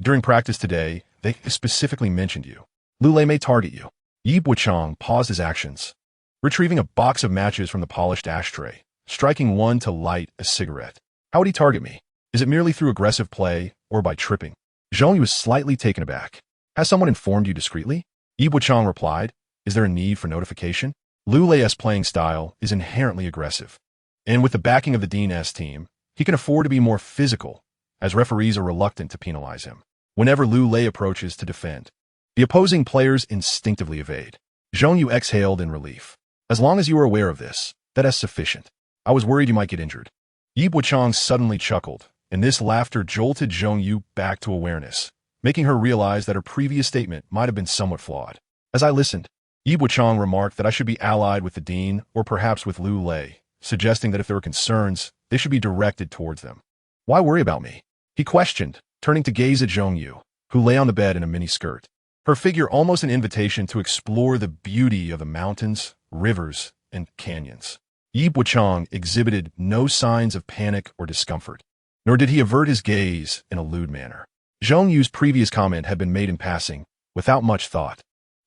During practice today, they specifically mentioned you. Lu Lei may target you." Yi Bochang paused his actions, retrieving a box of matches from the polished ashtray, striking one to light a cigarette. "How would he target me? Is it merely through aggressive play or by tripping?" Zhongyu was slightly taken aback. "Has someone informed you discreetly?" Yi Bochang replied, "Is there a need for notification? Lu Lei's playing style is inherently aggressive, and with the backing of the Dean's team, he can afford to be more physical, as referees are reluctant to penalize him. Whenever Lu Lei approaches to defend, the opposing players instinctively evade." Zhongyu exhaled in relief. "As long as you are aware of this, that is sufficient. I was worried you might get injured." Yi Bochang suddenly chuckled, and this laughter jolted Zhongyu back to awareness, making her realize that her previous statement might have been somewhat flawed. As I listened, Yi Bochang remarked that I should be allied with the dean or perhaps with Lu Lei, suggesting that if there were concerns, they should be directed towards them. "Why worry about me?" he questioned, turning to gaze at Zhongyu, who lay on the bed in a mini-skirt, her figure almost an invitation to explore the beauty of the mountains, rivers, and canyons. Yi Bochang exhibited no signs of panic or discomfort, nor did he avert his gaze in a lewd manner. Zhongyu's previous comment had been made in passing, without much thought.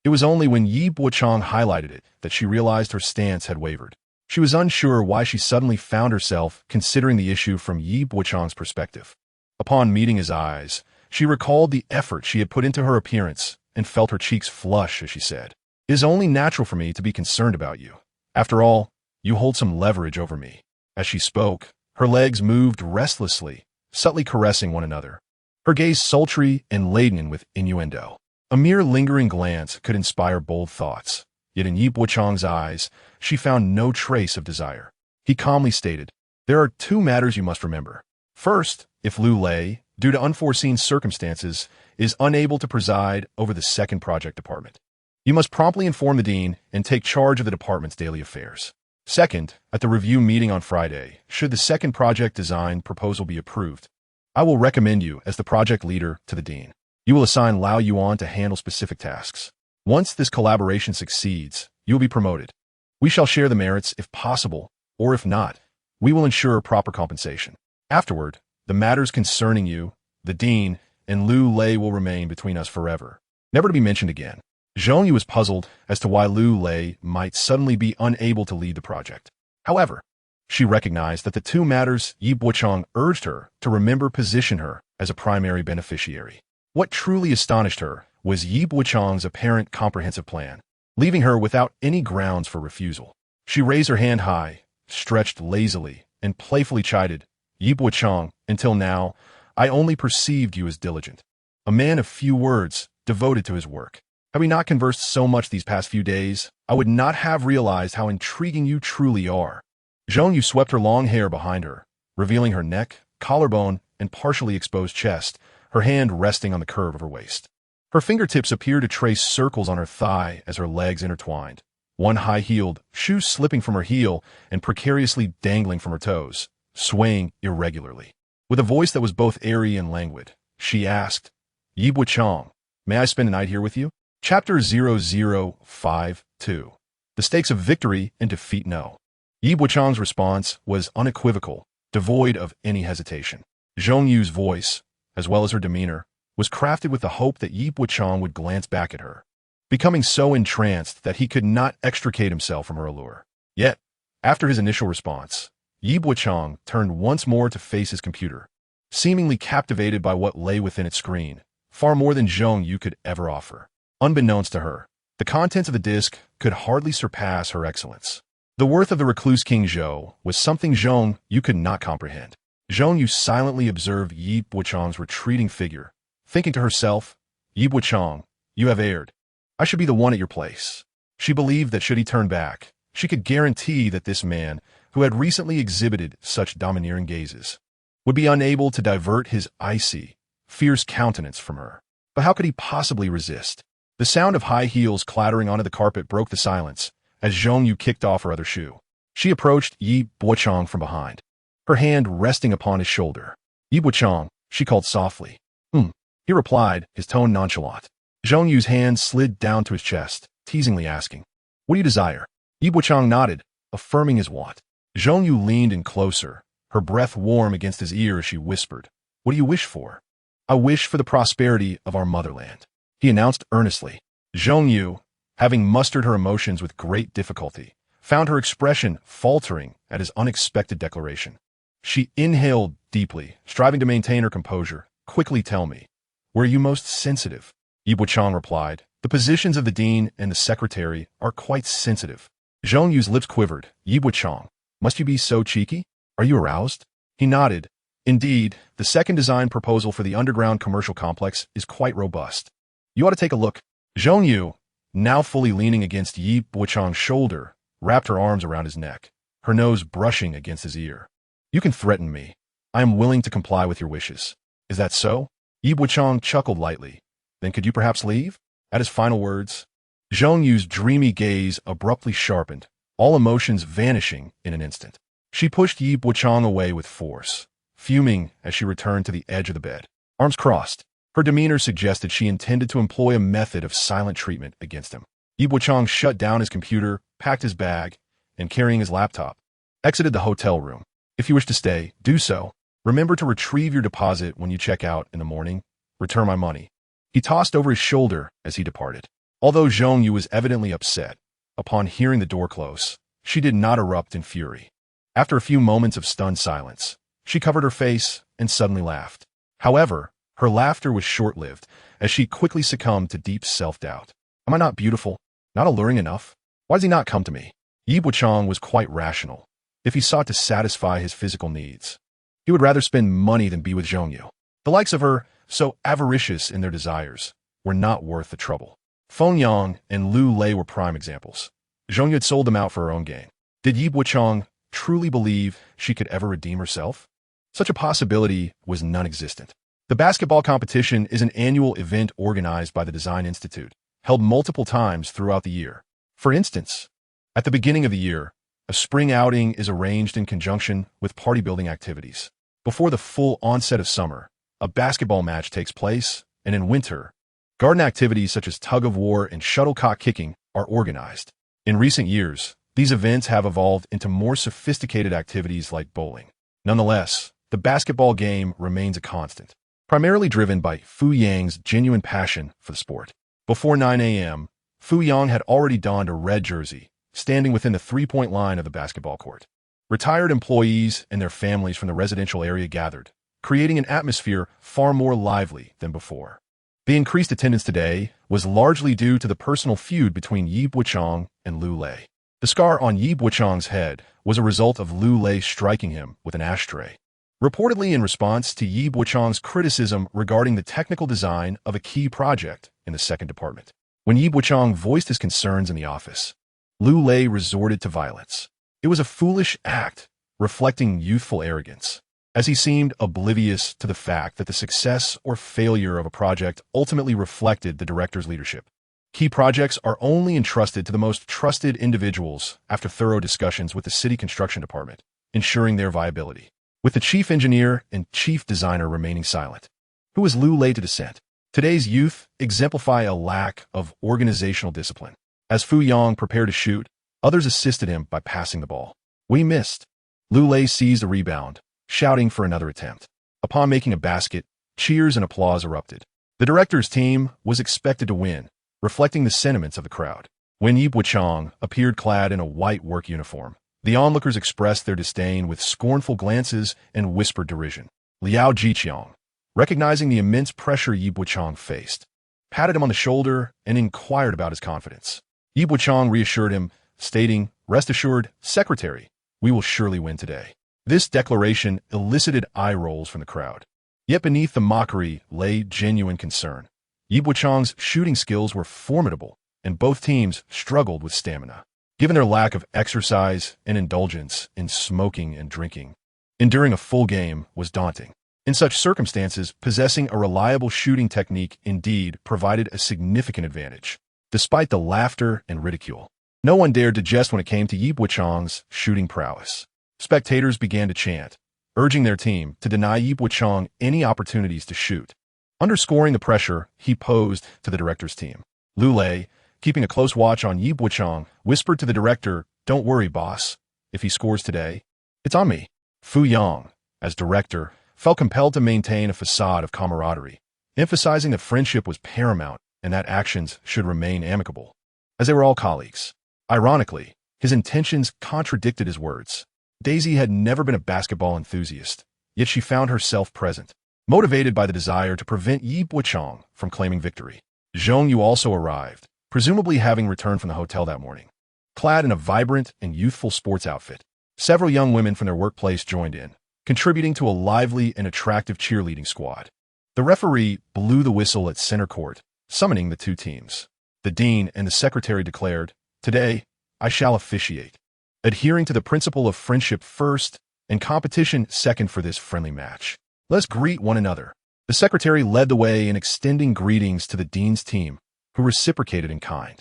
It was only when Yi Bochang highlighted it that she realized her stance had wavered. She was unsure why she suddenly found herself considering the issue from Yi Bochang's perspective. Upon meeting his eyes, she recalled the effort she had put into her appearance and felt her cheeks flush as she said, "It is only natural for me to be concerned about you. After all, you hold some leverage over me." As she spoke, Her legs moved restlessly, subtly caressing one another. Her gaze sultry and laden with innuendo. A mere lingering glance could inspire bold thoughts. Yet in Yi Bochang's eyes, she found no trace of desire. He calmly stated, "There are two matters you must remember. First, if Lu Lei, due to unforeseen circumstances, is unable to preside over the second project department, you must promptly inform the dean and take charge of the department's daily affairs. Second, at the review meeting on Friday, should the second project design proposal be approved, I will recommend you as the project leader to the dean. You will assign Lao Yuan to handle specific tasks. Once this collaboration succeeds, you will be promoted. We shall share the merits if possible, or if not, we will ensure proper compensation. Afterward, the matters concerning you, the dean, and Lu Lei will remain between us forever, never to be mentioned again." Zhongyu was puzzled as to why Lu Lei might suddenly be unable to lead the project. However, she recognized that the two matters Yi Bochang urged her to remember position her as a primary beneficiary. What truly astonished her was Yi Bochang's apparent comprehensive plan, leaving her without any grounds for refusal. She raised her hand high, stretched lazily, and playfully chided, "Yi Bochang, until now, I only perceived you as diligent. A man of few words, devoted to his work. Had we not conversed so much these past few days, I would not have realized how intriguing you truly are." Zhongyu swept her long hair behind her, revealing her neck, collarbone, and partially exposed chest, her hand resting on the curve of her waist. Her fingertips appeared to trace circles on her thigh as her legs intertwined, one high-heeled shoe slipping from her heel and precariously dangling from her toes, swaying irregularly. With a voice that was both airy and languid, she asked, "Yi Bochang, may I spend a night here with you?" Chapter 0052. The Stakes of Victory and Defeat No. Yi Bochang's response was unequivocal, devoid of any hesitation. Zhongyu's voice, as well as her demeanor, was crafted with the hope that Yi Bochang would glance back at her, becoming so entranced that he could not extricate himself from her allure. Yet, after his initial response, Yi Bochang turned once more to face his computer, seemingly captivated by what lay within its screen, far more than Zhongyu could ever offer. Unbeknownst to her, the contents of the disk could hardly surpass her excellence. The worth of the recluse King Zhou was something Zhongyu could not comprehend. Zhongyu silently observed Yi Bochang's retreating figure, thinking to herself, "Yi Bochang, you have erred. I should be the one at your place." She believed that should he turn back, she could guarantee that this man, who had recently exhibited such domineering gazes, would be unable to divert his icy, fierce countenance from her. But how could he possibly resist? The sound of high heels clattering onto the carpet broke the silence as Zhongyu kicked off her other shoe. She approached Yi Bochang from behind, her hand resting upon his shoulder. "Yi Bochang," she called softly. He replied, his tone nonchalant. Zhongyu's hand slid down to his chest, teasingly asking, "What do you desire?" Yi Bochang nodded, affirming his want. Zhongyu leaned in closer, her breath warm against his ear as she whispered, "What do you wish for?" "I wish for the prosperity of our motherland," he announced earnestly. Zhongyu, having mustered her emotions with great difficulty, found her expression faltering at his unexpected declaration. She inhaled deeply, striving to maintain her composure. "Quickly tell me, where are you most sensitive?" Yi Bochang replied, "The positions of the dean and the secretary are quite sensitive." Zhongyu's lips quivered. "Yi Bochang, must you be so cheeky? Are you aroused?" He nodded. "Indeed, the second design proposal for the underground commercial complex is quite robust. You ought to take a look." Zhongyu, now fully leaning against Yi Bochang's shoulder, wrapped her arms around his neck, her nose brushing against his ear. "You can threaten me. I am willing to comply with your wishes. Is that so?" Yi Bochang chuckled lightly. "Then could you perhaps leave?" At his final words, Zhongyu's dreamy gaze abruptly sharpened, all emotions vanishing in an instant. She pushed Yi Bochang away with force, fuming as she returned to the edge of the bed. Arms crossed, her demeanor suggested she intended to employ a method of silent treatment against him. Yi Bochang shut down his computer, packed his bag, and carrying his laptop, exited the hotel room. "If you wish to stay, do so. Remember to retrieve your deposit when you check out in the morning. Return my money." He tossed over his shoulder as he departed. Although Zhongyu was evidently upset, upon hearing the door close, she did not erupt in fury. After a few moments of stunned silence, she covered her face and suddenly laughed. However, her laughter was short-lived, as she quickly succumbed to deep self-doubt. "Am I not beautiful? Not alluring enough? Why does he not come to me?" Yi Bochang was quite rational. if he sought to satisfy his physical needs. He would rather spend money than be with Zhongyu. The likes of her, so avaricious in their desires, were not worth the trouble. Feng Yang and Lu Lei were prime examples. Zhongyu had sold them out for her own gain. Did Yi Bochang truly believe she could ever redeem herself? Such a possibility was non-existent. The basketball competition is an annual event organized by the Design Institute, held multiple times throughout the year. For instance, at the beginning of the year, a spring outing is arranged in conjunction with party-building activities. Before the full onset of summer, a basketball match takes place, and in winter, garden activities such as tug-of-war and shuttlecock kicking are organized. In recent years, these events have evolved into more sophisticated activities like bowling. Nonetheless, the basketball game remains a constant, primarily driven by Fu Yang's genuine passion for the sport. Before 9 a.m., Fu Yang had already donned a red jersey, standing within the three-point line of the basketball court. Retired employees and their families from the residential area gathered, creating an atmosphere far more lively than before. The increased attendance today was largely due to the personal feud between Yi Bochang and Lu Lei. The scar on Yi Bochang's head was a result of Lu Lei striking him with an ashtray, reportedly in response to Yi Bochang's criticism regarding the technical design of a key project in the second department. When Yi Bochang voiced his concerns in the office, Lu Lei resorted to violence. It was a foolish act, reflecting youthful arrogance, as he seemed oblivious to the fact that the success or failure of a project ultimately reflected the director's leadership. Key projects are only entrusted to the most trusted individuals after thorough discussions with the city construction department, ensuring their viability. With the chief engineer and chief designer remaining silent, who was Lu Lei to dissent? Today's youth exemplify a lack of organizational discipline. As Fu Yang prepared to shoot, others assisted him by passing the ball. We missed. Lu Lei seized a rebound, shouting for another attempt. Upon making a basket, cheers and applause erupted. The director's team was expected to win, reflecting the sentiments of the crowd. When Yi Bochang appeared clad in a white work uniform, the onlookers expressed their disdain with scornful glances and whispered derision. Liao Jiqiang, recognizing the immense pressure Yi Bochang faced, patted him on the shoulder and inquired about his confidence. Yi Bochang reassured him, stating, "Rest assured, Secretary, we will surely win today." This declaration elicited eye rolls from the crowd. Yet beneath the mockery lay genuine concern. Yi Bochang's shooting skills were formidable, and both teams struggled with stamina. Given their lack of exercise and indulgence in smoking and drinking, enduring a full game was daunting. In such circumstances, possessing a reliable shooting technique indeed provided a significant advantage. Despite the laughter and ridicule, no one dared to jest when it came to Yi Bochang's shooting prowess. Spectators began to chant, urging their team to deny Yi Bochang any opportunities to shoot. Underscoring the pressure, he posed to the director's team. Lu Lei, keeping a close watch on Yi Bochang, whispered to the director, "Don't worry, boss. If he scores today, it's on me." Fu Yang, as director, felt compelled to maintain a facade of camaraderie, emphasizing that friendship was paramount and that actions should remain amicable, as they were all colleagues. Ironically, his intentions contradicted his words. Daisy had never been a basketball enthusiast, yet she found herself present, motivated by the desire to prevent Yi Bochang from claiming victory. Zhongyu also arrived, presumably having returned from the hotel that morning. Clad in a vibrant and youthful sports outfit, several young women from their workplace joined in, contributing to a lively and attractive cheerleading squad. The referee blew the whistle at center court, summoning the two teams. The dean and the secretary declared, "Today, I shall officiate," adhering to the principle of friendship first and competition second for this friendly match. "Let's greet one another." The secretary led the way in extending greetings to the dean's team, who reciprocated in kind.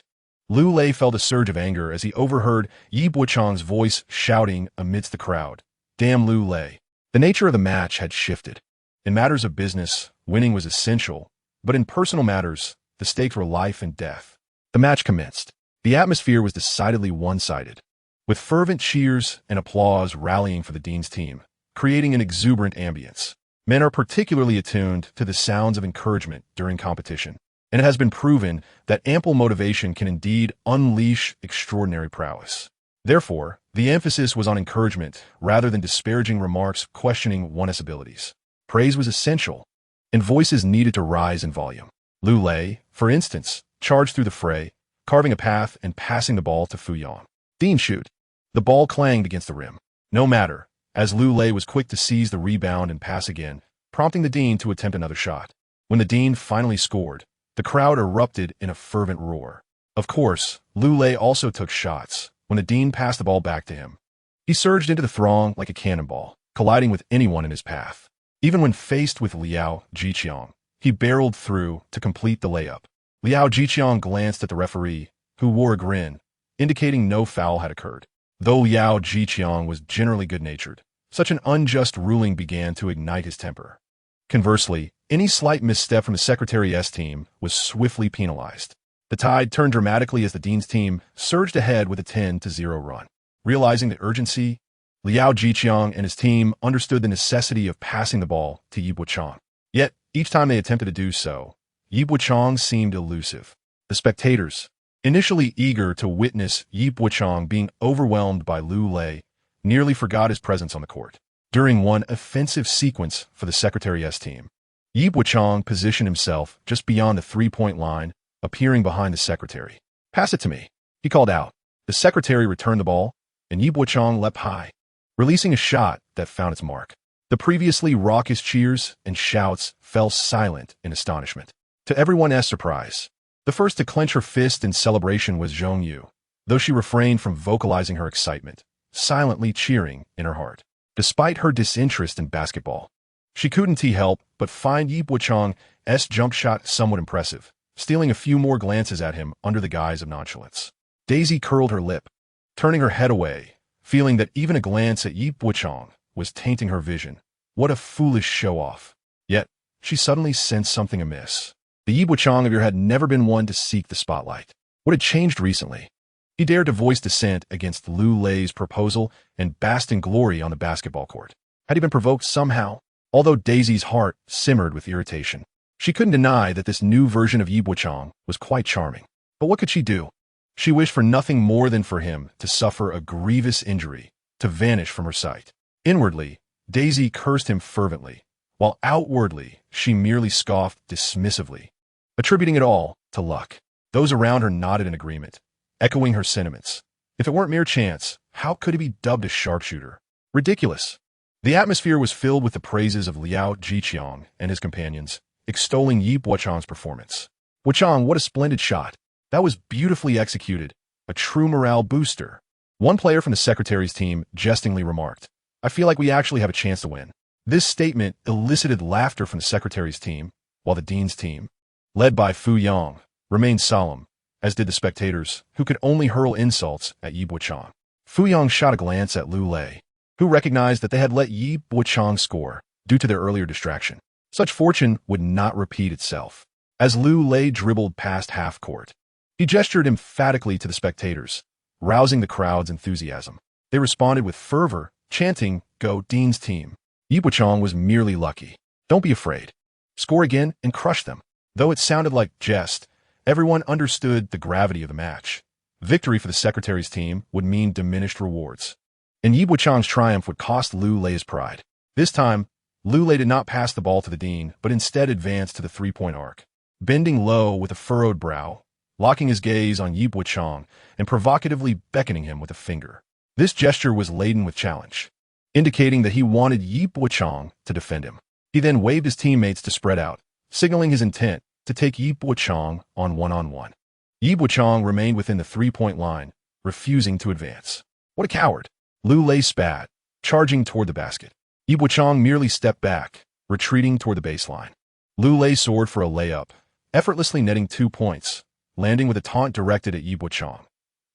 Lu Lei felt a surge of anger as he overheard Yi Bochang's voice shouting amidst the crowd, "Damn Lu Lei." The nature of the match had shifted. In matters of business, winning was essential, but in personal matters, the stakes were life and death. The match commenced. The atmosphere was decidedly one-sided, with fervent cheers and applause rallying for the dean's team, creating an exuberant ambience. Men are particularly attuned to the sounds of encouragement during competition, and it has been proven that ample motivation can indeed unleash extraordinary prowess. Therefore, the emphasis was on encouragement rather than disparaging remarks questioning one's abilities. Praise was essential, and voices needed to rise in volume. Lu Lei, for instance, charged through the fray, carving a path and passing the ball to Fu Yang. "Dean, shoot." The ball clanged against the rim. No matter, as Lu Lei was quick to seize the rebound and pass again, prompting the Dean to attempt another shot. When the Dean finally scored, the crowd erupted in a fervent roar. Of course, Lu Lei also took shots when the Dean passed the ball back to him. He surged into the throng like a cannonball, colliding with anyone in his path. Even when faced with Liao Jiqiang, he barreled through to complete the layup. Liao Jiqiang glanced at the referee, who wore a grin, indicating no foul had occurred. Though Liao Jiqiang was generally good-natured, such an unjust ruling began to ignite his temper. Conversely, any slight misstep from the Secretary's team was swiftly penalized. The tide turned dramatically as the Dean's team surged ahead with a 10-0 run. Realizing the urgency, Liao Jiqiang and his team understood the necessity of passing the ball to Yi Bochang. Yet, each time they attempted to do so, Yi Bochang seemed elusive. The spectators, initially eager to witness Yi Bochang being overwhelmed by Lu Lei, nearly forgot his presence on the court. During one offensive sequence for the Secretary's team, Yi Bochang positioned himself just beyond the three-point line, appearing behind the Secretary. "Pass it to me," he called out. The Secretary returned the ball, and Yi Bochang leapt high, releasing a shot that found its mark. The previously raucous cheers and shouts fell silent in astonishment. To everyone's surprise, the first to clench her fist in celebration was Zhong Yu, though she refrained from vocalizing her excitement, silently cheering in her heart. Despite her disinterest in basketball, she couldn't help but find Yi Bochang's jump shot somewhat impressive, stealing a few more glances at him under the guise of nonchalance. Daisy curled her lip, turning her head away, feeling that even a glance at Yi Bochang was tainting her vision. What a foolish show-off. Yet, she suddenly sensed something amiss. The Yi Bochang of her had never been one to seek the spotlight. What had changed recently? He dared to voice dissent against Lu Lei's proposal and basked in glory on the basketball court. Had he been provoked somehow? Although Daisy's heart simmered with irritation, she couldn't deny that this new version of Yi Bochang was quite charming. But what could she do? She wished for nothing more than for him to suffer a grievous injury, to vanish from her sight. Inwardly, Daisy cursed him fervently, while outwardly she merely scoffed dismissively, attributing it all to luck. Those around her nodded in agreement, echoing her sentiments. If it weren't mere chance, how could he be dubbed a sharpshooter? Ridiculous. The atmosphere was filled with the praises of Liao Jiqiang and his companions, extolling Yi Bochang's performance. "Bochang, what a splendid shot. That was beautifully executed. A true morale booster." One player from the Secretary's team jestingly remarked, "I feel like we actually have a chance to win." This statement elicited laughter from the Secretary's team, while the Dean's team, led by Fu Yang, remained solemn, as did the spectators, who could only hurl insults at Yi Bochang. Fu Yang shot a glance at Lu Lei, who recognized that they had let Yi Bochang score due to their earlier distraction. Such fortune would not repeat itself. As Lu Lei dribbled past half-court, he gestured emphatically to the spectators, rousing the crowd's enthusiasm. They responded with fervor, chanting, "Go Dean's team." Yi Bochang was merely lucky. Don't be afraid. Score again and crush them. Though it sounded like jest, everyone understood the gravity of the match. Victory for the Secretary's team would mean diminished rewards, and Yi Bochang's triumph would cost Lu Lei's pride. This time, Lu Lei did not pass the ball to the Dean, but instead advanced to the three-point arc. Bending low with a furrowed brow, locking his gaze on Yi Bochang and provocatively beckoning him with a finger. This gesture was laden with challenge, indicating that he wanted Yi Bochang to defend him. He then waved his teammates to spread out, signaling his intent to take Yi Bochang on one-on-one. Yi Bochang remained within the three-point line, refusing to advance. What a coward! Lu Lei spat, charging toward the basket. Yi Bochang merely stepped back, retreating toward the baseline. Lu Lei soared for a layup, effortlessly netting 2 points, landing with a taunt directed at Yi Bochang.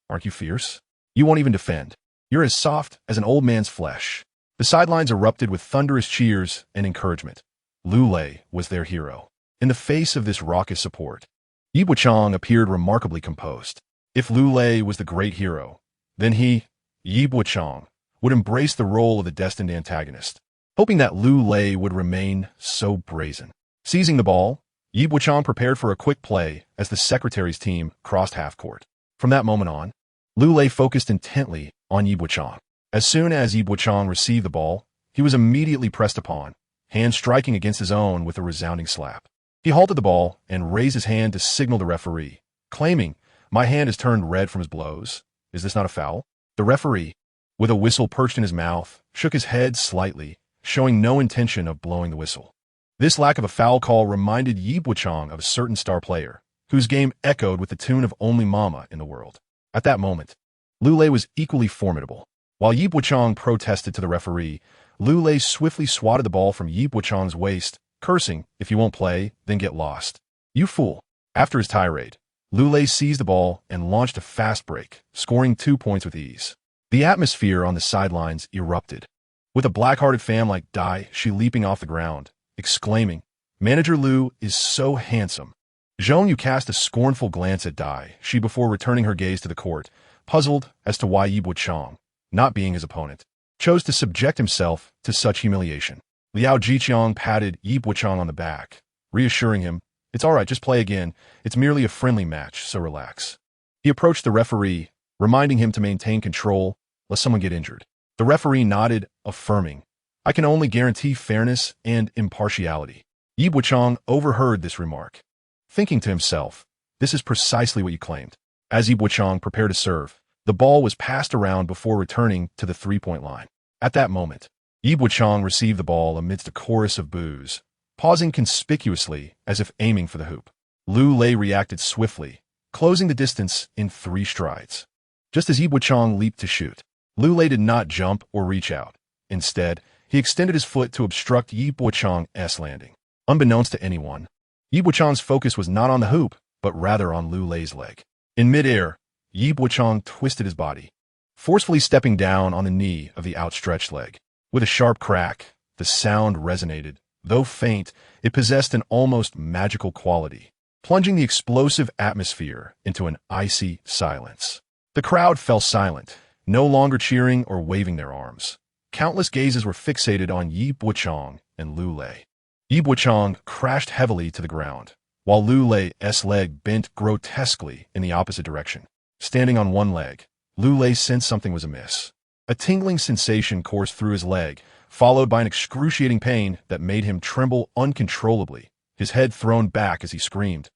"Aren't you fierce? You won't even defend. You're as soft as an old man's flesh." The sidelines erupted with thunderous cheers and encouragement. Lu Lei was their hero. In the face of this raucous support, Yi Bochang appeared remarkably composed. If Lu Lei was the great hero, then he, Yi Bochang, would embrace the role of the destined antagonist, hoping that Lu Lei would remain so brazen. Seizing the ball, Yi Bochang prepared for a quick play as the Secretary's team crossed half-court. From that moment on, Lu Lei focused intently on Yi Bochang. As soon as Yi Bochang received the ball, he was immediately pressed upon, hand striking against his own with a resounding slap. He halted the ball and raised his hand to signal the referee, claiming, "My hand has turned red from his blows. Is this not a foul?" The referee, with a whistle perched in his mouth, shook his head slightly, showing no intention of blowing the whistle. This lack of a foul call reminded Bochang of a certain star player, whose game echoed with the tune of Only Mama in the world. At that moment, Liu Lei was equally formidable. While Bochang protested to the referee, Liu Lei swiftly swatted the ball from Bochang's waist, cursing, "If you won't play, then get lost. You fool." After his tirade, Liu Lei seized the ball and launched a fast break, scoring 2 points with ease. The atmosphere on the sidelines erupted. With a black-hearted fan like Dai Shi leaping off the ground, exclaiming, "Manager Liu is so handsome." Zhong Yu cast a scornful glance at Dai Shi before returning her gaze to the court, puzzled as to why Bochang, not being his opponent, chose to subject himself to such humiliation. Liao Jiqiang patted Bochang on the back, reassuring him, "It's all right, just play again. It's merely a friendly match, so relax." He approached the referee, reminding him to maintain control, lest someone get injured. The referee nodded, affirming, "I can only guarantee fairness and impartiality." Bochang overheard this remark, thinking to himself, "This is precisely what you claimed." As Bochang prepared to serve, the ball was passed around before returning to the three-point line. At that moment, Bochang received the ball amidst a chorus of boos, pausing conspicuously as if aiming for the hoop. Liu Lei reacted swiftly, closing the distance in 3 strides. Just as Bochang leaped to shoot, Liu Lei did not jump or reach out. Instead, he extended his foot to obstruct Bochang's landing. Unbeknownst to anyone, Bochang's focus was not on the hoop, but rather on Liu Lei's leg. In midair, Bochang twisted his body, forcefully stepping down on the knee of the outstretched leg. With a sharp crack, the sound resonated. Though faint, it possessed an almost magical quality, plunging the explosive atmosphere into an icy silence. The crowd fell silent, no longer cheering or waving their arms. Countless gazes were fixated on Bochang and Liu Lei. Bochang crashed heavily to the ground, while Liu Lei's leg bent grotesquely in the opposite direction. Standing on one leg, Liu Lei sensed something was amiss. A tingling sensation coursed through his leg, followed by an excruciating pain that made him tremble uncontrollably, his head thrown back as he screamed,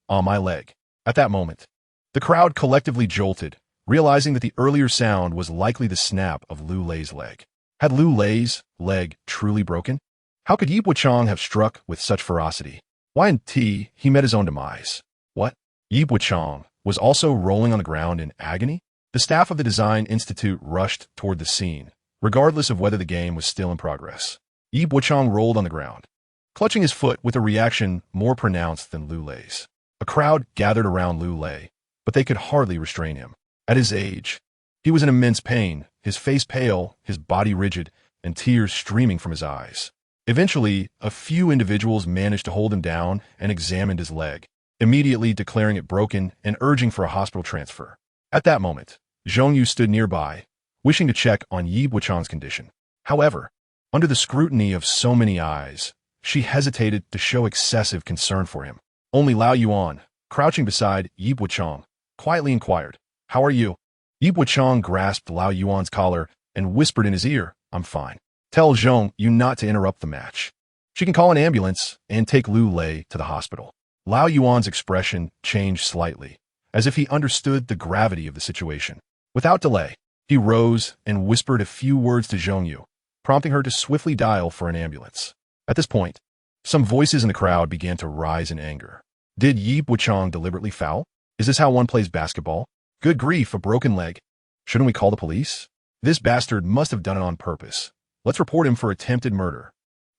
"On my leg." At that moment, the crowd collectively jolted, realizing that the earlier sound was likely the snap of Liu Lei's leg. Had Liu Lei's leg truly broken? How could Bochang have struck with such ferocity? Why until he met his own demise? What? Bochang was also rolling on the ground in agony? The staff of the Design Institute rushed toward the scene, regardless of whether the game was still in progress. Bochang rolled on the ground, clutching his foot with a reaction more pronounced than Liu Lei's. A crowd gathered around Liu Lei, but they could hardly restrain him. At his age, he was in immense pain, his face pale, his body rigid, and tears streaming from his eyes. Eventually, a few individuals managed to hold him down and examined his leg, immediately declaring it broken and urging for a hospital transfer. At that moment, Zhong Yu stood nearby, wishing to check on Bochang's condition. However, under the scrutiny of so many eyes, she hesitated to show excessive concern for him. Only Lao Yuan, crouching beside Bochang, quietly inquired, "How are you?" Bochang grasped Lao Yuan's collar and whispered in his ear, "I'm fine. Tell Zhong Yu not to interrupt the match. She can call an ambulance and take Liu Lei to the hospital." Lao Yuan's expression changed slightly, as if he understood the gravity of the situation. Without delay, he rose and whispered a few words to Zhong Yu, prompting her to swiftly dial for an ambulance. At this point, some voices in the crowd began to rise in anger. Did Bochang deliberately foul? Is this how one plays basketball? Good grief, a broken leg. Shouldn't we call the police? This bastard must have done it on purpose. Let's report him for attempted murder.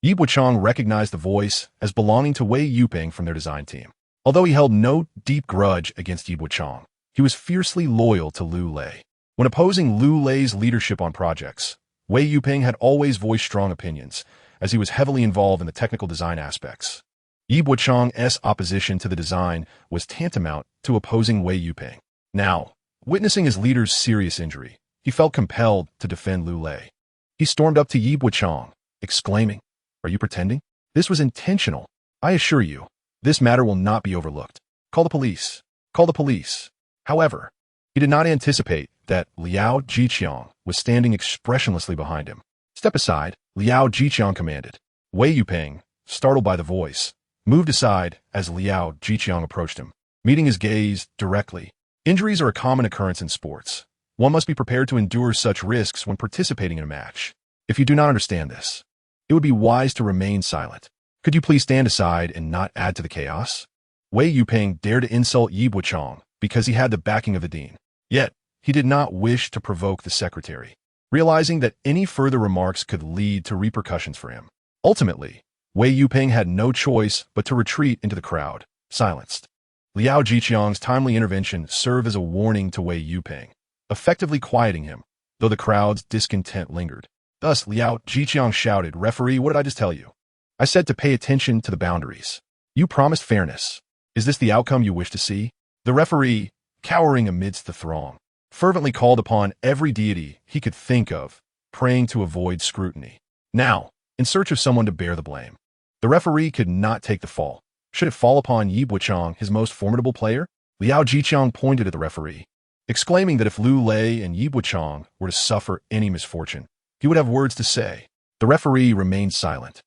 Bochang recognized the voice as belonging to Wei Yuping from their design team. Although he held no deep grudge against Bochang, he was fiercely loyal to Liu Lei. When opposing Liu Lei's leadership on projects, Wei Yuping had always voiced strong opinions, as he was heavily involved in the technical design aspects. Bochang's opposition to the design was tantamount to opposing Wei Yuping. Now, witnessing his leader's serious injury, he felt compelled to defend Liu Lei. He stormed up to Bochang, exclaiming, "Are you pretending? This was intentional. I assure you, this matter will not be overlooked. Call the police. Call the police." However, he did not anticipate that Liao Jiqiang was standing expressionlessly behind him. "Step aside," Liao Jiqiang commanded. Wei Yuping, startled by the voice, moved aside as Liao Jiqiang approached him, meeting his gaze directly. Injuries are a common occurrence in sports. One must be prepared to endure such risks when participating in a match. If you do not understand this, it would be wise to remain silent. Could you please stand aside and not add to the chaos? Wei Yuping dared to insult Yi Bochang because he had the backing of the dean. Yet, he did not wish to provoke the secretary, realizing that any further remarks could lead to repercussions for him. Ultimately, Wei Yuping had no choice but to retreat into the crowd, silenced. Liao Jiqiang's timely intervention served as a warning to Wei Yuping, effectively quieting him, though the crowd's discontent lingered. Thus, Liao Jiqiang shouted, "Referee, what did I just tell you? I said to pay attention to the boundaries. You promised fairness. Is this the outcome you wish to see?" The referee, cowering amidst the throng, fervently called upon every deity he could think of, praying to avoid scrutiny. Now, in search of someone to bear the blame, the referee could not take the fall. Should it fall upon Yi Bochang, his most formidable player? Liao Jiqiang pointed at the referee, exclaiming that if Lu Lei and Yi Bochang were to suffer any misfortune, he would have words to say. The referee remained silent,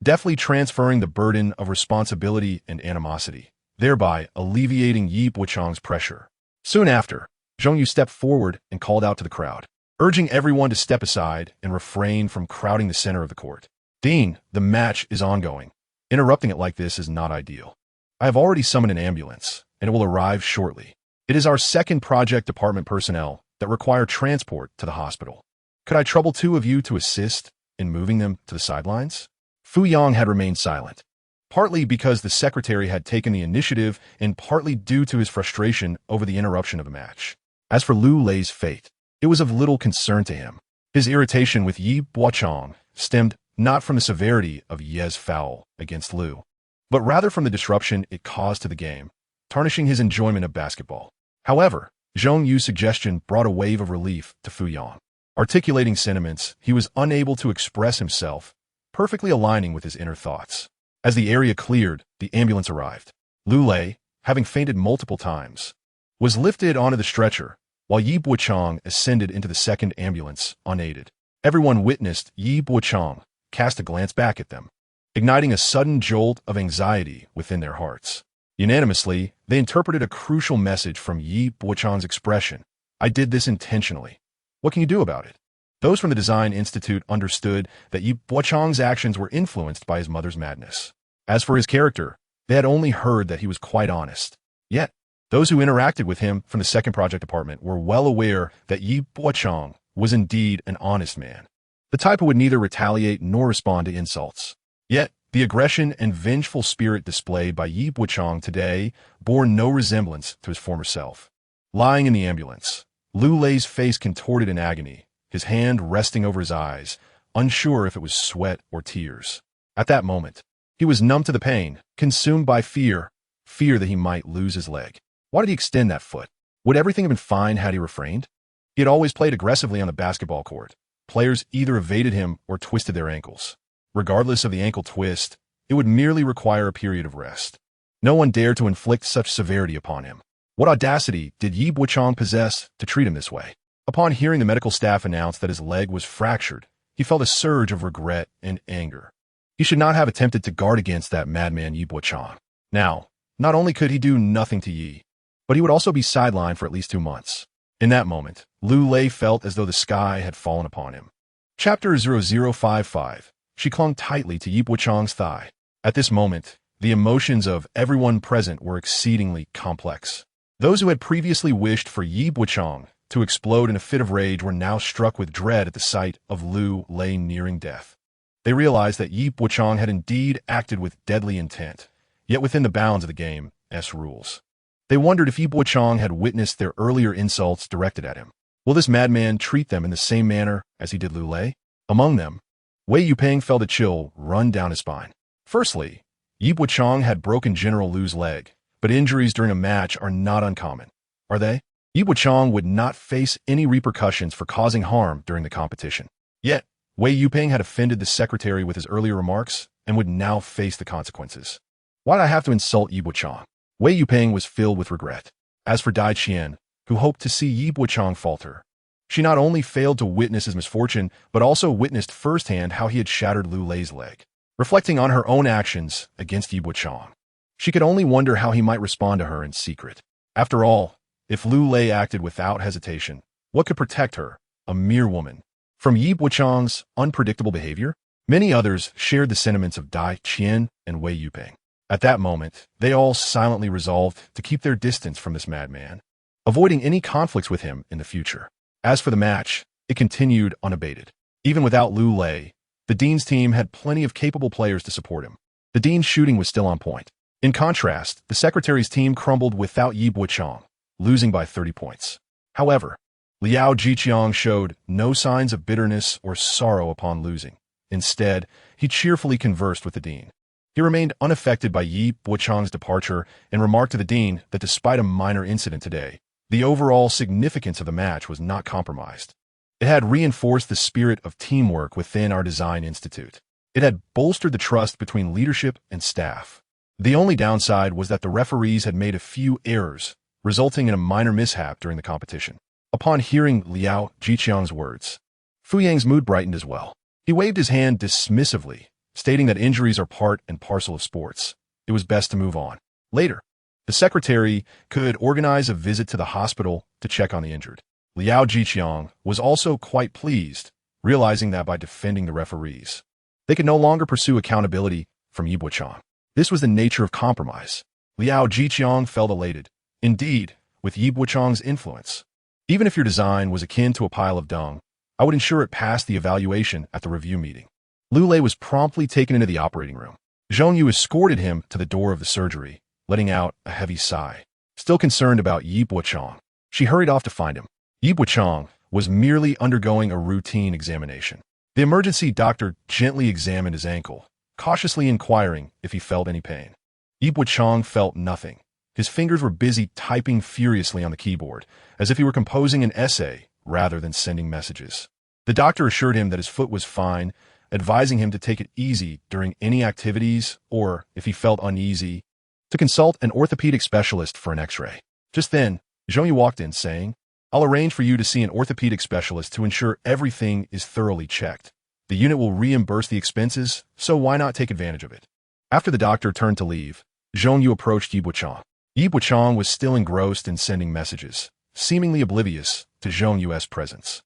deftly transferring the burden of responsibility and animosity, thereby alleviating Yi Bochang's pressure. Soon after, Zhong Yu stepped forward and called out to the crowd, urging everyone to step aside and refrain from crowding the center of the court. "Dean, the match is ongoing. Interrupting it like this is not ideal. I have already summoned an ambulance, and it will arrive shortly. It is our second project department personnel that require transport to the hospital. Could I trouble two of you to assist in moving them to the sidelines?" Fu Yang had remained silent, partly because the secretary had taken the initiative and partly due to his frustration over the interruption of the match. As for Lu Lei's fate, it was of little concern to him. His irritation with Yi Bochang stemmed not from the severity of Ye's foul against Lu, but rather from the disruption it caused to the game, tarnishing his enjoyment of basketball. However, Zhong Yu's suggestion brought a wave of relief to Fu Yang. Articulating sentiments he was unable to express himself, perfectly aligning with his inner thoughts. As the area cleared, the ambulance arrived. Lu Lei, having fainted multiple times, was lifted onto the stretcher, while Yi Bochang ascended into the second ambulance unaided. Everyone witnessed Yi Bochang cast a glance back at them, igniting a sudden jolt of anxiety within their hearts. Unanimously, they interpreted a crucial message from Yi Bochang's expression. "I did this intentionally. What can you do about it?" Those from the Design Institute understood that Yi Bochang's actions were influenced by his mother's madness. As for his character, they had only heard that he was quite honest. Yet, those who interacted with him from the second project department were well aware that Yi Bochang was indeed an honest man, the type who would neither retaliate nor respond to insults. Yet, the aggression and vengeful spirit displayed by Yi Bochang today bore no resemblance to his former self. Lying in the ambulance, Lu Lei's face contorted in agony, his hand resting over his eyes, unsure if it was sweat or tears. At that moment, he was numb to the pain, consumed by fear that he might lose his leg. Why did he extend that foot? Would everything have been fine had he refrained? He had always played aggressively on the basketball court. Players either evaded him or twisted their ankles. Regardless of the ankle twist, it would merely require a period of rest. No one dared to inflict such severity upon him. What audacity did Yi Bochang possess to treat him this way? Upon hearing the medical staff announce that his leg was fractured, he felt a surge of regret and anger. He should not have attempted to guard against that madman Yi Bochang. Now, not only could he do nothing to Yi, but he would also be sidelined for at least 2 months. In that moment, Lu Lei felt as though the sky had fallen upon him. Chapter 0055. She clung tightly to Yi Bochang's thigh. At this moment, the emotions of everyone present were exceedingly complex. Those who had previously wished for Yi Bochang to explode in a fit of rage were now struck with dread at the sight of Lu Lei nearing death. They realized that Yi Bochang had indeed acted with deadly intent, yet within the bounds of the game's rules. They wondered if Yi Bochang had witnessed their earlier insults directed at him. Will this madman treat them in the same manner as he did Lu Lei? Among them, Wei Yuping felt a chill run down his spine. Firstly, Yi Bochang had broken General Lu's leg, but injuries during a match are not uncommon, are they? Yi Bochang would not face any repercussions for causing harm during the competition. Yet, Wei Yuping had offended the secretary with his earlier remarks and would now face the consequences. Why did I have to insult Yi Bochang? Wei Yuping was filled with regret. As for Dai Qian, who hoped to see Yi Bochang falter, she not only failed to witness his misfortune, but also witnessed firsthand how he had shattered Lu Lei's leg. Reflecting on her own actions against Yi Bochang, she could only wonder how he might respond to her in secret. After all, if Lu Lei acted without hesitation, What could protect her, a mere woman, from Yi Bochang's unpredictable behavior? Many others shared the sentiments of Dai Qian and Wei Yuping. At that moment, they all silently resolved to keep their distance from this madman, avoiding any conflicts with him in the future. As for the match, it continued unabated. Even without Lu Lei, the Dean's team had plenty of capable players to support him. The Dean's shooting was still on point. In contrast, the Secretary's team crumbled without Yi Bochang, losing by 30 points. However, Liao Jiqiang showed no signs of bitterness or sorrow upon losing. Instead, he cheerfully conversed with the Dean. He remained unaffected by Yi Bochang's departure and remarked to the Dean that despite a minor incident today, the overall significance of the match was not compromised. It had reinforced the spirit of teamwork within our design institute. It had bolstered the trust between leadership and staff. The only downside was that the referees had made a few errors, resulting in a minor mishap during the competition. Upon hearing Liao Jiqiang's words, Fu Yang's mood brightened as well. He waved his hand dismissively, stating that injuries are part and parcel of sports. It was best to move on. Later, the secretary could organize a visit to the hospital to check on the injured. Liao Jiqiang was also quite pleased, realizing that by defending the referees, they could no longer pursue accountability from Yi Bochang. This was the nature of compromise. Liao Jiqiang felt elated. Indeed, with Yi Bochang's influence, even if your design was akin to a pile of dung, I would ensure it passed the evaluation at the review meeting. Lu Lei was promptly taken into the operating room. Zhong Yu escorted him to the door of the surgery, letting out a heavy sigh. Still concerned about Yi Bochang, she hurried off to find him. Yi Bochang was merely undergoing a routine examination. The emergency doctor gently examined his ankle, cautiously inquiring if he felt any pain. Yi Bochang felt nothing. His fingers were busy typing furiously on the keyboard, as if he were composing an essay rather than sending messages. The doctor assured him that his foot was fine, advising him to take it easy during any activities or, if he felt uneasy, to consult an orthopedic specialist for an x-ray. Just then, Zhong Yu walked in, saying, "I'll arrange for you to see an orthopedic specialist to ensure everything is thoroughly checked. The unit will reimburse the expenses, so why not take advantage of it?" After the doctor turned to leave, Zhong Yu approached Yi Bochang. Yi Bochang was still engrossed in sending messages, seemingly oblivious to Zhong Yu's presence.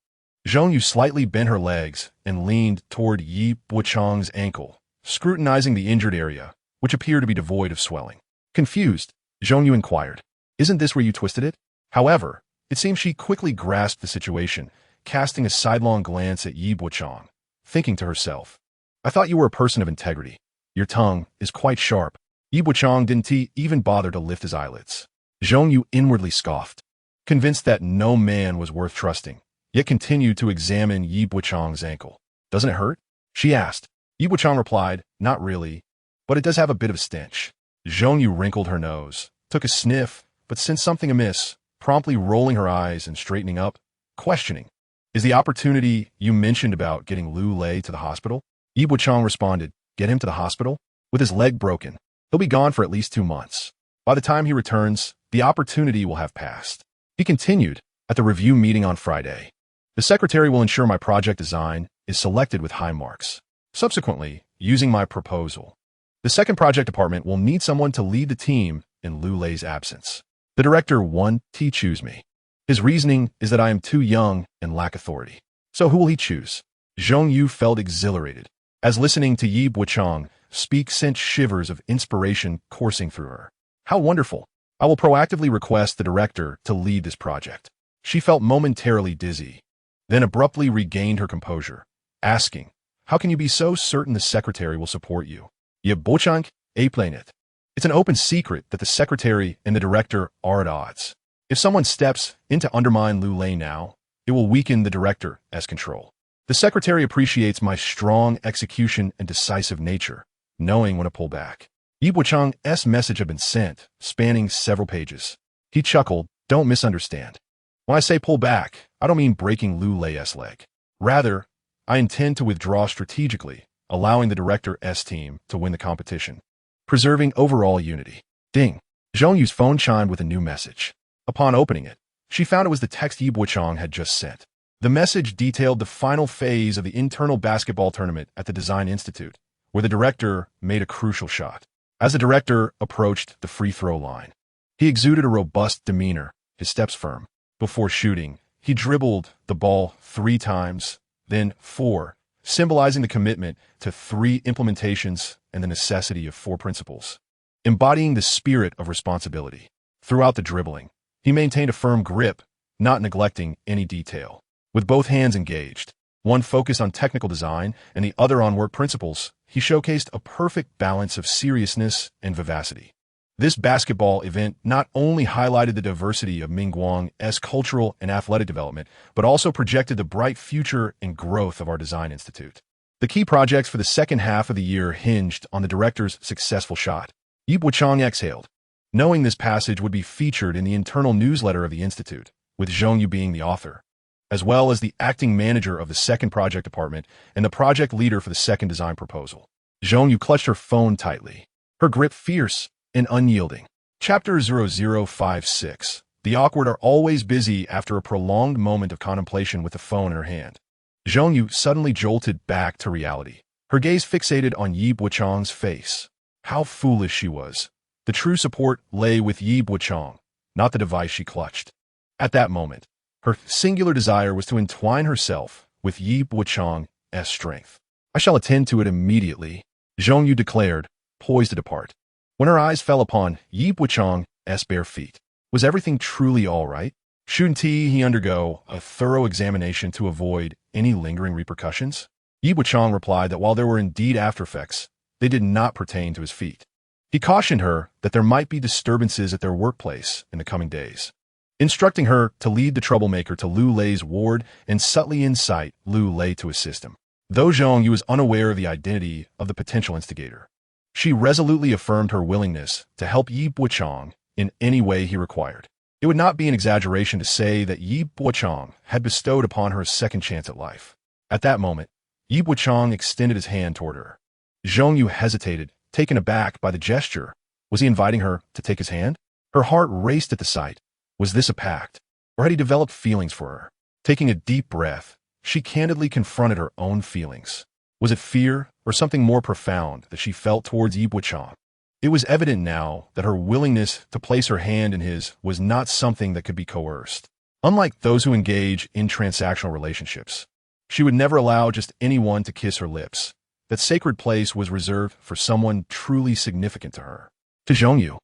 Zhong Yu slightly bent her legs and leaned toward Yi Bochang's ankle, scrutinizing the injured area, which appeared to be devoid of swelling. Confused, Zhong Yu inquired, "Isn't this where you twisted it?" However, it seems she quickly grasped the situation, casting a sidelong glance at Yi Bochang, thinking to herself, "I thought you were a person of integrity. Your tongue is quite sharp." Yi Bochang didn't even bother to lift his eyelids. Zhong Yu inwardly scoffed, convinced that no man was worth trusting, yet continued to examine Yi Bochang's ankle. "Doesn't it hurt?" she asked. Yi Bochang replied, "Not really, but it does have a bit of a stench." Zhong Yu wrinkled her nose, took a sniff, but sensed something amiss, promptly rolling her eyes and straightening up, questioning, "Is the opportunity you mentioned about getting Lu Lei to the hospital?" Yi Bochang responded, "Get him to the hospital? With his leg broken. He'll be gone for at least 2 months. By the time he returns, the opportunity will have passed." He continued, "At the review meeting on Friday, the secretary will ensure my project design is selected with high marks. Subsequently, using my proposal, the second project department will need someone to lead the team in Lu Lei's absence. The director won't choose me. His reasoning is that I am too young and lack authority. So who will he choose?" Zhong Yu felt exhilarated, as listening to Yi Bochang speak sent shivers of inspiration coursing through her. "How wonderful! I will proactively request the director to lead this project." She felt momentarily dizzy, then abruptly regained her composure, asking, "How can you be so certain the secretary will support you?" "Ye Bochang, a planet." It's an open secret that the secretary and the director are at odds. If someone steps in to undermine Lu Lei now, it will weaken the director as control. The secretary appreciates my strong execution and decisive nature, knowing when to pull back. Yi Bochang's message had been sent, spanning several pages. He chuckled, "Don't misunderstand. When I say pull back, I don't mean breaking Lu Lei's leg. Rather, I intend to withdraw strategically, allowing the director's team to win the competition, preserving overall unity." Ding! Zhong Yu's phone chimed with a new message. Upon opening it, she found it was the text Yi Bochang had just sent. The message detailed the final phase of the internal basketball tournament at the Design Institute, where the director made a crucial shot. As the director approached the free throw line, he exuded a robust demeanor, his steps firm. Before shooting, He dribbled the ball 3 times, then 4, symbolizing the commitment to 3 implementations and the necessity of 4 principles, embodying the spirit of responsibility. Throughout the dribbling, he maintained a firm grip, not neglecting any detail. With both hands engaged, one focused on technical design and the other on work principles, he showcased a perfect balance of seriousness and vivacity. This basketball event not only highlighted the diversity of Mingguang's cultural and athletic development, but also projected the bright future and growth of our design institute. The key projects for the second half of the year hinged on the director's successful shot. Bochang exhaled, knowing this passage would be featured in the internal newsletter of the institute, with Zhongyu being the author, as well as the acting manager of the second project department and the project leader for the second design proposal. Zhongyu clutched her phone tightly, her grip fierce and unyielding. Chapter 0056. The awkward are always busy after a prolonged moment of contemplation with the phone in her hand. Zhongyu suddenly jolted back to reality, her gaze fixated on Yi Bochang's face. How foolish she was. The true support lay with Yi Bochang, not the device she clutched. At that moment, her singular desire was to entwine herself with Yi Bochang's strength. I shall attend to it immediately, Zhongyu declared, poised to depart. When her eyes fell upon Yi Bochang's bare feet, was everything truly all right? Shouldn't he undergo a thorough examination to avoid any lingering repercussions? Yi Bochang replied that while there were indeed aftereffects, they did not pertain to his feet. He cautioned her that there might be disturbances at their workplace in the coming days, instructing her to lead the troublemaker to Lu Lei's ward and subtly incite Lu Lei to assist him. Though Zhongyu was unaware of the identity of the potential instigator, she resolutely affirmed her willingness to help Yi Bochang in any way he required. It would not be an exaggeration to say that Yi Bochang had bestowed upon her a second chance at life. At that moment, Yi Bochang extended his hand toward her. Zhongyu hesitated, taken aback by the gesture. Was he inviting her to take his hand? Her heart raced at the sight. Was this a pact, or had he developed feelings for her? Taking a deep breath, she candidly confronted her own feelings. Was it fear or something more profound that she felt towards Yi Bochang? It was evident now that her willingness to place her hand in his was not something that could be coerced. Unlike those who engage in transactional relationships, she would never allow just anyone to kiss her lips. That sacred place was reserved for someone truly significant to her. To Zhongyu,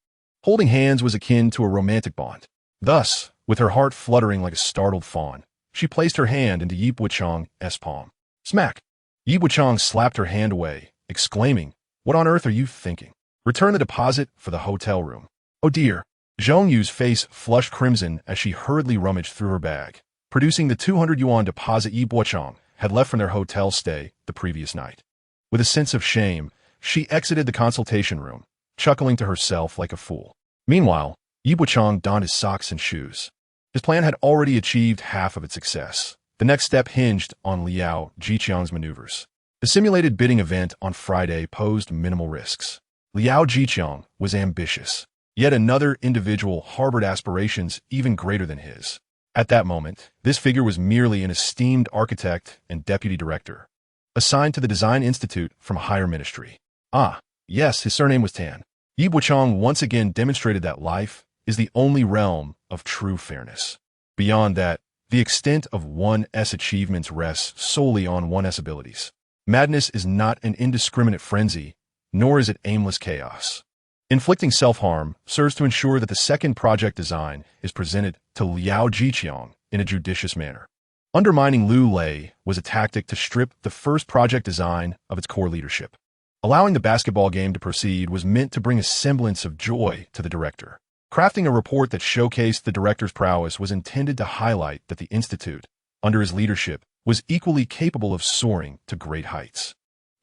holding hands was akin to a romantic bond. Thus, with her heart fluttering like a startled fawn, she placed her hand into Yi Bochang's palm. Smack! Yi Bochang slapped her hand away, exclaiming, "What on earth are you thinking? Return the deposit for the hotel room." Oh dear! Zhongyu's face flushed crimson as she hurriedly rummaged through her bag, producing the 200 yuan deposit Yi Bochang had left from their hotel stay the previous night. With a sense of shame, she exited the consultation room, chuckling to herself like a fool. Meanwhile, Yi Bochang donned his socks and shoes. His plan had already achieved half of its success. The next step hinged on Liao Jiqiang's maneuvers. The simulated bidding event on Friday posed minimal risks. Liao Jiqiang was ambitious. Yet another individual harbored aspirations even greater than his. At that moment, this figure was merely an esteemed architect and deputy director, assigned to the Design Institute from a higher ministry. Ah, yes, his surname was Tan. Yi Bochang once again demonstrated that life is the only realm of true fairness. Beyond that, the extent of one's achievements rests solely on one's abilities. Madness is not an indiscriminate frenzy, nor is it aimless chaos. Inflicting self-harm serves to ensure that the second project design is presented to Liao Jiqiang in a judicious manner. Undermining Lu Lei was a tactic to strip the first project design of its core leadership. Allowing the basketball game to proceed was meant to bring a semblance of joy to the director. Crafting a report that showcased the director's prowess was intended to highlight that the institute, under his leadership, was equally capable of soaring to great heights.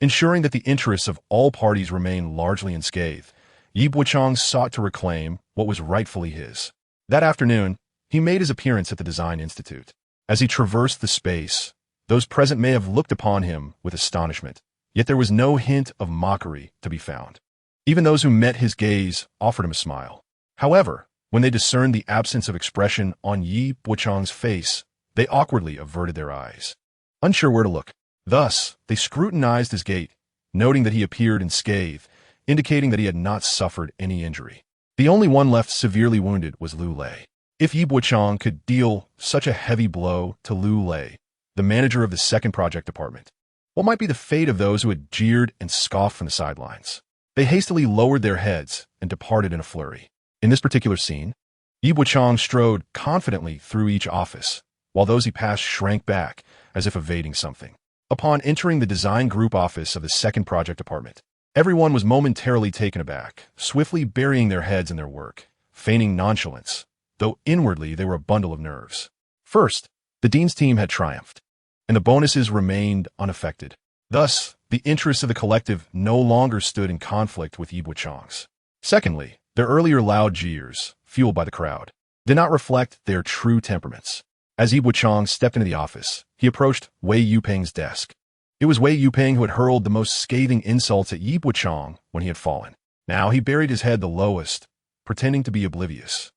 Ensuring that the interests of all parties remained largely unscathed, Yi Bochang sought to reclaim what was rightfully his. That afternoon, he made his appearance at the Design Institute. As he traversed the space, those present may have looked upon him with astonishment, yet there was no hint of mockery to be found. Even those who met his gaze offered him a smile. However, when they discerned the absence of expression on Yi Bochang's face, they awkwardly averted their eyes, unsure where to look. Thus, they scrutinized his gait, noting that he appeared unscathed, indicating that he had not suffered any injury. The only one left severely wounded was Lu Lei. If Yi Bochang could deal such a heavy blow to Lu Lei, the manager of the second project department, what might be the fate of those who had jeered and scoffed from the sidelines? They hastily lowered their heads and departed in a flurry. In this particular scene, Yi Bochang strode confidently through each office, while those he passed shrank back as if evading something. Upon entering the design group office of the second project department, everyone was momentarily taken aback, swiftly burying their heads in their work, feigning nonchalance, though inwardly they were a bundle of nerves. First, the dean's team had triumphed, and the bonuses remained unaffected. Thus, the interests of the collective no longer stood in conflict with Yi Bochang's. Secondly, their earlier loud jeers, fueled by the crowd, did not reflect their true temperaments. As Yi Bochang stepped into the office, he approached Wei Yuping's desk. It was Wei Yuping who had hurled the most scathing insults at Yi Bochang when he had fallen. Now he buried his head the lowest, pretending to be oblivious.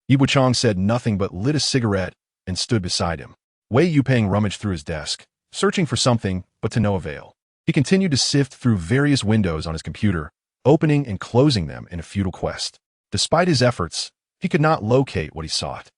Yi Bochang said nothing but lit a cigarette and stood beside him. Wei Yuping rummaged through his desk, searching for something, but to no avail. He continued to sift through various windows on his computer, opening and closing them in a futile quest. Despite his efforts, he could not locate what he sought.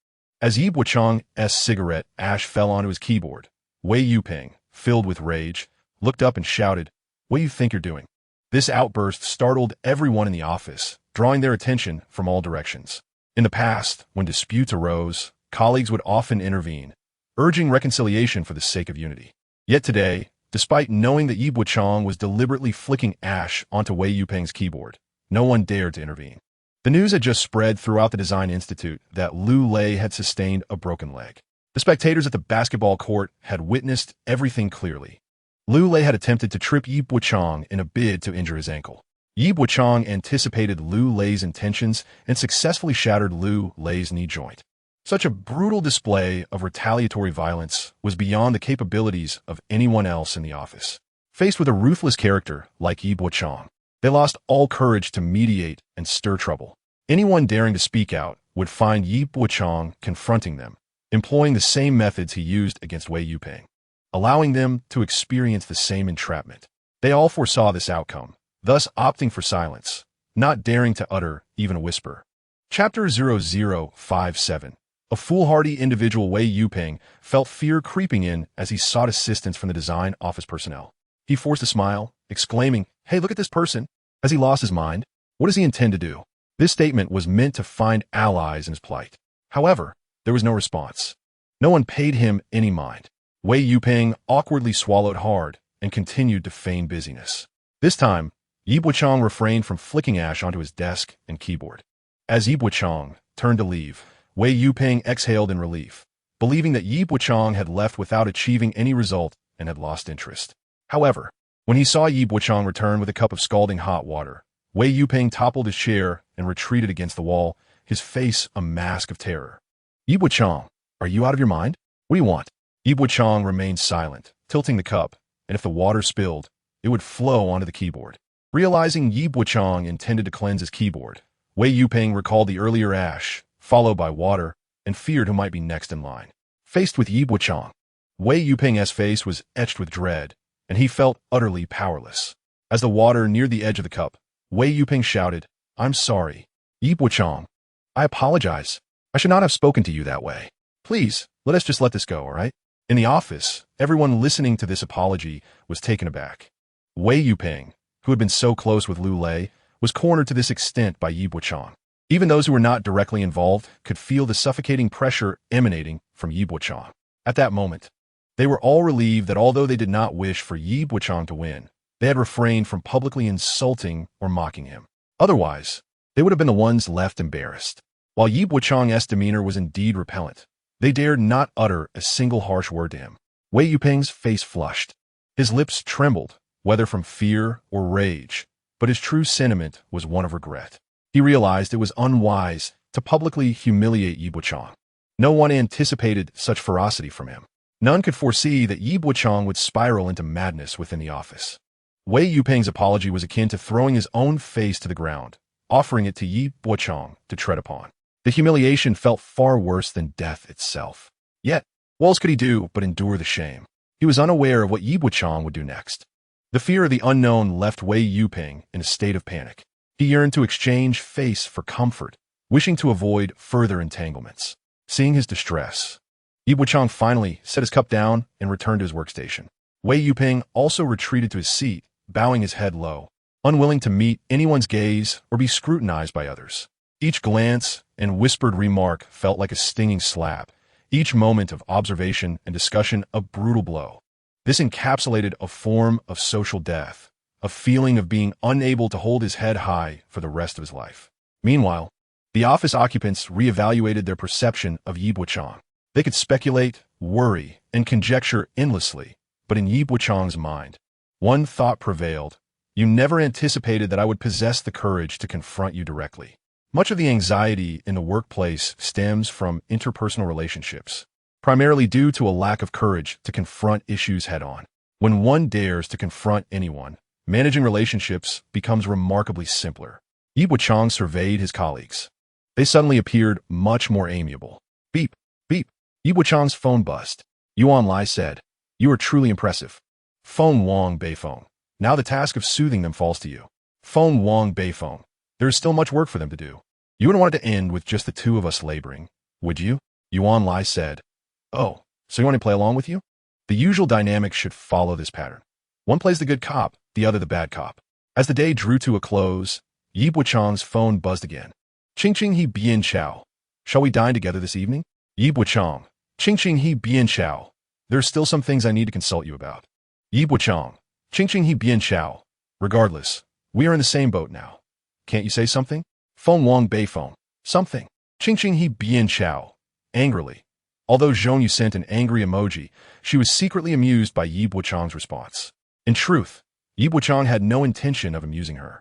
As Yi Bochang's cigarette ash fell onto his keyboard, Wei Yuping, filled with rage, looked up and shouted, "What do you think you're doing?" This outburst startled everyone in the office, drawing their attention from all directions. In the past, when disputes arose, colleagues would often intervene, urging reconciliation for the sake of unity. Yet today, despite knowing that Yi Bochang was deliberately flicking ash onto Wei Yuping's keyboard, no one dared to intervene. The news had just spread throughout the Design Institute that Lu Lei had sustained a broken leg. The spectators at the basketball court had witnessed everything clearly. Lu Lei had attempted to trip Yi Bochang in a bid to injure his ankle. Yi Bochang anticipated Lu Lei's intentions and successfully shattered Lu Lei's knee joint. Such a brutal display of retaliatory violence was beyond the capabilities of anyone else in the office. Faced with a ruthless character like Yi Bochang, they lost all courage to mediate and stir trouble. Anyone daring to speak out would find Yi Bochang confronting them, employing the same methods he used against Wei Yuping, allowing them to experience the same entrapment. They all foresaw this outcome, thus opting for silence, not daring to utter even a whisper. Chapter 0057. A foolhardy individual, Wei Yuping felt fear creeping in as he sought assistance from the design office personnel. He forced a smile, exclaiming, "Hey, look at this person. Has he lost his mind? What does he intend to do?" This statement was meant to find allies in his plight. However, there was no response. No one paid him any mind. Wei Yuping awkwardly swallowed hard and continued to feign busyness. This time, Yi Bochang refrained from flicking ash onto his desk and keyboard. As Yi Bochang turned to leave, Wei Yuping exhaled in relief, believing that Yi Bochang had left without achieving any result and had lost interest. However, when he saw Yi Bochang return with a cup of scalding hot water, Wei Yuping toppled his chair and retreated against the wall, his face a mask of terror. "Yi Bochang, are you out of your mind? What do you want?" Yi Bochang remained silent, tilting the cup, and if the water spilled, it would flow onto the keyboard. Realizing Yi Bochang intended to cleanse his keyboard, Wei Yuping recalled the earlier ash, followed by water, and feared who might be next in line. Faced with Yi Bochang, Wei Yuping's face was etched with dread, and he felt utterly powerless. As the water neared the edge of the cup, Wei Yuping shouted, "I'm sorry, Yi Bochang. I apologize. I should not have spoken to you that way. Please, let us just let this go, all right?" In the office, everyone listening to this apology was taken aback. Wei Yuping, who had been so close with Lu Lei, was cornered to this extent by Yi Bochang. Even those who were not directly involved could feel the suffocating pressure emanating from Yi Bochang. At that moment, they were all relieved that although they did not wish for Yi Bochang to win, they had refrained from publicly insulting or mocking him. Otherwise, they would have been the ones left embarrassed. While Yi Bochang's demeanor was indeed repellent, they dared not utter a single harsh word to him. Wei Yuping's face flushed. His lips trembled, whether from fear or rage, but his true sentiment was one of regret. He realized it was unwise to publicly humiliate Yi Bochang. No one anticipated such ferocity from him. None could foresee that Yi Bochang would spiral into madness within the office. Wei Yuping's apology was akin to throwing his own face to the ground, offering it to Yi Bochang to tread upon. The humiliation felt far worse than death itself. Yet, what else could he do but endure the shame? He was unaware of what Yi Bochang would do next. The fear of the unknown left Wei Yuping in a state of panic. He yearned to exchange face for comfort, wishing to avoid further entanglements. Seeing his distress, Yi Bochang finally set his cup down and returned to his workstation. Wei Yuping also retreated to his seat, bowing his head low, unwilling to meet anyone's gaze or be scrutinized by others. Each glance and whispered remark felt like a stinging slap, each moment of observation and discussion a brutal blow. This encapsulated a form of social death, a feeling of being unable to hold his head high for the rest of his life. Meanwhile, the office occupants reevaluated their perception of Yi Bochang. They could speculate, worry, and conjecture endlessly, but in Yi Bochang's mind, one thought prevailed: you never anticipated that I would possess the courage to confront you directly. Much of the anxiety in the workplace stems from interpersonal relationships, primarily due to a lack of courage to confront issues head-on. When one dares to confront anyone, managing relationships becomes remarkably simpler. Yi Bochang surveyed his colleagues. They suddenly appeared much more amiable. Beep, beep. Yi Bochang's phone buzzed. Yuan Lai said, "You are truly impressive." Phone Wang Beifeng. Now the task of soothing them falls to you. Phone Wang Beifeng. There is still much work for them to do. You wouldn't want it to end with just the two of us laboring, would you? Yuan Lai said. Oh, so you want to play along with you? The usual dynamic should follow this pattern. One plays the good cop, the other the bad cop. As the day drew to a close, Yi Bochang's phone buzzed again. Ching Ching He Bien Chao. Shall we dine together this evening? Yi Bochang. Ching Ching He Bien Chao. There are still some things I need to consult you about. Yi Bochang. Ching Ching He Bien Chao. Regardless, we are in the same boat now. Can't you say something? Phone Wang Beifeng. Something. Ching Ching He Bien Chao. Angrily. Although Zhong Yu sent an angry emoji, she was secretly amused by Yi Bochang's response. In truth, Yi Bochang had no intention of amusing her.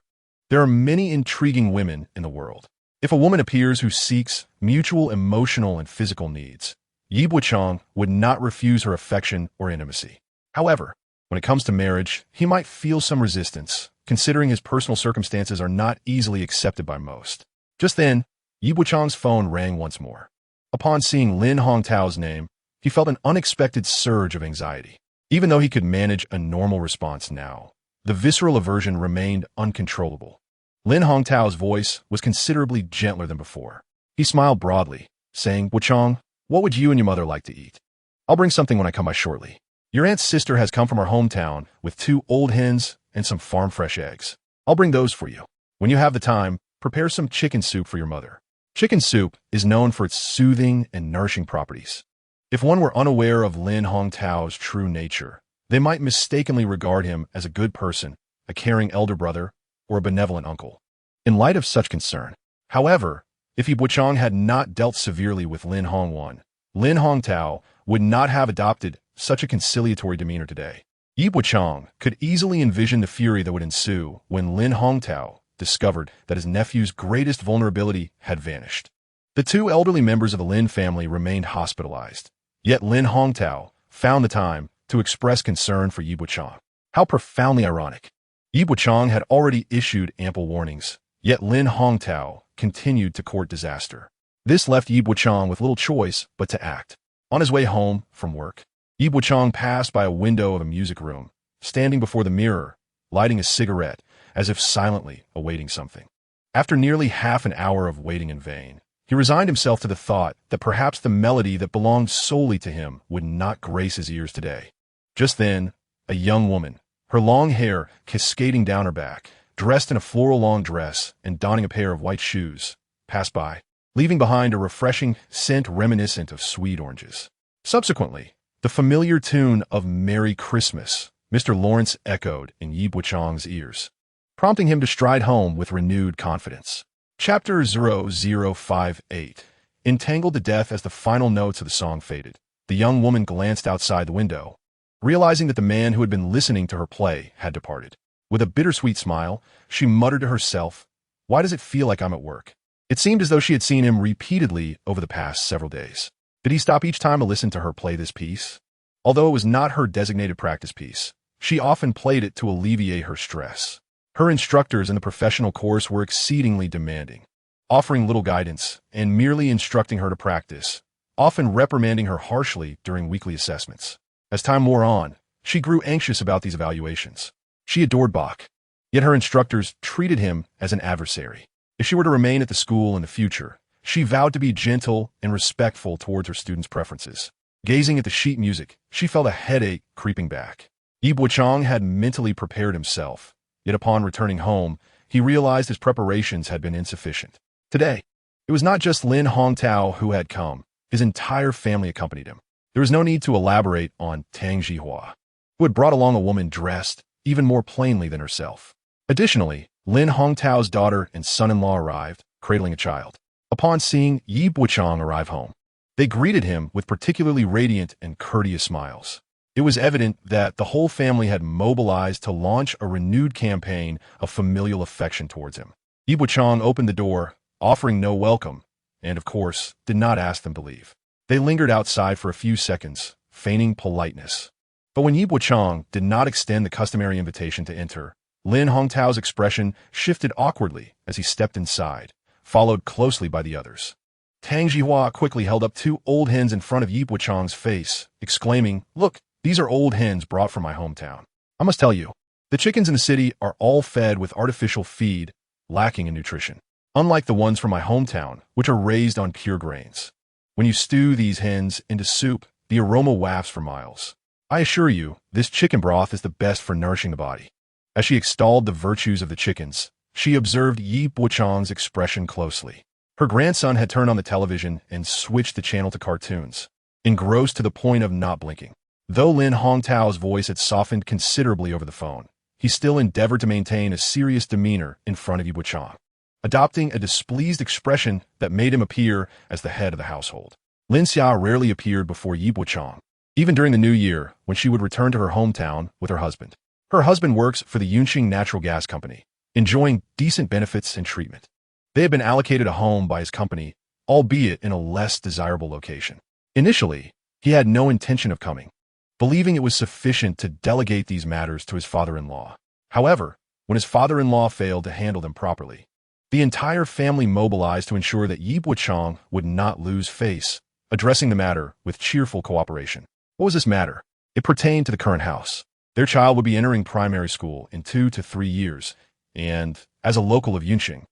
There are many intriguing women in the world. If a woman appears who seeks mutual emotional and physical needs, Yi Bochang would not refuse her affection or intimacy. However, when it comes to marriage, he might feel some resistance, considering his personal circumstances are not easily accepted by most. Just then, Yi Bochang's phone rang once more. Upon seeing Lin Hongtao's name, he felt an unexpected surge of anxiety. Even though he could manage a normal response now, the visceral aversion remained uncontrollable. Lin Hongtao's voice was considerably gentler than before. He smiled broadly, saying, Bochang, what would you and your mother like to eat? I'll bring something when I come by shortly. Your aunt's sister has come from our hometown with 2 old hens and some farm-fresh eggs. I'll bring those for you. When you have the time, prepare some chicken soup for your mother. Chicken soup is known for its soothing and nourishing properties. If one were unaware of Lin Hongtao's true nature, they might mistakenly regard him as a good person, a caring elder brother, or a benevolent uncle. In light of such concern, however, if Yi Bochang had not dealt severely with Lin Hongwan, Lin Hongtao would not have adopted such a conciliatory demeanor today. Yi Bochang could easily envision the fury that would ensue when Lin Hongtao discovered that his nephew's greatest vulnerability had vanished. The 2 elderly members of the Lin family remained hospitalized, yet Lin Hongtao found the time to express concern for Yi Bochang. How profoundly ironic. Yi Bochang had already issued ample warnings, yet Lin Hongtao continued to court disaster. This left Yi Bochang with little choice but to act. On his way home from work, Yi Bochang passed by a window of a music room, standing before the mirror, lighting a cigarette, as if silently awaiting something. After nearly half an hour of waiting in vain, he resigned himself to the thought that perhaps the melody that belonged solely to him would not grace his ears today. Just then, a young woman, her long hair cascading down her back, dressed in a floral long dress and donning a pair of white shoes, passed by, leaving behind a refreshing scent reminiscent of sweet oranges. Subsequently, the familiar tune of Merry Christmas, Mr. Lawrence echoed in Yi Bochang's ears, prompting him to stride home with renewed confidence. Chapter 0058. Entangled to death. As the final notes of the song faded, the young woman glanced outside the window, realizing that the man who had been listening to her play had departed. With a bittersweet smile, she muttered to herself, "Why does it feel like I'm at work?" It seemed as though she had seen him repeatedly over the past several days. Did he stop each time to listen to her play this piece? Although it was not her designated practice piece, she often played it to alleviate her stress. Her instructors in the professional course were exceedingly demanding, offering little guidance and merely instructing her to practice, often reprimanding her harshly during weekly assessments. As time wore on, she grew anxious about these evaluations. She adored Bach, yet her instructors treated him as an adversary. If she were to remain at the school in the future, She vowed to be gentle and respectful towards her students' preferences. Gazing at the sheet music, she felt a headache creeping back. Yi Bochang had mentally prepared himself, yet upon returning home, he realized his preparations had been insufficient. Today, it was not just Lin Hongtao who had come. His entire family accompanied him. There was no need to elaborate on Tang Jihua, who had brought along a woman dressed even more plainly than herself. Additionally, Lin Hongtao's daughter and son-in-law arrived, cradling a child. Upon seeing Yi Bochang arrive home, they greeted him with particularly radiant and courteous smiles. It was evident that the whole family had mobilized to launch a renewed campaign of familial affection towards him. Yi Bochang opened the door, offering no welcome, and of course, did not ask them to leave. They lingered outside for a few seconds, feigning politeness. But when Yi Bochang did not extend the customary invitation to enter, Lin Hongtao's expression shifted awkwardly as he stepped inside, followed closely by the others. Tang Jihua quickly held up 2 old hens in front of Yi Bochang's face, exclaiming, "Look, these are old hens brought from my hometown. I must tell you, the chickens in the city are all fed with artificial feed, lacking in nutrition, unlike the ones from my hometown, which are raised on pure grains. When you stew these hens into soup, the aroma wafts for miles. I assure you, this chicken broth is the best for nourishing the body." As she extolled the virtues of the chickens, she observed Yi Bochang's expression closely. Her grandson had turned on the television and switched the channel to cartoons, engrossed to the point of not blinking. Though Lin Hongtao's voice had softened considerably over the phone, he still endeavored to maintain a serious demeanor in front of Yi Bochang, adopting a displeased expression that made him appear as the head of the household. Lin Xia rarely appeared before Yi Bochang, even during the new year when she would return to her hometown with her husband. Her husband works for the Yunqing Natural Gas Company, enjoying decent benefits and treatment. They had been allocated a home by his company, albeit in a less desirable location. Initially, he had no intention of coming, believing it was sufficient to delegate these matters to his father-in-law. However, when his father-in-law failed to handle them properly, the entire family mobilized to ensure that Yi Bochang would not lose face, addressing the matter with cheerful cooperation. What was this matter? It pertained to the current house. Their child would be entering primary school in 2 to 3 years, and, as a local of Yunqing,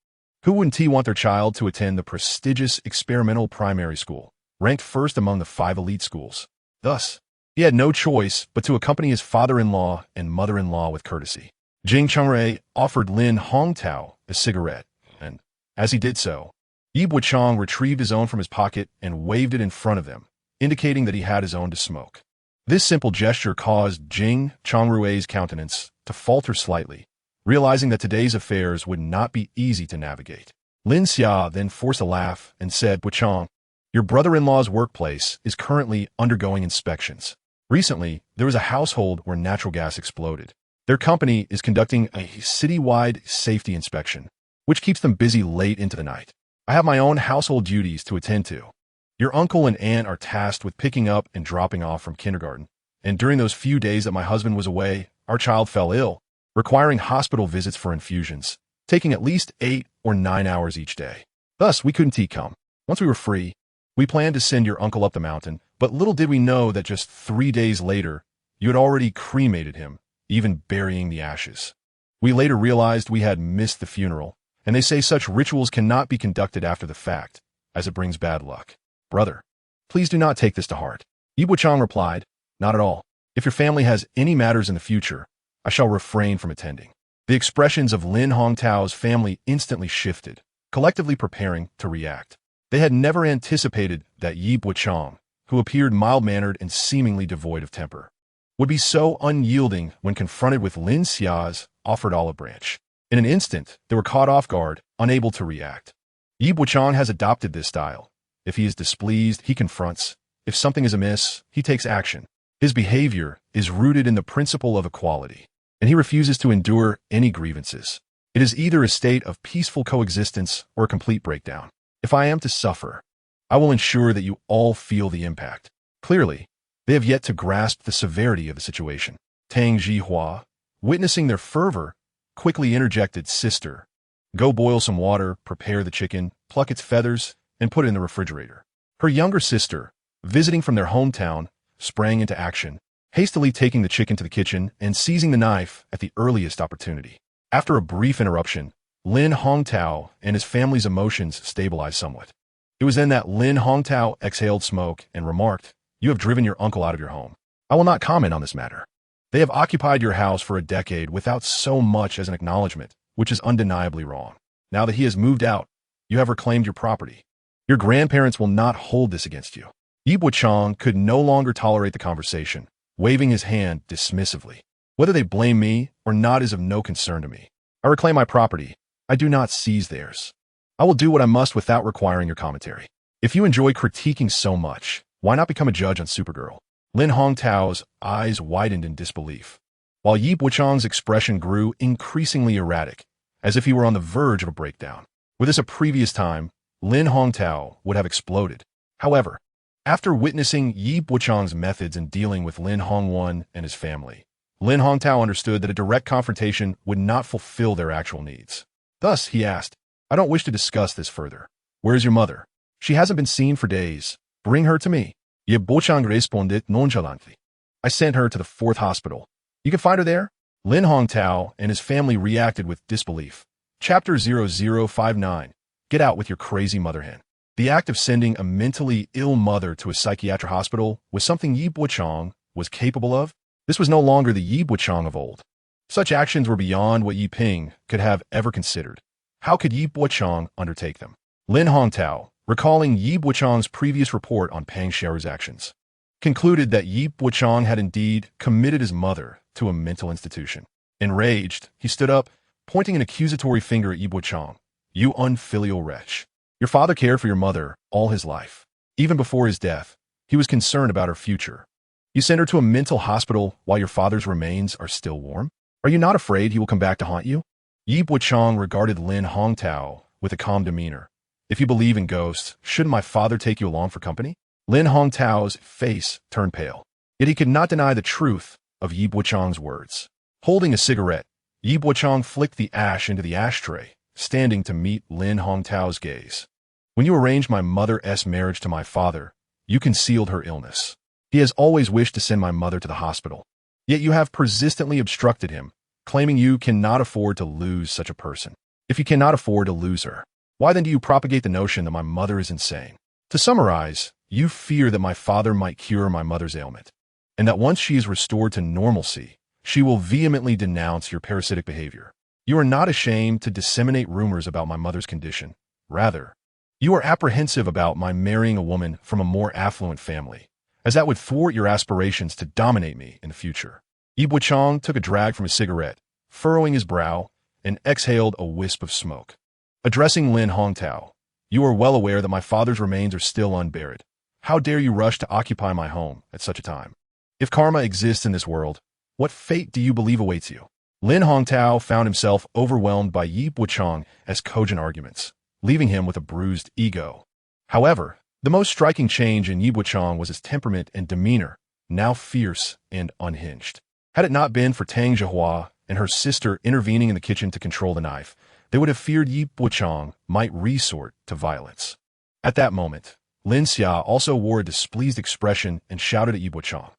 who wouldn't he want their child to attend the prestigious experimental primary school, ranked first among the 5 elite schools? Thus, he had no choice but to accompany his father-in-law and mother-in-law with courtesy. Jing Changrai offered Lin Hongtao a cigarette, and, as he did so, Yi Bochang retrieved his own from his pocket and waved it in front of them, indicating that he had his own to smoke. This simple gesture caused Jing Changrui's countenance to falter slightly, realizing that today's affairs would not be easy to navigate. Lin Xia then forced a laugh and said, "Bochang, your brother-in-law's workplace is currently undergoing inspections. Recently, there was a household where natural gas exploded. Their company is conducting a city-wide safety inspection, which keeps them busy late into the night. I have my own household duties to attend to. Your uncle and aunt are tasked with picking up and dropping off from kindergarten, and during those few days that my husband was away, our child fell ill, requiring hospital visits for infusions, taking at least 8 or 9 hours each day. Thus, we couldn't come. Once we were free, we planned to send your uncle up the mountain, but little did we know that just 3 days later, you had already cremated him, even burying the ashes. We later realized we had missed the funeral, and they say such rituals cannot be conducted after the fact, as it brings bad luck. Brother, please do not take this to heart." Yi Bochang replied, "Not at all. If your family has any matters in the future, I shall refrain from attending." The expressions of Lin Hongtao's family instantly shifted, collectively preparing to react. They had never anticipated that Yi Bochang, who appeared mild-mannered and seemingly devoid of temper, would be so unyielding when confronted with Lin Xia's offered olive branch. In an instant, they were caught off guard, unable to react. Yi Bochang has adopted this style. If he is displeased, he confronts. If something is amiss, he takes action. His behavior is rooted in the principle of equality, and he refuses to endure any grievances. It is either a state of peaceful coexistence or a complete breakdown. If I am to suffer, I will ensure that you all feel the impact. Clearly, they have yet to grasp the severity of the situation. Tang Jihua, witnessing their fervor, quickly interjected, "Sister, go boil some water, prepare the chicken, pluck its feathers, and put it in the refrigerator." Her younger sister, visiting from their hometown, sprang into action, hastily taking the chicken to the kitchen and seizing the knife at the earliest opportunity. After a brief interruption, Lin Hongtao and his family's emotions stabilized somewhat. It was then that Lin Hongtao exhaled smoke and remarked, "You have driven your uncle out of your home. I will not comment on this matter. They have occupied your house for a decade without so much as an acknowledgement, which is undeniably wrong. Now that he has moved out, you have reclaimed your property. Your grandparents will not hold this against you." Yi Bochang could no longer tolerate the conversation, waving his hand dismissively. "Whether they blame me or not is of no concern to me. I reclaim my property. I do not seize theirs. I will do what I must without requiring your commentary. If you enjoy critiquing so much, why not become a judge on Supergirl?" Lin Hongtao's eyes widened in disbelief, while Yi Bochang's expression grew increasingly erratic, as if he were on the verge of a breakdown. Were this a previous time, Lin Hongtao would have exploded. However, after witnessing Yi Bochang's methods in dealing with Lin Hongwan and his family, Lin Hongtao understood that a direct confrontation would not fulfill their actual needs. Thus, he asked, "I don't wish to discuss this further. Where is your mother? She hasn't been seen for days. Bring her to me." Yi Bochang responded nonchalantly. "I sent her to the 4th hospital. You can find her there?" Lin Hongtao and his family reacted with disbelief. Chapter 0059. Get out with your crazy mother hen. The act of sending a mentally ill mother to a psychiatric hospital was something Yi Bochang was capable of. This was no longer the Yi Bochang of old. Such actions were beyond what Yi Ping could have ever considered. How could Yi Bochang undertake them? Lin Hongtao, recalling Yi Bochang's previous report on Pang Sher's actions, concluded that Yi Bochang had indeed committed his mother to a mental institution. Enraged, he stood up, pointing an accusatory finger at Yi Bochang. "You unfilial wretch. Your father cared for your mother all his life. Even before his death, he was concerned about her future. You send her to a mental hospital while your father's remains are still warm? Are you not afraid he will come back to haunt you?" Yi Bochang regarded Lin Hongtao with a calm demeanor. "If you believe in ghosts, shouldn't my father take you along for company?" Lin Hongtao's face turned pale, yet he could not deny the truth of Yi Bochang's words. Holding a cigarette, Yi Bochang flicked the ash into the ashtray, standing to meet Lin Hongtao's gaze. "When you arranged my mother's marriage to my father, you concealed her illness. He has always wished to send my mother to the hospital. Yet you have persistently obstructed him, claiming you cannot afford to lose such a person. If you cannot afford to lose her, why then do you propagate the notion that my mother is insane? To summarize, you fear that my father might cure my mother's ailment, and that once she is restored to normalcy, she will vehemently denounce your parasitic behavior. You are not ashamed to disseminate rumors about my mother's condition. Rather, you are apprehensive about my marrying a woman from a more affluent family, as that would thwart your aspirations to dominate me in the future." Yi Bochang took a drag from his cigarette, furrowing his brow, and exhaled a wisp of smoke. Addressing Lin Hongtao, "You are well aware that my father's remains are still unburied. How dare you rush to occupy my home at such a time? If karma exists in this world, what fate do you believe awaits you?" Lin Hongtao found himself overwhelmed by Yi Bochang's cogent arguments, leaving him with a bruised ego. However, the most striking change in Yi Bochang was his temperament and demeanor, now fierce and unhinged. Had it not been for Tang Zhihua and her sister intervening in the kitchen to control the knife, they would have feared Yi Bochang might resort to violence. At that moment, Lin Xia also wore a displeased expression and shouted at Yi Bochang.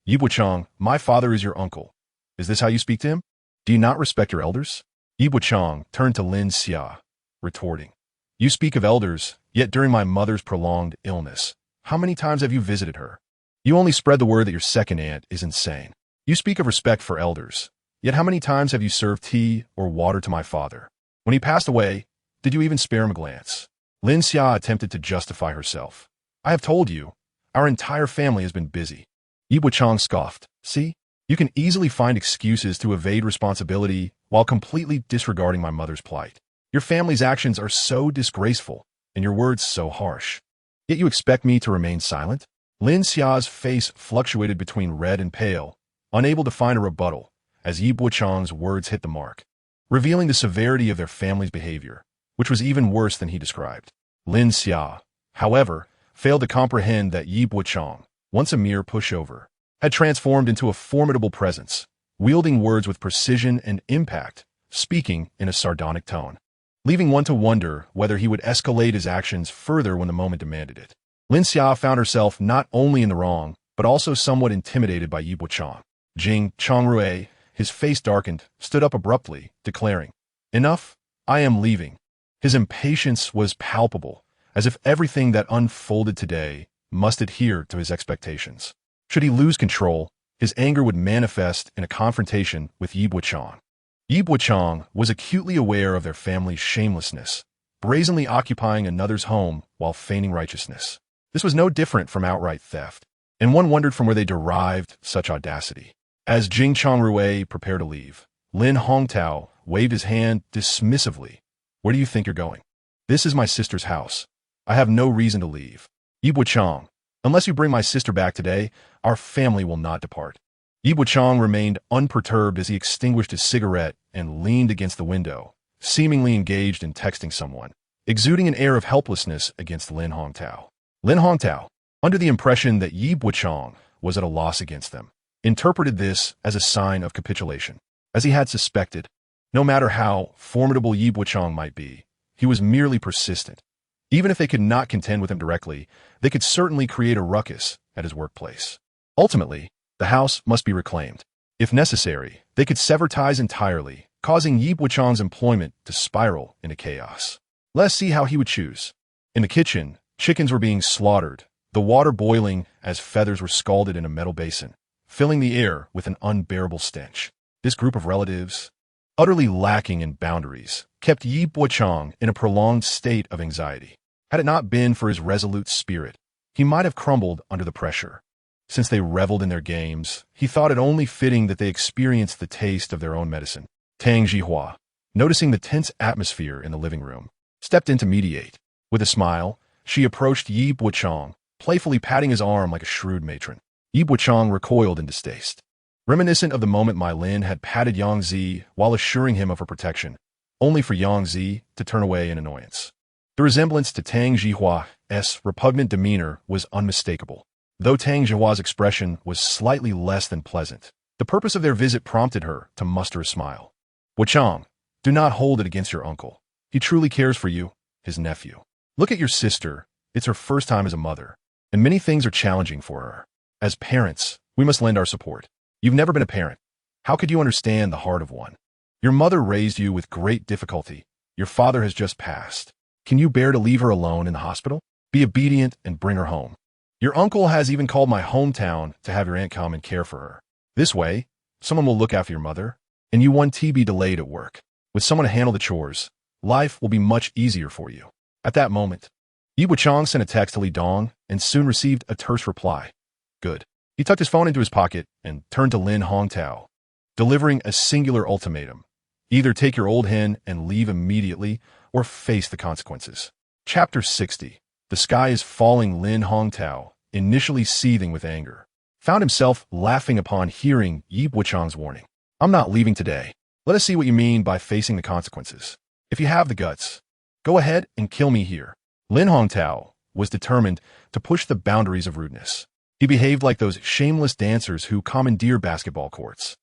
"Yi Bochang, my father is your uncle. Is this how you speak to him? Do you not respect your elders?" Yi Bochang turned to Lin Xia, retorting, "You speak of elders, yet during my mother's prolonged illness, how many times have you visited her? You only spread the word that your second aunt is insane. You speak of respect for elders, yet how many times have you served tea or water to my father? When he passed away, did you even spare him a glance?" Lin Xia attempted to justify herself. "I have told you, our entire family has been busy." Yi Bochang scoffed. "See? You can easily find excuses to evade responsibility while completely disregarding my mother's plight. Your family's actions are so disgraceful, and your words so harsh. Yet you expect me to remain silent?" Lin Xia's face fluctuated between red and pale, unable to find a rebuttal, as Yi Bochang's words hit the mark, revealing the severity of their family's behavior, which was even worse than he described. Lin Xia, however, failed to comprehend that Yi Bochang, once a mere pushover, had transformed into a formidable presence, wielding words with precision and impact, speaking in a sardonic tone, leaving one to wonder whether he would escalate his actions further when the moment demanded it. Lin Xia found herself not only in the wrong, but also somewhat intimidated by Yi Bochang. Jing Changrui, his face darkened, stood up abruptly, declaring, "Enough, I am leaving." His impatience was palpable, as if everything that unfolded today must adhere to his expectations. Should he lose control, his anger would manifest in a confrontation with Yi Bochang. Yi Bochang was acutely aware of their family's shamelessness, brazenly occupying another's home while feigning righteousness. This was no different from outright theft, and one wondered from where they derived such audacity. As Jing Chongrui prepared to leave, Lin Hongtao waved his hand dismissively. "Where do you think you're going? This is my sister's house. I have no reason to leave. Yi Bochang, unless you bring my sister back today, our family will not depart." Yi Bochang remained unperturbed as he extinguished his cigarette and leaned against the window, seemingly engaged in texting someone, exuding an air of helplessness against Lin Hongtao. Lin Hongtao, under the impression that Yi Bochang was at a loss against them, interpreted this as a sign of capitulation. As he had suspected, no matter how formidable Yi Bochang might be, he was merely persistent. Even if they could not contend with him directly, they could certainly create a ruckus at his workplace. Ultimately, the house must be reclaimed. If necessary, they could sever ties entirely, causing Yi Bochang's employment to spiral into chaos. Let's see how he would choose. In the kitchen, chickens were being slaughtered, the water boiling as feathers were scalded in a metal basin, filling the air with an unbearable stench. This group of relatives, utterly lacking in boundaries, kept Yi Bochang in a prolonged state of anxiety. Had it not been for his resolute spirit, he might have crumbled under the pressure. Since they reveled in their games, he thought it only fitting that they experience the taste of their own medicine. Tang Jihua, noticing the tense atmosphere in the living room, stepped in to mediate. With a smile, she approached Yi Bochang, playfully patting his arm like a shrewd matron. Yi Bochang recoiled in distaste. Reminiscent of the moment Mai Lin had patted Yang Zi while assuring him of her protection, only for Yang Zi to turn away in annoyance. The resemblance to Tang Jihua's repugnant demeanor was unmistakable. Though Tang Jihua's expression was slightly less than pleasant, the purpose of their visit prompted her to muster a smile. "Bochang, do not hold it against your uncle. He truly cares for you, his nephew. Look at your sister. It's her first time as a mother, and many things are challenging for her. As parents, we must lend our support. You've never been a parent. How could you understand the heart of one? Your mother raised you with great difficulty. Your father has just passed. Can you bear to leave her alone in the hospital? Be obedient and bring her home. Your uncle has even called my hometown to have your aunt come and care for her. This way, someone will look after your mother, and you won't be delayed at work. With someone to handle the chores, life will be much easier for you." At that moment, Yi Bochang sent a text to Li Dong and soon received a terse reply. Good. He tucked his phone into his pocket and turned to Lin Hongtao, delivering a singular ultimatum. Either take your old hen and leave immediately, or face the consequences. Chapter 60. The sky is falling. Lin Hongtao, initially seething with anger, found himself laughing upon hearing Yi Bochang's warning. "I'm not leaving today. Let us see what you mean by facing the consequences. If you have the guts, go ahead and kill me here." Lin Hongtao was determined to push the boundaries of rudeness. He behaved like those shameless dancers who commandeer basketball courts,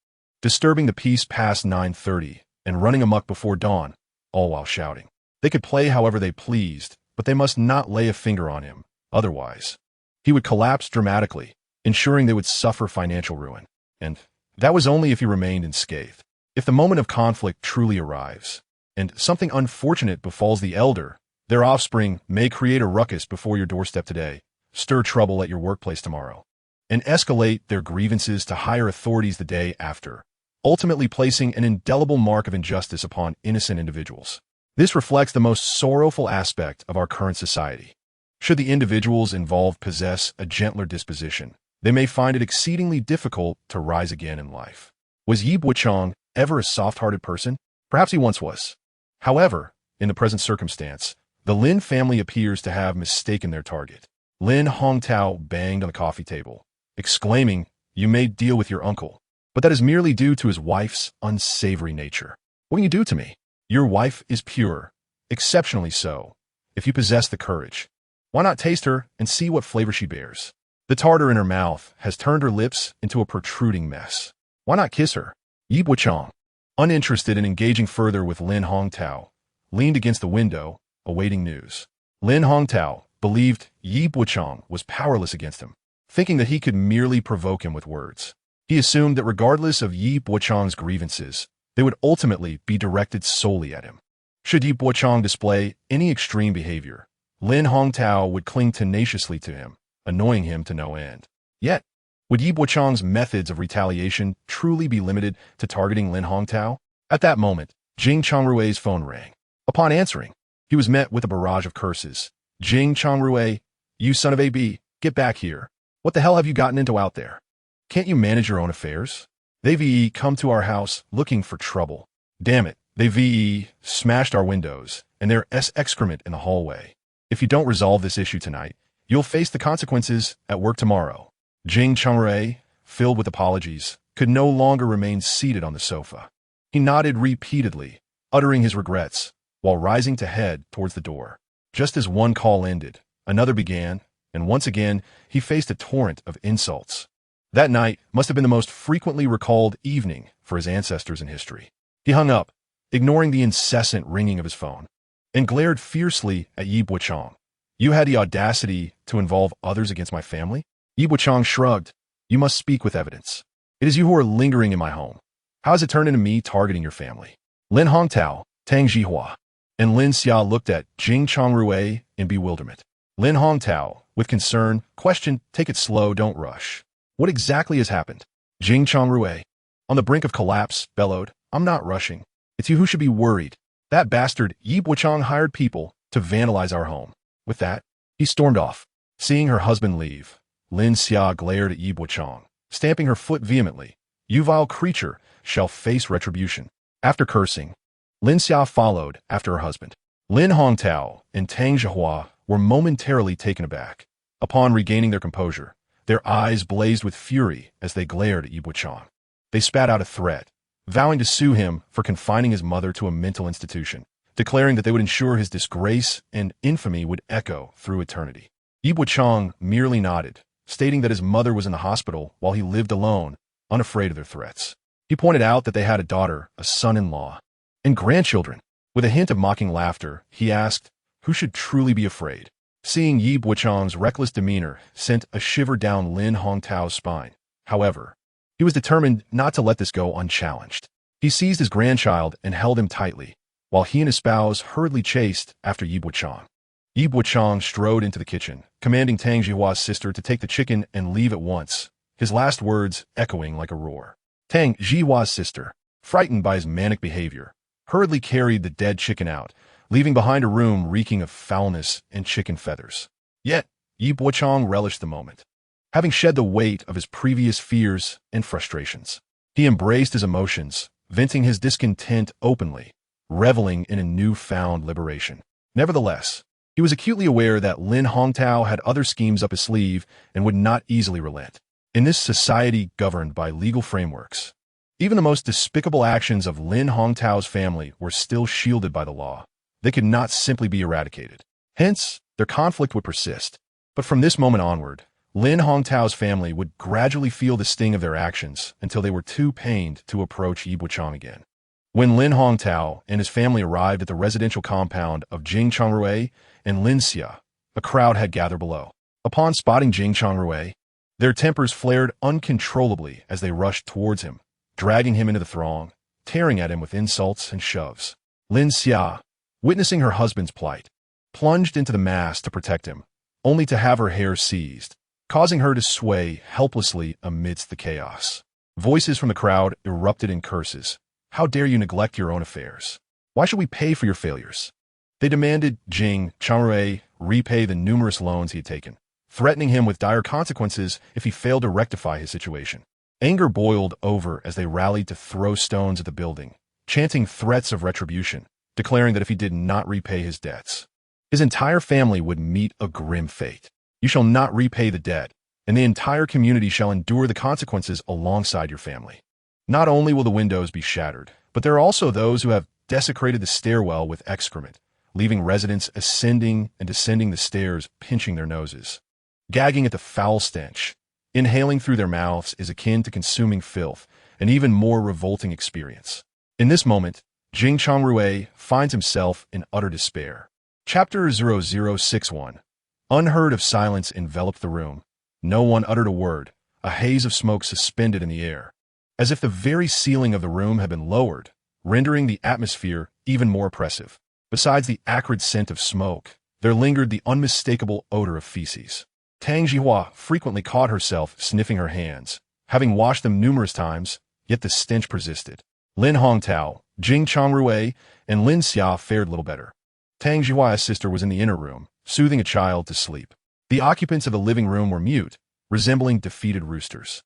disturbing the peace past 9:30 and running amok before dawn, all while shouting. They could play however they pleased, but they must not lay a finger on him. Otherwise, he would collapse dramatically, ensuring they would suffer financial ruin. And that was only if he remained unscathed. If the moment of conflict truly arrives, and something unfortunate befalls the elder, their offspring may create a ruckus before your doorstep today, stir trouble at your workplace tomorrow, and escalate their grievances to higher authorities the day after, ultimately placing an indelible mark of injustice upon innocent individuals. This reflects the most sorrowful aspect of our current society. Should the individuals involved possess a gentler disposition, they may find it exceedingly difficult to rise again in life. Was Yi Bochang ever a soft-hearted person? Perhaps he once was. However, in the present circumstance, the Lin family appears to have mistaken their target. Lin Hongtao banged on the coffee table, exclaiming, "You may deal with your uncle, but that is merely due to his wife's unsavory nature. What can you do to me? Your wife is pure, exceptionally so. If you possess the courage, why not taste her and see what flavor she bears? The tartar in her mouth has turned her lips into a protruding mess. Why not kiss her?" Yi Bochang, uninterested in engaging further with Lin Hongtao, leaned against the window, awaiting news. Lin Hongtao believed Yi Bochang was powerless against him, thinking that he could merely provoke him with words. He assumed that regardless of Yi Bochang's grievances, they would ultimately be directed solely at him. Should Yi Bochang display any extreme behavior, Lin Hongtao would cling tenaciously to him, annoying him to no end. Yet, would Yi Bochang's methods of retaliation truly be limited to targeting Lin Hongtao? At that moment, Jing Chongrue's phone rang. Upon answering, he was met with a barrage of curses. Jing Chongrue, you son of a b, get back here. What the hell have you gotten into out there? Can't you manage your own affairs? They've come to our house looking for trouble. Damn it, they've smashed our windows, and there's excrement in the hallway. If you don't resolve this issue tonight, you'll face the consequences at work tomorrow. Jing Chongrue, filled with apologies, could no longer remain seated on the sofa. He nodded repeatedly, uttering his regrets, while rising to head towards the door. Just as one call ended, another began, and once again, he faced a torrent of insults. That night must have been the most frequently recalled evening for his ancestors in history. He hung up, ignoring the incessant ringing of his phone, and glared fiercely at Yi Bochang. You had the audacity to involve others against my family? Yi Bochang shrugged. You must speak with evidence. It is you who are lingering in my home. How has it turned into me targeting your family? Lin Hongtao, Tang Jihua, and Lin Xia looked at Jing Chongrue in bewilderment. Lin Hongtao, with concern, questioned, take it slow, don't rush. What exactly has happened? Jing Chongrue, on the brink of collapse, bellowed, I'm not rushing. It's you who should be worried. That bastard Yi Bochang hired people to vandalize our home. With that, he stormed off. Seeing her husband leave, Lin Xia glared at Yi Bochang, stamping her foot vehemently. You vile creature shall face retribution. After cursing, Lin Xia followed after her husband. Lin Hongtao and Tang Jihua were momentarily taken aback. Upon regaining their composure, their eyes blazed with fury as they glared at Yi Bochang. They spat out a threat, vowing to sue him for confining his mother to a mental institution, declaring that they would ensure his disgrace and infamy would echo through eternity. Yi Bochang merely nodded, stating that his mother was in the hospital while he lived alone, unafraid of their threats. He pointed out that they had a daughter, a son-in-law, and grandchildren. With a hint of mocking laughter, he asked, who should truly be afraid? Seeing Yi Bochang's reckless demeanor sent a shiver down Lin Hongtao's spine. However, he was determined not to let this go unchallenged. He seized his grandchild and held him tightly, while he and his spouse hurriedly chased after Yi Bochang. Yi Bochang strode into the kitchen, commanding Tang Jihua's sister to take the chicken and leave at once, his last words echoing like a roar. Tang Jihua's sister, frightened by his manic behavior, hurriedly carried the dead chicken out, leaving behind a room reeking of foulness and chicken feathers. Yet, Yi Bochang relished the moment. Having shed the weight of his previous fears and frustrations, he embraced his emotions, venting his discontent openly, reveling in a newfound liberation. Nevertheless, he was acutely aware that Lin Hongtao had other schemes up his sleeve and would not easily relent. In this society governed by legal frameworks, even the most despicable actions of Lin Hongtao's family were still shielded by the law. They could not simply be eradicated. Hence, their conflict would persist. But from this moment onward, Lin Hongtao's family would gradually feel the sting of their actions until they were too pained to approach Yi Bochang again. When Lin Hongtao and his family arrived at the residential compound of Jing Chongrue and Lin Xia, a crowd had gathered below. Upon spotting Jing Chongrue, their tempers flared uncontrollably as they rushed towards him, dragging him into the throng, tearing at him with insults and shoves. Lin Xia, witnessing her husband's plight, plunged into the mass to protect him, only to have her hair seized, causing her to sway helplessly amidst the chaos. Voices from the crowd erupted in curses. How dare you neglect your own affairs? Why should we pay for your failures? They demanded Jing Chongrue repay the numerous loans he had taken, threatening him with dire consequences if he failed to rectify his situation. Anger boiled over as they rallied to throw stones at the building, chanting threats of retribution, declaring that if he did not repay his debts, his entire family would meet a grim fate. You shall not repay the debt, and the entire community shall endure the consequences alongside your family. Not only will the windows be shattered, but there are also those who have desecrated the stairwell with excrement, leaving residents ascending and descending the stairs pinching their noses, gagging at the foul stench. Inhaling through their mouths is akin to consuming filth, an even more revolting experience. In this moment, Jing Chongrue finds himself in utter despair. Chapter 0061. Unheard of silence enveloped the room. No one uttered a word, a haze of smoke suspended in the air, as if the very ceiling of the room had been lowered, rendering the atmosphere even more oppressive. Besides the acrid scent of smoke, there lingered the unmistakable odor of feces. Tang Jihua frequently caught herself sniffing her hands, having washed them numerous times, yet the stench persisted. Lin Hongtao, Jing Chongrui, and Lin Xia fared little better. Tang Jihua's sister was in the inner room, soothing a child to sleep. The occupants of the living room were mute, resembling defeated roosters.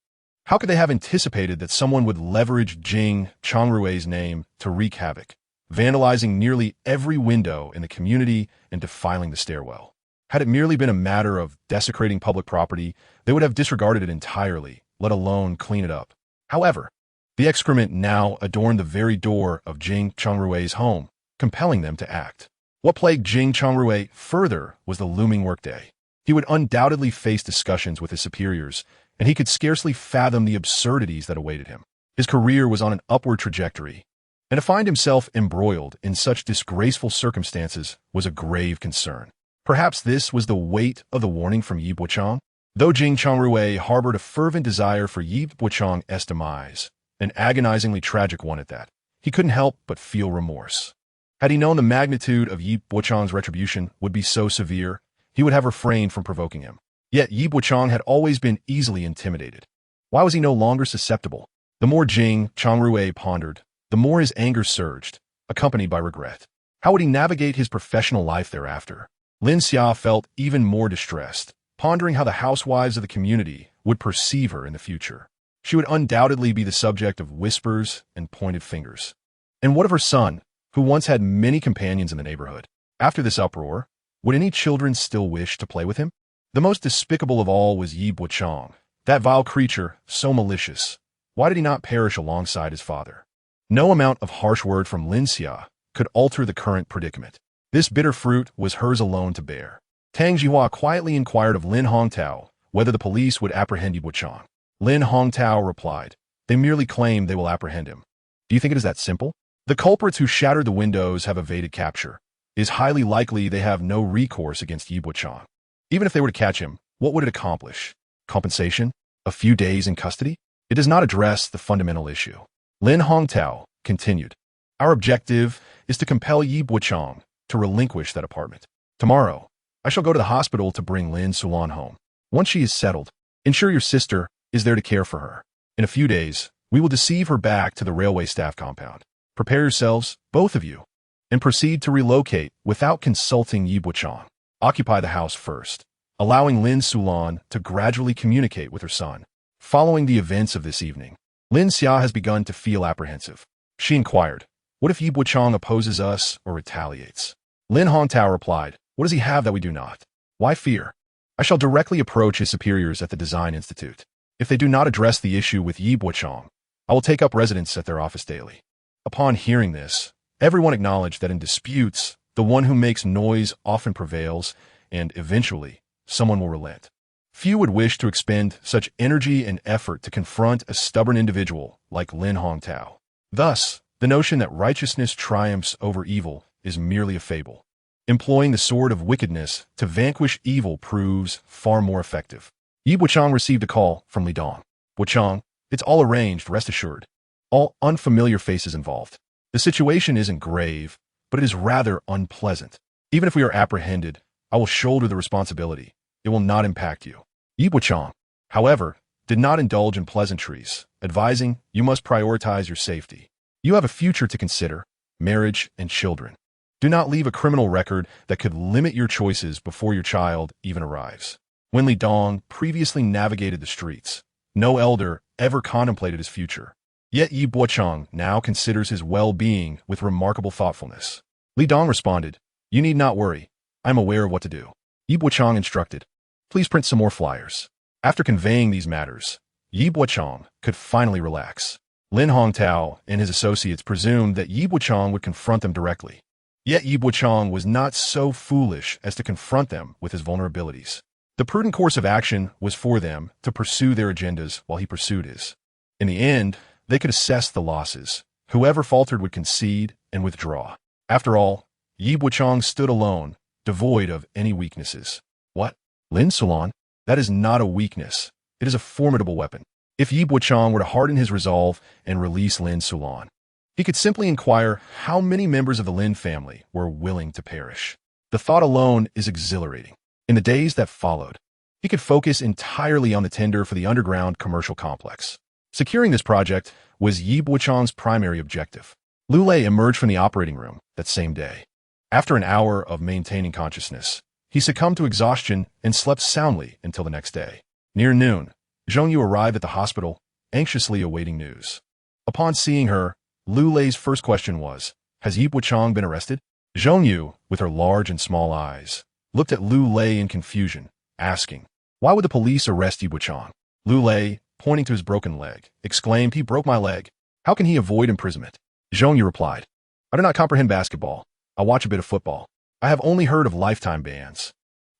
How could they have anticipated that someone would leverage Jing Chongrui's name to wreak havoc, vandalizing nearly every window in the community and defiling the stairwell? Had it merely been a matter of desecrating public property, they would have disregarded it entirely, let alone clean it up. However, the excrement now adorned the very door of Jing Chongrui's home, compelling them to act. What plagued Jing Chongrui further was the looming workday. He would undoubtedly face discussions with his superiors, and he could scarcely fathom the absurdities that awaited him. His career was on an upward trajectory, and to find himself embroiled in such disgraceful circumstances was a grave concern. Perhaps this was the weight of the warning from Yi Bochang? Though Jing Chongrui harbored a fervent desire for Yi Bochang's demise, an agonizingly tragic one at that, he couldn't help but feel remorse. Had he known the magnitude of Yi Bochang's retribution would be so severe, he would have refrained from provoking him. Yet Yi Bochang had always been easily intimidated. Why was he no longer susceptible? The more Jing Chongrui pondered, the more his anger surged, accompanied by regret. How would he navigate his professional life thereafter? Lin Xia felt even more distressed, pondering how the housewives of the community would perceive her in the future. She would undoubtedly be the subject of whispers and pointed fingers. And what of her son, who once had many companions in the neighborhood? After this uproar, would any children still wish to play with him? The most despicable of all was Yi Bochang, that vile creature, so malicious. Why did he not perish alongside his father? No amount of harsh word from Lin Xia could alter the current predicament. This bitter fruit was hers alone to bear. Tang Jihua quietly inquired of Lin Hongtao whether the police would apprehend Yi Bochang. Lin Hongtao replied, "They merely claim they will apprehend him." Do you think it is that simple? The culprits who shattered the windows have evaded capture. It is highly likely they have no recourse against Yi Bochang. Even if they were to catch him, what would it accomplish? Compensation? A few days in custody? It does not address the fundamental issue. Lin Hongtao continued, "Our objective is to compel Yi Bochang to relinquish that apartment. Tomorrow, I shall go to the hospital to bring Lin Sulan home. Once she is settled, ensure your sister is there to care for her. In a few days, we will deceive her back to the railway staff compound. Prepare yourselves, both of you, and proceed to relocate without consulting Yi Bochang. Occupy the house first, allowing Lin Sulan to gradually communicate with her son." Following the events of this evening, Lin Xia has begun to feel apprehensive. She inquired, "What if Yi Bochang opposes us or retaliates?" Lin Hongtao replied, "What does he have that we do not? Why fear? I shall directly approach his superiors at the Design Institute. If they do not address the issue with Yi Bochang, I will take up residence at their office daily." Upon hearing this, everyone acknowledged that in disputes, the one who makes noise often prevails, and eventually, someone will relent. Few would wish to expend such energy and effort to confront a stubborn individual like Lin Hongtao. Thus, the notion that righteousness triumphs over evil is merely a fable. Employing the sword of wickedness to vanquish evil proves far more effective. Yi Bochang received a call from Li Dong. "Bochang, it's all arranged, rest assured. All unfamiliar faces involved. The situation isn't grave, but it is rather unpleasant. Even if we are apprehended, I will shoulder the responsibility. It will not impact you." Yi Bochang, however, did not indulge in pleasantries, advising, "You must prioritize your safety. You have a future to consider, marriage and children. Do not leave a criminal record that could limit your choices before your child even arrives." When Li Dong previously navigated the streets, no elder ever contemplated his future. Yet Yi Bochang now considers his well-being with remarkable thoughtfulness. Li Dong responded, "You need not worry. I am aware of what to do." Yi Bochang instructed, "Please print some more flyers." After conveying these matters, Yi Bochang could finally relax. Lin Hongtao and his associates presumed that Yi Bochang would confront them directly. Yet Yi Bochang was not so foolish as to confront them with his vulnerabilities. The prudent course of action was for them to pursue their agendas while he pursued his. In the end, they could assess the losses. Whoever faltered would concede and withdraw. After all, Yi Bochang stood alone, devoid of any weaknesses. What? Lin Sulan? That is not a weakness. It is a formidable weapon. If Yi Bochang were to harden his resolve and release Lin Sulan, he could simply inquire how many members of the Lin family were willing to perish. The thought alone is exhilarating. In the days that followed, he could focus entirely on the tender for the underground commercial complex. Securing this project was Yi Bochang's primary objective. Lu Lei emerged from the operating room that same day. After an hour of maintaining consciousness, he succumbed to exhaustion and slept soundly until the next day. Near noon, Zhongyu arrived at the hospital, anxiously awaiting news. Upon seeing her, Lu Lei's first question was, "Has Yi Bochang been arrested?" Zhongyu, with her large and small eyes, looked at Lu Lei in confusion, asking, "Why would the police arrest Yi Bochang?" Lu Lei, pointing to his broken leg, exclaimed, "He broke my leg. How can he avoid imprisonment?" Zhongyu replied, "I do not comprehend basketball. I watch a bit of football. I have only heard of lifetime bans,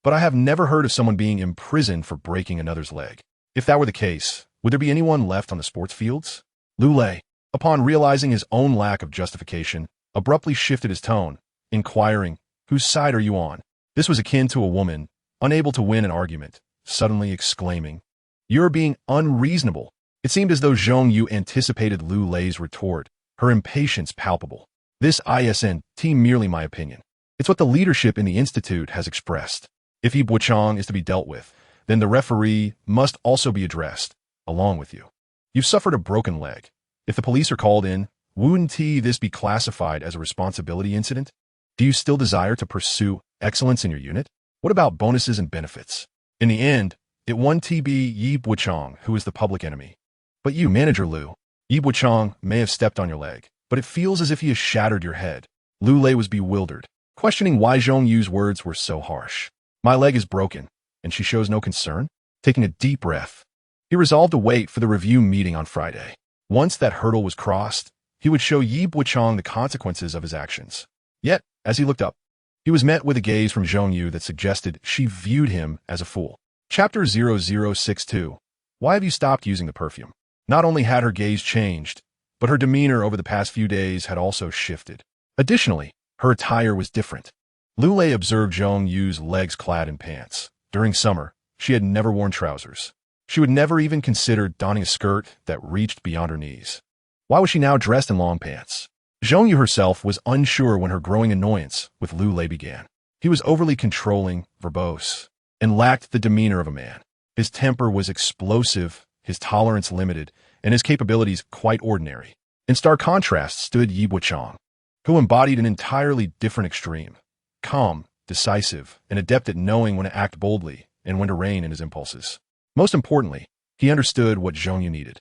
but I have never heard of someone being imprisoned for breaking another's leg. If that were the case, would there be anyone left on the sports fields?" Lu Lei, upon realizing his own lack of justification, abruptly shifted his tone, inquiring, "Whose side are you on?" This was akin to a woman, unable to win an argument, suddenly exclaiming, "You're being unreasonable." It seemed as though Zhongyu anticipated Lu Lei's retort, her impatience palpable. "This isn't merely my opinion. It's what the leadership in the institute has expressed. If Yi Bochang is to be dealt with, then the referee must also be addressed, along with you. You've suffered a broken leg. If the police are called in, wouldn't this be classified as a responsibility incident? Do you still desire to pursue excellence in your unit? What about bonuses and benefits?" In the end, it won Yi Bochang, who is the public enemy. "But you, Manager Lu, Yi Bochang may have stepped on your leg, but it feels as if he has shattered your head." Lu Lei was bewildered, questioning why Zhongyu's words were so harsh. "My leg is broken, and she shows no concern?" Taking a deep breath, he resolved to wait for the review meeting on Friday. Once that hurdle was crossed, he would show Yi Bochang the consequences of his actions. Yet, as he looked up, he was met with a gaze from Zhongyu that suggested she viewed him as a fool. Chapter 0062. Why have you stopped using the perfume? Not only had her gaze changed, but her demeanor over the past few days had also shifted. Additionally, her attire was different. Lu Lei observed Zhongyu's legs clad in pants. During summer, she had never worn trousers. She would never even consider donning a skirt that reached beyond her knees. Why was she now dressed in long pants? Zhongyu herself was unsure when her growing annoyance with Lu Lei began. He was overly controlling, verbose, and lacked the demeanor of a man. His temper was explosive, his tolerance limited, and his capabilities quite ordinary. In stark contrast stood Yi Bochang, who embodied an entirely different extreme. Calm, decisive, and adept at knowing when to act boldly and when to rein in his impulses. Most importantly, he understood what Zhongyu needed.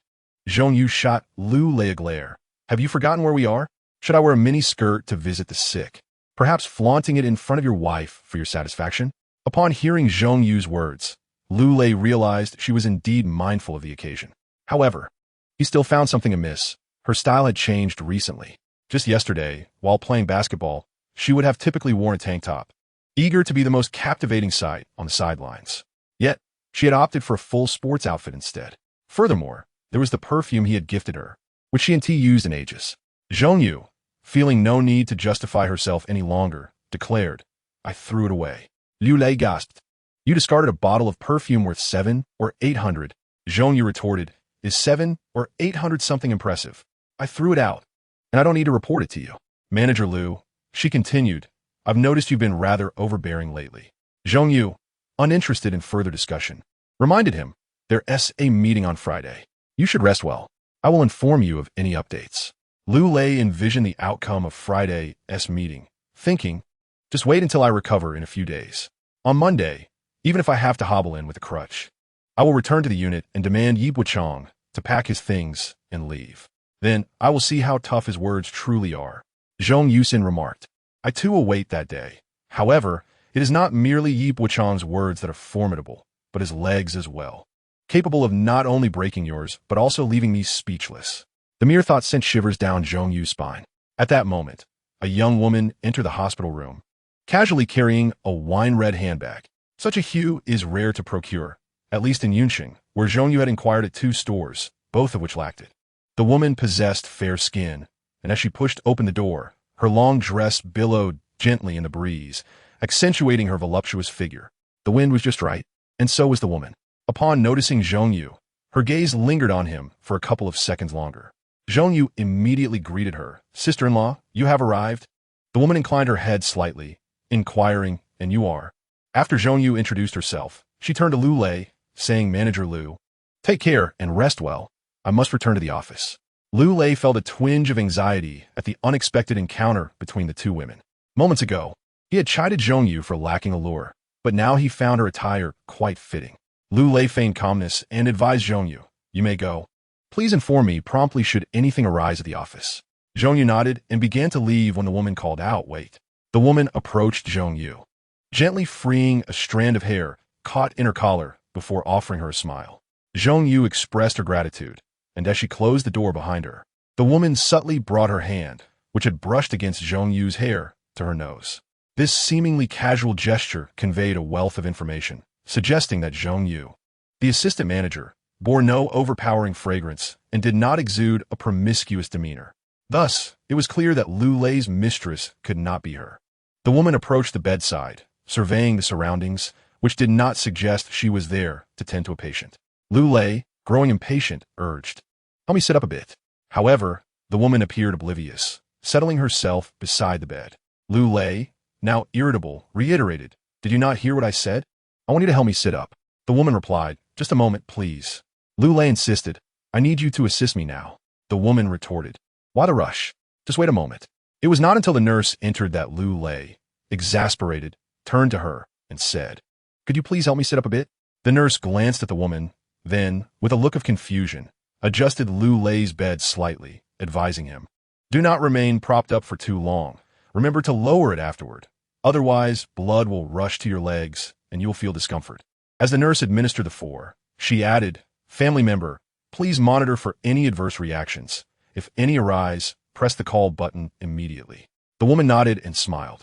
Zhongyu shot Lu Lei a glare. "Have you forgotten where we are? Should I wear a mini skirt to visit the sick? Perhaps flaunting it in front of your wife for your satisfaction?" Upon hearing Zhongyu's words, Lu Lei realized she was indeed mindful of the occasion. However, he still found something amiss. Her style had changed recently. Just yesterday, while playing basketball, she would have typically worn a tank top, eager to be the most captivating sight on the sidelines. Yet, she had opted for a full sports outfit instead. Furthermore, there was the perfume he had gifted her, which she and T used in ages. Zhongyu, feeling no need to justify herself any longer, declared, "I threw it away." Lu Lei gasped. "You discarded a bottle of perfume worth 700 or 800. Zhongyu retorted, "Is 700 or 800 something impressive? I threw it out, and I don't need to report it to you." "Manager Lu," she continued, "I've noticed you've been rather overbearing lately." Zhongyu, uninterested in further discussion, reminded him, "There's a meeting on Friday. You should rest well. I will inform you of any updates." Lu Lei envisioned the outcome of Friday's meeting, thinking, "Just wait until I recover in a few days. On Monday, even if I have to hobble in with a crutch, I will return to the unit and demand Yi Bochang to pack his things and leave. Then I will see how tough his words truly are." Zhong Yusin remarked, "I too await that day. However, it is not merely Yi Bochang's words that are formidable, but his legs as well, capable of not only breaking yours, but also leaving me speechless." The mere thought sent shivers down Zhong Yu's spine. At that moment, a young woman entered the hospital room, casually carrying a wine-red handbag. Such a hue is rare to procure, at least in Yunqing, where Zhong Yu had inquired at 2 stores, both of which lacked it. The woman possessed fair skin, and as she pushed open the door, her long dress billowed gently in the breeze, accentuating her voluptuous figure. The wind was just right, and so was the woman. Upon noticing Zhong Yu, her gaze lingered on him for a couple of seconds longer. Zhong Yu immediately greeted her. "Sister-in-law, you have arrived." The woman inclined her head slightly, inquiring, and you are. After Zhong Yu introduced herself, she turned to Lu Lei, saying, Manager Lu, take care and rest well. I must return to the office. Lu Lei felt a twinge of anxiety at the unexpected encounter between the two women. Moments ago, he had chided Zhong Yu for lacking allure, but now he found her attire quite fitting. Lu Lei feigned calmness and advised Zhong Yu, you may go. Please inform me promptly should anything arise at the office. Zhong Yu nodded and began to leave when the woman called out, wait. The woman approached Zhong Yu, gently freeing a strand of hair caught in her collar before offering her a smile. Zhong Yu expressed her gratitude, and as she closed the door behind her, the woman subtly brought her hand, which had brushed against Zhong Yu's hair, to her nose. This seemingly casual gesture conveyed a wealth of information, suggesting that Zhong Yu, the assistant manager, bore no overpowering fragrance and did not exude a promiscuous demeanor. Thus, it was clear that Lu Lei's mistress could not be her. The woman approached the bedside, surveying the surroundings, which did not suggest she was there to tend to a patient. Lu Lei, growing impatient, urged, help me sit up a bit. However, the woman appeared oblivious, settling herself beside the bed. Lu Lei, now irritable, reiterated, did you not hear what I said? I want you to help me sit up. The woman replied, just a moment, please. Lu Lei insisted, I need you to assist me now. The woman retorted, why the rush? Just wait a moment. It was not until the nurse entered that Lu Lei, exasperated, turned to her and said, could you please help me sit up a bit? The nurse glanced at the woman, then, with a look of confusion, adjusted Lu Lei's bed slightly, advising him, do not remain propped up for too long. Remember to lower it afterward. Otherwise, blood will rush to your legs and you will feel discomfort. As the nurse administered the four, she added, family member, please monitor for any adverse reactions. If any arise, press the call button immediately. The woman nodded and smiled,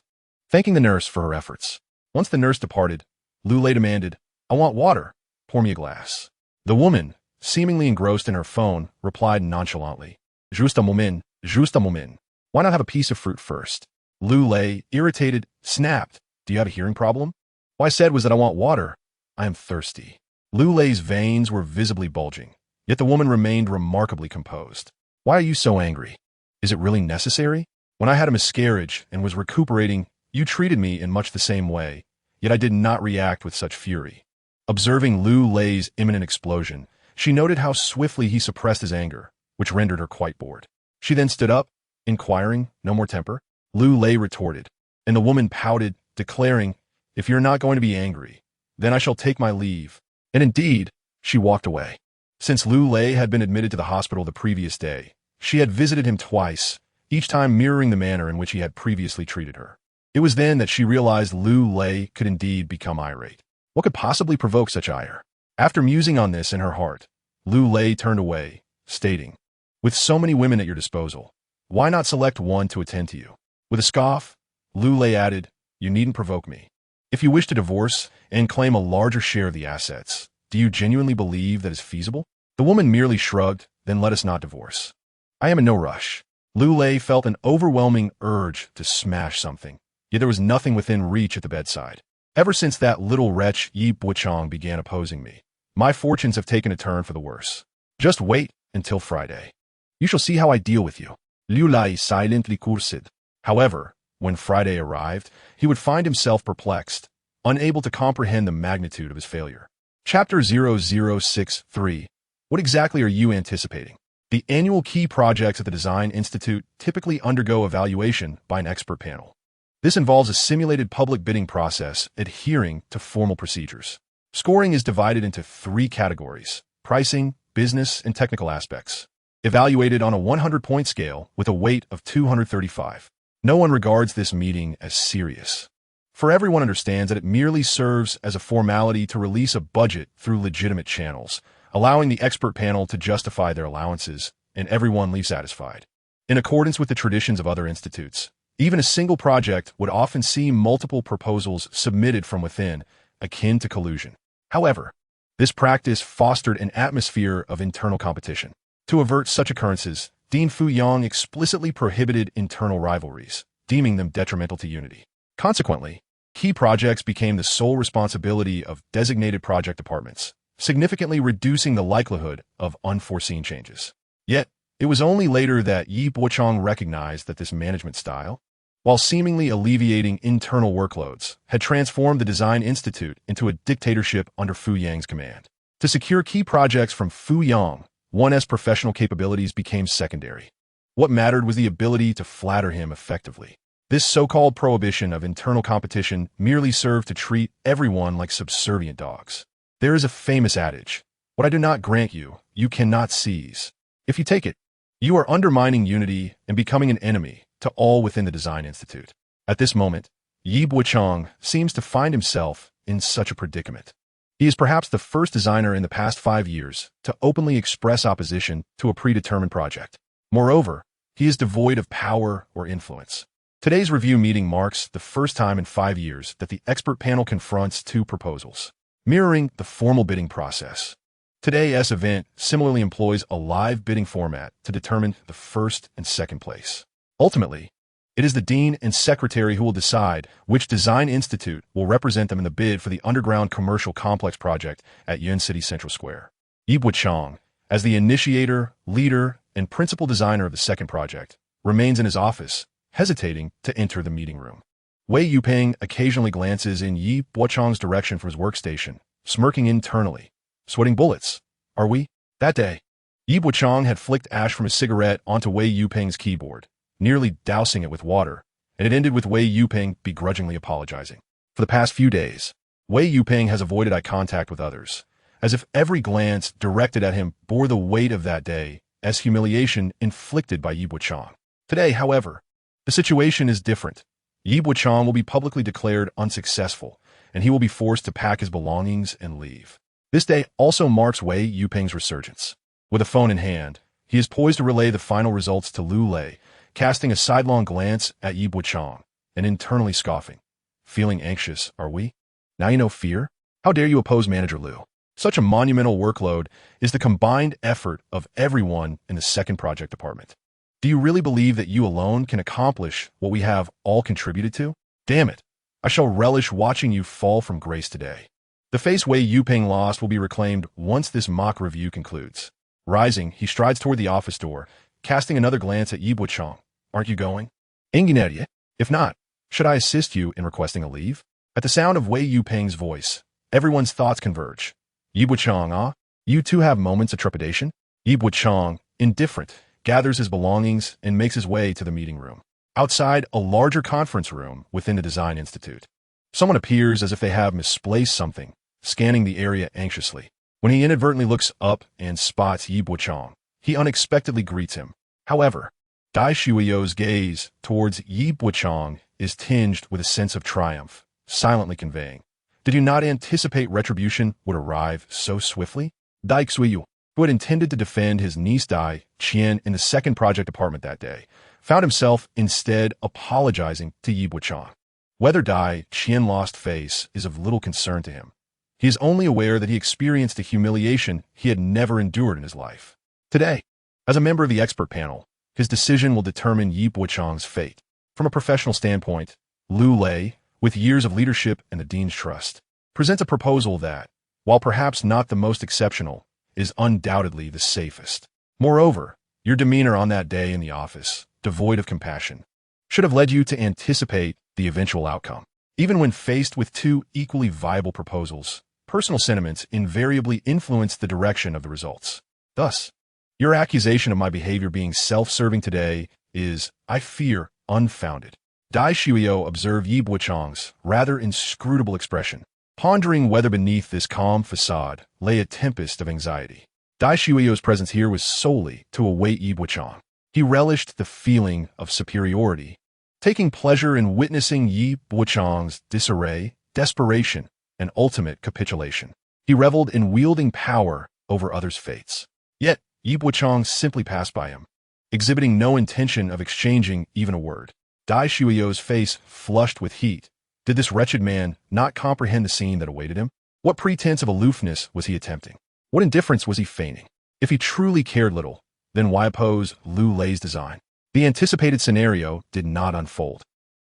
thanking the nurse for her efforts. Once the nurse departed, Lu Lei demanded, I want water. Pour me a glass. The woman, seemingly engrossed in her phone, replied nonchalantly, juste un moment, juste un moment. Why not have a piece of fruit first? Lu Lei, irritated, snapped, do you have a hearing problem? What I said was that I want water. I am thirsty. Lu Lei's veins were visibly bulging, yet the woman remained remarkably composed. Why are you so angry? Is it really necessary? When I had a miscarriage and was recuperating, you treated me in much the same way, yet I did not react with such fury. Observing Lu Lei's imminent explosion, she noted how swiftly he suppressed his anger, which rendered her quite bored. She then stood up, inquiring, no more temper? Lu Lei retorted, and the woman pouted, declaring, if you're not going to be angry, then I shall take my leave. And indeed, she walked away. Since Lu Lei had been admitted to the hospital the previous day, she had visited him twice, each time mirroring the manner in which he had previously treated her. It was then that she realized Lu Lei could indeed become irate. What could possibly provoke such ire? After musing on this in her heart, Lu Lei turned away, stating, with so many women at your disposal, why not select one to attend to you? With a scoff, Lu Lei added, you needn't provoke me. If you wish to divorce and claim a larger share of the assets, do you genuinely believe that is feasible? The woman merely shrugged, then let us not divorce. I am in no rush. Lu Lei felt an overwhelming urge to smash something, yet there was nothing within reach at the bedside. Ever since that little wretch Yi Bochang began opposing me, my fortunes have taken a turn for the worse. Just wait until Friday. You shall see how I deal with you. Lu Lei silently cursed. However, when Friday arrived, he would find himself perplexed, unable to comprehend the magnitude of his failure. Chapter 0063. What exactly are you anticipating? The annual key projects at the Design Institute typically undergo evaluation by an expert panel. This involves a simulated public bidding process adhering to formal procedures. Scoring is divided into 3 categories: pricing, business, and technical aspects, evaluated on a 100-point scale with a weight of 235. No one regards this meeting as serious, for everyone understands that it merely serves as a formality to release a budget through legitimate channels, allowing the expert panel to justify their allowances, and everyone leaves satisfied. In accordance with the traditions of other institutes, even a single project would often see multiple proposals submitted from within, akin to collusion. However, this practice fostered an atmosphere of internal competition. To avert such occurrences, Dean Fu Yang explicitly prohibited internal rivalries, deeming them detrimental to unity. Consequently, key projects became the sole responsibility of designated project departments, significantly reducing the likelihood of unforeseen changes. Yet, it was only later that Yi Bochang recognized that this management style, while seemingly alleviating internal workloads, had transformed the Design Institute into a dictatorship under Fu Yang's command. To secure key projects from Fu Yang, one's professional capabilities became secondary. What mattered was the ability to flatter him effectively. This so-called prohibition of internal competition merely served to treat everyone like subservient dogs. There is a famous adage, "What I do not grant you, you cannot seize." If you take it, you are undermining unity and becoming an enemy to all within the Design Institute. At this moment, Yi Bochang seems to find himself in such a predicament. He is perhaps the first designer in the past 5 years to openly express opposition to a predetermined project. Moreover, he is devoid of power or influence. Today's review meeting marks the first time in 5 years that the expert panel confronts two proposals, mirroring the formal bidding process. Today's event similarly employs a live bidding format to determine the first and second place. Ultimately, it is the dean and secretary who will decide which design institute will represent them in the bid for the underground commercial complex project at Yun City Central Square. Yi Bochang, as the initiator, leader, and principal designer of the second project, remains in his office, hesitating to enter the meeting room. Wei Yuping occasionally glances in Yi Bochang's direction from his workstation, smirking internally. Sweating bullets, are we? That day, Yi Bochang had flicked ash from his cigarette onto Wei Yuping's keyboard, nearly dousing it with water, and it ended with Wei Yuping begrudgingly apologizing. For the past few days, Wei Yuping has avoided eye contact with others, as if every glance directed at him bore the weight of that day as humiliation inflicted by Yi Bochang. Today, however, the situation is different. Yi Bochang will be publicly declared unsuccessful, and he will be forced to pack his belongings and leave. This day also marks Wei Yuping's resurgence. With a phone in hand, he is poised to relay the final results to Lu Lei, casting a sidelong glance at Yi Bochang, and internally scoffing. Feeling anxious, are we? Now you know fear? How dare you oppose Manager Liu? Such a monumental workload is the combined effort of everyone in the second project department. Do you really believe that you alone can accomplish what we have all contributed to? Damn it, I shall relish watching you fall from grace today. The face Wei Yuping lost will be reclaimed once this mock review concludes. Rising, he strides toward the office door, casting another glance at Yi Bochang. Aren't you going? Ingineria? If not, should I assist you in requesting a leave? At the sound of Wei Yuping's voice, everyone's thoughts converge. Yi Bochang, you too have moments of trepidation? Yi Bochang, indifferent, gathers his belongings and makes his way to the meeting room. Outside a larger conference room within the Design Institute, someone appears as if they have misplaced something, scanning the area anxiously. When he inadvertently looks up and spots Yi Bochang, he unexpectedly greets him. However, Dai Shuiyo's gaze towards Yi Bochang is tinged with a sense of triumph, silently conveying, "Did you not anticipate retribution would arrive so swiftly?" Dai Xuiyu, who had intended to defend his niece Dai Qian in the second project department that day, found himself instead apologizing to Yi Bochang. Whether Dai Qian lost face is of little concern to him. He is only aware that he experienced a humiliation he had never endured in his life. Today, as a member of the expert panel, his decision will determine Yi Bochang's fate. From a professional standpoint, Lu Lei, with years of leadership and the dean's trust, presents a proposal that, while perhaps not the most exceptional, is undoubtedly the safest. Moreover, your demeanor on that day in the office, devoid of compassion, should have led you to anticipate the eventual outcome. Even when faced with two equally viable proposals, personal sentiments invariably influence the direction of the results. Thus, your accusation of my behavior being self-serving today is, I fear, unfounded. Dai Shuiyo observed Yi Bochang's rather inscrutable expression, pondering whether beneath this calm facade lay a tempest of anxiety. Dai Shuiyo's presence here was solely to await Yi Bochang. He relished the feeling of superiority, taking pleasure in witnessing Yi Bochang's disarray, desperation, and ultimate capitulation. He reveled in wielding power over others' fates. Yet, Yi Bochang simply passed by him, exhibiting no intention of exchanging even a word. Dai Shuiyo's face flushed with heat. Did this wretched man not comprehend the scene that awaited him? What pretense of aloofness was he attempting? What indifference was he feigning? If he truly cared little, then why oppose Lu Lei's design? The anticipated scenario did not unfold.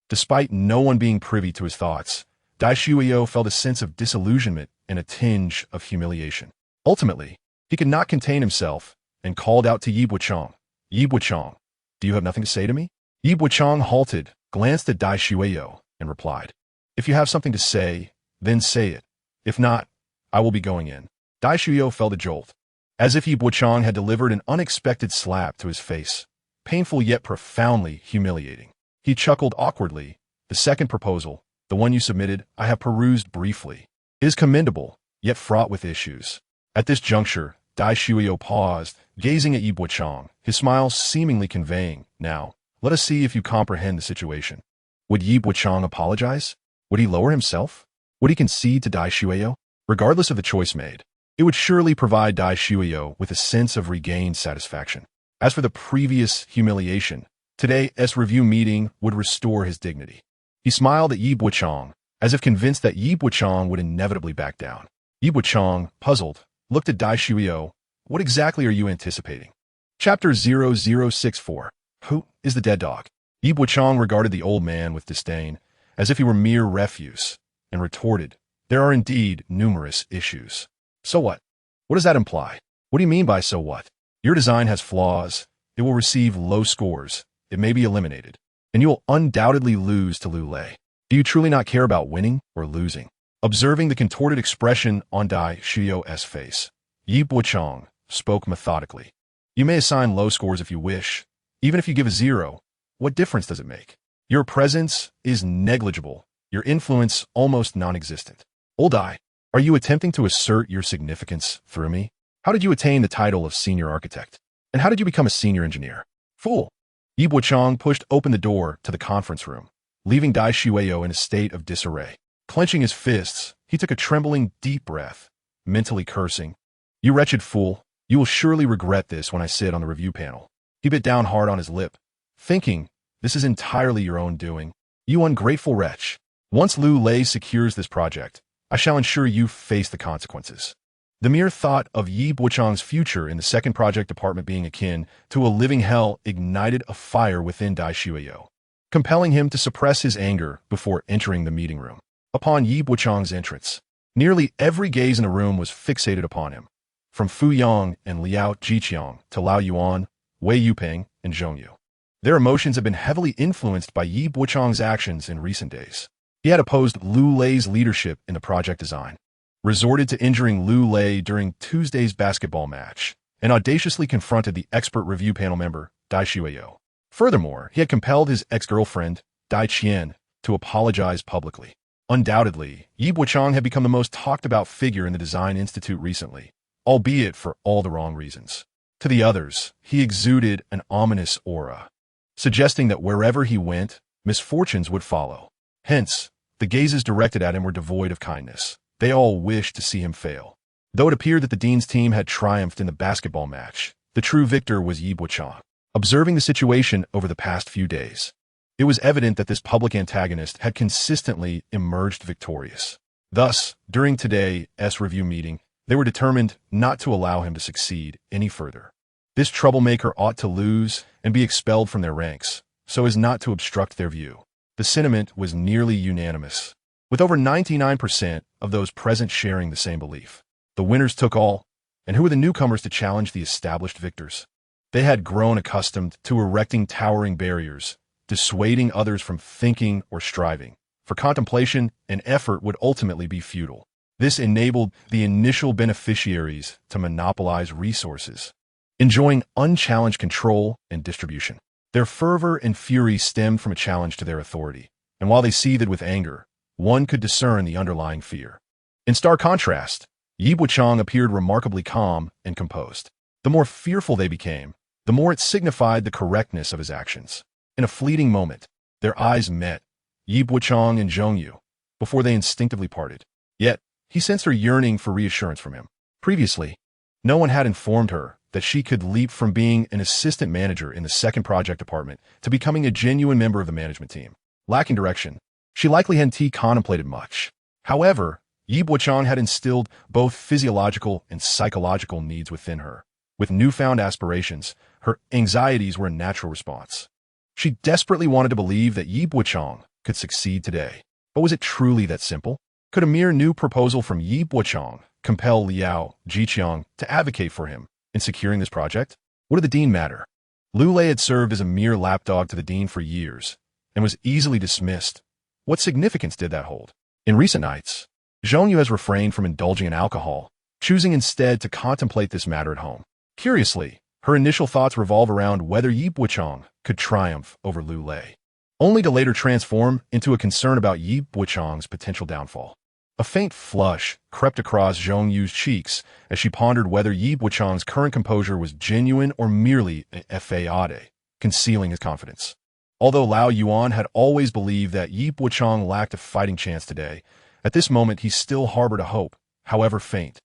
Despite no one being privy to his thoughts, Dai Shuiyo felt a sense of disillusionment and a tinge of humiliation. Ultimately, he could not contain himself and called out to Yi Bochang. Yi Bochang, do you have nothing to say to me? Yi Bochang halted, glanced at Dai Shueyo and replied, "If you have something to say, then say it. If not, I will be going in." Dai Shueyo felt a jolt, as if Yi Bochang had delivered an unexpected slap to his face, painful yet profoundly humiliating. He chuckled awkwardly. "The second proposal, the one you submitted, I have perused briefly. It is commendable, yet fraught with issues." At this juncture, Dai Shueyo paused, gazing at Yi Bochang, his smile seemingly conveying, "Now, let us see if you comprehend the situation." Would Yi Bochang apologize? Would he lower himself? Would he concede to Dai Shueyo? Regardless of the choice made, it would surely provide Dai Shueyo with a sense of regained satisfaction. As for the previous humiliation, today's review meeting would restore his dignity. He smiled at Yi Bochang, as if convinced that Yi Bochang would inevitably back down. Yi Bochang, puzzled, looked at Dai Shueyo. "What exactly are you anticipating?" Chapter 0064. Who is the dead dog? Yi Bochang regarded the old man with disdain, as if he were mere refuse, and retorted, "There are indeed numerous issues." "So what? What does that imply? What do you mean by so what? Your design has flaws. It will receive low scores. It may be eliminated. And you will undoubtedly lose to Lu Lei. Do you truly not care about winning or losing?" Observing the contorted expression on Dai Shueyo's face, Yi Bochang spoke methodically. "You may assign low scores if you wish. Even if you give a 0, what difference does it make? Your presence is negligible, your influence almost non-existent. Old Dai, are you attempting to assert your significance through me? How did you attain the title of senior architect? And how did you become a senior engineer? Fool!" Yi Bochang pushed open the door to the conference room, leaving Dai Shueyo in a state of disarray. Clenching his fists, he took a trembling, deep breath, mentally cursing, "You wretched fool, you will surely regret this when I sit on the review panel." He bit down hard on his lip, thinking, "This is entirely your own doing. You ungrateful wretch. Once Lu Lei secures this project, I shall ensure you face the consequences." The mere thought of Yi Bochang's future in the second project department being akin to a living hell ignited a fire within Dai Shueyo, compelling him to suppress his anger before entering the meeting room. Upon Yi Bochang's entrance, nearly every gaze in the room was fixated upon him, from Fu Yang and Liao Jiqiang to Lao Yuan, Wei Yuping, and Zhong Yu. Their emotions had been heavily influenced by Yi Bochang's actions in recent days. He had opposed Lu Lei's leadership in the project design, resorted to injuring Lu Lei during Tuesday's basketball match, and audaciously confronted the expert review panel member, Dai Shueyo. Furthermore, he had compelled his ex-girlfriend, Dai Qian, to apologize publicly. Undoubtedly, Yi Bochang had become the most talked-about figure in the Design Institute recently, albeit for all the wrong reasons. To the others, he exuded an ominous aura, suggesting that wherever he went, misfortunes would follow. Hence, the gazes directed at him were devoid of kindness. They all wished to see him fail. Though it appeared that the Dean's team had triumphed in the basketball match, the true victor was Yi Bochang. Observing the situation over the past few days, it was evident that this public antagonist had consistently emerged victorious. Thus, during today's review meeting, they were determined not to allow him to succeed any further. This troublemaker ought to lose and be expelled from their ranks, so as not to obstruct their view. The sentiment was nearly unanimous, with over 99% of those present sharing the same belief. The winners took all, and who were the newcomers to challenge the established victors? They had grown accustomed to erecting towering barriers, dissuading others from thinking or striving, for contemplation and effort would ultimately be futile. This enabled the initial beneficiaries to monopolize resources, enjoying unchallenged control and distribution. Their fervor and fury stemmed from a challenge to their authority, and while they seethed with anger, one could discern the underlying fear. In stark contrast, Yi Bochang appeared remarkably calm and composed. The more fearful they became, the more it signified the correctness of his actions. In a fleeting moment, their eyes met, Yi Bochang and Zhong Yu, before they instinctively parted. Yet, he sensed her yearning for reassurance from him. Previously, no one had informed her that she could leap from being an assistant manager in the second project department to becoming a genuine member of the management team. Lacking direction, she likely hadn't contemplated much. However, Yi Bochang had instilled both physiological and psychological needs within her. With newfound aspirations, her anxieties were a natural response. She desperately wanted to believe that Yi Bochang could succeed today. But was it truly that simple? Could a mere new proposal from Yi Bochang compel Liao Jiqiang to advocate for him in securing this project? What did the dean matter? Lu Lei had served as a mere lapdog to the dean for years, and was easily dismissed. What significance did that hold? In recent nights, Zhong Yu has refrained from indulging in alcohol, choosing instead to contemplate this matter at home. Curiously, her initial thoughts revolve around whether Yi Bochang could triumph over Lu Lei, only to later transform into a concern about Yi Bochang's potential downfall. A faint flush crept across Zhong Yu's cheeks as she pondered whether Yi Bochang's current composure was genuine or merely a fade, concealing his confidence. Although Lao Yuan had always believed that Yi Bochang lacked a fighting chance today, at this moment he still harbored a hope, however faint,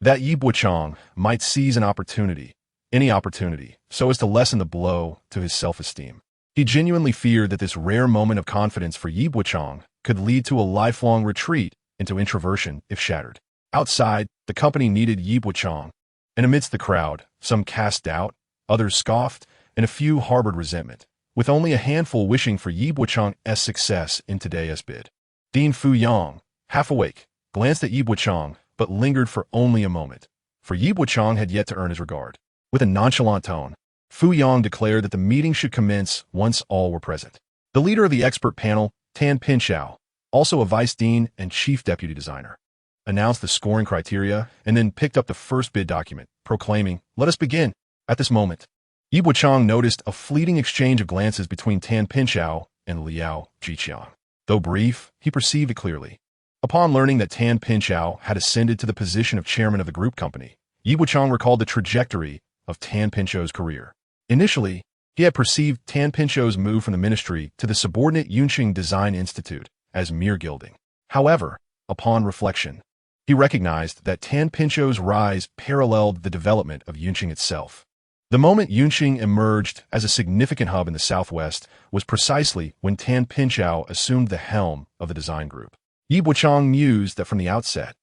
that Yi Bochang might seize an opportunity, any opportunity, so as to lessen the blow to his self-esteem. He genuinely feared that this rare moment of confidence for Yi Bochang could lead to a lifelong retreat into introversion if shattered. Outside, the company needed Yi Bochang, and amidst the crowd, some cast doubt, others scoffed, and a few harbored resentment, with only a handful wishing for Yi Bochang's success in today's bid. Dean Fu Yang, half awake, glanced at Yi Bochang, but lingered for only a moment, for Yi Bochang had yet to earn his regard. With a nonchalant tone, Fu Yang declared that the meeting should commence once all were present. The leader of the expert panel, Tan Pinchao, also a vice dean and chief deputy designer, announced the scoring criteria and then picked up the first bid document, proclaiming, "Let us begin." At this moment, Yi Bochang noticed a fleeting exchange of glances between Tan Pinchao and Liao Jiqiang. Though brief, he perceived it clearly. Upon learning that Tan Pinchao had ascended to the position of chairman of the group company, Yi Bochang recalled the trajectory of Tan Pinchao's career. Initially, he had perceived Tan Pinchao's move from the ministry to the subordinate Yunqing Design Institute as mere gilding. However, upon reflection, he recognized that Tan Pinchao's rise paralleled the development of Yunqing itself. The moment Yunqing emerged as a significant hub in the southwest was precisely when Tan Pinchao assumed the helm of the design group. Yi Bochang mused that from the outset,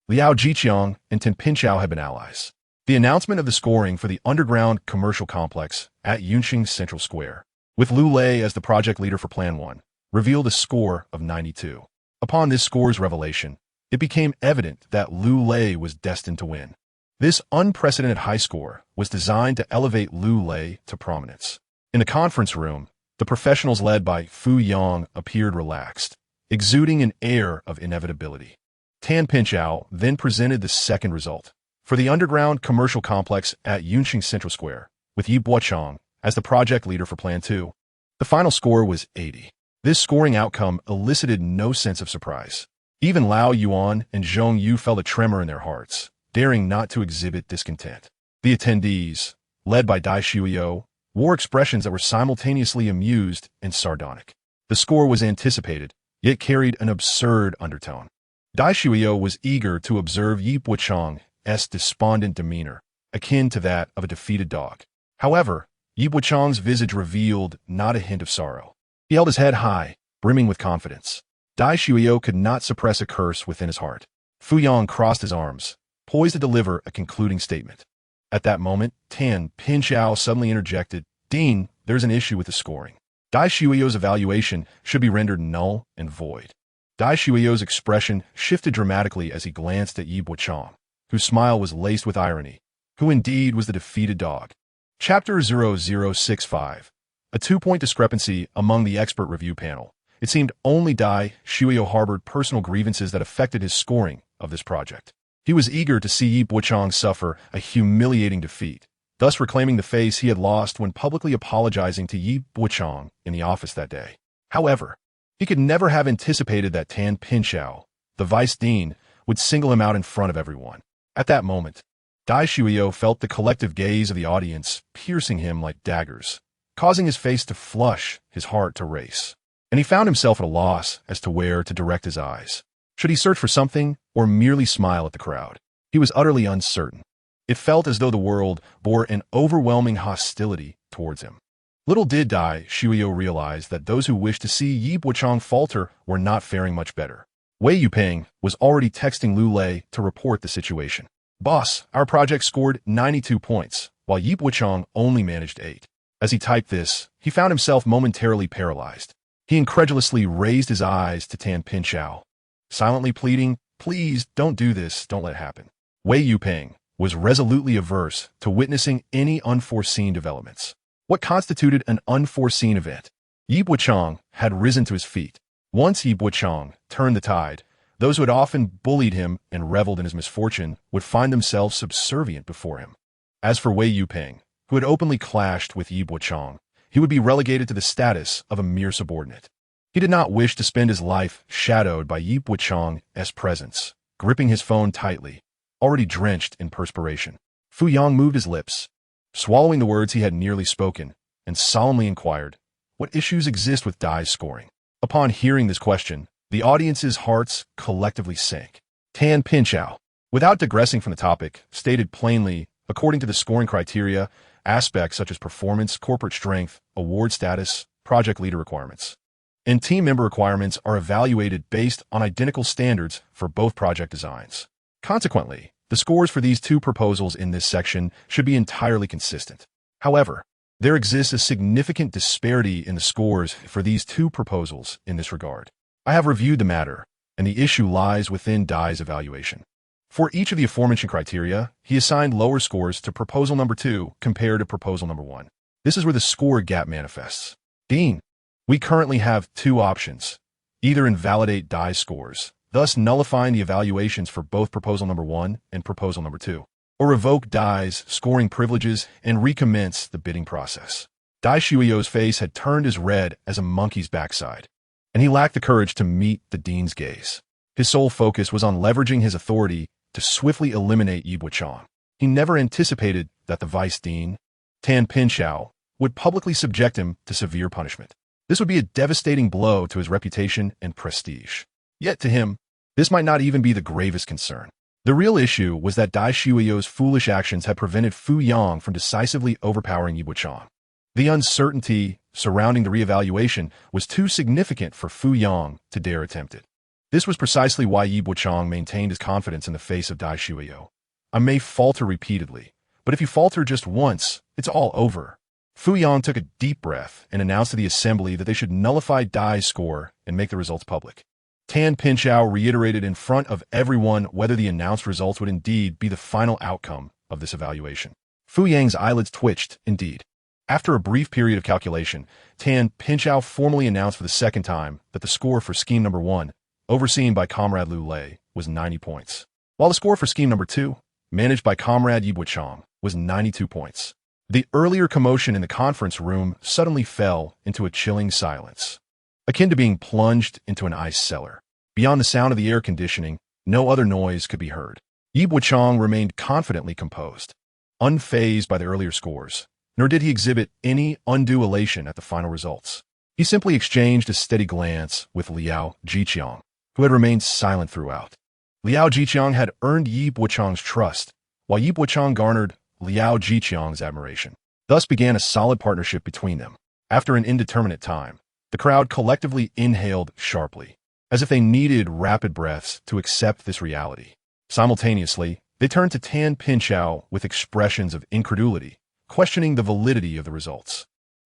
Liao Jiqiang and Tan Pinchao had been allies. The announcement of the scoring for the underground commercial complex at Yunqing Central Square, with Lu Lei as the project leader for Plan 1, revealed a score of 92. Upon this score's revelation, it became evident that Lu Lei was destined to win. This unprecedented high score was designed to elevate Lu Lei to prominence. In the conference room, the professionals led by Fu Yang appeared relaxed, exuding an air of inevitability. Tan Pinchao then presented the second result for the underground commercial complex at Yunqing Central Square, with Yi Bochang as the project leader for Plan 2. The final score was 80. This scoring outcome elicited no sense of surprise. Even Lao Yuan and Zhong Yu felt a tremor in their hearts, daring not to exhibit discontent. The attendees, led by Dai Shuyo, wore expressions that were simultaneously amused and sardonic. The score was anticipated, yet carried an absurd undertone. Dai Shuyo was eager to observe Yi Bochang's despondent demeanor, akin to that of a defeated dog. However, Yi Bochang's visage revealed not a hint of sorrow. He held his head high, brimming with confidence. Dai Shuyo could not suppress a curse within his heart. Fu Yang crossed his arms, poised to deliver a concluding statement. At that moment, Tan Pinchao suddenly interjected, "Dean, there's an issue with the scoring. Dai Shuyo's evaluation should be rendered null and void." Dai Shuyo's expression shifted dramatically as he glanced at Yi Bochang, whose smile was laced with irony, who indeed was the defeated dog. Chapter 0065. A 2-point discrepancy among the expert review panel. It seemed only Dai Shuyo harbored personal grievances that affected his scoring of this project. He was eager to see Yi Bochang suffer a humiliating defeat, thus reclaiming the face he had lost when publicly apologizing to Yi Bochang in the office that day. However, he could never have anticipated that Tan Pinchao, the vice dean, would single him out in front of everyone. At that moment, Dai Shuyo felt the collective gaze of the audience piercing him like daggers, causing his face to flush, his heart to race. And he found himself at a loss as to where to direct his eyes. Should he search for something or merely smile at the crowd? He was utterly uncertain. It felt as though the world bore an overwhelming hostility towards him. Little did Dai Shuyo realize that those who wished to see Yi Bochang falter were not faring much better. Wei Yuping was already texting Lu Lei to report the situation. "Boss, our project scored 92 points, while Yi Bochang only managed 8. As he typed this, he found himself momentarily paralyzed. He incredulously raised his eyes to Tan Pinchao, silently pleading, "Please, don't do this, don't let it happen." Wei Yuping was resolutely averse to witnessing any unforeseen developments. What constituted an unforeseen event? Yi Bochang had risen to his feet. Once Yi Bochang turned the tide, those who had often bullied him and reveled in his misfortune would find themselves subservient before him. As for Wei Yuping, who had openly clashed with Yi Bochang, he would be relegated to the status of a mere subordinate. He did not wish to spend his life shadowed by Yi Bochang's presence, gripping his phone tightly, already drenched in perspiration. Fu Yang moved his lips, swallowing the words he had nearly spoken, and solemnly inquired, "What issues exist with Dai's scoring?" Upon hearing this question, the audience's hearts collectively sank. Tan Pinchao, without digressing from the topic, stated plainly, according to the scoring criteria, aspects such as performance, corporate strength, award status, project leader requirements, and team member requirements are evaluated based on identical standards for both project designs. Consequently, the scores for these two proposals in this section should be entirely consistent. However, there exists a significant disparity in the scores for these two proposals in this regard. I have reviewed the matter, and the issue lies within Dai's evaluation. For each of the aforementioned criteria, he assigned lower scores to proposal number 2 compared to proposal number 1. This is where the score gap manifests. Dean, we currently have two options. Either invalidate Dai's scores, thus nullifying the evaluations for both proposal number 1 and proposal number 2, or revoke Dai's scoring privileges and recommence the bidding process. Dai Shuiyo's face had turned as red as a monkey's backside, and he lacked the courage to meet the dean's gaze. His sole focus was on leveraging his authority to swiftly eliminate Yi Bochang. He never anticipated that the vice dean, Tan Pinchao, would publicly subject him to severe punishment. This would be a devastating blow to his reputation and prestige. Yet to him, this might not even be the gravest concern. The real issue was that Dai Shuiyo's foolish actions had prevented Fu Yang from decisively overpowering Yi Bochang. The uncertainty surrounding the reevaluation was too significant for Fu Yang to dare attempt it. This was precisely why Yi Bochang maintained his confidence in the face of Dai Shuiyo. I may falter repeatedly, but if you falter just once, it's all over. Fu Yang took a deep breath and announced to the assembly that they should nullify Dai's score and make the results public. Tan Pinchao reiterated in front of everyone whether the announced results would indeed be the final outcome of this evaluation. Fu Yang's eyelids twitched, indeed. After a brief period of calculation, Tan Pinchao formally announced for the second time that the score for scheme number 1, overseen by Comrade Lu Lei, was 90 points, while the score for scheme number 2, managed by Comrade Yi Bochang, was 92 points. The earlier commotion in the conference room suddenly fell into a chilling silence, akin to being plunged into an ice cellar. Beyond the sound of the air conditioning, no other noise could be heard. Yi Bochang remained confidently composed, unfazed by the earlier scores, nor did he exhibit any undue elation at the final results. He simply exchanged a steady glance with Liao Jiqiang, who had remained silent throughout. Liao Jiqiang had earned Yi Bochang's trust, while Yi Bochang garnered Liao Jiqiang's admiration. Thus began a solid partnership between them. After an indeterminate time, the crowd collectively inhaled sharply, as if they needed rapid breaths to accept this reality. Simultaneously, they turned to Tan Pinchao with expressions of incredulity, questioning the validity of the results.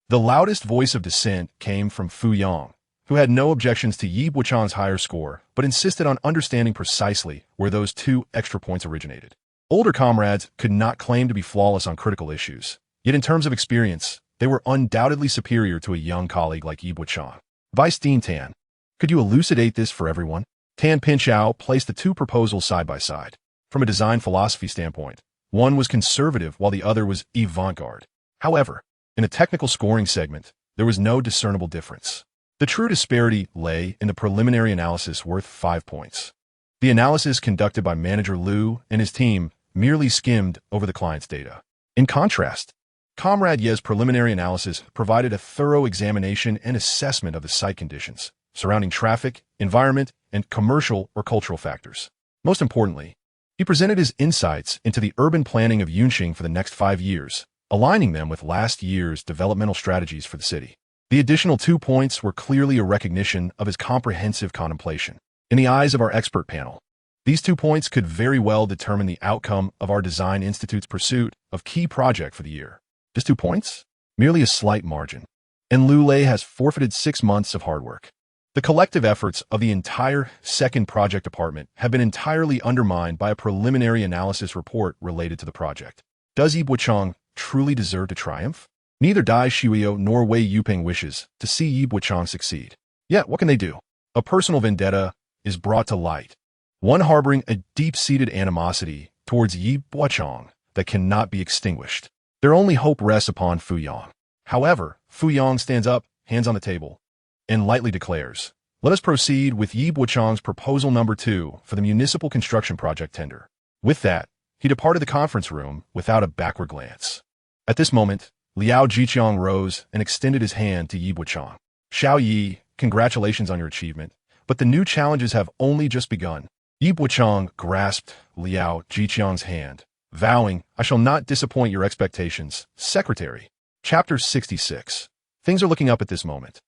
The loudest voice of dissent came from Fu Yang, who had no objections to Yi Bochang's higher score, but insisted on understanding precisely where those 2 extra points originated. Older comrades could not claim to be flawless on critical issues, yet in terms of experience, they were undoubtedly superior to a young colleague like Yi Bochang. Vice Dean Tan, could you elucidate this for everyone? Tan Pinchao placed the 2 proposals side by side. From a design philosophy standpoint, one was conservative while the other was avant-garde. However, in a technical scoring segment, there was no discernible difference. The true disparity lay in the preliminary analysis worth 5 points. The analysis conducted by Manager Liu and his team merely skimmed over the client's data. In contrast, Comrade Ye's preliminary analysis provided a thorough examination and assessment of the site conditions surrounding traffic, environment, and commercial or cultural factors. Most importantly, he presented his insights into the urban planning of Yunqing for the next 5 years, aligning them with last year's developmental strategies for the city. The additional 2 points were clearly a recognition of his comprehensive contemplation. In the eyes of our expert panel, these 2 points could very well determine the outcome of our Design Institute's pursuit of key project for the year. Just 2 points? Merely a slight margin. And Lu Lei has forfeited 6 months of hard work. The collective efforts of the entire second project department have been entirely undermined by a preliminary analysis report related to the project. Does Yi Bochang truly deserve to triumph? Neither Dai Shuyo nor Wei Yuping wishes to see Yi Bochang succeed. Yet, what can they do? A personal vendetta is brought to light, one harboring a deep-seated animosity towards Yi Bochang that cannot be extinguished. Their only hope rests upon Fu Yang. However, Fu Yang stands up, hands on the table, and lightly declares, "Let us proceed with Yi Bochang's proposal number 2 for the municipal construction project tender." With that, he departed the conference room without a backward glance. At this moment, Liao Jiqiang rose and extended his hand to Yi Bochang. "Xiao Yi, congratulations on your achievement, but the new challenges have only just begun." Yi Bochang grasped Liao Jiqiang's hand, vowing, "I shall not disappoint your expectations, Secretary." Chapter 66. Things are looking up at this moment.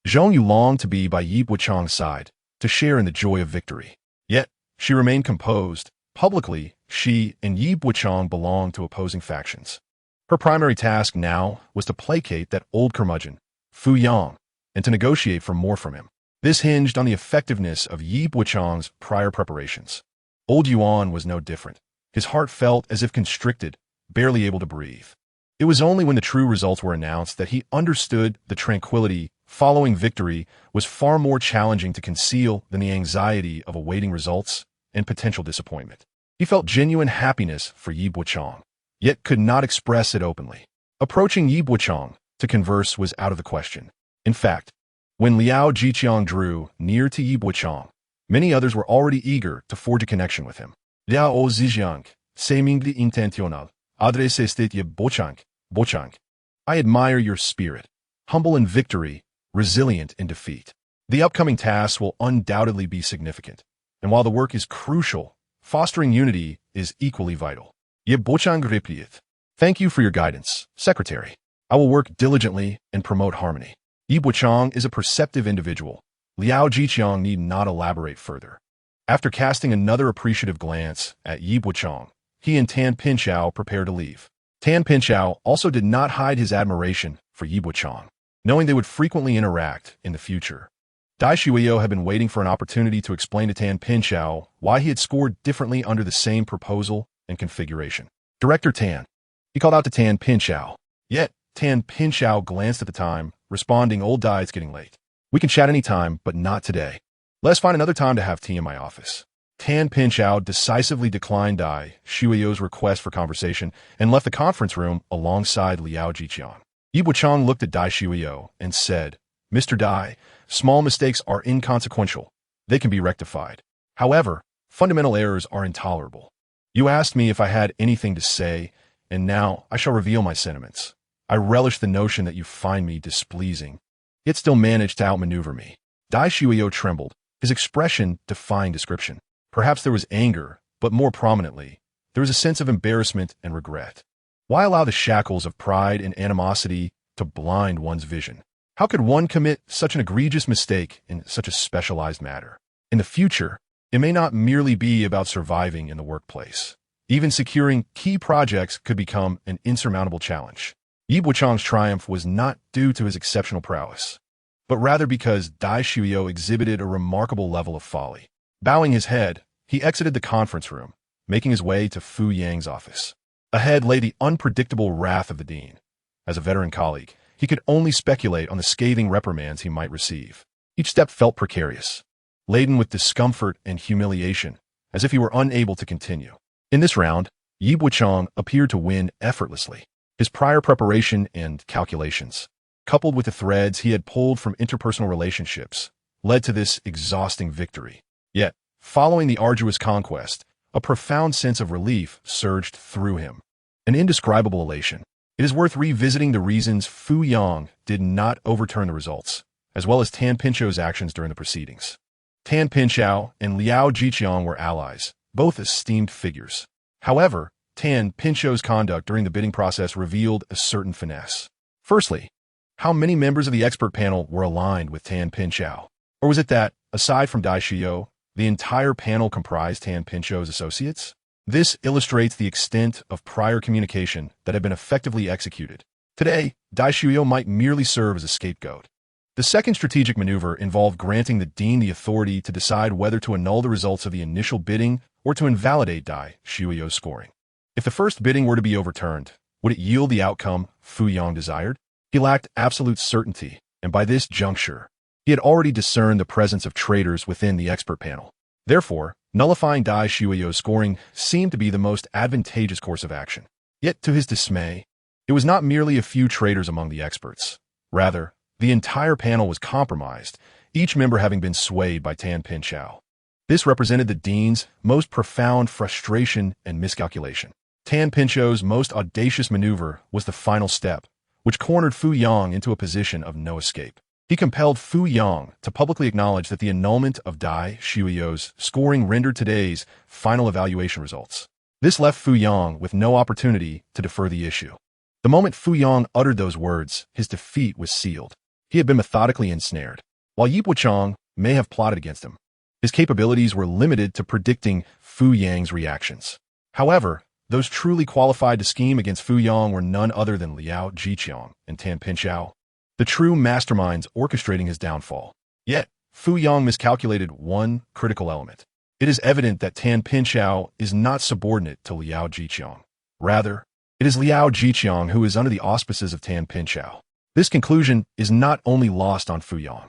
Zhong Yu longed to be by Yi Bochang's side, to share in the joy of victory. Yet, she remained composed. Publicly, she and Yi Bochang belonged to opposing factions. Her primary task now was to placate that old curmudgeon, Fu Yang, and to negotiate for more from him. This hinged on the effectiveness of Yi Bochang's prior preparations. Old Yuan was no different. His heart felt as if constricted, barely able to breathe. It was only when the true results were announced that he understood the tranquility following victory was far more challenging to conceal than the anxiety of awaiting results and potential disappointment. He felt genuine happiness for Yi Bochang, yet could not express it openly. Approaching Yi Bochang to converse was out of the question. In fact, when Liao Jiqiang drew near to Yi Bochang, many others were already eager to forge a connection with him. Liao Zijiang, seemingly intentional, adressé Yi Bochang, Bochang. I admire your spirit, humble in victory, resilient in defeat. The upcoming tasks will undoubtedly be significant, and while the work is crucial, fostering unity is equally vital. Yi Bochang replied, "Thank you for your guidance, Secretary. I will work diligently and promote harmony." Yi Bochang is a perceptive individual. Liao Jiqiang need not elaborate further. After casting another appreciative glance at Yi Bochang, he and Tan Pinchao prepared to leave. Tan Pinchao also did not hide his admiration for Yi Bochang, knowing they would frequently interact in the future. Dai Shuyo had been waiting for an opportunity to explain to Tan Pinchao why he had scored differently under the same proposal and configuration. "Director Tan," he called out to Tan Pinchao. Yet, Tan Pinchao glanced at the time, responding, "Old Dai, it's getting late. We can chat any time, but not today. Let's find another time to have tea in my office." Tan Pinchao decisively declined Dai Shuyo's request for conversation and left the conference room alongside Liao Jiqiang. Yi Bochang looked at Dai Shuyo and said, "Mr. Dai, small mistakes are inconsequential. They can be rectified. However, fundamental errors are intolerable. You asked me if I had anything to say, and now I shall reveal my sentiments. I relish the notion that you find me displeasing, yet still manage to outmaneuver me." Dai Shuyo trembled, his expression defying description. Perhaps there was anger, but more prominently, there was a sense of embarrassment and regret. Why allow the shackles of pride and animosity to blind one's vision? How could one commit such an egregious mistake in such a specialized matter? In the future, it may not merely be about surviving in the workplace. Even securing key projects could become an insurmountable challenge. Yi Bochang's triumph was not due to his exceptional prowess, but rather because Dai Shuyo exhibited a remarkable level of folly. Bowing his head, he exited the conference room, making his way to Fu Yang's office. Ahead lay the unpredictable wrath of the dean. As a veteran colleague, he could only speculate on the scathing reprimands he might receive. Each step felt precarious, laden with discomfort and humiliation, as if he were unable to continue. In this round, Yi Bochang appeared to win effortlessly. His prior preparation and calculations, coupled with the threads he had pulled from interpersonal relationships, led to this exhausting victory. Yet, following the arduous conquest, a profound sense of relief surged through him. An indescribable elation. It is worth revisiting the reasons Fu Yang did not overturn the results, as well as Tan Pinchao's actions during the proceedings. Tan Pinchao and Liao Jiqiang were allies, both esteemed figures. However, Tan Pinchao's conduct during the bidding process revealed a certain finesse. Firstly, how many members of the expert panel were aligned with Tan Pinchao? Or was it that, aside from Dai Shuyo, the entire panel comprised Tan Pinchao's associates? This illustrates the extent of prior communication that had been effectively executed. Today, Dai Shuyo might merely serve as a scapegoat. The second strategic maneuver involved granting the dean the authority to decide whether to annul the results of the initial bidding or to invalidate Dai Shuyo's scoring. If the first bidding were to be overturned, would it yield the outcome Fu Yang desired? He lacked absolute certainty, and by this juncture, he had already discerned the presence of traitors within the expert panel. Therefore, nullifying Dai Shuiyo's scoring seemed to be the most advantageous course of action. Yet, to his dismay, it was not merely a few traitors among the experts. Rather, the entire panel was compromised, each member having been swayed by Tan Pinchao. This represented the dean's most profound frustration and miscalculation. Tan Pinchao's most audacious maneuver was the final step, which cornered Fu Yang into a position of no escape. He compelled Fu Yang to publicly acknowledge that the annulment of Dai Shuiyo's scoring rendered today's final evaluation results. This left Fu Yang with no opportunity to defer the issue. The moment Fu Yang uttered those words, his defeat was sealed. He had been methodically ensnared. While Bochang may have plotted against him, his capabilities were limited to predicting Fu Yang's reactions. However, those truly qualified to scheme against Fu Yang were none other than Liao Jiqiang and Tan Pinchao, the true masterminds orchestrating his downfall. Yet, Fu Yang miscalculated one critical element. It is evident that Tan Pinchao is not subordinate to Liao Jiqiang. Rather, it is Liao Jiqiang who is under the auspices of Tan Pinchao. This conclusion is not only lost on Fu Yang.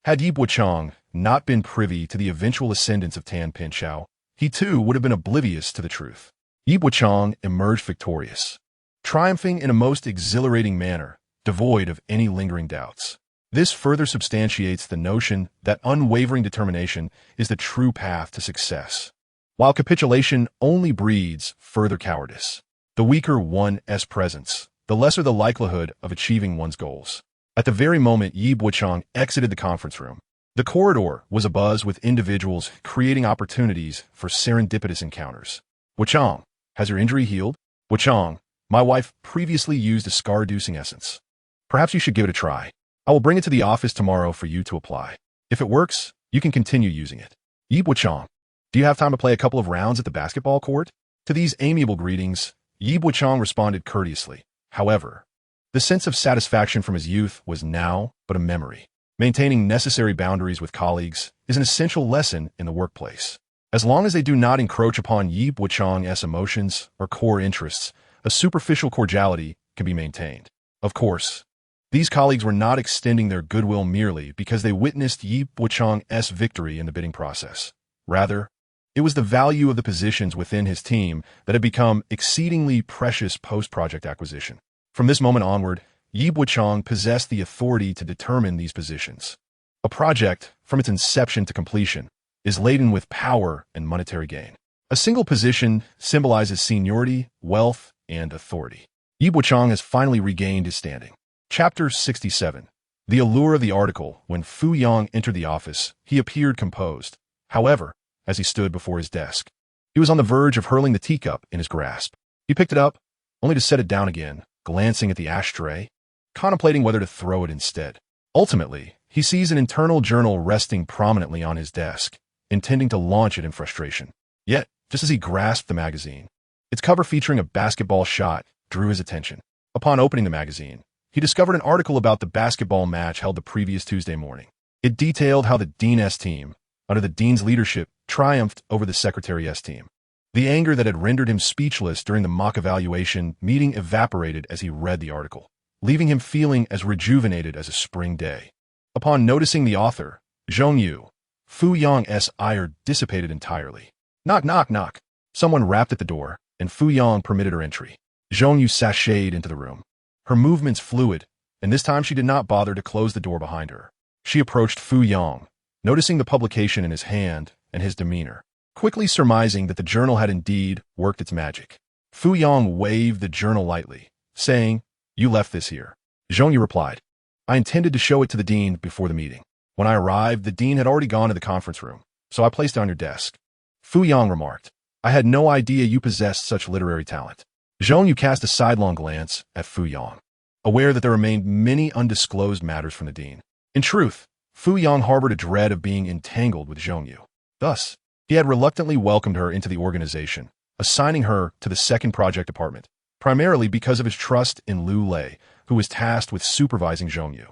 Had Bochang not been privy to the eventual ascendance of Tan Pinchao, he too would have been oblivious to the truth. Bochang emerged victorious, triumphing in a most exhilarating manner, devoid of any lingering doubts. This further substantiates the notion that unwavering determination is the true path to success, while capitulation only breeds further cowardice. The weaker one's presence, the lesser the likelihood of achieving one's goals. At the very moment Bochang exited the conference room, the corridor was abuzz with individuals creating opportunities for serendipitous encounters. Bochang, has your injury healed? Bochang, my wife previously used a scar-reducing essence. Perhaps you should give it a try. I will bring it to the office tomorrow for you to apply. If it works, you can continue using it. Bochang, do you have time to play a couple of rounds at the basketball court? To these amiable greetings, Bochang responded courteously. However, the sense of satisfaction from his youth was now but a memory. Maintaining necessary boundaries with colleagues is an essential lesson in the workplace. As long as they do not encroach upon Bochang's emotions or core interests, a superficial cordiality can be maintained. Of course, these colleagues were not extending their goodwill merely because they witnessed Bochang's victory in the bidding process. Rather, it was the value of the positions within his team that had become exceedingly precious post-project acquisition. From this moment onward, Bochang possessed the authority to determine these positions. A project, from its inception to completion, is laden with power and monetary gain. A single position symbolizes seniority, wealth, and authority. Bochang has finally regained his standing. Chapter 67. The allure of the article. When Fu Yang entered the office, he appeared composed. However, as he stood before his desk, he was on the verge of hurling the teacup in his grasp. He picked it up, only to set it down again, glancing at the ashtray, contemplating whether to throw it instead. Ultimately, he sees an internal journal resting prominently on his desk, intending to launch it in frustration. Yet, just as he grasped the magazine, its cover featuring a basketball shot drew his attention. Upon opening the magazine, he discovered an article about the basketball match held the previous Tuesday morning. It detailed how the Dean's team, under the Dean's leadership, triumphed over the Secretary's team. The anger that had rendered him speechless during the mock evaluation meeting evaporated as he read the article, leaving him feeling as rejuvenated as a spring day. Upon noticing the author, Zhong Yu, Fu Yang's ire dissipated entirely. Knock, knock, knock. Someone rapped at the door, and Fu Yang permitted her entry. Zhong Yu sashayed into the room, her movements fluid, and this time she did not bother to close the door behind her. She approached Fu Yang, noticing the publication in his hand and his demeanor, quickly surmising that the journal had indeed worked its magic. Fu Yang waved the journal lightly, saying, "You left this here." Zhong Yu replied, "I intended to show it to the dean before the meeting. When I arrived, the dean had already gone to the conference room, so I placed it on your desk." Fu Yang remarked, "I had no idea you possessed such literary talent." Zhong Yu cast a sidelong glance at Fu Yang, aware that there remained many undisclosed matters from the dean. In truth, Fu Yang harbored a dread of being entangled with Zhong Yu. Thus, he had reluctantly welcomed her into the organization, assigning her to the second project department, primarily because of his trust in Liu Lei, who was tasked with supervising Zhong Yu.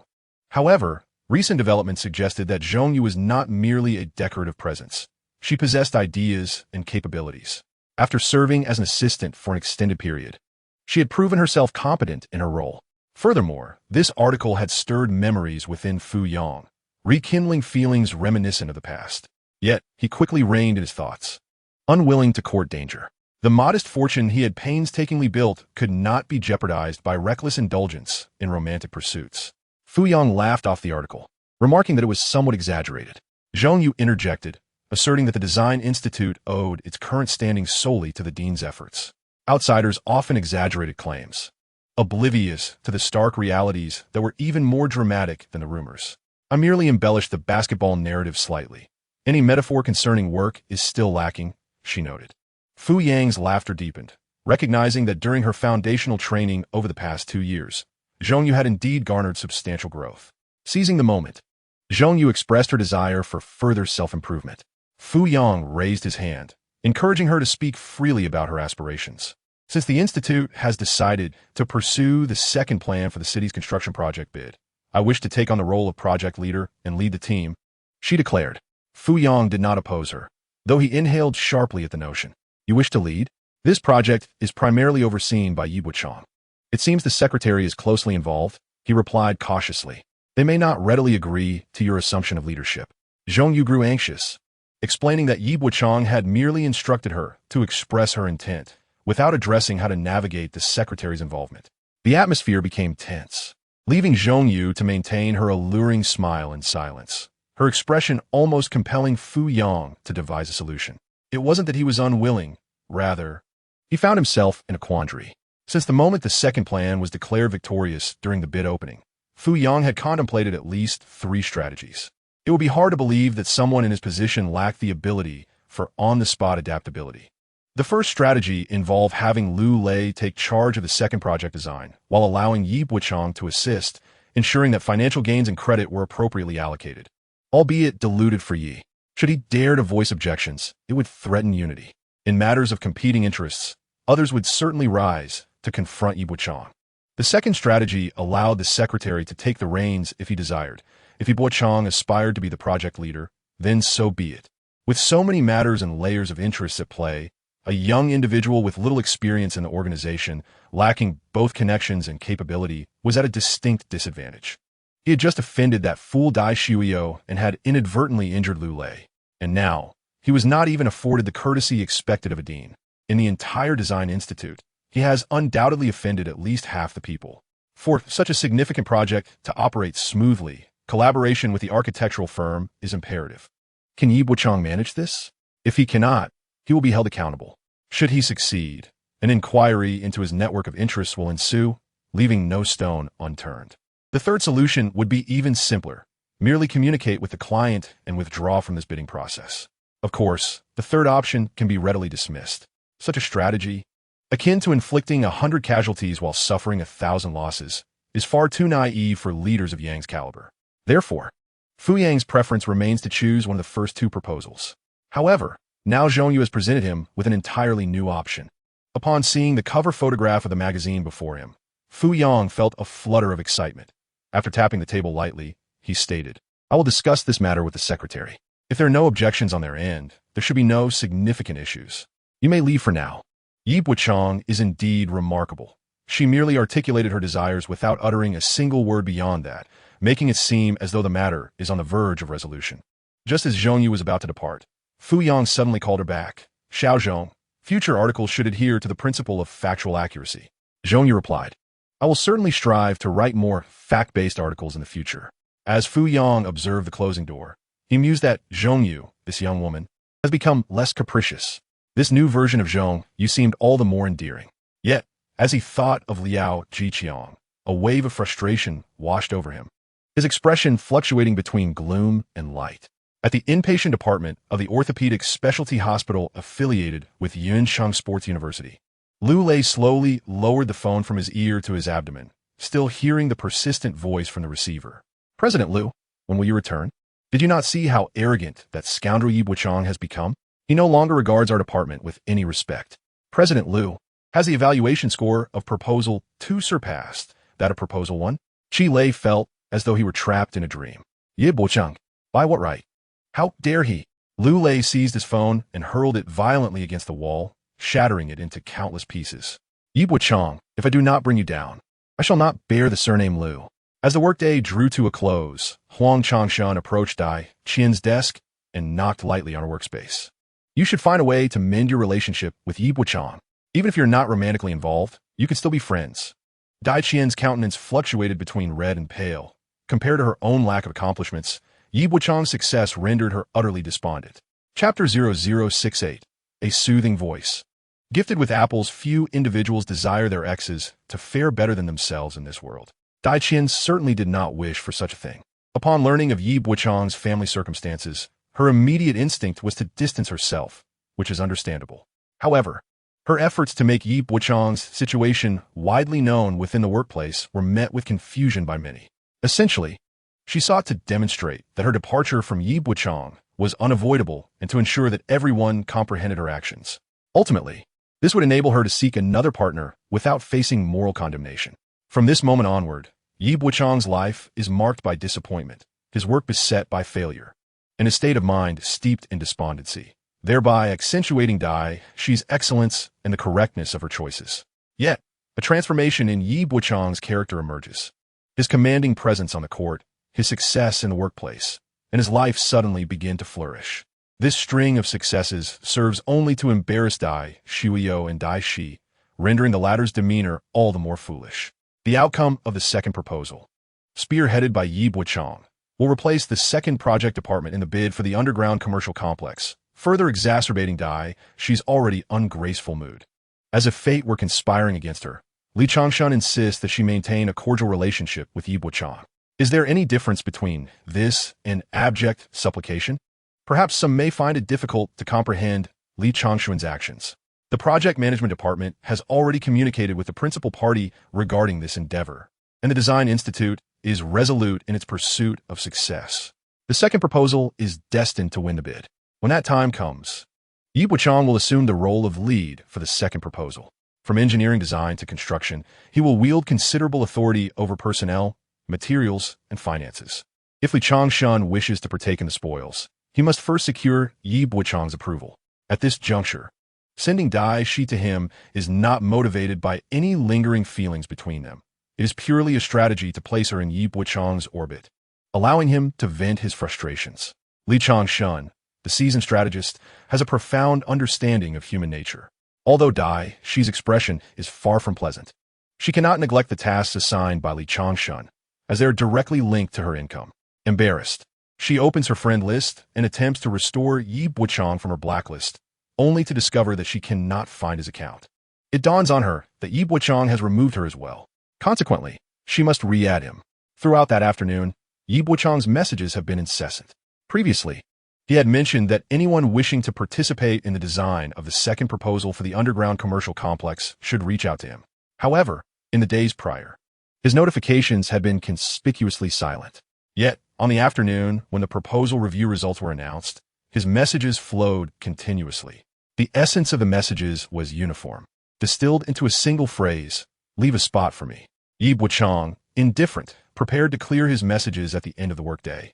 However, recent developments suggested that Zhong Yu was not merely a decorative presence. She possessed ideas and capabilities. After serving as an assistant for an extended period, she had proven herself competent in her role. Furthermore, this article had stirred memories within Fu Yang, rekindling feelings reminiscent of the past. Yet, he quickly reined in his thoughts, unwilling to court danger. The modest fortune he had painstakingly built could not be jeopardized by reckless indulgence in romantic pursuits. Fu Yang laughed off the article, remarking that it was somewhat exaggerated. Zhong Yu interjected, asserting that the Design Institute owed its current standing solely to the dean's efforts. Outsiders often exaggerated claims, oblivious to the stark realities that were even more dramatic than the rumors. I merely embellished the basketball narrative slightly. Any metaphor concerning work is still lacking, she noted. Fu Yang's laughter deepened, recognizing that during her foundational training over the past 2 years, Zhong Yu had indeed garnered substantial growth. Seizing the moment, Zhong Yu expressed her desire for further self-improvement. Fu Yang raised his hand, encouraging her to speak freely about her aspirations. Since the Institute has decided to pursue the second plan for the city's construction project bid, I wish to take on the role of project leader and lead the team, she declared. Fu Yang did not oppose her, though he inhaled sharply at the notion. You wish to lead? This project is primarily overseen by Bochang. It seems the secretary is closely involved, he replied cautiously. They may not readily agree to your assumption of leadership. Zhong Yu grew anxious, explaining that Bochang had merely instructed her to express her intent, without addressing how to navigate the secretary's involvement. The atmosphere became tense, leaving Zhong Yu to maintain her alluring smile in silence, her expression almost compelling Fu Yang to devise a solution. It wasn't that he was unwilling, rather, he found himself in a quandary. Since the moment the second plan was declared victorious during the bid opening, Fu Yang had contemplated at least 3 strategies. It would be hard to believe that someone in his position lacked the ability for on-the-spot adaptability. The first strategy involved having Lu Lei take charge of the second project design, while allowing Yi Bochang to assist, ensuring that financial gains and credit were appropriately allocated, albeit diluted for Yi. Should he dare to voice objections, it would threaten unity. In matters of competing interests, others would certainly rise to confront Yi Bochang. The second strategy allowed the secretary to take the reins if he desired. If Yi Bochang aspired to be the project leader, then so be it. With so many matters and layers of interests at play, a young individual with little experience in the organization, lacking both connections and capability, was at a distinct disadvantage. He had just offended that fool Dai Shuio and had inadvertently injured Lu Lei. And now, he was not even afforded the courtesy expected of a dean. In the entire Design Institute, he has undoubtedly offended at least half the people. For such a significant project to operate smoothly, collaboration with the architectural firm is imperative. Can Yi Bochang manage this? If he cannot, he will be held accountable. Should he succeed, an inquiry into his network of interests will ensue, leaving no stone unturned. The third solution would be even simpler. Merely communicate with the client and withdraw from this bidding process. Of course, the third option can be readily dismissed. Such a strategy, akin to inflicting 100 casualties while suffering 1,000 losses, is far too naive for leaders of Yang's caliber. Therefore, Fu Yang's preference remains to choose one of the first 2 proposals. However, now Zhong Yu has presented him with an entirely new option. Upon seeing the cover photograph of the magazine before him, Fu Yang felt a flutter of excitement. After tapping the table lightly, he stated, I will discuss this matter with the secretary. If there are no objections on their end, there should be no significant issues. You may leave for now. Yi Bochang is indeed remarkable. She merely articulated her desires without uttering a single word beyond that, making it seem as though the matter is on the verge of resolution. Just as Zhong Yu was about to depart, Fu Yang suddenly called her back. Xiao Zhong, future articles should adhere to the principle of factual accuracy. Zhong Yu replied, I will certainly strive to write more fact-based articles in the future. As Fu Yang observed the closing door, he mused that Zhong Yu, this young woman, has become less capricious. This new version of Zhong Yu seemed all the more endearing. Yet, as he thought of Liao Jiqiang, a wave of frustration washed over him, his expression fluctuating between gloom and light. At the inpatient department of the orthopedic specialty hospital affiliated with Yuncheng Sports University, Lu Lei slowly lowered the phone from his ear to his abdomen, still hearing the persistent voice from the receiver. President Lu, when will you return? Did you not see how arrogant that scoundrel Yi Bochang has become? He no longer regards our department with any respect. President Lu, has the evaluation score of Proposal 2 surpassed that of Proposal 1? Chi Lei felt as though he were trapped in a dream. Yi Bochang, by what right? How dare he? Lu Lei seized his phone and hurled it violently against the wall, shattering it into countless pieces. Yi Bochang, if I do not bring you down, I shall not bear the surname Liu. As the workday drew to a close, Huang Changshan approached Dai Qian's desk and knocked lightly on her workspace. You should find a way to mend your relationship with Yi Bochang. Even if you're not romantically involved, you can still be friends. Dai Qian's countenance fluctuated between red and pale. Compared to her own lack of accomplishments, Yi Bochang's success rendered her utterly despondent. Chapter 0068. A Soothing Voice. Gifted with apples, few individuals desire their exes to fare better than themselves in this world. Dai Qian certainly did not wish for such a thing. Upon learning of Yi Bochang's family circumstances, her immediate instinct was to distance herself, which is understandable. However, her efforts to make Yi Bochang's situation widely known within the workplace were met with confusion by many. Essentially, she sought to demonstrate that her departure from Yi Bochang was unavoidable and to ensure that everyone comprehended her actions. Ultimately, this would enable her to seek another partner without facing moral condemnation. From this moment onward, Yi Bochang's life is marked by disappointment, his work beset by failure, and his state of mind steeped in despondency, thereby accentuating Dai Qian's excellence and the correctness of her choices. Yet, a transformation in Yi Bochang's character emerges. His commanding presence on the court, his success in the workplace, and his life suddenly begin to flourish. This string of successes serves only to embarrass Dai Shuyo and Dai Shi, rendering the latter's demeanor all the more foolish. The outcome of the second proposal, spearheaded by Yi Bochang, will replace the second project department in the bid for the underground commercial complex, further exacerbating Dai Qian's already ungraceful mood. As if fate were conspiring against her, Li Changshan insists that she maintain a cordial relationship with Yi Bochang. Is there any difference between this and abject supplication? Perhaps some may find it difficult to comprehend Li Changshan's actions. The project management department has already communicated with the principal party regarding this endeavor, and the Design Institute is resolute in its pursuit of success. The second proposal is destined to win the bid. When that time comes, Yi Bochang will assume the role of lead for the second proposal. From engineering design to construction, he will wield considerable authority over personnel, materials, and finances. If Li Changshan wishes to partake in the spoils, he must first secure Yi Bochang's approval. At this juncture, sending Dai Qian to him is not motivated by any lingering feelings between them. It is purely a strategy to place her in Yi Bochang's orbit, allowing him to vent his frustrations. Li Changshan, the seasoned strategist, has a profound understanding of human nature. Although Dai Qian's expression is far from pleasant, she cannot neglect the tasks assigned by Li Changshan, as they are directly linked to her income. Embarrassed, she opens her friend list and attempts to restore Yi Bochang from her blacklist, only to discover that she cannot find his account. It dawns on her that Yi Bochang has removed her as well. Consequently, she must re-add him. Throughout that afternoon, Yi Bochang's messages have been incessant. Previously, he had mentioned that anyone wishing to participate in the design of the second proposal for the underground commercial complex should reach out to him. However, in the days prior, his notifications had been conspicuously silent. Yet, on the afternoon when the proposal review results were announced, his messages flowed continuously. The essence of the messages was uniform, distilled into a single phrase: "Leave a spot for me." Yi Bochang, indifferent, prepared to clear his messages at the end of the workday,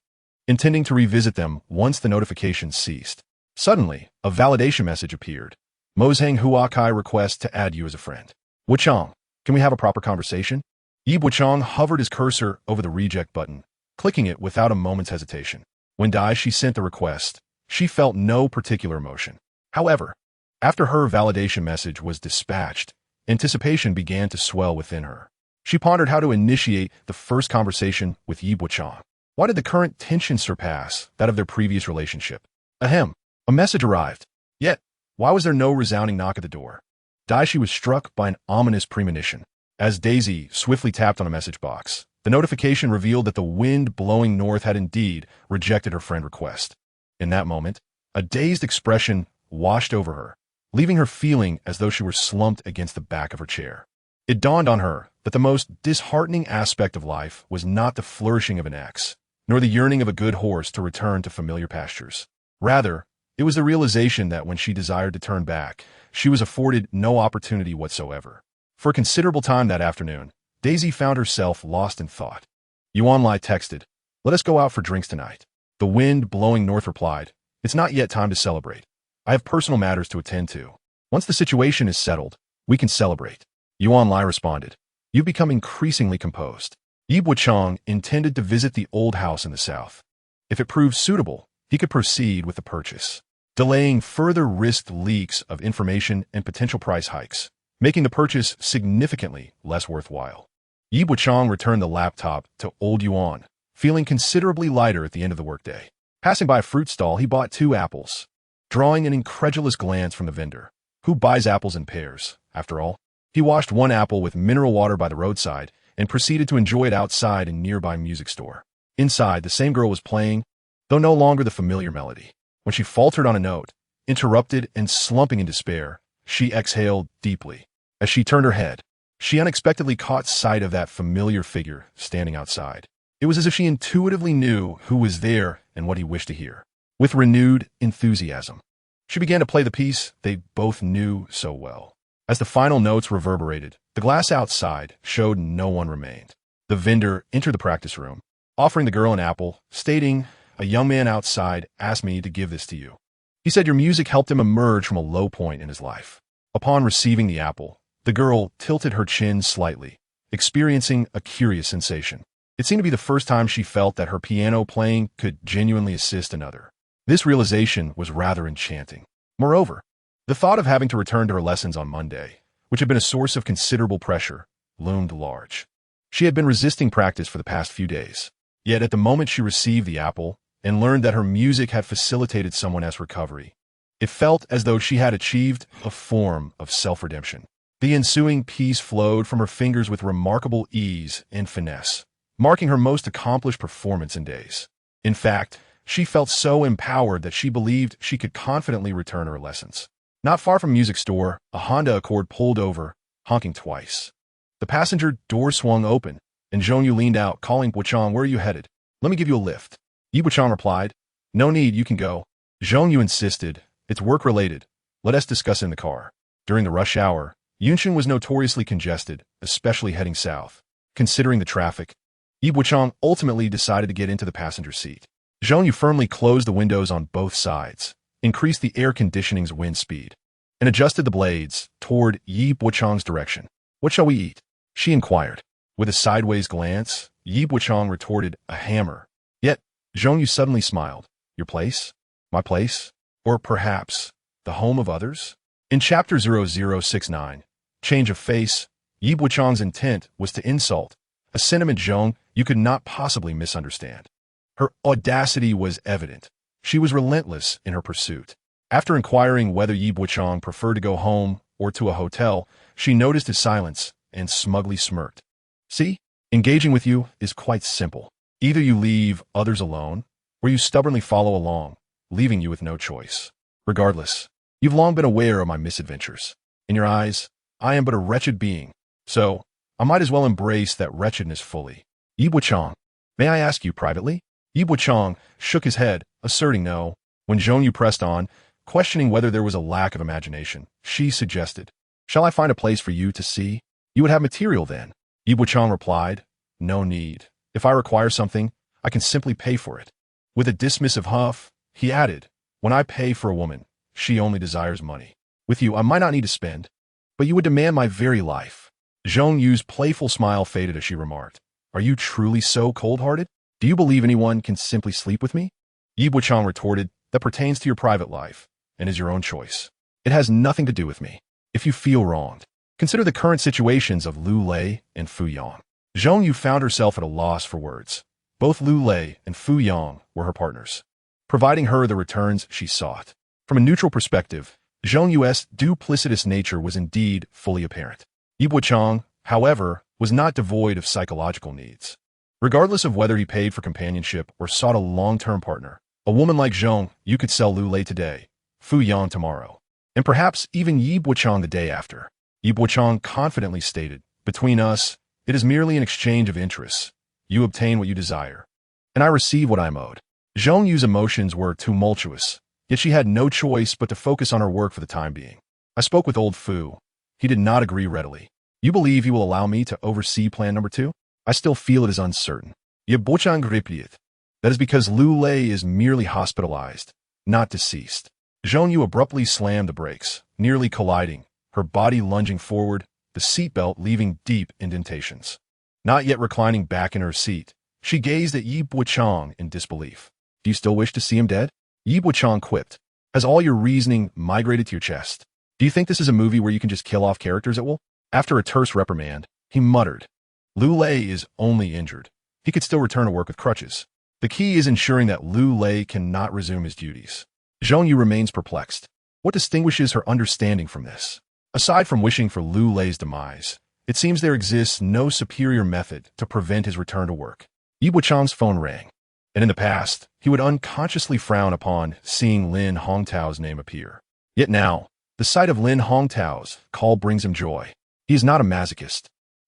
intending to revisit them once the notifications ceased. Suddenly, a validation message appeared. Mozhang Huakai requests to add you as a friend. Bochang, can we have a proper conversation? Yi Bochang hovered his cursor over the reject button, clicking it without a moment's hesitation. When Dai Qian sent the request, she felt no particular emotion. However, after her validation message was dispatched, anticipation began to swell within her. She pondered how to initiate the first conversation with Yi Bochang. Why did the current tension surpass that of their previous relationship? Ahem, a message arrived. Yet, why was there no resounding knock at the door? Dai Qian was struck by an ominous premonition. As Daisy swiftly tapped on a message box, the notification revealed that the wind blowing north had indeed rejected her friend request. In that moment, a dazed expression washed over her, leaving her feeling as though she were slumped against the back of her chair. It dawned on her that the most disheartening aspect of life was not the flourishing of an ex, nor the yearning of a good horse to return to familiar pastures. Rather, it was the realization that when she desired to turn back, she was afforded no opportunity whatsoever. For a considerable time that afternoon, Daisy found herself lost in thought. Yuan Lai texted, "Let us go out for drinks tonight." The wind blowing north replied, "It's not yet time to celebrate. I have personal matters to attend to. Once the situation is settled, we can celebrate." Yuan Lai responded, You've become increasingly composed. Yi Bochang intended to visit the old house in the south. If it proved suitable, he could proceed with the purchase. Delaying further risked leaks of information and potential price hikes, making the purchase significantly less worthwhile. Yi Bochang returned the laptop to Old Yuan, feeling considerably lighter at the end of the workday. Passing by a fruit stall, he bought 2 apples, drawing an incredulous glance from the vendor. Who buys apples in pairs, after all? He washed 1 apple with mineral water by the roadside and proceeded to enjoy it outside in a nearby music store. Inside, the same girl was playing, though no longer the familiar melody. When she faltered on a note, interrupted and slumping in despair, she exhaled deeply. As she turned her head, she unexpectedly caught sight of that familiar figure standing outside. It was as if she intuitively knew who was there and what he wished to hear. With renewed enthusiasm, she began to play the piece they both knew so well. As the final notes reverberated, the glass outside showed no one remained. The vendor entered the practice room, offering the girl an apple, stating, "A young man outside asked me to give this to you." He said your music helped him emerge from a low point in his life. Upon receiving the apple, the girl tilted her chin slightly, experiencing a curious sensation. It seemed to be the first time she felt that her piano playing could genuinely assist another. This realization was rather enchanting. Moreover, the thought of having to return to her lessons on Monday, which had been a source of considerable pressure, loomed large. She had been resisting practice for the past few days. Yet at the moment she received the apple and learned that her music had facilitated someone else's recovery, it felt as though she had achieved a form of self-redemption. The ensuing piece flowed from her fingers with remarkable ease and finesse, marking her most accomplished performance in days. In fact, she felt so empowered that she believed she could confidently return her lessons. Not far from the music store, a Honda Accord pulled over, honking twice. The passenger door swung open, and Zhongyu leaned out, calling Bochang, "Where are you headed? Let me give you a lift." Yi Bochang replied, "No need, you can go." Zhongyu insisted, "It's work-related. Let us discuss in the car." During the rush hour, Yunxin was notoriously congested, especially heading south. Considering the traffic, Yi Bochang ultimately decided to get into the passenger seat. Zhongyu firmly closed the windows on both sides, increased the air conditioning's wind speed, and adjusted the blades toward Yi Bochang's direction. "What shall we eat?" she inquired. With a sideways glance, Yi Bochang retorted, "A hammer." Yet, Zhongyu suddenly smiled. "Your place? My place? Or perhaps, the home of others?" In Chapter 0069, Change of Face, Yi Bochang's intent was to insult, a sentiment Zhong you could not possibly misunderstand. Her audacity was evident. She was relentless in her pursuit. After inquiring whether Yi Bochang preferred to go home or to a hotel, she noticed his silence and smugly smirked. "See, engaging with you is quite simple. Either you leave others alone, or you stubbornly follow along, leaving you with no choice. Regardless, you've long been aware of my misadventures. In your eyes, I am but a wretched being, so I might as well embrace that wretchedness fully." "Yi Bochang, may I ask you privately?" Yi Bochang shook his head, asserting no. When Zhongyu pressed on, questioning whether there was a lack of imagination, she suggested, "Shall I find a place for you to see? You would have material then." Yi Bochang replied, "No need. If I require something, I can simply pay for it." With a dismissive huff, he added, "When I pay for a woman, she only desires money. With you, I might not need to spend, but you would demand my very life." Zhongyu's playful smile faded as she remarked, "Are you truly so cold-hearted? Do you believe anyone can simply sleep with me?" Yi Bochang retorted, "That pertains to your private life, and is your own choice. It has nothing to do with me. If you feel wronged, consider the current situations of Lu Lei and Fu Yang." Zhongyu found herself at a loss for words. Both Lu Lei and Fu Yang were her partners, providing her the returns she sought. From a neutral perspective, Zhongyu's duplicitous nature was indeed fully apparent. Yi Bochang, however, was not devoid of psychological needs. Regardless of whether he paid for companionship or sought a long-term partner, a woman like Zhong you could sell Lu Lei today, Fu Yang tomorrow, and perhaps even Yi Bochang the day after. Yi Bochang confidently stated, "Between us, it is merely an exchange of interests. You obtain what you desire, and I receive what I am owed." Zhongyu's emotions were tumultuous, yet she had no choice but to focus on her work for the time being. "I spoke with old Fu. He did not agree readily. You believe he will allow me to oversee plan number 2? I still feel it is uncertain." Yi Bochang replied, "That is because Lu Lei is merely hospitalized, not deceased." Zhongyu abruptly slammed the brakes, nearly colliding, her body lunging forward, the seatbelt leaving deep indentations. Not yet reclining back in her seat, she gazed at Yi Bochang in disbelief. Do you still wish to see him dead? Yi Bochang quipped. Has all your reasoning migrated to your chest? Do you think this is a movie where you can just kill off characters at will? After a terse reprimand, he muttered, Lu Lei is only injured. He could still return to work with crutches. The key is ensuring that Lu Lei cannot resume his duties. Zhong Yu remains perplexed. What distinguishes her understanding from this? Aside from wishing for Lu Lei's demise, it seems there exists no superior method to prevent his return to work. Yi Bochang's phone rang, and in the past, he would unconsciously frown upon seeing Lin Hongtao's name appear. Yet now, the sight of Lin Hongtao's call brings him joy. He is not a masochist.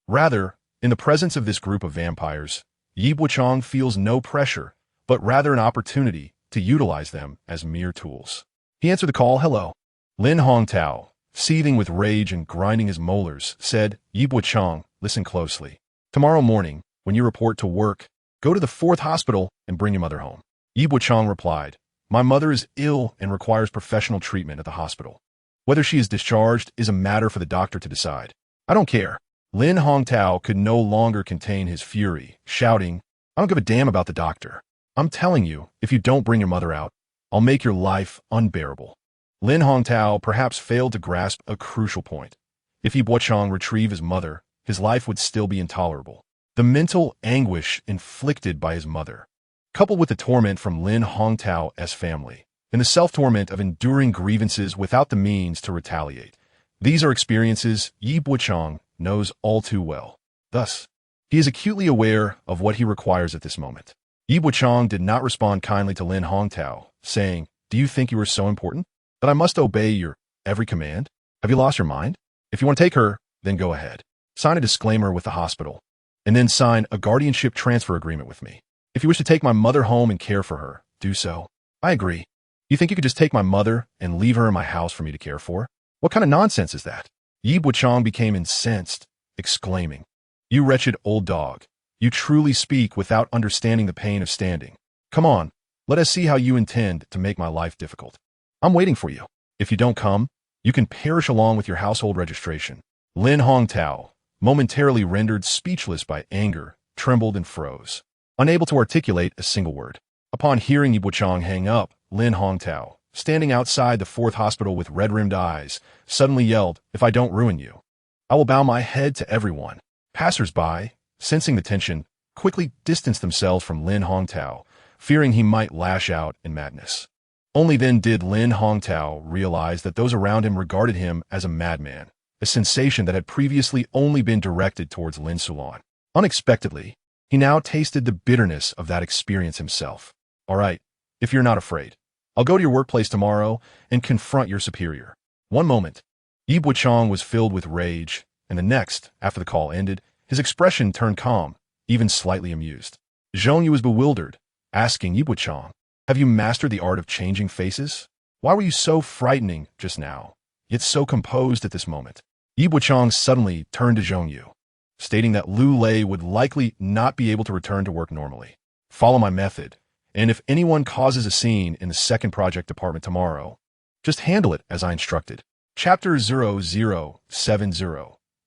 Rather, in the presence of this group of vampires, Yi Bochang feels no pressure, but rather an opportunity to utilize them as mere tools. He answered the call. Hello. Lin Hongtao, seething with rage and grinding his molars, said, Yi Bochang, listen closely. Tomorrow morning, when you report to work, go to the 4th hospital and bring your mother home. Yi Bochang replied, My mother is ill and requires professional treatment at the hospital. Whether she is discharged is a matter for the doctor to decide. I don't care. Lin Hongtao could no longer contain his fury, shouting, I don't give a damn about the doctor. I'm telling you, if you don't bring your mother out, I'll make your life unbearable. Lin Hongtao perhaps failed to grasp a crucial point. If Yi Bochang retrieved his mother, his life would still be intolerable. The mental anguish inflicted by his mother, coupled with the torment from Lin Hongtao's family, and the self-torment of enduring grievances without the means to retaliate. These are experiences Yi Bochang knows all too well. Thus, he is acutely aware of what he requires at this moment. Yi Bochang did not respond kindly to Lin Hongtao, saying, Do you think you are so important that I must obey your every command? Have you lost your mind? If you want to take her, then go ahead. Sign a disclaimer with the hospital, and then sign a guardianship transfer agreement with me. If you wish to take my mother home and care for her, do so. I agree. You think you could just take my mother and leave her in my house for me to care for? What kind of nonsense is that? Yi Bochang became incensed, exclaiming, You wretched old dog. You truly speak without understanding the pain of standing. Come on, let us see how you intend to make my life difficult. I'm waiting for you. If you don't come, you can perish along with your household registration. Lin Hongtao, momentarily rendered speechless by anger, trembled and froze, unable to articulate a single word. Upon hearing Yi Bochang hang up, Lin Hongtao, standing outside the 4th hospital with red-rimmed eyes, suddenly yelled, If I don't ruin you, I will bow my head to everyone. Passers-by, sensing the tension, quickly distanced themselves from Lin Hongtao, fearing he might lash out in madness. Only then did Lin Hongtao realize that those around him regarded him as a madman, a sensation that had previously only been directed towards Lin Sulan. Unexpectedly, he now tasted the bitterness of that experience himself. All right, if you're not afraid, I'll go to your workplace tomorrow and confront your superior. One moment, Yi Bochang was filled with rage, and the next, after the call ended, his expression turned calm, even slightly amused. Zhong Yu was bewildered, asking Yi Bochang, Have you mastered the art of changing faces? Why were you so frightening just now, yet so composed at this moment? Yi Bochang suddenly turned to Zhong Yu, stating that Lu Lei would likely not be able to return to work normally. Follow my method, and if anyone causes a scene in the 2nd project department tomorrow, just handle it as I instructed. Chapter 0070.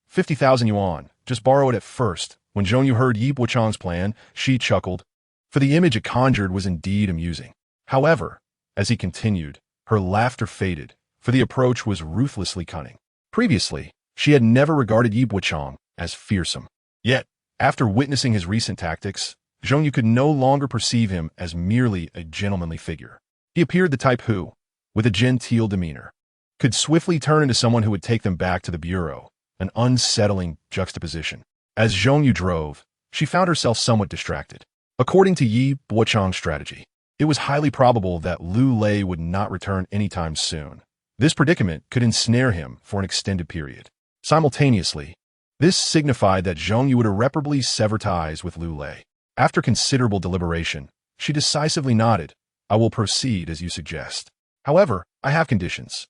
50,000 yuan. Just borrow it at first. When Zhong Yu heard Yi Bochang's plan, she chuckled, for the image it conjured was indeed amusing. However, as he continued, her laughter faded, for the approach was ruthlessly cunning. Previously, she had never regarded Yi Bochang as fearsome. Yet, after witnessing his recent tactics, Zhong Yu could no longer perceive him as merely a gentlemanly figure. He appeared the type who, with a genteel demeanor, could swiftly turn into someone who would take them back to the bureau, an unsettling juxtaposition. As Zhong Yu drove, she found herself somewhat distracted. According to Yi Bochang's strategy, it was highly probable that Lu Lei would not return anytime soon. This predicament could ensnare him for an extended period. Simultaneously, this signified that Zhong Yu would irreparably sever ties with Lu Lei. After considerable deliberation, she decisively nodded. I will proceed as you suggest. However, I have conditions.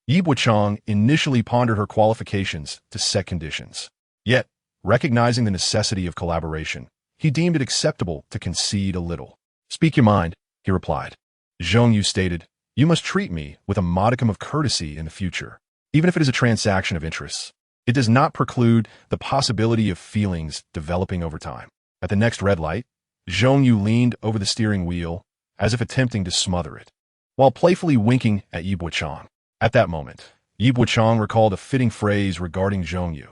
Yi Bochang initially pondered her qualifications to set conditions. Yet, recognizing the necessity of collaboration, he deemed it acceptable to concede a little. Speak your mind, he replied. Zhong Yu stated, You must treat me with a modicum of courtesy in the future, even if it is a transaction of interests. it does not preclude the possibility of feelings developing over time. At the next red light, Zhong Yu leaned over the steering wheel as if attempting to smother it, while playfully winking at Yi Bochang. At that moment, Yi Bochang recalled a fitting phrase regarding Zhong Yu.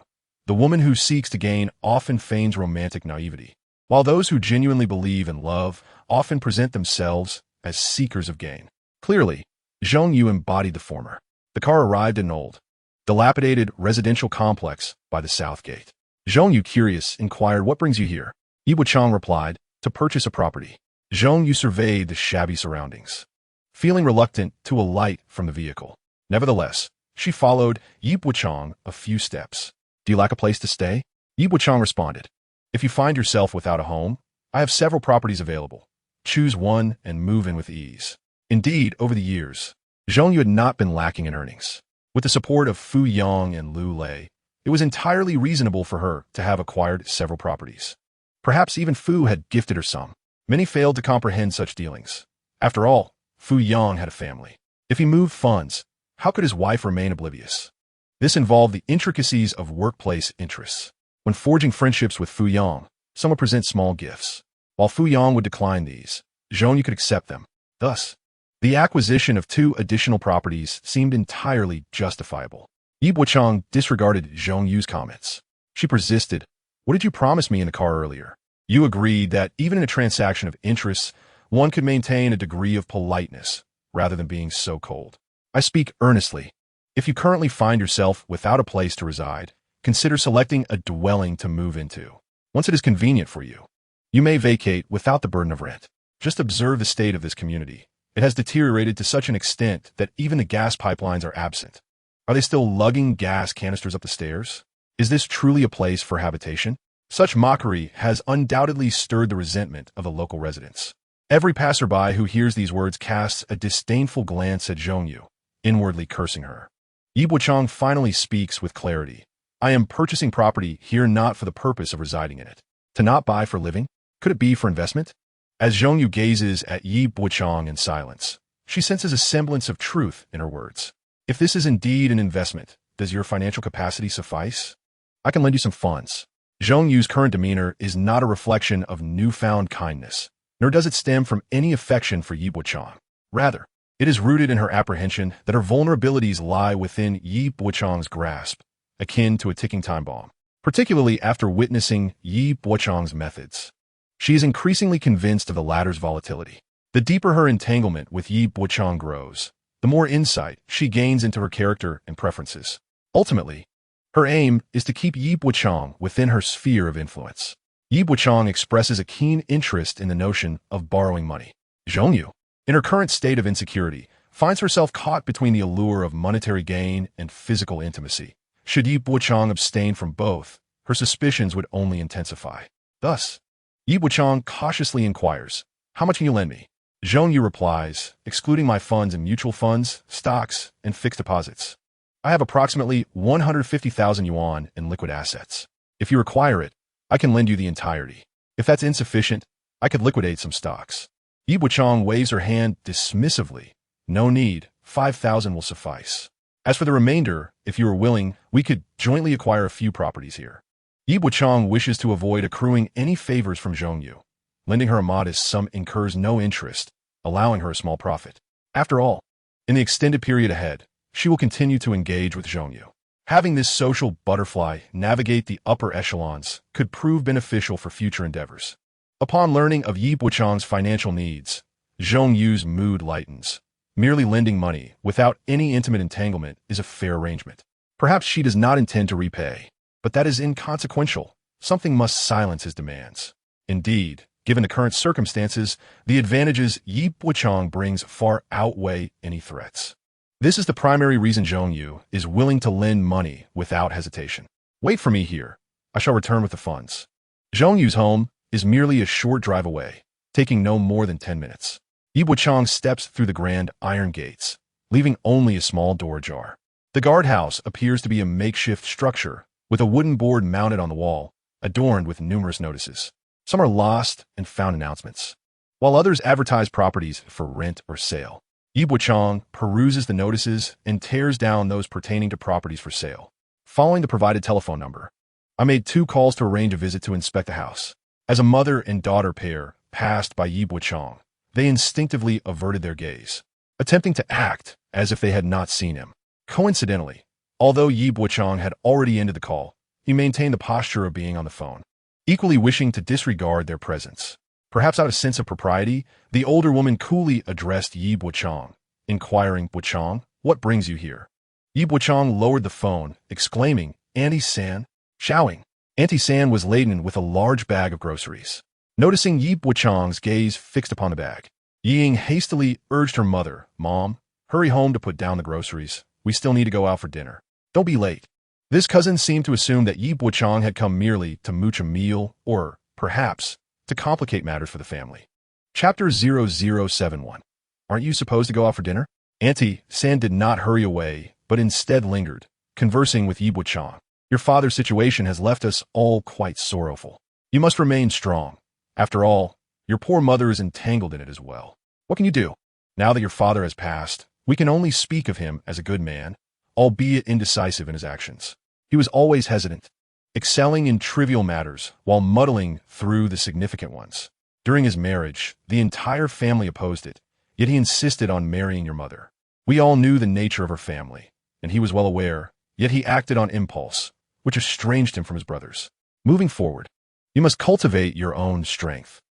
The woman who seeks to gain often feigns romantic naivety, while those who genuinely believe in love often present themselves as seekers of gain. Clearly, Zhong Yu embodied the former. The car arrived at an old, dilapidated residential complex by the south gate. Zhong Yu, curious, inquired, "What brings you here?" Yi Bochang replied, "To purchase a property." Zhong Yu surveyed the shabby surroundings, feeling reluctant to alight from the vehicle. Nevertheless, she followed Yi Bochang a few steps. "Do you lack a place to stay?" Yi Bochang responded, "If you find yourself without a home, I have several properties available. Choose one and move in with ease." Indeed, over the years, Zhong Yu had not been lacking in earnings. With the support of Fu Yang and Lu Lei, it was entirely reasonable for her to have acquired several properties. Perhaps even Fu had gifted her some. Many failed to comprehend such dealings. After all, Fu Yang had a family. If he moved funds, how could his wife remain oblivious? This involved the intricacies of workplace interests. When forging friendships with Fu Yang, some would present small gifts. While Fu Yang would decline these, Zhong Yu could accept them. Thus, the acquisition of 2 additional properties seemed entirely justifiable. Yi Bochang disregarded Zhong Yu's comments. She persisted, "What did you promise me in the car earlier?" You agreed that even in a transaction of interests, one could maintain a degree of politeness rather than being so cold. I speak earnestly. If you currently find yourself without a place to reside, consider selecting a dwelling to move into. Once it is convenient for you, you may vacate without the burden of rent. Just observe the state of this community. It has deteriorated to such an extent that even the gas pipelines are absent. Are they still lugging gas canisters up the stairs? Is this truly a place for habitation? Such mockery has undoubtedly stirred the resentment of the local residents. Every passerby who hears these words casts a disdainful glance at Zhong Yu, inwardly cursing her. Yi Bochang finally speaks with clarity. "I am purchasing property here not for the purpose of residing in it. To not buy for living? Could it be for investment?" As Zhong Yu gazes at Yi Bochang in silence, she senses a semblance of truth in her words. "If this is indeed an investment, does your financial capacity suffice? I can lend you some funds." Zhong Yu's current demeanor is not a reflection of newfound kindness, nor does it stem from any affection for Yi Bochang. Rather, it is rooted in her apprehension that her vulnerabilities lie within Yi Bochang's grasp, akin to a ticking time bomb. Particularly after witnessing Yi Bochang's methods, she is increasingly convinced of the latter's volatility. The deeper her entanglement with Yi Bochang grows, the more insight she gains into her character and preferences. Ultimately, her aim is to keep Yi Bochang within her sphere of influence. Yi Bochang expresses a keen interest in the notion of borrowing money. Zhong Yu, in her current state of insecurity, finds herself caught between the allure of monetary gain and physical intimacy. Should Yi Bochang abstain from both, her suspicions would only intensify. Thus, Yi Bochang cautiously inquires, "How much can you lend me?" Zhong Yu replies, "Excluding my funds in mutual funds, stocks, and fixed deposits, I have approximately 150,000 yuan in liquid assets. If you require it, I can lend you the entirety. If that's insufficient, I could liquidate some stocks." Yi Bochang waves her hand dismissively. "No need, 5,000 will suffice. As for the remainder, if you are willing, we could jointly acquire a few properties here." Yi Bochang wishes to avoid accruing any favors from Zhong Yu. Lending her a modest sum incurs no interest, allowing her a small profit. After all, in the extended period ahead, she will continue to engage with Zhong Yu. Having this social butterfly navigate the upper echelons could prove beneficial for future endeavors. Upon learning of Yi Bochang's financial needs, Zhong Yu's mood lightens. Merely lending money without any intimate entanglement is a fair arrangement. Perhaps she does not intend to repay, but that is inconsequential. Something must silence his demands. Indeed, given the current circumstances, the advantages Yi Bochang brings far outweigh any threats. This is the primary reason Zhong Yu is willing to lend money without hesitation. "Wait for me here. I shall return with the funds." Zhong Yu's home is merely a short drive away, taking no more than 10 minutes. Yi Bochang steps through the grand iron gates, leaving only a small door ajar. The guardhouse appears to be a makeshift structure, with a wooden board mounted on the wall, adorned with numerous notices. Some are lost and found announcements, while others advertise properties for rent or sale. Yi Bochang peruses the notices and tears down those pertaining to properties for sale. following the provided telephone number. I made 2 calls to arrange a visit to inspect the house. As a mother and daughter pair passed by Bochang, they instinctively averted their gaze, attempting to act as if they had not seen him. Coincidentally, although Bochang had already ended the call, he maintained the posture of being on the phone, equally wishing to disregard their presence. Perhaps out of sense of propriety, the older woman coolly addressed Bochang, inquiring, "Bochang, what brings you here?" Bochang lowered the phone, exclaiming, "Auntie San," shouting. Auntie San was laden with a large bag of groceries. Noticing Bochang's gaze fixed upon the bag, Ying hastily urged her mother, "Mom, hurry home to put down the groceries. We still need to go out for dinner. Don't be late." This cousin seemed to assume that Bochang had come merely to mooch a meal or, perhaps, to complicate matters for the family. Chapter 0071. Aren't you supposed to go out for dinner? Auntie San did not hurry away, but instead lingered, conversing with Bochang. "Your father's situation has left us all quite sorrowful. You must remain strong. After all, your poor mother is entangled in it as well. What can you do? Now that your father has passed, we can only speak of him as a good man, albeit indecisive in his actions. He was always hesitant, excelling in trivial matters while muddling through the significant ones. During his marriage, the entire family opposed it, yet he insisted on marrying your mother. We all knew the nature of her family, and he was well aware, yet he acted on impulse, which estranged him from his brothers. Moving forward, you must cultivate your own strength.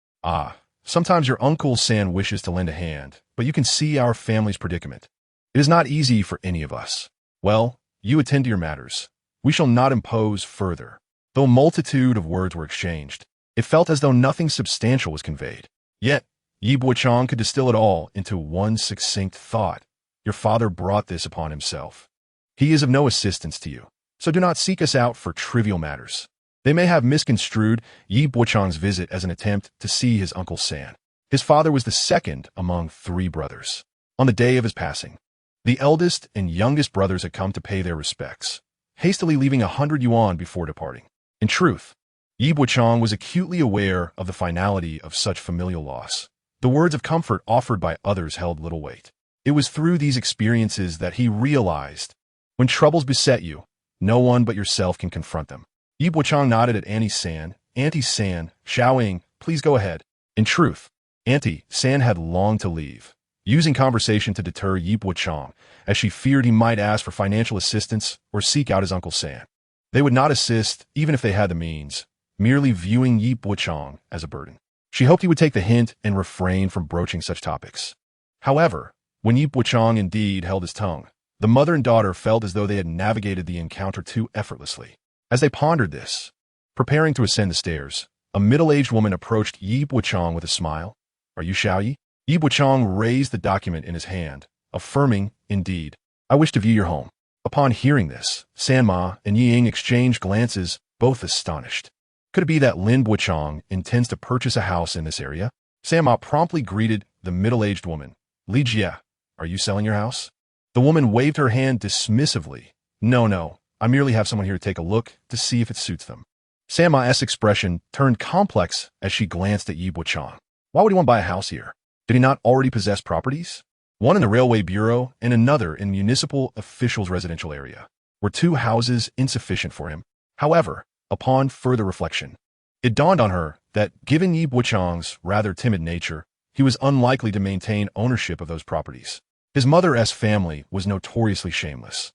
Sometimes your Uncle San wishes to lend a hand, but you can see our family's predicament. It is not easy for any of us. Well, you attend to your matters. We shall not impose further." Though a multitude of words were exchanged, it felt as though nothing substantial was conveyed. Yet, Bochang could distill it all into one succinct thought. Your father brought this upon himself. He is of no assistance to you, so do not seek us out for trivial matters. They may have misconstrued Bochang's visit as an attempt to see his Uncle San. His father was the second among 3 brothers. On the day of his passing, the eldest and youngest brothers had come to pay their respects, hastily leaving 100 yuan before departing. In truth, Bochang was acutely aware of the finality of such familial loss. The words of comfort offered by others held little weight. It was through these experiences that he realized, when troubles beset you, no one but yourself can confront them. Bochang nodded at Auntie San, shouting, "Please go ahead." In truth, Auntie San had longed to leave, using conversation to deter Bochang, as she feared he might ask for financial assistance or seek out his Uncle San. They would not assist, even if they had the means, merely viewing Bochang as a burden. She hoped he would take the hint and refrain from broaching such topics. However, when Bochang indeed held his tongue, the mother and daughter felt as though they had navigated the encounter too effortlessly. As they pondered this, preparing to ascend the stairs, a middle-aged woman approached Bochang with a smile. "Are you Xiaoyi?" Bochang raised the document in his hand, affirming, "Indeed, I wish to view your home." Upon hearing this, Sanma and Ying exchanged glances, both astonished. Could it be that Lin Bochang intends to purchase a house in this area? Sanma promptly greeted the middle-aged woman. "Li Jia, are you selling your house?" The woman waved her hand dismissively. No, I merely have someone here to take a look to see if it suits them." Sanma's expression turned complex as she glanced at Bochang. Why would he want to buy a house here? Did he not already possess properties? One in the railway bureau and another in municipal officials' residential area. Were 2 houses insufficient for him? However, upon further reflection, it dawned on her that, given Bochang's rather timid nature, he was unlikely to maintain ownership of those properties. His mother's family was notoriously shameless.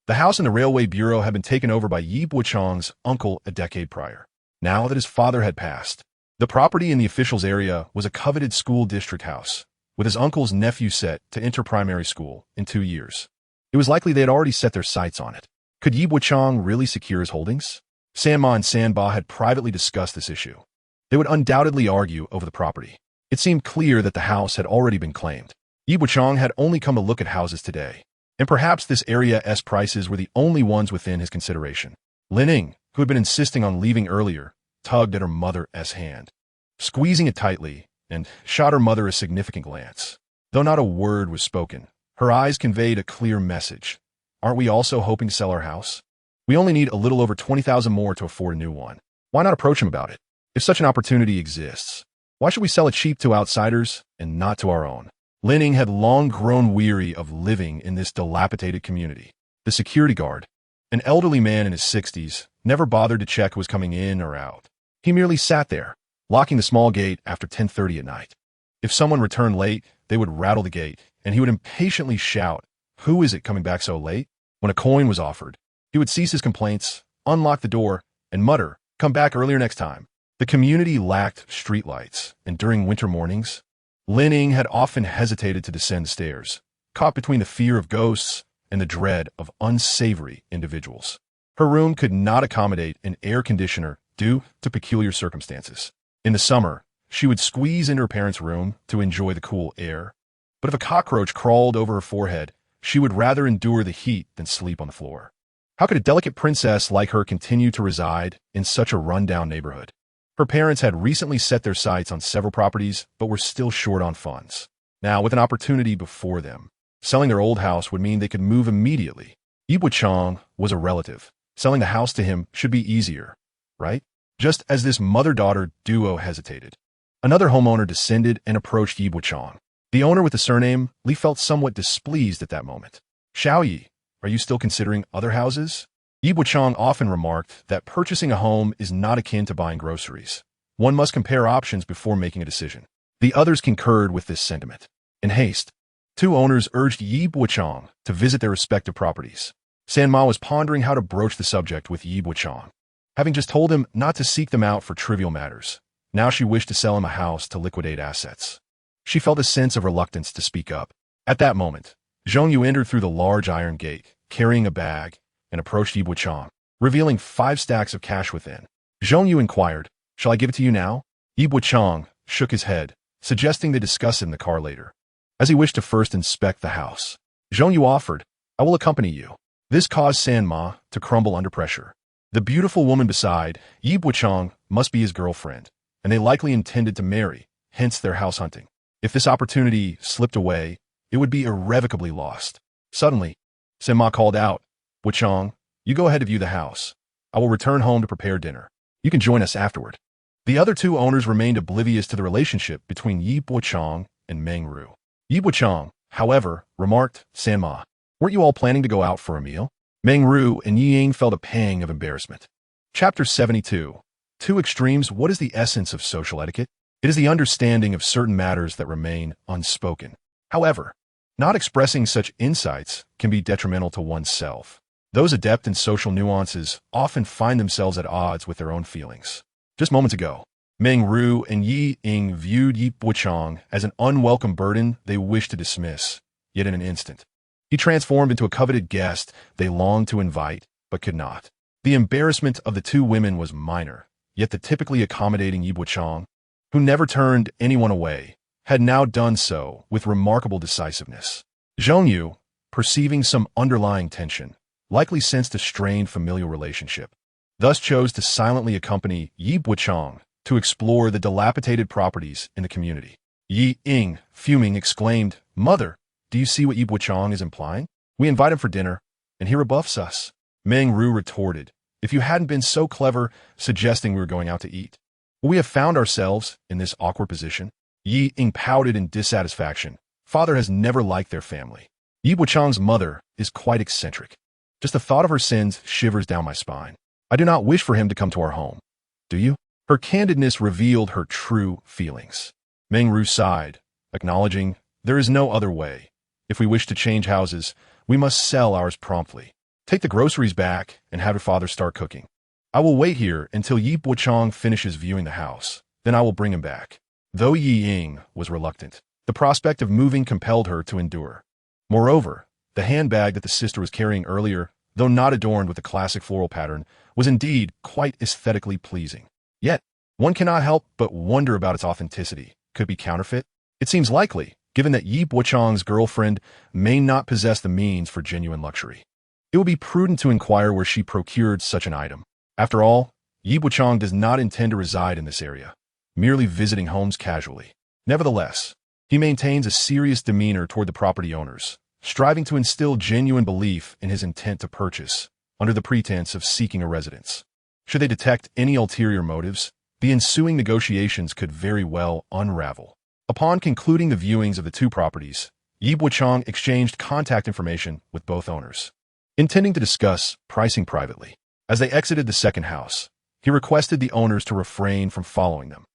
The house in the railway bureau had been taken over by Bochang's uncle a decade prior. Now that his father had passed, the property in the officials' area was a coveted school district house, with his uncle's nephew set to enter primary school in 2 years. It was likely they had already set their sights on it. Could Bochang really secure his holdings? Sanma and Sanba had privately discussed this issue. They would undoubtedly argue over the property. It seemed clear that the house had already been claimed. Bochang had only come to look at houses today, and perhaps this area's prices were the only ones within his consideration. Lining, who had been insisting on leaving earlier, tugged at her mother's hand, squeezing it tightly, and shot her mother a significant glance. Though not a word was spoken, her eyes conveyed a clear message. Aren't we also hoping to sell our house? We only need a little over 20,000 more to afford a new one. Why not approach him about it? If such an opportunity exists, why should we sell it cheap to outsiders and not to our own? Lining had long grown weary of living in this dilapidated community. The security guard, An elderly man in his 60s never bothered to check who was coming in or out. He merely sat there, locking the small gate after 10:30 at night. If someone returned late, they would rattle the gate, and he would impatiently shout, "Who is it coming back so late?" When a coin was offered, he would cease his complaints, unlock the door, and mutter, "Come back earlier next time." The community lacked streetlights, and during winter mornings, Lin Ying had often hesitated to descend the stairs, caught between the fear of ghosts and the dread of unsavory individuals. Her room could not accommodate an air conditioner due to peculiar circumstances. In the summer, she would squeeze into her parents' room to enjoy the cool air, but if a cockroach crawled over her forehead, she would rather endure the heat than sleep on the floor. How could a delicate princess like her continue to reside in such a run-down neighborhood? Her parents had recently set their sights on several properties, but were still short on funds. Now, with an opportunity before them, selling their old house would mean they could move immediately. Bochang was a relative. Selling the house to him should be easier, right? Just as this mother-daughter duo hesitated, another homeowner descended and approached Bochang. The owner with the surname Li felt somewhat displeased at that moment. "Xiao Yi, are you still considering other houses?" Bochang often remarked that purchasing a home is not akin to buying groceries. One must compare options before making a decision. The others concurred with this sentiment. In haste, two owners urged Bochang to visit their respective properties. Sanma was pondering how to broach the subject with Bochang. Having just told him not to seek them out for trivial matters, now she wished to sell him a house to liquidate assets. She felt a sense of reluctance to speak up. At that moment, Zhongyu entered through the large iron gate, carrying a bag, and approached Bochang, revealing 5 stacks of cash within. Zhongyu inquired, "Shall I give it to you now?" Bochang shook his head, suggesting they discuss it in the car later, as he wished to first inspect the house. Zhongyu offered, "I will accompany you." This caused Sanma to crumble under pressure. The beautiful woman beside Bochang must be his girlfriend, and they likely intended to marry, hence their house hunting. If this opportunity slipped away, it would be irrevocably lost. Suddenly, Sanma called out, "Bochang, you go ahead to view the house. I will return home to prepare dinner. You can join us afterward." The other two owners remained oblivious to the relationship between Bochang and Meng Ru. Bochang, however, remarked, "Sanma, weren't you all planning to go out for a meal?" Meng Ru and Ying felt a pang of embarrassment. Chapter 72. Two Extremes. What is the essence of social etiquette? It is the understanding of certain matters that remain unspoken. However, not expressing such insights can be detrimental to oneself. Those adept in social nuances often find themselves at odds with their own feelings. Just moments ago, Meng Ru and Ying viewed Bochang as an unwelcome burden they wished to dismiss, yet in an instant, he transformed into a coveted guest they longed to invite, but could not. The embarrassment of the two women was minor, yet the typically accommodating Bochang, who never turned anyone away, had now done so with remarkable decisiveness. Zhongyu, perceiving some underlying tension, likely sensed a strained familial relationship, thus chose to silently accompany Bochang to explore the dilapidated properties in the community. Ying, fuming, exclaimed, "Mother, do you see what Bochang is implying? We invite him for dinner, and he rebuffs us." Meng Ru retorted, "If you hadn't been so clever suggesting we were going out to eat. We have found ourselves in this awkward position." Ying pouted in dissatisfaction. Father has never liked their family. Bochang's mother is quite eccentric. Just the thought of her sins shivers down my spine. I do not wish for him to come to our home. Do you? Her candidness revealed her true feelings. Meng Ru sighed, acknowledging, "There is no other way. If we wish to change houses, we must sell ours promptly. Take the groceries back and have your father start cooking. I will wait here until Bochang finishes viewing the house. Then I will bring him back." Though Ying was reluctant, the prospect of moving compelled her to endure. Moreover, the handbag that the sister was carrying earlier, though not adorned with the classic floral pattern, was indeed quite aesthetically pleasing. Yet, one cannot help but wonder about its authenticity. Could it be counterfeit? It seems likely, given that Bochang's girlfriend may not possess the means for genuine luxury. It would be prudent to inquire where she procured such an item. After all, Bochang does not intend to reside in this area, merely visiting homes casually. Nevertheless, he maintains a serious demeanor toward the property owners, striving to instill genuine belief in his intent to purchase, under the pretense of seeking a residence. Should they detect any ulterior motives, the ensuing negotiations could very well unravel. Upon concluding the viewings of the two properties, Bochang exchanged contact information with both owners. intending to discuss pricing privately. As they exited the second house, he requested the owners to refrain from following them.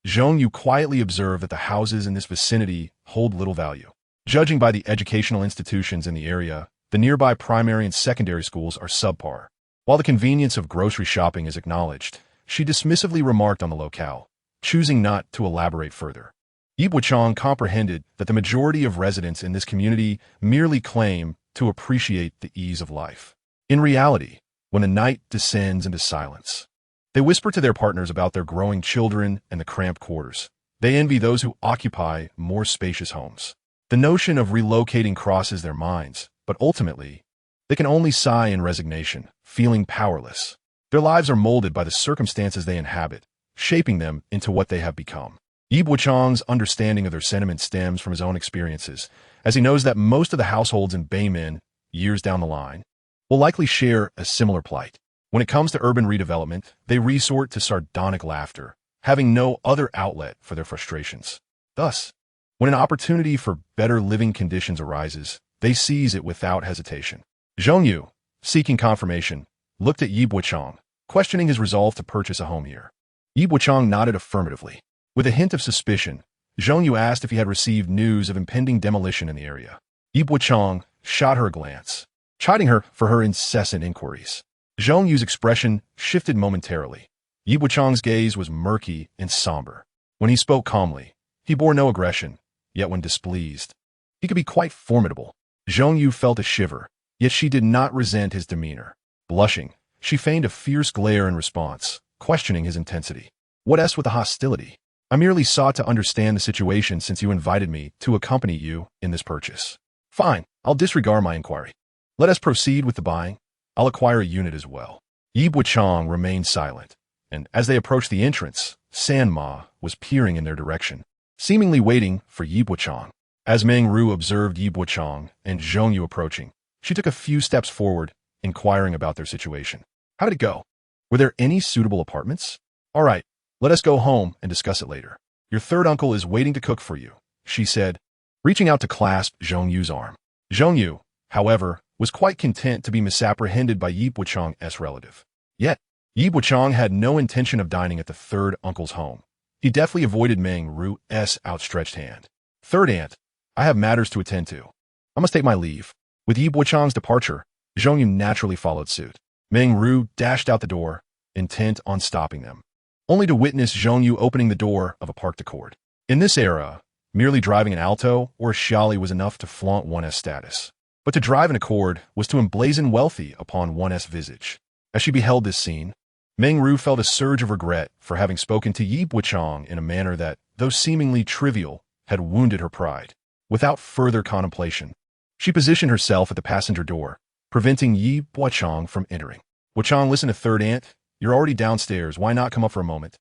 Zhong Yu quietly observed that the houses in this vicinity hold little value. Judging by the educational institutions in the area, the nearby primary and secondary schools are subpar. While the convenience of grocery shopping is acknowledged, she dismissively remarked on the locale, choosing not to elaborate further. Bochang comprehended that the majority of residents in this community merely claim to appreciate the ease of life. In reality, when the night descends into silence, they whisper to their partners about their growing children and the cramped quarters. They envy those who occupy more spacious homes. The notion of relocating crosses their minds, but ultimately, they can only sigh in resignation, feeling powerless. Their lives are molded by the circumstances they inhabit, shaping them into what they have become. Bochang's understanding of their sentiments stems from his own experiences, as he knows that most of the households in Beimin, years down the line, will likely share a similar plight. When it comes to urban redevelopment, they resort to sardonic laughter, having no other outlet for their frustrations. Thus, when an opportunity for better living conditions arises, they seize it without hesitation. Zhong Yu, seeking confirmation, looked at Bochang, questioning his resolve to purchase a home here. Bochang nodded affirmatively. With a hint of suspicion, Zhong Yu asked if he had received news of impending demolition in the area. Bochang shot her a glance, chiding her for her incessant inquiries. Zhong Yu's expression shifted momentarily. Bochang's gaze was murky and somber. When he spoke calmly, he bore no aggression, yet when displeased, he could be quite formidable. Zhong Yu felt a shiver, yet she did not resent his demeanor. Blushing, she feigned a fierce glare in response, questioning his intensity. What else with the hostility? I merely sought to understand the situation since you invited me to accompany you in this purchase. Fine, I'll disregard my inquiry. Let us proceed with the buying. I'll acquire a unit as well. Bochang remained silent, and as they approached the entrance, Sanma was peering in their direction, seemingly waiting for Bochang. As Meng Ru observed Bochang and Zhong Yu approaching, she took a few steps forward, inquiring about their situation. How did it go? Were there any suitable apartments? All right, let us go home and discuss it later. Your third uncle is waiting to cook for you, she said, reaching out to clasp Zhong Yu's arm. Zhong Yu, however, was quite content to be misapprehended by Bochang's relative. Yet, Bochang had no intention of dining at the third uncle's home. He deftly avoided Meng Ru's outstretched hand. Third aunt, I have matters to attend to. I must take my leave. With Bochang's departure, Zhong Yu naturally followed suit. Meng Ru dashed out the door, intent on stopping them, only to witness Zhong Yu opening the door of a parked Accord. In this era, merely driving an Alto or a Xiaoli was enough to flaunt one's status. But to drive an Accord was to emblazon wealthy upon one's visage. As she beheld this scene, Meng Ru felt a surge of regret for having spoken to Bochang in a manner that, though seemingly trivial, had wounded her pride. Without further contemplation, she positioned herself at the passenger door, preventing Bochang from entering. Bochang, listen to third aunt. You're already downstairs. Why not come up for a moment?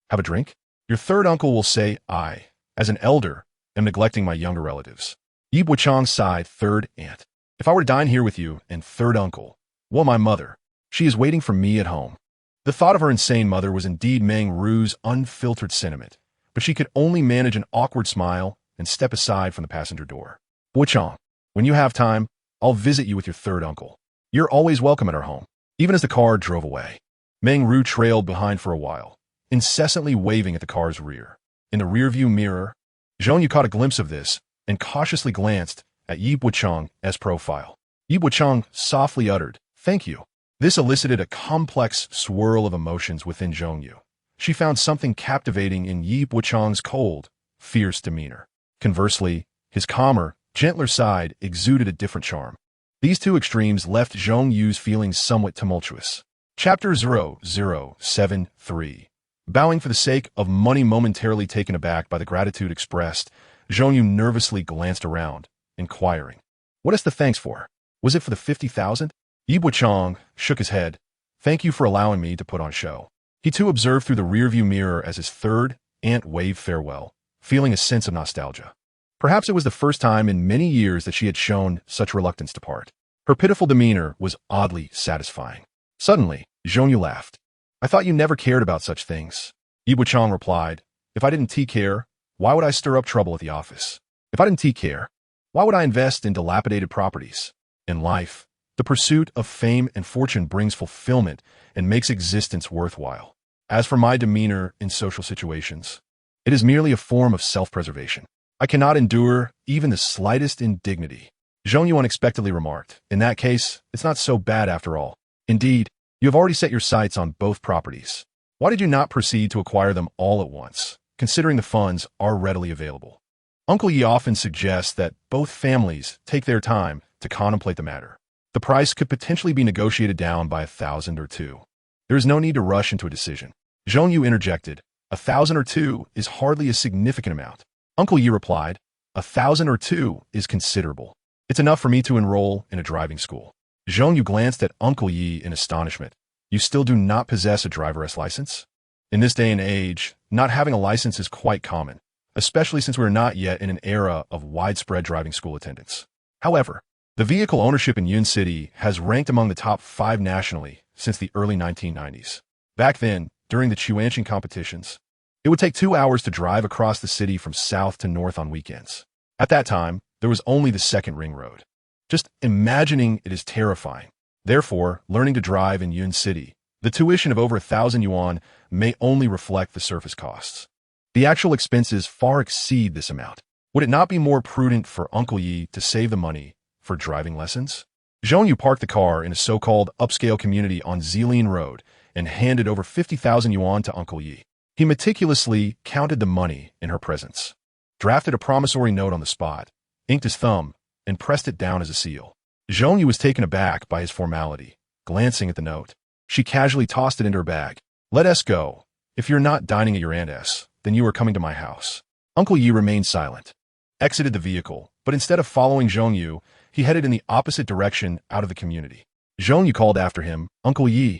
Have a drink? Your third uncle will say I, as an elder, am neglecting my younger relatives. Bochang sighed. Third aunt. If I were to dine here with you and third uncle, well, my mother, she is waiting for me at home. The thought of her insane mother was indeed Meng Ru's unfiltered sentiment, but she could only manage an awkward smile and step aside from the passenger door. Bochang, when you have time, I'll visit you with your third uncle. You're always welcome at our home. Even as the car drove away, Meng Ru trailed behind for a while, incessantly waving at the car's rear. In the rearview mirror, Zhong Yu caught a glimpse of this and cautiously glanced at Bochang's profile. Bochang softly uttered, "Thank you." This elicited a complex swirl of emotions within Zhong Yu. She found something captivating in Bochang's cold, fierce demeanor. Conversely, his calmer, gentler side exuded a different charm. These two extremes left Zhong Yu's feelings somewhat tumultuous. Chapter 0073. Bowing for the sake of money, momentarily taken aback by the gratitude expressed, Zhong Yu nervously glanced around, inquiring, "What is the thanks for? Was it for the 50,000? Bochang shook his head. "Thank you for allowing me to put on show." He too observed through the rearview mirror as his third aunt waved farewell, feeling a sense of nostalgia. Perhaps it was the first time in many years that she had shown such reluctance to part. Her pitiful demeanor was oddly satisfying. Suddenly, Zhong Yu laughed. "I thought you never cared about such things." Bochang replied, "If I didn't care, why would I stir up trouble at the office? If I didn't care, why would I invest in dilapidated properties? In life, The pursuit of fame and fortune brings fulfillment and makes existence worthwhile. As for my demeanor in social situations, it is merely a form of self-preservation. I cannot endure even the slightest indignity. Zhongyu unexpectedly remarked, in that case, it's not so bad after all. Indeed, you have already set your sights on both properties. Why did you not proceed to acquire them all at once, considering the funds are readily available? Uncle Yi often suggests that both families take their time to contemplate the matter. The price could potentially be negotiated down by 1,000 or 2. There is no need to rush into a decision. Zhongyu interjected, 1,000 or 2 is hardly a significant amount. Uncle Yi replied, 1,000 or 2 is considerable. It's enough for me to enroll in a driving school. Zhongyu glanced at Uncle Yi in astonishment. You still do not possess a driver's license? In this day and age, not having a license is quite common, especially since we are not yet in an era of widespread driving school attendance. However, the vehicle ownership in Yun City has ranked among the top 5 nationally since the early 1990s. Back then, during the Chuanqing competitions, it would take 2 hours to drive across the city from south to north on weekends. At that time, there was only the second ring road. Just imagining it is terrifying. Therefore, learning to drive in Yun City, the tuition of over 1,000 yuan may only reflect the surface costs. The actual expenses far exceed this amount. Would it not be more prudent for Uncle Yi to save the money for driving lessons? Zhongyu parked the car in a so-called upscale community on Zilin Road and handed over 50,000 yuan to Uncle Yi. He meticulously counted the money in her presence, drafted a promissory note on the spot, inked his thumb, and pressed it down as a seal. Zhongyu was taken aback by his formality. Glancing at the note, she casually tossed it into her bag. Let us go. If you're not dining at your aunt's, then you are coming to my house. Uncle Yi remained silent, exited the vehicle, but instead of following Zhongyu, he headed in the opposite direction out of the community. Zhongyu called after him, Uncle Yi,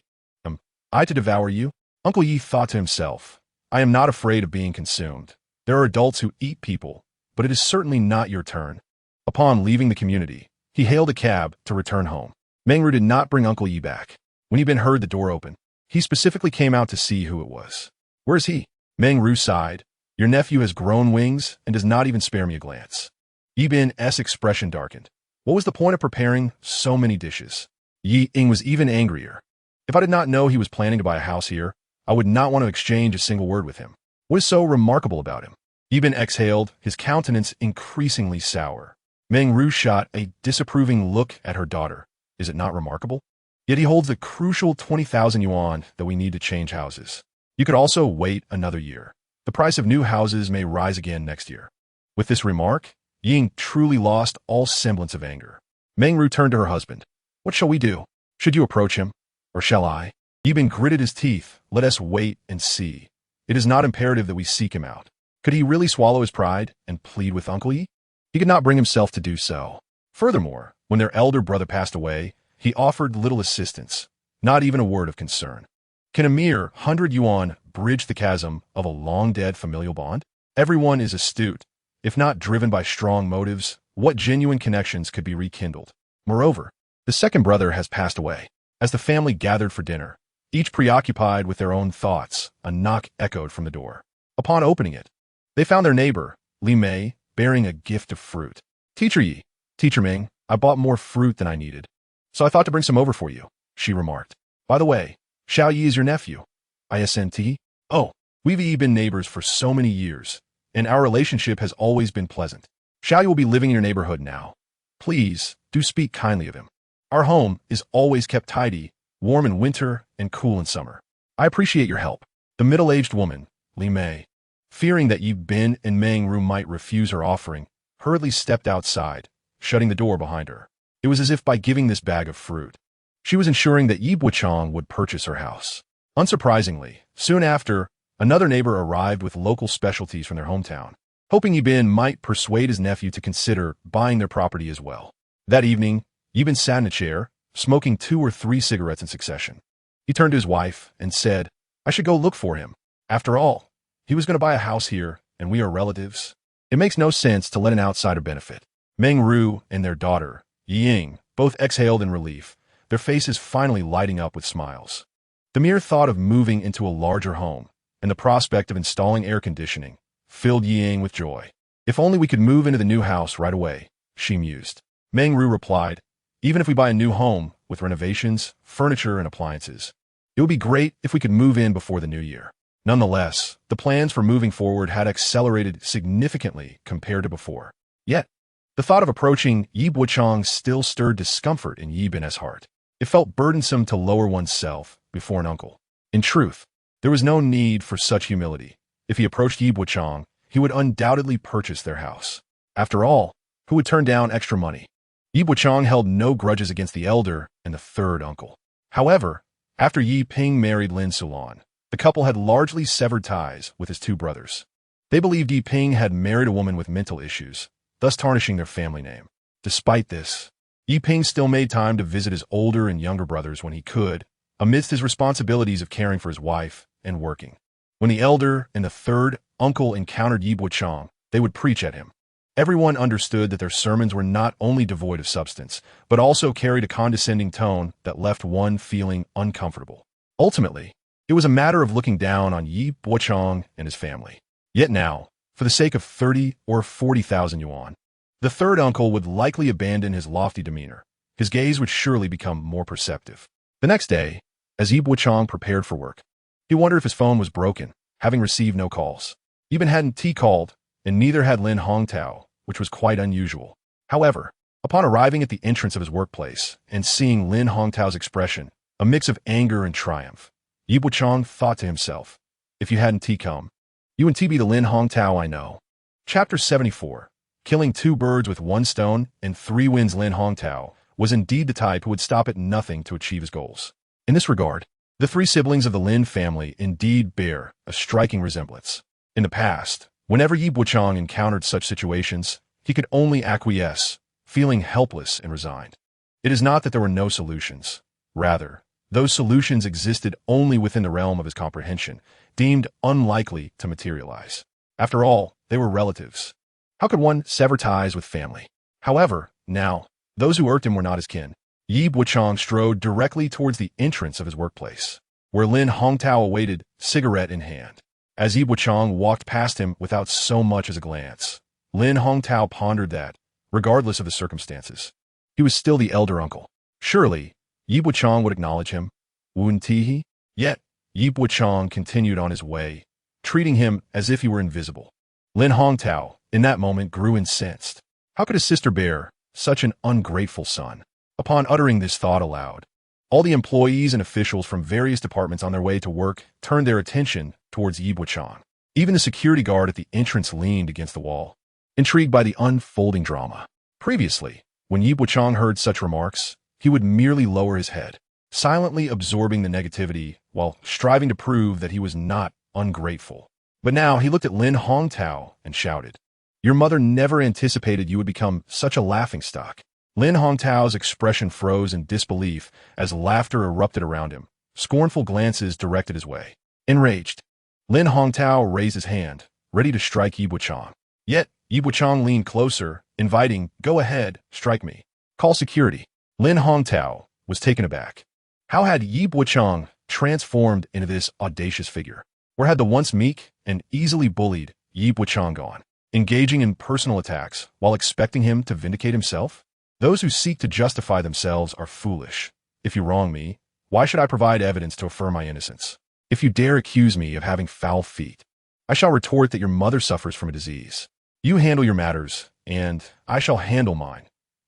I to devour you? Uncle Yi thought to himself, I am not afraid of being consumed. There are adults who eat people, but it is certainly not your turn. Upon leaving the community, he hailed a cab to return home. Meng Ru did not bring Uncle Yi back. When Yi Bin heard the door open, he specifically came out to see who it was. Where is he? Meng Ru sighed. Your nephew has grown wings and does not even spare me a glance. Yi Bin's expression darkened. What was the point of preparing so many dishes? Yi Ying was even angrier. If I did not know he was planning to buy a house here, I would not want to exchange a single word with him. What is so remarkable about him? Yi Bin exhaled, his countenance increasingly sour. Meng Ru shot a disapproving look at her daughter. Is it not remarkable? Yet he holds the crucial 20,000 yuan that we need to change houses. You could also wait another year. The price of new houses may rise again next year. With this remark, Ying truly lost all semblance of anger. Meng Ru turned to her husband. What shall we do? Should you approach him? Or shall I? Yi Bin gritted his teeth. Let us wait and see. It is not imperative that we seek him out. Could he really swallow his pride and plead with Uncle Yi? He could not bring himself to do so. Furthermore, when their elder brother passed away, he offered little assistance, not even a word of concern. Can a mere 100 yuan bridge the chasm of a long-dead familial bond? Everyone is astute. If not driven by strong motives, what genuine connections could be rekindled? Moreover, the second brother has passed away. As the family gathered for dinner, each preoccupied with their own thoughts, a knock echoed from the door. Upon opening it, they found their neighbor, Li Mei, bearing a gift of fruit. Teacher Yi, Teacher Ming, I bought more fruit than I needed, so I thought to bring some over for you, she remarked. By the way, Xiao Yi is your nephew. ISNT? Oh, we've been neighbors for so many years, and our relationship has always been pleasant. Xiao Yi will be living in your neighborhood now. Please, do speak kindly of him. Our home is always kept tidy, warm in winter and cool in summer. I appreciate your help. The middle-aged woman, Li Mei, fearing that Yi Bin and Meng Ru might refuse her offering, hurriedly stepped outside, shutting the door behind her. It was as if by giving this bag of fruit, she was ensuring that Yi Bochang would purchase her house. Unsurprisingly, soon after, another neighbor arrived with local specialties from their hometown, hoping Yi Bin might persuade his nephew to consider buying their property as well. That evening, Yi Bin sat in a chair, smoking 2 or 3 cigarettes in succession. He turned to his wife and said, I should go look for him. After all, he was going to buy a house here, and we are relatives. It makes no sense to let an outsider benefit. Meng Ru and their daughter, Yi Ying, both exhaled in relief, their faces finally lighting up with smiles. The mere thought of moving into a larger home and the prospect of installing air conditioning filled Yi Ying with joy. If only we could move into the new house right away, she mused. Meng Ru replied, even if we buy a new home with renovations, furniture, and appliances. It would be great if we could move in before the new year. Nonetheless, the plans for moving forward had accelerated significantly compared to before. Yet, the thought of approaching Yi Bochang still stirred discomfort in Yi Bin's heart. It felt burdensome to lower oneself before an uncle. In truth, there was no need for such humility. If he approached Yi Bochang, he would undoubtedly purchase their house. After all, who would turn down extra money? Yi Bochang held no grudges against the elder and the third uncle. However, after Yi Ping married Lin Sulan, the couple had largely severed ties with his two brothers. They believed Yi Ping had married a woman with mental issues, thus tarnishing their family name. Despite this, Yi Ping still made time to visit his older and younger brothers when he could, amidst his responsibilities of caring for his wife and working. When the elder and the third uncle encountered Yi Bochang, they would preach at him. Everyone understood that their sermons were not only devoid of substance, but also carried a condescending tone that left one feeling uncomfortable. Ultimately, it was a matter of looking down on Yi Bochang and his family. Yet now, for the sake of 30 or 40,000 yuan, the third uncle would likely abandon his lofty demeanor. His gaze would surely become more perceptive. The next day, as Yi Bochang prepared for work, he wondered if his phone was broken, having received no calls. Yi Bin hadn't called, and neither had Lin Hongtao, which was quite unusual. However, upon arriving at the entrance of his workplace and seeing Lin Hongtao's expression, a mix of anger and triumph, Yi Bochang thought to himself, if you hadn't come, you wouldn't be the Lin Hongtao I know. Chapter 74. Killing two birds with one stone and 3 wins. Lin Hongtao was indeed the type who would stop at nothing to achieve his goals. In this regard, the 3 siblings of the Lin family indeed bear a striking resemblance. In the past, whenever Yi Bochang encountered such situations, he could only acquiesce, feeling helpless and resigned. It is not that there were no solutions. Rather, those solutions existed only within the realm of his comprehension, deemed unlikely to materialize. After all, they were relatives. How could one sever ties with family? However, now, those who irked him were not his kin. Yi Bochang strode directly towards the entrance of his workplace, where Lin Hongtao awaited, cigarette in hand. As Yi Bochang walked past him without so much as a glance, Lin Hongtao pondered that, regardless of the circumstances, he was still the elder uncle. Surely, Yi Bochang would acknowledge him, wouldn't he? Yet, Yi Bochang continued on his way, treating him as if he were invisible. Lin Hongtao, in that moment, grew incensed. How could his sister bear such an ungrateful son? Upon uttering this thought aloud, all the employees and officials from various departments on their way to work turned their attention towards Yi Bochang. Even the security guard at the entrance leaned against the wall, intrigued by the unfolding drama. Previously, when Yi Bochang heard such remarks, he would merely lower his head, silently absorbing the negativity while striving to prove that he was not ungrateful. But now he looked at Lin Hongtao and shouted, "Your mother never anticipated you would become such a laughingstock." Lin Hongtao's expression froze in disbelief as laughter erupted around him, scornful glances directed his way. Enraged, Lin Hongtao raised his hand, ready to strike Yi Bochang. Yet, Yi Bochang leaned closer, inviting, "Go ahead, strike me. Call security." Lin Hongtao was taken aback. How had Yi Bochang transformed into this audacious figure? Where had the once meek and easily bullied Yi Bochang gone, engaging in personal attacks while expecting him to vindicate himself? Those who seek to justify themselves are foolish. If you wrong me, why should I provide evidence to affirm my innocence? If you dare accuse me of having foul feet, I shall retort that your mother suffers from a disease. You handle your matters, and I shall handle mine.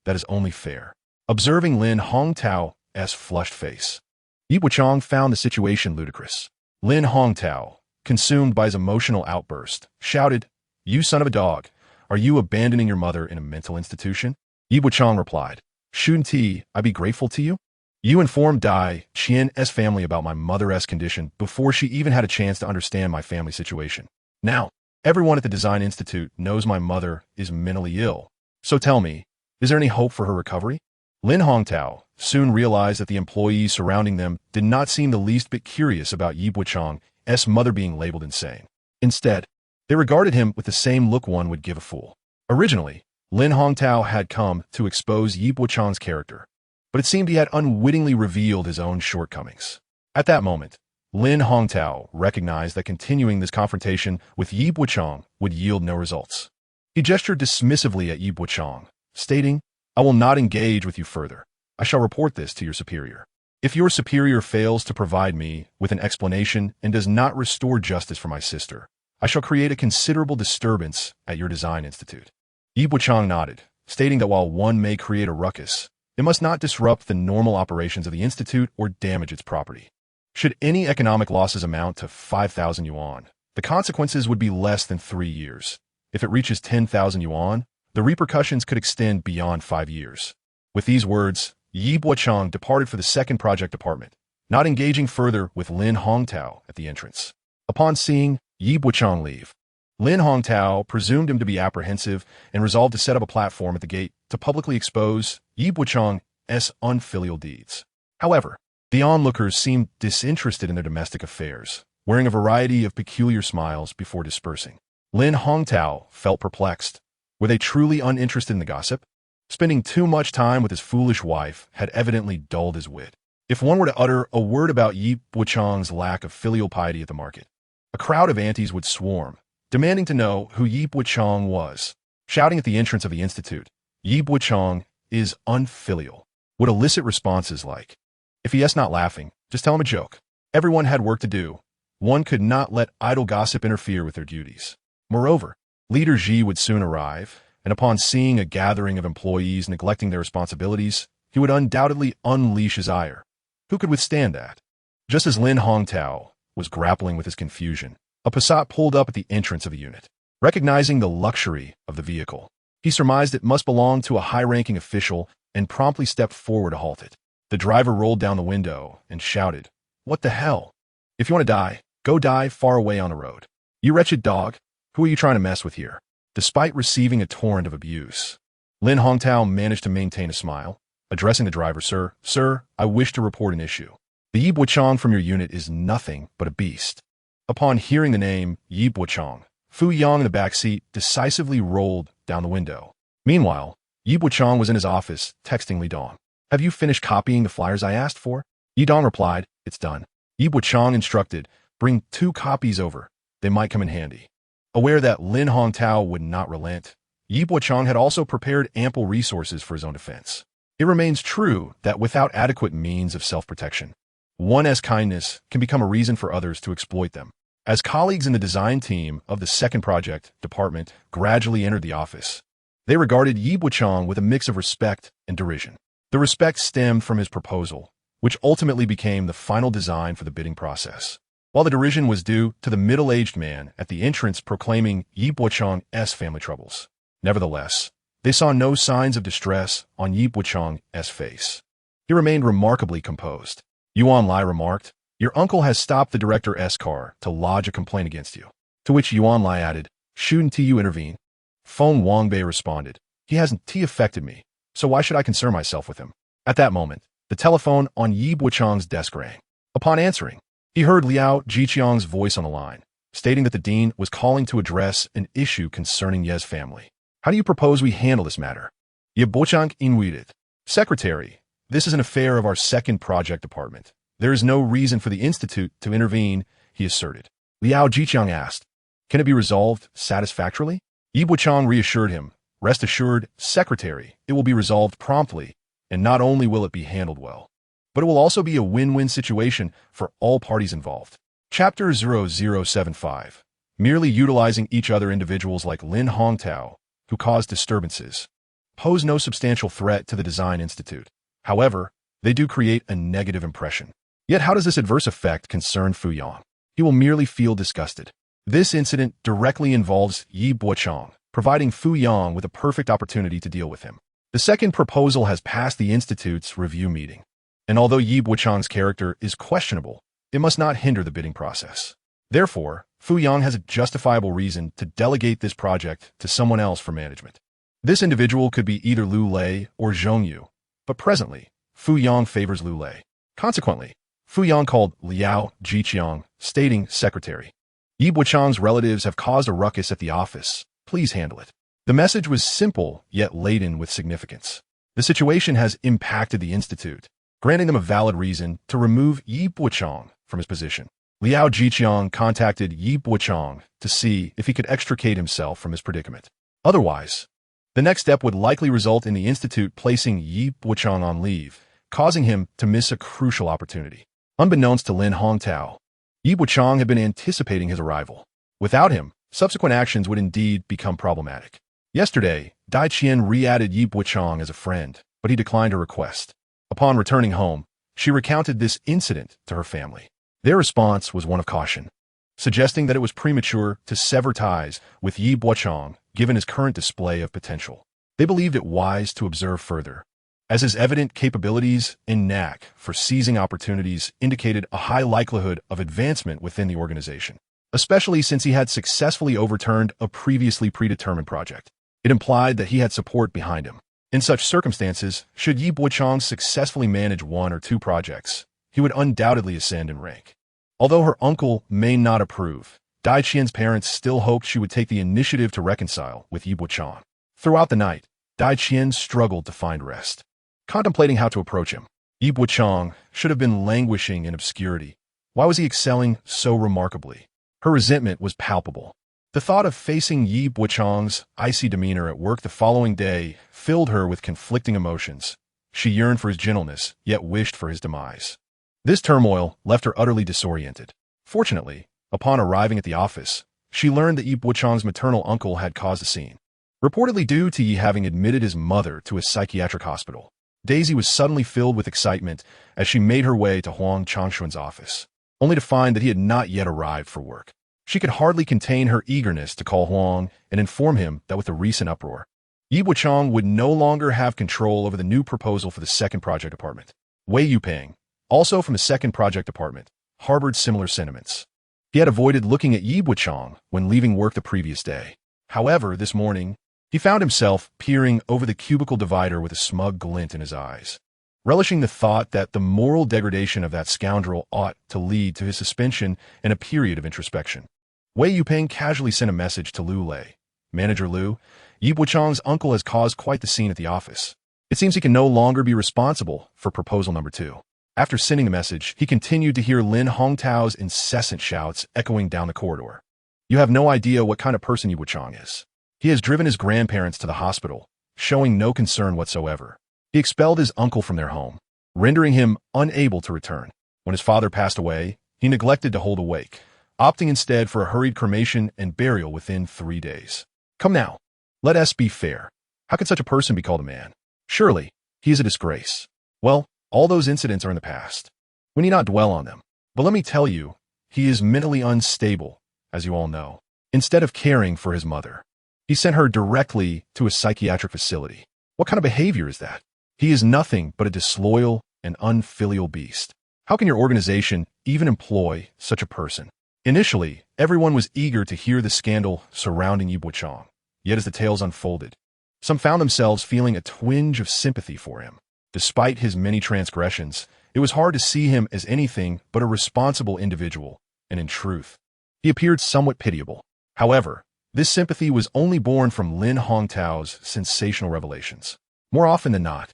That is only fair. Observing Lin Hongtao's flushed face, Yi Bochang found the situation ludicrous. Lin Hongtao, consumed by his emotional outburst, shouted, "You son of a dog, are you abandoning your mother in a mental institution?" Yi Bochang replied, "Shouldn't I be grateful to you? You informed Dai Qian's family about my mother's condition before she even had a chance to understand my family situation. Now, everyone at the Design Institute knows my mother is mentally ill. So tell me, is there any hope for her recovery?" Lin Hongtao soon realized that the employees surrounding them did not seem the least bit curious about Yi Bochang's mother being labeled insane. Instead, they regarded him with the same look one would give a fool. Originally, Lin Hongtao had come to expose Yi Bochang's character, but it seemed he had unwittingly revealed his own shortcomings. At that moment, Lin Hongtao recognized that continuing this confrontation with Yi Bochang would yield no results. He gestured dismissively at Yi Bochang, stating, "I will not engage with you further." I shall report this to your superior. If your superior fails to provide me with an explanation and does not restore justice for my sister, I shall create a considerable disturbance at your design institute." Yi Bochang nodded, stating that while one may create a ruckus, it must not disrupt the normal operations of the institute or damage its property. Should any economic losses amount to 5,000 yuan, the consequences would be less than 3 years. If it reaches 10,000 yuan, the repercussions could extend beyond 5 years. With these words, Yi Bochang departed for the second project department, not engaging further with Lin Hongtao at the entrance. Upon seeing Yi Bochang leave, Lin Hongtao presumed him to be apprehensive and resolved to set up a platform at the gate to publicly expose Yi Bochang's unfilial deeds. However, the onlookers seemed disinterested in their domestic affairs, wearing a variety of peculiar smiles before dispersing. Lin Hongtao felt perplexed. Were they truly uninterested in the gossip? Spending too much time with his foolish wife had evidently dulled his wit. If one were to utter a word about Yi Bochang's lack of filial piety at the market, a crowd of aunties would swarm, demanding to know who Yi Bochang was. Shouting at the entrance of the institute, "Yi Bochang is unfilial," would elicit responses like, "If he is not laughing, just tell him a joke." Everyone had work to do. One could not let idle gossip interfere with their duties. Moreover, Leader Xi would soon arrive, and upon seeing a gathering of employees neglecting their responsibilities, he would undoubtedly unleash his ire. Who could withstand that? Just as Lin Hongtao was grappling with his confusion, a Passat pulled up at the entrance of the unit. Recognizing the luxury of the vehicle, he surmised it must belong to a high-ranking official and promptly stepped forward to halt it. The driver rolled down the window and shouted, "What the hell? If you want to die, go die far away on the road. You wretched dog, who are you trying to mess with here?" Despite receiving a torrent of abuse, Lin Hongtao managed to maintain a smile. Addressing the driver, Sir, I wish to report an issue. The Yi Bochang from your unit is nothing but a beast." Upon hearing the name Yi Bochang, Fu Yang in the back seat decisively rolled down the window. Meanwhile, Yi Bochang was in his office, texting Li Dong. "Have you finished copying the flyers I asked for?" Yi Dong replied, "It's done." Yi Bochang instructed, "Bring 2 copies over. They might come in handy." Aware that Lin Hongtao would not relent, Yi Bochang had also prepared ample resources for his own defense. It remains true that without adequate means of self-protection, one's kindness can become a reason for others to exploit them. As colleagues in the design team of the second project department gradually entered the office, they regarded Yi Bochang with a mix of respect and derision. The respect stemmed from his proposal, which ultimately became the final design for the bidding process, while the derision was due to the middle-aged man at the entrance proclaiming Yi Bochang's family troubles. Nevertheless, they saw no signs of distress on Yi Bochang's face. He remained remarkably composed. Yuan Lai remarked, "Your uncle has stopped the director's car to lodge a complaint against you." To which Yuan Lai added, "Shouldn't you intervene?" Feng Wangbei responded, "He hasn't affected me, so why should I concern myself with him?" At that moment, the telephone on Yi Bochang's desk rang. Upon answering, he heard Liao Jiqiang's voice on the line, stating that the dean was calling to address an issue concerning Ye's family. "How do you propose we handle this matter?" Yi Bochang inquired. "Secretary, this is an affair of our second project department. There is no reason for the institute to intervene," he asserted. Liao Jiqiang asked, "Can it be resolved satisfactorily?" Yi Bochang reassured him, "Rest assured, Secretary, it will be resolved promptly, and not only will it be handled well, but it will also be a win-win situation for all parties involved." Chapter 0075. Merely utilizing each other individuals like Lin Hongtao, who caused disturbances, pose no substantial threat to the Design Institute. However, they do create a negative impression. Yet how does this adverse effect concern Fu Yang? He will merely feel disgusted. This incident directly involves Yi Bochang, providing Fu Yang with a perfect opportunity to deal with him. The second proposal has passed the Institute's review meeting, and although Yi Bochang's character is questionable, it must not hinder the bidding process. Therefore, Fu Yang has a justifiable reason to delegate this project to someone else for management. This individual could be either Lu Lei or Zhong Yu, but presently, Fu Yang favors Lu Lei. Consequently, Fu Yang called Liao Jiqiang, stating, "Secretary, Yi Bochang's relatives have caused a ruckus at the office. Please handle it." The message was simple, yet laden with significance. The situation has impacted the Institute, granting them a valid reason to remove Yi Bochang from his position. Liao Jiqiang contacted Yi Bochang to see if he could extricate himself from his predicament. Otherwise, the next step would likely result in the Institute placing Yi Bochang on leave causing him to miss a crucial opportunity. Unbeknownst to Lin Hongtao, Yi Bochang had been anticipating his arrival. Without him, subsequent actions would indeed become problematic. Yesterday, Dai Qian re-added Yi Bochang as a friend, but he declined her request. Upon returning home, she recounted this incident to her family. Their response was one of caution, suggesting that it was premature to sever ties with Yi Bochang given his current display of potential. They believed it wise to observe further, as his evident capabilities and knack for seizing opportunities indicated a high likelihood of advancement within the organization, especially since he had successfully overturned a previously predetermined project. It implied that he had support behind him. In such circumstances, should Yi Bochang successfully manage one or two projects, he would undoubtedly ascend in rank. Although her uncle may not approve, Dai Qian's parents still hoped she would take the initiative to reconcile with Yi Bochang. Throughout the night, Dai Qian struggled to find rest. Contemplating how to approach him, Yi Bochang should have been languishing in obscurity. Why was he excelling so remarkably? Her resentment was palpable. The thought of facing Yi Bochang's icy demeanor at work the following day filled her with conflicting emotions. She yearned for his gentleness, yet wished for his demise. This turmoil left her utterly disoriented. Fortunately, upon arriving at the office, she learned that Yi Bochang's maternal uncle had caused a scene, reportedly due to Yi having admitted his mother to a psychiatric hospital. Daisy was suddenly filled with excitement as she made her way to Huang Changxuan's office, only to find that he had not yet arrived for work. She could hardly contain her eagerness to call Huang and inform him that with the recent uproar, Yi Bochang would no longer have control over the new proposal for the second project department. Wei Yuping, also from the second project department, harbored similar sentiments. He had avoided looking at Yi Bochang when leaving work the previous day. However, this morning, he found himself peering over the cubicle divider with a smug glint in his eyes, relishing the thought that the moral degradation of that scoundrel ought to lead to his suspension and a period of introspection. Wei Yuping casually sent a message to Liu Lei. Manager Liu, Yi Bochang's uncle has caused quite the scene at the office. It seems he can no longer be responsible for proposal number 2. After sending the message, he continued to hear Lin Hongtao's incessant shouts echoing down the corridor. You have no idea what kind of person Yi Bochang is. He has driven his grandparents to the hospital, showing no concern whatsoever. He expelled his uncle from their home, rendering him unable to return. When his father passed away, he neglected to hold a wake, opting instead for a hurried cremation and burial within 3 days. Come now, let us be fair. How could such a person be called a man? Surely, he is a disgrace. Well, all those incidents are in the past. We need not dwell on them. But let me tell you, he is mentally unstable, as you all know. Instead of caring for his mother, he sent her directly to a psychiatric facility. What kind of behavior is that? He is nothing but a disloyal and unfilial beast. How can your organization even employ such a person? Initially, everyone was eager to hear the scandal surrounding Yi Bochang. Yet as the tales unfolded, some found themselves feeling a twinge of sympathy for him. Despite his many transgressions, it was hard to see him as anything but a responsible individual, and in truth, he appeared somewhat pitiable. However, this sympathy was only born from Lin Hongtao's sensational revelations. More often than not,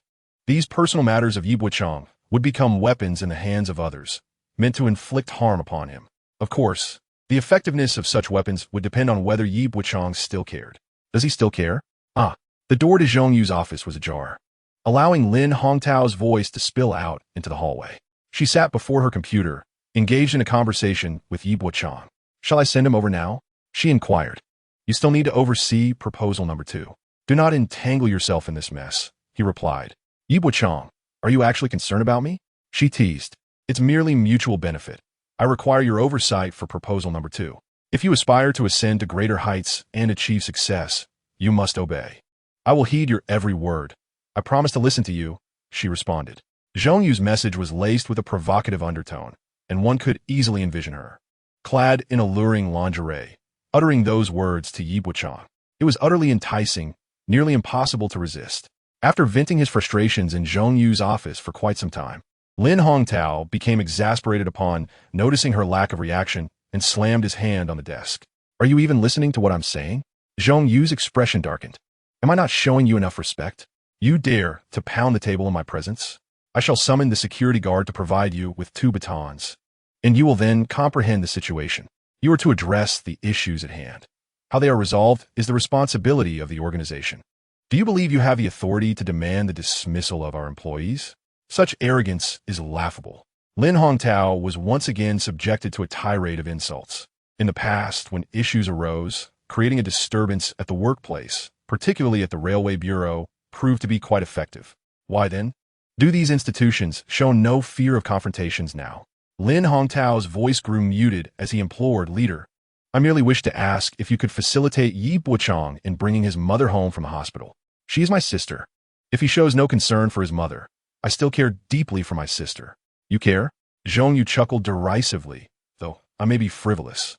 these personal matters of Yi Bochang would become weapons in the hands of others, meant to inflict harm upon him. Of course, the effectiveness of such weapons would depend on whether Yi Bochang still cared. Does he still care? The door to Zhong Yu's office was ajar, allowing Lin Hongtao's voice to spill out into the hallway. She sat before her computer, engaged in a conversation with Yi Bochang. Shall I send him over now? She inquired. You still need to oversee proposal number 2. Do not entangle yourself in this mess, he replied. Yi Bochang, are you actually concerned about me? She teased. It's merely mutual benefit. I require your oversight for proposal number 2. If you aspire to ascend to greater heights and achieve success, you must obey. I will heed your every word. I promise to listen to you, she responded. Zhong Yu's message was laced with a provocative undertone, and one could easily envision her, clad in alluring lingerie, uttering those words to Yi Bochang. It was utterly enticing, nearly impossible to resist. After venting his frustrations in Zhong Yu's office for quite some time, Lin Hongtao became exasperated upon noticing her lack of reaction and slammed his hand on the desk. Are you even listening to what I'm saying? Zhong Yu's expression darkened. Am I not showing you enough respect? You dare to pound the table in my presence? I shall summon the security guard to provide you with 2 batons, and you will then comprehend the situation. You are to address the issues at hand. How they are resolved is the responsibility of the organization. Do you believe you have the authority to demand the dismissal of our employees? Such arrogance is laughable. Lin Hongtao was once again subjected to a tirade of insults. In the past, when issues arose, creating a disturbance at the workplace, particularly at the Railway Bureau, proved to be quite effective. Why then? Do these institutions show no fear of confrontations now? Lin Hongtao's voice grew muted as he implored, "Leader, I merely wish to ask if you could facilitate Yi Bochang in bringing his mother home from the hospital. She is my sister. If he shows no concern for his mother, I still care deeply for my sister. You care?" Zhong Yu chuckled derisively, "Though I may be frivolous.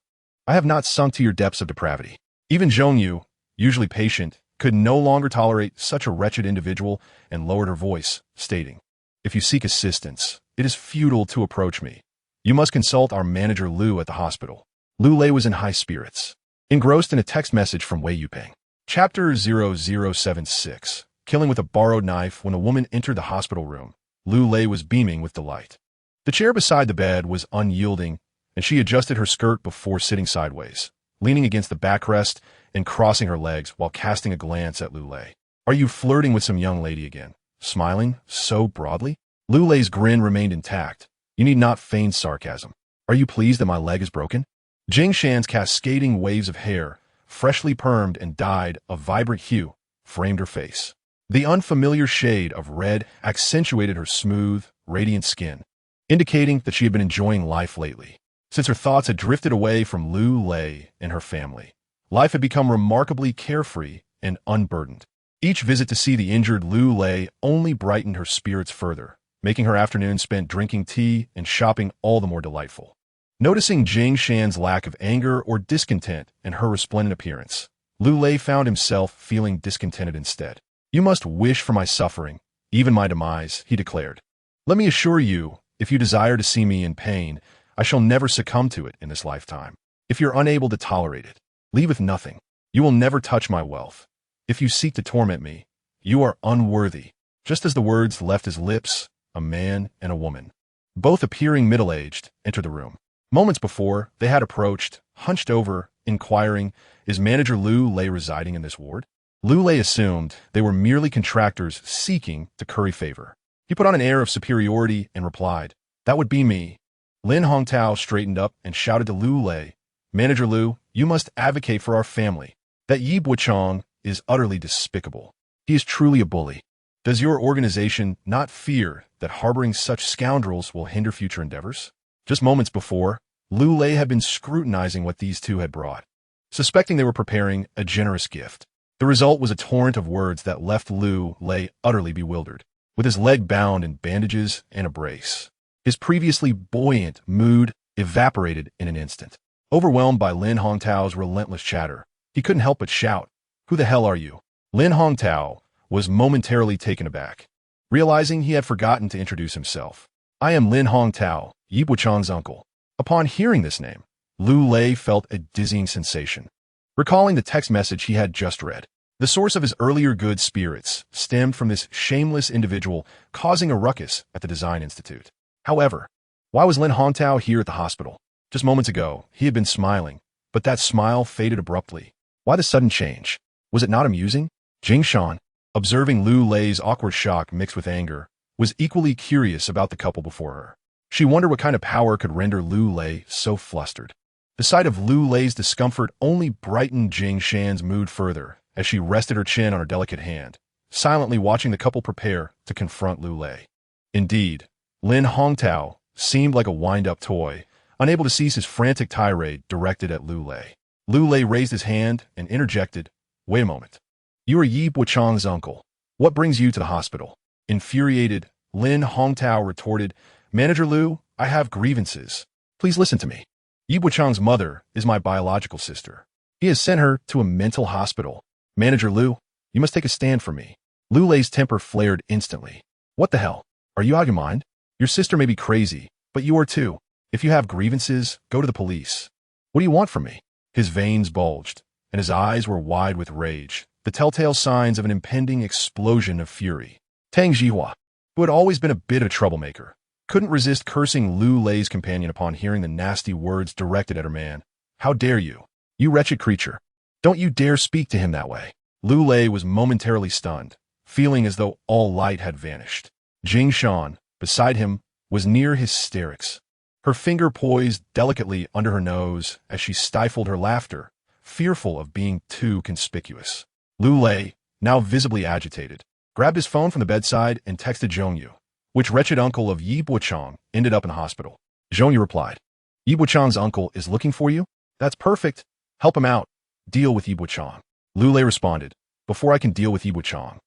I have not sunk to your depths of depravity." Even Zhong Yu, usually patient, could no longer tolerate such a wretched individual and lowered her voice, stating, "If you seek assistance, it is futile to approach me. You must consult our manager Lu at the hospital." Lu Lei was in high spirits, engrossed in a text message from Wei Yuping. Chapter 0076, Killing with a Borrowed Knife. When a woman entered the hospital room, Lu Lei was beaming with delight. The chair beside the bed was unyielding, and she adjusted her skirt before sitting sideways, leaning against the backrest and crossing her legs while casting a glance at Lu Lei. "Are you flirting with some young lady again?" Smiling so broadly. Lu Lei's grin remained intact. "You need not feign sarcasm. Are you pleased that my leg is broken?" Jing Shan's cascading waves of hair, freshly permed and dyed a vibrant hue, framed her face. The unfamiliar shade of red accentuated her smooth, radiant skin, indicating that she had been enjoying life lately. Since her thoughts had drifted away from Lu Lei and her family, life had become remarkably carefree and unburdened. Each visit to see the injured Lu Lei only brightened her spirits further, making her afternoon spent drinking tea and shopping all the more delightful. Noticing Jing Shan's lack of anger or discontent in her resplendent appearance, Lu Lei found himself feeling discontented instead. "You must wish for my suffering, even my demise," he declared. "Let me assure you, if you desire to see me in pain, I shall never succumb to it in this lifetime. If you're unable to tolerate it, leave with nothing. You will never touch my wealth. If you seek to torment me, you are unworthy." Just as the words left his lips, a man and a woman, both appearing middle-aged, entered the room. Moments before, they had approached, hunched over, inquiring, "Is Manager Lu Lei residing in this ward?" Lu Lei assumed they were merely contractors seeking to curry favor. He put on an air of superiority and replied, "That would be me." Lin Hongtao straightened up and shouted to Lu Lei, "Manager Lu, you must advocate for our family. That Yi Bochang is utterly despicable. He is truly a bully. Does your organization not fear that harboring such scoundrels will hinder future endeavors?" Just moments before, Lu Lei had been scrutinizing what these two had brought, suspecting they were preparing a generous gift. The result was a torrent of words that left Lu Lei utterly bewildered. With his leg bound in bandages and a brace, his previously buoyant mood evaporated in an instant. Overwhelmed by Lin Hongtao's relentless chatter, he couldn't help but shout, "Who the hell are you?" Lin Hongtao was momentarily taken aback, realizing he had forgotten to introduce himself. "I am Lin Hongtao, Yi Bochang's uncle." Upon hearing this name, Lu Lei felt a dizzying sensation, recalling the text message he had just read. The source of his earlier good spirits stemmed from this shameless individual causing a ruckus at the Design Institute. However, why was Lin Hongtao here at the hospital? Just moments ago, he had been smiling, but that smile faded abruptly. Why the sudden change? Was it not amusing? Jing Shan, observing Lu Lei's awkward shock mixed with anger, was equally curious about the couple before her. She wondered what kind of power could render Lu Lei so flustered. The sight of Lu Lei's discomfort only brightened Jing Shan's mood further as she rested her chin on her delicate hand, silently watching the couple prepare to confront Lu Lei. Indeed, Lin Hongtao seemed like a wind-up toy, unable to cease his frantic tirade directed at Lu Lei. Lu Lei raised his hand and interjected, "Wait a moment. You are Yi Bochang's uncle. What brings you to the hospital?" Infuriated, Lin Hongtao retorted, "Manager Lu, I have grievances. Please listen to me. Yi Bochang's mother is my biological sister. He has sent her to a mental hospital. Manager Lu, you must take a stand for me." Lu Lei's temper flared instantly. "What the hell? Are you out of your mind? Your sister may be crazy, but you are too. If you have grievances, go to the police. What do you want from me?" His veins bulged, and his eyes were wide with rage, the telltale signs of an impending explosion of fury. Tang Jihua, who had always been a bit of a troublemaker, couldn't resist cursing Lu Lei's companion upon hearing the nasty words directed at her man. "How dare you? You wretched creature. Don't you dare speak to him that way." Lu Lei was momentarily stunned, feeling as though all light had vanished. Jing Shan, beside him, was near hysterics. Her finger poised delicately under her nose as she stifled her laughter, fearful of being too conspicuous. Lu Lei, now visibly agitated, grabbed his phone from the bedside and texted Zhongyu, which wretched uncle of Yi Bochang ended up in the hospital. Zhongyu replied, Yi Bochang's uncle is looking for you? That's perfect. Help him out. Deal with Yi Bochang. Lu Lei responded, before I can deal with Yi Bochang,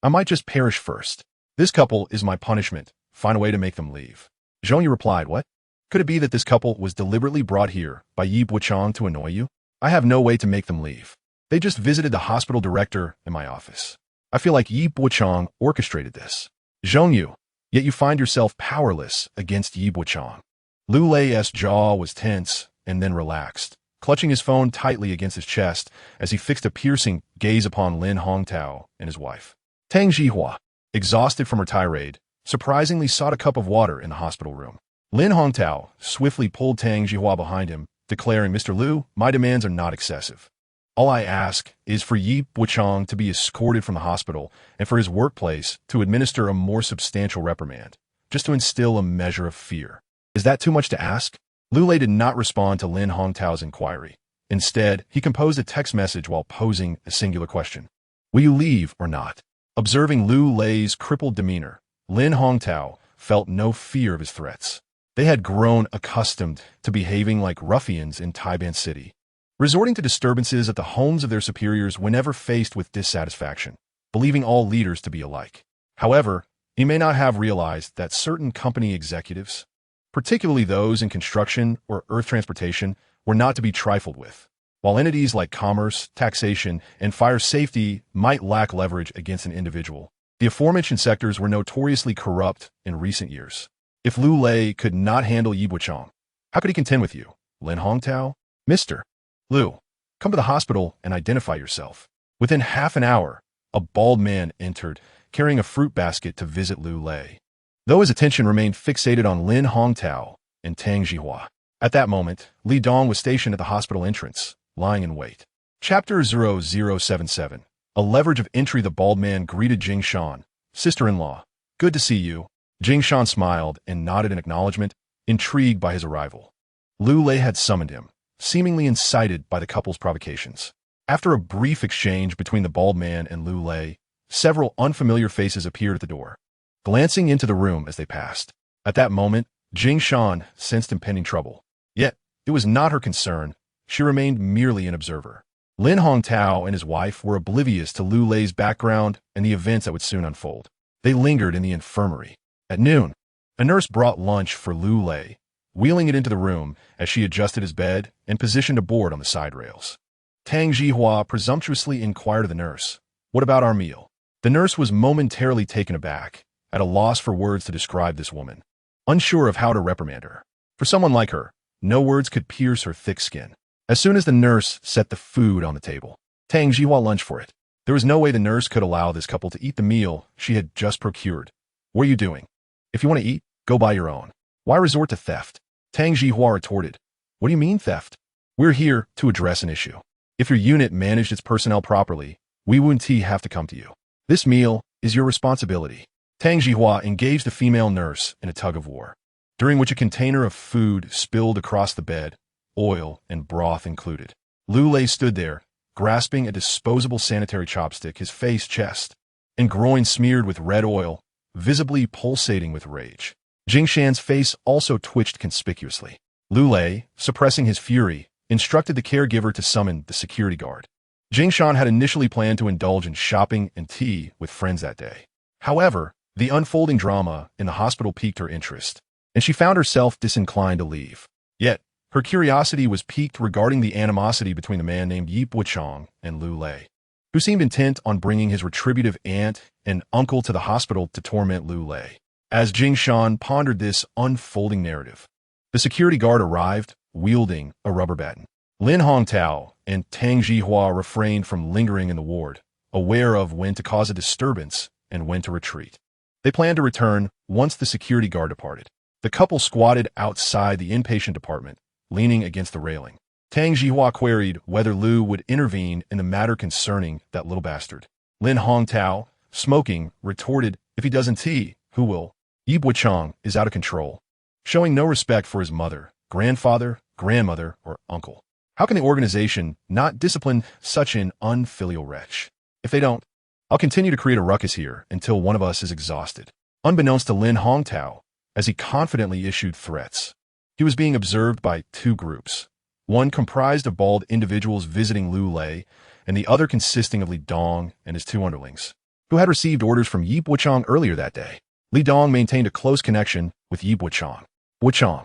I might just perish first. This couple is my punishment. Find a way to make them leave. Zhongyu replied, what? Could it be that this couple was deliberately brought here by Yi Bochang to annoy you? I have no way to make them leave. They just visited the hospital director in my office. I feel like Yi Bochang orchestrated this. Zhongyu, yet you find yourself powerless against Yi Bochang. Lu Lei's jaw was tense and then relaxed, clutching his phone tightly against his chest as he fixed a piercing gaze upon Lin Hongtao and his wife. Tang Jihua, exhausted from her tirade, surprisingly sought a cup of water in the hospital room. Lin Hongtao swiftly pulled Tang Jihua behind him, declaring, Mr. Lu, my demands are not excessive. All I ask is for Yi Bochang to be escorted from the hospital and for his workplace to administer a more substantial reprimand, just to instill a measure of fear. Is that too much to ask? Lu Lei did not respond to Lin Hongtao's inquiry. Instead, he composed a text message while posing a singular question. Will you leave or not? Observing Lu Lei's crippled demeanor, Lin Hongtao felt no fear of his threats. They had grown accustomed to behaving like ruffians in Taiban City, resorting to disturbances at the homes of their superiors whenever faced with dissatisfaction, believing all leaders to be alike. However, he may not have realized that certain company executives, particularly those in construction or earth transportation, were not to be trifled with. While entities like commerce, taxation, and fire safety might lack leverage against an individual, the aforementioned sectors were notoriously corrupt in recent years. If Lu Lei could not handle Yi Bochang, how could he contend with you, Lin Hongtao? Mr. Lu, come to the hospital and identify yourself. Within half an hour, a bald man entered, carrying a fruit basket to visit Lu Lei, though his attention remained fixated on Lin Hongtao and Tang Jihua. At that moment, Li Dong was stationed at the hospital entrance, lying in wait. Chapter 0077. A leverage of entry. The bald man greeted Jing Shan, sister-in-law. Good to see you. Jing Shan smiled and nodded in acknowledgement, intrigued by his arrival. Lu Lei had summoned him, seemingly incited by the couple's provocations. After a brief exchange between the bald man and Lu Lei, several unfamiliar faces appeared at the door, glancing into the room as they passed. At that moment, Jing Shan sensed impending trouble. Yet, it was not her concern. She remained merely an observer. Lin Hongtao and his wife were oblivious to Lu Lei's background and the events that would soon unfold. They lingered in the infirmary. At noon, a nurse brought lunch for Lu Lei, wheeling it into the room as she adjusted his bed and positioned a board on the side rails. Tang Jihua presumptuously inquired of the nurse, what about our meal? The nurse was momentarily taken aback, at a loss for words to describe this woman, unsure of how to reprimand her. For someone like her, no words could pierce her thick skin. As soon as the nurse set the food on the table, Tang Jihua lunged for it. There was no way the nurse could allow this couple to eat the meal she had just procured. What are you doing? If you want to eat, go buy your own. Why resort to theft? Tang Jihua retorted. What do you mean theft? We're here to address an issue. If your unit managed its personnel properly, we wouldn't have to come to you. This meal is your responsibility. Tang Jihua engaged the female nurse in a tug-of-war, during which a container of food spilled across the bed, oil and broth included. Lu Lei stood there, grasping a disposable sanitary chopstick, his face, chest, and groin smeared with red oil, visibly pulsating with rage. Jing Shan's face also twitched conspicuously. Lu Lei, suppressing his fury, instructed the caregiver to summon the security guard. Jing Shan had initially planned to indulge in shopping and tea with friends that day. However, the unfolding drama in the hospital piqued her interest, and she found herself disinclined to leave. Yet, her curiosity was piqued regarding the animosity between the man named Yi Bochang and Lu Lei, who seemed intent on bringing his retributive aunt and uncle to the hospital to torment Lu Lei. As Jing Shan pondered this unfolding narrative, the security guard arrived, wielding a rubber baton. Lin Hongtao and Tang Jihua refrained from lingering in the ward, aware of when to cause a disturbance and when to retreat. They planned to return once the security guard departed. The couple squatted outside the inpatient department, leaning against the railing. Tang Jihua queried whether Lu would intervene in the matter concerning that little bastard. Lin Hongtao, smoking, retorted, if he doesn't, who will? Yi Bochang is out of control, showing no respect for his mother, grandfather, grandmother, or uncle. How can the organization not discipline such an unfilial wretch? If they don't, I'll continue to create a ruckus here until one of us is exhausted. Unbeknownst to Lin Hongtao, as he confidently issued threats, he was being observed by two groups, one comprised of bald individuals visiting Lu Lei, and the other consisting of Li Dong and his two underlings, who had received orders from Yi Bochang earlier that day. Li Dong maintained a close connection with Yi Bochang. Bochang,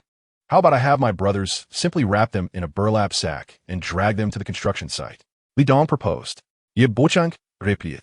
how about I have my brothers simply wrap them in a burlap sack and drag them to the construction site? Li Dong proposed. Yi Bochang replied.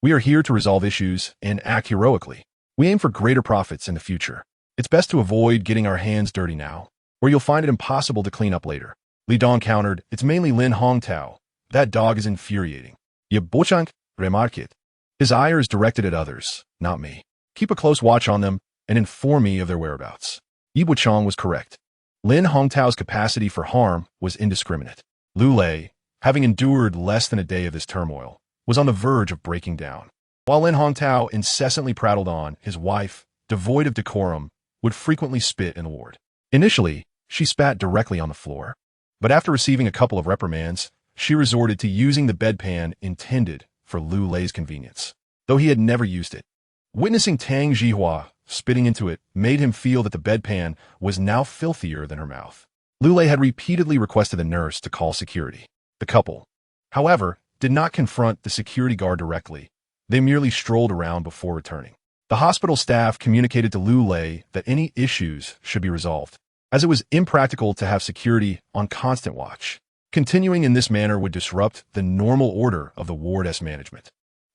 We are here to resolve issues and act heroically. We aim for greater profits in the future. It's best to avoid getting our hands dirty now, or you'll find it impossible to clean up later. Li Dong countered, it's mainly Lin Hongtao. That dog is infuriating. Yi Bochang remarked. His ire is directed at others, not me. Keep a close watch on them and inform me of their whereabouts. Yi Bochang was correct. Lin Hongtao's capacity for harm was indiscriminate. Lu Lei, having endured less than a day of this turmoil, was on the verge of breaking down. While Lin Hongtao incessantly prattled on, his wife, devoid of decorum, would frequently spit in the ward. Initially, she spat directly on the floor, but after receiving a couple of reprimands, she resorted to using the bedpan intended for Lu Lei's convenience, though he had never used it. Witnessing Tang Jihua spitting into it made him feel that the bedpan was now filthier than her mouth. Lu Lei had repeatedly requested the nurse to call security. The couple, however, did not confront the security guard directly. They merely strolled around before returning. The hospital staff communicated to Lu Lei that any issues should be resolved, as it was impractical to have security on constant watch. Continuing in this manner would disrupt the normal order of the ward's management.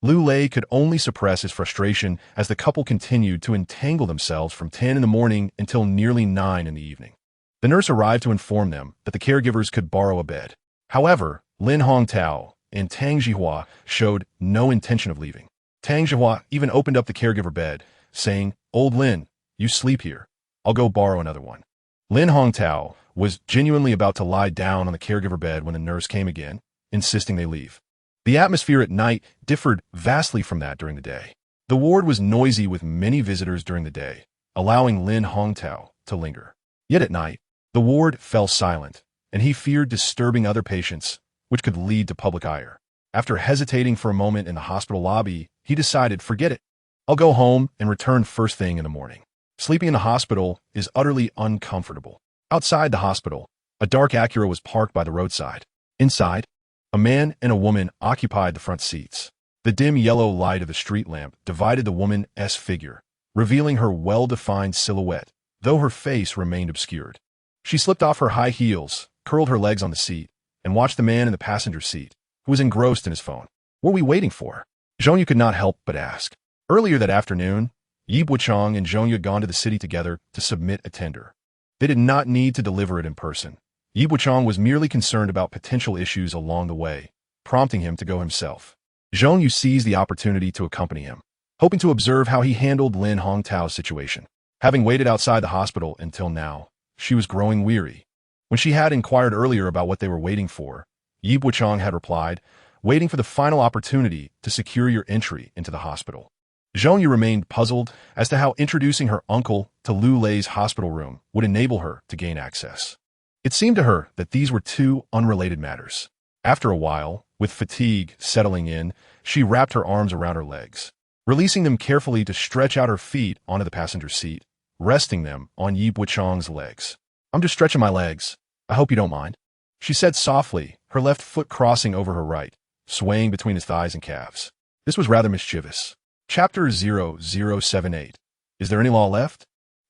Lu Lei could only suppress his frustration as the couple continued to entangle themselves from 10 in the morning until nearly 9 in the evening. The nurse arrived to inform them that the caregivers could borrow a bed. However, Lin Hongtao and Tang Jihua showed no intention of leaving. Tang Jihua even opened up the caregiver bed, saying, Old Lin, you sleep here. I'll go borrow another one. Lin Hongtao was genuinely about to lie down on the caregiver bed when the nurse came again, insisting they leave. The atmosphere at night differed vastly from that during the day. The ward was noisy with many visitors during the day, allowing Lin Hongtao to linger. Yet at night, the ward fell silent, and he feared disturbing other patients, which could lead to public ire. After hesitating for a moment in the hospital lobby, he decided, forget it. I'll go home and return first thing in the morning. Sleeping in the hospital is utterly uncomfortable. Outside the hospital, a dark Acura was parked by the roadside. Inside, a man and a woman occupied the front seats. The dim yellow light of the street lamp divided the woman's figure, revealing her well-defined silhouette, though her face remained obscured. She slipped off her high heels, curled her legs on the seat, and watched the man in the passenger seat, who was engrossed in his phone. What were we waiting for? Zhongyu could not help but ask. Earlier that afternoon, Yi Bochang and Zhongyu had gone to the city together to submit a tender. They did not need to deliver it in person. Yi Bochang was merely concerned about potential issues along the way, prompting him to go himself. Zhongyu seized the opportunity to accompany him, hoping to observe how he handled Lin Hongtao's situation. Having waited outside the hospital until now, she was growing weary. When she had inquired earlier about what they were waiting for, Yi Bochang had replied, waiting for the final opportunity to secure your entry into the hospital. Zhongyu remained puzzled as to how introducing her uncle to Lu Lei's hospital room would enable her to gain access. It seemed to her that these were two unrelated matters. After a while, with fatigue settling in, she wrapped her arms around her legs, releasing them carefully to stretch out her feet onto the passenger seat, resting them on Yi Bochang's legs. I'm just stretching my legs. I hope you don't mind. She said softly, her left foot crossing over her right, swaying between his thighs and calves. This was rather mischievous. Chapter 0078. Is there any law left?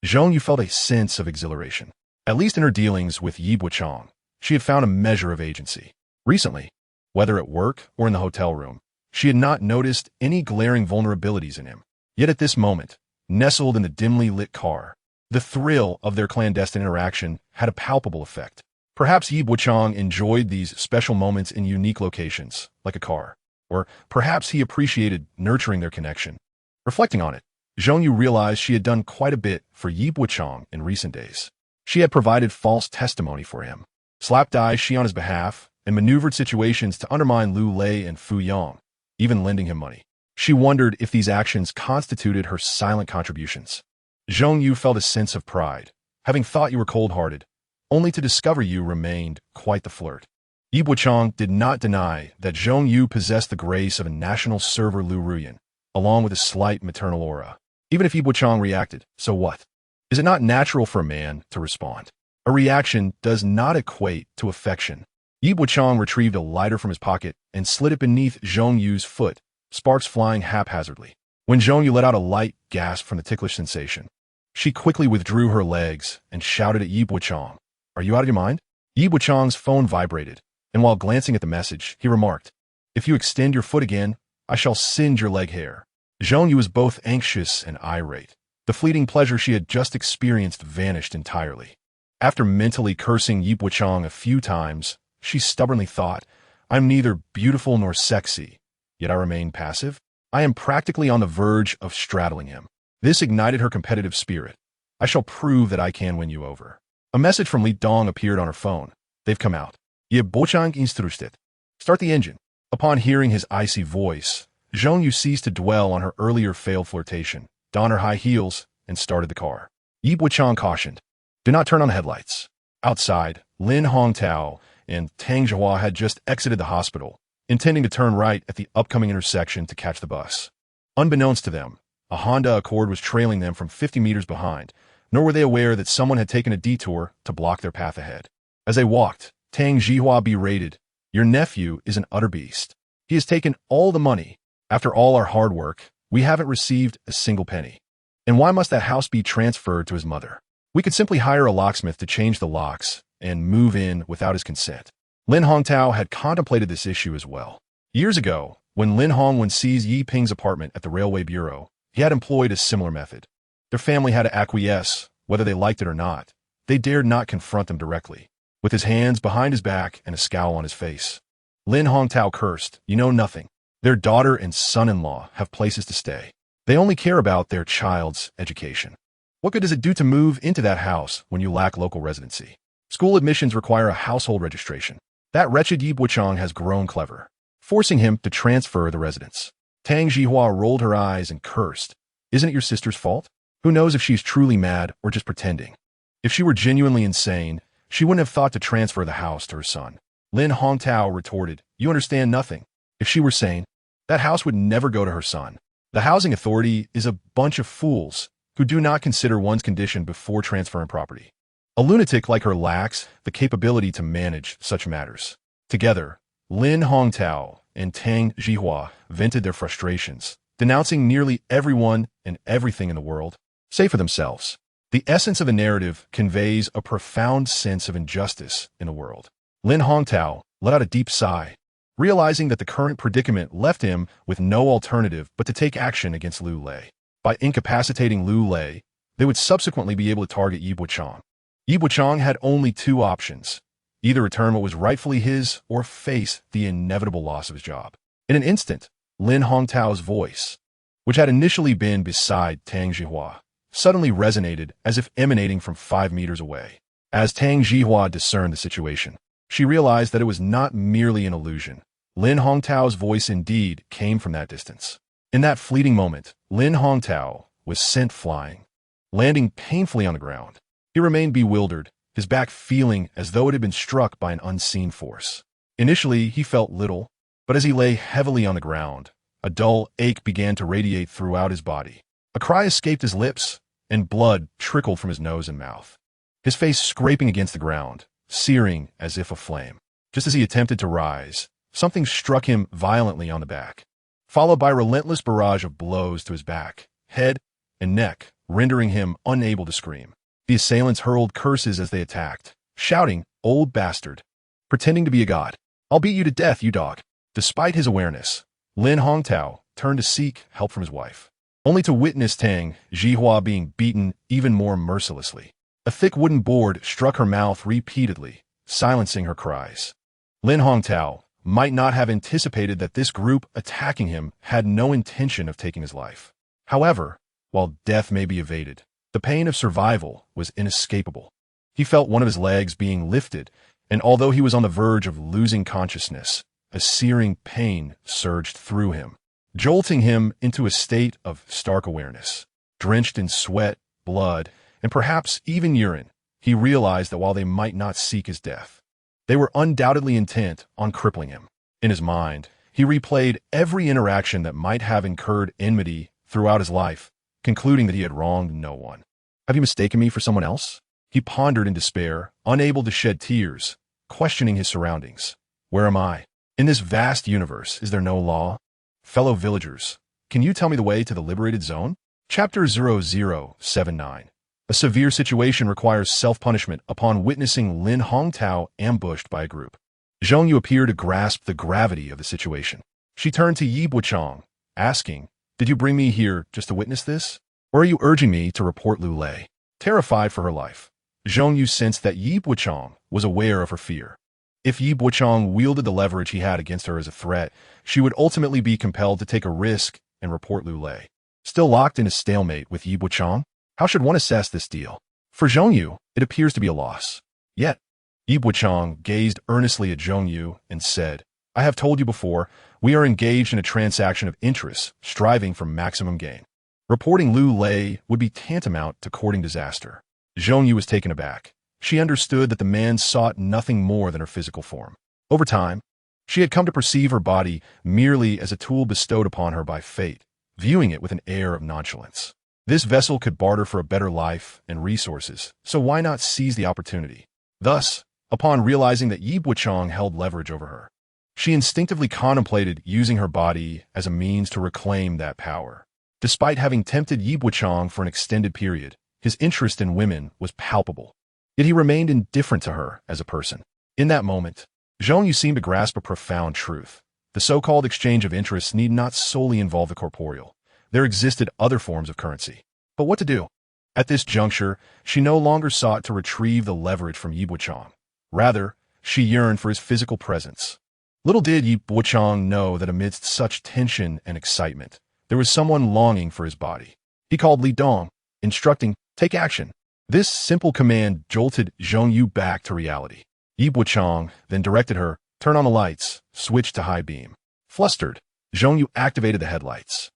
Zhongyu felt a sense of exhilaration. At least in her dealings with Yi Bochang, she had found a measure of agency. Recently, whether at work or in the hotel room, she had not noticed any glaring vulnerabilities in him. Yet at this moment, nestled in the dimly lit car, the thrill of their clandestine interaction had a palpable effect. Perhaps Yi Bochang enjoyed these special moments in unique locations, like a car. Or perhaps he appreciated nurturing their connection. Reflecting on it, Zhongyu realized she had done quite a bit for Yi Bochang in recent days. She had provided false testimony for him, slapped Dai Shi on his behalf, and maneuvered situations to undermine Lu Lei and Fu Yang, even lending him money. She wondered if these actions constituted her silent contributions. Zhong Yu felt a sense of pride, having thought you were cold-hearted, only to discover you remained quite the flirt. Yi Bochang did not deny that Zhong Yu possessed the grace of a national server Lu Ruyan, along with a slight maternal aura. Even if Yi Bochang reacted, so what? Is it not natural for a man to respond? A reaction does not equate to affection. Yi Bochang retrieved a lighter from his pocket and slid it beneath Zhong Yu's foot, sparks flying haphazardly. When Zhong Yu let out a light gasp from the ticklish sensation, she quickly withdrew her legs and shouted at Yi Bochang, "Are you out of your mind?" Yi Bochang's phone vibrated, and while glancing at the message, he remarked, "If you extend your foot again, I shall singe your leg hair." Zhong Yu was both anxious and irate. The fleeting pleasure she had just experienced vanished entirely. After mentally cursing Yi Bochang a few times, she stubbornly thought, "I'm neither beautiful nor sexy, yet I remain passive. I am practically on the verge of straddling him." This ignited her competitive spirit. "I shall prove that I can win you over." A message from Li Dong appeared on her phone. "They've come out. Ye Bochang instructed. Start the engine." Upon hearing his icy voice, Zhong Yu ceased to dwell on her earlier failed flirtation, donned her high heels, and started the car. Yi Bochang cautioned, "Do not turn on the headlights." Outside, Lin Hongtao and Tang Zhihua had just exited the hospital, intending to turn right at the upcoming intersection to catch the bus. Unbeknownst to them, a Honda Accord was trailing them from 50 meters behind, nor were they aware that someone had taken a detour to block their path ahead. As they walked, Tang Zhihua berated, "Your nephew is an utter beast. He has taken all the money. After all our hard work, we haven't received a single penny. And why must that house be transferred to his mother? We could simply hire a locksmith to change the locks and move in without his consent." Lin Hongtao had contemplated this issue as well. Years ago, when Lin Hongwen seized Yi Ping's apartment at the Railway Bureau, he had employed a similar method. Their family had to acquiesce, whether they liked it or not. They dared not confront him directly. With his hands behind his back and a scowl on his face, Lin Hongtao cursed, "You know nothing. Their daughter and son-in-law have places to stay. They only care about their child's education. What good does it do to move into that house when you lack local residency? School admissions require a household registration. That wretched Yi Bochang has grown clever, forcing him to transfer the residence." Tang Zhihua rolled her eyes and cursed, "Isn't it your sister's fault? Who knows if she's truly mad or just pretending? If she were genuinely insane, she wouldn't have thought to transfer the house to her son." Lin Hongtao retorted, "You understand nothing. If she were sane, that house would never go to her son. The housing authority is a bunch of fools who do not consider one's condition before transferring property. A lunatic like her lacks the capability to manage such matters." Together, Lin Hongtao and Tang Zhihua vented their frustrations, denouncing nearly everyone and everything in the world, save for themselves. The essence of a narrative conveys a profound sense of injustice in the world. Lin Hongtao let out a deep sigh, realizing that the current predicament left him with no alternative but to take action against Lu Lei. By incapacitating Lu Lei, they would subsequently be able to target Yi Bochang. Yi Bochang had only two options: either return what was rightfully his or face the inevitable loss of his job. In an instant, Lin Hongtao's voice, which had initially been beside Tang Zhihua, suddenly resonated as if emanating from 5 meters away. As Tang Zhihua discerned the situation, she realized that it was not merely an illusion. Lin Hongtao's voice indeed came from that distance. In that fleeting moment, Lin Hongtao was sent flying, landing painfully on the ground. He remained bewildered, his back feeling as though it had been struck by an unseen force. Initially, he felt little, but as he lay heavily on the ground, a dull ache began to radiate throughout his body. A cry escaped his lips, and blood trickled from his nose and mouth. His face scraping against the ground, searing as if aflame. Just as he attempted to rise, something struck him violently on the back, followed by a relentless barrage of blows to his back, head, and neck, rendering him unable to scream. The assailants hurled curses as they attacked, shouting, "Old bastard! Pretending to be a god. I'll beat you to death, you dog." Despite his awareness, Lin Hongtao turned to seek help from his wife, only to witness Tang Zhihua being beaten even more mercilessly. A thick wooden board struck her mouth repeatedly, silencing her cries. Lin Hongtao might not have anticipated that this group attacking him had no intention of taking his life. However, while death may be evaded, the pain of survival was inescapable. He felt one of his legs being lifted, and although he was on the verge of losing consciousness, a searing pain surged through him, jolting him into a state of stark awareness. Drenched in sweat, blood, and perhaps even urine, he realized that while they might not seek his death, they were undoubtedly intent on crippling him. In his mind, he replayed every interaction that might have incurred enmity throughout his life, concluding that he had wronged no one. Have you mistaken me for someone else? He pondered in despair, unable to shed tears, questioning his surroundings. Where am I? In this vast universe, is there no law? Fellow villagers, can you tell me the way to the liberated zone? Chapter 0079. A severe situation requires self-punishment upon witnessing Lin Hongtao ambushed by a group. Zhong Yu appeared to grasp the gravity of the situation. She turned to Yi Bochang, asking, "Did you bring me here just to witness this? Or are you urging me to report Lu Lei?" Terrified for her life, Zhong Yu sensed that Yi Bochang was aware of her fear. If Yi Bochang wielded the leverage he had against her as a threat, she would ultimately be compelled to take a risk and report Lu Lei. Still locked in a stalemate with Yi Bochang, how should one assess this deal? For Zhong Yu, it appears to be a loss. Yet, Yi Bochang gazed earnestly at Zhong Yu and said, "I have told you before, we are engaged in a transaction of interests, striving for maximum gain. Reporting Lu Lei would be tantamount to courting disaster." Zhong Yu was taken aback. She understood that the man sought nothing more than her physical form. Over time, she had come to perceive her body merely as a tool bestowed upon her by fate, viewing it with an air of nonchalance. This vessel could barter for a better life and resources, so why not seize the opportunity? Thus, upon realizing that Yi Bochang held leverage over her, she instinctively contemplated using her body as a means to reclaim that power. Despite having tempted Yi Bochang for an extended period, his interest in women was palpable. Yet he remained indifferent to her as a person. In that moment, Zhong Yu seemed to grasp a profound truth. The so-called exchange of interests need not solely involve the corporeal. There existed other forms of currency. But what to do? At this juncture, she no longer sought to retrieve the leverage from Yi Bochang. Rather, she yearned for his physical presence. Little did Yi Bochang know that amidst such tension and excitement, there was someone longing for his body. He called Li Dong, instructing, "Take action." This simple command jolted Zhong Yu back to reality. Yi Bochang then directed her, "Turn on the lights, switch to high beam." Flustered, Zhong Yu activated the headlights.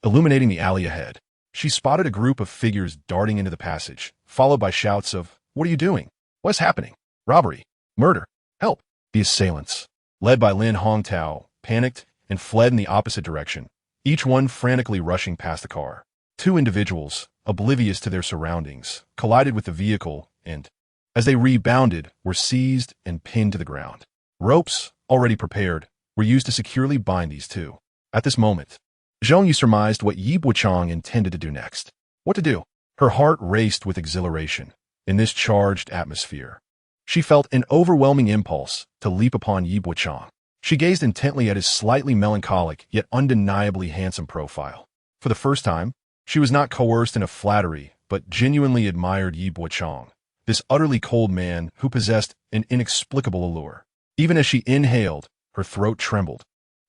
Illuminating the alley ahead, she spotted a group of figures darting into the passage, followed by shouts of, "What are you doing? What's happening? Robbery! Murder! Help!" The assailants, led by Lin Hongtao, panicked and fled in the opposite direction, each one frantically rushing past the car. Two individuals, oblivious to their surroundings, collided with the vehicle and, as they rebounded, were seized and pinned to the ground. Ropes, already prepared, were used to securely bind these two. At this moment, Zhong Yu surmised what Yi Bochang intended to do next. What to do? Her heart raced with exhilaration. In this charged atmosphere, she felt an overwhelming impulse to leap upon Yi Bochang. She gazed intently at his slightly melancholic yet undeniably handsome profile. For the first time, she was not coerced into flattery, but genuinely admired Yi Bochang, this utterly cold man who possessed an inexplicable allure. Even as she inhaled, her throat trembled.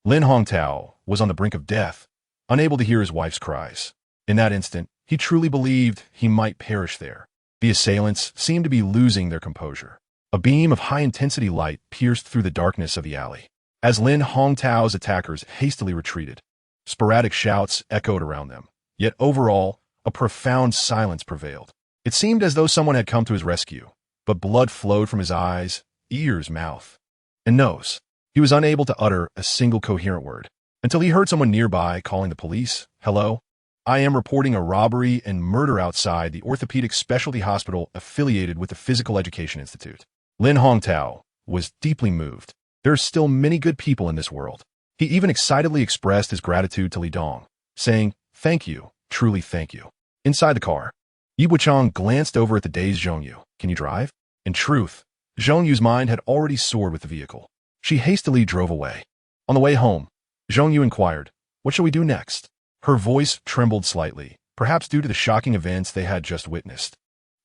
Lin Hongtao was on the brink of death, unable to hear his wife's cries. In that instant, he truly believed he might perish there. The assailants seemed to be losing their composure. A beam of high-intensity light pierced through the darkness of the alley. As Lin Hongtao's attackers hastily retreated, sporadic shouts echoed around them. Yet overall, a profound silence prevailed. It seemed as though someone had come to his rescue, but blood flowed from his eyes, ears, mouth, and nose. He was unable to utter a single coherent word, until he heard someone nearby calling the police. "Hello? I am reporting a robbery and murder outside the orthopedic specialty hospital affiliated with the Physical Education Institute." Lin Hongtao was deeply moved. There are still many good people in this world. He even excitedly expressed his gratitude to Li Dong, saying, "Thank you, truly thank you." Inside the car, Yi Bochang glanced over at the dazed Zhong Yu. "Can you drive?" In truth, Zhong Yu's mind had already soared with the vehicle. She hastily drove away. On the way home, Zhong Yu inquired, "What shall we do next?" Her voice trembled slightly, perhaps due to the shocking events they had just witnessed,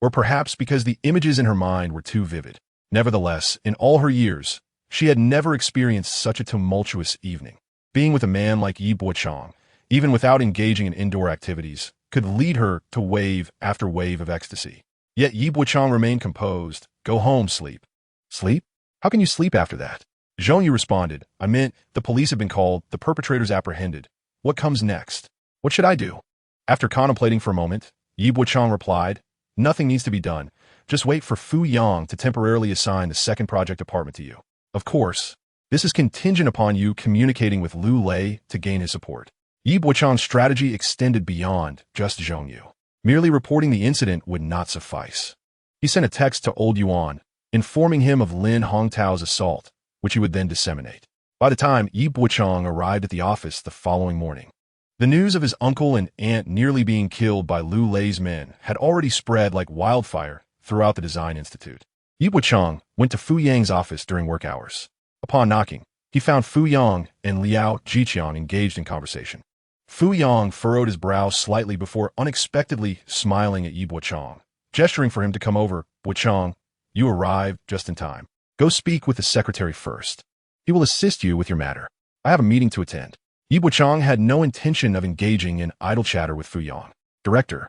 or perhaps because the images in her mind were too vivid. Nevertheless, in all her years, she had never experienced such a tumultuous evening. Being with a man like Yi Bochang, even without engaging in indoor activities, could lead her to wave after wave of ecstasy. Yet Yi Bochang remained composed. "Go home, sleep." "Sleep? How can you sleep after that?" Zhong Yu responded, "I meant the police have been called, the perpetrators apprehended. What comes next? What should I do?" After contemplating for a moment, Yi Bochang replied, "Nothing needs to be done. Just wait for Fu Yang to temporarily assign the second project department to you. Of course, this is contingent upon you communicating with Lu Lei to gain his support." Yi Bochang's strategy extended beyond just Zhongyu. Merely reporting the incident would not suffice. He sent a text to Old Yuan, informing him of Lin Hongtao's assault, which he would then disseminate. By the time Yi Bochang arrived at the office the following morning, the news of his uncle and aunt nearly being killed by Lu Lei's men had already spread like wildfire throughout the Design Institute. Yi Bochang went to Fu Yang's office during work hours. Upon knocking, he found Fu Yang and Liao Jiqiang engaged in conversation. Fu Yang furrowed his brow slightly before unexpectedly smiling at Yi Bochang, gesturing for him to come over. "Bochang, you arrived just in time. Go speak with the secretary first. He will assist you with your matter. I have a meeting to attend." Yi Bochang had no intention of engaging in idle chatter with Fu Yang. "Director,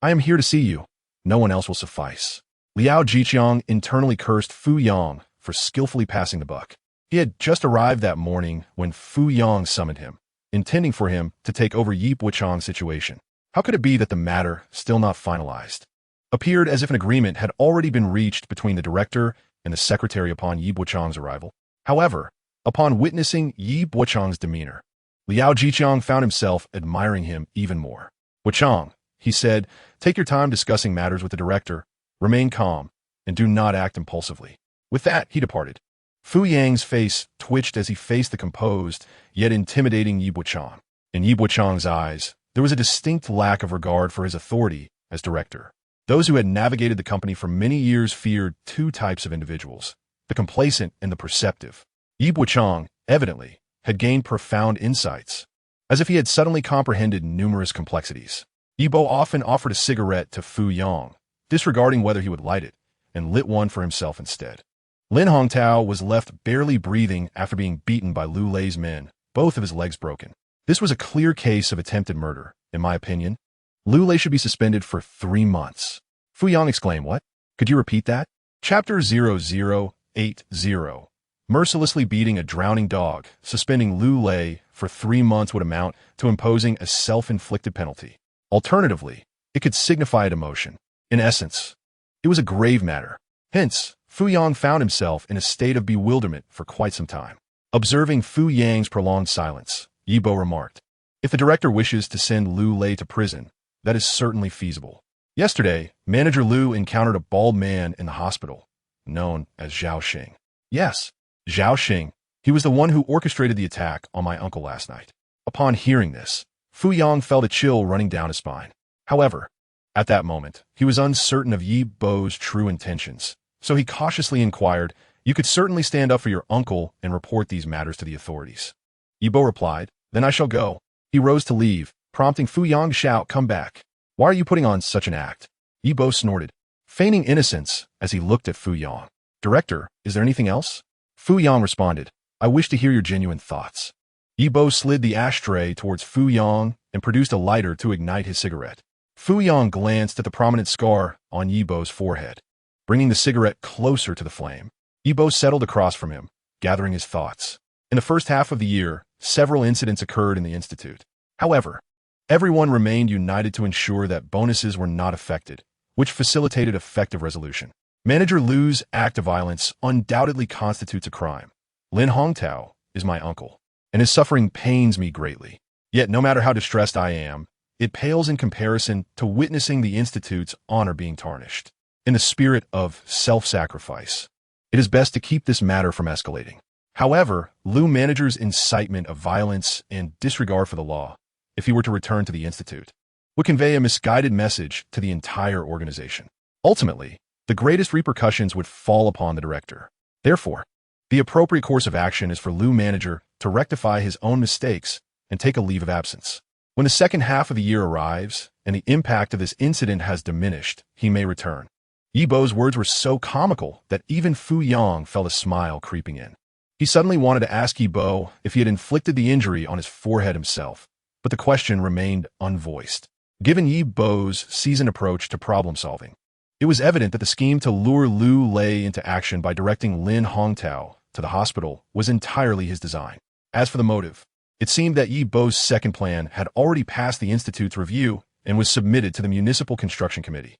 I am here to see you. No one else will suffice." Liao Jiqiang internally cursed Fu Yang for skillfully passing the buck. He had just arrived that morning when Fu Yang summoned him, intending for him to take over Yi Bochang's situation. How could it be that the matter, still not finalized, appeared as if an agreement had already been reached between the director and the secretary upon Yi Bochang's arrival? However, upon witnessing Yi Bochang's demeanor, Liao Jiqiang found himself admiring him even more. "Bochang," he said, "take your time discussing matters with the director, remain calm, and do not act impulsively." With that, he departed. Fu Yang's face twitched as he faced the composed, yet intimidating Yi Bochang. In Yi Bochang's eyes, there was a distinct lack of regard for his authority as director. Those who had navigated the company for many years feared two types of individuals: the complacent and the perceptive. Yi Bochang, evidently, had gained profound insights, as if he had suddenly comprehended numerous complexities. Yi Bo often offered a cigarette to Fu Yang, disregarding whether he would light it, and lit one for himself instead. Lin Hongtao was left barely breathing after being beaten by Lu Lei's men, both of his legs broken. This was a clear case of attempted murder, in my opinion. Lu Lei should be suspended for 3 months. Fu Yang exclaimed, "What? Could you repeat that?" Chapter 0080. Mercilessly beating a drowning dog, suspending Lu Lei for 3 months would amount to imposing a self-inflicted penalty. Alternatively, it could signify a demotion. In essence, it was a grave matter. Hence, Fu Yang found himself in a state of bewilderment for quite some time. Observing Fu Yang's prolonged silence, Yi Bo remarked, "If the director wishes to send Lu Lei to prison, that is certainly feasible. Yesterday, Manager Lu encountered a bald man in the hospital, known as Zhao Xing." "Yes, Zhao Xing. He was the one who orchestrated the attack on my uncle last night." Upon hearing this, Fu Yang felt a chill running down his spine. However, at that moment, he was uncertain of Yi Bo's true intentions, so he cautiously inquired, "You could certainly stand up for your uncle and report these matters to the authorities." Yi Bo replied, "Then I shall go." He rose to leave, prompting Fu Yang to shout, "Come back. Why are you putting on such an act?" Yi Bo snorted, feigning innocence as he looked at Fu Yang. "Director, is there anything else?" Fu Yang responded, "I wish to hear your genuine thoughts." Yi Bo slid the ashtray towards Fu Yang and produced a lighter to ignite his cigarette. Fu Yang glanced at the prominent scar on Yi Bo's forehead. Bringing the cigarette closer to the flame, Yi Bo settled across from him, gathering his thoughts. In the first half of the year, several incidents occurred in the Institute. However, everyone remained united to ensure that bonuses were not affected, which facilitated effective resolution. Manager Lu's act of violence undoubtedly constitutes a crime. Lin Hongtao is my uncle, and his suffering pains me greatly. Yet no matter how distressed I am, it pales in comparison to witnessing the Institute's honor being tarnished. In the spirit of self-sacrifice, it is best to keep this matter from escalating. However, Lu Manager's incitement of violence and disregard for the law, if he were to return to the Institute, would convey a misguided message to the entire organization. Ultimately, the greatest repercussions would fall upon the director. Therefore, the appropriate course of action is for Lu Manager to rectify his own mistakes and take a leave of absence. When the second half of the year arrives and the impact of this incident has diminished, he may return. Yi Bo's words were so comical that even Fu Yang felt a smile creeping in. He suddenly wanted to ask Yi Bo if he had inflicted the injury on his forehead himself, but the question remained unvoiced. Given Yi Bo's seasoned approach to problem-solving, it was evident that the scheme to lure Lu Lei into action by directing Lin Hongtao to the hospital was entirely his design. As for the motive, it seemed that Yi Bo's second plan had already passed the Institute's review and was submitted to the Municipal Construction Committee.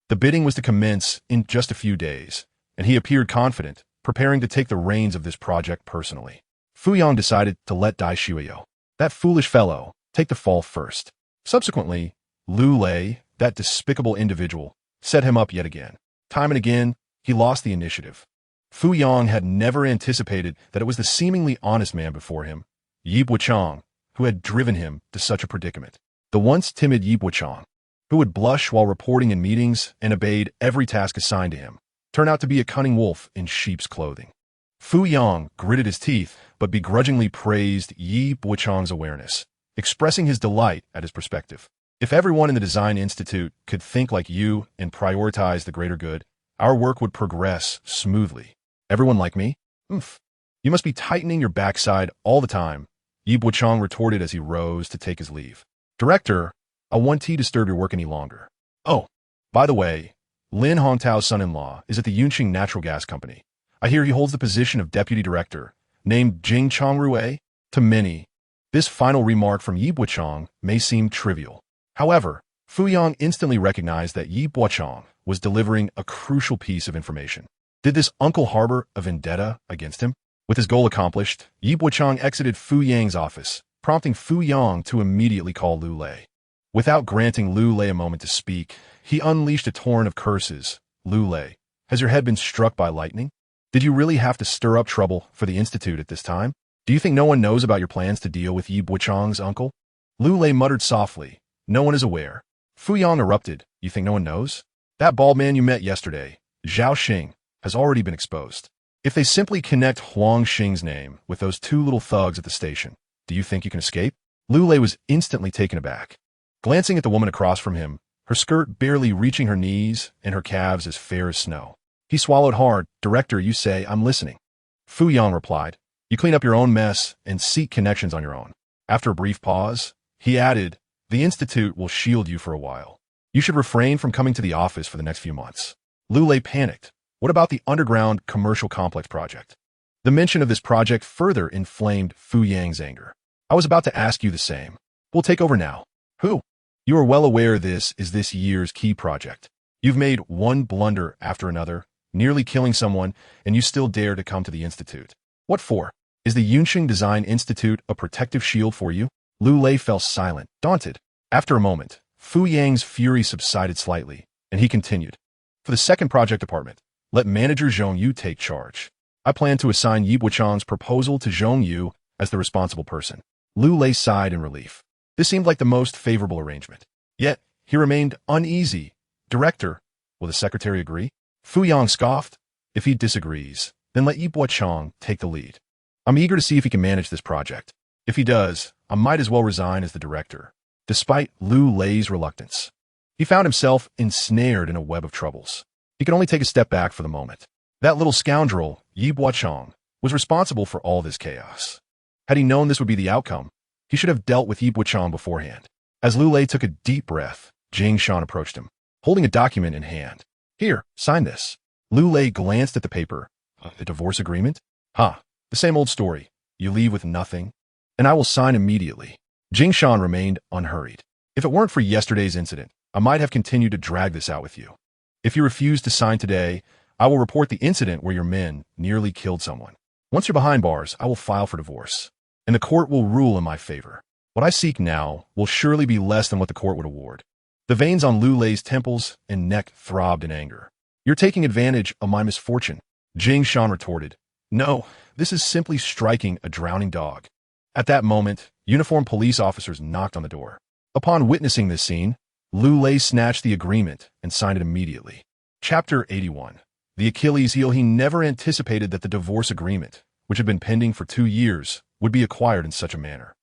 The bidding was to commence in just a few days, and he appeared confident, preparing to take the reins of this project personally. Fu Yang decided to let Dai Shuyo, that foolish fellow, take the fall first. Subsequently, Lu Lei, that despicable individual, set him up yet again. Time and again, he lost the initiative. Fu Yang had never anticipated that it was the seemingly honest man before him, Yi Bochang, who had driven him to such a predicament. The once timid Yi Bochang, who would blush while reporting in meetings and obeyed every task assigned to him, turned out to be a cunning wolf in sheep's clothing. Fu Yang gritted his teeth but begrudgingly praised Yi Bochang's awareness, expressing his delight at his perspective. If everyone in the Design Institute could think like you and prioritize the greater good, our work would progress smoothly. Everyone like me? Oomph. You must be tightening your backside all the time, Yi Bochang retorted as he rose to take his leave. Director, I won't disturb your work any longer. Oh, by the way, Lin Hongtao's son-in-law is at the Yunqing Natural Gas Company. I hear he holds the position of deputy director, named Jing Chongrue. To many, this final remark from Yi Bochang may seem trivial. However, Fu Yang instantly recognized that Yi Bochang was delivering a crucial piece of information. Did this uncle harbor a vendetta against him? With his goal accomplished, Yi Bochang exited Fu Yang's office, prompting Fu Yang to immediately call Lu Lei. Without granting Lu Lei a moment to speak, he unleashed a torrent of curses. Lu Lei, has your head been struck by lightning? Did you really have to stir up trouble for the Institute at this time? Do you think no one knows about your plans to deal with Yi Bochang's uncle? Lu Lei muttered softly. No one is aware. Fu Yang erupted. You think no one knows? That bald man you met yesterday, Zhao Xing, has already been exposed. If they simply connect Huang Xing's name with those two little thugs at the station, do you think you can escape? Lu Lei was instantly taken aback. Glancing at the woman across from him, her skirt barely reaching her knees and her calves as fair as snow. He swallowed hard. Director, you say, I'm listening. Fu Yang replied, you clean up your own mess and seek connections on your own. After a brief pause, he added, the Institute will shield you for a while. You should refrain from coming to the office for the next few months. Lu Lei panicked. What about the underground commercial complex project? The mention of this project further inflamed Fu Yang's anger. I was about to ask you the same. We'll take over now. Who? You are well aware this is this year's key project. You've made one blunder after another, nearly killing someone, and you still dare to come to the Institute. What for? Is the Yunqing Design Institute a protective shield for you? Lu Lei fell silent, daunted. After a moment, Fu Yang's fury subsided slightly, and he continued. For the second project department, let manager Zhong Yu take charge. I plan to assign Yi Bochang's proposal to Zhong Yu as the responsible person. Lu Lei sighed in relief. This seemed like the most favorable arrangement. Yet, he remained uneasy. Director, will the secretary agree? Fu Yang scoffed. If he disagrees, then let Yi Bochang take the lead. I'm eager to see if he can manage this project. If he does, I might as well resign as the director. Despite Lu Lei's reluctance, he found himself ensnared in a web of troubles. He could only take a step back for the moment. That little scoundrel, Yi Bochang, was responsible for all this chaos. Had he known this would be the outcome, he should have dealt with Yi Bochang beforehand. As Lu Lei took a deep breath, Jing Shan approached him, holding a document in hand. Here, sign this. Lu Lei glanced at the paper. The divorce agreement? The same old story. You leave with nothing, and I will sign immediately. Jing Shan remained unhurried. If it weren't for yesterday's incident, I might have continued to drag this out with you. If you refuse to sign today, I will report the incident where your men nearly killed someone. Once you're behind bars, I will file for divorce, and the court will rule in my favor. What I seek now will surely be less than what the court would award. The veins on Lu Lei's temples and neck throbbed in anger. You're taking advantage of my misfortune. Jing Shan retorted. No, this is simply striking a drowning dog. At that moment, uniformed police officers knocked on the door. Upon witnessing this scene, Lu Lei snatched the agreement and signed it immediately. Chapter 81. The Achilles heel. He never anticipated that the divorce agreement, which had been pending for 2 years, would be acquired in such a manner.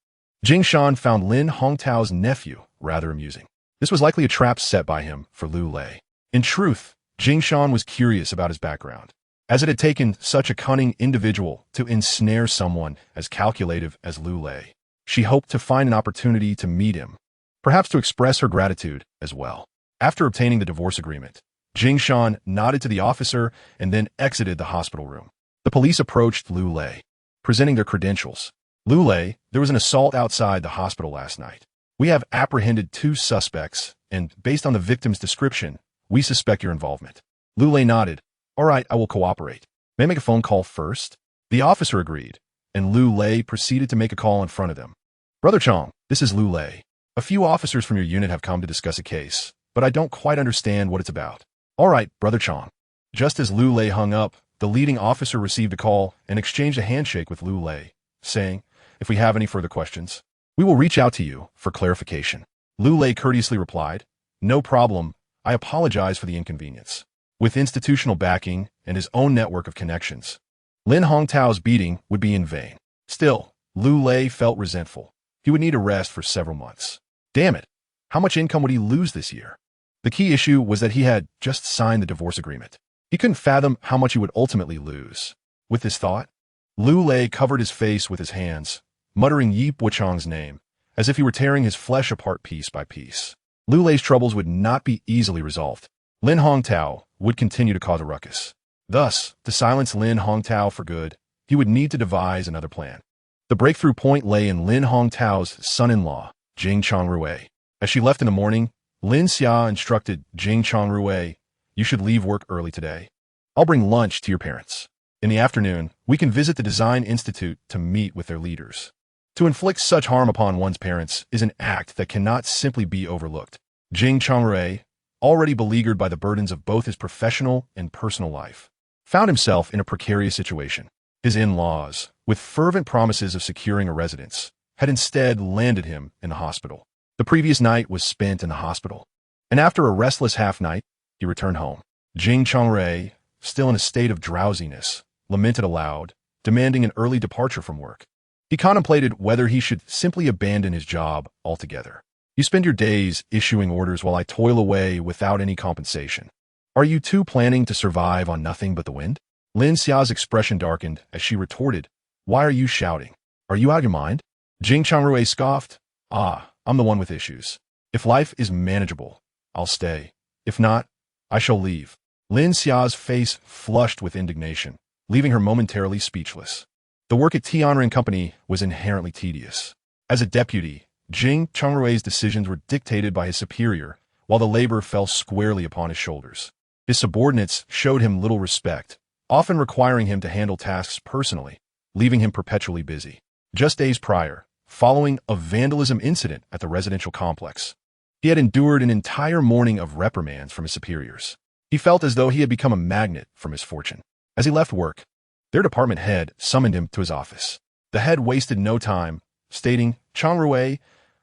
Jing Shan found Lin Hongtao's nephew rather amusing. This was likely a trap set by him for Lu Lei. In truth, Jing Shan was curious about his background, as it had taken such a cunning individual to ensnare someone as calculative as Lu Lei. She hoped to find an opportunity to meet him, perhaps to express her gratitude as well. After obtaining the divorce agreement, Jing Shan nodded to the officer and then exited the hospital room. The police approached Lu Lei, presenting their credentials. Lu Lei, there was an assault outside the hospital last night. We have apprehended 2 suspects and based on the victim's description, we suspect your involvement. Lu Lei nodded. All right, I will cooperate. May I make a phone call first? The officer agreed, and Lu Lei proceeded to make a call in front of them. Brother Chong, this is Lu Lei. A few officers from your unit have come to discuss a case, but I don't quite understand what it's about. All right, Brother Chong. Just as Lu Lei hung up, the leading officer received a call and exchanged a handshake with Lu Lei, saying, if we have any further questions, we will reach out to you for clarification. Lu Lei courteously replied, no problem, I apologize for the inconvenience. With institutional backing and his own network of connections, Lin Hongtao's beating would be in vain. Still, Lu Lei felt resentful. He would need a rest for several months. Damn it, how much income would he lose this year? The key issue was that he had just signed the divorce agreement. He couldn't fathom how much he would ultimately lose. With this thought, Lu Lei covered his face with his hands, muttering Yi Bochang's name, as if he were tearing his flesh apart piece by piece. Lu Lei's troubles would not be easily resolved. Lin Hongtao would continue to cause a ruckus. Thus, to silence Lin Hongtao for good, he would need to devise another plan. The breakthrough point lay in Lin Hongtao's son-in-law, Jing Chongrui. As she left in the morning, Lin Xia instructed Jing Chongrui, you should leave work early today. I'll bring lunch to your parents. In the afternoon, we can visit the Design Institute to meet with their leaders. To inflict such harm upon one's parents is an act that cannot simply be overlooked. Jing Chongrui, already beleaguered by the burdens of both his professional and personal life, found himself in a precarious situation. His in-laws, with fervent promises of securing a residence, had instead landed him in the hospital. The previous night was spent in the hospital, and after a restless half-night, he returned home. Jing Chongrui, still in a state of drowsiness, lamented aloud, demanding an early departure from work. He contemplated whether he should simply abandon his job altogether. You spend your days issuing orders while I toil away without any compensation. Are you two planning to survive on nothing but the wind? Lin Xia's expression darkened as she retorted, why are you shouting? Are you out of your mind? Jing Chongrui scoffed, I'm the one with issues. If life is manageable, I'll stay. If not, I shall leave. Lin Xia's face flushed with indignation, leaving her momentarily speechless. The work at Tianren Company was inherently tedious. As a deputy, Jing Chongrui's decisions were dictated by his superior, while the labor fell squarely upon his shoulders. His subordinates showed him little respect, often requiring him to handle tasks personally, leaving him perpetually busy. Just days prior, following a vandalism incident at the residential complex, he had endured an entire morning of reprimands from his superiors. He felt as though he had become a magnet for misfortune. As he left work, their department head summoned him to his office. The head wasted no time, stating, Chongrui,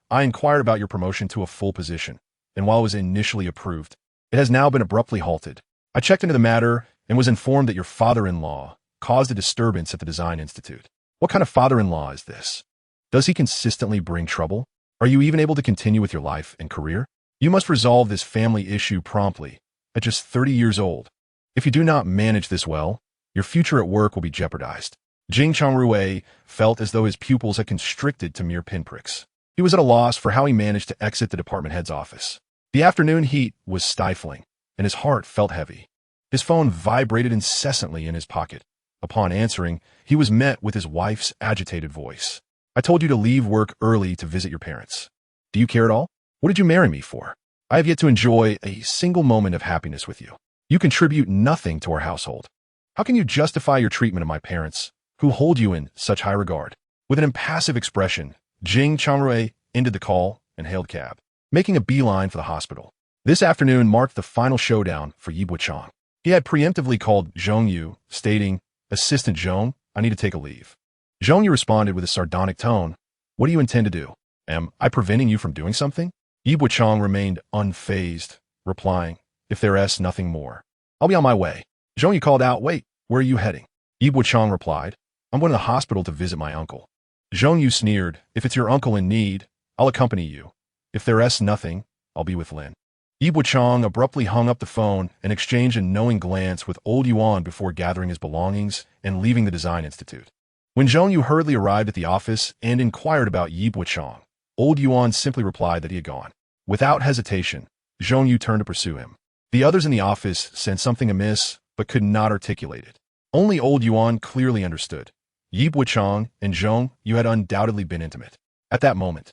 I inquired about your promotion to a full position, and while it was initially approved, it has now been abruptly halted. I checked into the matter and was informed that your father-in-law caused a disturbance at the Design Institute. What kind of father-in-law is this? Does he consistently bring trouble? Are you even able to continue with your life and career? You must resolve this family issue promptly, at just 30 years old. If you do not manage this well, your future at work will be jeopardized. Jing Chongrui felt as though his pupils had constricted to mere pinpricks. He was at a loss for how he managed to exit the department head's office. The afternoon heat was stifling, and his heart felt heavy. His phone vibrated incessantly in his pocket. Upon answering, he was met with his wife's agitated voice. I told you to leave work early to visit your parents. Do you care at all? What did you marry me for? I have yet to enjoy a single moment of happiness with you. You contribute nothing to our household. How can you justify your treatment of my parents, who hold you in such high regard? With an impassive expression, Jing Chongrui ended the call and hailed cab, making a beeline for the hospital. This afternoon marked the final showdown for Yi Bochang. He had preemptively called Zhong Yu, stating, Assistant Zhong, I need to take a leave. Zhong Yu responded with a sardonic tone, What do you intend to do? Am I preventing you from doing something? Yi Bochang remained unfazed, replying, If there's nothing more, I'll be on my way. Zhong Yu called out, Wait, where are you heading? Yi Bochang replied, I'm going to the hospital to visit my uncle. Zhong Yu sneered, If it's your uncle in need, I'll accompany you. If there's nothing, I'll be with Lin. Yi Bochang abruptly hung up the phone and exchanged a knowing glance with old Yuan before gathering his belongings and leaving the Design Institute. When Zhong Yu hurriedly arrived at the office and inquired about Yi Bochang, old Yuan simply replied that he had gone. Without hesitation, Zhong Yu turned to pursue him. The others in the office sensed something amiss, but could not articulate it. Only old Yuan clearly understood. Yi Bochang and Zhong Yu had undoubtedly been intimate. At that moment,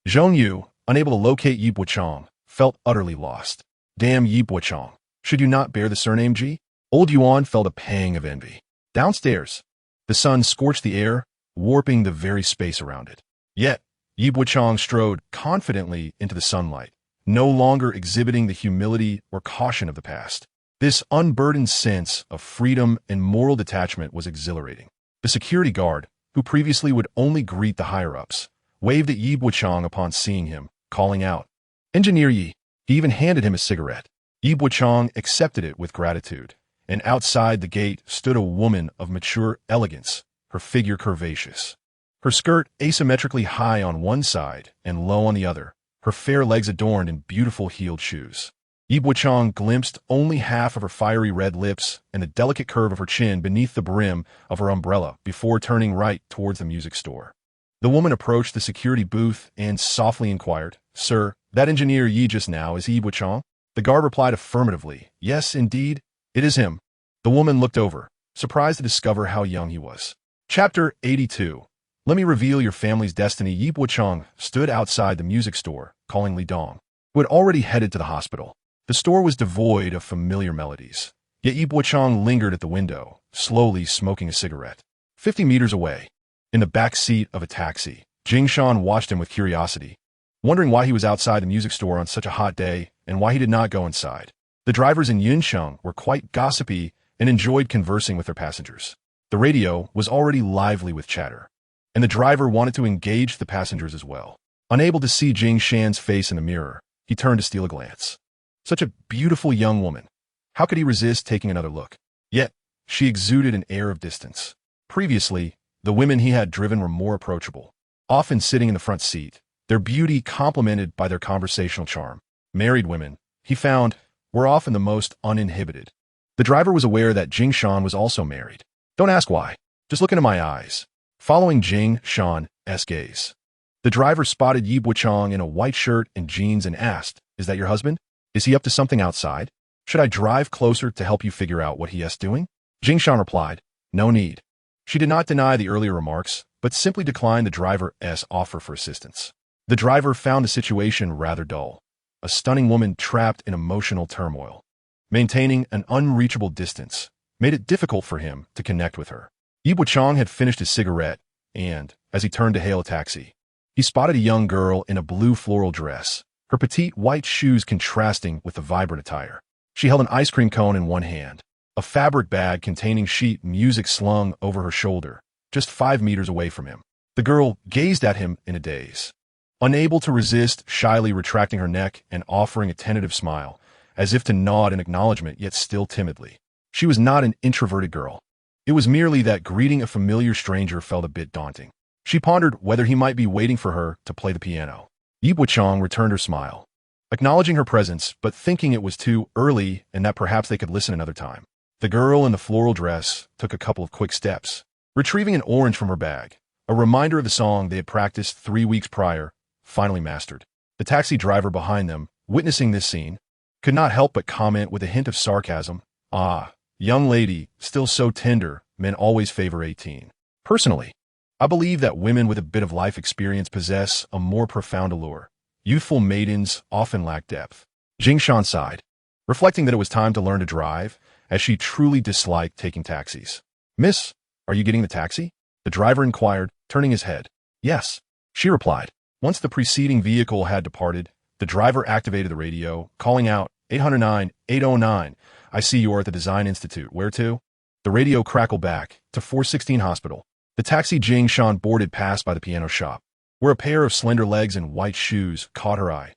Zhong Yu, unable to locate Yi Bochang, felt utterly lost. Damn Yi Bochang. Should you not bear the surname Ji? Old Yuan felt a pang of envy. Downstairs, the sun scorched the air, warping the very space around it. Yet, Yi Bochang strode confidently into the sunlight, no longer exhibiting the humility or caution of the past. This unburdened sense of freedom and moral detachment was exhilarating. The security guard, who previously would only greet the higher-ups, waved at Yi Bochang upon seeing him, calling out, "Engineer Yi." He even handed him a cigarette. Yi Bochang accepted it with gratitude, and outside the gate stood a woman of mature elegance, her figure curvaceous. Her skirt asymmetrically high on one side and low on the other, her fair legs adorned in beautiful heeled shoes. Yi Bochang glimpsed only half of her fiery red lips and the delicate curve of her chin beneath the brim of her umbrella before turning right towards the music store. The woman approached the security booth and softly inquired, "Sir, that engineer Yi just now, is Yi Bochang?" The guard replied affirmatively, "Yes, indeed, it is him." The woman looked over, surprised to discover how young he was. Chapter 82. Let me reveal your family's destiny. Yi Bochang stood outside the music store, calling Li Dong, who had already headed to the hospital. The store was devoid of familiar melodies, yet Yi Bochang lingered at the window, slowly smoking a cigarette. 50 meters away, in the back seat of a taxi, Jing Shan watched him with curiosity, wondering why he was outside the music store on such a hot day and why he did not go inside. The drivers in Yunsheng were quite gossipy and enjoyed conversing with their passengers. The radio was already lively with chatter, and the driver wanted to engage the passengers as well. Unable to see Jing Shan's face in the mirror, he turned to steal a glance. Such a beautiful young woman. How could he resist taking another look? Yet, she exuded an air of distance. Previously, the women he had driven were more approachable, often sitting in the front seat, their beauty complemented by their conversational charm. Married women, he found, were often the most uninhibited. The driver was aware that Jing Shan was also married. Don't ask why. Just look into my eyes. Following Jing Shan's gaze, the driver spotted Yi Bochang in a white shirt and jeans and asked, "Is that your husband? Is he up to something outside? Should I drive closer to help you figure out what he is doing?" Jing Shan replied, "No need." She did not deny the earlier remarks, but simply declined the driver's offer for assistance. The driver found the situation rather dull. A stunning woman trapped in emotional turmoil. Maintaining an unreachable distance made it difficult for him to connect with her. Yi Bochang had finished his cigarette, and, as he turned to hail a taxi, he spotted a young girl in a blue floral dress, her petite white shoes contrasting with the vibrant attire. She held an ice cream cone in one hand, a fabric bag containing sheet music slung over her shoulder, just 5 meters away from him. The girl gazed at him in a daze, unable to resist, shyly retracting her neck and offering a tentative smile, as if to nod in acknowledgement, yet still timidly. She was not an introverted girl. It was merely that greeting a familiar stranger felt a bit daunting. She pondered whether he might be waiting for her to play the piano. Yi Bochang returned her smile, acknowledging her presence but thinking it was too early and that perhaps they could listen another time. The girl in the floral dress took a couple of quick steps, retrieving an orange from her bag, a reminder of the song they had practiced 3 weeks prior, finally mastered. The taxi driver behind them, witnessing this scene, could not help but comment with a hint of sarcasm, "Ah, young lady, still so tender, men always favor 18. Personally, I believe that women with a bit of life experience possess a more profound allure. Youthful maidens often lack depth." Jing Shan sighed, reflecting that it was time to learn to drive, as she truly disliked taking taxis. "Miss, are you getting the taxi?" The driver inquired, turning his head. "Yes," she replied. Once the preceding vehicle had departed, the driver activated the radio, calling out, 809, 809, "I see you are at the Design Institute. Where to?" The radio crackled back, "To 416 Hospital." The taxi Jing Shan boarded passed by the piano shop, where a pair of slender legs and white shoes caught her eye.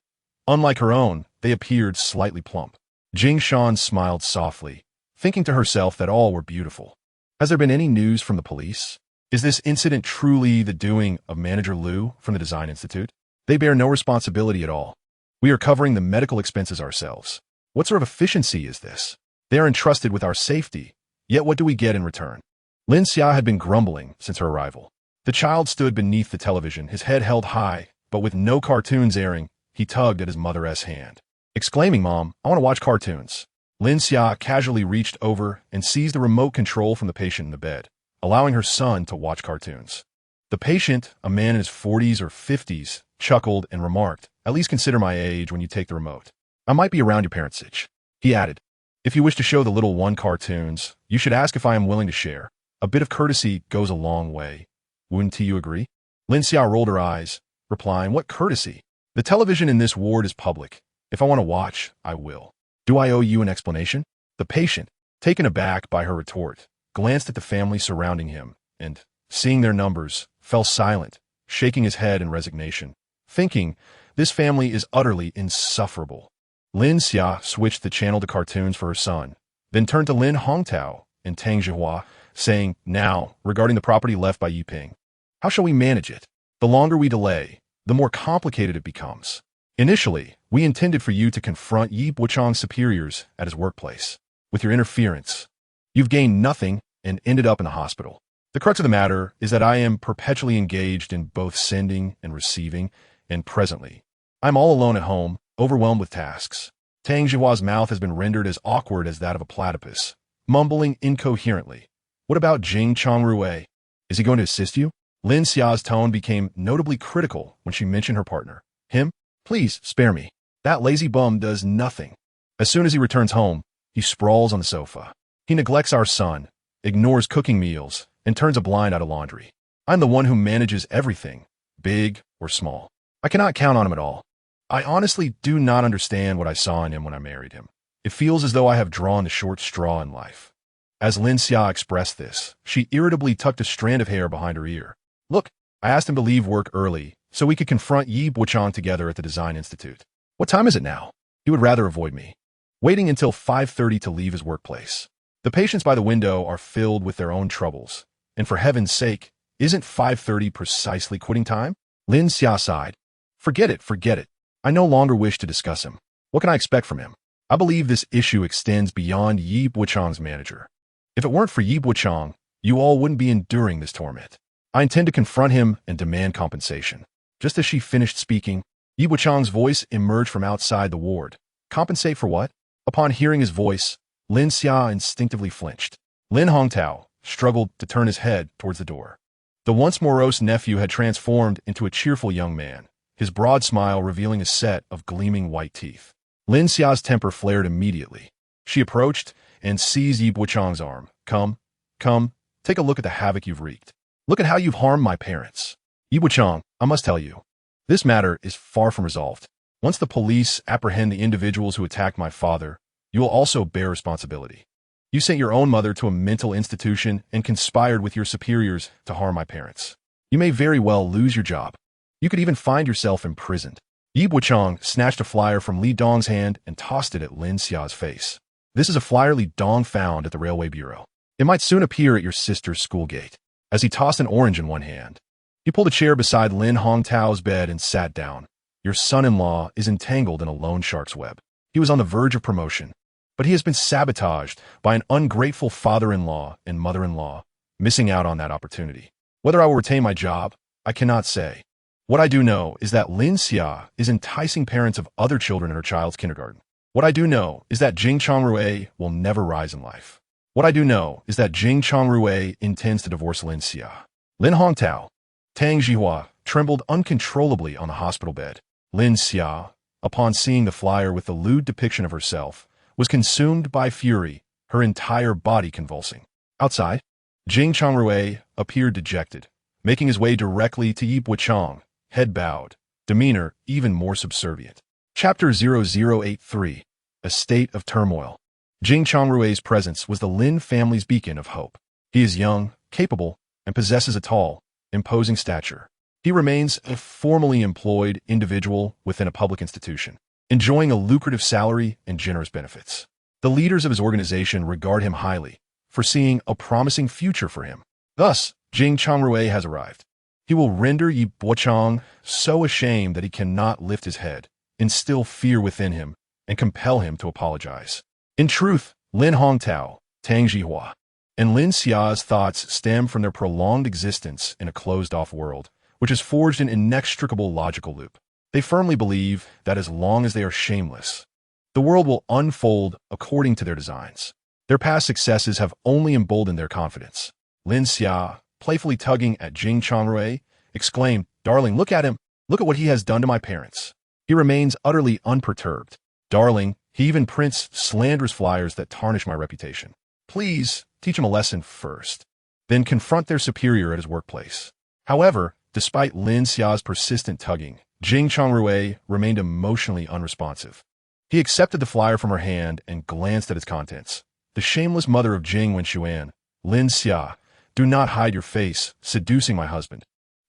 Unlike her own, they appeared slightly plump. Jing Shan smiled softly, thinking to herself that all were beautiful. Has there been any news from the police? Is this incident truly the doing of Manager Liu from the Design Institute? They bear no responsibility at all. We are covering the medical expenses ourselves. What sort of efficiency is this? They are entrusted with our safety, yet what do we get in return? Lin Xia had been grumbling since her arrival. The child stood beneath the television, his head held high, but with no cartoons airing, he tugged at his mother's hand. Exclaiming, "Mom, I want to watch cartoons." Lin Xia casually reached over and seized the remote control from the patient in the bed, allowing her son to watch cartoons. The patient, a man in his 40s or 50s, chuckled and remarked, At least consider my age when you take the remote. I might be around your parents' age. He added, if you wish to show the little one cartoons, you should ask if I am willing to share. A bit of courtesy goes a long way. Wouldn't you agree? Lin Xia rolled her eyes, replying, what courtesy? The television in this ward is public. If I want to watch, I will. Do I owe you an explanation? The patient, taken aback by her retort, glanced at the family surrounding him and, seeing their numbers, fell silent, shaking his head in resignation, thinking, this family is utterly insufferable. Lin Xia switched the channel to cartoons for her son, then turned to Lin Hongtao and Tang Zhihua, saying, now, regarding the property left by Yiping, how shall we manage it? The longer we delay, the more complicated it becomes. Initially, we intended for you to confront Yi Bochang's superiors at his workplace. With your interference, you've gained nothing and ended up in the hospital. The crux of the matter is that I am perpetually engaged in both sending and receiving, and presently, I'm all alone at home, overwhelmed with tasks. Tang Zhihua's mouth has been rendered as awkward as that of a platypus, mumbling incoherently. What about Jing Changrui? Is he going to assist you? Lin Xia's tone became notably critical when she mentioned her partner. Him? Please, spare me. That lazy bum does nothing. As soon as he returns home, he sprawls on the sofa. He neglects our son, ignores cooking meals, and turns a blind eye to laundry. I'm the one who manages everything, big or small. I cannot count on him at all. I honestly do not understand what I saw in him when I married him. It feels as though I have drawn the short straw in life. As Lin Xia expressed this, she irritably tucked a strand of hair behind her ear. Look, I asked him to leave work early so we could confront Yi Bochang together at the Design Institute. What time is it now? He would rather avoid me, waiting until 5:30 to leave his workplace. The patients by the window are filled with their own troubles, and for heaven's sake, isn't 5:30 precisely quitting time? Lin Xia sighed. Forget it. I no longer wish to discuss him. What can I expect from him? I believe this issue extends beyond Yi Bochang's manager. If it weren't for Yi Bochang, you all wouldn't be enduring this torment. I intend to confront him and demand compensation. Just as she finished speaking, Yi Bochang's voice emerged from outside the ward. Compensate for what? Upon hearing his voice, Lin Xia instinctively flinched. Lin Hongtao struggled to turn his head towards the door. The once morose nephew had transformed into a cheerful young man, his broad smile revealing a set of gleaming white teeth. Lin Xia's temper flared immediately. She approached and seized Yi Bochang's arm. Come, take a look at the havoc you've wreaked. Look at how you've harmed my parents. Yi Bochang, I must tell you, this matter is far from resolved. Once the police apprehend the individuals who attacked my father, you will also bear responsibility. You sent your own mother to a mental institution and conspired with your superiors to harm my parents. You may very well lose your job. You could even find yourself imprisoned. Yi Bochang snatched a flyer from Li Dong's hand and tossed it at Lin Xia's face. This is a flyer Li Dong found at the Railway Bureau. It might soon appear at your sister's school gate. As he tossed an orange in one hand, he pulled a chair beside Lin Hongtao's bed and sat down. Your son-in-law is entangled in a loan shark's web. He was on the verge of promotion, but he has been sabotaged by an ungrateful father-in-law and mother-in-law, missing out on that opportunity. Whether I will retain my job, I cannot say. What I do know is that Lin Xia is enticing parents of other children in her child's kindergarten. What I do know is that Jing Changrui will never rise in life. What I do know is that Jing Changrui intends to divorce Lin Xia. Lin Hongtao, Tang Zhihua trembled uncontrollably on the hospital bed. Lin Xia, upon seeing the flyer with the lewd depiction of herself, was consumed by fury, her entire body convulsing. Outside, Jing Changrui appeared dejected, making his way directly to Yi Bochang, head bowed, demeanor even more subservient. Chapter 0083, A State of Turmoil. Jing Changrui's presence was the Lin family's beacon of hope. He is young, capable, and possesses a tall, imposing stature. He remains a formally employed individual within a public institution, enjoying a lucrative salary and generous benefits. The leaders of his organization regard him highly, foreseeing a promising future for him. Thus, Jing Changrui has arrived. He will render Yi Bochang so ashamed that he cannot lift his head, instill fear within him, and compel him to apologize. In truth, Lin Hongtao, Tang Zhihua, and Lin Xia's thoughts stem from their prolonged existence in a closed-off world, which is forged an inextricable logical loop. They firmly believe that as long as they are shameless, the world will unfold according to their designs. Their past successes have only emboldened their confidence. Lin Xia, playfully tugging at Jing Changrui, exclaimed, "Darling, look at him. Look at what he has done to my parents. He remains utterly unperturbed. Darling, he even prints slanderous flyers that tarnish my reputation. Please, teach him a lesson first. Then confront their superior at his workplace. However, despite Lin Xia's persistent tugging, Jing Chongrui remained emotionally unresponsive. He accepted the flyer from her hand and glanced at its contents. The shameless mother of Jing Wenxuan, Lin Xia, do not hide your face, seducing my husband.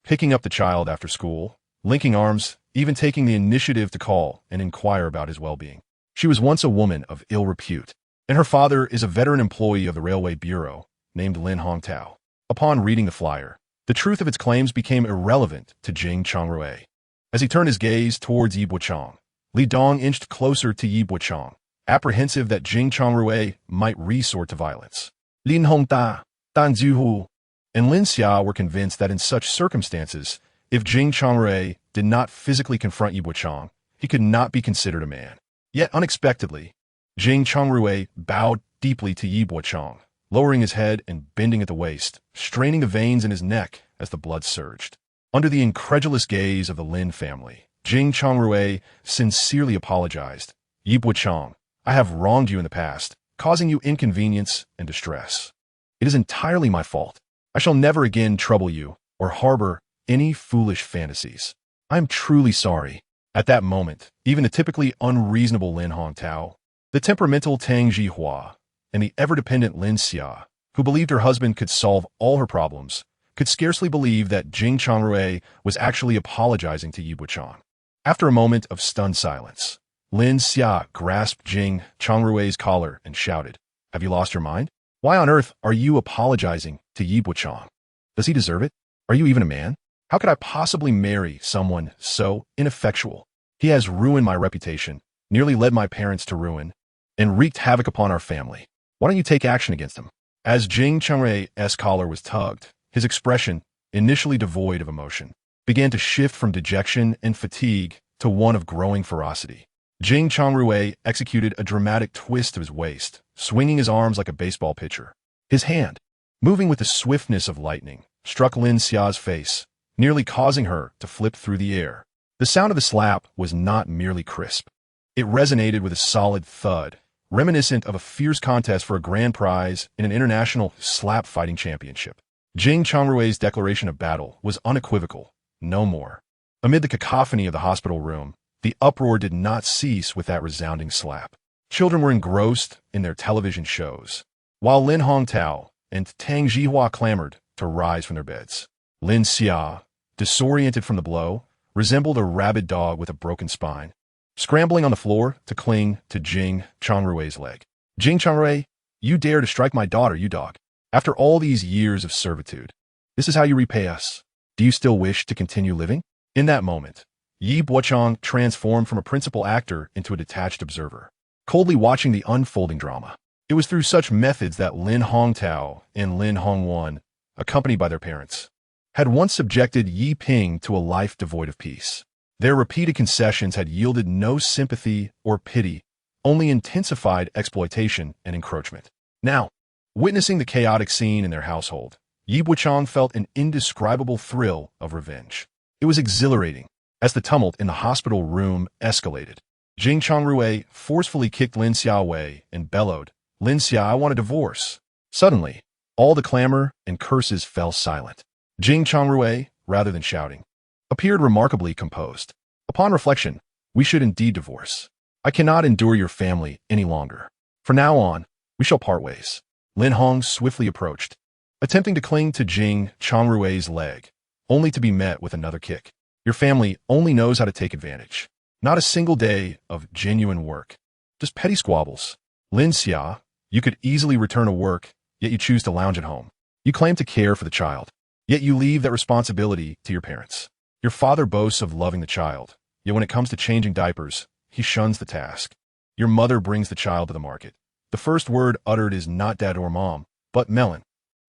Picking up the child after school, linking arms, even taking the initiative to call and inquire about his well-being. She was once a woman of ill repute, and her father is a veteran employee of the Railway Bureau named Lin Hongtao. Upon reading the flyer, the truth of its claims became irrelevant to Jing Chongrui. As he turned his gaze towards Yi Bochang, Li Dong inched closer to Yi Bochang, apprehensive that Jing Chongrui might resort to violence. Lin Hongta, Dan Zuhu, and Lin Xia were convinced that in such circumstances, if Jing Chongrui did not physically confront Yi Bochang, he could not be considered a man. Yet unexpectedly, Jing Chongrui bowed deeply to Yi Bochang, lowering his head and bending at the waist, straining the veins in his neck as the blood surged. Under the incredulous gaze of the Lin family, Jing Chongrui sincerely apologized. Yi Bochang, I have wronged you in the past, causing you inconvenience and distress. It is entirely my fault. I shall never again trouble you or harbor any foolish fantasies. I am truly sorry. At that moment, even the typically unreasonable Lin Hongtao, the temperamental Tang Jihua, and the ever-dependent Lin Xia, who believed her husband could solve all her problems, could scarcely believe that Jing Chongrui was actually apologizing to Yi Bochang. After a moment of stunned silence, Lin Xia grasped Jing Chongrui's collar and shouted, "Have you lost your mind? Why on earth are you apologizing to Yi Bochang? Does he deserve it? Are you even a man? How could I possibly marry someone so ineffectual? He has ruined my reputation, nearly led my parents to ruin, and wreaked havoc upon our family. Why don't you take action against him?" As Jing Chongrui's collar was tugged, his expression, initially devoid of emotion, began to shift from dejection and fatigue to one of growing ferocity. Jing Chongrui executed a dramatic twist of his waist, swinging his arms like a baseball pitcher. His hand, moving with the swiftness of lightning, struck Lin Xia's face, nearly causing her to flip through the air. The sound of the slap was not merely crisp. It resonated with a solid thud, reminiscent of a fierce contest for a grand prize in an international slap fighting championship. Jing Chongrui's declaration of battle was unequivocal, no more. Amid the cacophony of the hospital room, the uproar did not cease with that resounding slap. Children were engrossed in their television shows, while Lin Hongtao and Tang Jihua clamored to rise from their beds. Lin Xia, disoriented from the blow, resembled a rabid dog with a broken spine, scrambling on the floor to cling to Jing Chongrui's leg. "Jing Chongrui, you dare to strike my daughter, you dog. After all these years of servitude, this is how you repay us. Do you still wish to continue living?" In that moment, Yi Bochang transformed from a principal actor into a detached observer, coldly watching the unfolding drama. It was through such methods that Lin Hongtao and Lin Hongwan, accompanied by their parents, had once subjected Yi Ping to a life devoid of peace. Their repeated concessions had yielded no sympathy or pity, only intensified exploitation and encroachment. Now, witnessing the chaotic scene in their household, Yi Bochang felt an indescribable thrill of revenge. It was exhilarating. As the tumult in the hospital room escalated, Jing Chongrui forcefully kicked Lin Xia away and bellowed, "Lin Xia, I want a divorce." Suddenly, all the clamor and curses fell silent. Jing Chongrui, rather than shouting, appeared remarkably composed. "Upon reflection, we should indeed divorce. I cannot endure your family any longer. From now on, we shall part ways." Lin Hong swiftly approached, attempting to cling to Jing Chongrui's leg, only to be met with another kick. "Your family only knows how to take advantage. Not a single day of genuine work. Just petty squabbles. Lin Xia, you could easily return to work, yet you choose to lounge at home. You claim to care for the child, yet you leave that responsibility to your parents. Your father boasts of loving the child, yet when it comes to changing diapers, he shuns the task. Your mother brings the child to the market. The first word uttered is not dad or mom, but melon.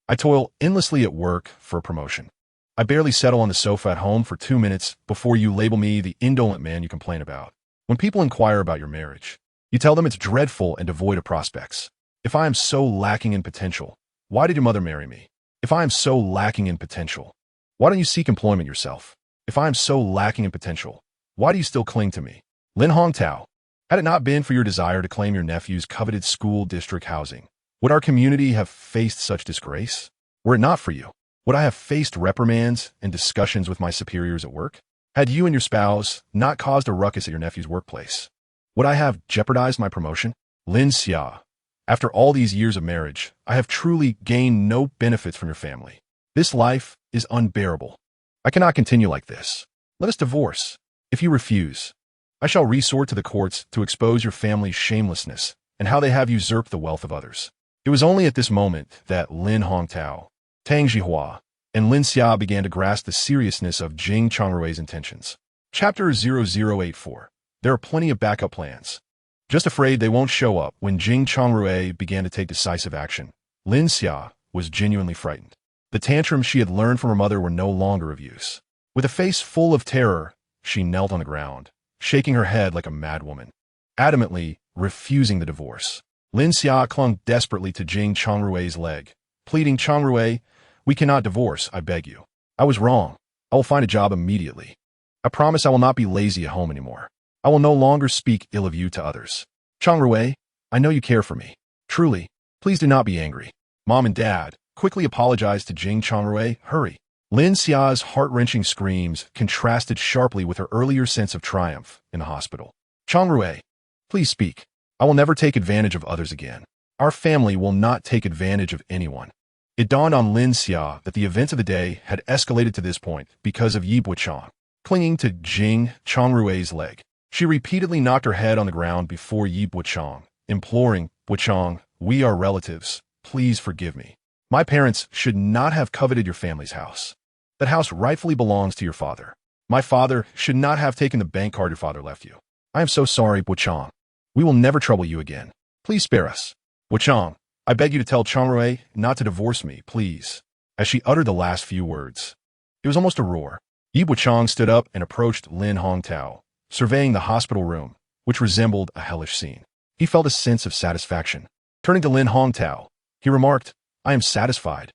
I toil endlessly at work for a promotion. I barely settle on the sofa at home for 2 minutes before you label me the indolent man you complain about. When people inquire about your marriage, you tell them it's dreadful and devoid of prospects. If I am so lacking in potential, why did your mother marry me? If I am so lacking in potential, why don't you seek employment yourself? If I am so lacking in potential, why do you still cling to me? Lin Hongtao, had it not been for your desire to claim your nephew's coveted school district housing, would our community have faced such disgrace? Were it not for you, would I have faced reprimands and discussions with my superiors at work? Had you and your spouse not caused a ruckus at your nephew's workplace, would I have jeopardized my promotion? Lin Xia, after all these years of marriage, I have truly gained no benefits from your family. This life is unbearable. I cannot continue like this. Let us divorce. If you refuse, I shall resort to the courts to expose your family's shamelessness and how they have usurped the wealth of others. It was only at this moment that Lin Hongtao, Tang Jihua, and Lin Xia began to grasp the seriousness of Jing Chongrui's intentions. Chapter 0084. There are plenty of backup plans. Just afraid they won't show up when Jing Chongrui began to take decisive action, Lin Xia was genuinely frightened. The tantrums she had learned from her mother were no longer of use. With a face full of terror, she knelt on the ground, shaking her head like a madwoman, adamantly refusing the divorce. Lin Xia clung desperately to Jing Chongrui's leg, pleading, "Chongrui, we cannot divorce, I beg you. I was wrong. I will find a job immediately. I promise I will not be lazy at home anymore. I will no longer speak ill of you to others. Chongrui, I know you care for me. Truly, please do not be angry." Mom and Dad quickly apologized to Jing Chongrui. Hurry. Lin Xia's heart-wrenching screams contrasted sharply with her earlier sense of triumph in the hospital. "Chongrui, please speak. I will never take advantage of others again. Our family will not take advantage of anyone." It dawned on Lin Xia that the events of the day had escalated to this point because of Yi Bochang. Clinging to Jing Chongrui's leg, she repeatedly knocked her head on the ground before Yi Bochang, imploring, "Bochang, we are relatives. Please forgive me. My parents should not have coveted your family's house. That house rightfully belongs to your father. My father should not have taken the bank card your father left you. I am so sorry, Bochang. We will never trouble you again. Please spare us. Bochang, I beg you to tell Chongrui not to divorce me, please." As she uttered the last few words, it was almost a roar. Yi Bochang stood up and approached Lin Hongtao, surveying the hospital room, which resembled a hellish scene. He felt a sense of satisfaction. Turning to Lin Hongtao, he remarked, "I am satisfied.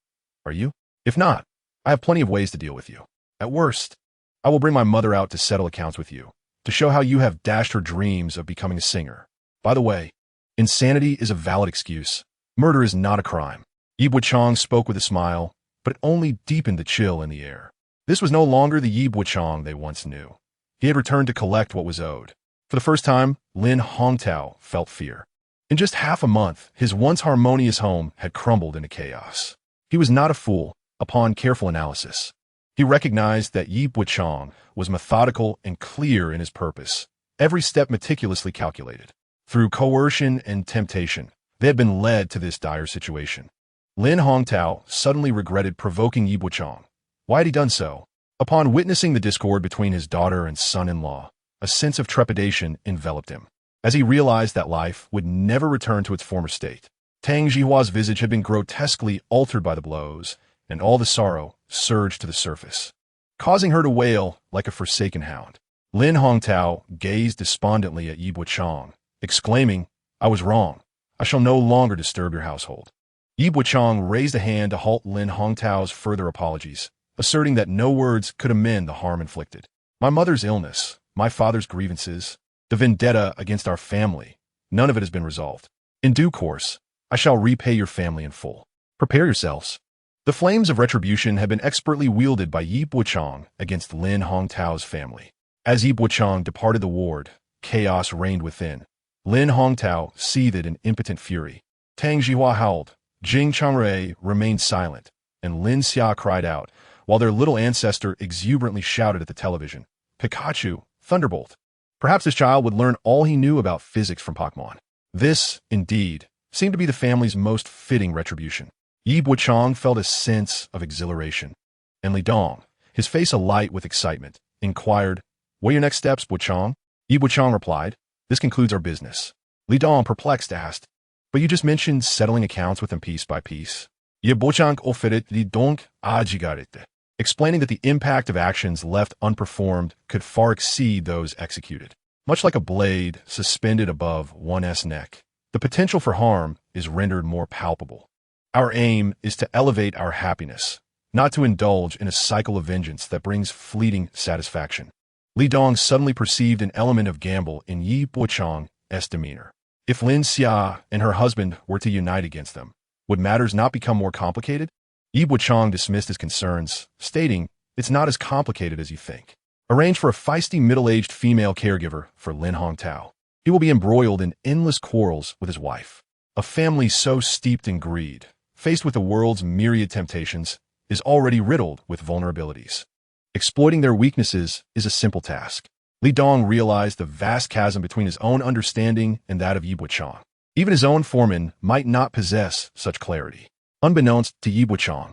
Are you? If not, I have plenty of ways to deal with you. At worst, I will bring my mother out to settle accounts with you, to show how you have dashed her dreams of becoming a singer. By the way, insanity is a valid excuse. Murder is not a crime." Yi Bochang spoke with a smile, but it only deepened the chill in the air. This was no longer the Yi Bochang they once knew. He had returned to collect what was owed. For the first time, Lin Hongtao felt fear. In just half a month, his once harmonious home had crumbled into chaos. He was not a fool. Upon careful analysis, he recognized that Yi Bochang was methodical and clear in his purpose, every step meticulously calculated. Through coercion and temptation, they had been led to this dire situation. Lin Hongtao suddenly regretted provoking Yi Bochang. Why had he done so? Upon witnessing the discord between his daughter and son-in-law, a sense of trepidation enveloped him, as he realized that life would never return to its former state. Tang Jihua's visage had been grotesquely altered by the blows, and all the sorrow surged to the surface, causing her to wail like a forsaken hound. Lin Hongtao gazed despondently at Yi Bochang, exclaiming, "I was wrong. I shall no longer disturb your household." Yi Bochang raised a hand to halt Lin Hongtao's further apologies, asserting that no words could amend the harm inflicted. "My mother's illness, my father's grievances, the vendetta against our family, none of it has been resolved. In due course, I shall repay your family in full. Prepare yourselves." The flames of retribution had been expertly wielded by Yi Bochang against Lin Hongtao's family. As Yi Bochang departed the ward, chaos reigned within. Lin Hongtao seethed in impotent fury. Tang Jihua howled, Jing Chongrui remained silent, and Lin Xia cried out, while their little ancestor exuberantly shouted at the television, "Pikachu, Thunderbolt." Perhaps this child would learn all he knew about physics from Pokemon. This, indeed, seemed to be the family's most fitting retribution. Yi Bochang felt a sense of exhilaration, and Li Dong, his face alight with excitement, inquired, "What are your next steps, Bochang?" Yi Bochang replied, "This concludes our business." Li Dong, perplexed, asked, "But you just mentioned settling accounts with them piece by piece." Yi Bochang offered Li Dong ajigarete, explaining that the impact of actions left unperformed could far exceed those executed. Much like a blade suspended above one's neck, the potential for harm is rendered more palpable. Our aim is to elevate our happiness, not to indulge in a cycle of vengeance that brings fleeting satisfaction. Li Dong suddenly perceived an element of gamble in Yi Bochang's demeanor. If Lin Xia and her husband were to unite against them, would matters not become more complicated? Yi Bochang dismissed his concerns, stating, "It's not as complicated as you think. Arrange for a feisty middle-aged female caregiver for Lin Hongtao. He will be embroiled in endless quarrels with his wife. A family so steeped in greed, faced with the world's myriad temptations, is already riddled with vulnerabilities. Exploiting their weaknesses is a simple task." Li Dong realized the vast chasm between his own understanding and that of Yi Bochang. Even his own foreman might not possess such clarity. Unbeknownst to Yi Bochang,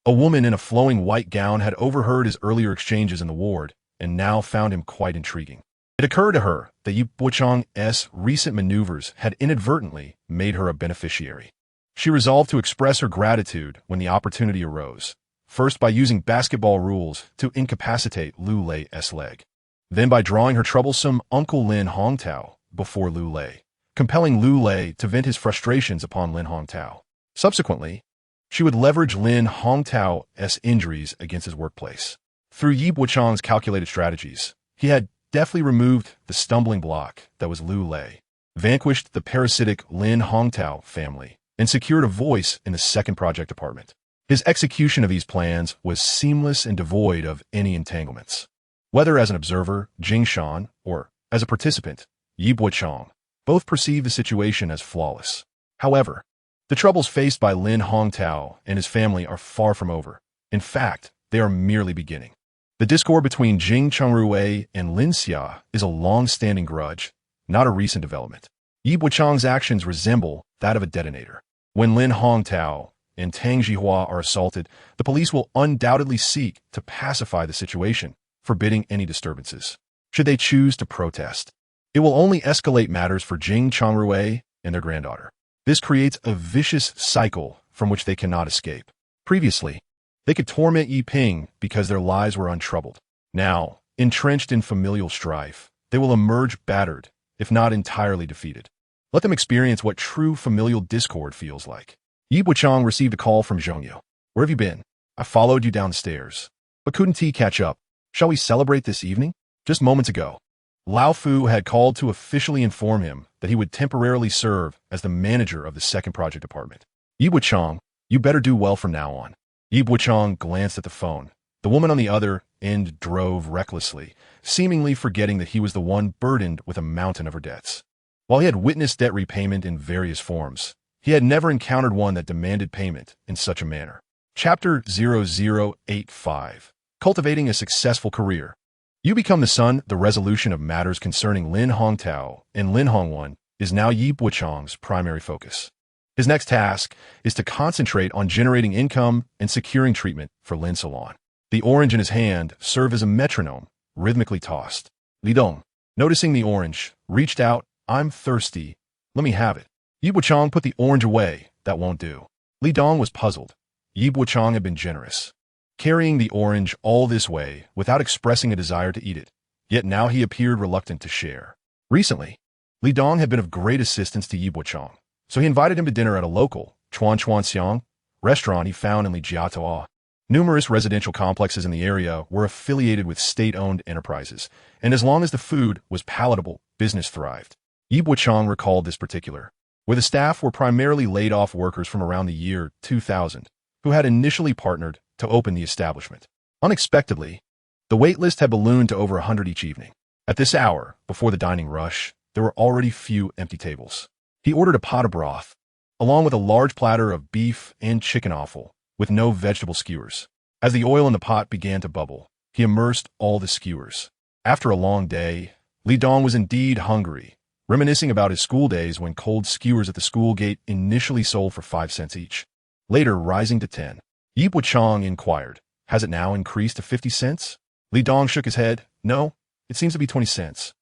a woman in a flowing white gown had overheard his earlier exchanges in the ward and now found him quite intriguing. It occurred to her that Yi Bochang's recent maneuvers had inadvertently made her a beneficiary. She resolved to express her gratitude when the opportunity arose, first by using basketball rules to incapacitate Lu Lei's leg, then by drawing her troublesome Uncle Lin Hongtao before Lu Lei, compelling Lu Lei to vent his frustrations upon Lin Hongtao. Subsequently, she would leverage Lin Hongtao's injuries against his workplace. Through Yi Bochang's calculated strategies, he had deftly removed the stumbling block that was Lu Lei, vanquished the parasitic Lin Hongtao family, and secured a voice in the second project department. His execution of these plans was seamless and devoid of any entanglements. Whether as an observer, Jing Shan, or as a participant, Yi Bochang, both perceived the situation as flawless. However, the troubles faced by Lin Hongtao and his family are far from over. In fact, they are merely beginning. The discord between Jing Changrui and Lin Xia is a long-standing grudge, not a recent development. Yi Bochang's actions resemble that of a detonator. When Lin Hongtao and Tang Jihua are assaulted, the police will undoubtedly seek to pacify the situation, forbidding any disturbances. Should they choose to protest, it will only escalate matters for Jing Changrui and their granddaughter. This creates a vicious cycle from which they cannot escape. Previously, they could torment Yi Ping because their lives were untroubled. Now, entrenched in familial strife, they will emerge battered, if not entirely defeated. Let them experience what true familial discord feels like. Yi Bochang received a call from Zhongyu. "Where have you been? I followed you downstairs. But couldn't he catch up? Shall we celebrate this evening?" Just moments ago, Lao Fu had called to officially inform him that he would temporarily serve as the manager of the second project department. "Yi Bochang, you better do well from now on." Yi Bochang glanced at the phone. The woman on the other end drove recklessly, seemingly forgetting that he was the one burdened with a mountain of her debts. While he had witnessed debt repayment in various forms, he had never encountered one that demanded payment in such a manner. Chapter 0085. Cultivating a Successful Career. You become the son. The resolution of matters concerning Lin Hongtao and Lin Hongwan is now Yi Bochang's primary focus. His next task is to concentrate on generating income and securing treatment for Lin Salon. The orange in his hand served as a metronome, rhythmically tossed. Li Dong, noticing the orange, reached out. "I'm thirsty. Let me have it." Yi Bochang put the orange away. "That won't do." Li Dong was puzzled. Yi Bochang had been generous, carrying the orange all this way without expressing a desire to eat it. Yet now he appeared reluctant to share. Recently, Li Dong had been of great assistance to Yi Bochang, so he invited him to dinner at a local Chuan Xiang restaurant he found in Lijiatoa. Numerous residential complexes in the area were affiliated with state-owned enterprises, and as long as the food was palatable, business thrived. Yi Bochang recalled this particular, where the staff were primarily laid-off workers from around the year 2000, who had initially partnered to open the establishment. Unexpectedly, the wait list had ballooned to over 100 each evening. At this hour, before the dining rush, there were already few empty tables. He ordered a pot of broth, along with a large platter of beef and chicken offal, with no vegetable skewers. As the oil in the pot began to bubble, he immersed all the skewers. After a long day, Li Dong was indeed hungry, reminiscing about his school days when cold skewers at the school gate initially sold for 5 cents each, later rising to 10. Yi Bochang inquired, "Has it now increased to 50 cents? Li Dong shook his head. "No, it seems to be 20 cents.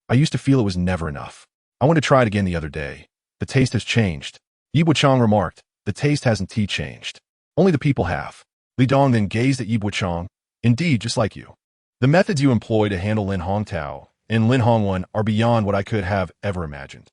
I used to feel it was never enough. I wanted to try it again the other day. The taste has changed." Yi Bochang remarked, "The taste hasn't changed. Only the people have." Li Dong then gazed at Yi Bochang. "Indeed, just like you. The methods you employ to handle Lin Hongtao and Lin Hongwan are beyond what I could have ever imagined."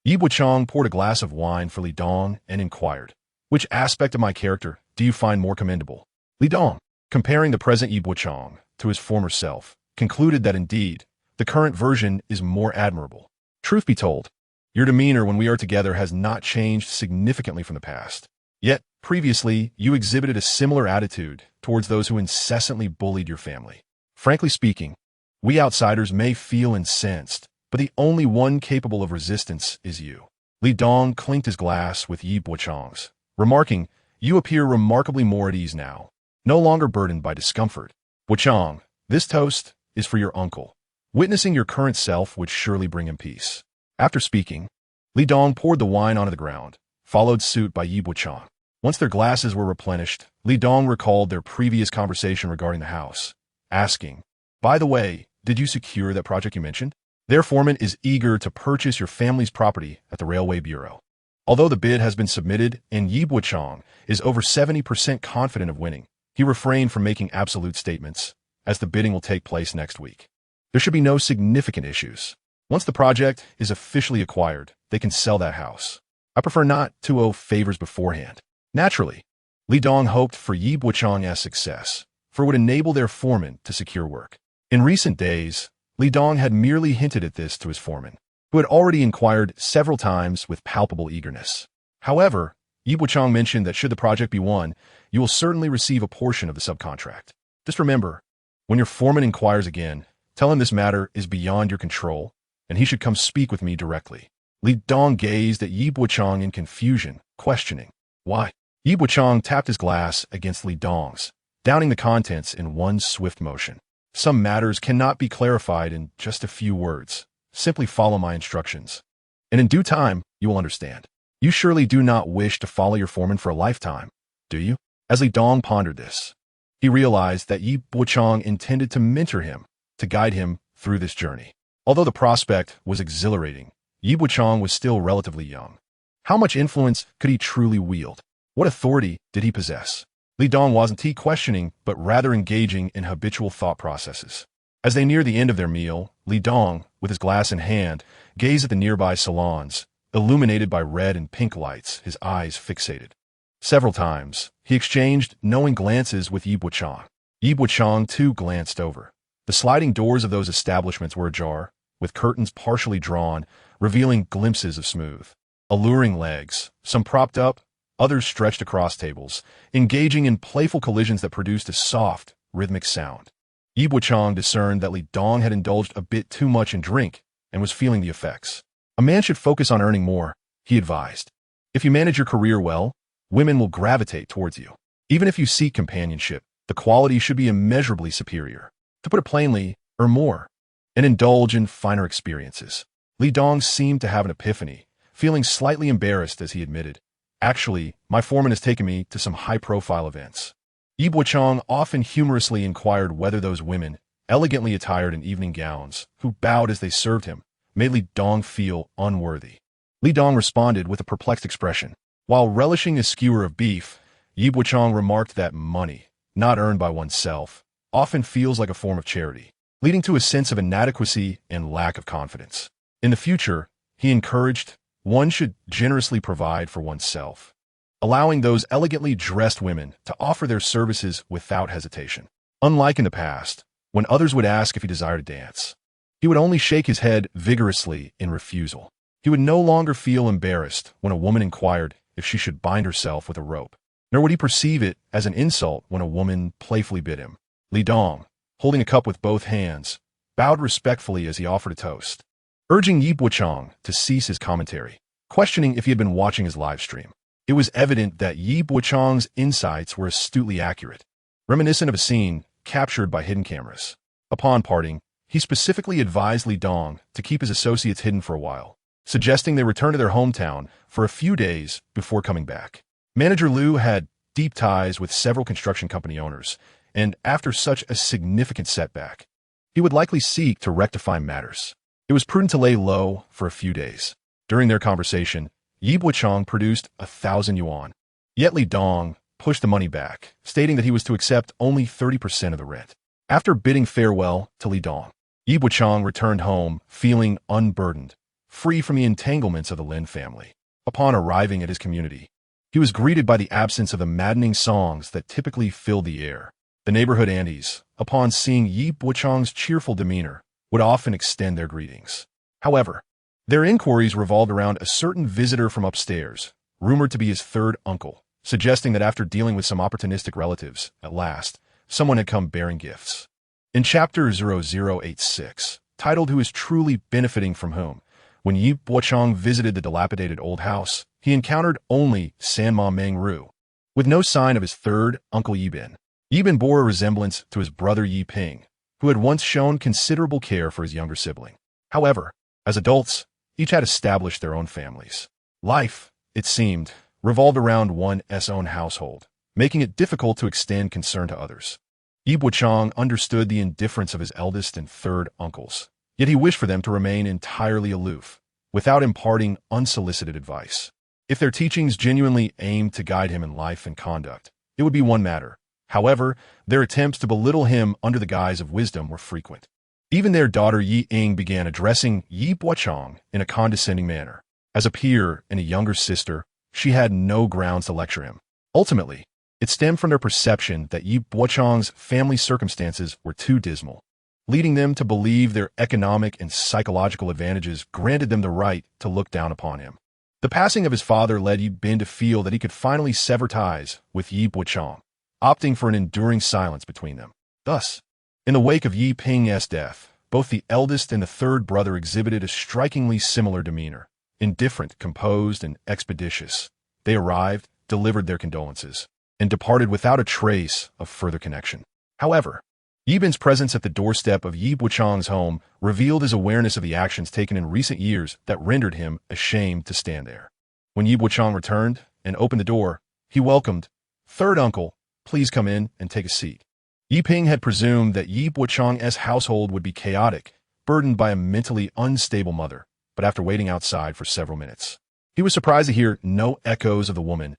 Yi Bochang poured a glass of wine for Li Dong and inquired, "Which aspect of my character do you find more commendable?" Li Dong, comparing the present Yi Bochang to his former self, concluded that indeed, the current version is more admirable. Truth be told, your demeanor when we are together has not changed significantly from the past. Yet, previously, you exhibited a similar attitude towards those who incessantly bullied your family. Frankly speaking, we outsiders may feel incensed, but the only one capable of resistance is you. Li Dong clinked his glass with Yi Bochang's, remarking, "You appear remarkably more at ease now, no longer burdened by discomfort. Bochang, this toast is for your uncle. Witnessing your current self would surely bring him peace." After speaking, Li Dong poured the wine onto the ground, followed suit by Yi Bochang. Once their glasses were replenished, Li Dong recalled their previous conversation regarding the house, asking, "By the way, did you secure that project you mentioned? Their foreman is eager to purchase your family's property at the Railway Bureau." Although the bid has been submitted and Yi Bochang is over 70% confident of winning, he refrained from making absolute statements, as the bidding will take place next week. There should be no significant issues. Once the project is officially acquired, they can sell that house. I prefer not to owe favors beforehand. Naturally, Li Dong hoped for Yi Bochang's success, for it would enable their foreman to secure work. In recent days, Li Dong had merely hinted at this to his foreman, who had already inquired several times with palpable eagerness. However, Yi Bochang mentioned that should the project be won, you will certainly receive a portion of the subcontract. Just remember, when your foreman inquires again, tell him this matter is beyond your control, and he should come speak with me directly. Li Dong gazed at Yi Bochang in confusion, questioning, "Why?" Yi Bochang tapped his glass against Li Dong's, downing the contents in one swift motion. "Some matters cannot be clarified in just a few words. Simply follow my instructions, and in due time, you will understand. You surely do not wish to follow your foreman for a lifetime, do you?" As Li Dong pondered this, he realized that Yi Bochang intended to mentor him, to guide him through this journey. Although the prospect was exhilarating, Yi Bochang was still relatively young. How much influence could he truly wield? What authority did he possess? Li Dong wasn't questioning, but rather engaging in habitual thought processes. As they neared the end of their meal, Li Dong, with his glass in hand, gazed at the nearby salons, illuminated by red and pink lights, his eyes fixated. Several times, he exchanged knowing glances with Yi Bochang. Yi Bochang, too, glanced over. The sliding doors of those establishments were ajar, with curtains partially drawn, revealing glimpses of smooth, alluring legs, some propped up, others stretched across tables, engaging in playful collisions that produced a soft, rhythmic sound. Yi Bochang discerned that Li Dong had indulged a bit too much in drink and was feeling the effects. A man should focus on earning more, he advised. If you manage your career well, women will gravitate towards you. Even if you seek companionship, the quality should be immeasurably superior. To put it plainly, earn more, and indulge in finer experiences. Li Dong seemed to have an epiphany, feeling slightly embarrassed as he admitted, "Actually, my foreman has taken me to some high-profile events." Yi Bochang often humorously inquired whether those women, elegantly attired in evening gowns, who bowed as they served him, made Li Dong feel unworthy. Li Dong responded with a perplexed expression. While relishing a skewer of beef, Yi Bochang remarked that money, not earned by oneself, often feels like a form of charity, leading to a sense of inadequacy and lack of confidence. In the future, he encouraged, one should generously provide for oneself, allowing those elegantly dressed women to offer their services without hesitation. Unlike in the past, when others would ask if he desired to dance, he would only shake his head vigorously in refusal. He would no longer feel embarrassed when a woman inquired if she should bind herself with a rope, nor would he perceive it as an insult when a woman playfully bid him. Li Dong, holding a cup with both hands, bowed respectfully as he offered a toast, urging Yi Bochang to cease his commentary, questioning if he had been watching his live stream. It was evident that Yi Bochang's insights were astutely accurate, reminiscent of a scene captured by hidden cameras. Upon parting, he specifically advised Li Dong to keep his associates hidden for a while, suggesting they return to their hometown for a few days before coming back. Manager Liu had deep ties with several construction company owners, and after such a significant setback, he would likely seek to rectify matters. It was prudent to lay low for a few days. During their conversation, Yi Bochang produced 1,000 yuan. Yet Li Dong pushed the money back, stating that he was to accept only 30% of the rent. After bidding farewell to Li Dong, Yi Bochang returned home feeling unburdened, free from the entanglements of the Lin family. Upon arriving at his community, he was greeted by the absence of the maddening songs that typically filled the air. The neighborhood aunties, upon seeing Yi Bochang's cheerful demeanor, would often extend their greetings. However, their inquiries revolved around a certain visitor from upstairs, rumored to be his third uncle, suggesting that after dealing with some opportunistic relatives, at last, someone had come bearing gifts. In Chapter 0086, titled Who is Truly Benefiting from Whom, when Yi Bochang visited the dilapidated old house, he encountered only Sanma Meng-ru. With no sign of his third uncle Yibin, Yibin bore a resemblance to his brother Yi Ping, who had once shown considerable care for his younger sibling. However, as adults, each had established their own families. Life, it seemed, revolved around one's own household, making it difficult to extend concern to others. Yi Bochang understood the indifference of his eldest and third uncles, yet he wished for them to remain entirely aloof, without imparting unsolicited advice. If their teachings genuinely aimed to guide him in life and conduct, it would be one matter. However, their attempts to belittle him under the guise of wisdom were frequent. Even their daughter Yi Ying began addressing Yi Bochang in a condescending manner. As a peer and a younger sister, she had no grounds to lecture him. Ultimately, it stemmed from their perception that Yi Bochang's family circumstances were too dismal, leading them to believe their economic and psychological advantages granted them the right to look down upon him. The passing of his father led Yi Bin to feel that he could finally sever ties with Yi Bochang, opting for an enduring silence between them. Thus, in the wake of Yi Ping's death, both the eldest and the third brother exhibited a strikingly similar demeanor. Indifferent, composed, and expeditious, they arrived, delivered their condolences, and departed without a trace of further connection. However, Yi Bin's presence at the doorstep of Yi Bochang's home revealed his awareness of the actions taken in recent years that rendered him ashamed to stand there. When Yi Bochang returned and opened the door, he welcomed, "Third uncle, please come in and take a seat." Yi Ping had presumed that Yi Bochang's household would be chaotic, burdened by a mentally unstable mother, but after waiting outside for several minutes, he was surprised to hear no echoes of the woman's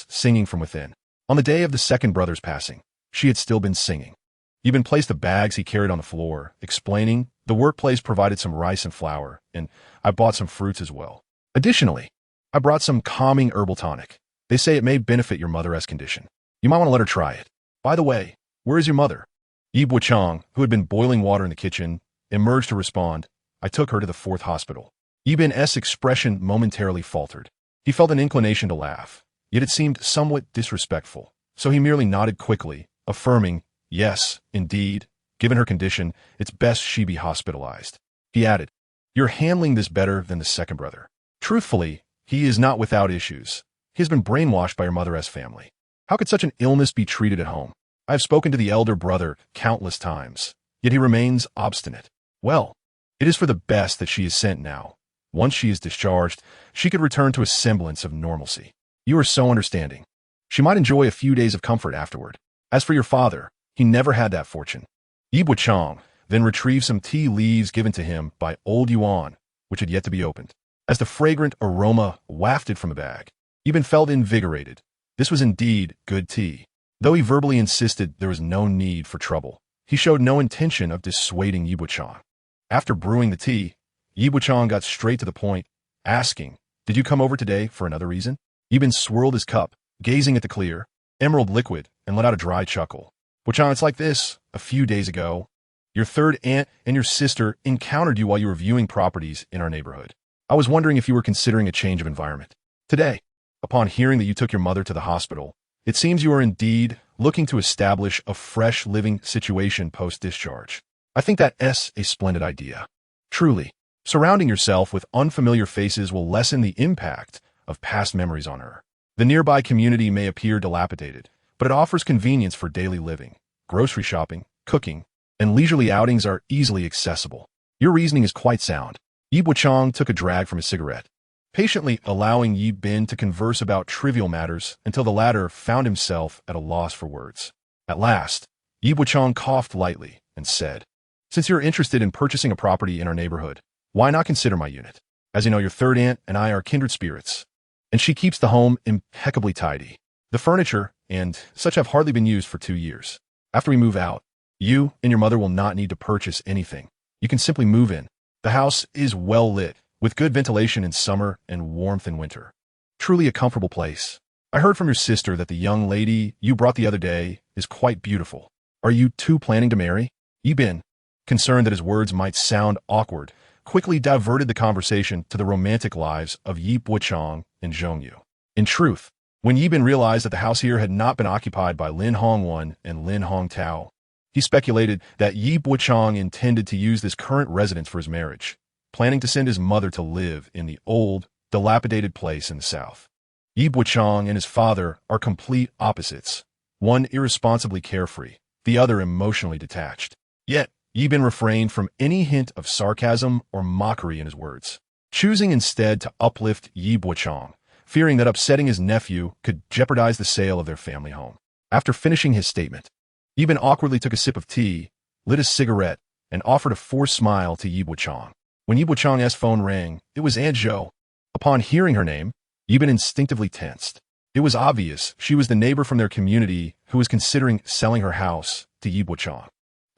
singing from within. On the day of the second brother's passing, she had still been singing. Yi Bin placed the bags he carried on the floor, explaining, "The workplace provided some rice and flour, and I bought some fruits as well. Additionally, I brought some calming herbal tonic. They say it may benefit your mother's condition. You might want to let her try it. By the way, where is your mother?" Yi Bochang, who had been boiling water in the kitchen, emerged to respond, "I took her to the 4th hospital." Yi Bin's expression momentarily faltered. He felt an inclination to laugh, yet it seemed somewhat disrespectful, so he merely nodded quickly, affirming, "Yes, indeed, given her condition, it's best she be hospitalized." He added, "You're handling this better than the second brother. Truthfully, he is not without issues. He has been brainwashed by your mother's family. How could such an illness be treated at home? I have spoken to the elder brother countless times, yet he remains obstinate. Well, it is for the best that she is sent now. Once she is discharged, she could return to a semblance of normalcy. You are so understanding. She might enjoy a few days of comfort afterward. As for your father, he never had that fortune." Yi Bochang then retrieved some tea leaves given to him by old Yuan, which had yet to be opened. As the fragrant aroma wafted from the bag, Yi Bin felt invigorated. This was indeed good tea. Though he verbally insisted there was no need for trouble, he showed no intention of dissuading Yi Bochang. After brewing the tea, Yi Bochang got straight to the point, asking, "Did you come over today for another reason?" Yi Bin swirled his cup, gazing at the clear, emerald liquid, and let out a dry chuckle. "Bochang, it's like this. A few days ago, your third aunt and your sister encountered you while you were viewing properties in our neighborhood. I was wondering if you were considering a change of environment. Today, upon hearing that you took your mother to the hospital, it seems you are indeed looking to establish a fresh living situation post-discharge. I think that's a splendid idea. Truly, surrounding yourself with unfamiliar faces will lessen the impact of past memories on her. The nearby community may appear dilapidated, but it offers convenience for daily living. Grocery shopping, cooking, and leisurely outings are easily accessible. Your reasoning is quite sound." Yi Bochang took a drag from his cigarette, patiently allowing Yi Bin to converse about trivial matters until the latter found himself at a loss for words. At last, Yi Bochang coughed lightly and said, "Since you're interested in purchasing a property in our neighborhood, why not consider my unit? As you know, your third aunt and I are kindred spirits, and she keeps the home impeccably tidy. The furniture and such have hardly been used for 2 years. After we move out, you and your mother will not need to purchase anything. You can simply move in. The house is well lit, with good ventilation in summer and warmth in winter. Truly a comfortable place. I heard from your sister that the young lady you brought the other day is quite beautiful. Are you two planning to marry? Yi Bin, concerned that his words might sound awkward, quickly diverted the conversation to the romantic lives of Yi Bochang and Zhong Yu. In truth, when Yi Bin realized that the house here had not been occupied by Lin Hongwan and Lin Hongtao, he speculated that Yi Bochang intended to use this current residence for his marriage, planning to send his mother to live in the old, dilapidated place in the south. Yi Bochang and his father are complete opposites, one irresponsibly carefree, the other emotionally detached. Yet, Yi Bin refrained from any hint of sarcasm or mockery in his words, choosing instead to uplift Yi Bochang, fearing that upsetting his nephew could jeopardize the sale of their family home. After finishing his statement, Yi Bin awkwardly took a sip of tea, lit a cigarette, and offered a forced smile to Yi Bochang. When Yi Bochang's phone rang, it was Aunt Zhou. Upon hearing her name, Yi Bin instinctively tensed. It was obvious she was the neighbor from their community who was considering selling her house to Yi Bochang.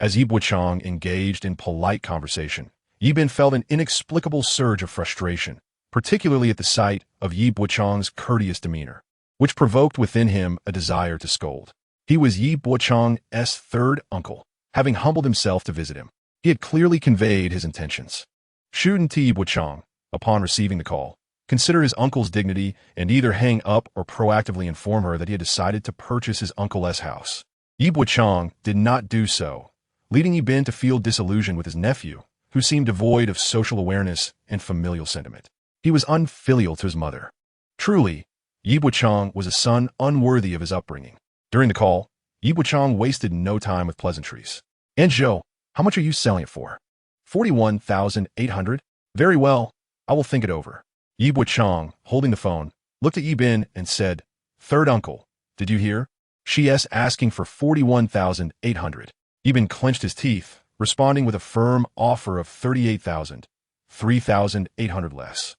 As Yi Bochang engaged in polite conversation, Yi Bin felt an inexplicable surge of frustration, particularly at the sight of Yi Bochang's courteous demeanor, which provoked within him a desire to scold. He was Yi Bochang's third uncle, having humbled himself to visit him. He had clearly conveyed his intentions. Shuden to Yi Bochang, upon receiving the call, consider his uncle's dignity and either hang up or proactively inform her that he had decided to purchase his uncle's house. Yi Bochang did not do so, leading Yi Bin to feel disillusioned with his nephew, who seemed devoid of social awareness and familial sentiment. He was unfilial to his mother. Truly, Yi Bochang was a son unworthy of his upbringing. During the call, Yi Bochang wasted no time with pleasantries. Aunt Zhou, how much are you selling it for? 41,800? Very well, I will think it over. Yi Bochang, holding the phone, looked at Yi Bin and said, Third uncle, did you hear? She's asking for 41,800. Yi Bin clenched his teeth, responding with a firm offer of 38,000, 3,800 less,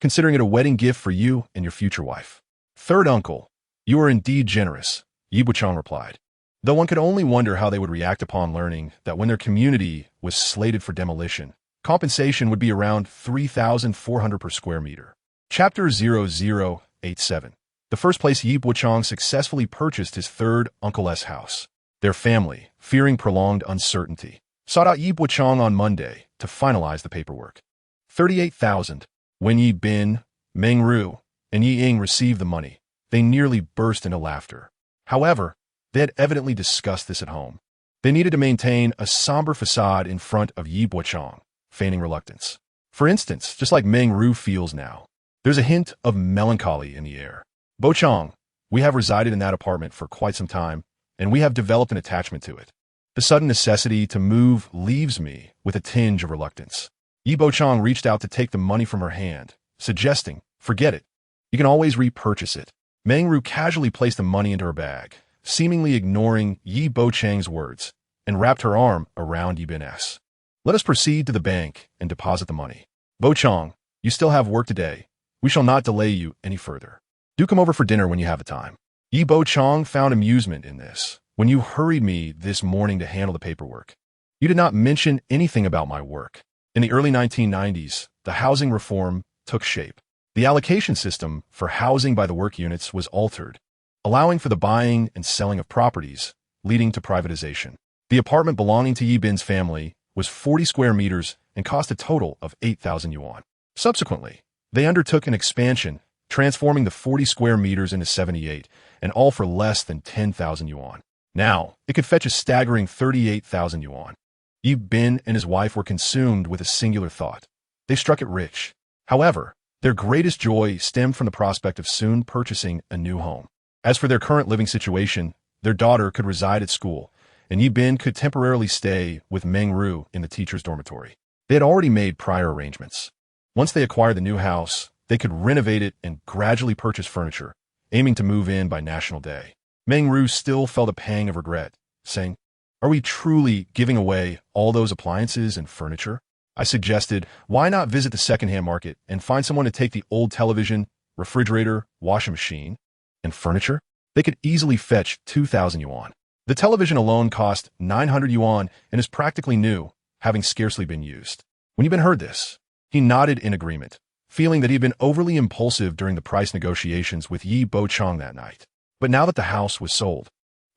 considering it a wedding gift for you and your future wife. Third uncle, you are indeed generous, Yi Bochang replied, though one could only wonder how they would react upon learning that when their community was slated for demolition, compensation would be around 3,400 per square meter. Chapter 0087. The first place Yi Bochang successfully purchased his third uncle's house. Their family, fearing prolonged uncertainty, sought out Yi Bochang on Monday to finalize the paperwork. 38,000. When Yi Bin, Meng Ru, and Yi Ying received the money, they nearly burst into laughter. However, they had evidently discussed this at home. They needed to maintain a somber facade in front of Yi Bochang, feigning reluctance. For instance, just like Meng Ru feels now, there's a hint of melancholy in the air. Bochang, we have resided in that apartment for quite some time, and we have developed an attachment to it. The sudden necessity to move leaves me with a tinge of reluctance. Yi Bochang reached out to take the money from her hand, suggesting, forget it. You can always repurchase it. Meng Ru casually placed the money into her bag, seemingly ignoring Yi Bochang's words, and wrapped her arm around Yi Bin's. Let us proceed to the bank and deposit the money. Bochang, you still have work today. We shall not delay you any further. Do come over for dinner when you have the time. Yi Bochang found amusement in this. When you hurried me this morning to handle the paperwork, you did not mention anything about my work. In the early 1990s, the housing reform took shape. The allocation system for housing by the work units was altered, allowing for the buying and selling of properties, leading to privatization. The apartment belonging to Yi Bin's family was 40 square meters and cost a total of 8,000 yuan. Subsequently, they undertook an expansion, transforming the 40 square meters into 78, and all for less than 10,000 yuan. Now, it could fetch a staggering 38,000 yuan. Yi Bin and his wife were consumed with a singular thought. They struck it rich. However, their greatest joy stemmed from the prospect of soon purchasing a new home. As for their current living situation, their daughter could reside at school, and Yi Bin could temporarily stay with Meng Ru in the teacher's dormitory. They had already made prior arrangements. Once they acquired the new house, they could renovate it and gradually purchase furniture, aiming to move in by National Day. Meng Ru still felt a pang of regret, saying, Are we truly giving away all those appliances and furniture? I suggested, why not visit the secondhand market and find someone to take the old television, refrigerator, washing machine, and furniture? They could easily fetch 2,000 yuan. The television alone cost 900 yuan and is practically new, having scarcely been used. When Yi Bin heard this, he nodded in agreement, feeling that he had been overly impulsive during the price negotiations with Yi Bochang that night. But now that the house was sold,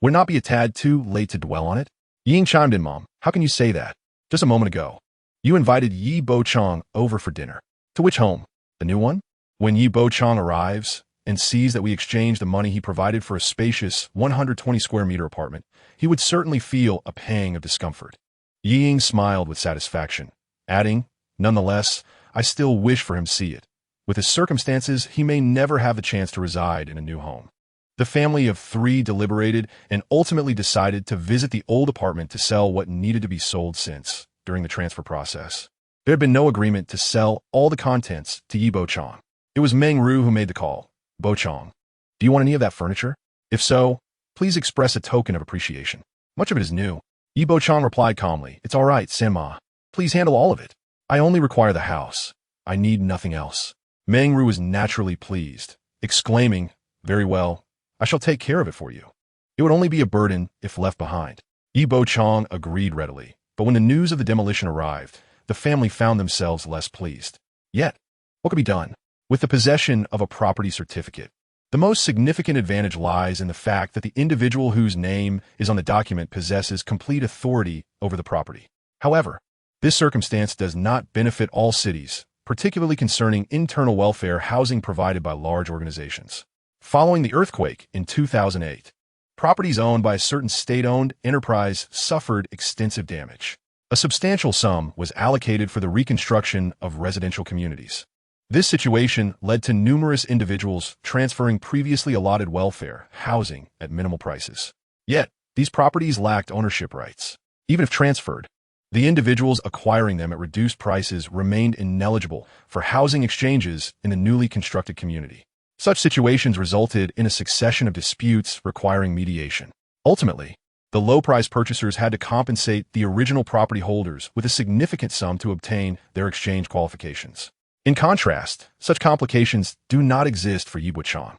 Would it not be a tad too late to dwell on it? Ying chimed in, Mom. How can you say that? Just a moment ago, you invited Yi Bochang over for dinner. To which home? The new one? When Yi Bochang arrives and sees that we exchanged the money he provided for a spacious 120 square meter apartment, he would certainly feel a pang of discomfort. Yi Ying smiled with satisfaction, adding, nonetheless, I still wish for him to see it. With his circumstances, he may never have the chance to reside in a new home. The family of three deliberated and ultimately decided to visit the old apartment to sell what needed to be sold since, during the transfer process, there had been no agreement to sell all the contents to Yi Bochang. It was Meng Ru who made the call. Bochang, do you want any of that furniture? If so, please express a token of appreciation. Much of it is new. Yi Bochang replied calmly, It's all right, Senma. Please handle all of it. I only require the house. I need nothing else. Meng Ru was naturally pleased, exclaiming, Very well. I shall take care of it for you. It would only be a burden if left behind. Yi Bochang agreed readily, but when the news of the demolition arrived, the family found themselves less pleased. Yet, what could be done? With the possession of a property certificate, the most significant advantage lies in the fact that the individual whose name is on the document possesses complete authority over the property. However, this circumstance does not benefit all cities, particularly concerning internal welfare housing provided by large organizations. Following the earthquake in 2008, properties owned by a certain state-owned enterprise suffered extensive damage. A substantial sum was allocated for the reconstruction of residential communities. This situation led to numerous individuals transferring previously allotted welfare housing at minimal prices. Yet, these properties lacked ownership rights. Even if transferred, the individuals acquiring them at reduced prices remained ineligible for housing exchanges in the newly constructed community. Such situations resulted in a succession of disputes requiring mediation. Ultimately, the low-price purchasers had to compensate the original property holders with a significant sum to obtain their exchange qualifications. In contrast, such complications do not exist for Yi Bochang.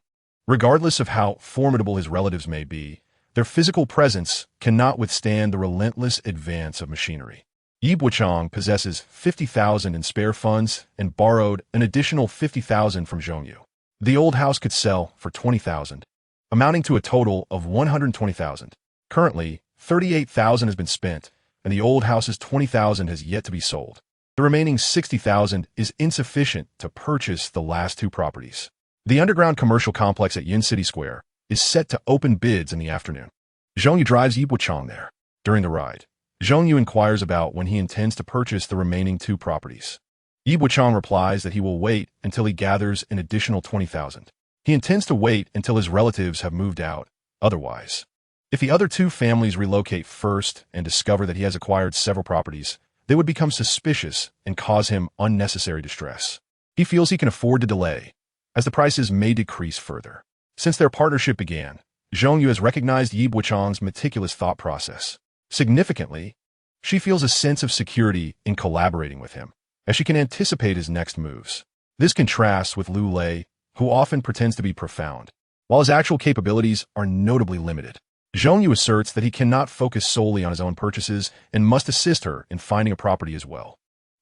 Regardless of how formidable his relatives may be, their physical presence cannot withstand the relentless advance of machinery. Yi Bochang possesses 50,000 in spare funds and borrowed an additional 50,000 from Zhongyu. The old house could sell for 20,000, amounting to a total of 120,000. Currently, 38,000 has been spent, and the old house's 20,000 has yet to be sold. The remaining 60,000 is insufficient to purchase the last two properties. The underground commercial complex at Yin City Square is set to open bids in the afternoon. Zhongyu drives Yi Bochang there. During the ride, Zhongyu inquires about when he intends to purchase the remaining two properties. Yi Bochang replies that he will wait until he gathers an additional 20,000. He intends to wait until his relatives have moved out. Otherwise, if the other two families relocate first and discover that he has acquired several properties, they would become suspicious and cause him unnecessary distress. He feels he can afford to delay, as the prices may decrease further. Since their partnership began, Zhongyu has recognized Yi Bochang's meticulous thought process. Significantly, she feels a sense of security in collaborating with him, as she can anticipate his next moves. This contrasts with Lu Lei, who often pretends to be profound, while his actual capabilities are notably limited. Zhongyu asserts that he cannot focus solely on his own purchases and must assist her in finding a property as well.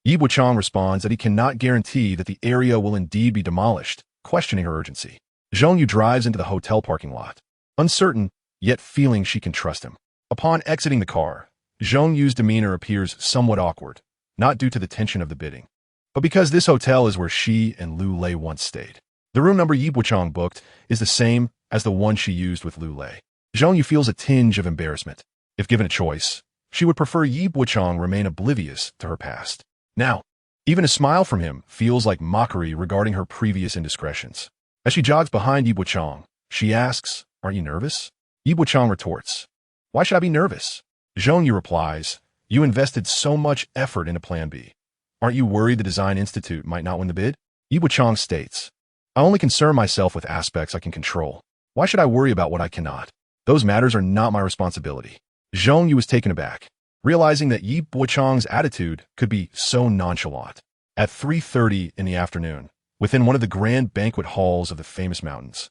Yi Bochang responds that he cannot guarantee that the area will indeed be demolished, questioning her urgency. Zhongyu drives into the hotel parking lot, uncertain, yet feeling she can trust him. Upon exiting the car, Zhongyu's demeanor appears somewhat awkward, not due to the tension of the bidding, but because this hotel is where she and Lu Lei once stayed. The room number Yi Bochang booked is the same as the one she used with Lu Lei. Zhongyu feels a tinge of embarrassment. If given a choice, she would prefer Yi Bochang remain oblivious to her past. Now, even a smile from him feels like mockery regarding her previous indiscretions. As she jogs behind Yi Bochang, she asks, Aren't you nervous? Yi Bochang retorts, Why should I be nervous? Zhongyu replies, You invested so much effort into Plan B. Aren't you worried the Design Institute might not win the bid? Yi Bochang states, I only concern myself with aspects I can control. Why should I worry about what I cannot? Those matters are not my responsibility. Zhongyu was taken aback, realizing that Yi Bochang's attitude could be so nonchalant. At 3:30 in the afternoon, within one of the grand banquet halls of the famous mountains,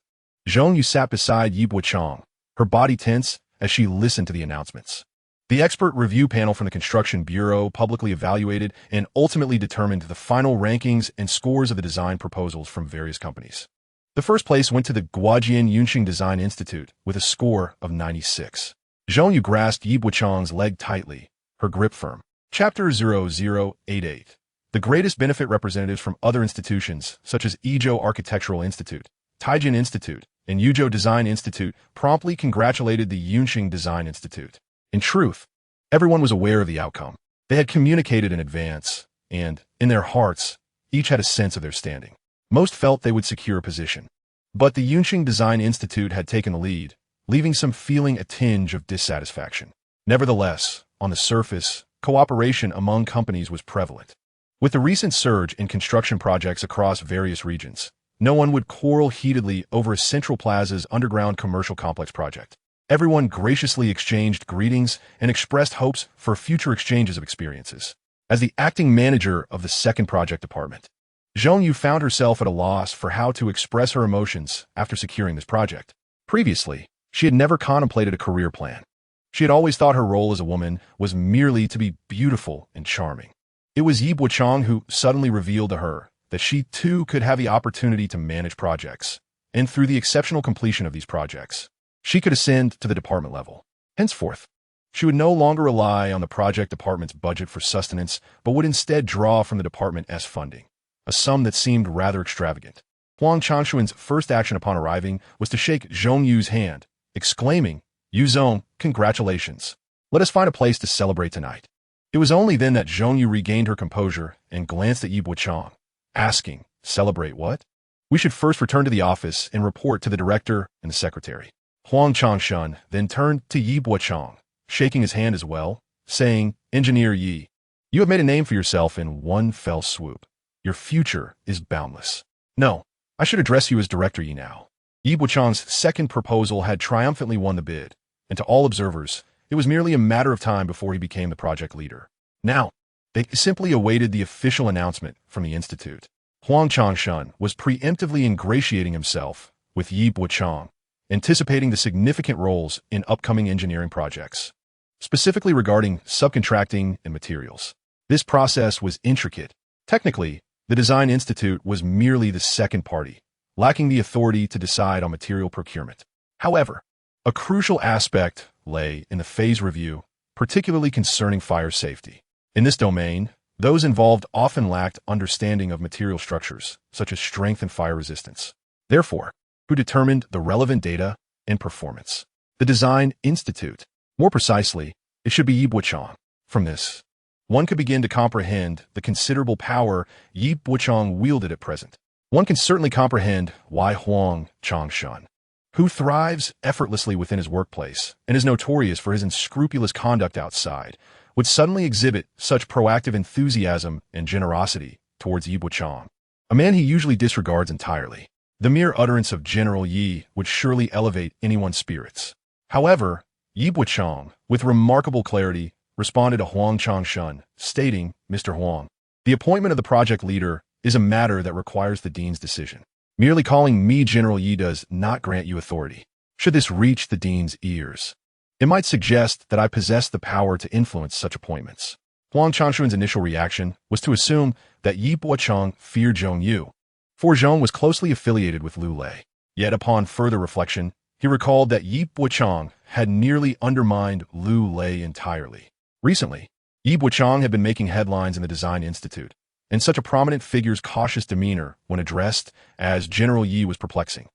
Zhongyu sat beside Yi Bochang, her body tense as she listened to the announcements. The expert review panel from the Construction Bureau publicly evaluated and ultimately determined the final rankings and scores of the design proposals from various companies. The first place went to the Guojian Yunxing Design Institute with a score of 96. Zhong Yu grasped Yi Bochang's leg tightly, her grip firm. Chapter 0088. The greatest benefit representatives from other institutions, such as Yizhou Architectural Institute, Taijin Institute, and Yuzhou Design Institute, promptly congratulated the Yunxing Design Institute. In truth, everyone was aware of the outcome. They had communicated in advance, and, in their hearts, each had a sense of their standing. Most felt they would secure a position. But the Yunxing Design Institute had taken the lead, leaving some feeling a tinge of dissatisfaction. Nevertheless, on the surface, cooperation among companies was prevalent. With the recent surge in construction projects across various regions, no one would quarrel heatedly over a Central Plaza's underground commercial complex project. Everyone graciously exchanged greetings and expressed hopes for future exchanges of experiences. As the acting manager of the second project department, Zhong Yu found herself at a loss for how to express her emotions after securing this project. Previously, she had never contemplated a career plan. She had always thought her role as a woman was merely to be beautiful and charming. It was Yi Bochang who suddenly revealed to her that she too could have the opportunity to manage projects, and through the exceptional completion of these projects, she could ascend to the department level. Henceforth, she would no longer rely on the project department's budget for sustenance, but would instead draw from the department's funding, a sum that seemed rather extravagant. Huang Changshuan's first action upon arriving was to shake Zhong Yu's hand, exclaiming, "Yu Zhong, congratulations. Let us find a place to celebrate tonight." It was only then that Zhong Yu regained her composure and glanced at Yi Bochang, asking, "Celebrate what?" "We should first return to the office and report to the director and the secretary." Huang Changshan then turned to Yi Bochang, shaking his hand as well, saying, "Engineer Yi, you have made a name for yourself in one fell swoop. Your future is boundless." "No, I should address you as Director Yi now." Yi Bochang's second proposal had triumphantly won the bid, and to all observers, it was merely a matter of time before he became the project leader. Now, they simply awaited the official announcement from the institute. Huang Changshan was preemptively ingratiating himself with Yi Bochang, anticipating the significant roles in upcoming engineering projects, specifically regarding subcontracting and materials. This process was intricate. Technically, the Design Institute was merely the second party, lacking the authority to decide on material procurement. However, a crucial aspect lay in the phase review, particularly concerning fire safety. In this domain, those involved often lacked understanding of material structures, such as strength and fire resistance. Therefore, who determined the relevant data and performance? The Design Institute. More precisely, it should be Yi Bochang. From this, one could begin to comprehend the considerable power Yi Bochang wielded at present. One can certainly comprehend why Huang Changshan, who thrives effortlessly within his workplace and is notorious for his unscrupulous conduct outside, would suddenly exhibit such proactive enthusiasm and generosity towards Yi Bochang, a man he usually disregards entirely. The mere utterance of General Yi would surely elevate anyone's spirits. However, Yi Bochang, with remarkable clarity, responded to Huang Changshan, stating, "Mr. Huang, the appointment of the project leader is a matter that requires the dean's decision. Merely calling me General Yi does not grant you authority. Should this reach the dean's ears, it might suggest that I possess the power to influence such appointments." Huang Changshuan's initial reaction was to assume that Yi Bochang feared Zhong Yu, for Zhong was closely affiliated with Liu Lei. Yet upon further reflection, he recalled that Yi Bochang had nearly undermined Liu Lei entirely. Recently, Yi Bochang had been making headlines in the Design Institute, and such a prominent figure's cautious demeanor when addressed as General Yi was perplexing.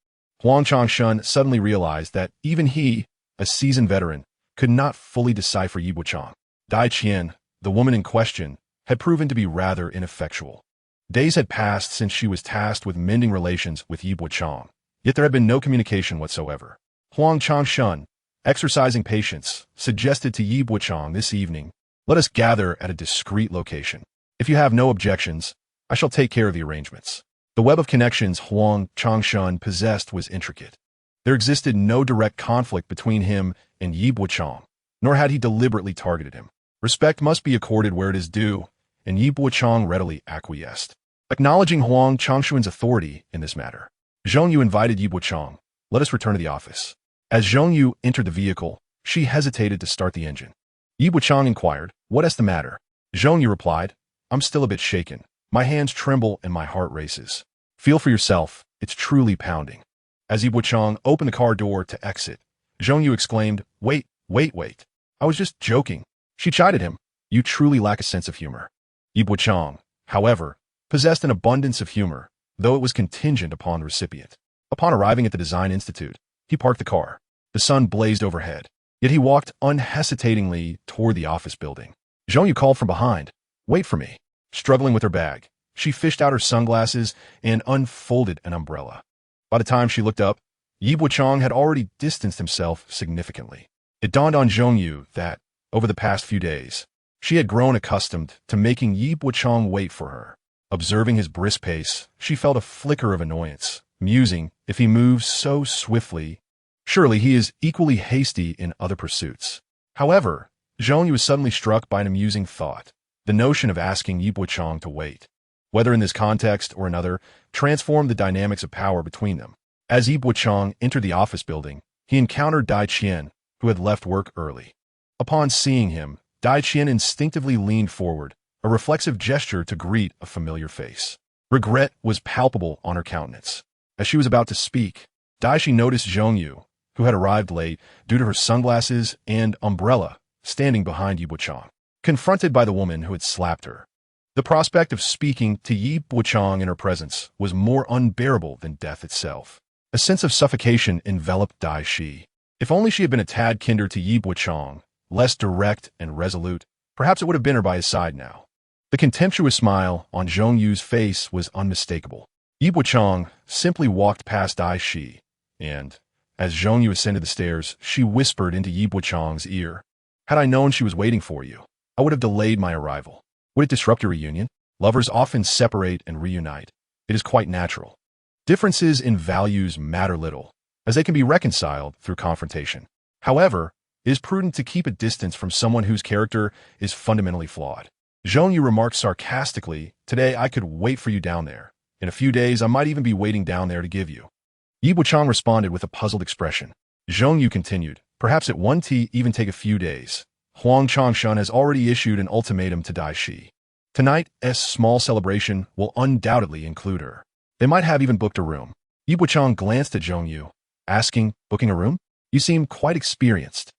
Huang Changshan suddenly realized that even he, a seasoned veteran, could not fully decipher Yi Bochang. Dai Qian, the woman in question, had proven to be rather ineffectual. Days had passed since she was tasked with mending relations with Yi Bochang, yet there had been no communication whatsoever. Huang Changshan, exercising patience, suggested to Yi Bochang this evening, "Let us gather at a discreet location. If you have no objections, I shall take care of the arrangements." The web of connections Huang Changshan possessed was intricate. There existed no direct conflict between him and Yi Bochang, nor had he deliberately targeted him. Respect must be accorded where it is due, and Yi Bochang readily acquiesced. Acknowledging Huang Changshuan's authority in this matter, Zhong Yu invited Yi Bochang, "Let us return to the office." As Zhong Yu entered the vehicle, she hesitated to start the engine. Yi Bochang inquired, "What is the matter?" Zhong Yu replied, "I'm still a bit shaken. My hands tremble and my heart races." "Feel for yourself. It's truly pounding. As Yi Bochang opened the car door to exit, Zhong Yu exclaimed, "Wait, wait, wait. I was just joking." She chided him. "You truly lack a sense of humor." Yi Bochang, however, possessed an abundance of humor, though it was contingent upon the recipient. Upon arriving at the Design Institute, he parked the car. The sun blazed overhead, yet he walked unhesitatingly toward the office building. Zhong Yu called from behind, "Wait for me." Struggling with her bag, she fished out her sunglasses and unfolded an umbrella. By the time she looked up, Yi Bochang had already distanced himself significantly. It dawned on Zhong Yu that, over the past few days, she had grown accustomed to making Yi Bochang wait for her. Observing his brisk pace, she felt a flicker of annoyance, musing, if he moves so swiftly, surely he is equally hasty in other pursuits. However, Zhong Yu was suddenly struck by an amusing thought. The notion of asking Yi Bochang to wait, whether in this context or another, transformed the dynamics of power between them. As Yi Bochang entered the office building, he encountered Dai Qian, who had left work early. Upon seeing him, Dai Qian instinctively leaned forward, a reflexive gesture to greet a familiar face. Regret was palpable on her countenance. As she was about to speak, Dai Qian noticed Zhong Yu, who had arrived late due to her sunglasses and umbrella, standing behind Yi Bochang. Confronted by the woman who had slapped her, the prospect of speaking to Yi Bochang in her presence was more unbearable than death itself. A sense of suffocation enveloped Dai Qian. If only she had been a tad kinder to Yi Bochang, less direct and resolute, perhaps it would have been her by his side now. The contemptuous smile on Zhong Yu's face was unmistakable. Yi Bochang simply walked past Dai Qian, and, as Zhong Yu ascended the stairs, she whispered into Yi Bochang's ear, "Had I known she was waiting for you, I would have delayed my arrival. Would it disrupt your reunion? Lovers often separate and reunite. It is quite natural. Differences in values matter little, as they can be reconciled through confrontation. However, it is prudent to keep a distance from someone whose character is fundamentally flawed." Zhong Yu remarked sarcastically, "Today I could wait for you down there. In a few days I might even be waiting down there to give you." Yi Bochang responded with a puzzled expression. Zhong Yu continued, "Perhaps it won't even take a few days. Huang Changshan has already issued an ultimatum to Dai Qian. Tonight's small celebration will undoubtedly include her. They might have even booked a room." Yi Bochang glanced at Zhong Yu, asking, "Booking a room? You seem quite experienced."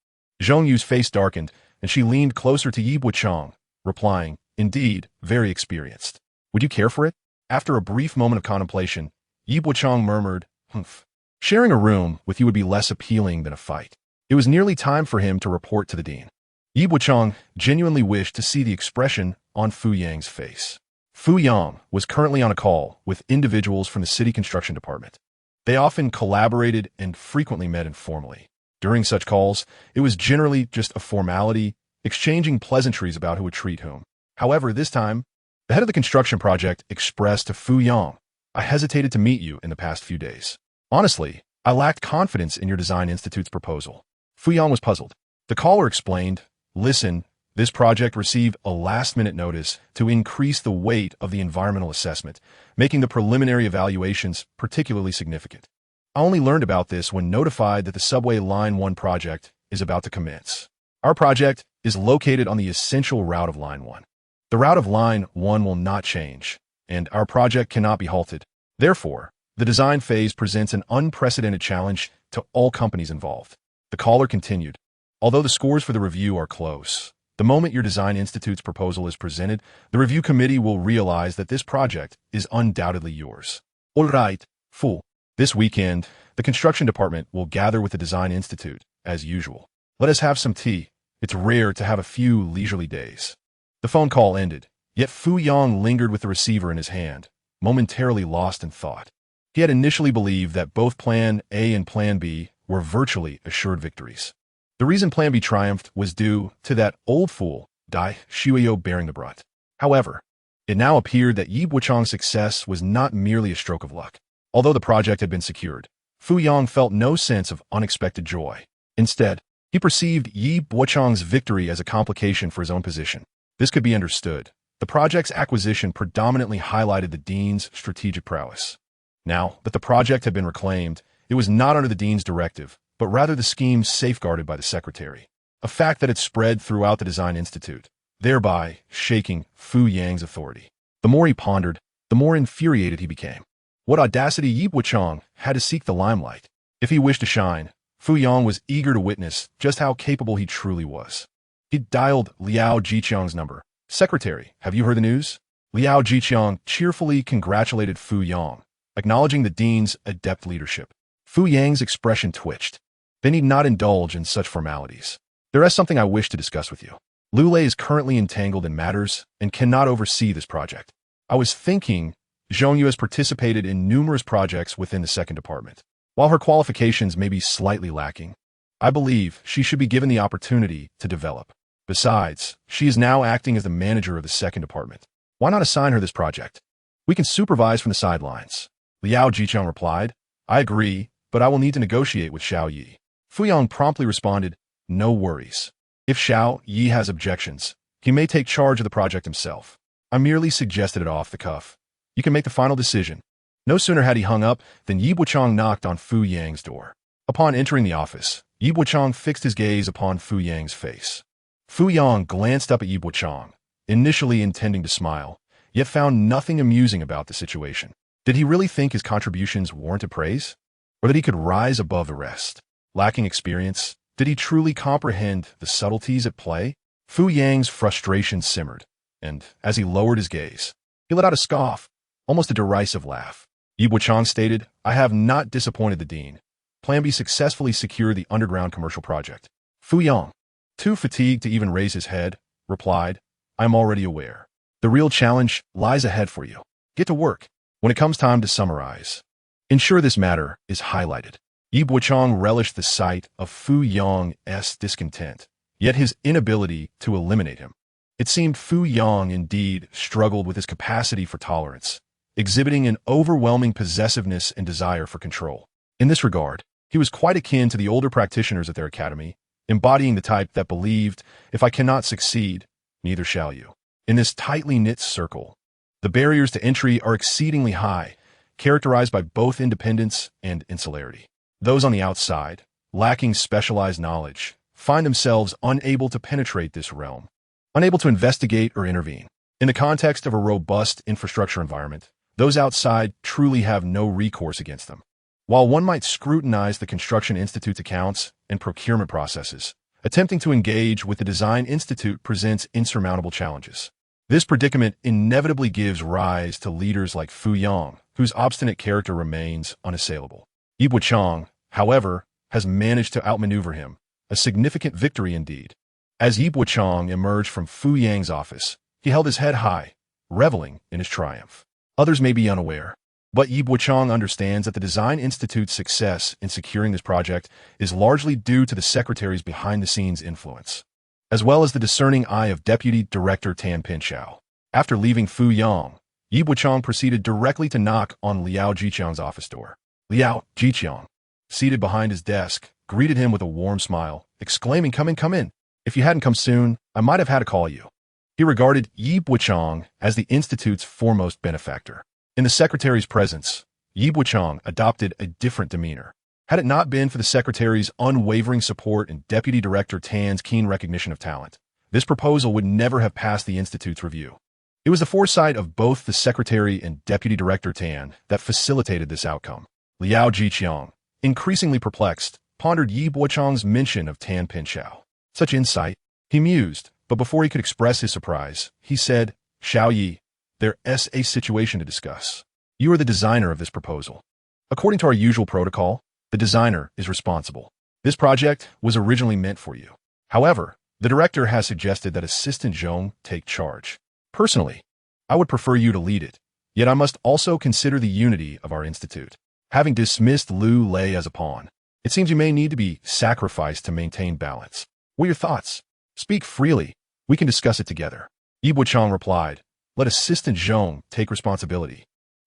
Zhong Yu's face darkened, and she leaned closer to Yi Bochang, replying, "Indeed, very experienced. Would you care for it?" After a brief moment of contemplation, Yi Bochang murmured, "Humph. Sharing a room with you would be less appealing than a fight." It was nearly time for him to report to the dean. Yi Bochang genuinely wished to see the expression on Fu Yang's face. Fu Yang was currently on a call with individuals from the city construction department. They often collaborated and frequently met informally. During such calls, it was generally just a formality, exchanging pleasantries about who would treat whom. However, this time, the head of the construction project expressed to Fu Yang, "I hesitated to meet you in the past few days. Honestly, I lacked confidence in your Design Institute's proposal." Fu Yang was puzzled. The caller explained, "Listen, this project received a last-minute notice to increase the weight of the environmental assessment, making the preliminary evaluations particularly significant. I only learned about this when notified that the Subway Line 1 project is about to commence. Our project is located on the essential route of Line 1. The route of Line 1 will not change, and our project cannot be halted. Therefore, the design phase presents an unprecedented challenge to all companies involved." The caller continued, "Although the scores for the review are close, the moment your Design Institute's proposal is presented, the review committee will realize that this project is undoubtedly yours. All right, Fu. This weekend, the construction department will gather with the Design Institute, as usual. Let us have some tea. It's rare to have a few leisurely days." The phone call ended, yet Fu Yang lingered with the receiver in his hand, momentarily lost in thought. He had initially believed that both Plan A and Plan B were virtually assured victories. The reason Plan B triumphed was due to that old fool, Dai Qian, bearing the brunt. However, it now appeared that Yi Bochang's success was not merely a stroke of luck. Although the project had been secured, Fu Yang felt no sense of unexpected joy. Instead, he perceived Yi Bochang's victory as a complication for his own position. This could be understood. The project's acquisition predominantly highlighted the dean's strategic prowess. Now that the project had been reclaimed, it was not under the dean's directive, but rather the scheme safeguarded by the secretary, a fact that had spread throughout the Design Institute, thereby shaking Fu Yang's authority. The more he pondered, the more infuriated he became. What audacity Yi Bochang had to seek the limelight. If he wished to shine, Fu Yang was eager to witness just how capable he truly was. He dialed Liao Jiqiang's number. "Secretary, have you heard the news?" Liao Jiqiang cheerfully congratulated Fu Yang, acknowledging the dean's adept leadership. Fu Yang's expression twitched. They need not indulge in such formalities. There is something I wish to discuss with you. Lu Lei is currently entangled in matters and cannot oversee this project. I was thinking Zhongyu has participated in numerous projects within the second department. While her qualifications may be slightly lacking, I believe she should be given the opportunity to develop. Besides, she is now acting as the manager of the second department. Why not assign her this project? We can supervise from the sidelines. Liao Jiqiang replied, "I agree, but I will need to negotiate with Xiao Yi." Fu Yang promptly responded, "No worries. If Xiao Yi has objections, he may take charge of the project himself. I merely suggested it off the cuff. You can make the final decision." No sooner had he hung up than Yi Bochang knocked on Fu Yang's door. Upon entering the office, Yi Bochang fixed his gaze upon Fu Yang's face. Fu Yang glanced up at Yi Bochang, initially intending to smile, yet found nothing amusing about the situation. Did he really think his contributions warranted praise? Or that he could rise above the rest? Lacking experience, did he truly comprehend the subtleties at play? Fu Yang's frustration simmered, and as he lowered his gaze, he let out a scoff, almost a derisive laugh. Yi Bochang stated, "I have not disappointed the dean. Plan B successfully secured the underground commercial project." Fu Yang, too fatigued to even raise his head, replied, "I'm already aware. The real challenge lies ahead for you. Get to work. When it comes time to summarize, ensure this matter is highlighted." Yi Bochang relished the sight of Fu Yang's discontent, yet his inability to eliminate him. It seemed Fu Yang indeed struggled with his capacity for tolerance, exhibiting an overwhelming possessiveness and desire for control. In this regard, he was quite akin to the older practitioners at their academy, embodying the type that believed, "If I cannot succeed, neither shall you." In this tightly knit circle, the barriers to entry are exceedingly high, characterized by both independence and insularity. Those on the outside, lacking specialized knowledge, find themselves unable to penetrate this realm, unable to investigate or intervene. In the context of a robust infrastructure environment, those outside truly have no recourse against them. While one might scrutinize the Construction Institute's accounts and procurement processes, attempting to engage with the Design Institute presents insurmountable challenges. This predicament inevitably gives rise to leaders like Fu Yang, whose obstinate character remains unassailable. Yi Bochang, however, has managed to outmaneuver him, a significant victory indeed. As Yi Bochang emerged from Fu Yang's office, he held his head high, reveling in his triumph. Others may be unaware, but Yi Bochang understands that the Design Institute's success in securing this project is largely due to the secretary's behind-the-scenes influence, as well as the discerning eye of Deputy Director Tan Pinchao. After leaving Fu Yang, Yi Bochang proceeded directly to knock on Liao Jiqiang's office door. Liao Jiqiang, seated behind his desk, greeted him with a warm smile, exclaiming, "Come in, come in. If you hadn't come soon, I might have had to call you." He regarded Yi Bochang as the Institute's foremost benefactor. In the secretary's presence, Yi Bochang adopted a different demeanor. Had it not been for the secretary's unwavering support and Deputy Director Tan's keen recognition of talent, this proposal would never have passed the Institute's review. It was the foresight of both the secretary and Deputy Director Tan that facilitated this outcome. Liao Jiqiang, increasingly perplexed, pondered Yi Bochang's mention of Tan Pinchao. Such insight, he mused, but before he could express his surprise, he said, "Xiao Yi, there's a situation to discuss. You are the designer of this proposal. According to our usual protocol, the designer is responsible. This project was originally meant for you. However, the director has suggested that Assistant Zhong take charge. Personally, I would prefer you to lead it, yet I must also consider the unity of our institute. Having dismissed Lu Lei as a pawn, it seems you may need to be sacrificed to maintain balance. What are your thoughts? Speak freely. We can discuss it together." Yi Bochang replied, "Let Assistant Zhong take responsibility."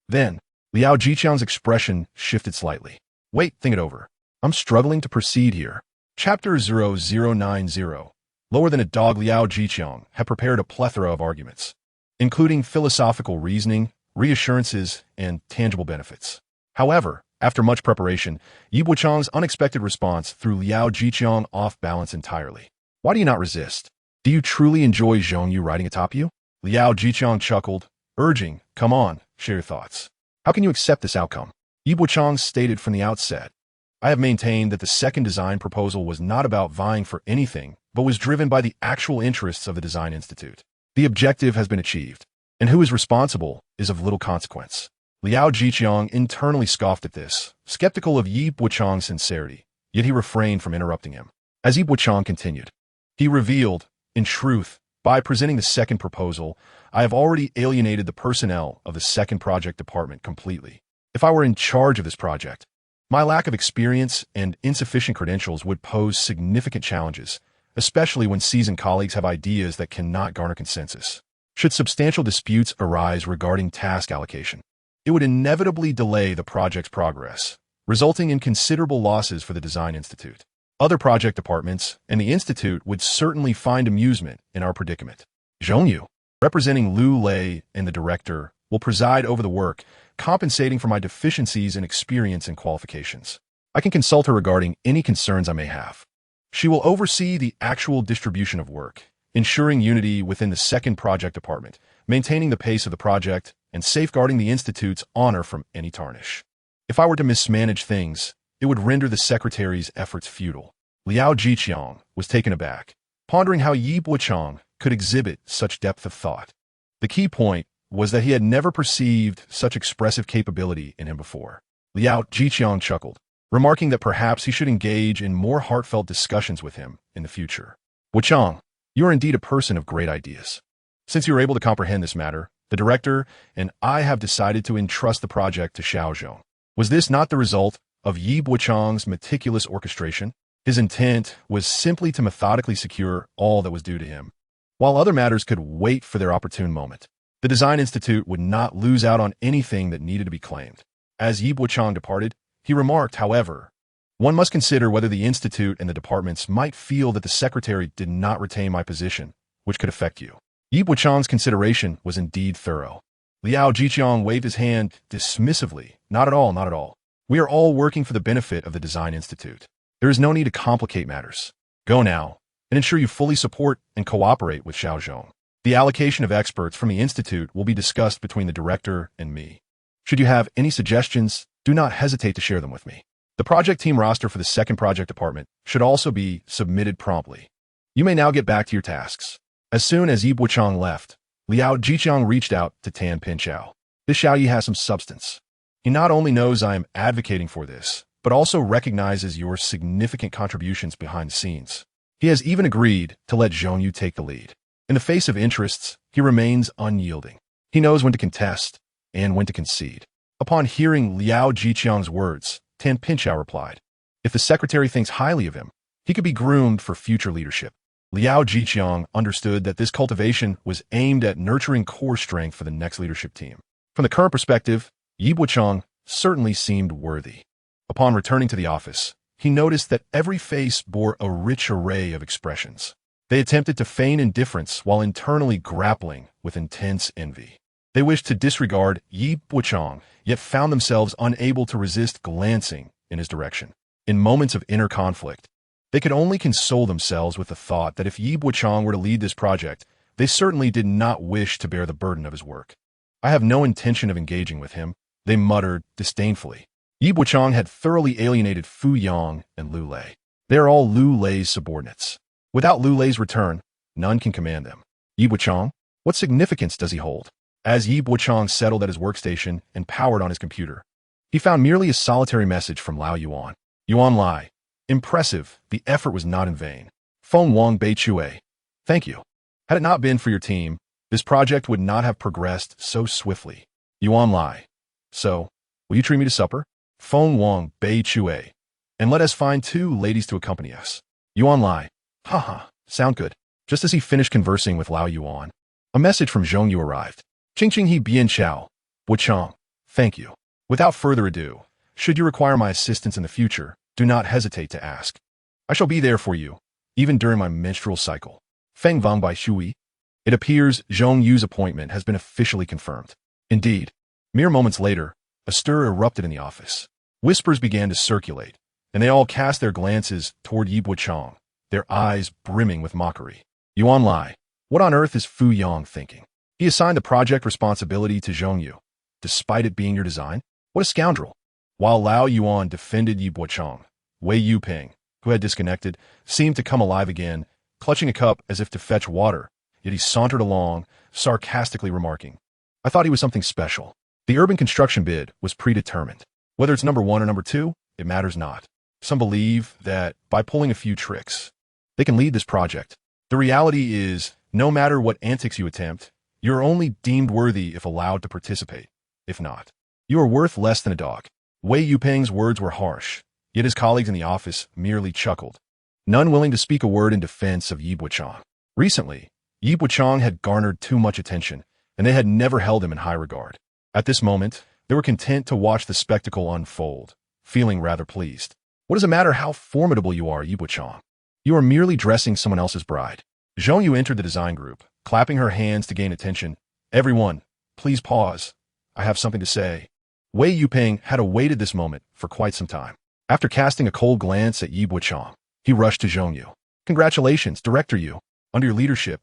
Then, Liao Jiqiang's expression shifted slightly. "Wait, think it over. I'm struggling to proceed here." Chapter 0090. Lower than a dog, Liao Jiqiang had prepared a plethora of arguments, including philosophical reasoning, reassurances, and tangible benefits. However, after much preparation, Yi Bochang's unexpected response threw Liao Jiqiang off balance entirely. "Why do you not resist? Do you truly enjoy Zhongyu riding atop you?" Liao Jiqiang chuckled, urging, "Come on, share your thoughts." How can you accept this outcome? Yi Bochang stated from the outset, I have maintained that the second design proposal was not about vying for anything, but was driven by the actual interests of the Design Institute. The objective has been achieved, and who is responsible is of little consequence. Liao Jiqiang internally scoffed at this, skeptical of Yi Bochang's sincerity, yet he refrained from interrupting him. As Yi Bochang continued, he revealed, in truth, by presenting the second proposal, I have already alienated the personnel of the second project department completely. If I were in charge of this project, my lack of experience and insufficient credentials would pose significant challenges, especially when seasoned colleagues have ideas that cannot garner consensus. Should substantial disputes arise regarding task allocation, it would inevitably delay the project's progress, resulting in considerable losses for the Design Institute. Other project departments and the Institute would certainly find amusement in our predicament. Zhongyu, representing Lu Lei and the director, will preside over the work, compensating for my deficiencies in experience and qualifications. I can consult her regarding any concerns I may have. She will oversee the actual distribution of work, ensuring unity within the second project department, maintaining the pace of the project, and safeguarding the Institute's honor from any tarnish. If I were to mismanage things, it would render the secretary's efforts futile. Liao Jiqiang was taken aback, pondering how Yi Bochang could exhibit such depth of thought. The key point was that he had never perceived such expressive capability in him before. Liao Jiqiang chuckled, remarking that perhaps he should engage in more heartfelt discussions with him in the future. Bochang, you are indeed a person of great ideas. Since you are able to comprehend this matter, the director and I have decided to entrust the project to Xiaozhong. Was this not the result of Yi Bochang's meticulous orchestration? His intent was simply to methodically secure all that was due to him, while other matters could wait for their opportune moment. The Design Institute would not lose out on anything that needed to be claimed. As Yi Bochang departed, he remarked, however, one must consider whether the Institute and the departments might feel that the secretary did not retain my position, which could affect you. Yi Bochang's consideration was indeed thorough. Liao Jiqiang waved his hand dismissively. Not at all, not at all. We are all working for the benefit of the Design Institute. There is no need to complicate matters. Go now, and ensure you fully support and cooperate with Xiaozhong. The allocation of experts from the Institute will be discussed between the director and me. Should you have any suggestions, do not hesitate to share them with me. The project team roster for the second project department should also be submitted promptly. You may now get back to your tasks. As soon as Yi Bochang left, Liao Jiqiang reached out to Tan Pinchao. This Xiaoyi has some substance. He not only knows I am advocating for this, but also recognizes your significant contributions behind the scenes. He has even agreed to let Zhongyu take the lead. In the face of interests, he remains unyielding. He knows when to contest and when to concede. Upon hearing Liao Jiqiang's words, Tan Pinchao replied, if the secretary thinks highly of him, he could be groomed for future leadership. Liao Jiqiang understood that this cultivation was aimed at nurturing core strength for the next leadership team. From the current perspective, Yi Bochang certainly seemed worthy. Upon returning to the office, he noticed that every face bore a rich array of expressions. They attempted to feign indifference while internally grappling with intense envy. They wished to disregard Yi Bochang, yet found themselves unable to resist glancing in his direction. In moments of inner conflict, they could only console themselves with the thought that if Yi Bochang were to lead this project, they certainly did not wish to bear the burden of his work. I have no intention of engaging with him, they muttered disdainfully. Yi Bochang had thoroughly alienated Fu Yang and Lu Lei. They are all Lu Lei's subordinates. Without Lu Lei's return, none can command them. Yi Bochang? What significance does he hold? As Yi Bochang settled at his workstation and powered on his computer, he found merely a solitary message from Lao Yuan. Yuan Lai. Impressive, the effort was not in vain. Feng Wang Bei Chue. Thank you. Had it not been for your team, this project would not have progressed so swiftly. Yuan Lai. So, will you treat me to supper? Feng Wang Bei Chue. And let us find 2 ladies to accompany us. Yuan Lai. Haha, sound good. Just as he finished conversing with Lao Yuan, a message from Zhongyu arrived. Qingqing he bian chao. Bochang. Thank you. Without further ado, should you require my assistance in the future, do not hesitate to ask. I shall be there for you, even during my menstrual cycle. Feng Vang Bai Shui. It appears Zhongyu's appointment has been officially confirmed. Indeed, mere moments later, a stir erupted in the office. Whispers began to circulate, and they all cast their glances toward Yi Bochang, their eyes brimming with mockery. Yuan Lai, what on earth is Fu Yang thinking? He assigned the project responsibility to Zhongyu, despite it being your design? What a scoundrel. While Lao Yuan defended Yi Bochang, Wei Yuping, who had disconnected, seemed to come alive again, clutching a cup as if to fetch water, yet he sauntered along, sarcastically remarking, I thought he was something special. The urban construction bid was predetermined. Whether it's number 1 or number 2, it matters not. Some believe that by pulling a few tricks, they can lead this project. The reality is, no matter what antics you attempt, you are only deemed worthy if allowed to participate. If not, you are worth less than a dog. Wei Yuping's words were harsh, yet his colleagues in the office merely chuckled, none willing to speak a word in defense of Yi Bochang. Recently, Yi Bochang had garnered too much attention, and they had never held him in high regard. At this moment, they were content to watch the spectacle unfold, feeling rather pleased. What does it matter how formidable you are, Yi Bochang? You are merely dressing someone else's bride. Zhong Yu entered the design group, clapping her hands to gain attention. Everyone, please pause. I have something to say. Wei Yuping had awaited this moment for quite some time. After casting a cold glance at Yi Bochang, he rushed to Zhong Yu. Congratulations, Director Yu. Under your leadership,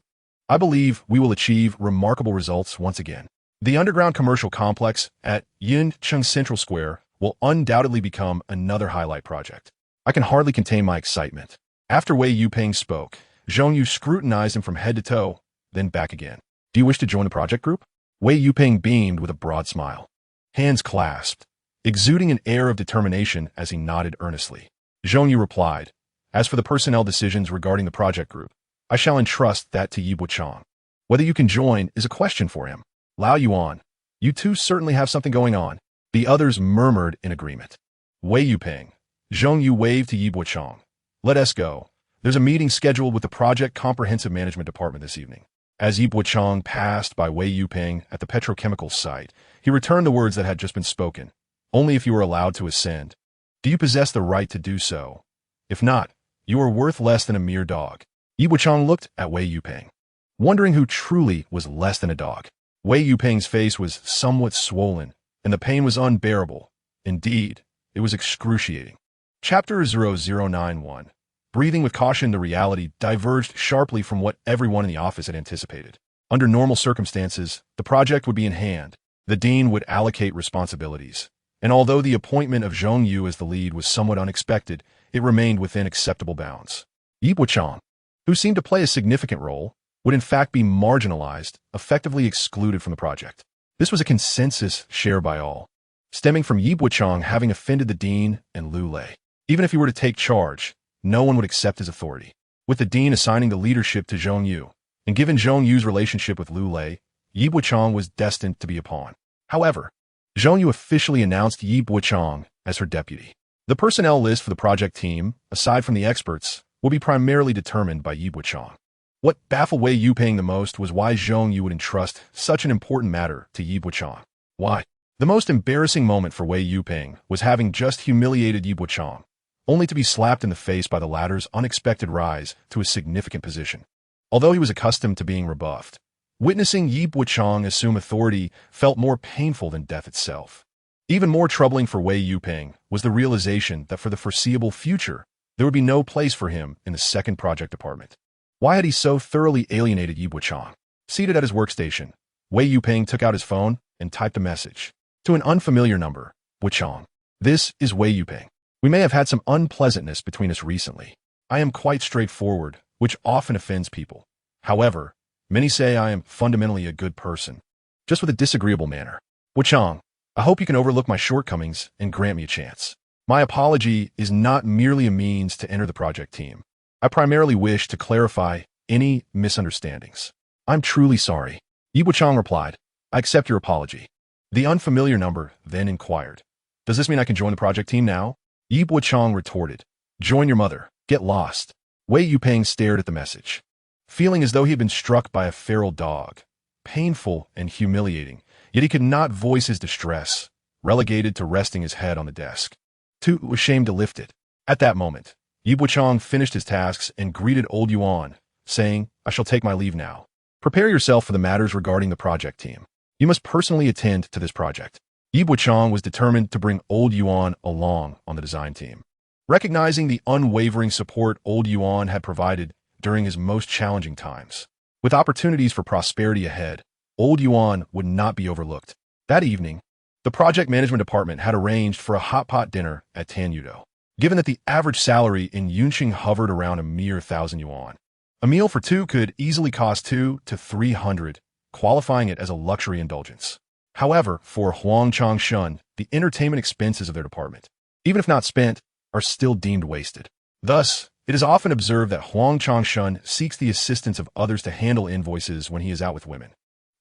I believe we will achieve remarkable results once again. The underground commercial complex at Yincheng Central Square will undoubtedly become another highlight project. I can hardly contain my excitement. After Wei Yuping spoke, Zhong Yu scrutinized him from head to toe, then back again. Do you wish to join the project group? Wei Yuping beamed with a broad smile. Hands clasped, exuding an air of determination as he nodded earnestly. Zhong Yu replied, As for the personnel decisions regarding the project group, I shall entrust that to Yi Bochang. Whether you can join is a question for him. Lao Yuan, you two certainly have something going on. The others murmured in agreement. Wei Yuping. Zhong Yu waved to Yi Bochang. Let us go. There's a meeting scheduled with the Project Comprehensive Management Department this evening. As Yi Bochang passed by Wei Yuping at the petrochemical site, he returned the words that had just been spoken. Only if you are allowed to ascend. Do you possess the right to do so? If not, you are worth less than a mere dog. Yi Bochang looked at Wei Yuping, wondering who truly was less than a dog. Wei Yuping's face was somewhat swollen, and the pain was unbearable. Indeed, it was excruciating. Chapter 0091. Breathing with caution, the reality diverged sharply from what everyone in the office had anticipated. Under normal circumstances, the project would be in hand. The dean would allocate responsibilities. And although the appointment of Zhong Yu as the lead was somewhat unexpected, it remained within acceptable bounds. Yi Bochang, who seemed to play a significant role, would in fact be marginalized, effectively excluded from the project. This was a consensus shared by all, stemming from Yi Bochang having offended the dean and Lu Lei. Even if he were to take charge, no one would accept his authority. With the dean assigning the leadership to Zhong Yu, and given Zhong Yu's relationship with Lu Lei, Yi Bochang was destined to be a pawn. However, Zhong Yu officially announced Yi Bochang as her deputy. The personnel list for the project team, aside from the experts, will be primarily determined by Yi Bochang. What baffled Wei Yuping the most was why Zhong Yu would entrust such an important matter to Yi Bochang. Why? The most embarrassing moment for Wei Yuping was having just humiliated Yi Bochang, only to be slapped in the face by the latter's unexpected rise to a significant position. Although he was accustomed to being rebuffed, witnessing Yi Bochang assume authority felt more painful than death itself. Even more troubling for Wei Yuping was the realization that for the foreseeable future, there would be no place for him in the second project department. Why had he so thoroughly alienated Yi Bochang? Seated at his workstation, Wei Yuping took out his phone and typed a message to an unfamiliar number. Bochang. This is Wei Yuping. We may have had some unpleasantness between us recently. I am quite straightforward, which often offends people. However, many say I am fundamentally a good person, just with a disagreeable manner. Bochang, I hope you can overlook my shortcomings and grant me a chance. My apology is not merely a means to enter the project team. I primarily wish to clarify any misunderstandings. I'm truly sorry. Yi Bochang replied, I accept your apology. The unfamiliar number then inquired, Does this mean I can join the project team now? Yi Bochang retorted, Join your mother. Get lost. Wei Yuping stared at the message, feeling as though he had been struck by a feral dog. Painful and humiliating, yet he could not voice his distress, relegated to resting his head on the desk. Too ashamed to lift it. At that moment, Yi Bochang finished his tasks and greeted old Yuan, saying, I shall take my leave now. Prepare yourself for the matters regarding the project team. You must personally attend to this project. Yi Bochang was determined to bring old Yuan along on the design team. Recognizing the unwavering support old Yuan had provided during his most challenging times, with opportunities for prosperity ahead, old Yuan would not be overlooked. That evening, The project management department had arranged for a hot pot dinner at Tanyudo. Given that the average salary in Yunqing hovered around a mere 1,000 yuan, a meal for two could easily cost 200 to 300, qualifying it as a luxury indulgence. However, for Huang Changshun, the entertainment expenses of their department, even if not spent, are still deemed wasted. Thus, it is often observed that Huang Changshun seeks the assistance of others to handle invoices when he is out with women.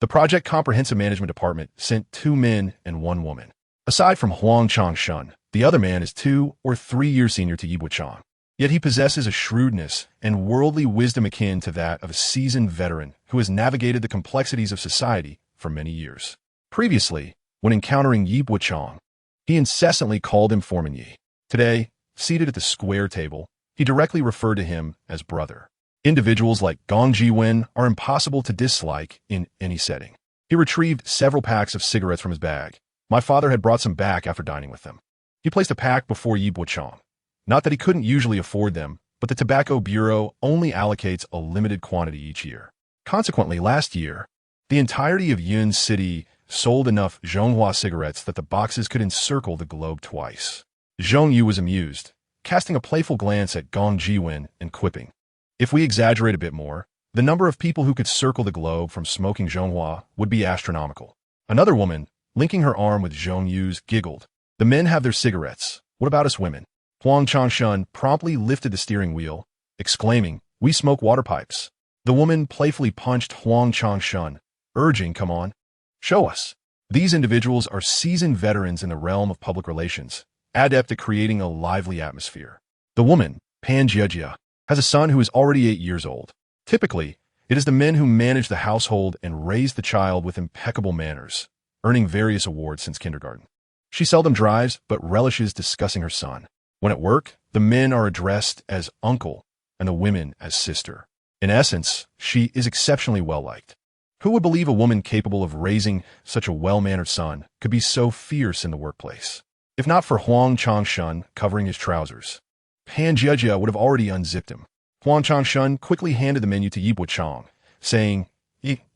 The project comprehensive management department sent 2 men and 1 woman. Aside from Huang Changshun, the other man is 2 or 3 years senior to Yi Bochang. Yet he possesses a shrewdness and worldly wisdom akin to that of a seasoned veteran who has navigated the complexities of society for many years. Previously, when encountering Yi Bochang, he incessantly called him Foreman Yi. Today, seated at the square table, he directly referred to him as brother. Individuals like Gong Jiwen are impossible to dislike in any setting. He retrieved several packs of cigarettes from his bag. My father had brought some back after dining with them. He placed a pack before Yi Bochang. Not that he couldn't usually afford them, but the Tobacco Bureau only allocates a limited quantity each year. Consequently, last year, the entirety of Yun City sold enough Zhonghua cigarettes that the boxes could encircle the globe twice. Zhong Yu was amused, casting a playful glance at Gong Jiwen and quipping, "If we exaggerate a bit more, the number of people who could circle the globe from smoking Zhonghua would be astronomical." Another woman, linking her arm with Zhong Yu's, giggled, "The men have their cigarettes. What about us women?" Huang Changshun promptly lifted the steering wheel, exclaiming, "We smoke water pipes." The woman playfully punched Huang Changshun, urging, "Come on, show us." These individuals are seasoned veterans in the realm of public relations, adept at creating a lively atmosphere. The woman, Pan Jiejia, has a son who is already 8 years old. Typically, it is the men who manage the household and raise the child with impeccable manners, earning various awards since kindergarten. She seldom drives, but relishes discussing her son. When at work, the men are addressed as uncle and the women as sister. In essence, she is exceptionally well-liked. Who would believe a woman capable of raising such a well-mannered son could be so fierce in the workplace? If not for Huang Changshun covering his trousers, Pan Jiejia would have already unzipped him. Huang Changshun quickly handed the menu to Yi Bochang, saying,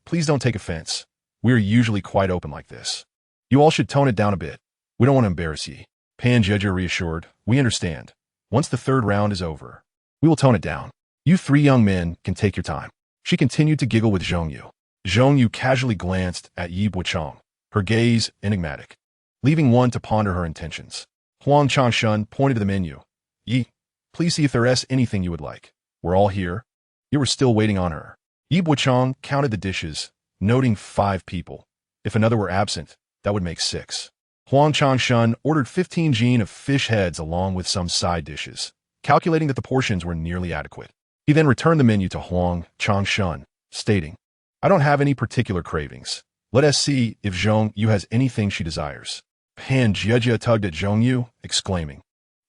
"Please don't take offense. We are usually quite open like this. You all should tone it down a bit. We don't want to embarrass ye." Pan Jiejia reassured, "We understand. Once the 3rd round is over, we will tone it down. You 3 young men can take your time." She continued to giggle with Zhong Yu. Zhong Yu casually glanced at Yi Bochang, her gaze enigmatic, leaving one to ponder her intentions. Huang Changshun pointed to the menu. "Yi, please see if there is anything you would like. We're all here." You were still waiting on her. Yi Bochang counted the dishes, noting 5 people. If another were absent, that would make 6. Huang Changshun ordered 15 jin of fish heads along with some side dishes, calculating that the portions were nearly adequate. He then returned the menu to Huang Changshun, stating, "I don't have any particular cravings. Let us see if Zhong Yu has anything she desires." Pan Jiejia tugged at Zhong Yu, exclaiming,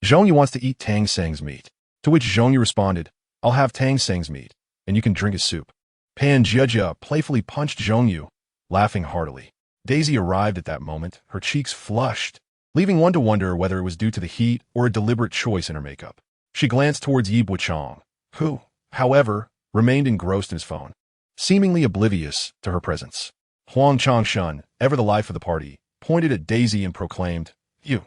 "Zhong Yu wants to eat Tang Seng's meat." To which Zhong Yu responded, "I'll have Tang Seng's meat, and you can drink his soup." Pan Jiejia playfully punched Zhong Yu, laughing heartily. Daisy arrived at that moment, her cheeks flushed, leaving one to wonder whether it was due to the heat or a deliberate choice in her makeup. She glanced towards Yi Bochang, who, however, remained engrossed in his phone, seemingly oblivious to her presence. Huang Changshun, ever the life of the party, pointed at Daisy and proclaimed, You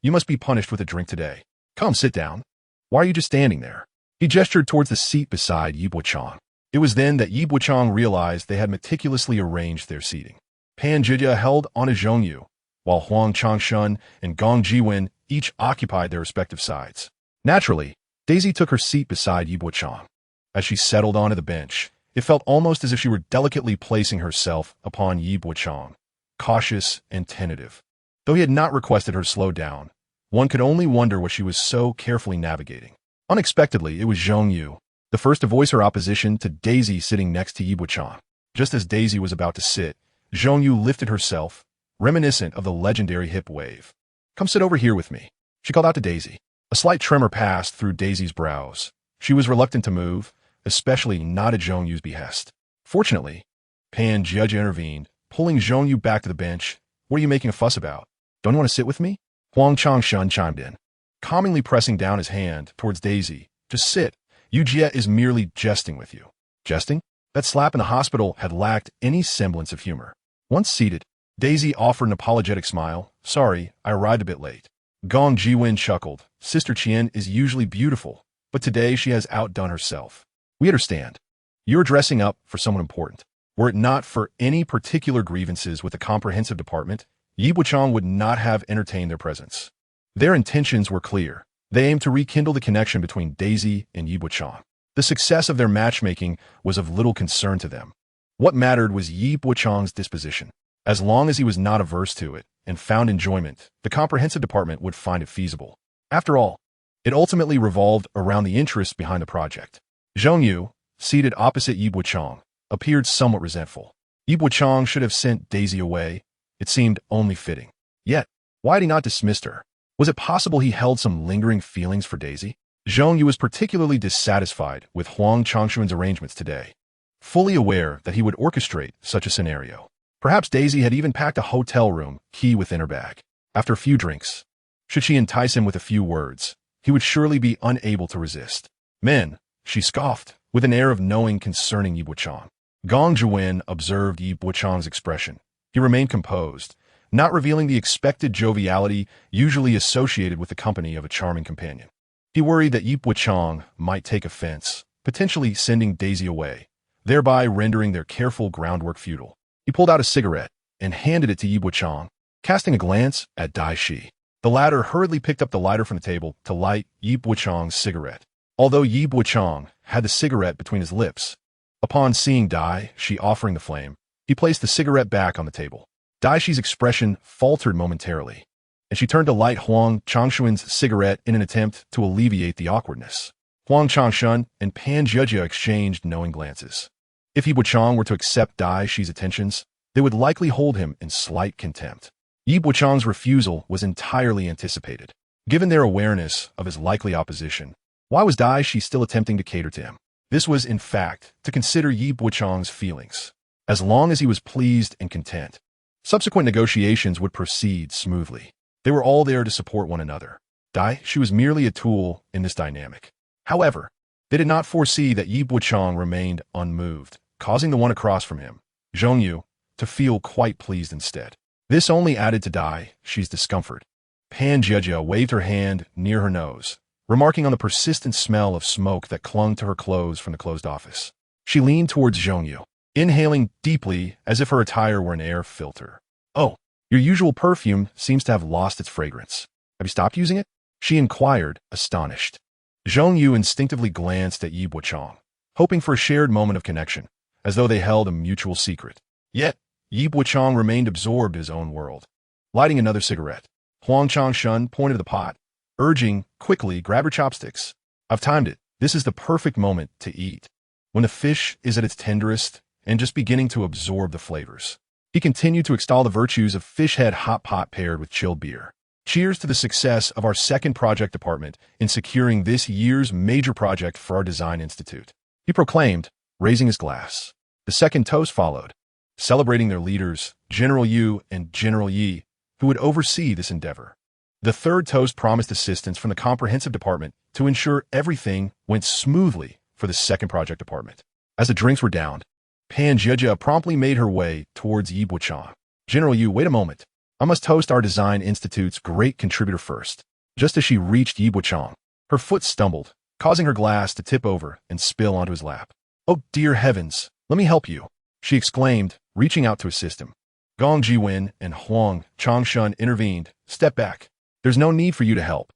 must be punished with a drink today. Come, sit down. Why are you just standing there?" He gestured towards the seat beside Yi Bochang. It was then that Yi Bochang realized they had meticulously arranged their seating. Pan Jiejia held on to Zhong Yu, while Huang Changshun and Gong Jiwen each occupied their respective sides. Naturally, Daisy took her seat beside Yi Bochang. As she settled onto the bench, it felt almost as if she were delicately placing herself upon Yi Bochang, cautious and tentative. Though he had not requested her to slow down, one could only wonder what she was so carefully navigating. Unexpectedly, it was Zhong Yu, the first to voice her opposition to Daisy sitting next to Yi Bochang. Just as Daisy was about to sit, Zhong Yu lifted herself, reminiscent of the legendary hip wave. "Come sit over here with me," she called out to Daisy. A slight tremor passed through Daisy's brows. She was reluctant to move, especially not at Zhong Yu's behest. Fortunately, Pan Jiejia intervened, pulling Zhong Yu back to the bench. "What are you making a fuss about? Don't you want to sit with me?" Huang Changshun chimed in, calmingly pressing down his hand towards Daisy. "Just sit. Yu Jie is merely jesting with you." Jesting? That slap in the hospital had lacked any semblance of humor. Once seated, Daisy offered an apologetic smile. Sorry, I arrived a bit late. Gong Jiwen chuckled. Sister Qian is usually beautiful, but today she has outdone herself. We understand. You're dressing up for someone important. Were it not for any particular grievances with the comprehensive department, Yi Bochang would not have entertained their presence. Their intentions were clear. They aimed to rekindle the connection between Daisy and Yi Bochang. The success of their matchmaking was of little concern to them. What mattered was Yi Bochang's disposition. As long as he was not averse to it and found enjoyment, the comprehensive department would find it feasible. After all, it ultimately revolved around the interests behind the project. Zhong Yu, seated opposite Yi Bochang, appeared somewhat resentful. Yi Bochang should have sent Daisy away. It seemed only fitting. Yet, why had he not dismissed her? Was it possible he held some lingering feelings for Daisy? Zhong Yu was particularly dissatisfied with Huang Changshuan's arrangements today, fully aware that he would orchestrate such a scenario. Perhaps Daisy had even packed a hotel room key within her bag. After a few drinks, should she entice him with a few words, he would surely be unable to resist. Men, she scoffed, with an air of knowing concerning Yi Bochang. Gong Jiwen observed Yi Bochang's expression. He remained composed, not revealing the expected joviality usually associated with the company of a charming companion. He worried that Yi Bochang might take offense, potentially sending Daisy away, thereby rendering their careful groundwork futile. He pulled out a cigarette and handed it to Yi Bochang, casting a glance at Dai Shi. The latter hurriedly picked up the lighter from the table to light Yi Bochang's cigarette. Although Yi Bochang had the cigarette between his lips, upon seeing Dai Shi offering the flame, he placed the cigarette back on the table. Dai Shi's expression faltered momentarily, and she turned to light Huang Changshuan's cigarette in an attempt to alleviate the awkwardness. Huang Changshuan and Pan Jiejia exchanged knowing glances. If Yi Bochang were to accept Dai Shi's attentions, they would likely hold him in slight contempt. Yi Bochang's refusal was entirely anticipated. Given their awareness of his likely opposition, why was Dai Shi still attempting to cater to him? This was, in fact, to consider Yi Bochang's feelings. As long as he was pleased and content, subsequent negotiations would proceed smoothly. They were all there to support one another. Dai Shi was merely a tool in this dynamic. However, they did not foresee that Yi Bochang remained unmoved, causing the one across from him, Zhong Yu, to feel quite pleased instead. This only added to Dai Shi's discomfort. Pan Jiejia waved her hand near her nose, remarking on the persistent smell of smoke that clung to her clothes from the closed office. She leaned towards Zhong Yu, inhaling deeply as if her attire were an air filter. Oh, your usual perfume seems to have lost its fragrance. Have you stopped using it? She inquired, astonished. Zhong Yu instinctively glanced at Yi Bochang, hoping for a shared moment of connection, as though they held a mutual secret. Yet, Yi Bochang remained absorbed in his own world. Lighting another cigarette, Huang Changshuan pointed to the pot, urging, quickly, grab your chopsticks. I've timed it. This is the perfect moment to eat, when the fish is at its tenderest and just beginning to absorb the flavors. He continued to extol the virtues of fish head hot pot paired with chilled beer. Cheers to the success of our second project department in securing this year's major project for our design institute, he proclaimed, raising his glass. The second toast followed, celebrating their leaders, General Yu and General Yi, who would oversee this endeavor. The third toast promised assistance from the comprehensive department to ensure everything went smoothly for the second project department. As the drinks were downed, Pan Jiejia promptly made her way towards Yi Bochang. General Yu, wait a moment. I must toast our design institute's great contributor first. Just as she reached Yi Bochang, her foot stumbled, causing her glass to tip over and spill onto his lap. Oh dear heavens, let me help you, she exclaimed, reaching out to assist him. Gong Jiwen and Huang Changshuan intervened. Step back. There's no need for you to help.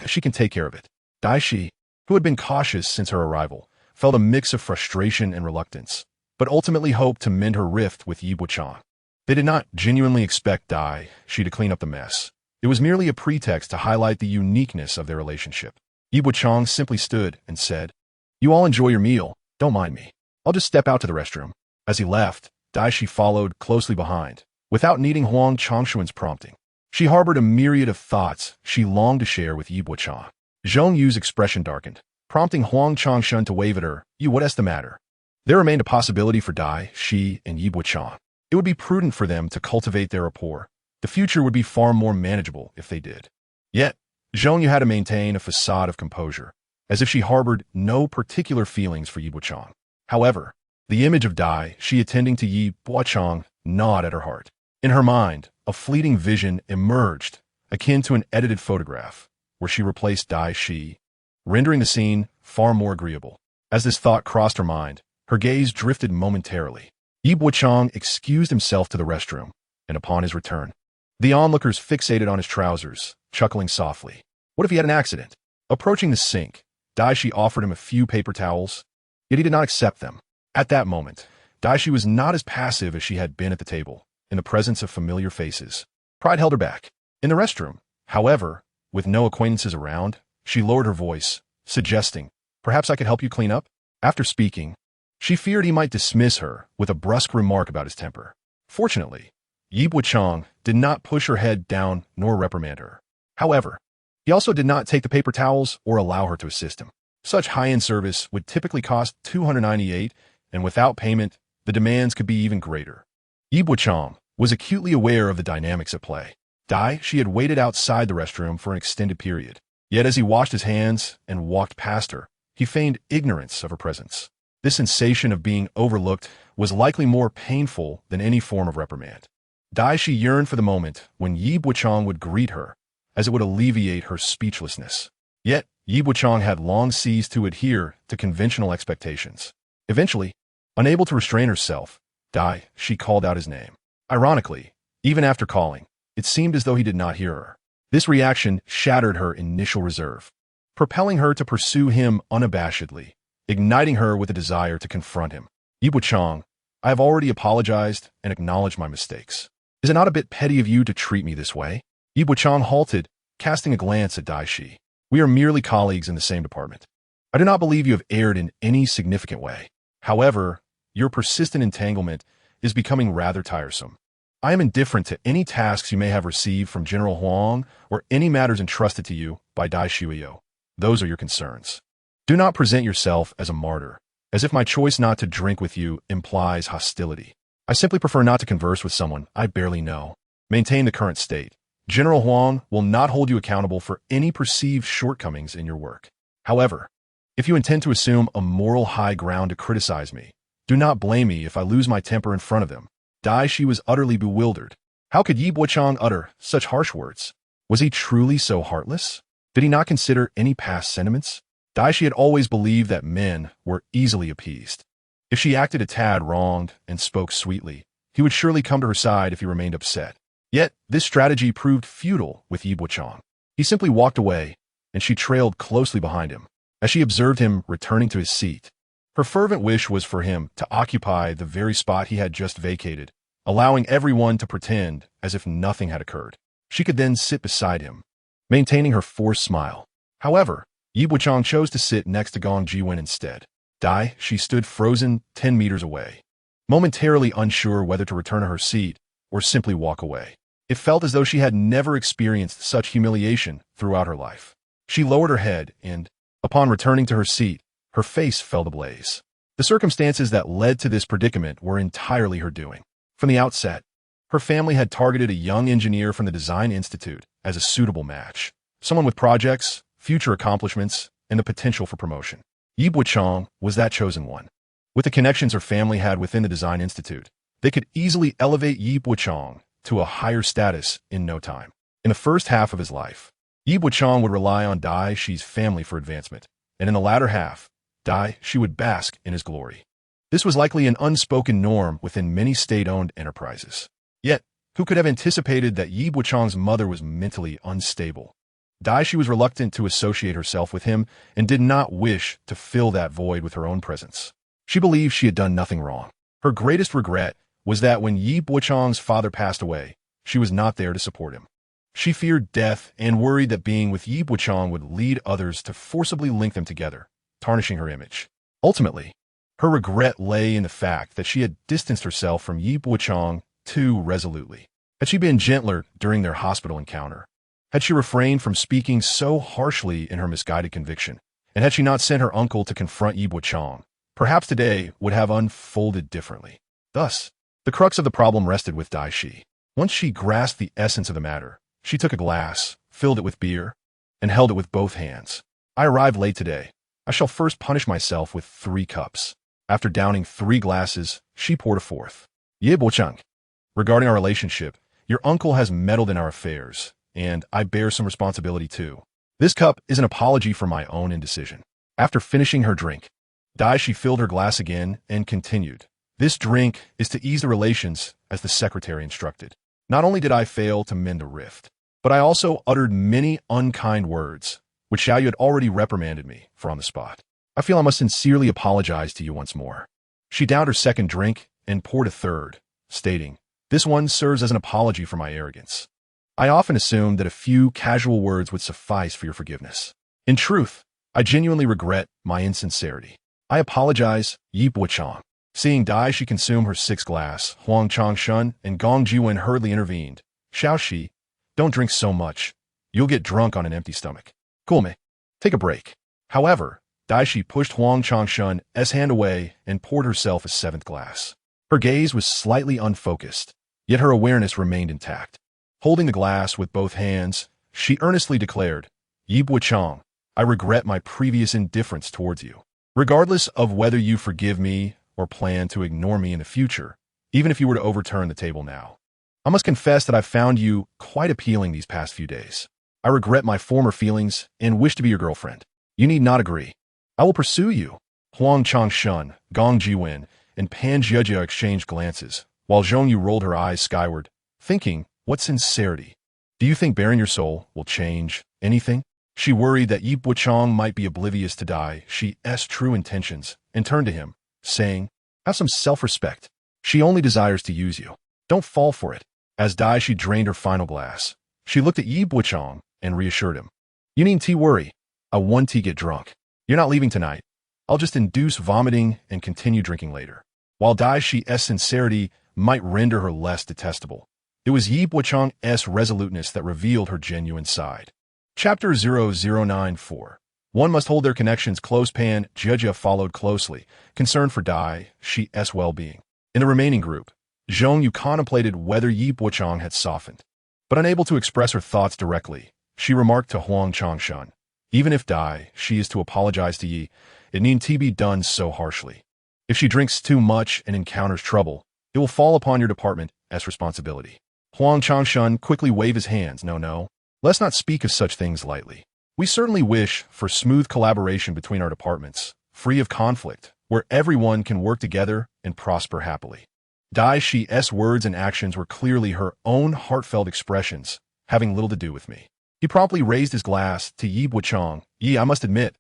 She can take care of it. Dai Shi, who had been cautious since her arrival, felt a mix of frustration and reluctance, but ultimately hoped to mend her rift with Yi Bochang. They did not genuinely expect Dai Shi to clean up the mess. It was merely a pretext to highlight the uniqueness of their relationship. Yi Bochang simply stood and said, You all enjoy your meal. Don't mind me. I'll just step out to the restroom. As he left, Dai Shi followed closely behind, without needing Huang Changshuan's prompting. She harbored a myriad of thoughts she longed to share with Yi Bochang. Zhong Yu's expression darkened, prompting Huang Changshuan to wave at her. What's the matter? There remained a possibility for Dai Shi and Yi Bochang. It would be prudent for them to cultivate their rapport. The future would be far more manageable if they did. Yet, Zhong Yu had to maintain a facade of composure, as if she harbored no particular feelings for Yi Bochang. However, the image of Dai Shi attending to Yi Bochang gnawed at her heart. In her mind, a fleeting vision emerged, akin to an edited photograph, where she replaced Dai Shi, rendering the scene far more agreeable. As this thought crossed her mind, her gaze drifted momentarily. Yi Bochang excused himself to the restroom, and upon his return, the onlookers fixated on his trousers, chuckling softly. What if he had an accident? Approaching the sink, Daishi offered him a few paper towels, yet he did not accept them. At that moment, Daishi was not as passive as she had been at the table, in the presence of familiar faces. Pride held her back. In the restroom, however, with no acquaintances around, she lowered her voice, suggesting, "Perhaps I could help you clean up?" After speaking, she feared he might dismiss her with a brusque remark about his temper. Fortunately, Yi Bochang did not push her head down nor reprimand her. However, he also did not take the paper towels or allow her to assist him. Such high-end service would typically cost $298, and without payment, the demands could be even greater. Yi Bochang was acutely aware of the dynamics at play. She had waited outside the restroom for an extended period. Yet as he washed his hands and walked past her, he feigned ignorance of her presence. This sensation of being overlooked was likely more painful than any form of reprimand. She yearned for the moment when Yi Bochang would greet her, as it would alleviate her speechlessness. Yet, Yi Bochang had long ceased to adhere to conventional expectations. Eventually, unable to restrain herself, she called out his name. Ironically, even after calling, it seemed as though he did not hear her. This reaction shattered her initial reserve, propelling her to pursue him unabashedly, igniting her with a desire to confront him. Yi Bochang, I have already apologized and acknowledged my mistakes. Is it not a bit petty of you to treat me this way? Yi Bochang halted, casting a glance at Daishi. We are merely colleagues in the same department. I do not believe you have erred in any significant way. However, your persistent entanglement is becoming rather tiresome. I am indifferent to any tasks you may have received from General Huang or any matters entrusted to you by Dai Shuiyo. Those are your concerns. Do not present yourself as a martyr, as if my choice not to drink with you implies hostility. I simply prefer not to converse with someone I barely know. Maintain the current state. General Huang will not hold you accountable for any perceived shortcomings in your work. However, if you intend to assume a moral high ground to criticize me, do not blame me if I lose my temper in front of them. She was utterly bewildered. How could Yi Bochang utter such harsh words? Was he truly so heartless? Did he not consider any past sentiments? She had always believed that men were easily appeased. If she acted a tad wronged and spoke sweetly, he would surely come to her side if he remained upset. Yet, this strategy proved futile with Yi Bochang. He simply walked away, and she trailed closely behind him, as she observed him returning to his seat. Her fervent wish was for him to occupy the very spot he had just vacated, allowing everyone to pretend as if nothing had occurred. She could then sit beside him, maintaining her forced smile. However, Yi Bochang chose to sit next to Gong Jiwen instead. She stood frozen 10 meters away, momentarily unsure whether to return to her seat or simply walk away. It felt as though she had never experienced such humiliation throughout her life. She lowered her head and, upon returning to her seat, her face fell ablaze. The circumstances that led to this predicament were entirely her doing. From the outset, her family had targeted a young engineer from the Design Institute as a suitable match, someone with projects, future accomplishments, and the potential for promotion. Yi Bochang was that chosen one. With the connections her family had within the Design Institute, they could easily elevate Yi Bochang to a higher status in no time. In the first half of his life, Yi Bochang would rely on Dai Shi's family for advancement, and in the latter half, She would bask in his glory. This was likely an unspoken norm within many state-owned enterprises. Yet, who could have anticipated that Yi Bochang's mother was mentally unstable? Shi was reluctant to associate herself with him and did not wish to fill that void with her own presence. She believed she had done nothing wrong. Her greatest regret was that when Yi Bochang's father passed away, she was not there to support him. She feared death and worried that being with Yi Bochang would lead others to forcibly link them together, tarnishing her image. Ultimately, her regret lay in the fact that she had distanced herself from Yi Bochang too resolutely. Had she been gentler during their hospital encounter? Had she refrained from speaking so harshly in her misguided conviction? And had she not sent her uncle to confront Yi Bochang, perhaps today would have unfolded differently. Thus, the crux of the problem rested with Shi. Once she grasped the essence of the matter, she took a glass, filled it with beer, and held it with both hands. I arrived late today. I shall first punish myself with 3 cups. After downing 3 glasses, she poured a 4th. Yi Bochang, Regarding our relationship, your uncle has meddled in our affairs, and I bear some responsibility too. This cup is an apology for my own indecision. After finishing her drink, she filled her glass again and continued. This drink is to ease the relations as the secretary instructed. Not only did I fail to mend the rift, but I also uttered many unkind words, which Xiaoyu had already reprimanded me for on the spot. I feel I must sincerely apologize to you once more. She downed her second drink and poured a third, stating, this one serves as an apology for my arrogance. I often assumed that a few casual words would suffice for your forgiveness. In truth, I genuinely regret my insincerity. I apologize, Yi Bochang. Seeing she consume her sixth glass, Huang Changshun and Gong Jiwen hurriedly intervened. Xiaoxi, don't drink so much. You'll get drunk on an empty stomach. Cool me. Take a break. However, Daishi pushed Huang Changshun's hand away and poured herself a seventh glass. Her gaze was slightly unfocused, yet her awareness remained intact. Holding the glass with both hands, she earnestly declared, Yi Bochang, I regret my previous indifference towards you. Regardless of whether you forgive me or plan to ignore me in the future, even if you were to overturn the table now, I must confess that I've found you quite appealing these past few days. I regret my former feelings and wish to be your girlfriend. You need not agree. I will pursue you. Huang Changshun, Gong Jiwen, and Pan Jiejia exchanged glances, while Zhongyu rolled her eyes skyward, thinking, what sincerity? Do you think bearing your soul will change anything? She worried that Yi Bochang might be oblivious to Shi's true intentions and turned to him, saying, have some self-respect. She only desires to use you. Don't fall for it. As she drained her final glass, she looked at Yi Bochang and reassured him. You needn't worry. I won't get drunk. You're not leaving tonight. I'll just induce vomiting and continue drinking later. While Shi's sincerity might render her less detestable, it was Yi Bochang's resoluteness that revealed her genuine side. Chapter 0094. One must hold their connections close. Pan Jiejia followed closely, concerned for Shi's well-being. In the remaining group, Zhongyu contemplated whether Yi Bochang had softened. But unable to express her thoughts directly, she remarked to Huang Changshun, even if she is to apologize to Yi, it needn't be done so harshly. If she drinks too much and encounters trouble, it will fall upon your department as responsibility. Huang Changshun quickly waved his hands. No. Let's not speak of such things lightly. We certainly wish for smooth collaboration between our departments, free of conflict, where everyone can work together and prosper happily. Shi's words and actions were clearly her own heartfelt expressions, having little to do with me. He promptly raised his glass to Yi Bochang. Yi, I must admit,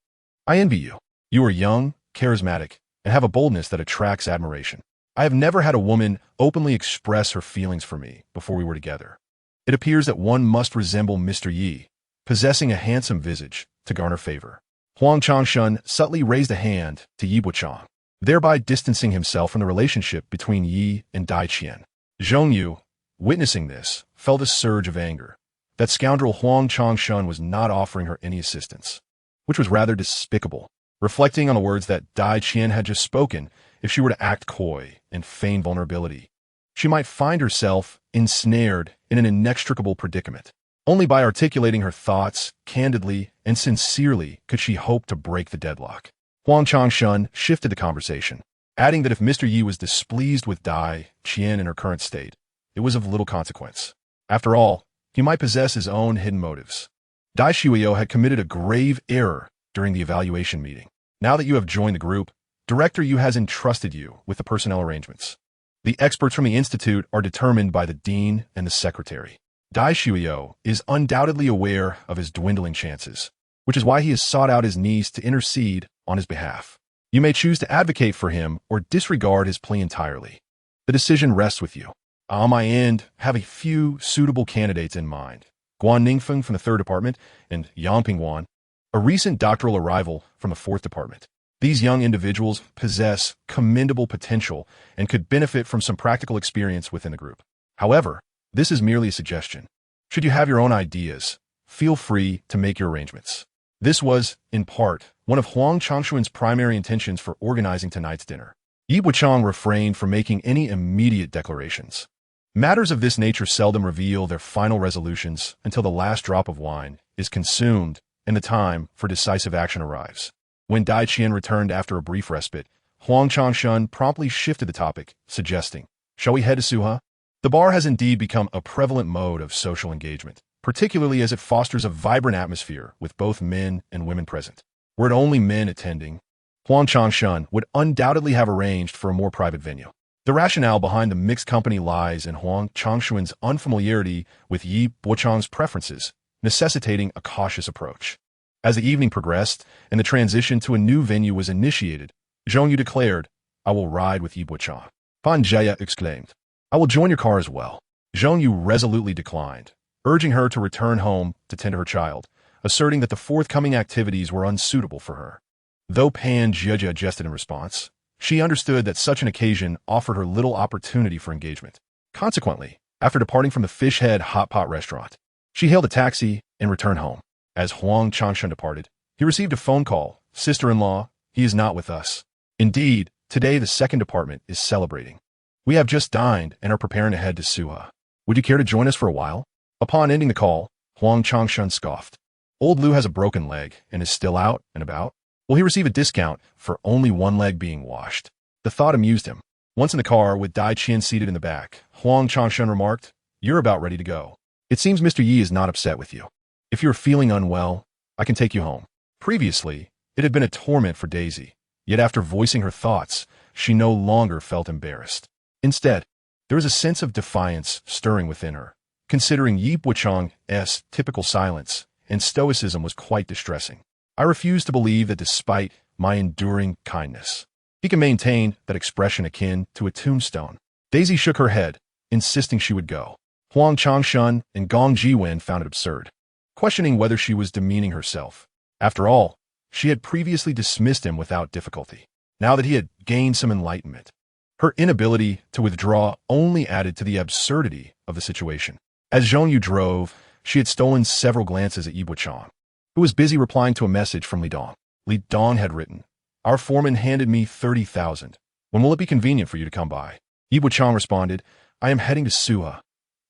I envy you. You are young, charismatic, and have a boldness that attracts admiration. I have never had a woman openly express her feelings for me before we were together. It appears that one must resemble Mr. Yi, possessing a handsome visage, to garner favor. Huang Changshun subtly raised a hand to Yi Bochang, thereby distancing himself from the relationship between Yi and Dai Qian. Zhongyu, witnessing this, felt a surge of anger. That scoundrel Huang Changshun was not offering her any assistance, which was rather despicable. Reflecting on the words that Dai Qian had just spoken, if she were to act coy and feign vulnerability, she might find herself ensnared in an inextricable predicament. Only by articulating her thoughts candidly and sincerely could she hope to break the deadlock. Huang Changshun shifted the conversation, adding that if Mr. Yi was displeased with Dai Qian in her current state, it was of little consequence. After all, he might possess his own hidden motives. Dai Shuyo had committed a grave error during the evaluation meeting. Now that you have joined the group, Director Yu has entrusted you with the personnel arrangements. The experts from the Institute are determined by the Dean and the Secretary. Dai Shuyo is undoubtedly aware of his dwindling chances, which is why he has sought out his niece to intercede on his behalf. You may choose to advocate for him or disregard his plea entirely. The decision rests with you. On my end, have a few suitable candidates in mind. Guan Ningfeng from the 3rd Department and Yang Pingguan, a recent doctoral arrival from the 4th Department. These young individuals possess commendable potential and could benefit from some practical experience within the group. However, this is merely a suggestion. Should you have your own ideas, feel free to make your arrangements. This was, in part, one of Huang Changshun's primary intentions for organizing tonight's dinner. Yi Bochang refrained from making any immediate declarations. Matters of this nature seldom reveal their final resolutions until the last drop of wine is consumed and the time for decisive action arrives. When Dai Qian returned after a brief respite, Huang Changshun promptly shifted the topic, suggesting, shall we head to Suha? The bar has indeed become a prevalent mode of social engagement, particularly as it fosters a vibrant atmosphere with both men and women present. Were it only men attending, Huang Changshan would undoubtedly have arranged for a more private venue. The rationale behind the mixed company lies in Huang Changshuan's unfamiliarity with Yi Bochang's preferences, necessitating a cautious approach. As the evening progressed and the transition to a new venue was initiated, Zhong Yu declared, "I will ride with Yi Bochang." Fan Jia exclaimed, "I will join your car as well." Zhong Yu resolutely declined, urging her to return home to tend to her child, asserting that the forthcoming activities were unsuitable for her. Though Pan Jia jested in response, she understood that such an occasion offered her little opportunity for engagement. Consequently, after departing from the Fish Head Hot Pot restaurant, she hailed a taxi and returned home. As Huang Changshan departed, he received a phone call. "Sister-in-law, he is not with us. Indeed, today the second department is celebrating. We have just dined and are preparing to head to Suha. Would you care to join us for a while?" Upon ending the call, Huang Changshan scoffed. "Old Lu has a broken leg and is still out and about. Will he receive a discount for only one leg being washed?" The thought amused him. Once in the car with Dai Qian seated in the back, Huang Changshan remarked, "You're about ready to go. It seems Mr. Yi is not upset with you. If you're feeling unwell, I can take you home." Previously, it had been a torment for Daisy, yet after voicing her thoughts, she no longer felt embarrassed. Instead, there was a sense of defiance stirring within her. Considering Yi Bochang's typical silence and stoicism was quite distressing. "I refuse to believe that despite my enduring kindness, he can maintain that expression akin to a tombstone." Daisy shook her head, insisting she would go. Huang Changshan and Gong Jiwen found it absurd, questioning whether she was demeaning herself. After all, she had previously dismissed him without difficulty. Now that he had gained some enlightenment, her inability to withdraw only added to the absurdity of the situation. As Zhong Yu drove, she had stolen several glances at Yi Bochang, who was busy replying to a message from Li Dong. Li Dong had written, "Our foreman handed me 30,000. When will it be convenient for you to come by?" Yi Bochang responded, "I am heading to Suha.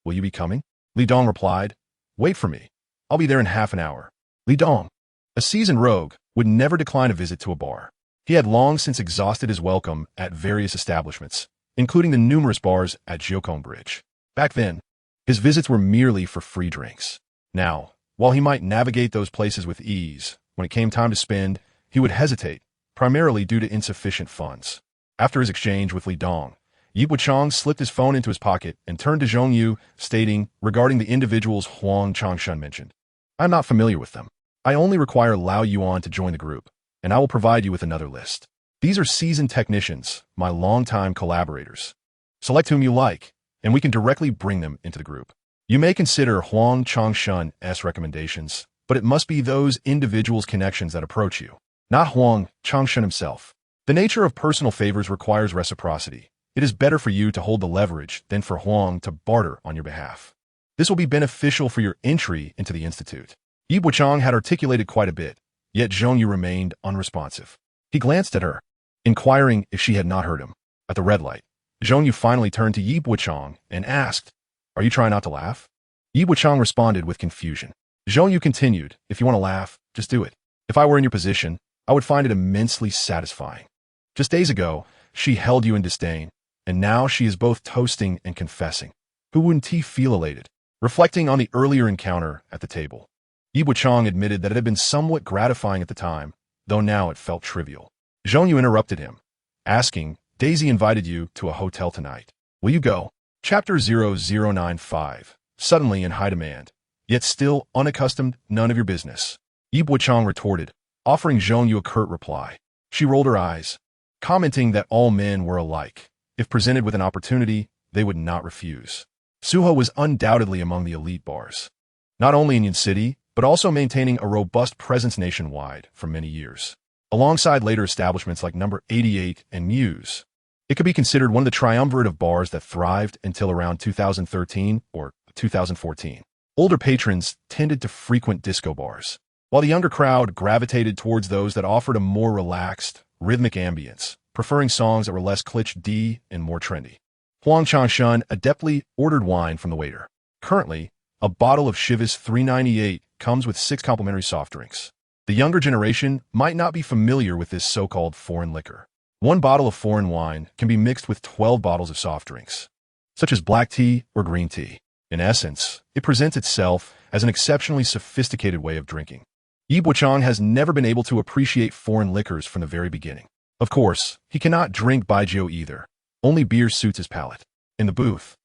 Will you be coming?" Li Dong replied, "Wait for me. I'll be there in half an hour." Li Dong, a seasoned rogue, would never decline a visit to a bar. He had long since exhausted his welcome at various establishments, including the numerous bars at Jiukong Bridge. Back then, his visits were merely for free drinks. Now, while he might navigate those places with ease, when it came time to spend, he would hesitate, primarily due to insufficient funds. After his exchange with Li Dong, Yi Bochang slipped his phone into his pocket and turned to Zhong Yu, stating, regarding the individuals Huang Changshan mentioned, "I'm not familiar with them. I only require Lao Yuan to join the group, and I will provide you with another list. These are seasoned technicians, my longtime collaborators. Select whom you like, and we can directly bring them into the group. You may consider Huang Changshan's recommendations, but it must be those individuals' connections that approach you, not Huang Changshan himself. The nature of personal favors requires reciprocity. It is better for you to hold the leverage than for Huang to barter on your behalf. This will be beneficial for your entry into the Institute." Yi Bochang had articulated quite a bit, yet Zhong Yu remained unresponsive. He glanced at her, inquiring if she had not heard him. At the red light, Zhong Yu finally turned to Yi Bochang and asked, "Are you trying not to laugh?" Yi Bochang responded with confusion. Zhong Yu continued, "If you want to laugh, just do it. If I were in your position, I would find it immensely satisfying. Just days ago, she held you in disdain, and now she is both toasting and confessing. Who wouldn't he feel elated?" Reflecting on the earlier encounter at the table, Yi Bochang admitted that it had been somewhat gratifying at the time, though now it felt trivial. Zhong Yu interrupted him, asking, "Daisy invited you to a hotel tonight. Will you go?" Chapter 0095, suddenly in high demand, yet still unaccustomed, none of your business. Yi Bochang retorted, offering Zhong Yu a curt reply. She rolled her eyes, commenting that all men were alike. If presented with an opportunity, they would not refuse. Suha was undoubtedly among the elite bars, not only in Yin City, but also maintaining a robust presence nationwide for many years. Alongside later establishments like Number 88 and Muse, it could be considered one of the triumvirate of bars that thrived until around 2013 or 2014. Older patrons tended to frequent disco bars, while the younger crowd gravitated towards those that offered a more relaxed, rhythmic ambience, preferring songs that were less cliché and more trendy. Huang Changshan adeptly ordered wine from the waiter. Currently, a bottle of Chivas 398 comes with 6 complimentary soft drinks. The younger generation might not be familiar with this so-called foreign liquor. One bottle of foreign wine can be mixed with 12 bottles of soft drinks. such as black tea or green tea. In essence, it presents itself as an exceptionally sophisticated way of drinking. Yi Bochang has never been able to appreciate foreign liquors from the very beginning. Of course, he cannot drink baijiu either. Only beer suits his palate. In the booth,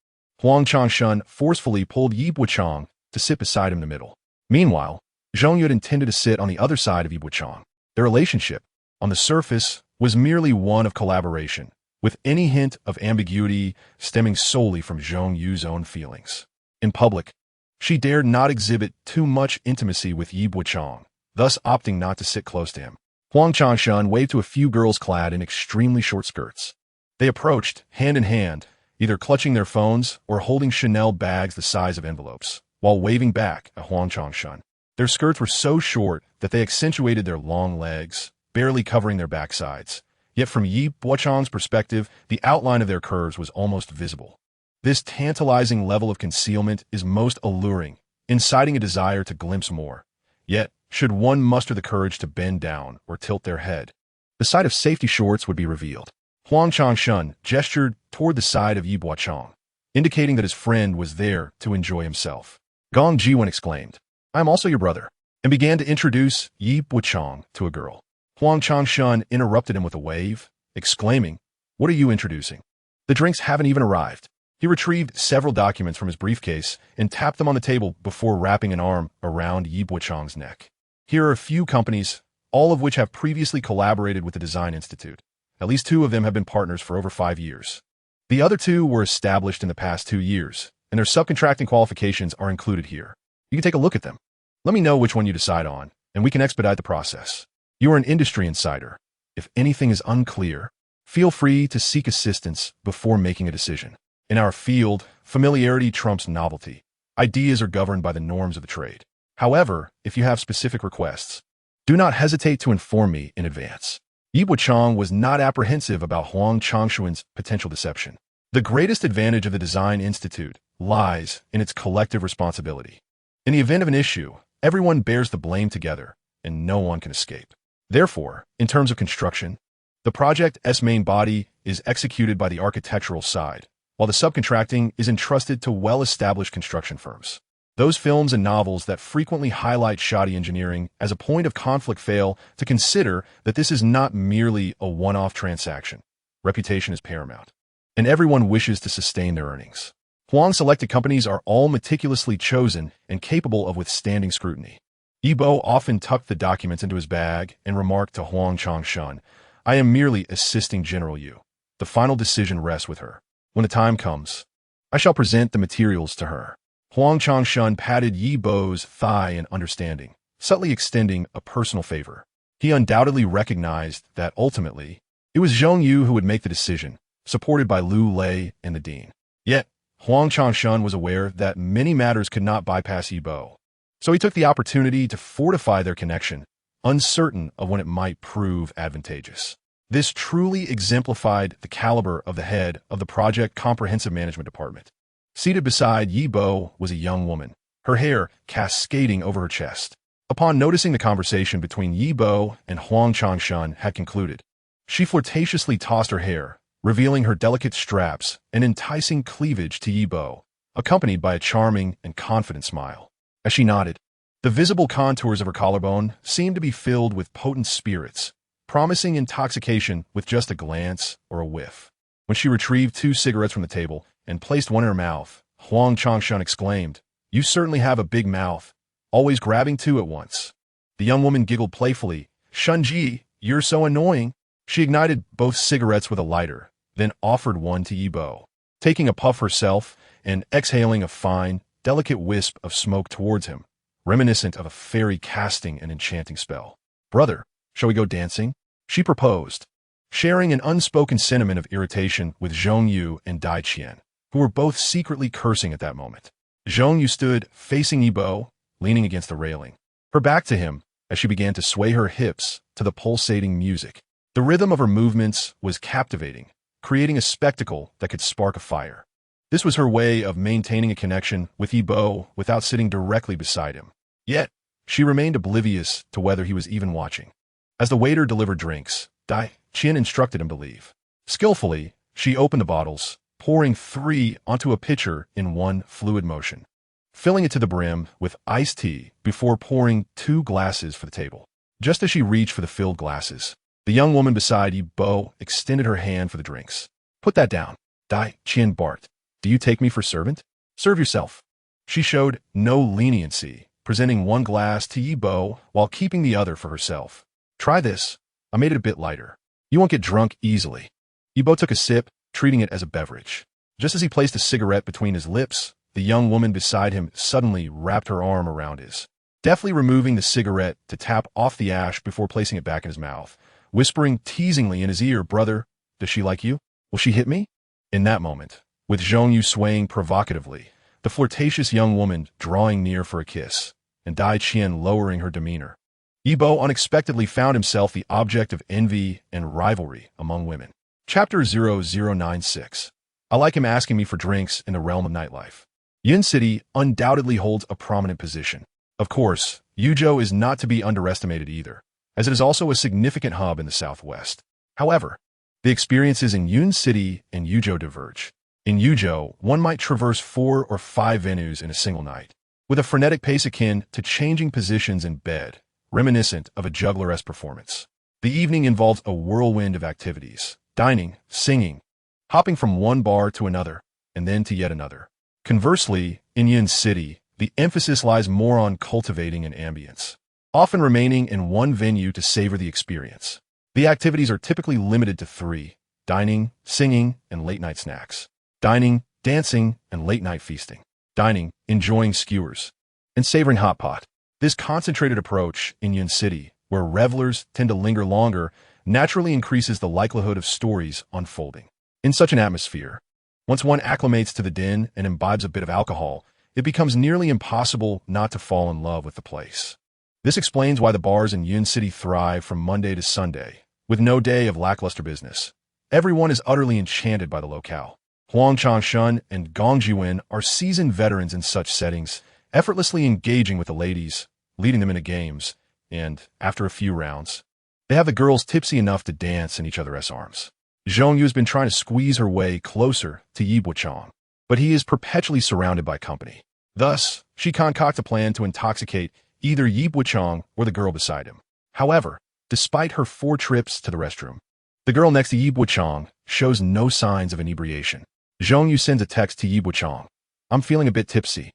Huang Changshun forcefully pulled Yi Bochang to sit beside him in the middle. Meanwhile, Zhong Yu had intended to sit on the other side of Yi Bochang. Their relationship, on the surface, was merely one of collaboration, with any hint of ambiguity stemming solely from Zhong Yu's own feelings. In public, she dared not exhibit too much intimacy with Yi Bochang, thus opting not to sit close to him. Huang Changshun waved to a few girls clad in extremely short skirts. They approached, hand in hand, either clutching their phones or holding Chanel bags the size of envelopes, while waving back at Huang Changshun. Their skirts were so short that they accentuated their long legs, barely covering their backsides. Yet from Yi Bochang's perspective, the outline of their curves was almost visible. This tantalizing level of concealment is most alluring, inciting a desire to glimpse more. Yet, should one muster the courage to bend down or tilt their head, the sight of safety shorts would be revealed. Huang Changshun gestured toward the side of Yi Bochang, indicating that his friend was there to enjoy himself. Gong Jiwen exclaimed, "I am also your brother," and began to introduce Yi Bochang to a girl. Huang Changshun interrupted him with a wave, exclaiming, "What are you introducing? The drinks haven't even arrived." He retrieved several documents from his briefcase and tapped them on the table before wrapping an arm around Yi Bochang's neck. Here are a few companies, all of which have previously collaborated with the Design Institute. At least 2 of them have been partners for over 5 years. The other 2 were established in the past 2 years, and their subcontracting qualifications are included here. You can take a look at them. Let me know which one you decide on, and we can expedite the process. You are an industry insider. If anything is unclear, feel free to seek assistance before making a decision. In our field, familiarity trumps novelty. Ideas are governed by the norms of the trade. However, if you have specific requests, do not hesitate to inform me in advance. Yi Bochang was not apprehensive about Huang Changshun's potential deception. The greatest advantage of the Design Institute lies in its collective responsibility. In the event of an issue, everyone bears the blame together, and no one can escape. Therefore, in terms of construction, the project's main body is executed by the architectural side, while the subcontracting is entrusted to well-established construction firms. Those films and novels that frequently highlight shoddy engineering as a point of conflict fail to consider that this is not merely a one-off transaction. Reputation is paramount, and everyone wishes to sustain their earnings. Huang's selected companies are all meticulously chosen and capable of withstanding scrutiny. Yibo often tucked the documents into his bag and remarked to Huang Changshun, "I am merely assisting General Yu. The final decision rests with her. When the time comes, I shall present the materials to her." Huang Changshun patted Yi Bo's thigh in understanding, subtly extending a personal favor. He undoubtedly recognized that ultimately, it was Zhong Yu who would make the decision, supported by Liu Lei and the dean. Yet, Huang Changshun was aware that many matters could not bypass Yi Bo, so he took the opportunity to fortify their connection, uncertain of when it might prove advantageous. This truly exemplified the caliber of the head of the Project Comprehensive Management Department. Seated beside Yi Bo was a young woman, her hair cascading over her chest. Upon noticing the conversation between Yi Bo and Huang Changshun had concluded, she flirtatiously tossed her hair, revealing her delicate straps and enticing cleavage to Yi Bo, accompanied by a charming and confident smile. As she nodded, the visible contours of her collarbone seemed to be filled with potent spirits, promising intoxication with just a glance or a whiff. When she retrieved 2 cigarettes from the table and placed one in her mouth, Huang Changshun exclaimed, "You certainly have a big mouth, always grabbing 2 at once." The young woman giggled playfully, "Shunji, you're so annoying." She ignited both cigarettes with a lighter, then offered one to Yi Bo, taking a puff herself and exhaling a fine, delicate wisp of smoke towards him, reminiscent of a fairy casting an enchanting spell. "Brother, shall we go dancing?" she proposed, sharing an unspoken sentiment of irritation with Zhong Yu and Dai Qian, who were both secretly cursing at that moment. Zhong Yu stood facing Yi Bo, leaning against the railing, her back to him as she began to sway her hips to the pulsating music. The rhythm of her movements was captivating, creating a spectacle that could spark a fire. This was her way of maintaining a connection with Yi Bo without sitting directly beside him. Yet, she remained oblivious to whether he was even watching. As the waiter delivered drinks, Dai Qian instructed him to leave. Skillfully, she opened the bottles, pouring 3 onto a pitcher in one fluid motion, filling it to the brim with iced tea before pouring 2 glasses for the table. Just as she reached for the filled glasses, the young woman beside Yi Bo extended her hand for the drinks. "Put that down," Dai Qian barked. "Do you take me for servant? Serve yourself." She showed no leniency, presenting 1 glass to Yi Bo while keeping the other for herself. "Try this. I made it a bit lighter. You won't get drunk easily." Yi Bo took a sip, treating it as a beverage. Just as he placed a cigarette between his lips, the young woman beside him suddenly wrapped her arm around his, deftly removing the cigarette to tap off the ash before placing it back in his mouth, whispering teasingly in his ear, "Brother, does she like you? Will she hit me?" In that moment, with Zhongyu swaying provocatively, the flirtatious young woman drawing near for a kiss, and Dai Qian lowering her demeanor, Yi Bo unexpectedly found himself the object of envy and rivalry among women. Chapter 0096. I like him asking me for drinks in the realm of nightlife. Yun City undoubtedly holds a prominent position. Of course, Yuzhou is not to be underestimated either, as it is also a significant hub in the southwest. However, the experiences in Yun City and Yuzhou diverge. In Yuzhou, one might traverse 4 or 5 venues in a single night, with a frenetic pace akin to changing positions in bed, reminiscent of a juggler-esque performance. The evening involves a whirlwind of activities: dining, singing, hopping from one bar to another, and then to yet another. Conversely, in Yun City, the emphasis lies more on cultivating an ambience, often remaining in one venue to savor the experience. The activities are typically limited to 3: dining, singing, and late-night snacks. Dining, dancing, and late-night feasting. Dining, enjoying skewers, and savoring hot pot. This concentrated approach in Yun City, where revelers tend to linger longer, naturally increases the likelihood of stories unfolding. In such an atmosphere, once one acclimates to the din and imbibes a bit of alcohol, it becomes nearly impossible not to fall in love with the place. This explains why the bars in Yun City thrive from Monday to Sunday, with no day of lackluster business. Everyone is utterly enchanted by the locale. Huang Changshun and Gong Jiwen are seasoned veterans in such settings, effortlessly engaging with the ladies, leading them into games, and, after a few rounds, they have the girls tipsy enough to dance in each other's arms. Zhongyu has been trying to squeeze her way closer to Yi Bochang, but he is perpetually surrounded by company. Thus, she concocts a plan to intoxicate either Yi Bochang or the girl beside him. However, despite her 4 trips to the restroom, the girl next to Yi Bochang shows no signs of inebriation. Zhongyu sends a text to Yi Bochang. "I'm feeling a bit tipsy.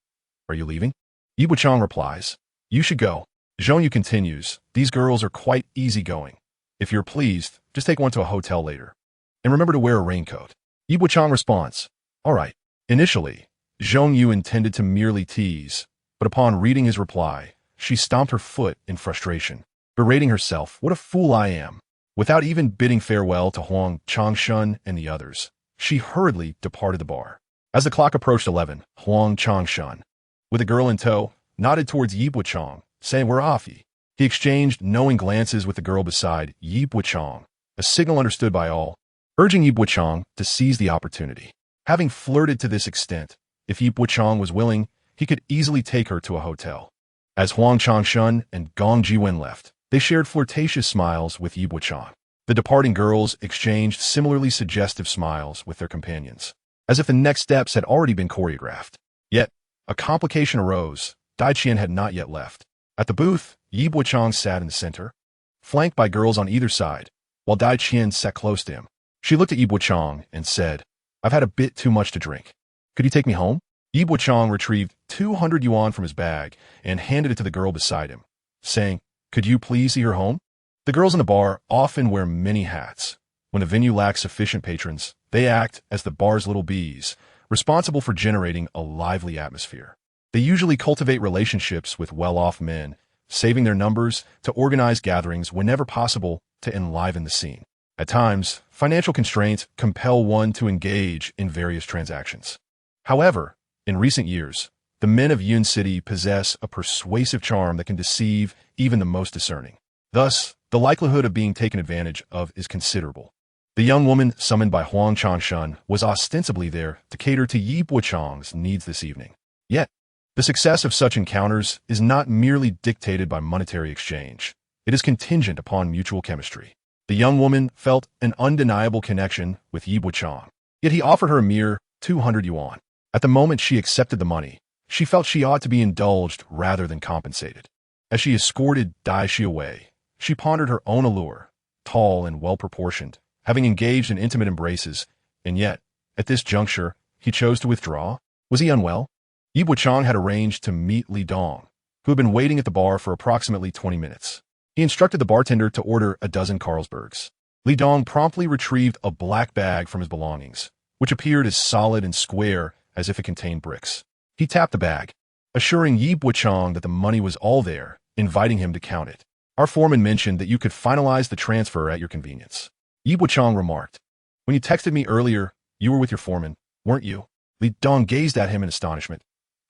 Are you leaving?" Yi Bochang replies, "You should go." Zhongyu continues, "These girls are quite easygoing. If you're pleased, just take one to a hotel later. And remember to wear a raincoat." Yi Bochang responds, "All right." Initially, Zhongyu intended to merely tease, but upon reading his reply, she stomped her foot in frustration, berating herself, "What a fool I am." Without even bidding farewell to Huang Changshun and the others, she hurriedly departed the bar. As the clock approached 11, Huang Changshun, with a girl in tow, nodded towards Yi Bochang, saying, "We're off, Yi." He exchanged knowing glances with the girl beside Yi Bochang, a signal understood by all, urging Yi Bochang to seize the opportunity. Having flirted to this extent, if Yi Bochang was willing, he could easily take her to a hotel. As Huang Changshun and Gong Jiwen left, they shared flirtatious smiles with Yi Bochang. The departing girls exchanged similarly suggestive smiles with their companions, as if the next steps had already been choreographed. Yet, a complication arose. Dai Qian had not yet left. At the booth, Yi Bochang sat in the center, flanked by girls on either side, while Dai Qian sat close to him. She looked at Yi Bochang and said, "I've had a bit too much to drink. Could you take me home?" Yi Bochang retrieved 200 yuan from his bag and handed it to the girl beside him, saying, "Could you please see her home?" The girls in the bar often wear many hats. When the venue lacks sufficient patrons, they act as the bar's little bees, responsible for generating a lively atmosphere. They usually cultivate relationships with well-off men, saving their numbers to organize gatherings whenever possible to enliven the scene. At times, financial constraints compel one to engage in various transactions. However, in recent years, the men of Yun City possess a persuasive charm that can deceive even the most discerning. Thus, the likelihood of being taken advantage of is considerable. The young woman summoned by Huang Changshun was ostensibly there to cater to Yi Bochang's needs this evening. Yet, the success of such encounters is not merely dictated by monetary exchange. It is contingent upon mutual chemistry. The young woman felt an undeniable connection with Yi Bochang, Yet he offered her a mere 200 yuan. At the moment she accepted the money, she felt she ought to be indulged rather than compensated. As she escorted Daixi away, she pondered her own allure, tall and well-proportioned, having engaged in intimate embraces, and yet, at this juncture, he chose to withdraw. Was he unwell? Yi Bochang had arranged to meet Li Dong, who had been waiting at the bar for approximately 20 minutes. He instructed the bartender to order a dozen Carlsbergs. Li Dong promptly retrieved a black bag from his belongings, which appeared as solid and square as if it contained bricks. He tapped the bag, assuring Yi Bochang that the money was all there, inviting him to count it. Our foreman mentioned that you could finalize the transfer at your convenience. Yi Bochang remarked, when you texted me earlier, you were with your foreman, weren't you? Li Dong gazed at him in astonishment.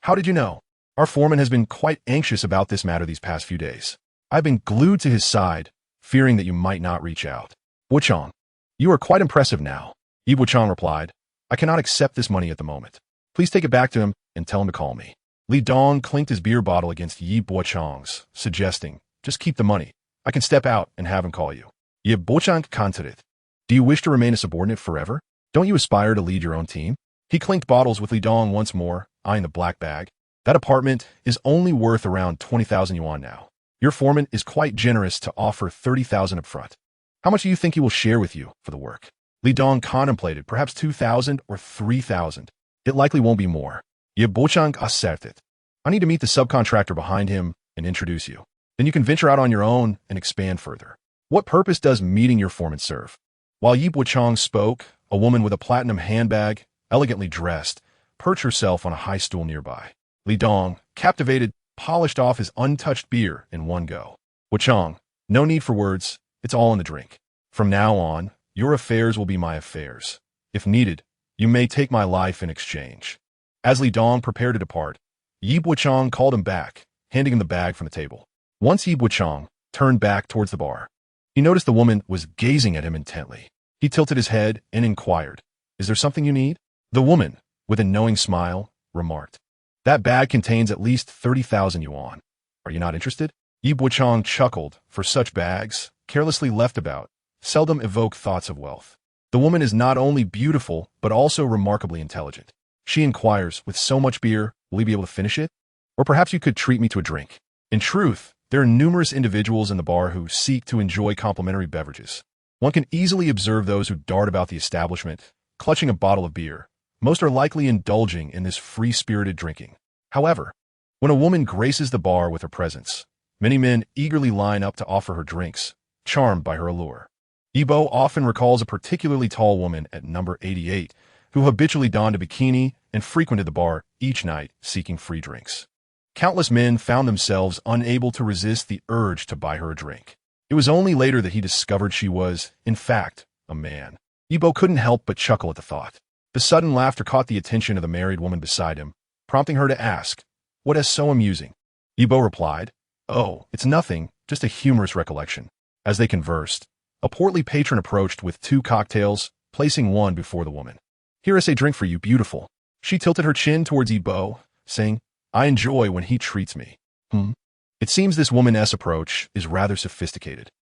How did you know? Our foreman has been quite anxious about this matter these past few days. I've been glued to his side, fearing that you might not reach out. Bochang, you are quite impressive now. Yi Bochang replied, I cannot accept this money at the moment. Please take it back to him and tell him to call me. Li Dong clinked his beer bottle against Yi Bochang's, suggesting, just keep the money. I can step out and have him call you. Yi Bochang countered. Do you wish to remain a subordinate forever? Don't you aspire to lead your own team? He clinked bottles with Li Dong once more, eyeing the black bag. That apartment is only worth around 20,000 yuan now. Your foreman is quite generous to offer 30,000 up front. How much do you think he will share with you for the work? Li Dong contemplated, perhaps 2,000 or 3,000. It likely won't be more. Yi Bochang asserted. I need to meet the subcontractor behind him and introduce you. Then you can venture out on your own and expand further. What purpose does meeting your foreman serve? While Yi Bochang spoke, a woman with a platinum handbag, elegantly dressed, perched herself on a high stool nearby. Li Dong, captivated, polished off his untouched beer in one go. Bochang, no need for words, it's all in the drink. From now on, your affairs will be my affairs. If needed, you may take my life in exchange. As Li Dong prepared to depart, Yi Bochang called him back, handing him the bag from the table. Once Yi Bochang turned back towards the bar, he noticed the woman was gazing at him intently. He tilted his head and inquired, Is there something you need? The woman, with a knowing smile, remarked, That bag contains at least 30,000 yuan. Are you not interested? Yi Bochang chuckled, for such bags, carelessly left about, seldom evoke thoughts of wealth. The woman is not only beautiful, but also remarkably intelligent. She inquires, with so much beer, will you be able to finish it? Or perhaps you could treat me to a drink. In truth, there are numerous individuals in the bar who seek to enjoy complimentary beverages. One can easily observe those who dart about the establishment, clutching a bottle of beer. Most are likely indulging in this free-spirited drinking. However, when a woman graces the bar with her presence, many men eagerly line up to offer her drinks, charmed by her allure. Yibo often recalls a particularly tall woman at number 88 who habitually donned a bikini and frequented the bar each night seeking free drinks. Countless men found themselves unable to resist the urge to buy her a drink. It was only later that he discovered she was, in fact, a man. Yibo couldn't help but chuckle at the thought. The sudden laughter caught the attention of the married woman beside him, prompting her to ask, What is so amusing? Yibo replied, Oh, it's nothing, just a humorous recollection. As they conversed, a portly patron approached with 2 cocktails, placing one before the woman. Here is a drink for you, beautiful. She tilted her chin towards Yibo, saying, I enjoy when he treats me. It seems this woman's approach is rather sophisticated.